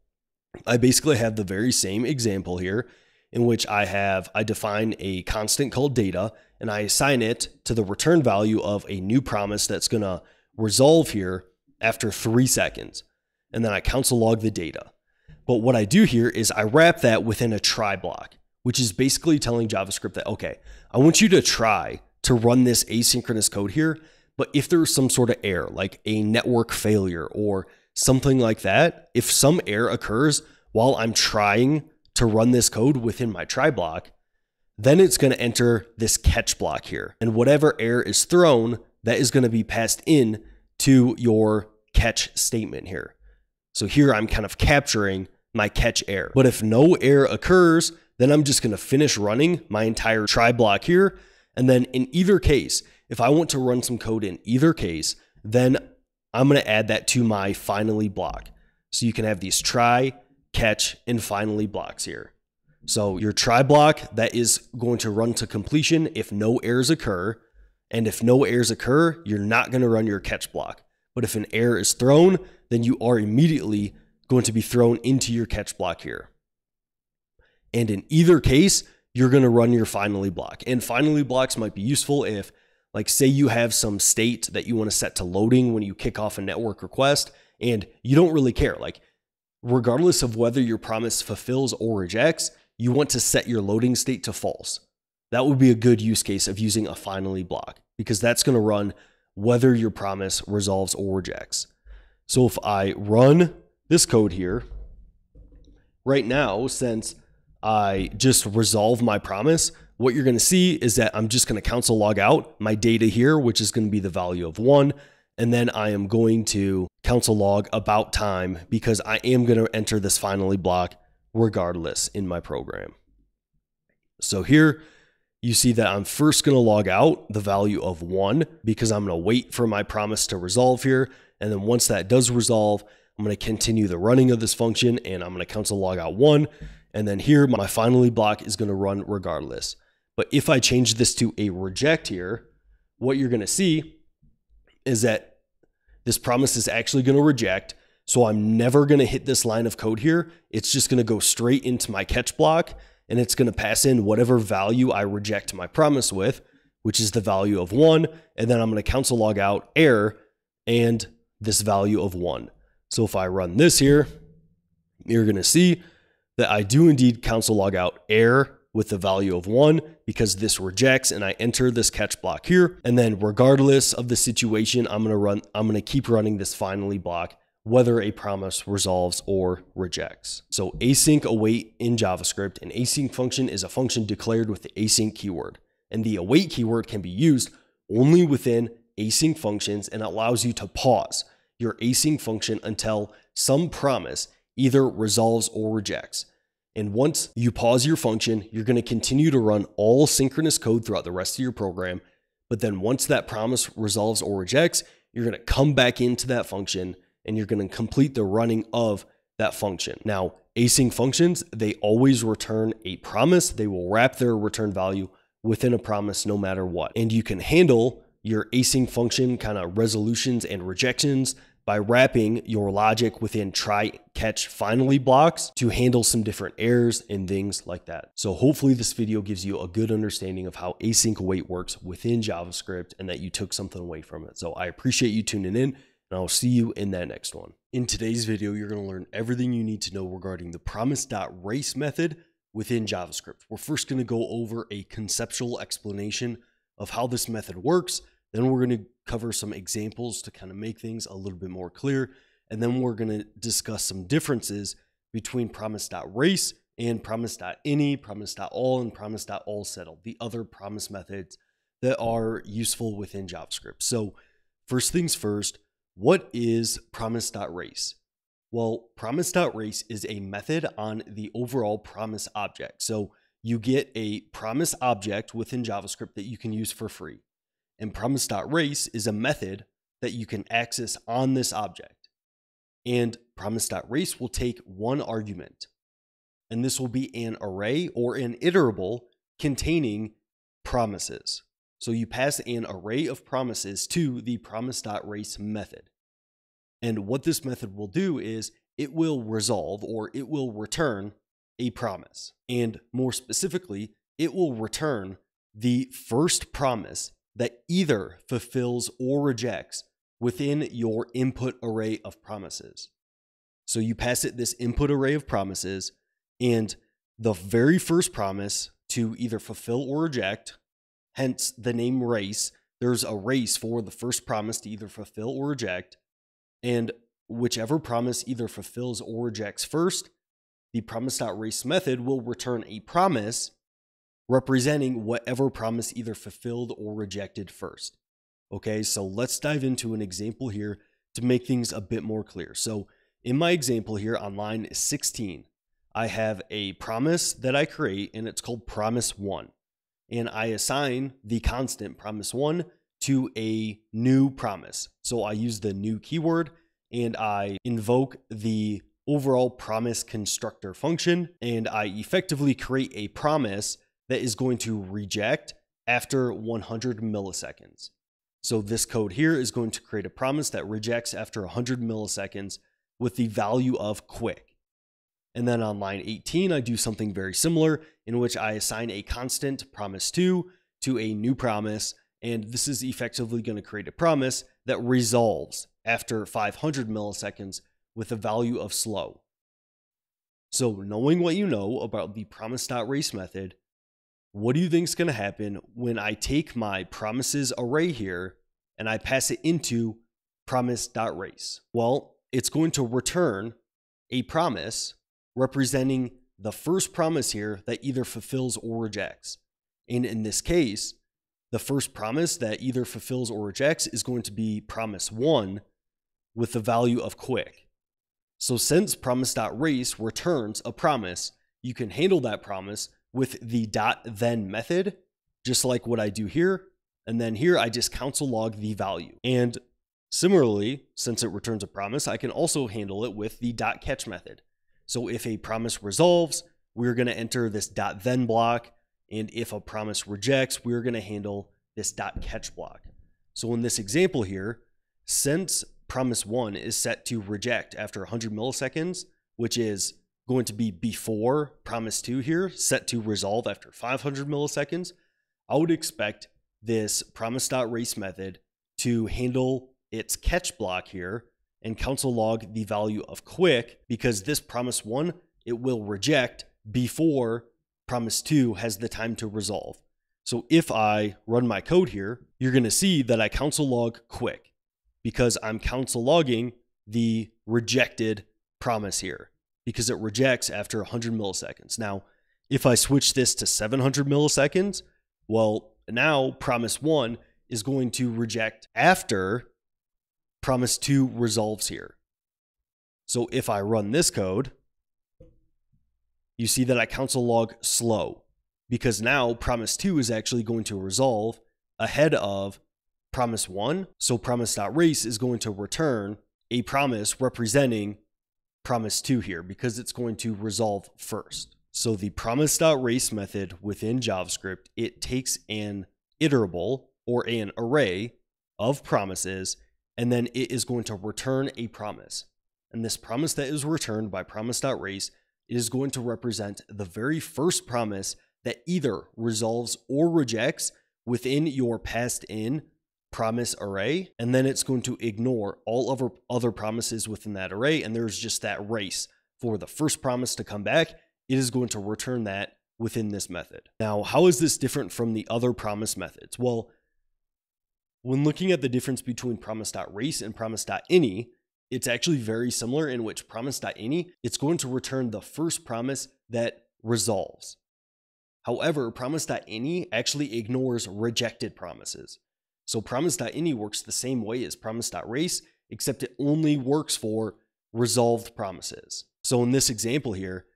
Speaker 1: I basically have the very same example here in which I define a constant called data and I assign it to the return value of a new promise that's going to resolve here after 3 seconds, and then I console log the data. But what I do here is I wrap that within a try block, which is basically telling JavaScript that, okay, I want you to try to run this asynchronous code here, but if there's some sort of error, like a network failure or something like that, if some error occurs while I'm trying to run this code within my try block, then it's going to enter this catch block here. And whatever error is thrown, that is going to be passed in to your catch statement here. So here I'm kind of capturing my catch error. But if no error occurs, then I'm just going to finish running my entire try block here. And then in either case, if I want to run some code in either case, then I'm going to add that to my finally block. So you can have these try, catch, and finally blocks here. So your try block, that is going to run to completion if no errors occur. And if no errors occur, you're not going to run your catch block. But if an error is thrown, then you are immediately going to be thrown into your catch block here. And in either case, you're going to run your finally block. And finally blocks might be useful if, Like say you have some state that you want to set to loading when you kick off a network request, and you don't really care. Like regardless of whether your promise fulfills or rejects, you want to set your loading state to false. That would be a good use case of using a finally block, because that's going to run whether your promise resolves or rejects. So if I run this code here, right now, since I just resolve my promise, what you're going to see is that I'm just going to console log out my data here, which is going to be the value of 1. And then I am going to console log about time, because I am going to enter this finally block regardless in my program. So here you see that I'm first going to log out the value of 1, because I'm going to wait for my promise to resolve here. And then once that does resolve, I'm going to continue the running of this function, and I'm going to console log out 1. And then here, my finally block is going to run regardless. But if I change this to a reject here, what you're going to see is that this promise is actually going to reject. So I'm never going to hit this line of code here. It's just going to go straight into my catch block, and it's going to pass in whatever value I reject my promise with, which is the value of 1. And then I'm going to console log out error and this value of 1. So if I run this here, you're going to see that I do indeed console log out error with the value of 1, because this rejects, and I enter this catch block here. And then regardless of the situation, I'm going to keep running this finally block, whether a promise resolves or rejects. So async await in JavaScript, an async function is a function declared with the async keyword. And the await keyword can be used only within async functions, and allows you to pause your async function until some promise either resolves or rejects. And once you pause your function, you're going to continue to run all synchronous code throughout the rest of your program. But then once that promise resolves or rejects, you're going to come back into that function, and you're going to complete the running of that function. Now, async functions, they always return a promise. They will wrap their return value within a promise no matter what. And you can handle your async function kind of resolutions and rejections by wrapping your logic within try, catch, finally blocks to handle some different errors and things like that. So hopefully this video gives you a good understanding of how async await works within JavaScript, and that you took something away from it. So I appreciate you tuning in, and I'll see you in that next one. In today's video, you're going to learn everything you need to know regarding the Promise.race method within JavaScript. We're first going to go over a conceptual explanation of how this method works. Then we're going to cover some examples to kind of make things a little bit more clear. And then we're going to discuss some differences between Promise.race and Promise.any, Promise.all, and Promise.all.settled, the other promise methods that are useful within JavaScript. So first things first, what is Promise.race? Well, Promise.race is a method on the overall promise object. So you get a promise object within JavaScript that you can use for free. And Promise.race is a method that you can access on this object. And Promise.race will take one argument. And this will be an array or an iterable containing promises. So you pass an array of promises to the Promise.race method. And what this method will do is it will resolve, or it will return, a promise. And more specifically, it will return the first promise that either fulfills or rejects within your input array of promises. So you pass it this input array of promises, and the very first promise to either fulfill or reject, hence the name race, there's a race for the first promise to either fulfill or reject, and whichever promise either fulfills or rejects first, the Promise.race method will return a promise representing whatever promise either fulfilled or rejected first. Okay, so let's dive into an example here to make things a bit more clear. So in my example here on line 16, I have a promise that I create, and it's called Promise1. And I assign the constant Promise1 to a new promise. So I use the new keyword, and I invoke the overall promise constructor function, and I effectively create a promise that is going to reject after 100 milliseconds. So this code here is going to create a promise that rejects after 100 milliseconds with the value of quick. And then on line 18, I do something very similar, in which I assign a constant promise2 to a new promise, And this is effectively going to create a promise that resolves after 500 milliseconds with a value of slow. So knowing what you know about the Promise.race method, what do you think is going to happen when I take my promises array here and I pass it into Promise.race? Well, it's going to return a promise representing the first promise here that either fulfills or rejects. And in this case, the first promise that either fulfills or rejects is going to be promise1 with the value of quick. So since Promise.race returns a promise, you can handle that promise with the .then method, just like what I do here. And then here I just console log the value. And similarly, since it returns a promise, I can also handle it with the .catch method. So if a promise resolves, we're going to enter this .then block. And if a promise rejects, we're going to handle this .catch block. So in this example here, since promise1 is set to reject after 100 milliseconds, which is going to be before promise2 here, set to resolve after 500 milliseconds, I would expect this Promise.race method to handle its catch block here and console log the value of quick, because this promise1, it will reject before promise2 has the time to resolve. So if I run my code here, you're going to see that I console log quick because I'm console logging the rejected promise here because it rejects after 100 milliseconds. Now, if I switch this to 700 milliseconds, well, now promise1 is going to reject after promise2 resolves here. So if I run this code, you see that I console log slow because now promise2 is actually going to resolve ahead of promise1. So Promise.race is going to return a promise representing promise2 here because it's going to resolve first. So the Promise.race method within JavaScript, it takes an iterable or an array of promises, and then it is going to return a promise. And this promise that is returned by Promise.race is going to represent the very first promise that either resolves or rejects within your passed in promise array. And then it's going to ignore all other promises within that array. And there's just that race for the first promise to come back. It is going to return that within this method. Now, how is this different from the other promise methods? Well, when looking at the difference between Promise.race and Promise.any, it's actually very similar in which Promise.any, it's going to return the first promise that resolves. However, Promise.any actually ignores rejected promises. So Promise.any works the same way as Promise.race, except it only works for resolved promises. So in this example here,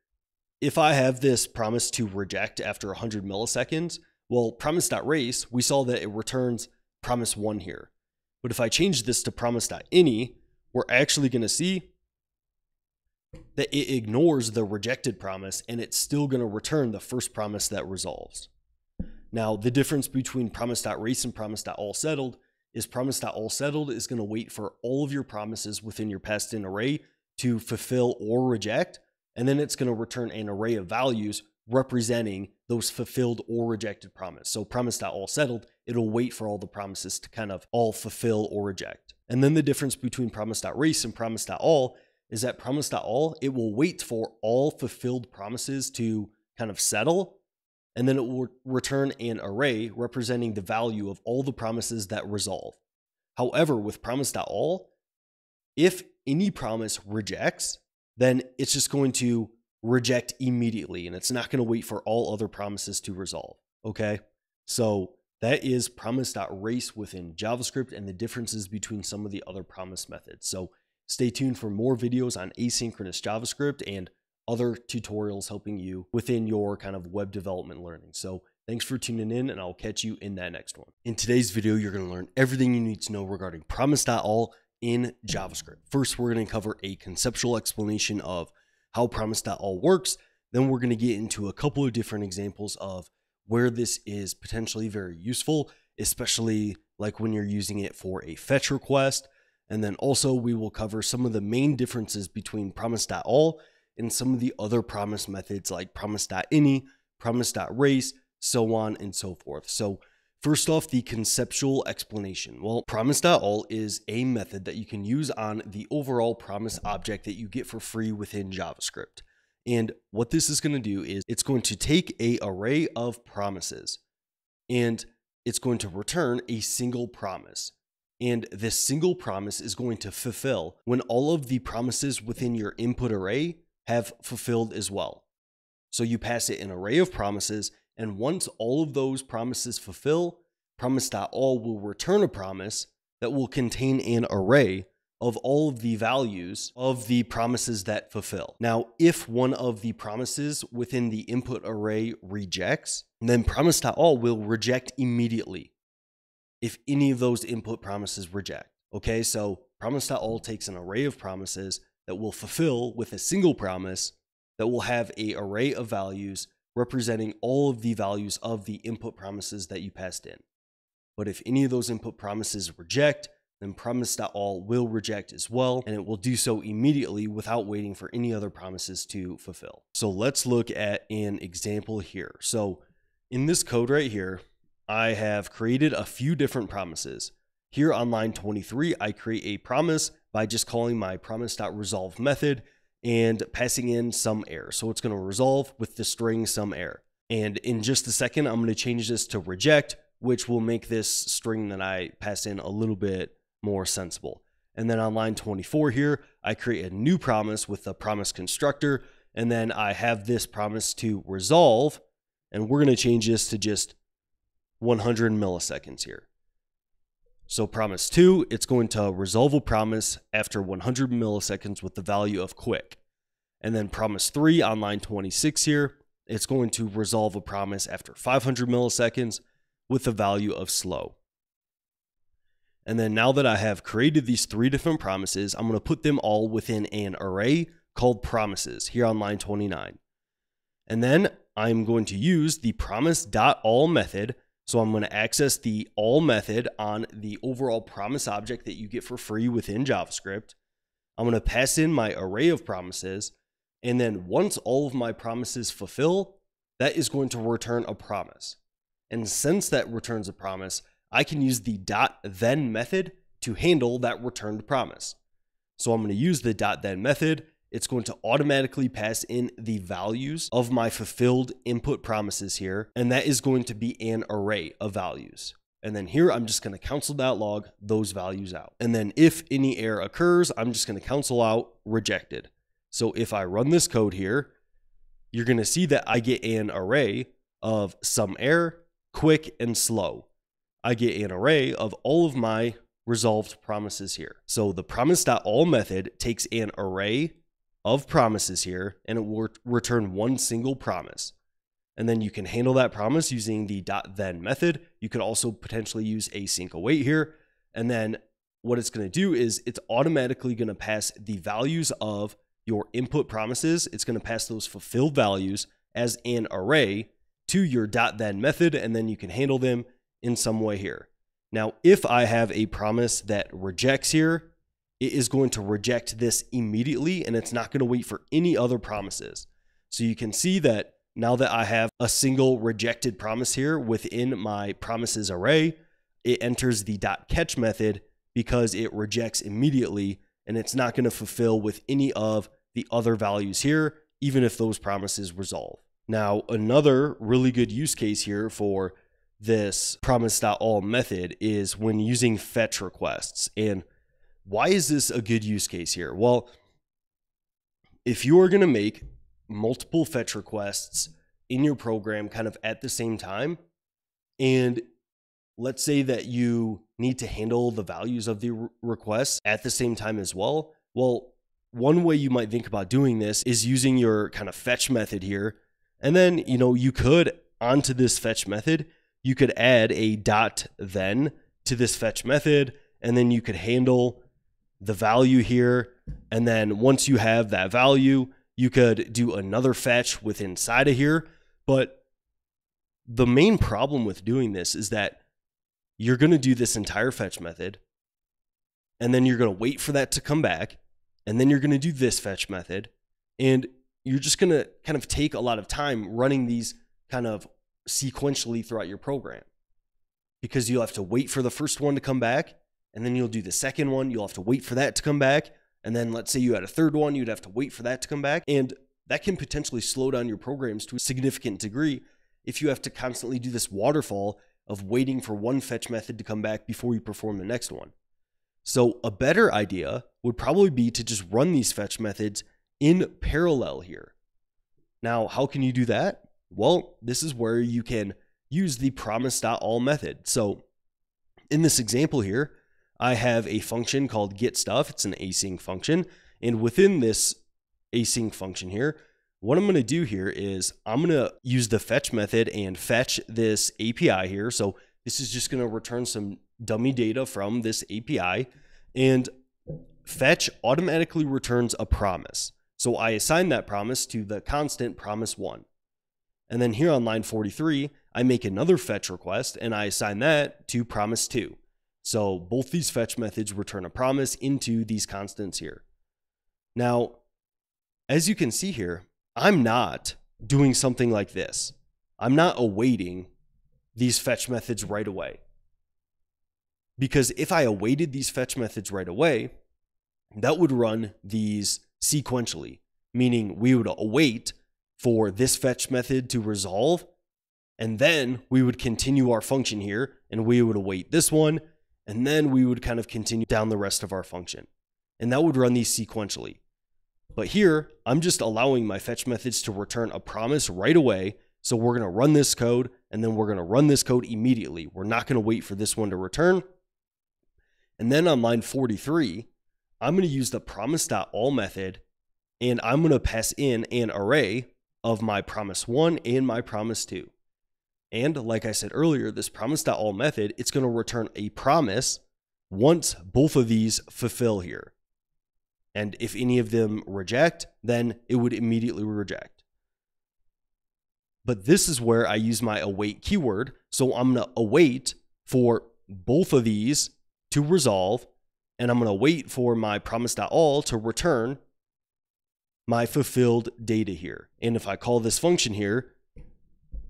Speaker 1: if I have this promise to reject after 100 milliseconds, well, Promise.race, we saw that it returns promise1 here. But if I change this to Promise.any, we're actually going to see that it ignores the rejected promise and it's still going to return the first promise that resolves. Now, the difference between Promise.race and Promise.all.settled is Promise.all.settled is going to wait for all of your promises within your passed in array to fulfill or reject, and then it's going to return an array of values representing those fulfilled or rejected promises. So Promise.all.settled, it'll wait for all the promises to kind of all fulfill or reject. And then the difference between Promise.race and Promise.all is that Promise.all, it will wait for all fulfilled promises to kind of settle, and then it will return an array representing the value of all the promises that resolve. However, with Promise.all, if any promise rejects, then it's just going to reject immediately, and it's not going to wait for all other promises to resolve. Okay, so that is Promise.race within JavaScript and the differences between some of the other promise methods. So stay tuned for more videos on asynchronous JavaScript and other tutorials helping you within your kind of web development learning. So thanks for tuning in, and I'll catch you in that next one. In today's video, you're going to learn everything you need to know regarding Promise.all in JavaScript. First, we're going to cover a conceptual explanation of how Promise.all works. Then we're going to get into a couple of different examples of where this is potentially very useful, especially like when you're using it for a fetch request. And then also we will cover some of the main differences between Promise.all and some of the other promise methods like Promise.any, Promise.race, so on and so forth. So First off, the conceptual explanation. Well, Promise.all is a method that you can use on the overall promise object that you get for free within JavaScript. And what this is going to do is it's going to take an array of promises and it's going to return a single promise. And this single promise is going to fulfill when all of the promises within your input array have fulfilled as well. So you pass it an array of promises, and once all of those promises fulfill, Promise.all will return a promise that will contain an array of all of the values of the promises that fulfill. Now, if one of the promises within the input array rejects, then Promise.all will reject immediately if any of those input promises reject. Okay, so Promise.all takes an array of promises that will fulfill with a single promise that will have an array of values representing all of the values of the input promises that you passed in. But if any of those input promises reject, then Promise.all will reject as well, and it will do so immediately without waiting for any other promises to fulfill. So let's look at an example here. So in this code right here, I have created a few different promises. Here on line 23, I create a promise by just calling my promise.resolve method and passing in some error. So it's going to resolve with the string some error. And in just a second, I'm going to change this to reject, which will make this string that I pass in a little bit more sensible. And then on line 24 here, I create a new promise with the promise constructor. And then I have this promise to resolve, and we're going to change this to just 100 milliseconds here. So promise 2, it's going to resolve a promise after 100 milliseconds with the value of quick. And then promise 3 on line 26 here, it's going to resolve a promise after 500 milliseconds with the value of slow. And then now that I have created these 3 different promises, I'm going to put them all within an array called promises here on line 29. And then I'm going to use the Promise.all method. So I'm going to access the all method on the overall promise object that you get for free within JavaScript. I'm going to pass in my array of promises. And then once all of my promises fulfill, that is going to return a promise. And since that returns a promise, I can use the .then method to handle that returned promise. So I'm going to use the .then method. It's going to automatically pass in the values of my fulfilled input promises here, and that is going to be an array of values. And then here, I'm just going to console.log those values out. And then if any error occurs, I'm just going to console out rejected. So if I run this code here, you're going to see that I get an array of some error, quick, and slow. I get an array of all of my resolved promises here. So the Promise.all method takes an array of promises here, and it will return one single promise. And then you can handle that promise using the .then method. You could also potentially use Async Await here. And then what it's going to do is it's automatically going to pass the values of your input promises. It's going to pass those fulfilled values as an array to your .then method, and then you can handle them in some way here. Now, if I have a promise that rejects here, it is going to reject this immediately, and it's not going to wait for any other promises. So you can see that now that I have a single rejected promise here within my promises array, it enters the .catch method because it rejects immediately, and it's not going to fulfill with any of the other values here, even if those promises resolve. Now, another really good use case here for this Promise.all method is when using fetch requests. And why is this a good use case here? Well, if you are going to make multiple fetch requests in your program kind of at the same time, and let's say that you need to handle the values of the requests at the same time as well, one way you might think about doing this is using your kind of fetch method here. And then, you could, onto this fetch method, you could add a .then to this fetch method, and then you could handle the value here. And then once you have that value, you could do another fetch with inside of here. But the main problem with doing this is that you're going to do this entire fetch method, and then you're going to wait for that to come back, and then you're going to do this fetch method, and you're just going to kind of take a lot of time running these kind of sequentially throughout your program. because you'll have to wait for the first one to come back, and then you'll do the second one, you'll have to wait for that to come back, and then let's say you had a third one, you'd have to wait for that to come back, and that can potentially slow down your programs to a significant degree if you have to constantly do this waterfall of waiting for one fetch method to come back before you perform the next one. So a better idea would probably be to just run these fetch methods in parallel here. Now, how can you do that? Well, this is where you can use the Promise.all method. So in this example here, I have a function called getStuff. It's an async function. And within this async function here, what I'm going to do here is I'm going to use the fetch method and fetch this API here. So this is just going to return some dummy data from this API, and fetch automatically returns a promise. So I assign that promise to the constant promise1. And then here on line 43, I make another fetch request and I assign that to promise2. So both these fetch methods return a promise into these constants here. Now, as you can see here, I'm not doing something like this. I'm not awaiting these fetch methods right away. Because if I awaited these fetch methods right away, that would run these sequentially, meaning we would await for this fetch method to resolve, and then we would continue our function here, and we would await this one, and then we would kind of continue down the rest of our function. And that would run these sequentially. But here, I'm just allowing my fetch methods to return a promise right away. So we're going to run this code, and then we're going to run this code immediately. We're not going to wait for this one to return. And then on line 43, I'm going to use the Promise.all method, and I'm going to pass in an array of my promise1 and my promise2. And like I said earlier, this Promise.all method, it's going to return a promise once both of these fulfill here. And if any of them reject, then it would immediately reject. But this is where I use my await keyword. So I'm going to await for both of these to resolve, and I'm going to wait for my Promise.all to return my fulfilled data here. And if I call this function here,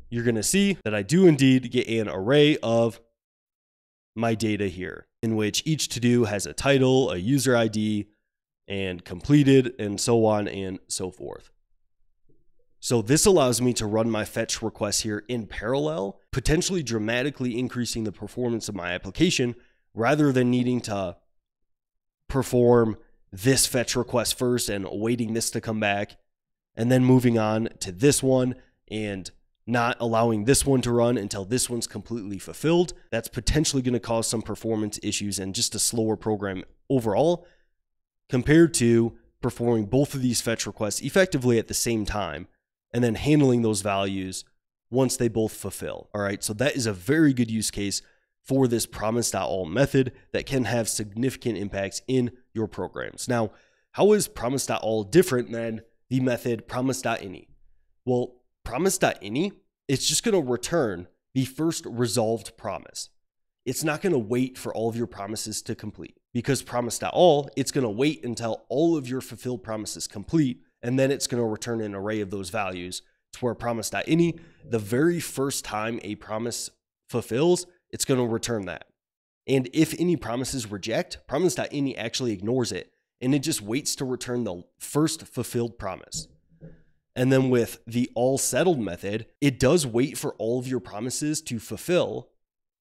Speaker 1: you're going to see that I do indeed get an array of my data here, in which each to-do has a title, a user ID, and completed, and so on and so forth. So this allows me to run my fetch requests here in parallel, potentially dramatically increasing the performance of my application rather than needing to perform this fetch request first and waiting this to come back, and then moving on to this one and not allowing this one to run until this one's completely fulfilled. That's potentially going to cause some performance issues and just a slower program overall, compared to performing both of these fetch requests effectively at the same time and then handling those values once they both fulfill. All right, so that is a very good use case for this Promise.all method that can have significant impacts in your programs. Now, how is Promise.all different than the method Promise.any? Well, Promise.any, it's just going to return the first resolved promise. It's not going to wait for all of your promises to complete, because Promise.all, it's going to wait until all of your fulfilled promises complete, and then it's going to return an array of those values, to where Promise.any, the very first time a promise fulfills, it's going to return that. And if any promises reject, Promise.any actually ignores it, and it just waits to return the first fulfilled promise. And then with the all-settled method, it does wait for all of your promises to fulfill.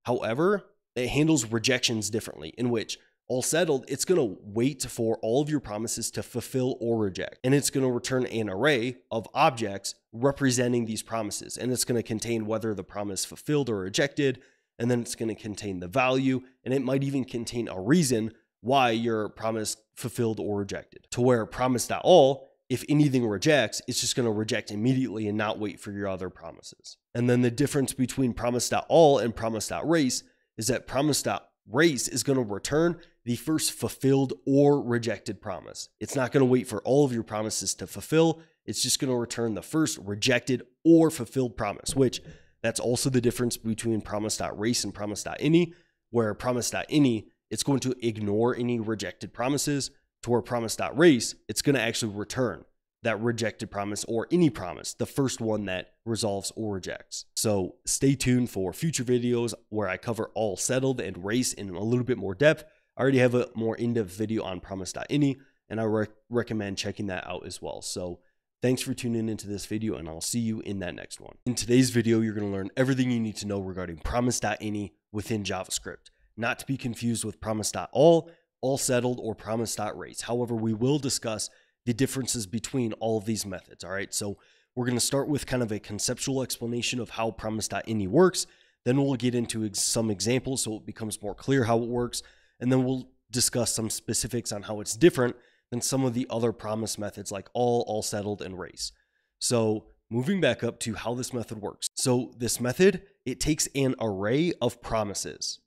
Speaker 1: However, it handles rejections differently, in which all-settled, it's going to wait for all of your promises to fulfill or reject. And it's going to return an array of objects representing these promises. And it's going to contain whether the promise fulfilled or rejected, and then it's going to contain the value, and it might even contain a reason why your promise fulfilled or rejected. To where Promise.all, if anything rejects, it's just going to reject immediately and not wait for your other promises. And then the difference between Promise.all and Promise.race is that Promise.race is going to return the first fulfilled or rejected promise. It's not going to wait for all of your promises to fulfill. It's just going to return the first rejected or fulfilled promise, which that's also the difference between Promise.race and Promise.any, where Promise.any, it's going to ignore any rejected promises, to where Promise.race, it's going to actually return that rejected promise or any promise, the first one that resolves or rejects. So stay tuned for future videos where I cover all settled and race in a little bit more depth. I already have a more in-depth video on Promise.any, and I recommend checking that out as well. So thanks for tuning into this video, and I'll see you in that next one. In today's video, you're going to learn everything you need to know regarding Promise.any within JavaScript, not to be confused with Promise.all, all settled, or Promise.race. However, we will discuss the differences between all of these methods. All right, so we're going to start with kind of a conceptual explanation of how Promise.any works. Then we'll get into some examples so it becomes more clear how it works. And then we'll discuss some specifics on how it's different than some of the other promise methods like all settled, and race. So moving back up to how this method works. So this method, it takes an array of promises.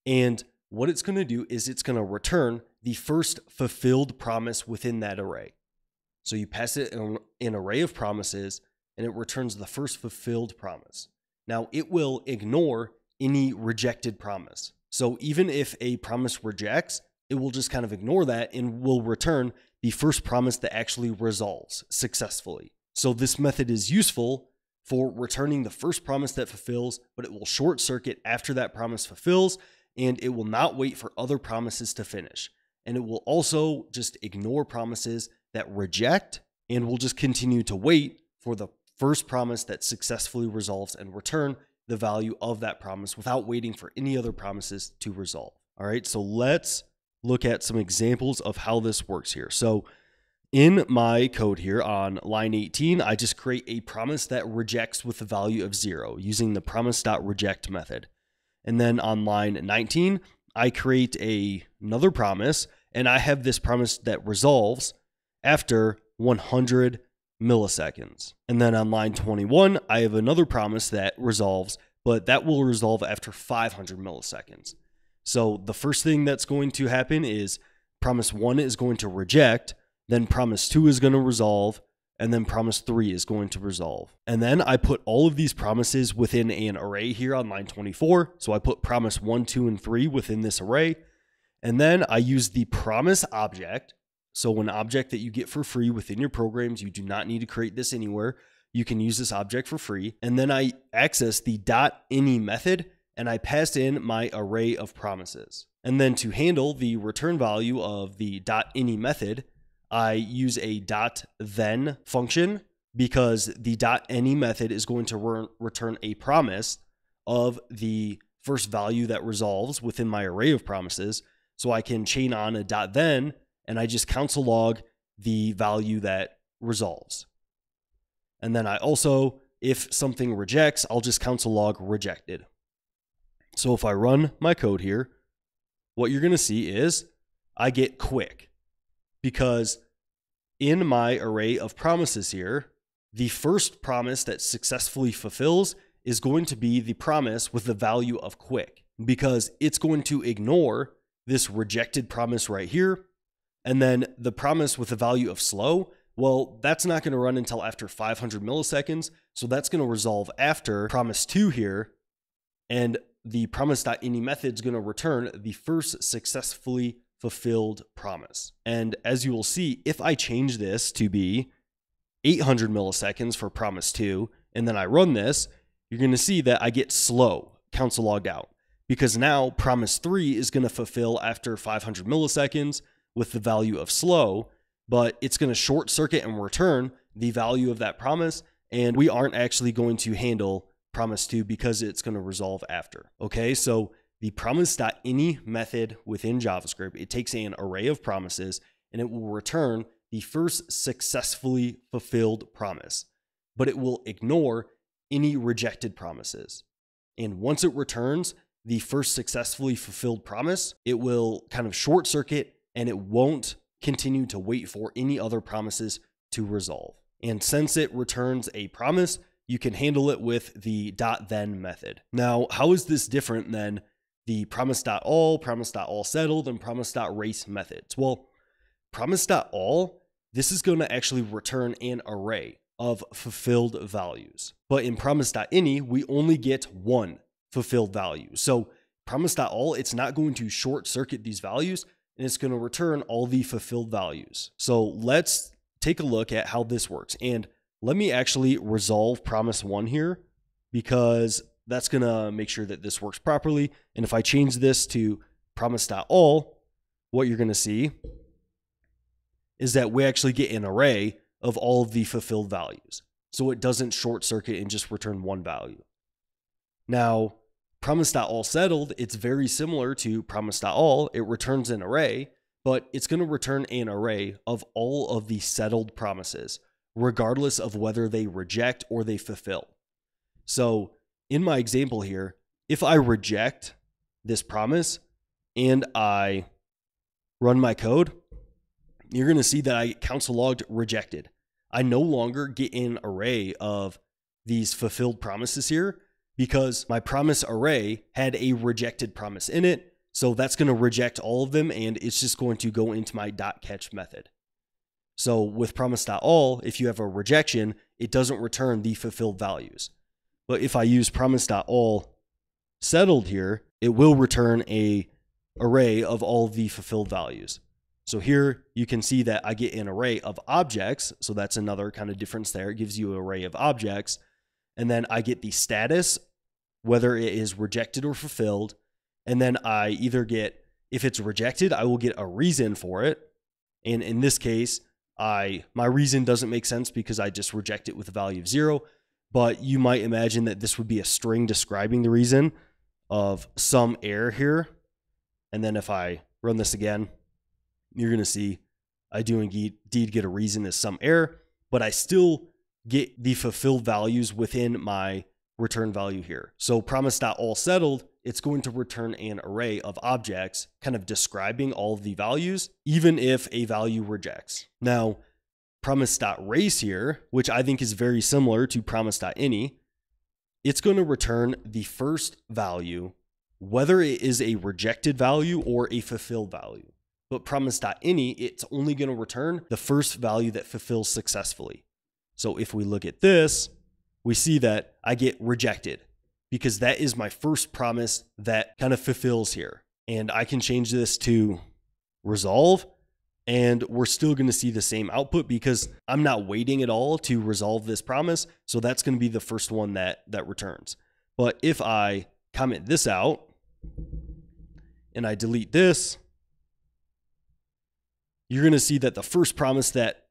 Speaker 1: And what it's going to do is it's going to return the first fulfilled promise within that array. So you pass it an array of promises and it returns the first fulfilled promise. Now it will ignore any rejected promise. So even if a promise rejects, it will just kind of ignore that and will return the first promise that actually resolves successfully. So this method is useful for returning the first promise that fulfills, but it will short circuit after that promise fulfills, and it will not wait for other promises to finish. And it will also just ignore promises that reject and will just continue to wait for the first promise that successfully resolves and return the value of that promise without waiting for any other promises to resolve. All right, so let's look at some examples of how this works here. So in my code here on line 18, I just create a promise that rejects with the value of 0 using the promise.reject method. And then on line 19, I create another promise, and I have this promise that resolves after 100 milliseconds. And then on line 21, I have another promise that resolves, but that will resolve after 500 milliseconds. So the first thing that's going to happen is promise 1 is going to reject, then promise 2 is going to resolve, and then promise 3 is going to resolve. And then I put all of these promises within an array here on line 24. So I put promise 1, 2, and 3 within this array. And then I use the promise object. So an object that you get for free within your programs, you do not need to create this anywhere. You can use this object for free. And then I access the .any method, and I pass in my array of promises. And then to handle the return value of the .any method, I use a .then function because the .any method is going to return a promise of the first value that resolves within my array of promises. So I can chain on a .then, and I just console log the value that resolves. And then I also, if something rejects, I'll just console log rejected. So if I run my code here, what you're going to see is I get quick, because in my array of promises here, the first promise that successfully fulfills is going to be the promise with the value of quick, because it's going to ignore this rejected promise right here. And then the promise with the value of slow, well, that's not going to run until after 500 milliseconds. So that's going to resolve after promise 2 here. And the promise.any method is going to return the first successfully fulfilled promise. And as you will see, if I change this to be 800 milliseconds for promise 2, and then I run this, you're going to see that I get slow, console logged out, because now promise 3 is going to fulfill after 500 milliseconds with the value of slow, but it's going to short circuit and return the value of that promise. And we aren't actually going to handle promise 2 because it's going to resolve after. Okay, so the promise.any method within JavaScript, it takes an array of promises and it will return the first successfully fulfilled promise, but it will ignore any rejected promises. And once it returns the first successfully fulfilled promise, it will kind of short circuit and it won't continue to wait for any other promises to resolve. And since it returns a promise, you can handle it with the .then method. Now, how is this different than the Promise.all, Promise.all.settled, and Promise.race methods? Well, Promise.all, this is going to actually return an array of fulfilled values. But in Promise.any, we only get one fulfilled value. So Promise.all, it's not going to short circuit these values, and it's going to return all the fulfilled values. So let's take a look at how this works. And let me actually resolve promise1 here, because that's going to make sure that this works properly. And if I change this to Promise.all, what you're going to see is that we actually get an array of all of the fulfilled values. So it doesn't short circuit and just return one value. Now, Promise.all.settled, it's very similar to Promise.all. It returns an array, but it's going to return an array of all of the settled promises, regardless of whether they reject or they fulfill. So in my example here, if I reject this promise and I run my code, you're going to see that I console logged rejected. I no longer get an array of these fulfilled promises here because my promise array had a rejected promise in it. So that's going to reject all of them, and it's just going to go into my .catch method. So with Promise.all, if you have a rejection, it doesn't return the fulfilled values. But if I use Promise.all.settled here, it will return an array of all of the fulfilled values. So here you can see that I get an array of objects. So that's another kind of difference there. It gives you an array of objects. And then I get the status, whether it is rejected or fulfilled. And then I either get, if it's rejected, I will get a reason for it. And in this case, my reason doesn't make sense because I just reject it with a value of 0. But you might imagine that this would be a string describing the reason of some error here. And then if I run this again, you're going to see I do indeed get a reason as some error, but I still get the fulfilled values within my return value here. So Promise.all.settled, it's going to return an array of objects kind of describing all of the values, even if a value rejects. Now, Promise.race here, which I think is very similar to Promise.any, it's going to return the first value, whether it is a rejected value or a fulfilled value. But Promise.any, it's only going to return the first value that fulfills successfully. So if we look at this, we see that I get rejected because that is my first promise that kind of fulfills here. And I can change this to resolve, and we're still going to see the same output because I'm not waiting at all to resolve this promise. So that's going to be the first one that returns. But if I comment this out and I delete this, you're going to see that the first promise that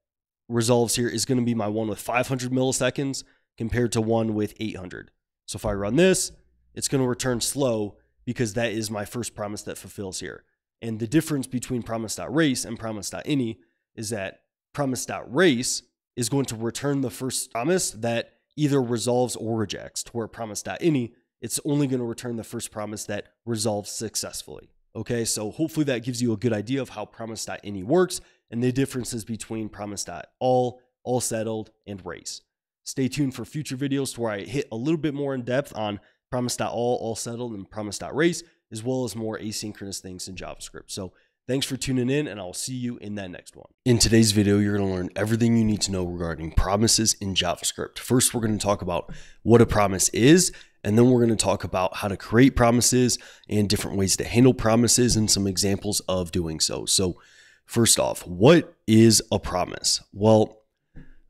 Speaker 1: resolves here is going to be my one with 500 milliseconds compared to one with 800. So if I run this, it's going to return slow because that is my first promise that fulfills here. And the difference between Promise.race and Promise.any is that Promise.race is going to return the first promise that either resolves or rejects, to where Promise.any, it's only going to return the first promise that resolves successfully. Okay, so hopefully that gives you a good idea of how Promise.any works and the differences between Promise.all, all-settled, and race. Stay tuned for future videos where I hit a little bit more in depth on Promise.all, all-settled, and Promise.race, as well as more asynchronous things in JavaScript. So thanks for tuning in, and I'll see you in that next one. In today's video, you're going to learn everything you need to know regarding promises in JavaScript. First, we're going to talk about what a promise is, and then we're going to talk about how to create promises and different ways to handle promises and some examples of doing so. So first off, what is a promise? Well,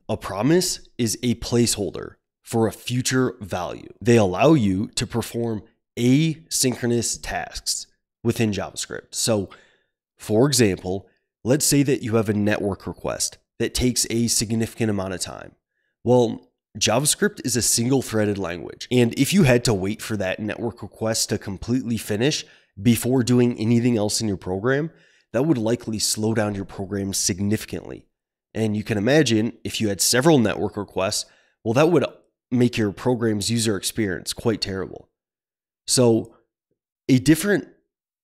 Speaker 1: a promise is a placeholder for a future value. They allow you to perform asynchronous tasks within JavaScript. So for example, let's say that you have a network request that takes a significant amount of time. Well, JavaScript is a single-threaded language, and if you had to wait for that network request to completely finish before doing anything else in your program, that would likely slow down your program significantly. And you can imagine if you had several network requests, well, that would make your program's user experience quite terrible. So a different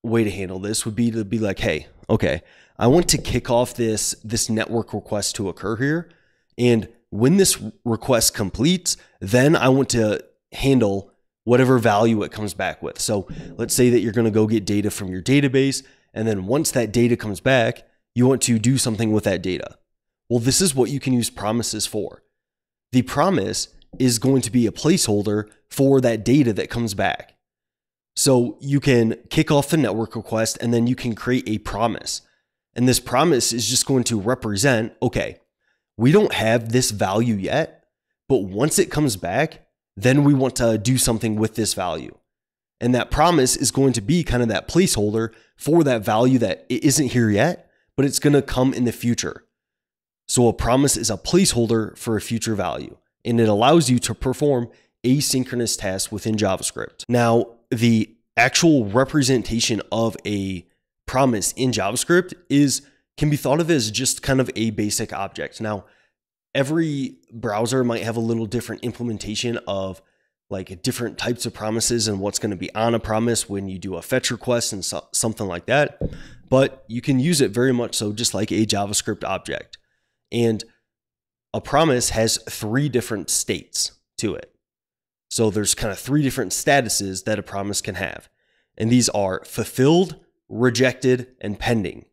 Speaker 1: way to handle this would be to be like, hey, okay, I want to kick off this network request to occur here, and when this request completes, then I want to handle whatever value it comes back with. So let's say that you're going to go get data from your database, and then once that data comes back, you want to do something with that data. Well, this is what you can use promises for. The promise is going to be a placeholder for that data that comes back. So you can kick off the network request, and then you can create a promise. And this promise is just going to represent, okay, we don't have this value yet, but once it comes back, then we want to do something with this value. And that promise is going to be kind of that placeholder for that value that it isn't here yet, but it's going to come in the future. So a promise is a placeholder for a future value, and it allows you to perform asynchronous tasks within JavaScript. Now, the actual representation of a promise in JavaScript can be thought of as just kind of a basic object. Now, every browser might have a little different implementation of like different types of promises and what's going to be on a promise when you do a fetch request and something like that. But you can use it very much so just like a JavaScript object. And a promise has 3 different states to it. So there's kind of 3 different statuses that a promise can have. And these are fulfilled, rejected, and pending.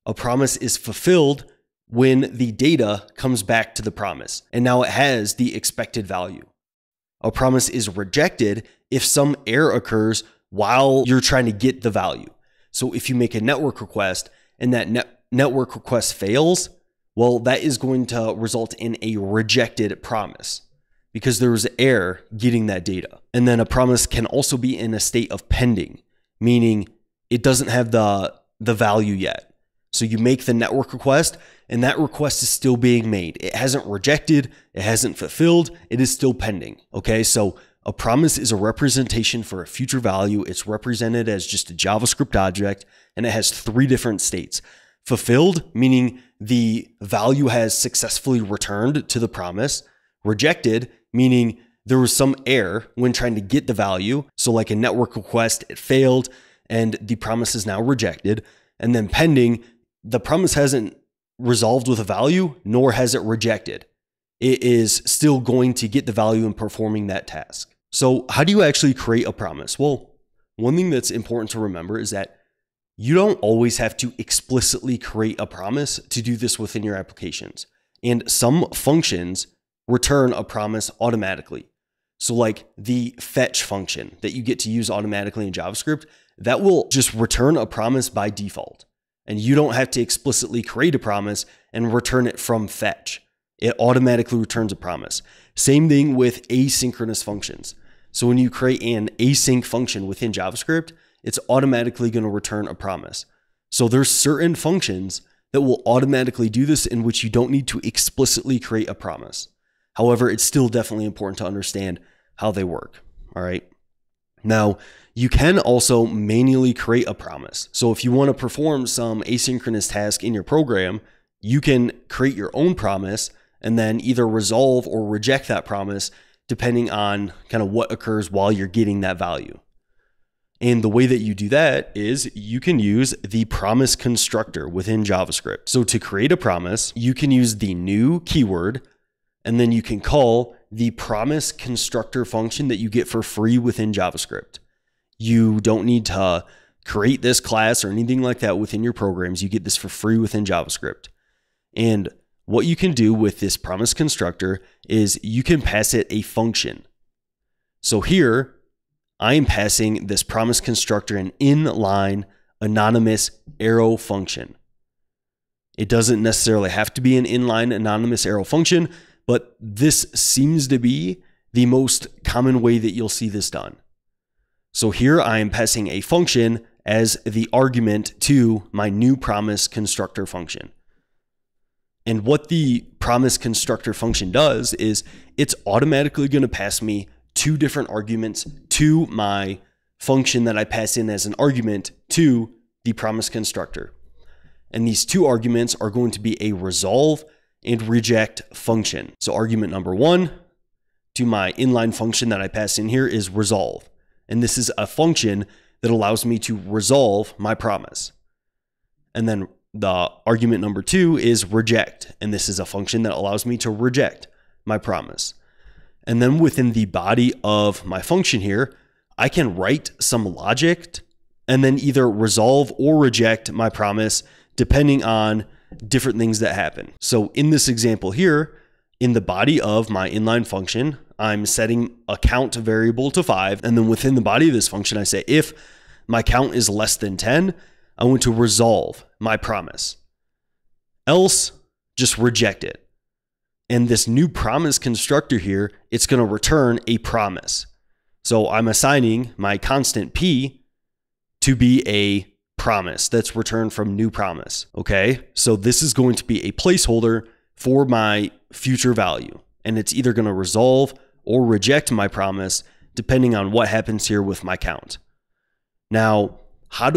Speaker 1: A promise is fulfilled when the data comes back to the promise, and now it has the expected value. A promise is rejected if some error occurs while you're trying to get the value. So if you make a network request and that network request fails, well, that is going to result in a rejected promise because there was an error getting that data. And then a promise can also be in a state of pending, meaning it doesn't have the value yet. So you make the network request and that request is still being made. It hasn't rejected, it hasn't fulfilled, it is still pending. Okay, so a promise is a representation for a future value. It's represented as just a JavaScript object, and it has 3 different states. Fulfilled, meaning the value has successfully returned to the promise. Rejected, meaning there was some error when trying to get the value. So like a network request, it failed and the promise is now rejected. And then pending, the promise hasn't resolved with a value, nor has it rejected. It is still going to get the value in performing that task. So how do you actually create a promise? Well, one thing that's important to remember is that you don't always have to explicitly create a promise to do this within your applications. And some functions return a promise automatically. So like the fetch function that you get to use automatically in JavaScript, that will just return a promise by default. And you don't have to explicitly create a promise and return it from fetch. It automatically returns a promise. Same thing with asynchronous functions. So when you create an async function within JavaScript, it's automatically going to return a promise. So there's certain functions that will automatically do this in which you don't need to explicitly create a promise. However, it's still definitely important to understand how they work. All right. Now, you can also manually create a promise. So if you want to perform some asynchronous task in your program, you can create your own promise and then either resolve or reject that promise depending on kind of what occurs while you're getting that value. And the way that you do that is you can use the promise constructor within JavaScript. So to create a promise, you can use the new keyword, and then you can call the promise constructor function that you get for free within JavaScript. You don't need to create this class or anything like that within your programs. You get this for free within JavaScript. And what you can do with this promise constructor is you can pass it a function. So here, I'm passing this promise constructor an inline anonymous arrow function. It doesn't necessarily have to be an inline anonymous arrow function, but this seems to be the most common way that you'll see this done. So here I am passing a function as the argument to my new promise constructor function. And what the promise constructor function does is it's automatically going to pass me 2 different arguments to my function that I pass in as an argument to the promise constructor. And these 2 arguments are going to be a resolve and reject function. So argument number 1 to my inline function that I pass in here is resolve. And this is a function that allows me to resolve my promise. And then the argument number 2 is reject. And this is a function that allows me to reject my promise. And then within the body of my function here, I can write some logic and then either resolve or reject my promise depending on different things that happen. So in this example here, in the body of my inline function, I'm setting a count variable to 5. And then within the body of this function, I say if my count is less than 10, I want to resolve my promise. Else, just reject it. And this new promise constructor here, it's going to return a promise. So I'm assigning my constant P to be a promise that's returned from new promise. Okay, so this is going to be a placeholder for my future value. And it's either going to resolve or reject my promise depending on what happens here with my count. Now, how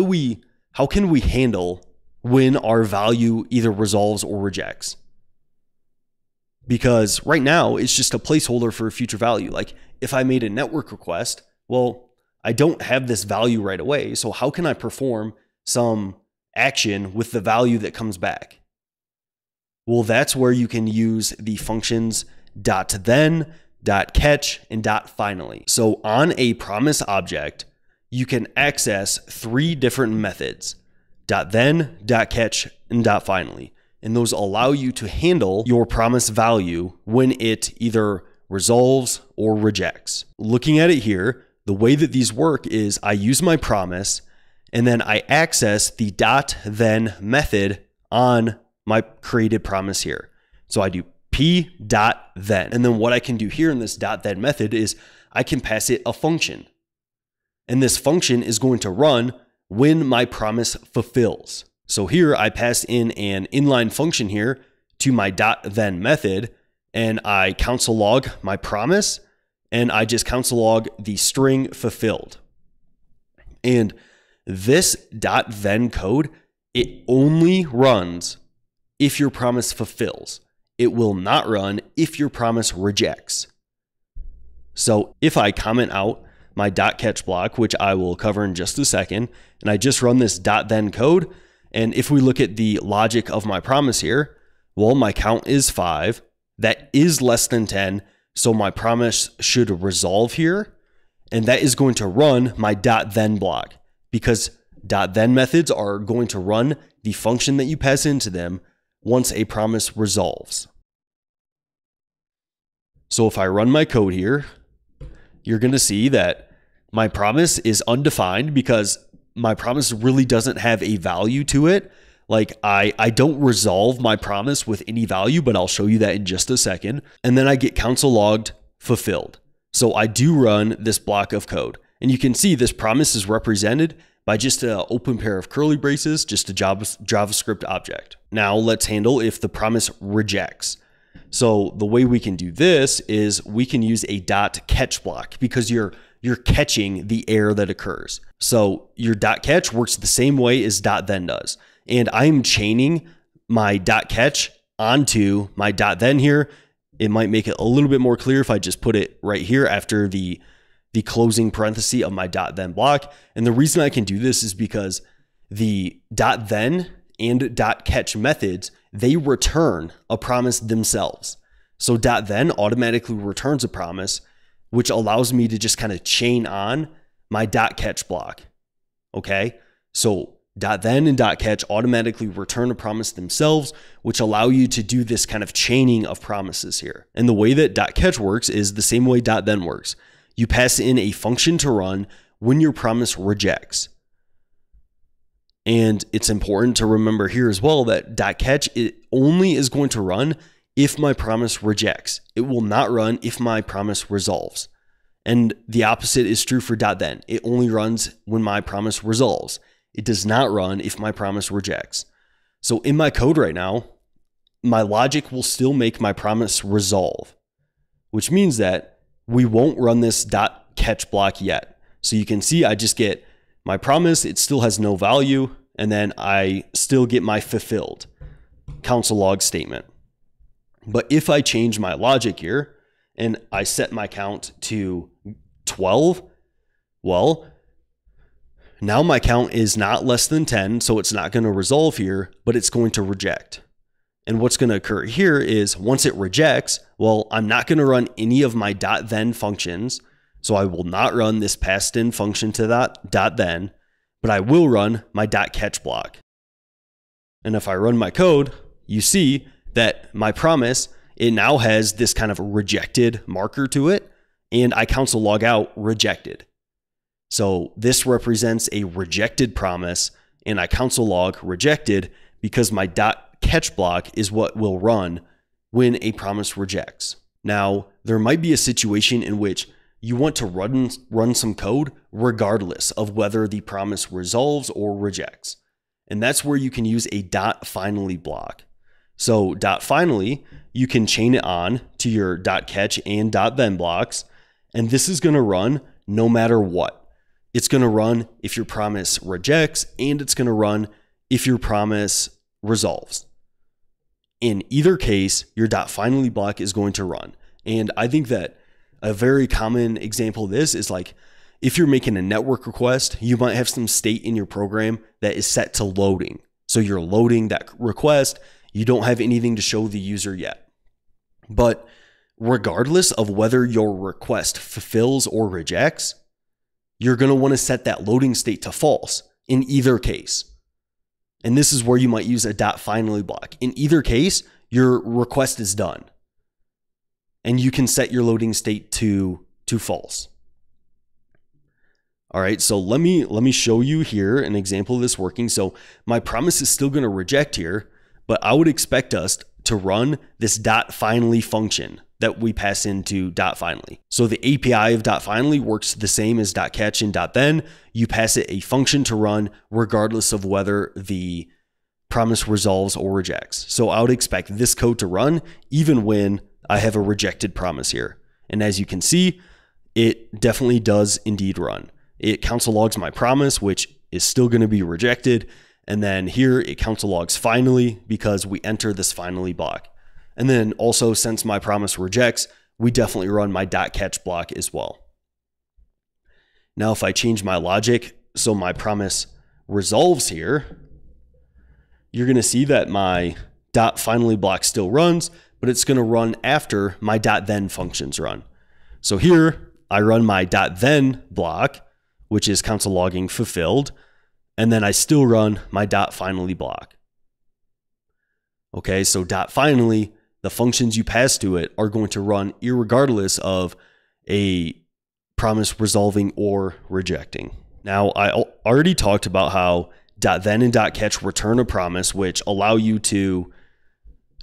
Speaker 1: can we handle when our value either resolves or rejects? Because right now it's just a placeholder for a future value. Like if I made a network request, well, I don't have this value right away. So how can I perform some action with the value that comes back? Well, that's where you can use the functions .then, .catch, and .finally. So on a promise object, you can access 3 different methods, .then, .catch, and .finally. And those allow you to handle your promise value when it either resolves or rejects. Looking at it here, the way that these work is I use my promise and then I access the .then method on my created promise here. So I do p.then. And then what I can do here in this .then method is I can pass it a function. And this function is going to run when my promise fulfills. So here I pass in an inline function here to my .then method, and I console log my promise, and I just console log the string fulfilled. And this .then code, it only runs if your promise fulfills. It will not run if your promise rejects. So if I comment out my .catch block, which I will cover in just a second, and I just run this .then code, and if we look at the logic of my promise here, well, my count is 5. That is less than 10. So my promise should resolve here. And that is going to run my .then block, because .then methods are going to run the function that you pass into them once a promise resolves. So if I run my code here, you're going to see that my promise is undefined because my promise really doesn't have a value to it. Like I don't resolve my promise with any value, but I'll show you that in just a second. And then I get console logged fulfilled. So I do run this block of code, and you can see this promise is represented by just an open pair of curly braces, just a JavaScript object. Now let's handle if the promise rejects. So the way we can do this is we can use a .catch block, because you're catching the error that occurs. So your .catch works the same way as .then does. And I'm chaining my .catch onto my .then here. It might make it a little bit more clear if I just put it right here after the closing parenthesis of my .then block. And the reason I can do this is because the .then and .catch methods, they return a promise themselves. So .then automatically returns a promise, which allows me to just kind of chain on my .catch block. Okay, so .then and .catch automatically return a promise themselves, which allow you to do this kind of chaining of promises here. And the way that .catch works is the same way .then works. You pass in a function to run when your promise rejects. And it's important to remember here as well that .catch, it only is going to run if my promise rejects. It will not run if my promise resolves. And the opposite is true for .then. It only runs when my promise resolves. It does not run if my promise rejects. So in my code right now, my logic will still make my promise resolve, which means that we won't run this .catch block yet. So you can see I just get my promise, it still has no value, and then I still get my fulfilled console log statement. But if I change my logic here and I set my count to 12, well, now my count is not less than 10, so it's not going to resolve here, but it's going to reject. And what's going to occur here is once it rejects, well, I'm not going to run any of my .then functions, so I will not run this passed in function to that .then, but I will run my .catch block. And if I run my code, you see that my promise, it now has this kind of rejected marker to it, and I console log out rejected. So this represents a rejected promise, and I console log rejected because my .catch block is what will run when a promise rejects. Now, there might be a situation in which you want to run some code regardless of whether the promise resolves or rejects. And that's where you can use a .finally block. So .finally, you can chain it on to your .catch and .then blocks, and this is going to run no matter what. It's going to run if your promise rejects, and it's going to run if your promise resolves. In either case, your .finally block is going to run. And I think that a very common example of this is like if you're making a network request, you might have some state in your program that is set to loading. So you're loading that request. You don't have anything to show the user yet. But regardless of whether your request fulfills or rejects, you're going to want to set that loading state to false in either case. And this is where you might use a .finally block. In either case, your request is done. And you can set your loading state to false. All right, so let me show you here an example of this working. So my promise is still going to reject here, but I would expect us to run this .finally function that we pass into .finally. So the API of .finally works the same as .catch and .then. You pass it a function to run regardless of whether the promise resolves or rejects. So I would expect this code to run even when I have a rejected promise here. And as you can see, it definitely does indeed run. It console logs my promise, which is still going to be rejected. And then here it console logs finally because we enter this finally block. And then also since my promise rejects, we definitely run my .catch block as well. Now, if I change my logic so my promise resolves here, you're going to see that my .finally block still runs, but it's going to run after my .then functions run. So here I run my .then block, which is console logging fulfilled, and then I still run my .finally block. Okay, so .finally, the functions you pass to it are going to run irregardless of a promise resolving or rejecting. Now, I already talked about how .then and .catch return a promise, which allow you to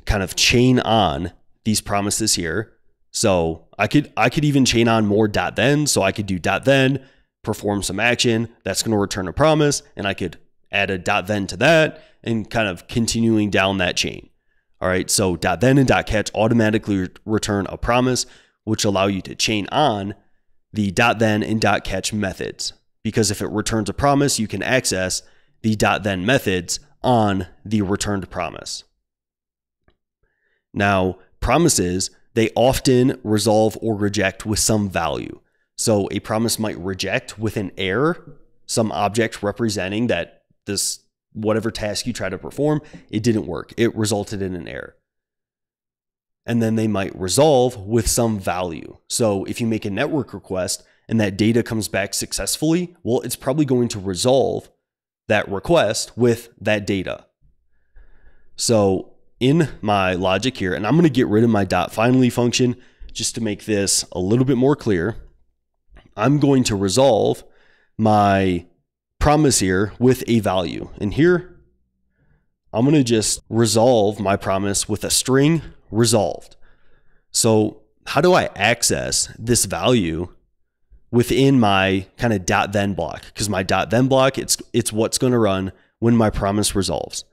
Speaker 1: kind of chain on these promises here. So I could even chain on more .then. So I could do .then, perform some action that's going to return a promise, and I could add a .then to that and kind of continuing down that chain. All right, so .then and .catch automatically return a promise, which allow you to chain on the .then and .catch methods. Because if it returns a promise, you can access the .then methods on the returned promise. Now, promises, they often resolve or reject with some value. So a promise might reject with an error, some object representing that this whatever task you try to perform, it didn't work. It resulted in an error. And then they might resolve with some value. So if you make a network request and that data comes back successfully, well, it's probably going to resolve that request with that data. So in my logic here, and I'm going to get rid of my .finally function just to make this a little bit more clear, I'm going to resolve my promise here with a value. And here, I'm going to just resolve my promise with a string resolved. So how do I access this value within my kind of .then block? Because my .then block, it's what's going to run when my promise resolves.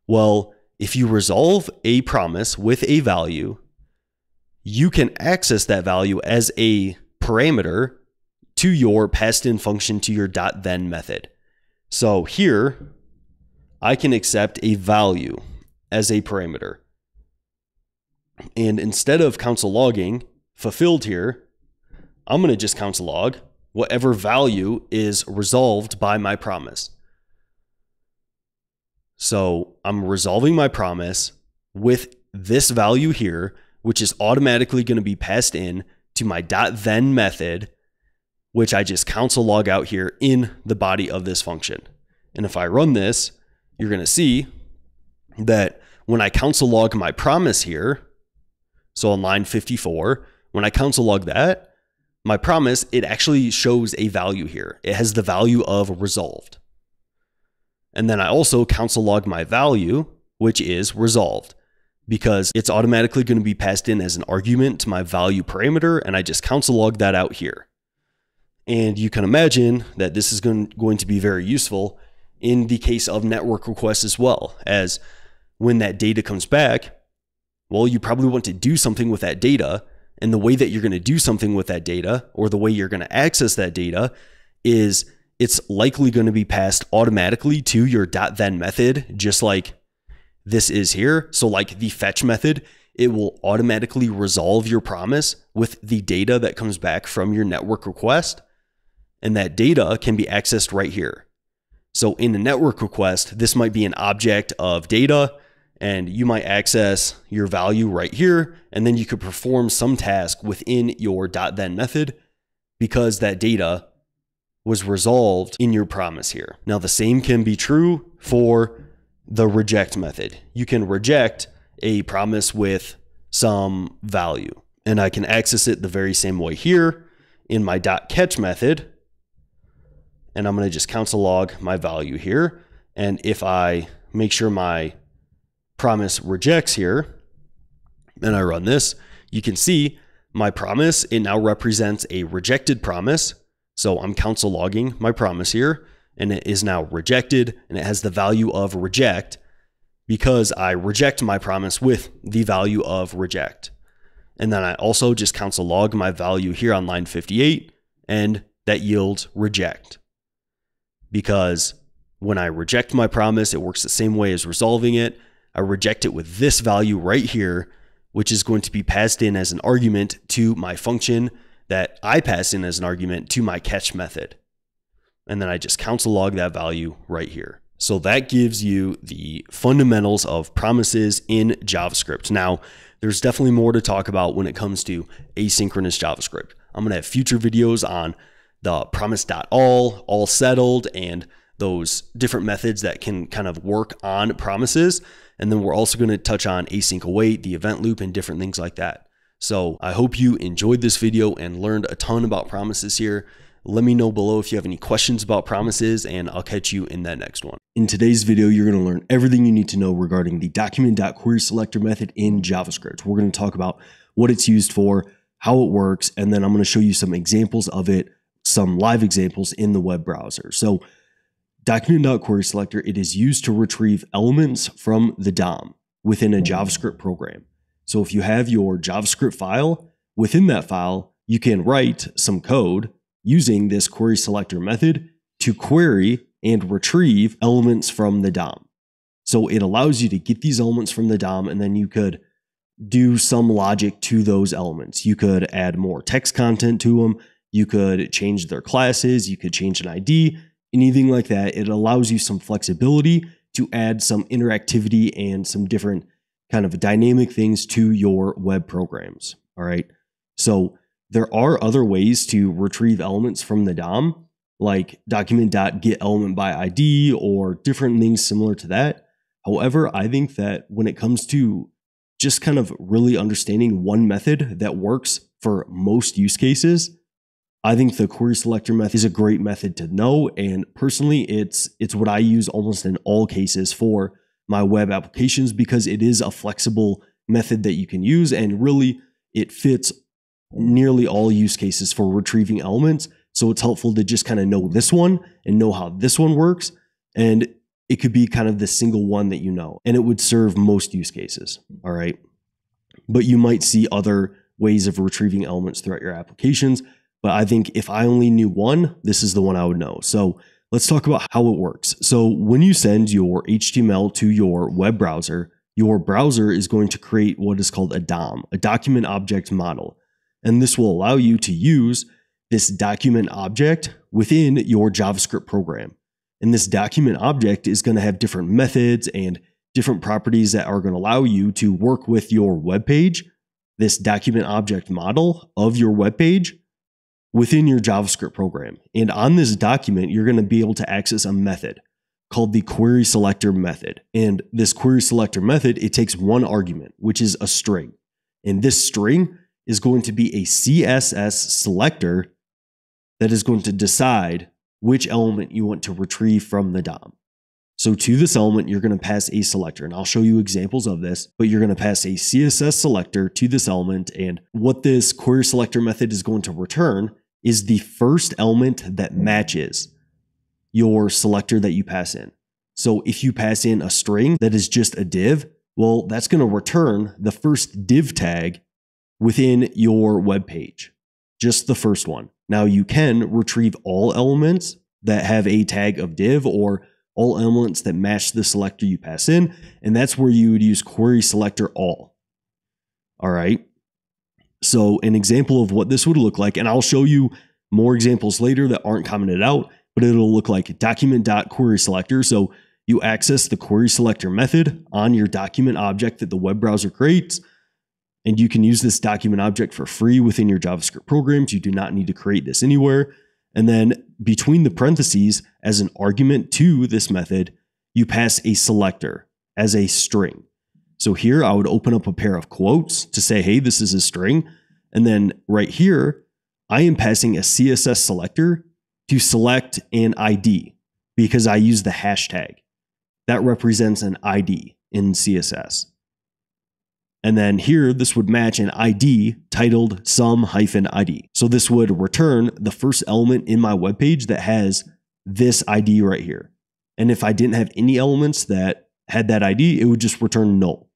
Speaker 1: Well, if you resolve a promise with a value, you can access that value as a parameter to your passed in function to your .then method. So here, I can accept a value as a parameter. And instead of console logging fulfilled here, I'm going to just console log whatever value is resolved by my promise. So I'm resolving my promise with this value here, which is automatically going to be passed in to my .then method, which I just console log out here in the body of this function. And if I run this, you're going to see that when I console log my promise here, so on line 54, when I console log that, my promise, it actually shows a value here. It has the value of resolved. And then I also console log my value, which is resolved, because it's automatically going to be passed in as an argument to my value parameter, and I just console log that out here. And you can imagine that this is going to be very useful in the case of network requests as well, as when that data comes back, well, you probably want to do something with that data. And the way that you're going to do something with that data, or the way you're going to access that data, is it's likely going to be passed automatically to your .then method, just like this is here. So like the fetch method, it will automatically resolve your promise with the data that comes back from your network request. And that data can be accessed right here. So in a network request, this might be an object of data, and you might access your value right here, and then you could perform some task within your .then method because that data was resolved in your promise here. Now, the same can be true for the reject method. You can reject a promise with some value, and I can access it the very same way here in my .catch method. And I'm going to just console log my value here. And if I make sure my promise rejects here, and I run this, you can see my promise, it now represents a rejected promise. So I'm console logging my promise here, and it is now rejected, and it has the value of reject because I reject my promise with the value of reject. And then I also just console log my value here on line 58, and that yields reject. Because when I reject my promise, it works the same way as resolving it. I reject it with this value right here, which is going to be passed in as an argument to my function that I pass in as an argument to my catch method. And then I just console log that value right here. So that gives you the fundamentals of promises in JavaScript. Now, there's definitely more to talk about when it comes to asynchronous JavaScript. I'm going to have future videos on the Promise.all, all settled, and those different methods that can kind of work on promises. And then we're also going to touch on Async Await, the event loop, and different things like that. So I hope you enjoyed this video and learned a ton about promises here. Let me know below if you have any questions about promises, and I'll catch you in that next one. In today's video, you're going to learn everything you need to know regarding the document.querySelector method in JavaScript. We're going to talk about what it's used for, how it works, and then I'm going to show you some examples of it, some live examples in the web browser. So document.querySelector, it is used to retrieve elements from the DOM within a JavaScript program. So if you have your JavaScript file, within that file, you can write some code using this QuerySelector method to query and retrieve elements from the DOM. So it allows you to get these elements from the DOM, and then you could do some logic to those elements. You could add more text content to them. You could change their classes. You could change an ID, anything like that. It allows you some flexibility to add some interactivity and some different kind of dynamic things to your web programs. All right. So there are other ways to retrieve elements from the DOM, like document.getElementById or different things similar to that. However, I think that when it comes to just kind of really understanding one method that works for most use cases, I think the QuerySelector method is a great method to know. And personally, it's what I use almost in all cases for my web applications, because it is a flexible method that you can use, and really it fits nearly all use cases for retrieving elements. So it's helpful to just kind of know this one and know how this one works. And it could be kind of the single one that you know, and it would serve most use cases. All right. But you might see other ways of retrieving elements throughout your applications. But I think if I only knew one, this is the one I would know. So let's talk about how it works. So when you send your HTML to your web browser is going to create what is called a DOM, a document object model. And this will allow you to use this document object within your JavaScript program. And this document object is going to have different methods and different properties that are going to allow you to work with your web page, this document object model of your web page, within your JavaScript program. And on this document, you're going to be able to access a method called the QuerySelector method. And this QuerySelector method, it takes one argument, which is a string. And this string is going to be a CSS selector that is going to decide which element you want to retrieve from the DOM. So to this element, you're going to pass a selector, and I'll show you examples of this, but you're going to pass a CSS selector to this element. And what this QuerySelector method is going to return is the first element that matches your selector that you pass in. So if you pass in a string that is just a div, well, that's going to return the first div tag within your web page, just the first one. Now you can retrieve all elements that have a tag of div or all elements that match the selector you pass in, and that's where you would use QuerySelector.all. All right. So an example of what this would look like, and I'll show you more examples later that aren't commented out, but it'll look like document.QuerySelector. So you access the QuerySelector method on your document object that the web browser creates, and you can use this document object for free within your JavaScript programs. You do not need to create this anywhere. And then between the parentheses, as an argument to this method, you pass a selector as a string. So here I would open up a pair of quotes to say, hey, this is a string. And then right here, I am passing a CSS selector to select an ID because I use the hashtag. That represents an ID in CSS. And then here, this would match an ID titled some-ID. So this would return the first element in my web page that has this ID right here. And if I didn't have any elements that had that ID, it would just return null.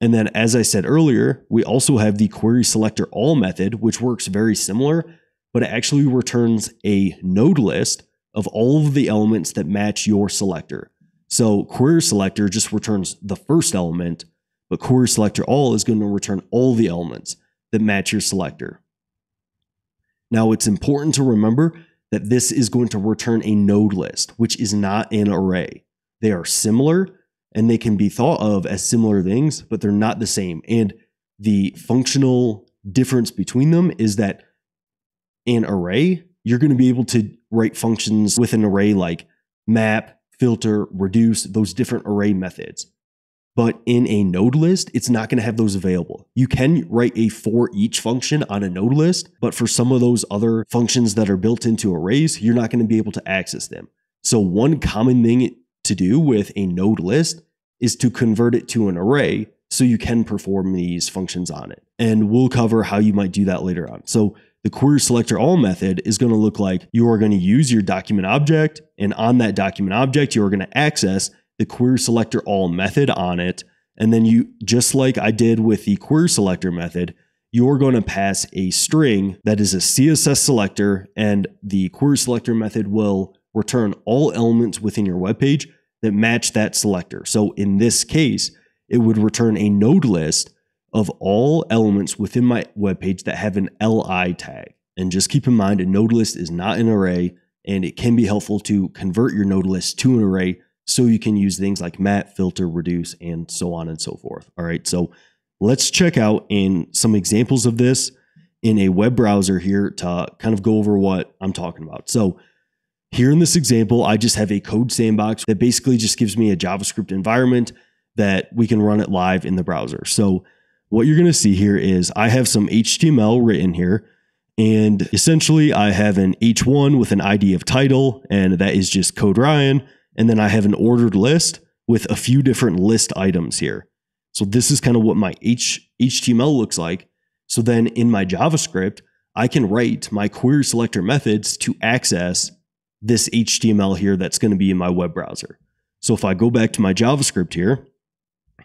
Speaker 1: And then as I said earlier, we also have the QuerySelector.all method, which works very similar, but it actually returns a node list of all of the elements that match your selector. So QuerySelector just returns the first element, but QuerySelector.all is going to return all the elements that match your selector. Now, it's important to remember that this is going to return a node list, which is not an array. They are similar, and they can be thought of as similar things, but they're not the same. And the functional difference between them is that an array, you're going to be able to write functions with an array like map, filter, reduce, those different array methods. But in a node list, it's not going to have those available. You can write a forEach function on a node list, but for some of those other functions that are built into arrays, you're not going to be able to access them. So one common thing to do with a node list is to convert it to an array so you can perform these functions on it. And we'll cover how you might do that later on. So the QuerySelector.all method is going to look like you are going to use your document object, and on that document object, you are going to access the QuerySelector.all method on it. And then you, just like I did with the QuerySelector method, you're going to pass a string that is a CSS selector, and the QuerySelector method will return all elements within your web page that match that selector. So in this case, it would return a node list of all elements within my web page that have an LI tag. And just keep in mind, a node list is not an array, and it can be helpful to convert your node list to an array so you can use things like map, filter, reduce, and so on and so forth. All right, so let's check out in some examples of this in a web browser here to kind of go over what I'm talking about. So here in this example, I just have a code sandbox that basically just gives me a JavaScript environment that we can run it live in the browser. So what you're going to see here is I have some HTML written here, and essentially I have an H1 with an ID of title, and that is just code Ryan. And then I have an ordered list with a few different list items here. So this is kind of what my HTML looks like. So then in my JavaScript, I can write my QuerySelector methods to access this HTML here that's going to be in my web browser. So if I go back to my JavaScript here,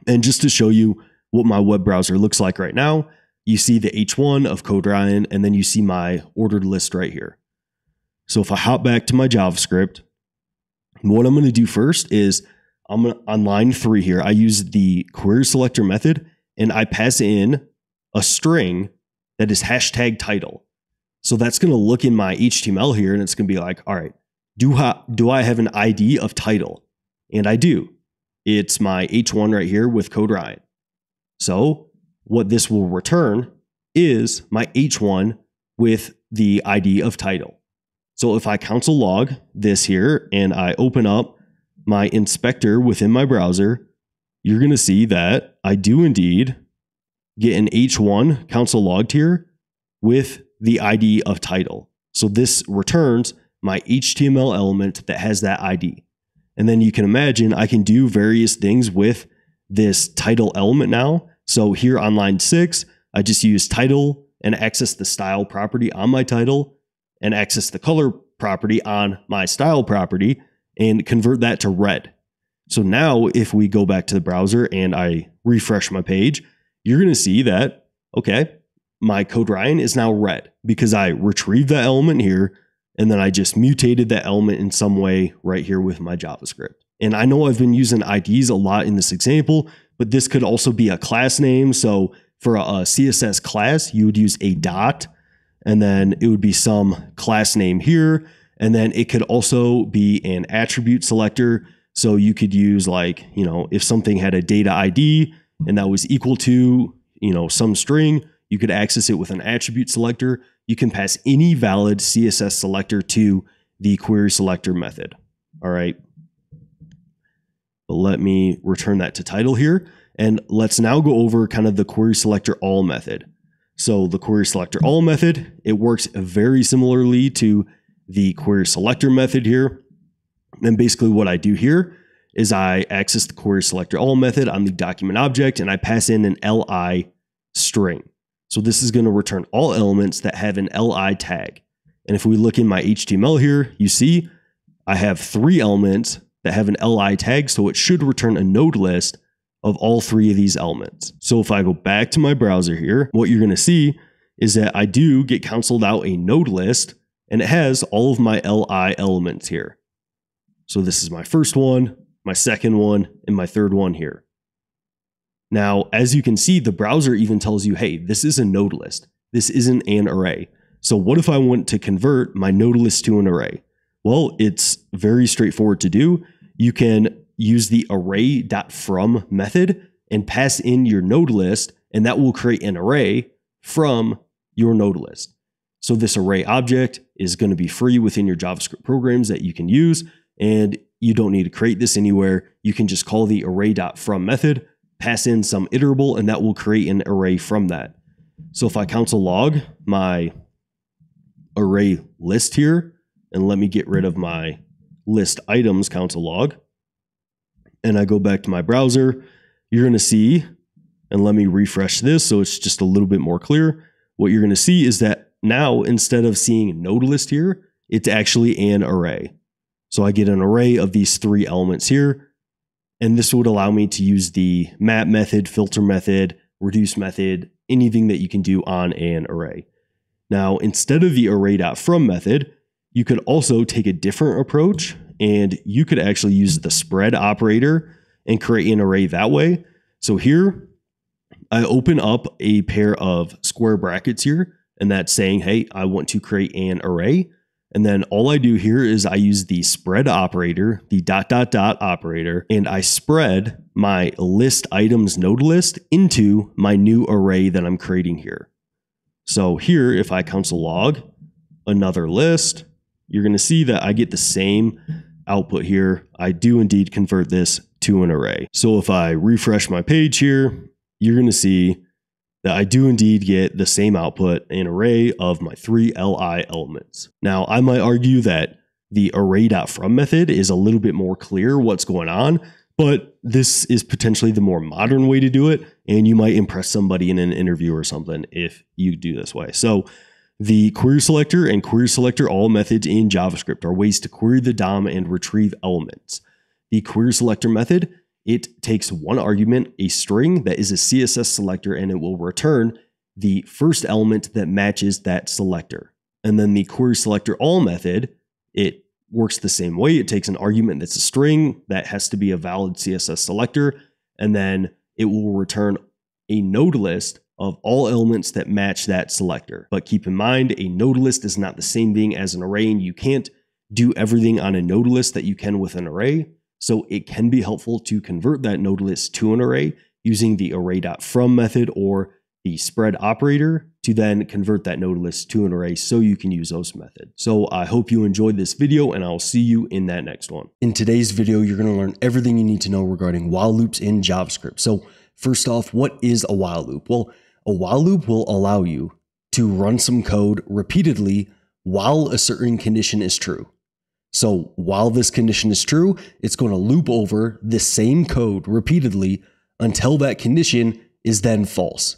Speaker 1: and just to show you what my web browser looks like right now, you see the H1 of code Ryan, and then you see my ordered list right here. So if I hop back to my JavaScript, what I'm going to do first is on line 3 here, I use the QuerySelector method, and I pass in a string that is hashtag title. So that's going to look in my HTML here, and it's going to be like, all right, do I have an ID of title? And I do. It's my H1 right here with code Ryan. So what this will return is my H1 with the ID of title. So if I console log this here and I open up my inspector within my browser, you're going to see that I do indeed get an H1 console logged here with the ID of title. So this returns my HTML element that has that ID. And then you can imagine I can do various things with this title element now. So here on line 6, I just use title and access the style property on my title and access the color property on my style property and convert that to red. So now if we go back to the browser and I refresh my page, you're going to see that, okay, my code Ryan is now red because I retrieved that element here and then I just mutated that element in some way right here with my JavaScript. And I know I've been using IDs a lot in this example, but this could also be a class name. So for a CSS class, you would use a dot, and then it would be some class name here. And then it could also be an attribute selector. So you could use like, if something had a data ID and that was equal to, some string, you could access it with an attribute selector. You can pass any valid CSS selector to the QuerySelector method. All right. But let me return that to title here. And let's now go over kind of the QuerySelector.all method. So the QuerySelector.all method, it works very similarly to the QuerySelector method here. And basically what I do here is I access the QuerySelector.all method on the document object and I pass in an li string. So this is going to return all elements that have an li tag. And if we look in my HTML here, you see I have 3 elements that have an li tag, so it should return a node list of all 3 of these elements. So if I go back to my browser here, what you're going to see is that I do get counseled out a node list and it has all of my li elements here. So this is my first one, my second one, and my third one here. Now, as you can see, the browser even tells you, hey, this is a node list. This isn't an array. So what if I want to convert my node list to an array? Well, it's very straightforward to do. You can use the array.from method and pass in your node list, and that will create an array from your node list. So this array object is going to be free within your JavaScript programs that you can use, and you don't need to create this anywhere. You can just call the array.from method, pass in some iterable, and that will create an array from that. So if I console log my array list here, and let me get rid of my list items console log, and I go back to my browser, you're going to see, and let me refresh this so it's just a little bit more clear. What you're going to see is that now instead of seeing node list here, it's actually an array. So I get an array of these 3 elements here, and this would allow me to use the map method, filter method, reduce method, anything that you can do on an array. Now, instead of the array.from method, you could also take a different approach, and you could actually use the spread operator and create an array that way. So here, I open up a pair of square brackets here, and that's saying, hey, I want to create an array. And then all I do here is I use the spread operator, the ... operator, and I spread my list items node list into my new array that I'm creating here. So here, if I console log another list, you're going to see that I get the same output here. I do indeed convert this to an array. So if I refresh my page here, you're going to see that I do indeed get the same output, an array of my 3 li elements. Now, I might argue that the array.from method is a little bit more clear what's going on, but this is potentially the more modern way to do it, and you might impress somebody in an interview or something if you do this way. So the QuerySelector and QuerySelector.all methods in JavaScript are ways to query the DOM and retrieve elements. The QuerySelector method, it takes one argument, a string that is a CSS selector, and it will return the first element that matches that selector. And then the QuerySelector.all method, it works the same way. It takes an argument that's a string that has to be a valid CSS selector, and then it will return a node list of all elements that match that selector. But keep in mind, a node list is not the same thing as an array, and you can't do everything on a node list that you can with an array. So it can be helpful to convert that node list to an array using the array.from method or the spread operator to then convert that node list to an array so you can use those methods. So I hope you enjoyed this video, and I'll see you in that next one. In today's video, you're going to learn everything you need to know regarding while loops in JavaScript. So first off, what is a while loop? Well, a while loop will allow you to run some code repeatedly while a certain condition is true. So while this condition is true, it's going to loop over this same code repeatedly until that condition is then false.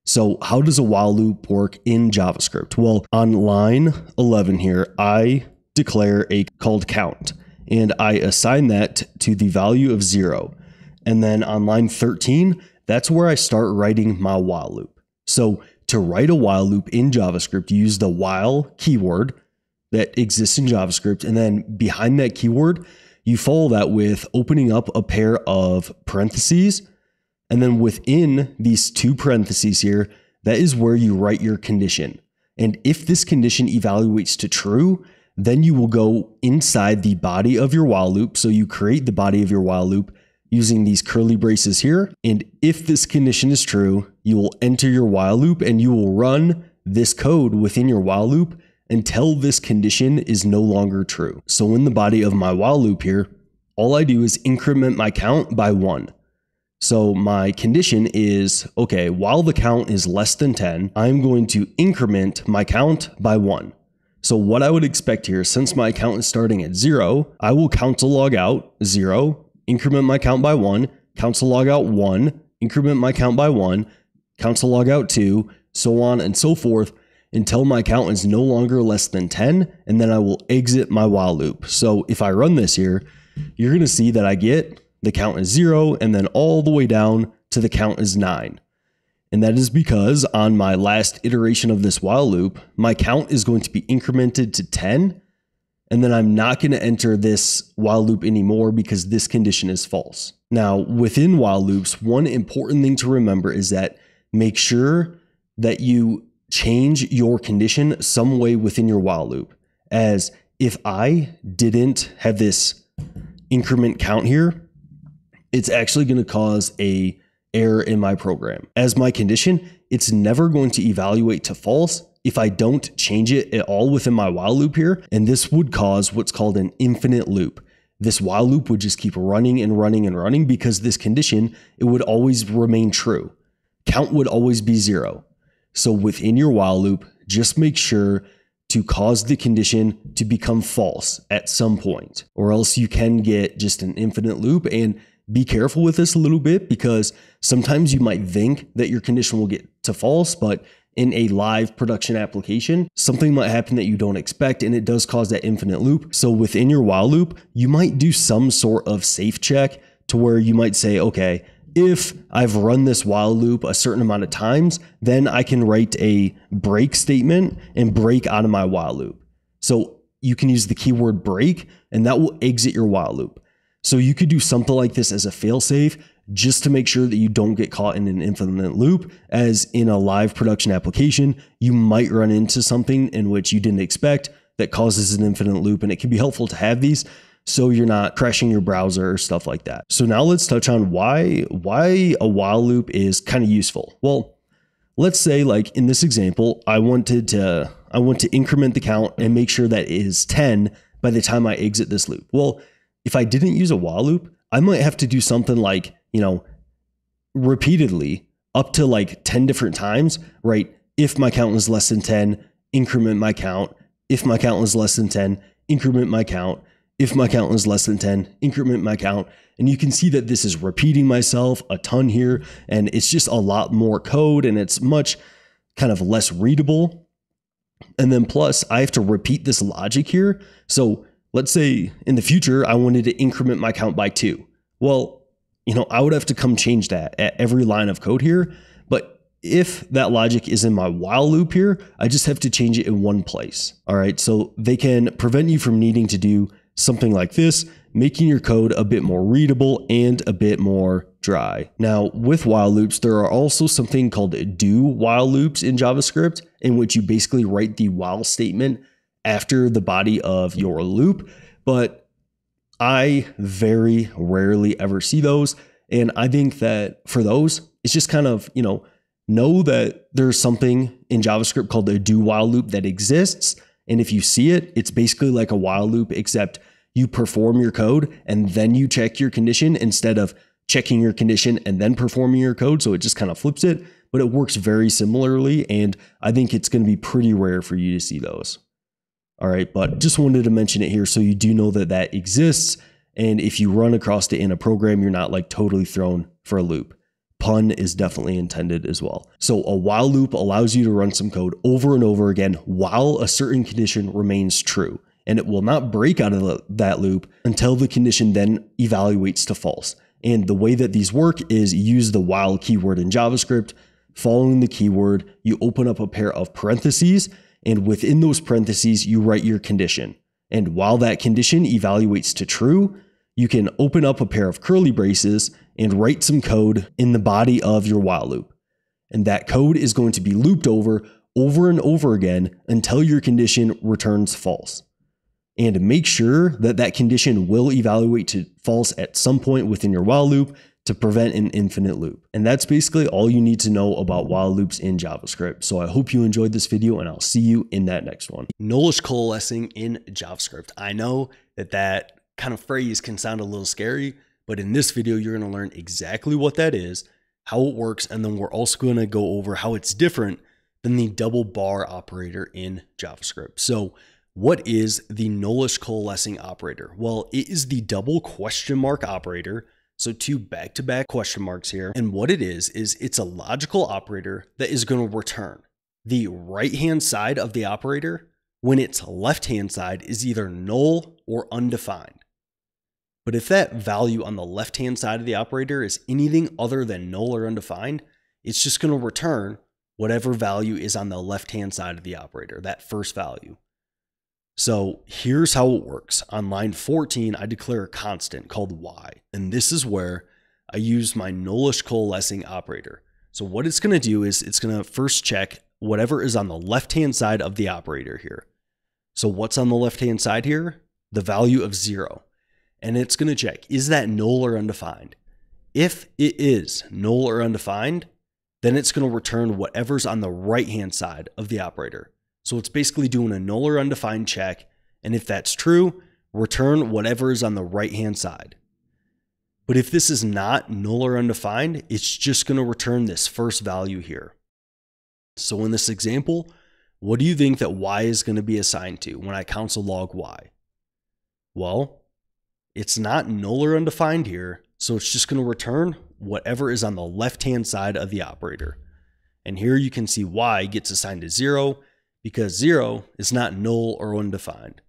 Speaker 1: So how does a while loop work in JavaScript? Well, on line 11 here, I declare a called count and I assign that to the value of 0. And then on line 13, that's where I start writing my while loop. So to write a while loop in JavaScript, you use the while keyword that exists in JavaScript. And then behind that keyword, you follow that with opening up a pair of parentheses. And then within these two parentheses here, that is where you write your condition. And if this condition evaluates to true, then you will go inside the body of your while loop. So you create the body of your while loop using these curly braces here. And if this condition is true, you will enter your while loop and you will run this code within your while loop until this condition is no longer true. So in the body of my while loop here, all I do is increment my count by 1. So my condition is, okay, while the count is less than 10, I'm going to increment my count by 1. So what I would expect here, since my count is starting at 0, I will console log out 0, increment my count by 1, console log out 1, increment my count by 1, console log out 2, so on and so forth until my count is no longer less than 10, and then I will exit my while loop. So if I run this here, you're going to see that I get the count is 0 and then all the way down to the count is 9. And that is because on my last iteration of this while loop, my count is going to be incremented to 10. And then I'm not going to enter this while loop anymore because this condition is false. Now, within while loops, one important thing to remember is that make sure that you change your condition some way within your while loop. As if I didn't have this increment count here, it's actually going to cause a error in my program. As my condition, it's never going to evaluate to false if I don't change it at all within my while loop here. And this would cause what's called an infinite loop. This while loop would just keep running and running and running because this condition, it would always remain true. Count would always be 0. So within your while loop, just make sure to cause the condition to become false at some point, or else you can get just an infinite loop. And be careful with this a little bit because sometimes you might think that your condition will get to false, but in a live production application, something might happen that you don't expect, and it does cause that infinite loop. So within your while loop, you might do some sort of safe check to where you might say, okay, if I've run this while loop a certain amount of times, then I can write a break statement and break out of my while loop. So you can use the keyword break, and that will exit your while loop. So you could do something like this as a failsafe just to make sure that you don't get caught in an infinite loop, as in a live production application, you might run into something in which you didn't expect that causes an infinite loop. And it can be helpful to have these so you're not crashing your browser or stuff like that. So now let's touch on why a while loop is kind of useful. Well, let's say like in this example, I want to increment the count and make sure that it is 10 by the time I exit this loop. Well, if I didn't use a while loop, I might have to do something like, repeatedly up to like 10 different times, right? If my count is less than 10, increment my count. If my count is less than 10, increment my count. If my count is less than 10, increment my count. And you can see that this is repeating myself a ton here, and it's just a lot more code and it's much kind of less readable. And then plus I have to repeat this logic here. So let's say in the future, I wanted to increment my count by 2. Well, I would have to come change that at every line of code here. But if that logic is in my while loop here, I just have to change it in one place. All right. So they can prevent you from needing to do something like this, making your code a bit more readable and a bit more dry. Now, with while loops, there are also something called do while loops in JavaScript, in which you basically write the while statement after the body of your loop. But I very rarely ever see those. And I think that for those, it's just kind of, know that there's something in JavaScript called a do while loop that exists. And if you see it, it's basically like a while loop, except you perform your code and then you check your condition instead of checking your condition and then performing your code. So it just kind of flips it, but it works very similarly. And I think it's going to be pretty rare for you to see those. All right, but just wanted to mention it here so you do know that that exists. And if you run across it in a program, you're not like totally thrown for a loop. Pun is definitely intended as well. So a while loop allows you to run some code over and over again while a certain condition remains true. And it will not break out of that loop until the condition then evaluates to false. And the way that these work is use the while keyword in JavaScript. Following the keyword, you open up a pair of parentheses, and within those parentheses, you write your condition. And while that condition evaluates to true, you can open up a pair of curly braces and write some code in the body of your while loop. And that code is going to be looped over and over again until your condition returns false. And make sure that that condition will evaluate to false at some point within your while loop to prevent an infinite loop. And that's basically all you need to know about while loops in JavaScript. So I hope you enjoyed this video, and I'll see you in that next one. Nullish coalescing in JavaScript. I know that kind of phrase can sound a little scary, but in this video, you're going to learn exactly what that is, how it works, and then we're also going to go over how it's different than the double bar operator in JavaScript. So what is the nullish coalescing operator? Well, it is the double question mark operator. So two back-to-back question marks here. And what it is it's a logical operator that is going to return the right-hand side of the operator when its left-hand side is either null or undefined. But if that value on the left-hand side of the operator is anything other than null or undefined, it's just going to return whatever value is on the left-hand side of the operator, that first value. So here's how it works. On line 14, I declare a constant called y, and this is where I use my nullish coalescing operator. So what it's going to do is it's going to first check whatever is on the left-hand side of the operator here. So what's on the left-hand side here? The value of 0. And it's going to check, is that null or undefined? If it is null or undefined, then it's going to return whatever's on the right-hand side of the operator. So it's basically doing a null or undefined check. And if that's true, return whatever is on the right-hand side. But if this is not null or undefined, it's just going to return this first value here. So in this example, what do you think that y is going to be assigned to when I console log y? Well, it's not null or undefined here, so it's just going to return whatever is on the left-hand side of the operator. And here you can see y gets assigned to 0 because 0 is not null or undefined.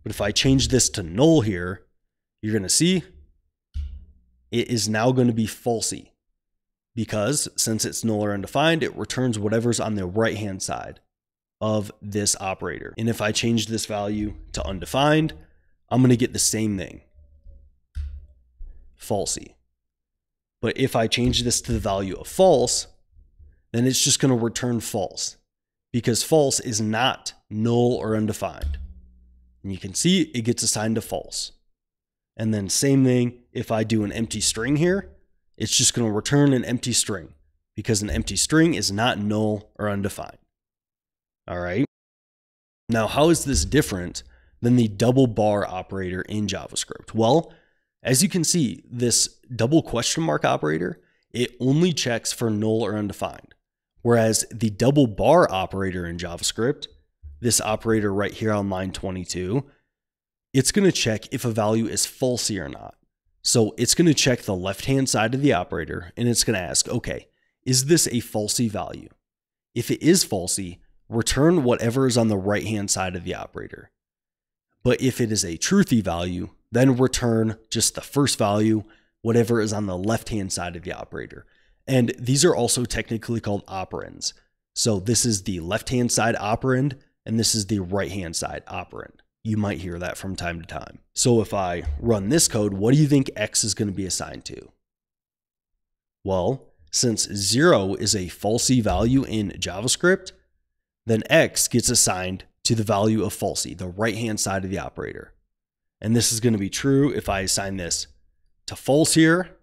Speaker 1: But if I change this to null here, you're going to see it is now going to be falsy, because since it's null or undefined, it returns whatever's on the right-hand side of this operator. And if I change this value to undefined, I'm going to get the same thing, falsy. But if I change this to the value of false, then it's just going to return false, because false is not null or undefined. And you can see it gets assigned to false. And then same thing, if I do an empty string here, it's just going to return an empty string, because an empty string is not null or undefined. All right. Now, how is this different than the double bar operator in JavaScript? Well, as you can see, this double question mark operator, it only checks for null or undefined. Whereas the double bar operator in JavaScript, this operator right here on line 22, it's going to check if a value is falsy or not. So it's going to check the left-hand side of the operator, and it's going to ask, okay, is this a falsy value? If it is falsy, return whatever is on the right-hand side of the operator. But if it is a truthy value, then return just the first value, whatever is on the left-hand side of the operator. And these are also technically called operands. So this is the left-hand side operand, and this is the right-hand side operand. You might hear that from time to time. So if I run this code, what do you think X is going to be assigned to? Well, since 0 is a falsy value in JavaScript, then X gets assigned to the value of falsy, the right-hand side of the operator. And this is going to be true if I assign this to false here,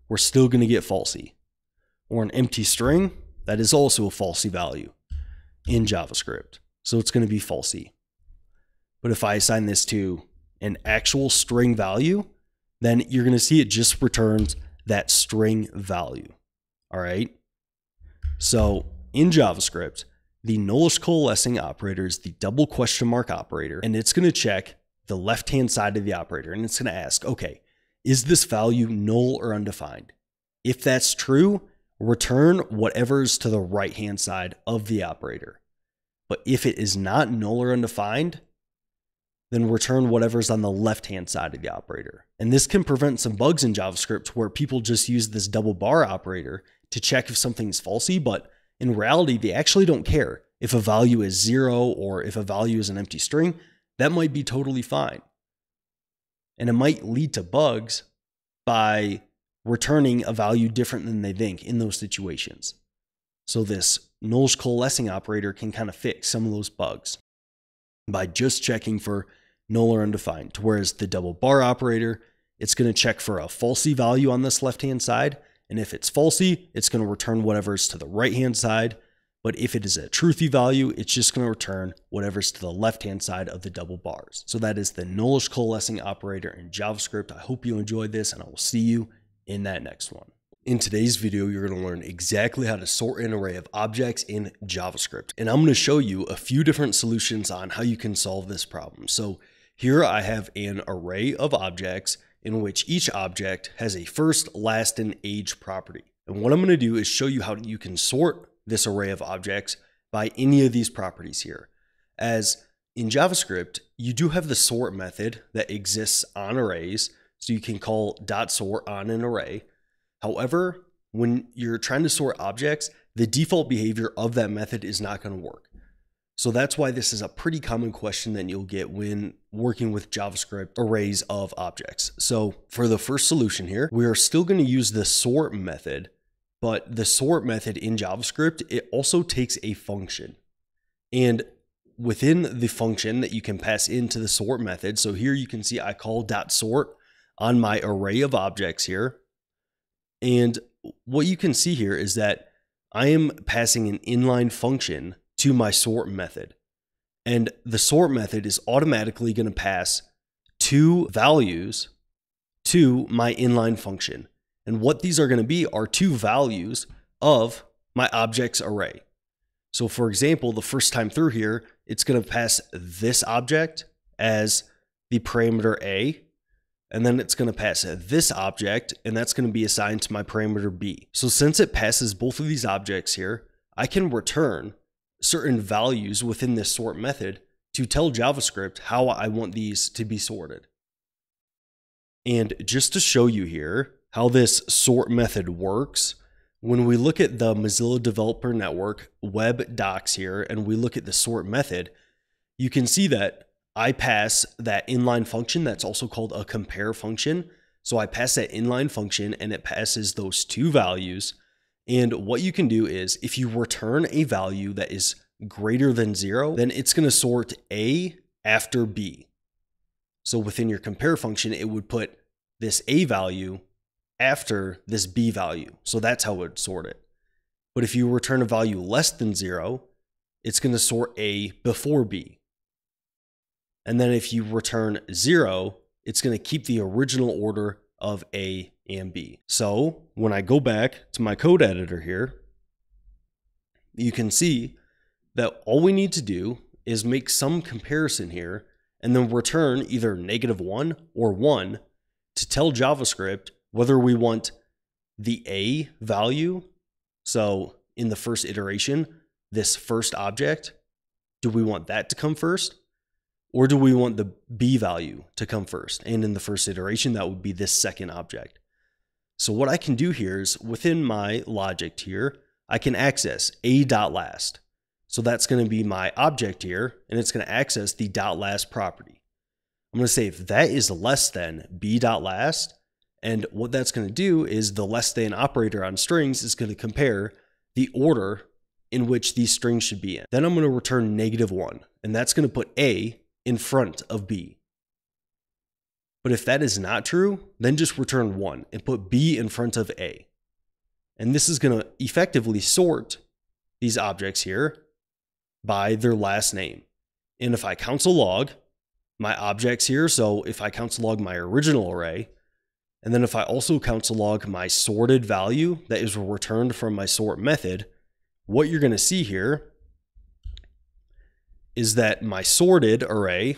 Speaker 1: we're still going to get falsy. Or an empty string, that is also a falsy value in JavaScript. So it's going to be falsy. But if I assign this to an actual string value, then you're going to see it just returns that string value. All right. So in JavaScript, the nullish coalescing operator is the double question mark operator, and it's going to check the left-hand side of the operator, and it's going to ask, okay, is this value null or undefined? If that's true, return whatever's to the right-hand side of the operator. But if it is not null or undefined, then return whatever's on the left-hand side of the operator. And this can prevent some bugs in JavaScript where people just use this double bar operator to check if something's falsy, but in reality, they actually don't care. If a value is 0 or if a value is an empty string, that might be totally fine. And it might lead to bugs by returning a value different than they think in those situations. So this nullish coalescing operator can kind of fix some of those bugs by just checking for null or undefined. Whereas the double bar operator, it's going to check for a falsy value on this left-hand side. And if it's falsy, it's going to return whatever's to the right-hand side. But if it is a truthy value, it's just going to return whatever's to the left-hand side of the double bars. So that is the nullish coalescing operator in JavaScript. I hope you enjoyed this, and I will see you in that next one. In today's video, you're going to learn exactly how to sort an array of objects in JavaScript. And I'm going to show you a few different solutions on how you can solve this problem. So here I have an array of objects in which each object has a first, last, and age property. And what I'm going to do is show you how you can sort this array of objects by any of these properties here. As in JavaScript, you do have the sort method that exists on arrays, so you can call .sort on an array. However, when you're trying to sort objects, the default behavior of that method is not going to work. So that's why this is a pretty common question that you'll get when working with JavaScript arrays of objects. So for the first solution here, we are still going to use the sort method, but the sort method in JavaScript, it also takes a function. And within the function that you can pass into the sort method, so here you can see I call .sort on my array of objects here. And what you can see here is that I am passing an inline function to my sort method. And the sort method is automatically going to pass 2 values to my inline function. And what these are going to be are 2 values of my objects array. So for example, the first time through here, it's going to pass this object as the parameter A, and then it's going to pass this object, and that's going to be assigned to my parameter B. So since it passes both of these objects here, I can return certain values within this sort method to tell JavaScript how I want these to be sorted. And just to show you here how this sort method works, when we look at the Mozilla Developer Network web docs here, and we look at the sort method, you can see that I pass that inline function that's also called a compare function. So I pass that inline function and it passes those 2 values. And what you can do is if you return a value that is greater than 0, then it's going to sort A after B. So within your compare function, it would put this A value after this B value. So that's how it would sort it. But if you return a value less than 0, it's going to sort A before B. And then if you return 0, it's going to keep the original order of A and B. So when I go back to my code editor here, you can see that all we need to do is make some comparison here and then return either -1 or 1 to tell JavaScript whether we want the A value. So in the first iteration, this first object, do we want that to come first? Or do we want the B value to come first? And in the first iteration, that would be this second object. So what I can do here is within my logic here, I can access a.last. So that's going to be my object here, and it's going to access the .last property. I'm going to say if that is less than b.last, and what that's going to do is the less than operator on strings is going to compare the order in which these strings should be in. Then I'm going to return -1, and that's going to put A in front of B. But if that is not true, then just return 1 and put B in front of A. And this is going to effectively sort these objects here by their last name. And if I console log my objects here, so if I console log my original array, and then if I also console log my sorted value that is returned from my sort method, what you're going to see here is that my sorted array,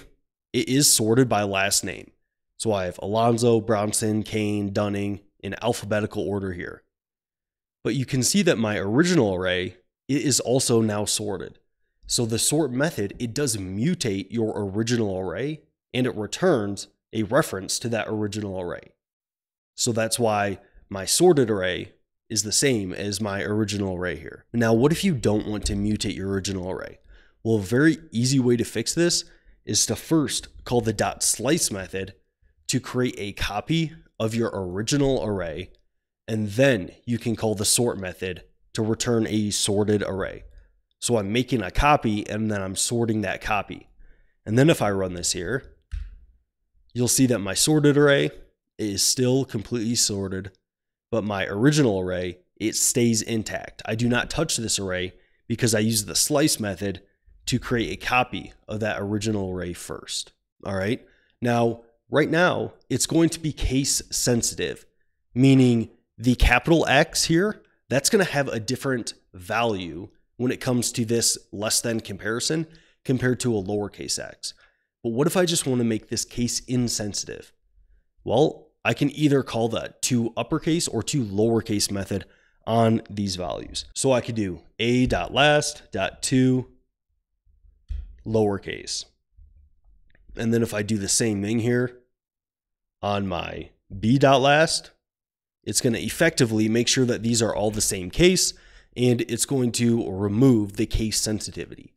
Speaker 1: it is sorted by last name. So I have Alonzo, Brownson, Kane, Dunning in alphabetical order here. But you can see that my original array, it is also now sorted. So the sort method, it does mutate your original array and it returns a reference to that original array. So that's why my sorted array is the same as my original array here. Now, what if you don't want to mutate your original array? Well, a very easy way to fix this is to first call the .slice method to create a copy of your original array, and then you can call the sort method to return a sorted array. So I'm making a copy and then I'm sorting that copy. And then if I run this here, you'll see that my sorted array is still completely sorted, but my original array, it stays intact. I do not touch this array because I use the slice method to create a copy of that original array first. All right. Now, right now, it's going to be case sensitive, meaning the capital X here, that's going to have a different value when it comes to this less than comparison compared to a lowercase x. But what if I just want to make this case insensitive? Well, I can either call the toUppercase or toLowercase method on these values. So I could do a.last.toLowercase. And then if I do the same thing here on my b.last, it's going to effectively make sure that these are all the same case, and it's going to remove the case sensitivity.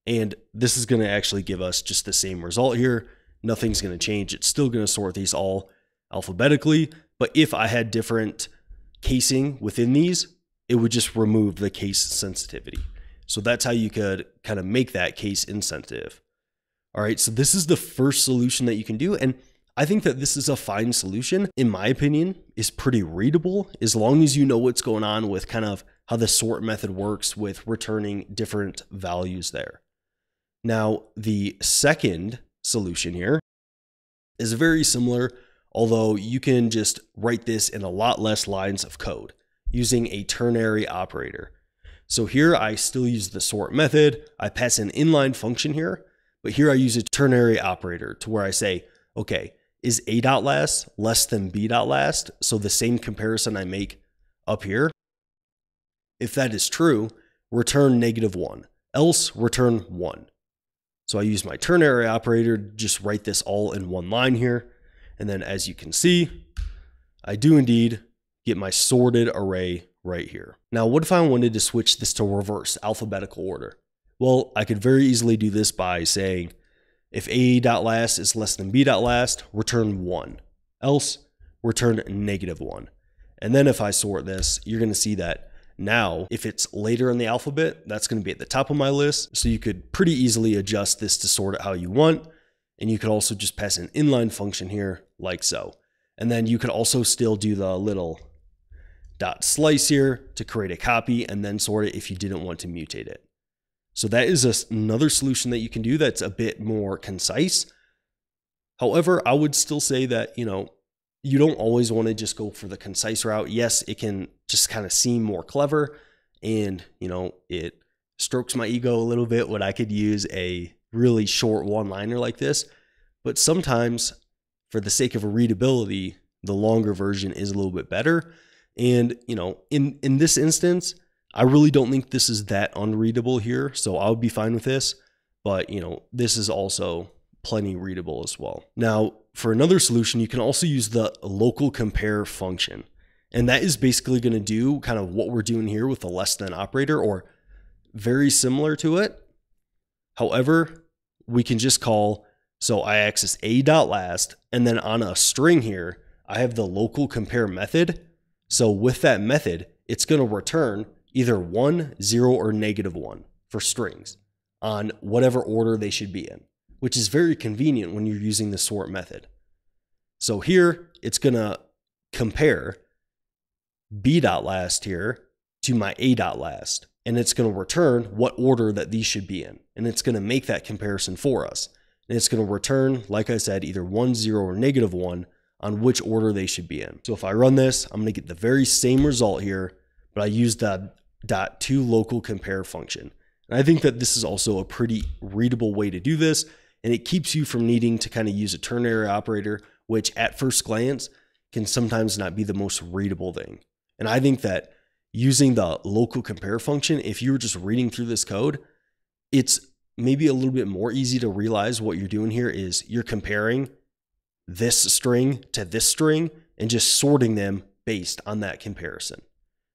Speaker 1: And this is going to actually give us just the same result here. Nothing's going to change. It's still going to sort these all alphabetically, but if I had different casing within these, it would just remove the case sensitivity. So that's how you could kind of make that case insensitive. All right, so this is the first solution that you can do, and I think that this is a fine solution. In my opinion, is pretty readable as long as you know what's going on with kind of how the sort method works with returning different values there. Now, the second solution here is very similar, although you can just write this in a lot less lines of code using a ternary operator. So here I still use the sort method. I pass an inline function here, but here I use a ternary operator to where I say, okay, is a.last less than b.last? So the same comparison I make up here. If that is true, return -1, else return 1. So I use my ternary operator to just write this all in one line here. And then as you can see, I do indeed get my sorted array right here. Now, what if I wanted to switch this to reverse alphabetical order? Well, I could very easily do this by saying, if a.last is less than b.last, return 1, else return -1. And then if I sort this, you're going to see that now, if it's later in the alphabet, that's going to be at the top of my list. So you could pretty easily adjust this to sort it how you want. And you could also just pass an inline function here like so. And then you could also still do the little .slice here to create a copy and then sort it if you didn't want to mutate it. So that is another solution that you can do that's a bit more concise. However, I would still say that, you don't always want to just go for the concise route. Yes, it can just kind of seem more clever and, it strokes my ego a little bit when I could use a really short one-liner like this. But sometimes, for the sake of readability, the longer version is a little bit better. And, in this instance, I really don't think this is that unreadable here, so I would be fine with this. But, this is also plenty readable as well. Now, for another solution, you can also use the local compare function. And that is basically going to do kind of what we're doing here with the less than operator, or very similar to it. However, we can just call, so I access a.last, and then on a string here, I have the local compare method. So with that method, it's going to return either 1, 0, or -1 for strings on whatever order they should be in, which is very convenient when you're using the sort method. So here, it's going to compare b.last here to my a.last, and it's going to return what order that these should be in. And it's going to make that comparison for us. And it's going to return, like I said, either 1, 0, or -1 on which order they should be in. So if I run this, I'm going to get the very same result here, but I use the .toLocalCompare function. And I think that this is also a pretty readable way to do this, and it keeps you from needing to kind of use a ternary operator, which at first glance can sometimes not be the most readable thing. And I think that using the local compare function, if you were just reading through this code, it's maybe a little bit more easy to realize what you're doing here is you're comparing this string to this string and just sorting them based on that comparison.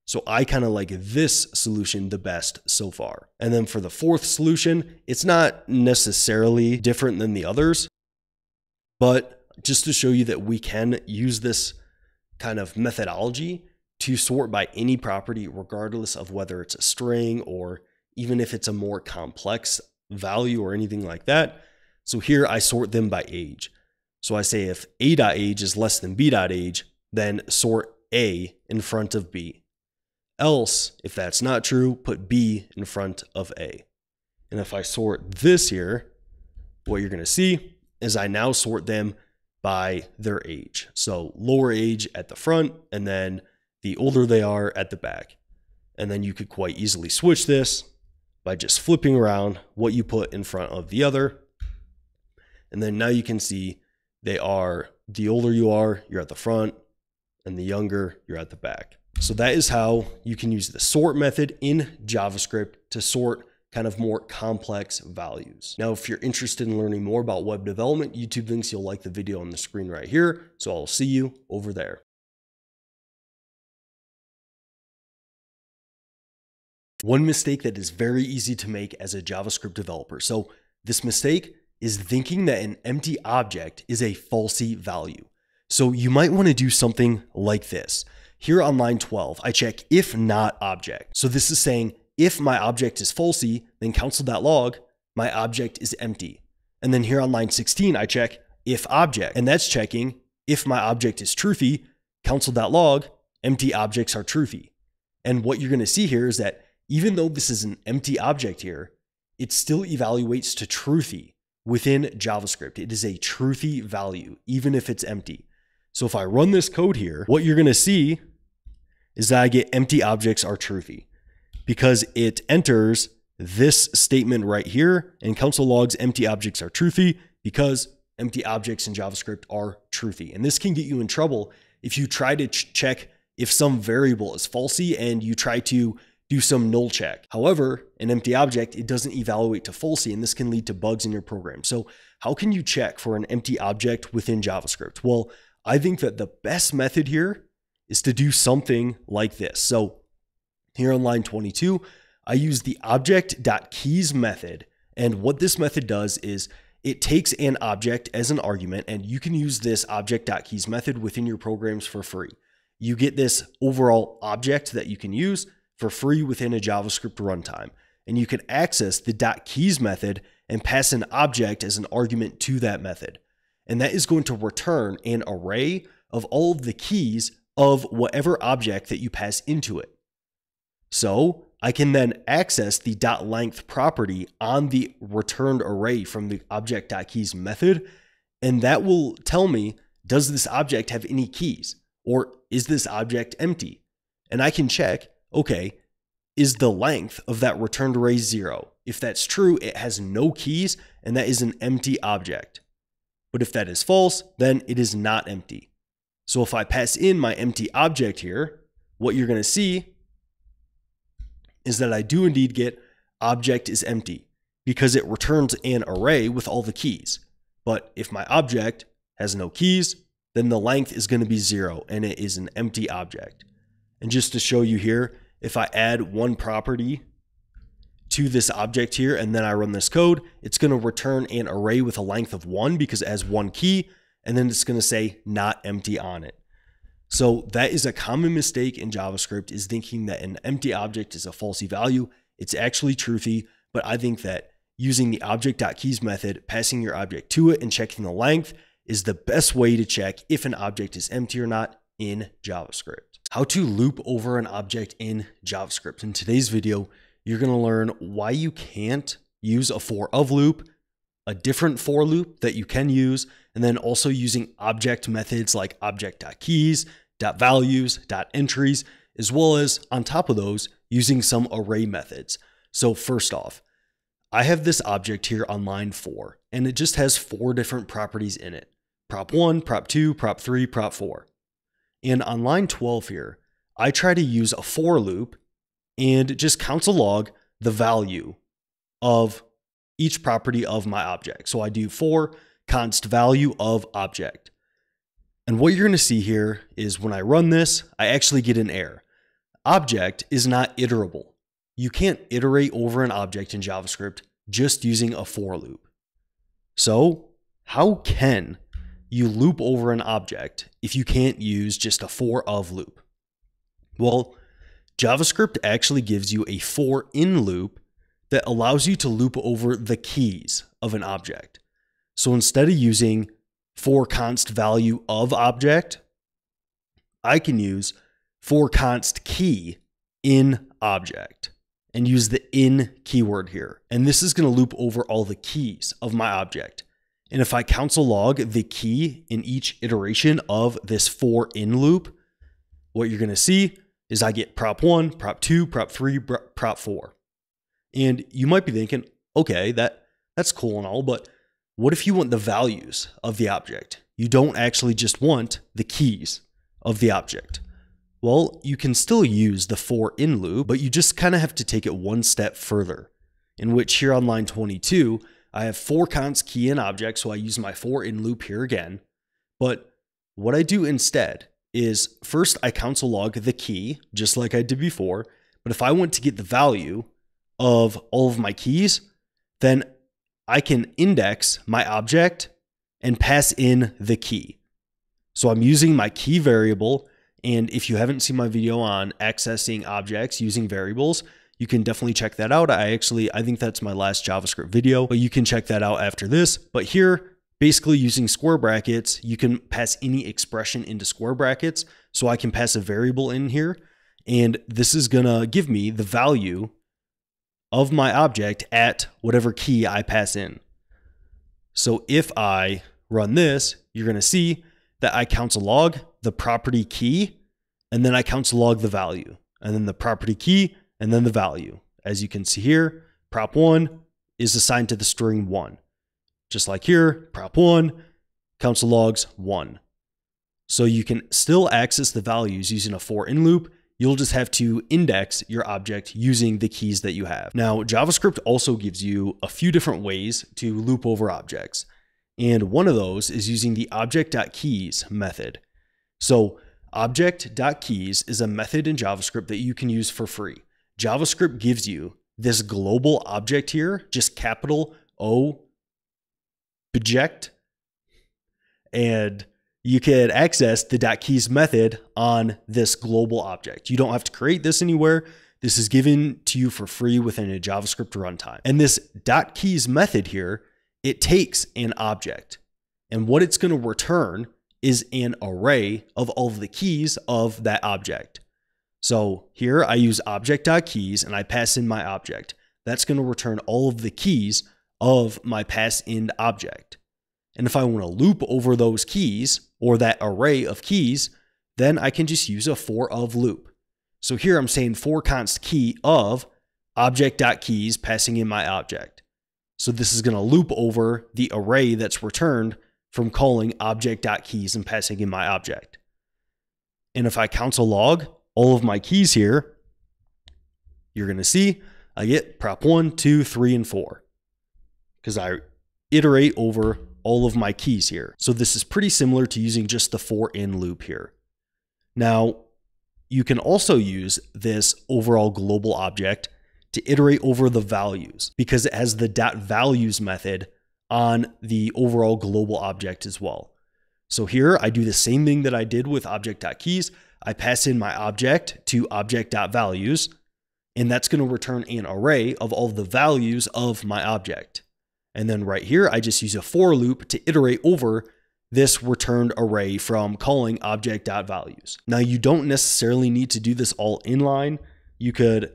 Speaker 1: So I kind of like this solution the best so far. And then for the fourth solution, it's not necessarily different than the others, but just to show you that we can use this kind of methodology to sort by any property, regardless of whether it's a string or even if it's a more complex value or anything like that. So here I sort them by age. So I say if a.age is less than b.age, then sort a in front of b. Else, if that's not true, put b in front of a. And if I sort this here, what you're going to see is I now sort them by their age. So lower age at the front, and then the older they are at the back. And then you could quite easily switch this by just flipping around what you put in front of the other. And then now you can see they are, the older you are, you're at the front, and the younger, you're at the back. So that is how you can use the sort method in JavaScript to sort kind of more complex values. Now, if you're interested in learning more about web development, YouTube links, you'll like the video on the screen right here. So I'll see you over there. One mistake that is very easy to make as a JavaScript developer. So this mistake is thinking that an empty object is a falsy value. So you might want to do something like this. Here on line 12, I check if not object. So this is saying if my object is falsy, then console.log, my object is empty. And then here on line 16, I check if object, and that's checking if my object is truthy, console.log, empty objects are truthy. And what you're going to see here is that even though this is an empty object here, it still evaluates to truthy within JavaScript. It is a truthy value, even if it's empty. So if I run this code here, what you're going to see is that I get empty objects are truthy because it enters this statement right here, and console logs empty objects are truthy because empty objects in JavaScript are truthy. And this can get you in trouble if you try to check if some variable is falsy and you try to do some null check. However, an empty object, it doesn't evaluate to falsy, and this can lead to bugs in your program. So how can you check for an empty object within JavaScript? Well, I think that the best method here is to do something like this. So here on line 22, I use the object.keys method. And what this method does is it takes an object as an argument, and you can use this object.keys method within your programs for free. You get this overall object that you can use for free within a JavaScript runtime. And you can access the .keys method and pass an object as an argument to that method. And that is going to return an array of all of the keys of whatever object that you pass into it. So I can then access the .length property on the returned array from the object.keys method, and that will tell me, does this object have any keys, or is this object empty? And I can check, okay, is the length of that returned array 0? If that's true, it has no keys, and that is an empty object. But if that is false, then it is not empty. So if I pass in my empty object here, what you're going to see is that I do indeed get object is empty because it returns an array with all the keys. But if my object has no keys, then the length is going to be 0 and it is an empty object. And just to show you here, if I add one property to this object here and then I run this code, it's going to return an array with a length of 1 because it has one key, and then it's going to say not empty on it. So that is a common mistake in JavaScript, is thinking that an empty object is a falsy value. It's actually truthy, but I think that using the object.keys method, passing your object to it and checking the length is the best way to check if an object is empty or not in JavaScript. How to loop over an object in JavaScript. In today's video, you're going to learn why you can't use a for-of loop, a different for loop that you can use, and then also using object methods like object.keys, .values, .entries, as well as on top of those, using some array methods. So first off, I have this object here on line 4, and it just has 4 different properties in it. Prop 1, prop 2, prop 3, prop 4. And on line 12 here, I try to use a for loop and just console log the value of each property of my object. So I do for const value of object. And what you're going to see here is when I run this, I actually get an error. Object is not iterable. You can't iterate over an object in JavaScript just using a for loop. So how can you loop over an object if you can't use just a for of loop? Well, JavaScript actually gives you a for in loop that allows you to loop over the keys of an object. So instead of using for const value of object, I can use for const key in object and use the in keyword here. And this is going to loop over all the keys of my object. And if I console log the key in each iteration of this for in loop, what you're going to see is I get prop 1, prop 2, prop 3, prop 4. And you might be thinking, okay, that's cool and all, but what if you want the values of the object? You don't actually just want the keys of the object. Well, you can still use the for in loop, but you just kind of have to take it one step further, in which here on line 22, I have for const key in object, so I use my for in loop here again. But what I do instead is first I console log the key, just like I did before. But if I want to get the value of all of my keys, then I can index my object and pass in the key. So I'm using my key variable. And if you haven't seen my video on accessing objects using variables, you can definitely check that out. I think that's my last JavaScript video, but you can check that out after this. But here, basically using square brackets, you can pass any expression into square brackets. So I can pass a variable in here, and this is gonna give me the value of my object at whatever key I pass in. So if I run this, you're gonna see that I console log the property key, and then I console log the value, and then the property key, and then the value. As you can see here, prop 1 is assigned to the string 1. Just like here, prop 1, console logs 1. So you can still access the values using a for in loop. You'll just have to index your object using the keys that you have. Now, JavaScript also gives you a few different ways to loop over objects. And one of those is using the object.keys method. So object.keys is a method in JavaScript that you can use for free. JavaScript gives you this global object here, just capital O object, and you can access the .keys method on this global object. You don't have to create this anywhere. This is given to you for free within a JavaScript runtime. And this .keys method here, it takes an object, and what it's going to return is an array of all of the keys of that object. So here I use object.keys and I pass in my object. That's going to return all of the keys of my pass-in object. And if I want to loop over those keys or that array of keys, then I can just use a for of loop. So here I'm saying for const key of object.keys passing in my object. So this is going to loop over the array that's returned from calling object.keys and passing in my object. And if I console log all of my keys here, you're going to see I get prop 1, 2, 3, and 4 because I iterate over all of my keys here. So this is pretty similar to using just the for in loop here. Now, you can also use this overall global object to iterate over the values because it has the .values method on the overall global object as well. So here I do the same thing that I did with object.keys. I pass in my object to object.values, and that's going to return an array of all the values of my object. And then right here, I just use a for loop to iterate over this returned array from calling object.values. Now, you don't necessarily need to do this all inline. You could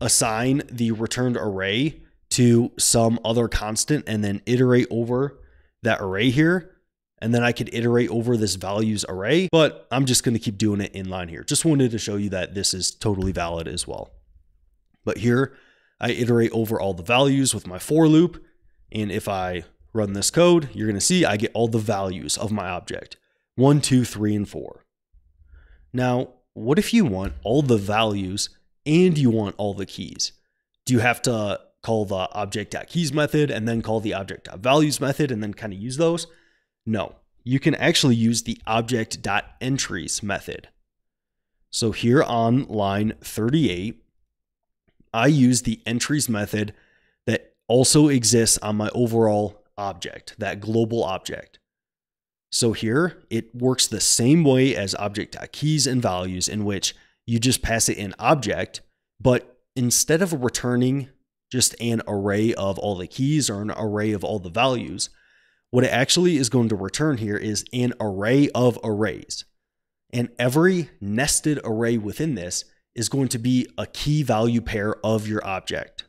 Speaker 1: assign the returned array to some other constant and then iterate over that array here. And then I could iterate over this values array, but I'm just going to keep doing it inline here. Just wanted to show you that this is totally valid as well. But here I iterate over all the values with my for loop. And if I run this code, you're going to see I get all the values of my object, 1, 2, 3, and 4. Now, what if you want all the values and you want all the keys? Do you have to call the object.keys method and then call the object.values method and then kind of use those? No, you can actually use the object.entries method. So here on line 38, I use the entries method that also exists on my overall object, that global object. So here it works the same way as object.keys and values, in which you just pass it an object, but instead of returning just an array of all the keys or an array of all the values, what it actually is going to return here is an array of arrays. And every nested array within this is going to be a key value pair of your object.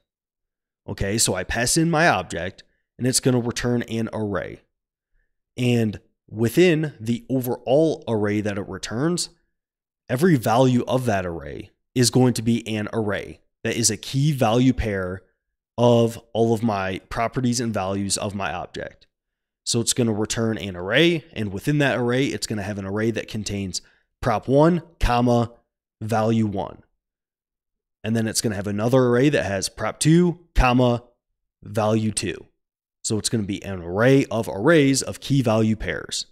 Speaker 1: Okay, so I pass in my object and it's going to return an array. And within the overall array that it returns, every value of that array is going to be an array that is a key value pair of all of my properties and values of my object. So it's going to return an array, and within that array, it's going to have an array that contains prop1, comma, value 1. And then it's going to have another array that has prop2, comma, value 2. So it's going to be an array of arrays of key value pairs.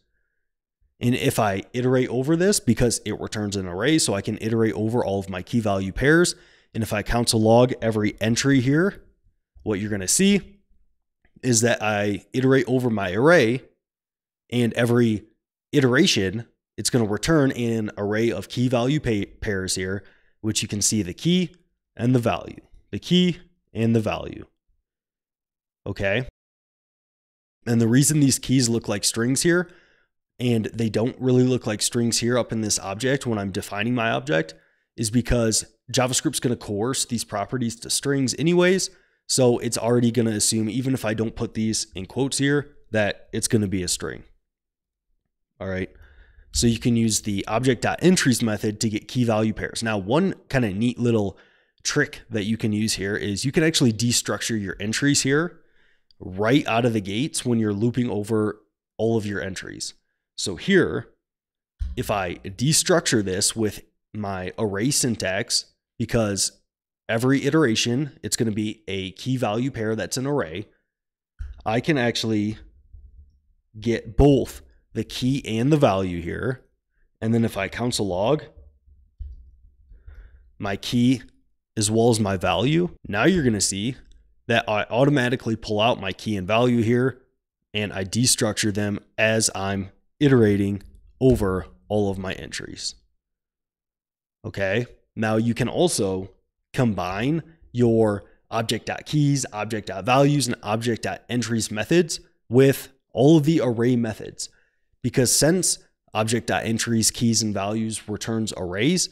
Speaker 1: And if I iterate over this, because it returns an array, so I can iterate over all of my key value pairs. And if I console log every entry here, what you're going to see is that I iterate over my array, and every iteration, it's going to return an array of key value pairs here, which you can see the key and the value, the key and the value. Okay. And the reason these keys look like strings here, and they don't really look like strings here up in this object when I'm defining my object, is because JavaScript's going to coerce these properties to strings anyways. So it's already going to assume, even if I don't put these in quotes here, that it's going to be a string. All right. So you can use the object.entries method to get key value pairs. Now, one kind of neat little trick that you can use here is you can actually destructure your entries here right out of the gates when you're looping over all of your entries. So here, if I destructure this with my array syntax, because every iteration, it's going to be a key value pair that's an array, I can actually get both the key and the value here. And then if I console log my key as well as my value, now you're going to see that I automatically pull out my key and value here, and I destructure them as I'm iterating over all of my entries. Okay. Now you can also combine your object.keys, object.values, and object.entries methods with all of the array methods. Because since object.entries, keys, and values returns arrays,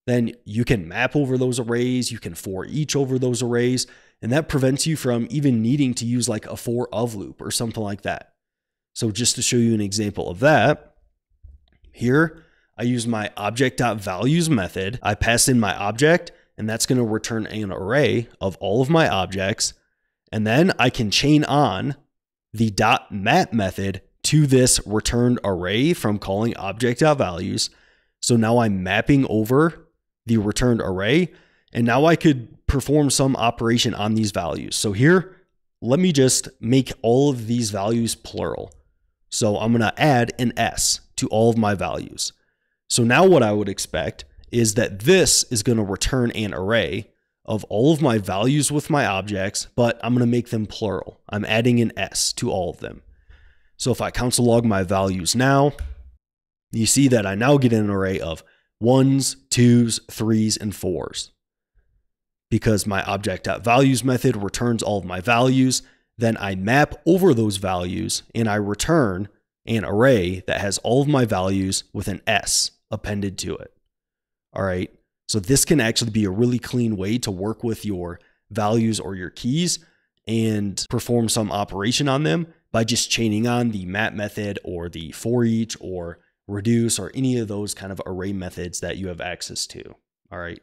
Speaker 1: then you can map over those arrays, you can forEach over those arrays, and that prevents you from even needing to use like a for of loop or something like that. So just to show you an example of that, here I use my object.values method. I pass in my object, and that's going to return an array of all of my objects. And then I can chain on the .map method to this returned array from calling object.values. So now I'm mapping over the returned array, and now I could perform some operation on these values. So here, let me just make all of these values plural. So I'm going to add an S to all of my values. So now what I would expect is that this is going to return an array of all of my values with my objects, but I'm going to make them plural. I'm adding an S to all of them. So if I console log my values now, you see that I now get an array of 1s, 2s, 3s, and 4s. Because my object.values method returns all of my values, then I map over those values and I return an array that has all of my values with an S appended to it. All right. So this can actually be a really clean way to work with your values or your keys and perform some operation on them by just chaining on the map method or the forEach or reduce or any of those kind of array methods that you have access to. All right.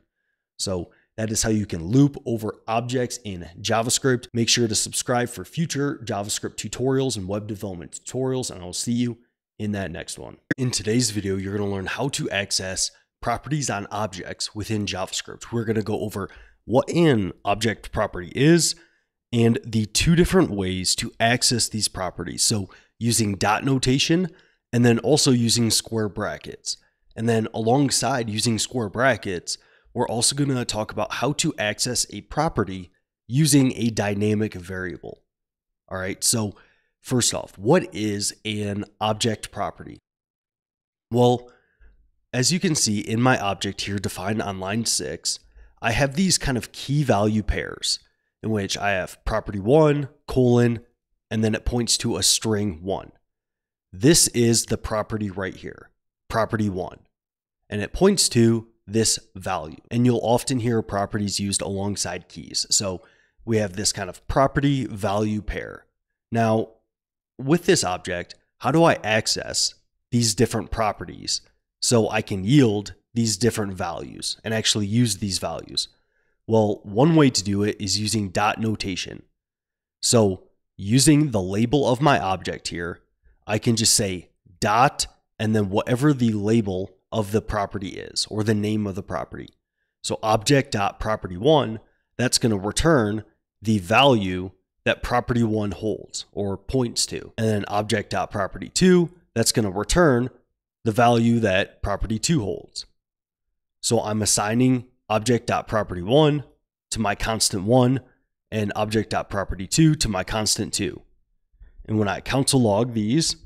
Speaker 1: So That is how you can loop over objects in JavaScript. Make sure to subscribe for future JavaScript tutorials and web development tutorials, and I'll see you in that next one. In today's video, you're going to learn how to access properties on objects within JavaScript. We're going to go over what an object property is and the two different ways to access these properties. So using dot notation and then also using square brackets. And then alongside using square brackets, we're also going to talk about how to access a property using a dynamic variable. All right, so first off, what is an object property? Well, as you can see in my object here defined on line 6, I have these kind of key value pairs in which I have property 1, colon, and then it points to a string 1. This is the property right here, property 1, and it points to this value. And you'll often hear properties used alongside keys. So we have this kind of property value pair. Now, with this object, how do I access these different properties so I can yield these different values and actually use these values? Well, one way to do it is using dot notation. So using the label of my object here, I can just say dot and then whatever the label of the property is, or the name of the property. So object.property1, that's going to return the value that property 1 holds or points to. And then object.property2, that's going to return the value that property 2 holds. So I'm assigning object.property1 to my constant 1 and object.property2 to my constant 2. And when I console log these,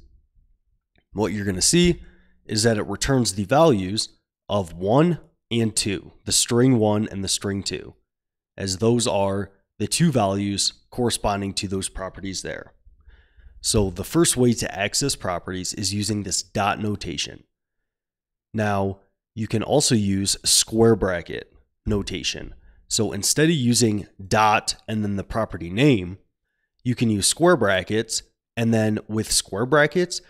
Speaker 1: what you're going to see is that it returns the values of 1 and 2, the string 1 and the string 2, as those are the two values corresponding to those properties there. So the first way to access properties is using this dot notation. Now, you can also use square bracket notation. So instead of using dot and then the property name, you can use square brackets, and then with square brackets,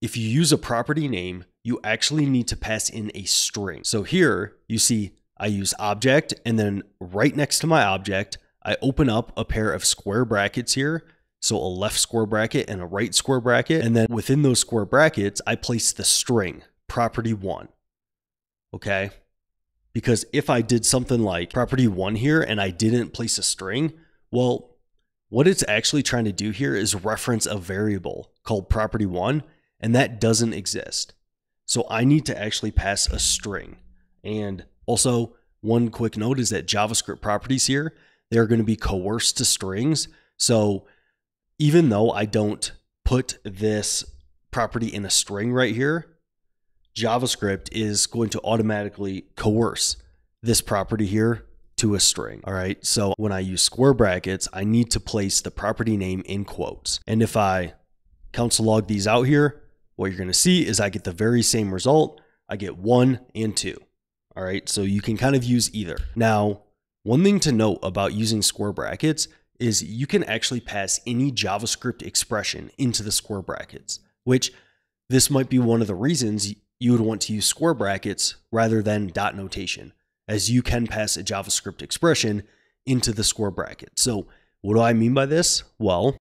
Speaker 1: if you use a property name, you actually need to pass in a string. So here you see I use object, and then right next to my object, I open up a pair of square brackets here. So a left square bracket and a right square bracket. And then within those square brackets, I place the string property 1. Okay. Because if I did something like property 1 here and I didn't place a string, well, what it's actually trying to do here is reference a variable called property 1. And that doesn't exist. So I need to actually pass a string. And also, one quick note is that JavaScript properties here, they're going to be coerced to strings. So even though I don't put this property in a string right here, JavaScript is going to automatically coerce this property here to a string. All right. So when I use square brackets, I need to place the property name in quotes. And if I console log these out here, what you're going to see is I get the very same result. I get 1 and 2. All right, so you can kind of use either. Now, one thing to note about using square brackets is you can actually pass any JavaScript expression into the square brackets, which this might be one of the reasons you would want to use square brackets rather than dot notation, as you can pass a JavaScript expression into the square bracket. So what do I mean by this? Well,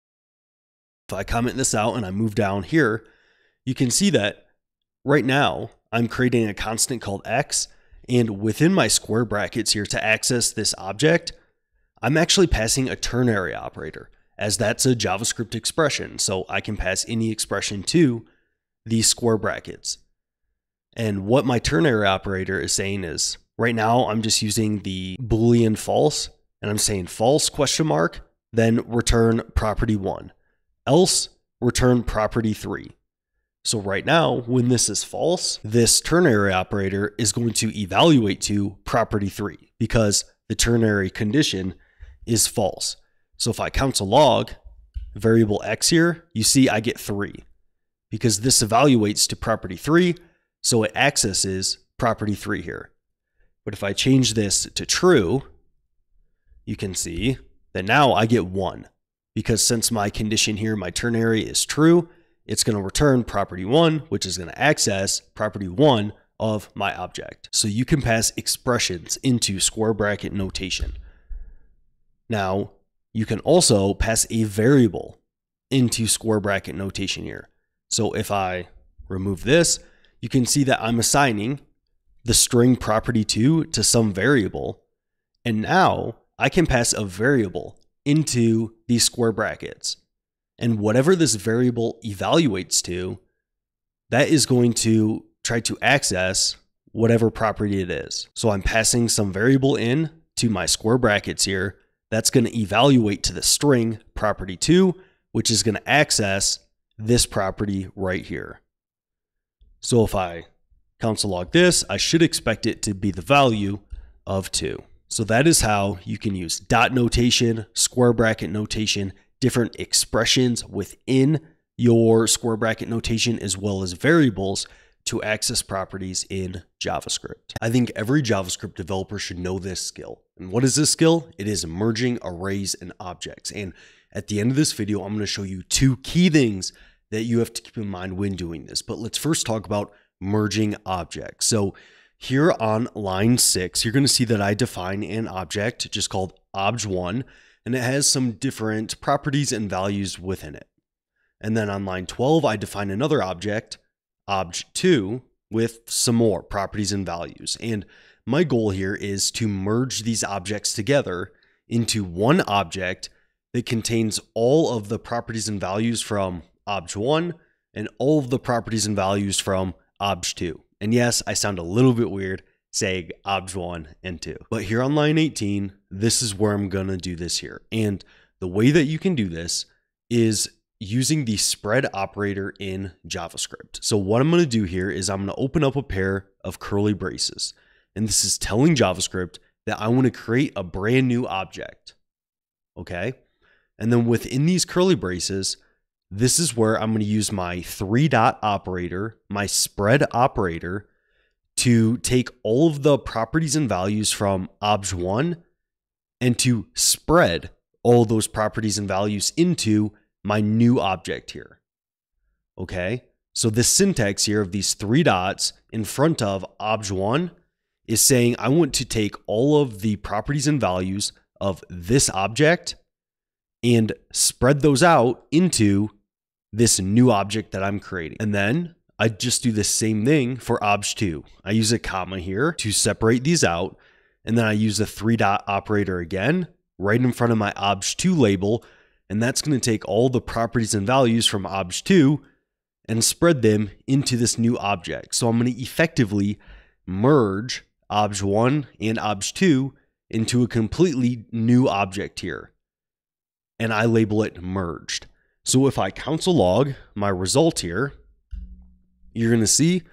Speaker 1: if I comment this out and I move down here, you can see that right now I'm creating a constant called x, and within my square brackets here to access this object, I'm actually passing a ternary operator, as that's a JavaScript expression. So I can pass any expression to these square brackets. And what my ternary operator is saying is, right now I'm just using the Boolean false, and I'm saying false question mark, then return property 1, else return property 3. So right now, when this is false, this ternary operator is going to evaluate to property 3 because the ternary condition is false. So if I console log variable x here, you see I get 3 because this evaluates to property 3, so it accesses property 3 here. But if I change this to true, you can see that now I get 1 because since my condition here, my ternary is true, it's going to return property 1, which is going to access property 1 of my object. So you can pass expressions into square bracket notation. Now, you can also pass a variable into square bracket notation here. So if I remove this, you can see that I'm assigning the string property2 to some variable. And now I can pass a variable into these square brackets. And whatever this variable evaluates to, that is going to try to access whatever property it is. So I'm passing some variable in to my square brackets here. That's going to evaluate to the string property2, which is going to access this property right here. So if I console log this, I should expect it to be the value of 2. So that is how you can use dot notation, square bracket notation, different expressions within your square bracket notation, as well as variables to access properties in JavaScript. I think every JavaScript developer should know this skill. And what is this skill? It is merging arrays and objects. And at the end of this video, I'm going to show you 2 key things that you have to keep in mind when doing this. But let's first talk about merging objects. So here on line 6, you're going to see that I define an object just called obj1, and it has some different properties and values within it. And then on line 12, I define another object, obj2, with some more properties and values. And my goal here is to merge these objects together into one object that contains all of the properties and values from obj1 and all of the properties and values from obj2. And yes, I sound a little bit weird saying obj1 and 2. But here on line 18, this is where I'm going to do this here. And the way that you can do this is using the spread operator in JavaScript. So what I'm going to do here is I'm going to open up a pair of curly braces. And this is telling JavaScript that I want to create a brand new object. Okay. And then within these curly braces, this is where I'm going to use my 3-dot operator, my spread operator, to take all of the properties and values from obj1 and to spread all those properties and values into my new object here. Okay, so this syntax here of these 3 dots in front of obj1 is saying I want to take all of the properties and values of this object and spread those out into this new object that I'm creating. And then I just do the same thing for obj2. I use a comma here to separate these out, and then I use the 3-dot operator again right in front of my obj2 label. And that's going to take all the properties and values from obj2 and spread them into this new object. So I'm going to effectively merge obj1 and obj2 into a completely new object here. And I label it merged. So if I console log my result here, you're going to see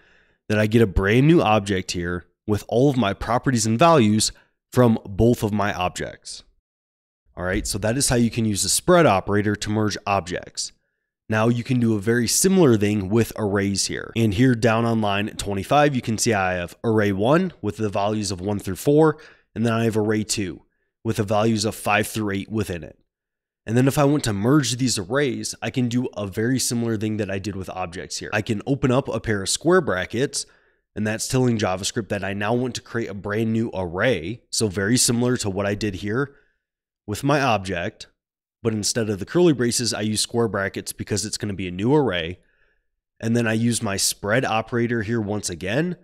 Speaker 1: that I get a brand new object here with all of my properties and values from both of my objects. All right, so that is how you can use the spread operator to merge objects. Now you can do a very similar thing with arrays here. And here down on line 25, you can see I have array 1 with the values of 1 through 4, and then I have array 2 with the values of 5 through 8 within it. And then if I want to merge these arrays, I can do a very similar thing that I did with objects here. I can open up a pair of square brackets, and that's telling JavaScript that I now want to create a brand new array. So very similar to what I did here with my object, but instead of the curly braces, I use square brackets because it's going to be a new array. And then I use my spread operator here once again,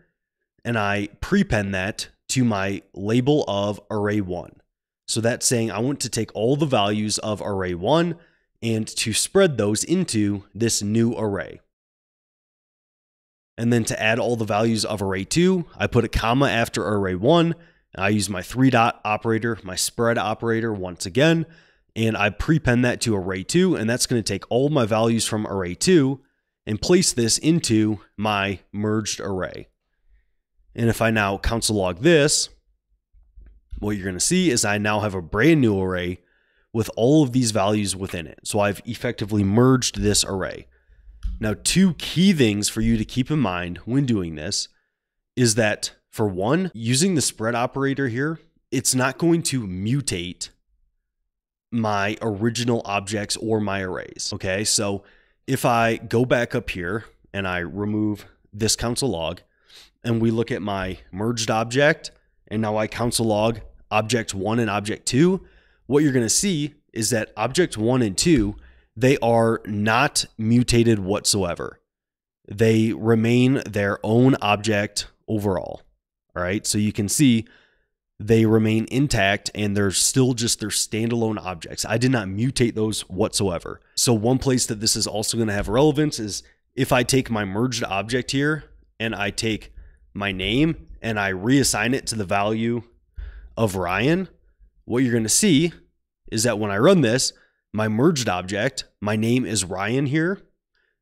Speaker 1: and I prepend that to my label of array 1. So that's saying I want to take all the values of array 1 and to spread those into this new array. And then to add all the values of array 2, I put a comma after array 1. I use my 3-dot operator, my spread operator once again, and I prepend that to array 2, and that's going to take all my values from array 2 and place this into my merged array. And if I now console log this, what you're going to see is I now have a brand new array with all of these values within it. So I've effectively merged this array. Now, 2 key things for you to keep in mind when doing this is that, for one, using the spread operator here, it's not going to mutate my original objects or my arrays. Okay, so if I go back up here and I remove this console log, and we look at my merged object, and now I console log object 1 and object 2, what you're going to see is that object 1 and 2, they are not mutated whatsoever. They remain their own object overall. All right, so you can see they remain intact and they're still just their standalone objects. I did not mutate those whatsoever. So one place that this is also going to have relevance is if I take my merged object here and I take my name and I reassign it to the value of Ryan, what you're going to see is that when I run this, my merged object, my name is Ryan here,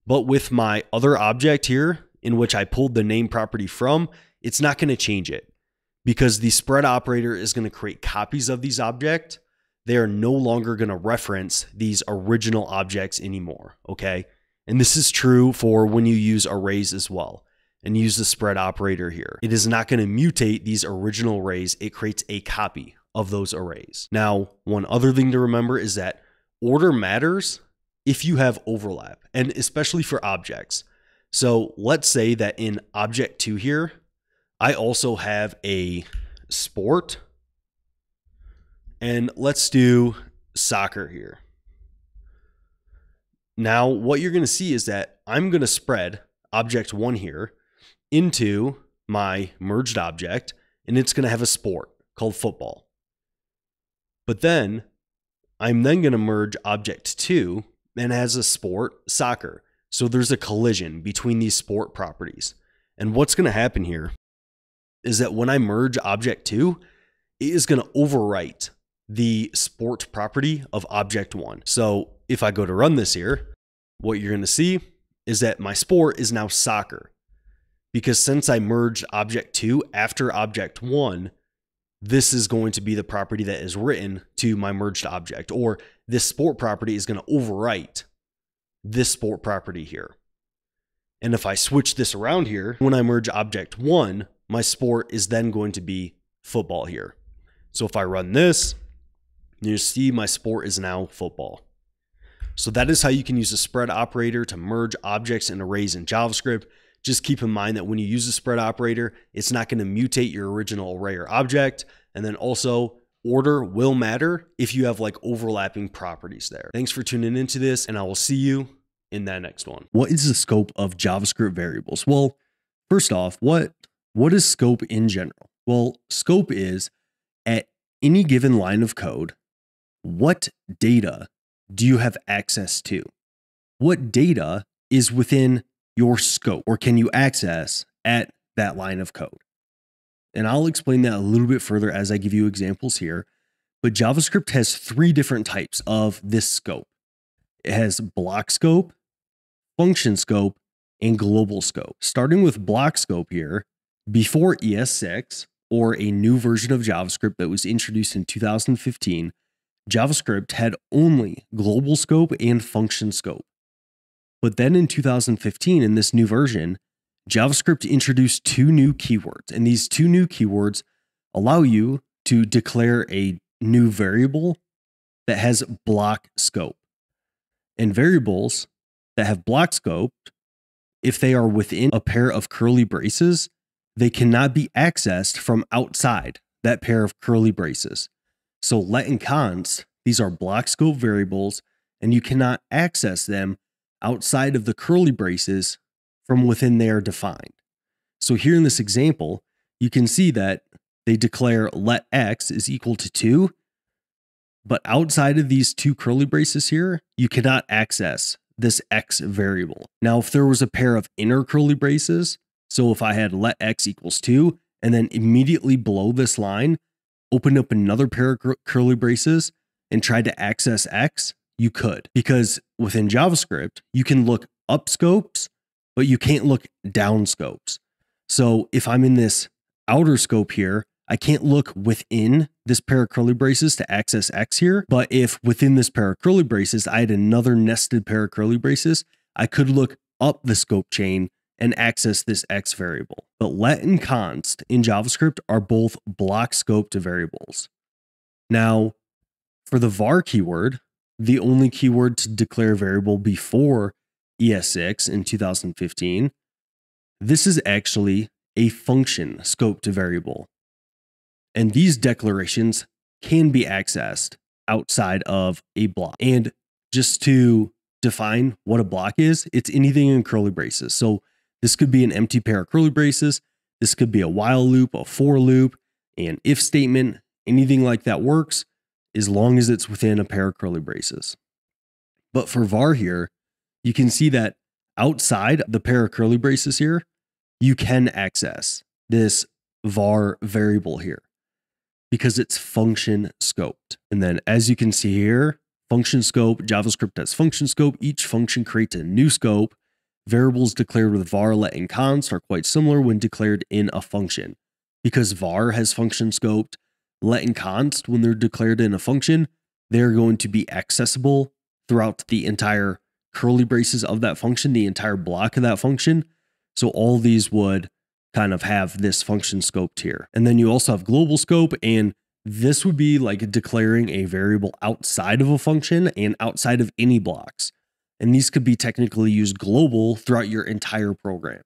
Speaker 1: but with my other object here in which I pulled the name property from, it's not going to change it because the spread operator is going to create copies of these objects. They are no longer going to reference these original objects anymore, okay? And this is true for when you use arrays as well and use the spread operator here. It is not going to mutate these original arrays. It creates a copy of those arrays. Now, one other thing to remember is that order matters if you have overlap, and especially for objects. So let's say that in object 2 here, I also have a sport, and let's do soccer here. Now, what you're going to see is that I'm going to spread object 1 here into my merged object, and it's going to have a sport called football. But then I'm then going to merge object 2 and has a sport soccer. So there's a collision between these sport properties. And what's going to happen here is that when I merge object 2, it is going to overwrite the sport property of object 1. So if I go to run this here, what you're going to see is that my sport is now soccer. Because since I merged object 2 after object 1, this is going to be the property that is written to my merged object, or this sport property is going to overwrite this sport property here. And if I switch this around here, when I merge object 1, my sport is then going to be football here. So if I run this, you see my sport is now football. So that is how you can use a spread operator to merge objects and arrays in JavaScript. Just keep in mind that when you use a spread operator, it's not going to mutate your original array or object. And then also order will matter if you have like overlapping properties there. Thanks for tuning into this, and I will see you in that next one. What is the scope of JavaScript variables? Well, first off, what is scope in general? Well, scope is at any given line of code, what data do you have access to? What data is within your scope, or can you access at that line of code? And I'll explain that a little bit further as I give you examples here. But JavaScript has 3 different types of this scope. It has block scope, function scope, and global scope. Starting with block scope here, before ES6, or a new version of JavaScript that was introduced in 2015, JavaScript had only global scope and function scope. But then in 2015, in this new version, JavaScript introduced 2 new keywords, and these 2 new keywords allow you to declare a new variable that has block scope. And variables that have block scope, if they are within a pair of curly braces, they cannot be accessed from outside that pair of curly braces. So let and const, these are block scope variables, and you cannot access them outside of the curly braces from within they are defined. So here in this example, you can see that they declare let x is equal to 2, but outside of these 2 curly braces here, you cannot access this x variable. Now, if there was a pair of inner curly braces, so if I had let x equals 2, and then immediately below this line, opened up another pair of curly braces and tried to access x, you could. Because within JavaScript, you can look up scopes, but you can't look down scopes. So if I'm in this outer scope here, I can't look within this pair of curly braces to access x here. But if within this pair of curly braces, I had another nested pair of curly braces, I could look up the scope chain and access this x variable. But let and const in JavaScript are both block scoped variables. Now, for the var keyword, the only keyword to declare a variable before ES6 in 2015, this is actually a function scoped variable. And these declarations can be accessed outside of a block. And just to define what a block is, it's anything in curly braces. So this could be an empty pair of curly braces. This could be a while loop, a for loop, an if statement, anything like that works as long as it's within a pair of curly braces. But for var here, you can see that outside the pair of curly braces here, you can access this var variable here because it's function scoped. And then as you can see here, function scope, JavaScript has function scope. Each function creates a new scope. Variables declared with var, let, and const are quite similar when declared in a function. Because var has function scoped, let and const, when they're declared in a function, they're going to be accessible throughout the entire curly braces of that function, the entire block of that function. So all these would kind of have this function scoped here. And then you also have global scope, and this would be like declaring a variable outside of a function and outside of any blocks. And these could be technically used global throughout your entire program.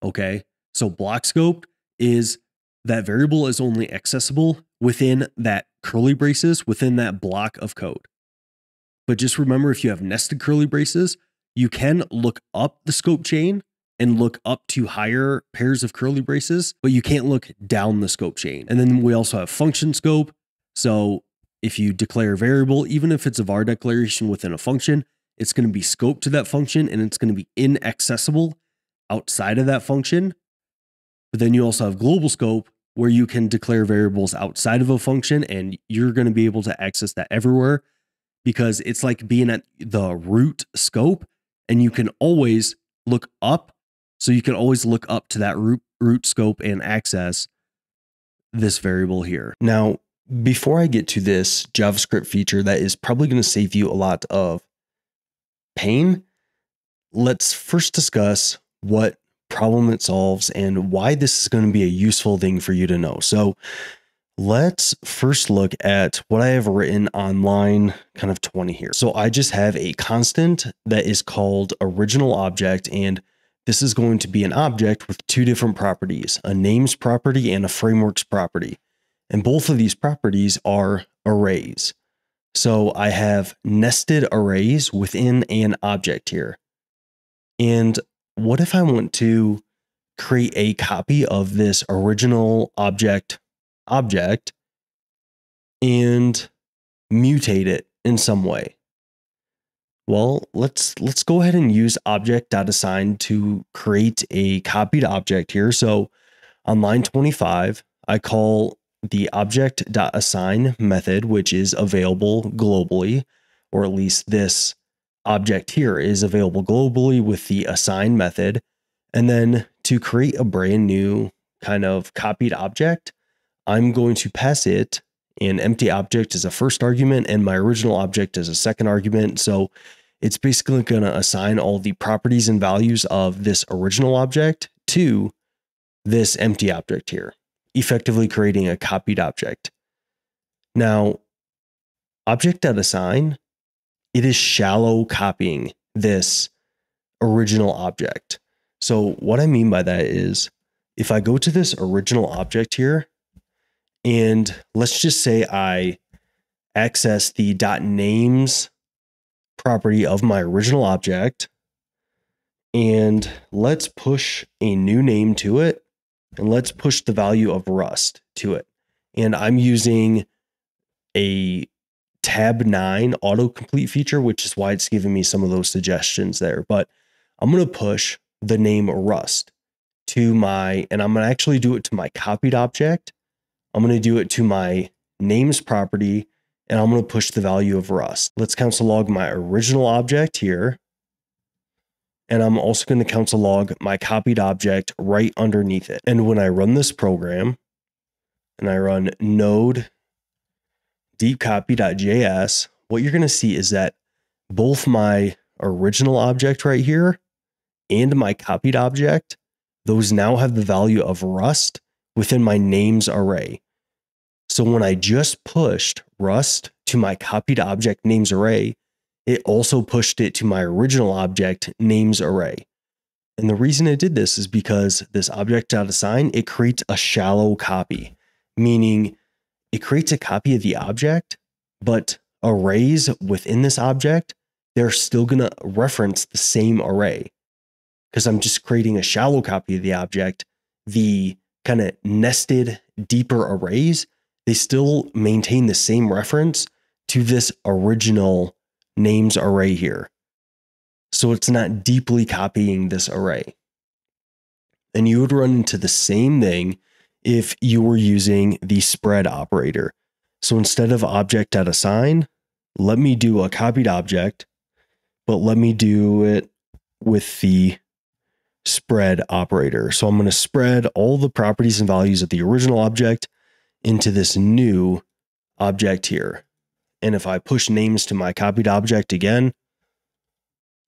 Speaker 1: Okay, so block scoped is that variable is only accessible within that curly braces, within that block of code. But just remember, if you have nested curly braces, you can look up the scope chain and look up to higher pairs of curly braces, but you can't look down the scope chain. And then we also have function scope. So if you declare a variable, even if it's a var declaration within a function, it's going to be scoped to that function and it's going to be inaccessible outside of that function. But then you also have global scope, where you can declare variables outside of a function and you're going to be able to access that everywhere, because it's like being at the root scope and you can always look up. So you can always look up to that root scope and access this variable here. Now, before I get to this JavaScript feature that is probably going to save you a lot of pain, let's first discuss what problem it solves and why this is going to be a useful thing for you to know. So let's first look at what I have written on line kind of 20 here. So I just have a constant that is called original object, and this is going to be an object with two different properties, a names property and a frameworks property. And both of these properties are arrays. So I have nested arrays within an object here. And what if I want to create a copy of this original object and mutate it in some way? Well, let's go ahead and use object.assign to create a copied object here. So on line 25, I call the object.assign method, which is available globally, or at least this object here is available globally with the assign method. And then to create a brand new kind of copied object, I'm going to pass it an empty object as a first argument and my original object as a second argument. So it's basically going to assign all the properties and values of this original object to this empty object here, effectively creating a copied object. Now, object.assign, it is shallow copying this original object. So what I mean by that is, if I go to this original object here, and let's just say I access the .names property of my original object, and let's push a new name to it, and let's push the value of Rust to it. And I'm using a tab 9 autocomplete feature, which is why it's giving me some of those suggestions there. But I'm going to push the name Rust to my, and I'm going to actually do it to my copied object. I'm going to do it to my names property, and I'm going to push the value of Rust. Let's console log my original object here. And I'm also going to console log my copied object right underneath it. And when I run this program and I run node deepcopy.js, what you're going to see is that both my original object right here and my copied object, those now have the value of Rust within my names array. So when I just pushed Rust to my copied object names array, it also pushed it to my original object names array. And the reason it did this is because this object.assign, it creates a shallow copy, meaning it creates a copy of the object, but arrays within this object, they're still going to reference the same array because I'm just creating a shallow copy of the object. The kind of nested deeper arrays, they still maintain the same reference to this original names array here. So it's not deeply copying this array. And you would run into the same thing if you were using the spread operator. So instead of object.assign, let me do a copied object, but let me do it with the spread operator. So I'm going to spread all the properties and values of the original object into this new object here. And if I push names to my copied object again,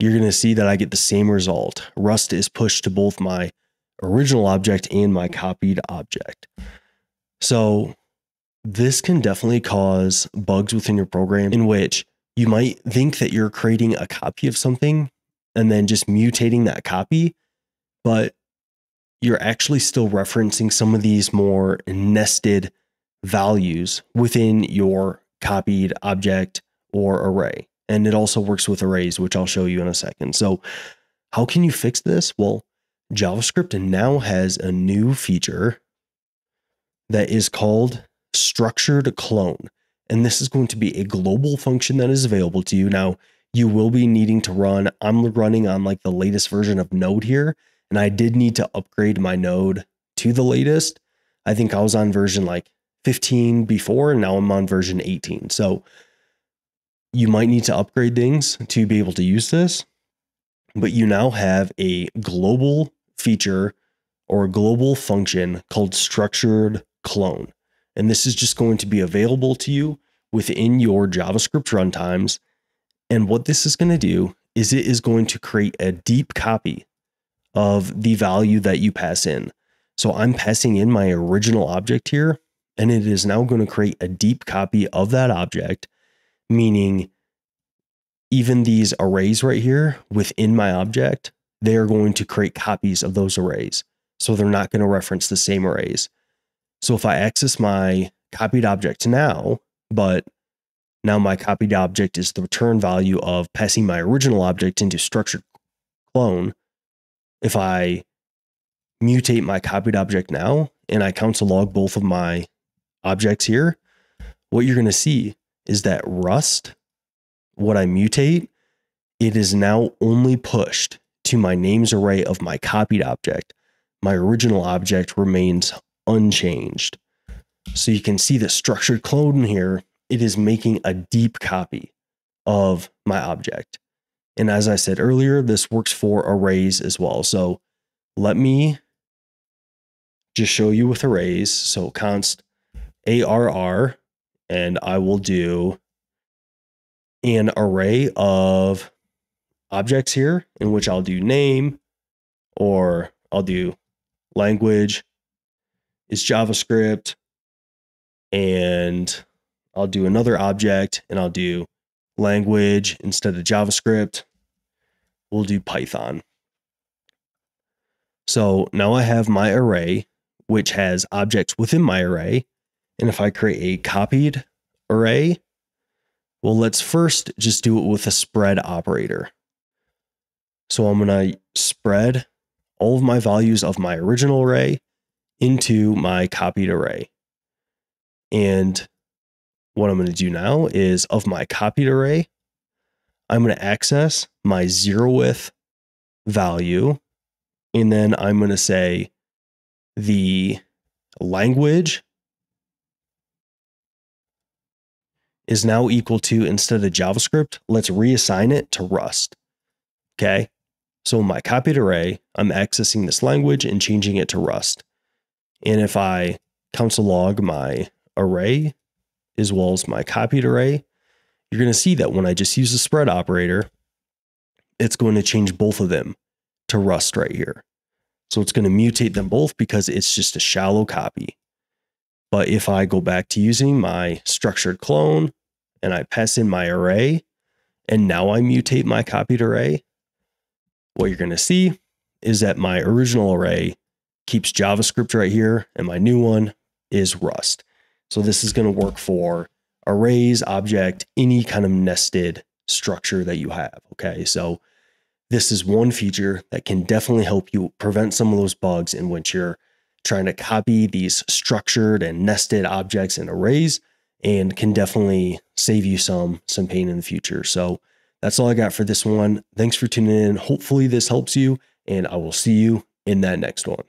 Speaker 1: you're going to see that I get the same result. Rust is pushed to both my original object and my copied object. So this can definitely cause bugs within your program in which you might think that you're creating a copy of something and then just mutating that copy, but you're actually still referencing some of these more nested values within your copied object or array. And it also works with arrays, which I'll show you in a second. So how can you fix this? Well, JavaScript now has a new feature that is called structured clone. And this is going to be a global function that is available to you. Now, you will be needing to run, I'm running on like the latest version of Node here, and I did need to upgrade my Node to the latest. I think I was on version like 15 before, and now I'm on version 18. So you might need to upgrade things to be able to use this, but you now have a global feature or a global function called structured clone. And this is just going to be available to you within your JavaScript runtimes. And what this is going to do is it is going to create a deep copy of the value that you pass in. So I'm passing in my original object here, and it is now going to create a deep copy of that object, meaning even these arrays right here within my object, they are going to create copies of those arrays. So they're not going to reference the same arrays. So if I access my copied object now, but now my copied object is the return value of passing my original object into structured clone. If I mutate my copied object now and I console log both of my objects here, what you're going to see is that Rust, what I mutate, it is now only pushed to my names array of my copied object. My original object remains unchanged. So you can see the structured clone here, it is making a deep copy of my object. And as I said earlier, this works for arrays as well. So let me just show you with arrays. So const arr, and I will do an array of objects here in which I'll do name, or I'll do language is JavaScript, and I'll do another object and I'll do language instead of JavaScript. We'll do Python. So now I have my array, which has objects within my array. And if I create a copied array, well, let's first just do it with a spread operator. So I'm going to spread all of my values of my original array into my copied array. And what I'm going to do now is of my copied array, I'm going to access my 0th value. And then I'm going to say the language is now equal to, instead of JavaScript, let's reassign it to Rust. Okay. So in my copied array, I'm accessing this language and changing it to Rust. And if I console log my array as well as my copied array, you're going to see that when I just use the spread operator, it's going to change both of them to Rust right here. So it's going to mutate them both because it's just a shallow copy. But if I go back to using my structured clone and I pass in my array, and now I mutate my copied array, what you're going to see is that my original array keeps JavaScript right here, and my new one is Rust. So this is going to work for arrays, object, any kind of nested structure that you have. Okay, so this is one feature that can definitely help you prevent some of those bugs in which you're trying to copy these structured and nested objects and arrays, and can definitely save you some pain in the future. So that's all I got for this one. Thanks for tuning in. Hopefully this helps you, and I will see you in that next one.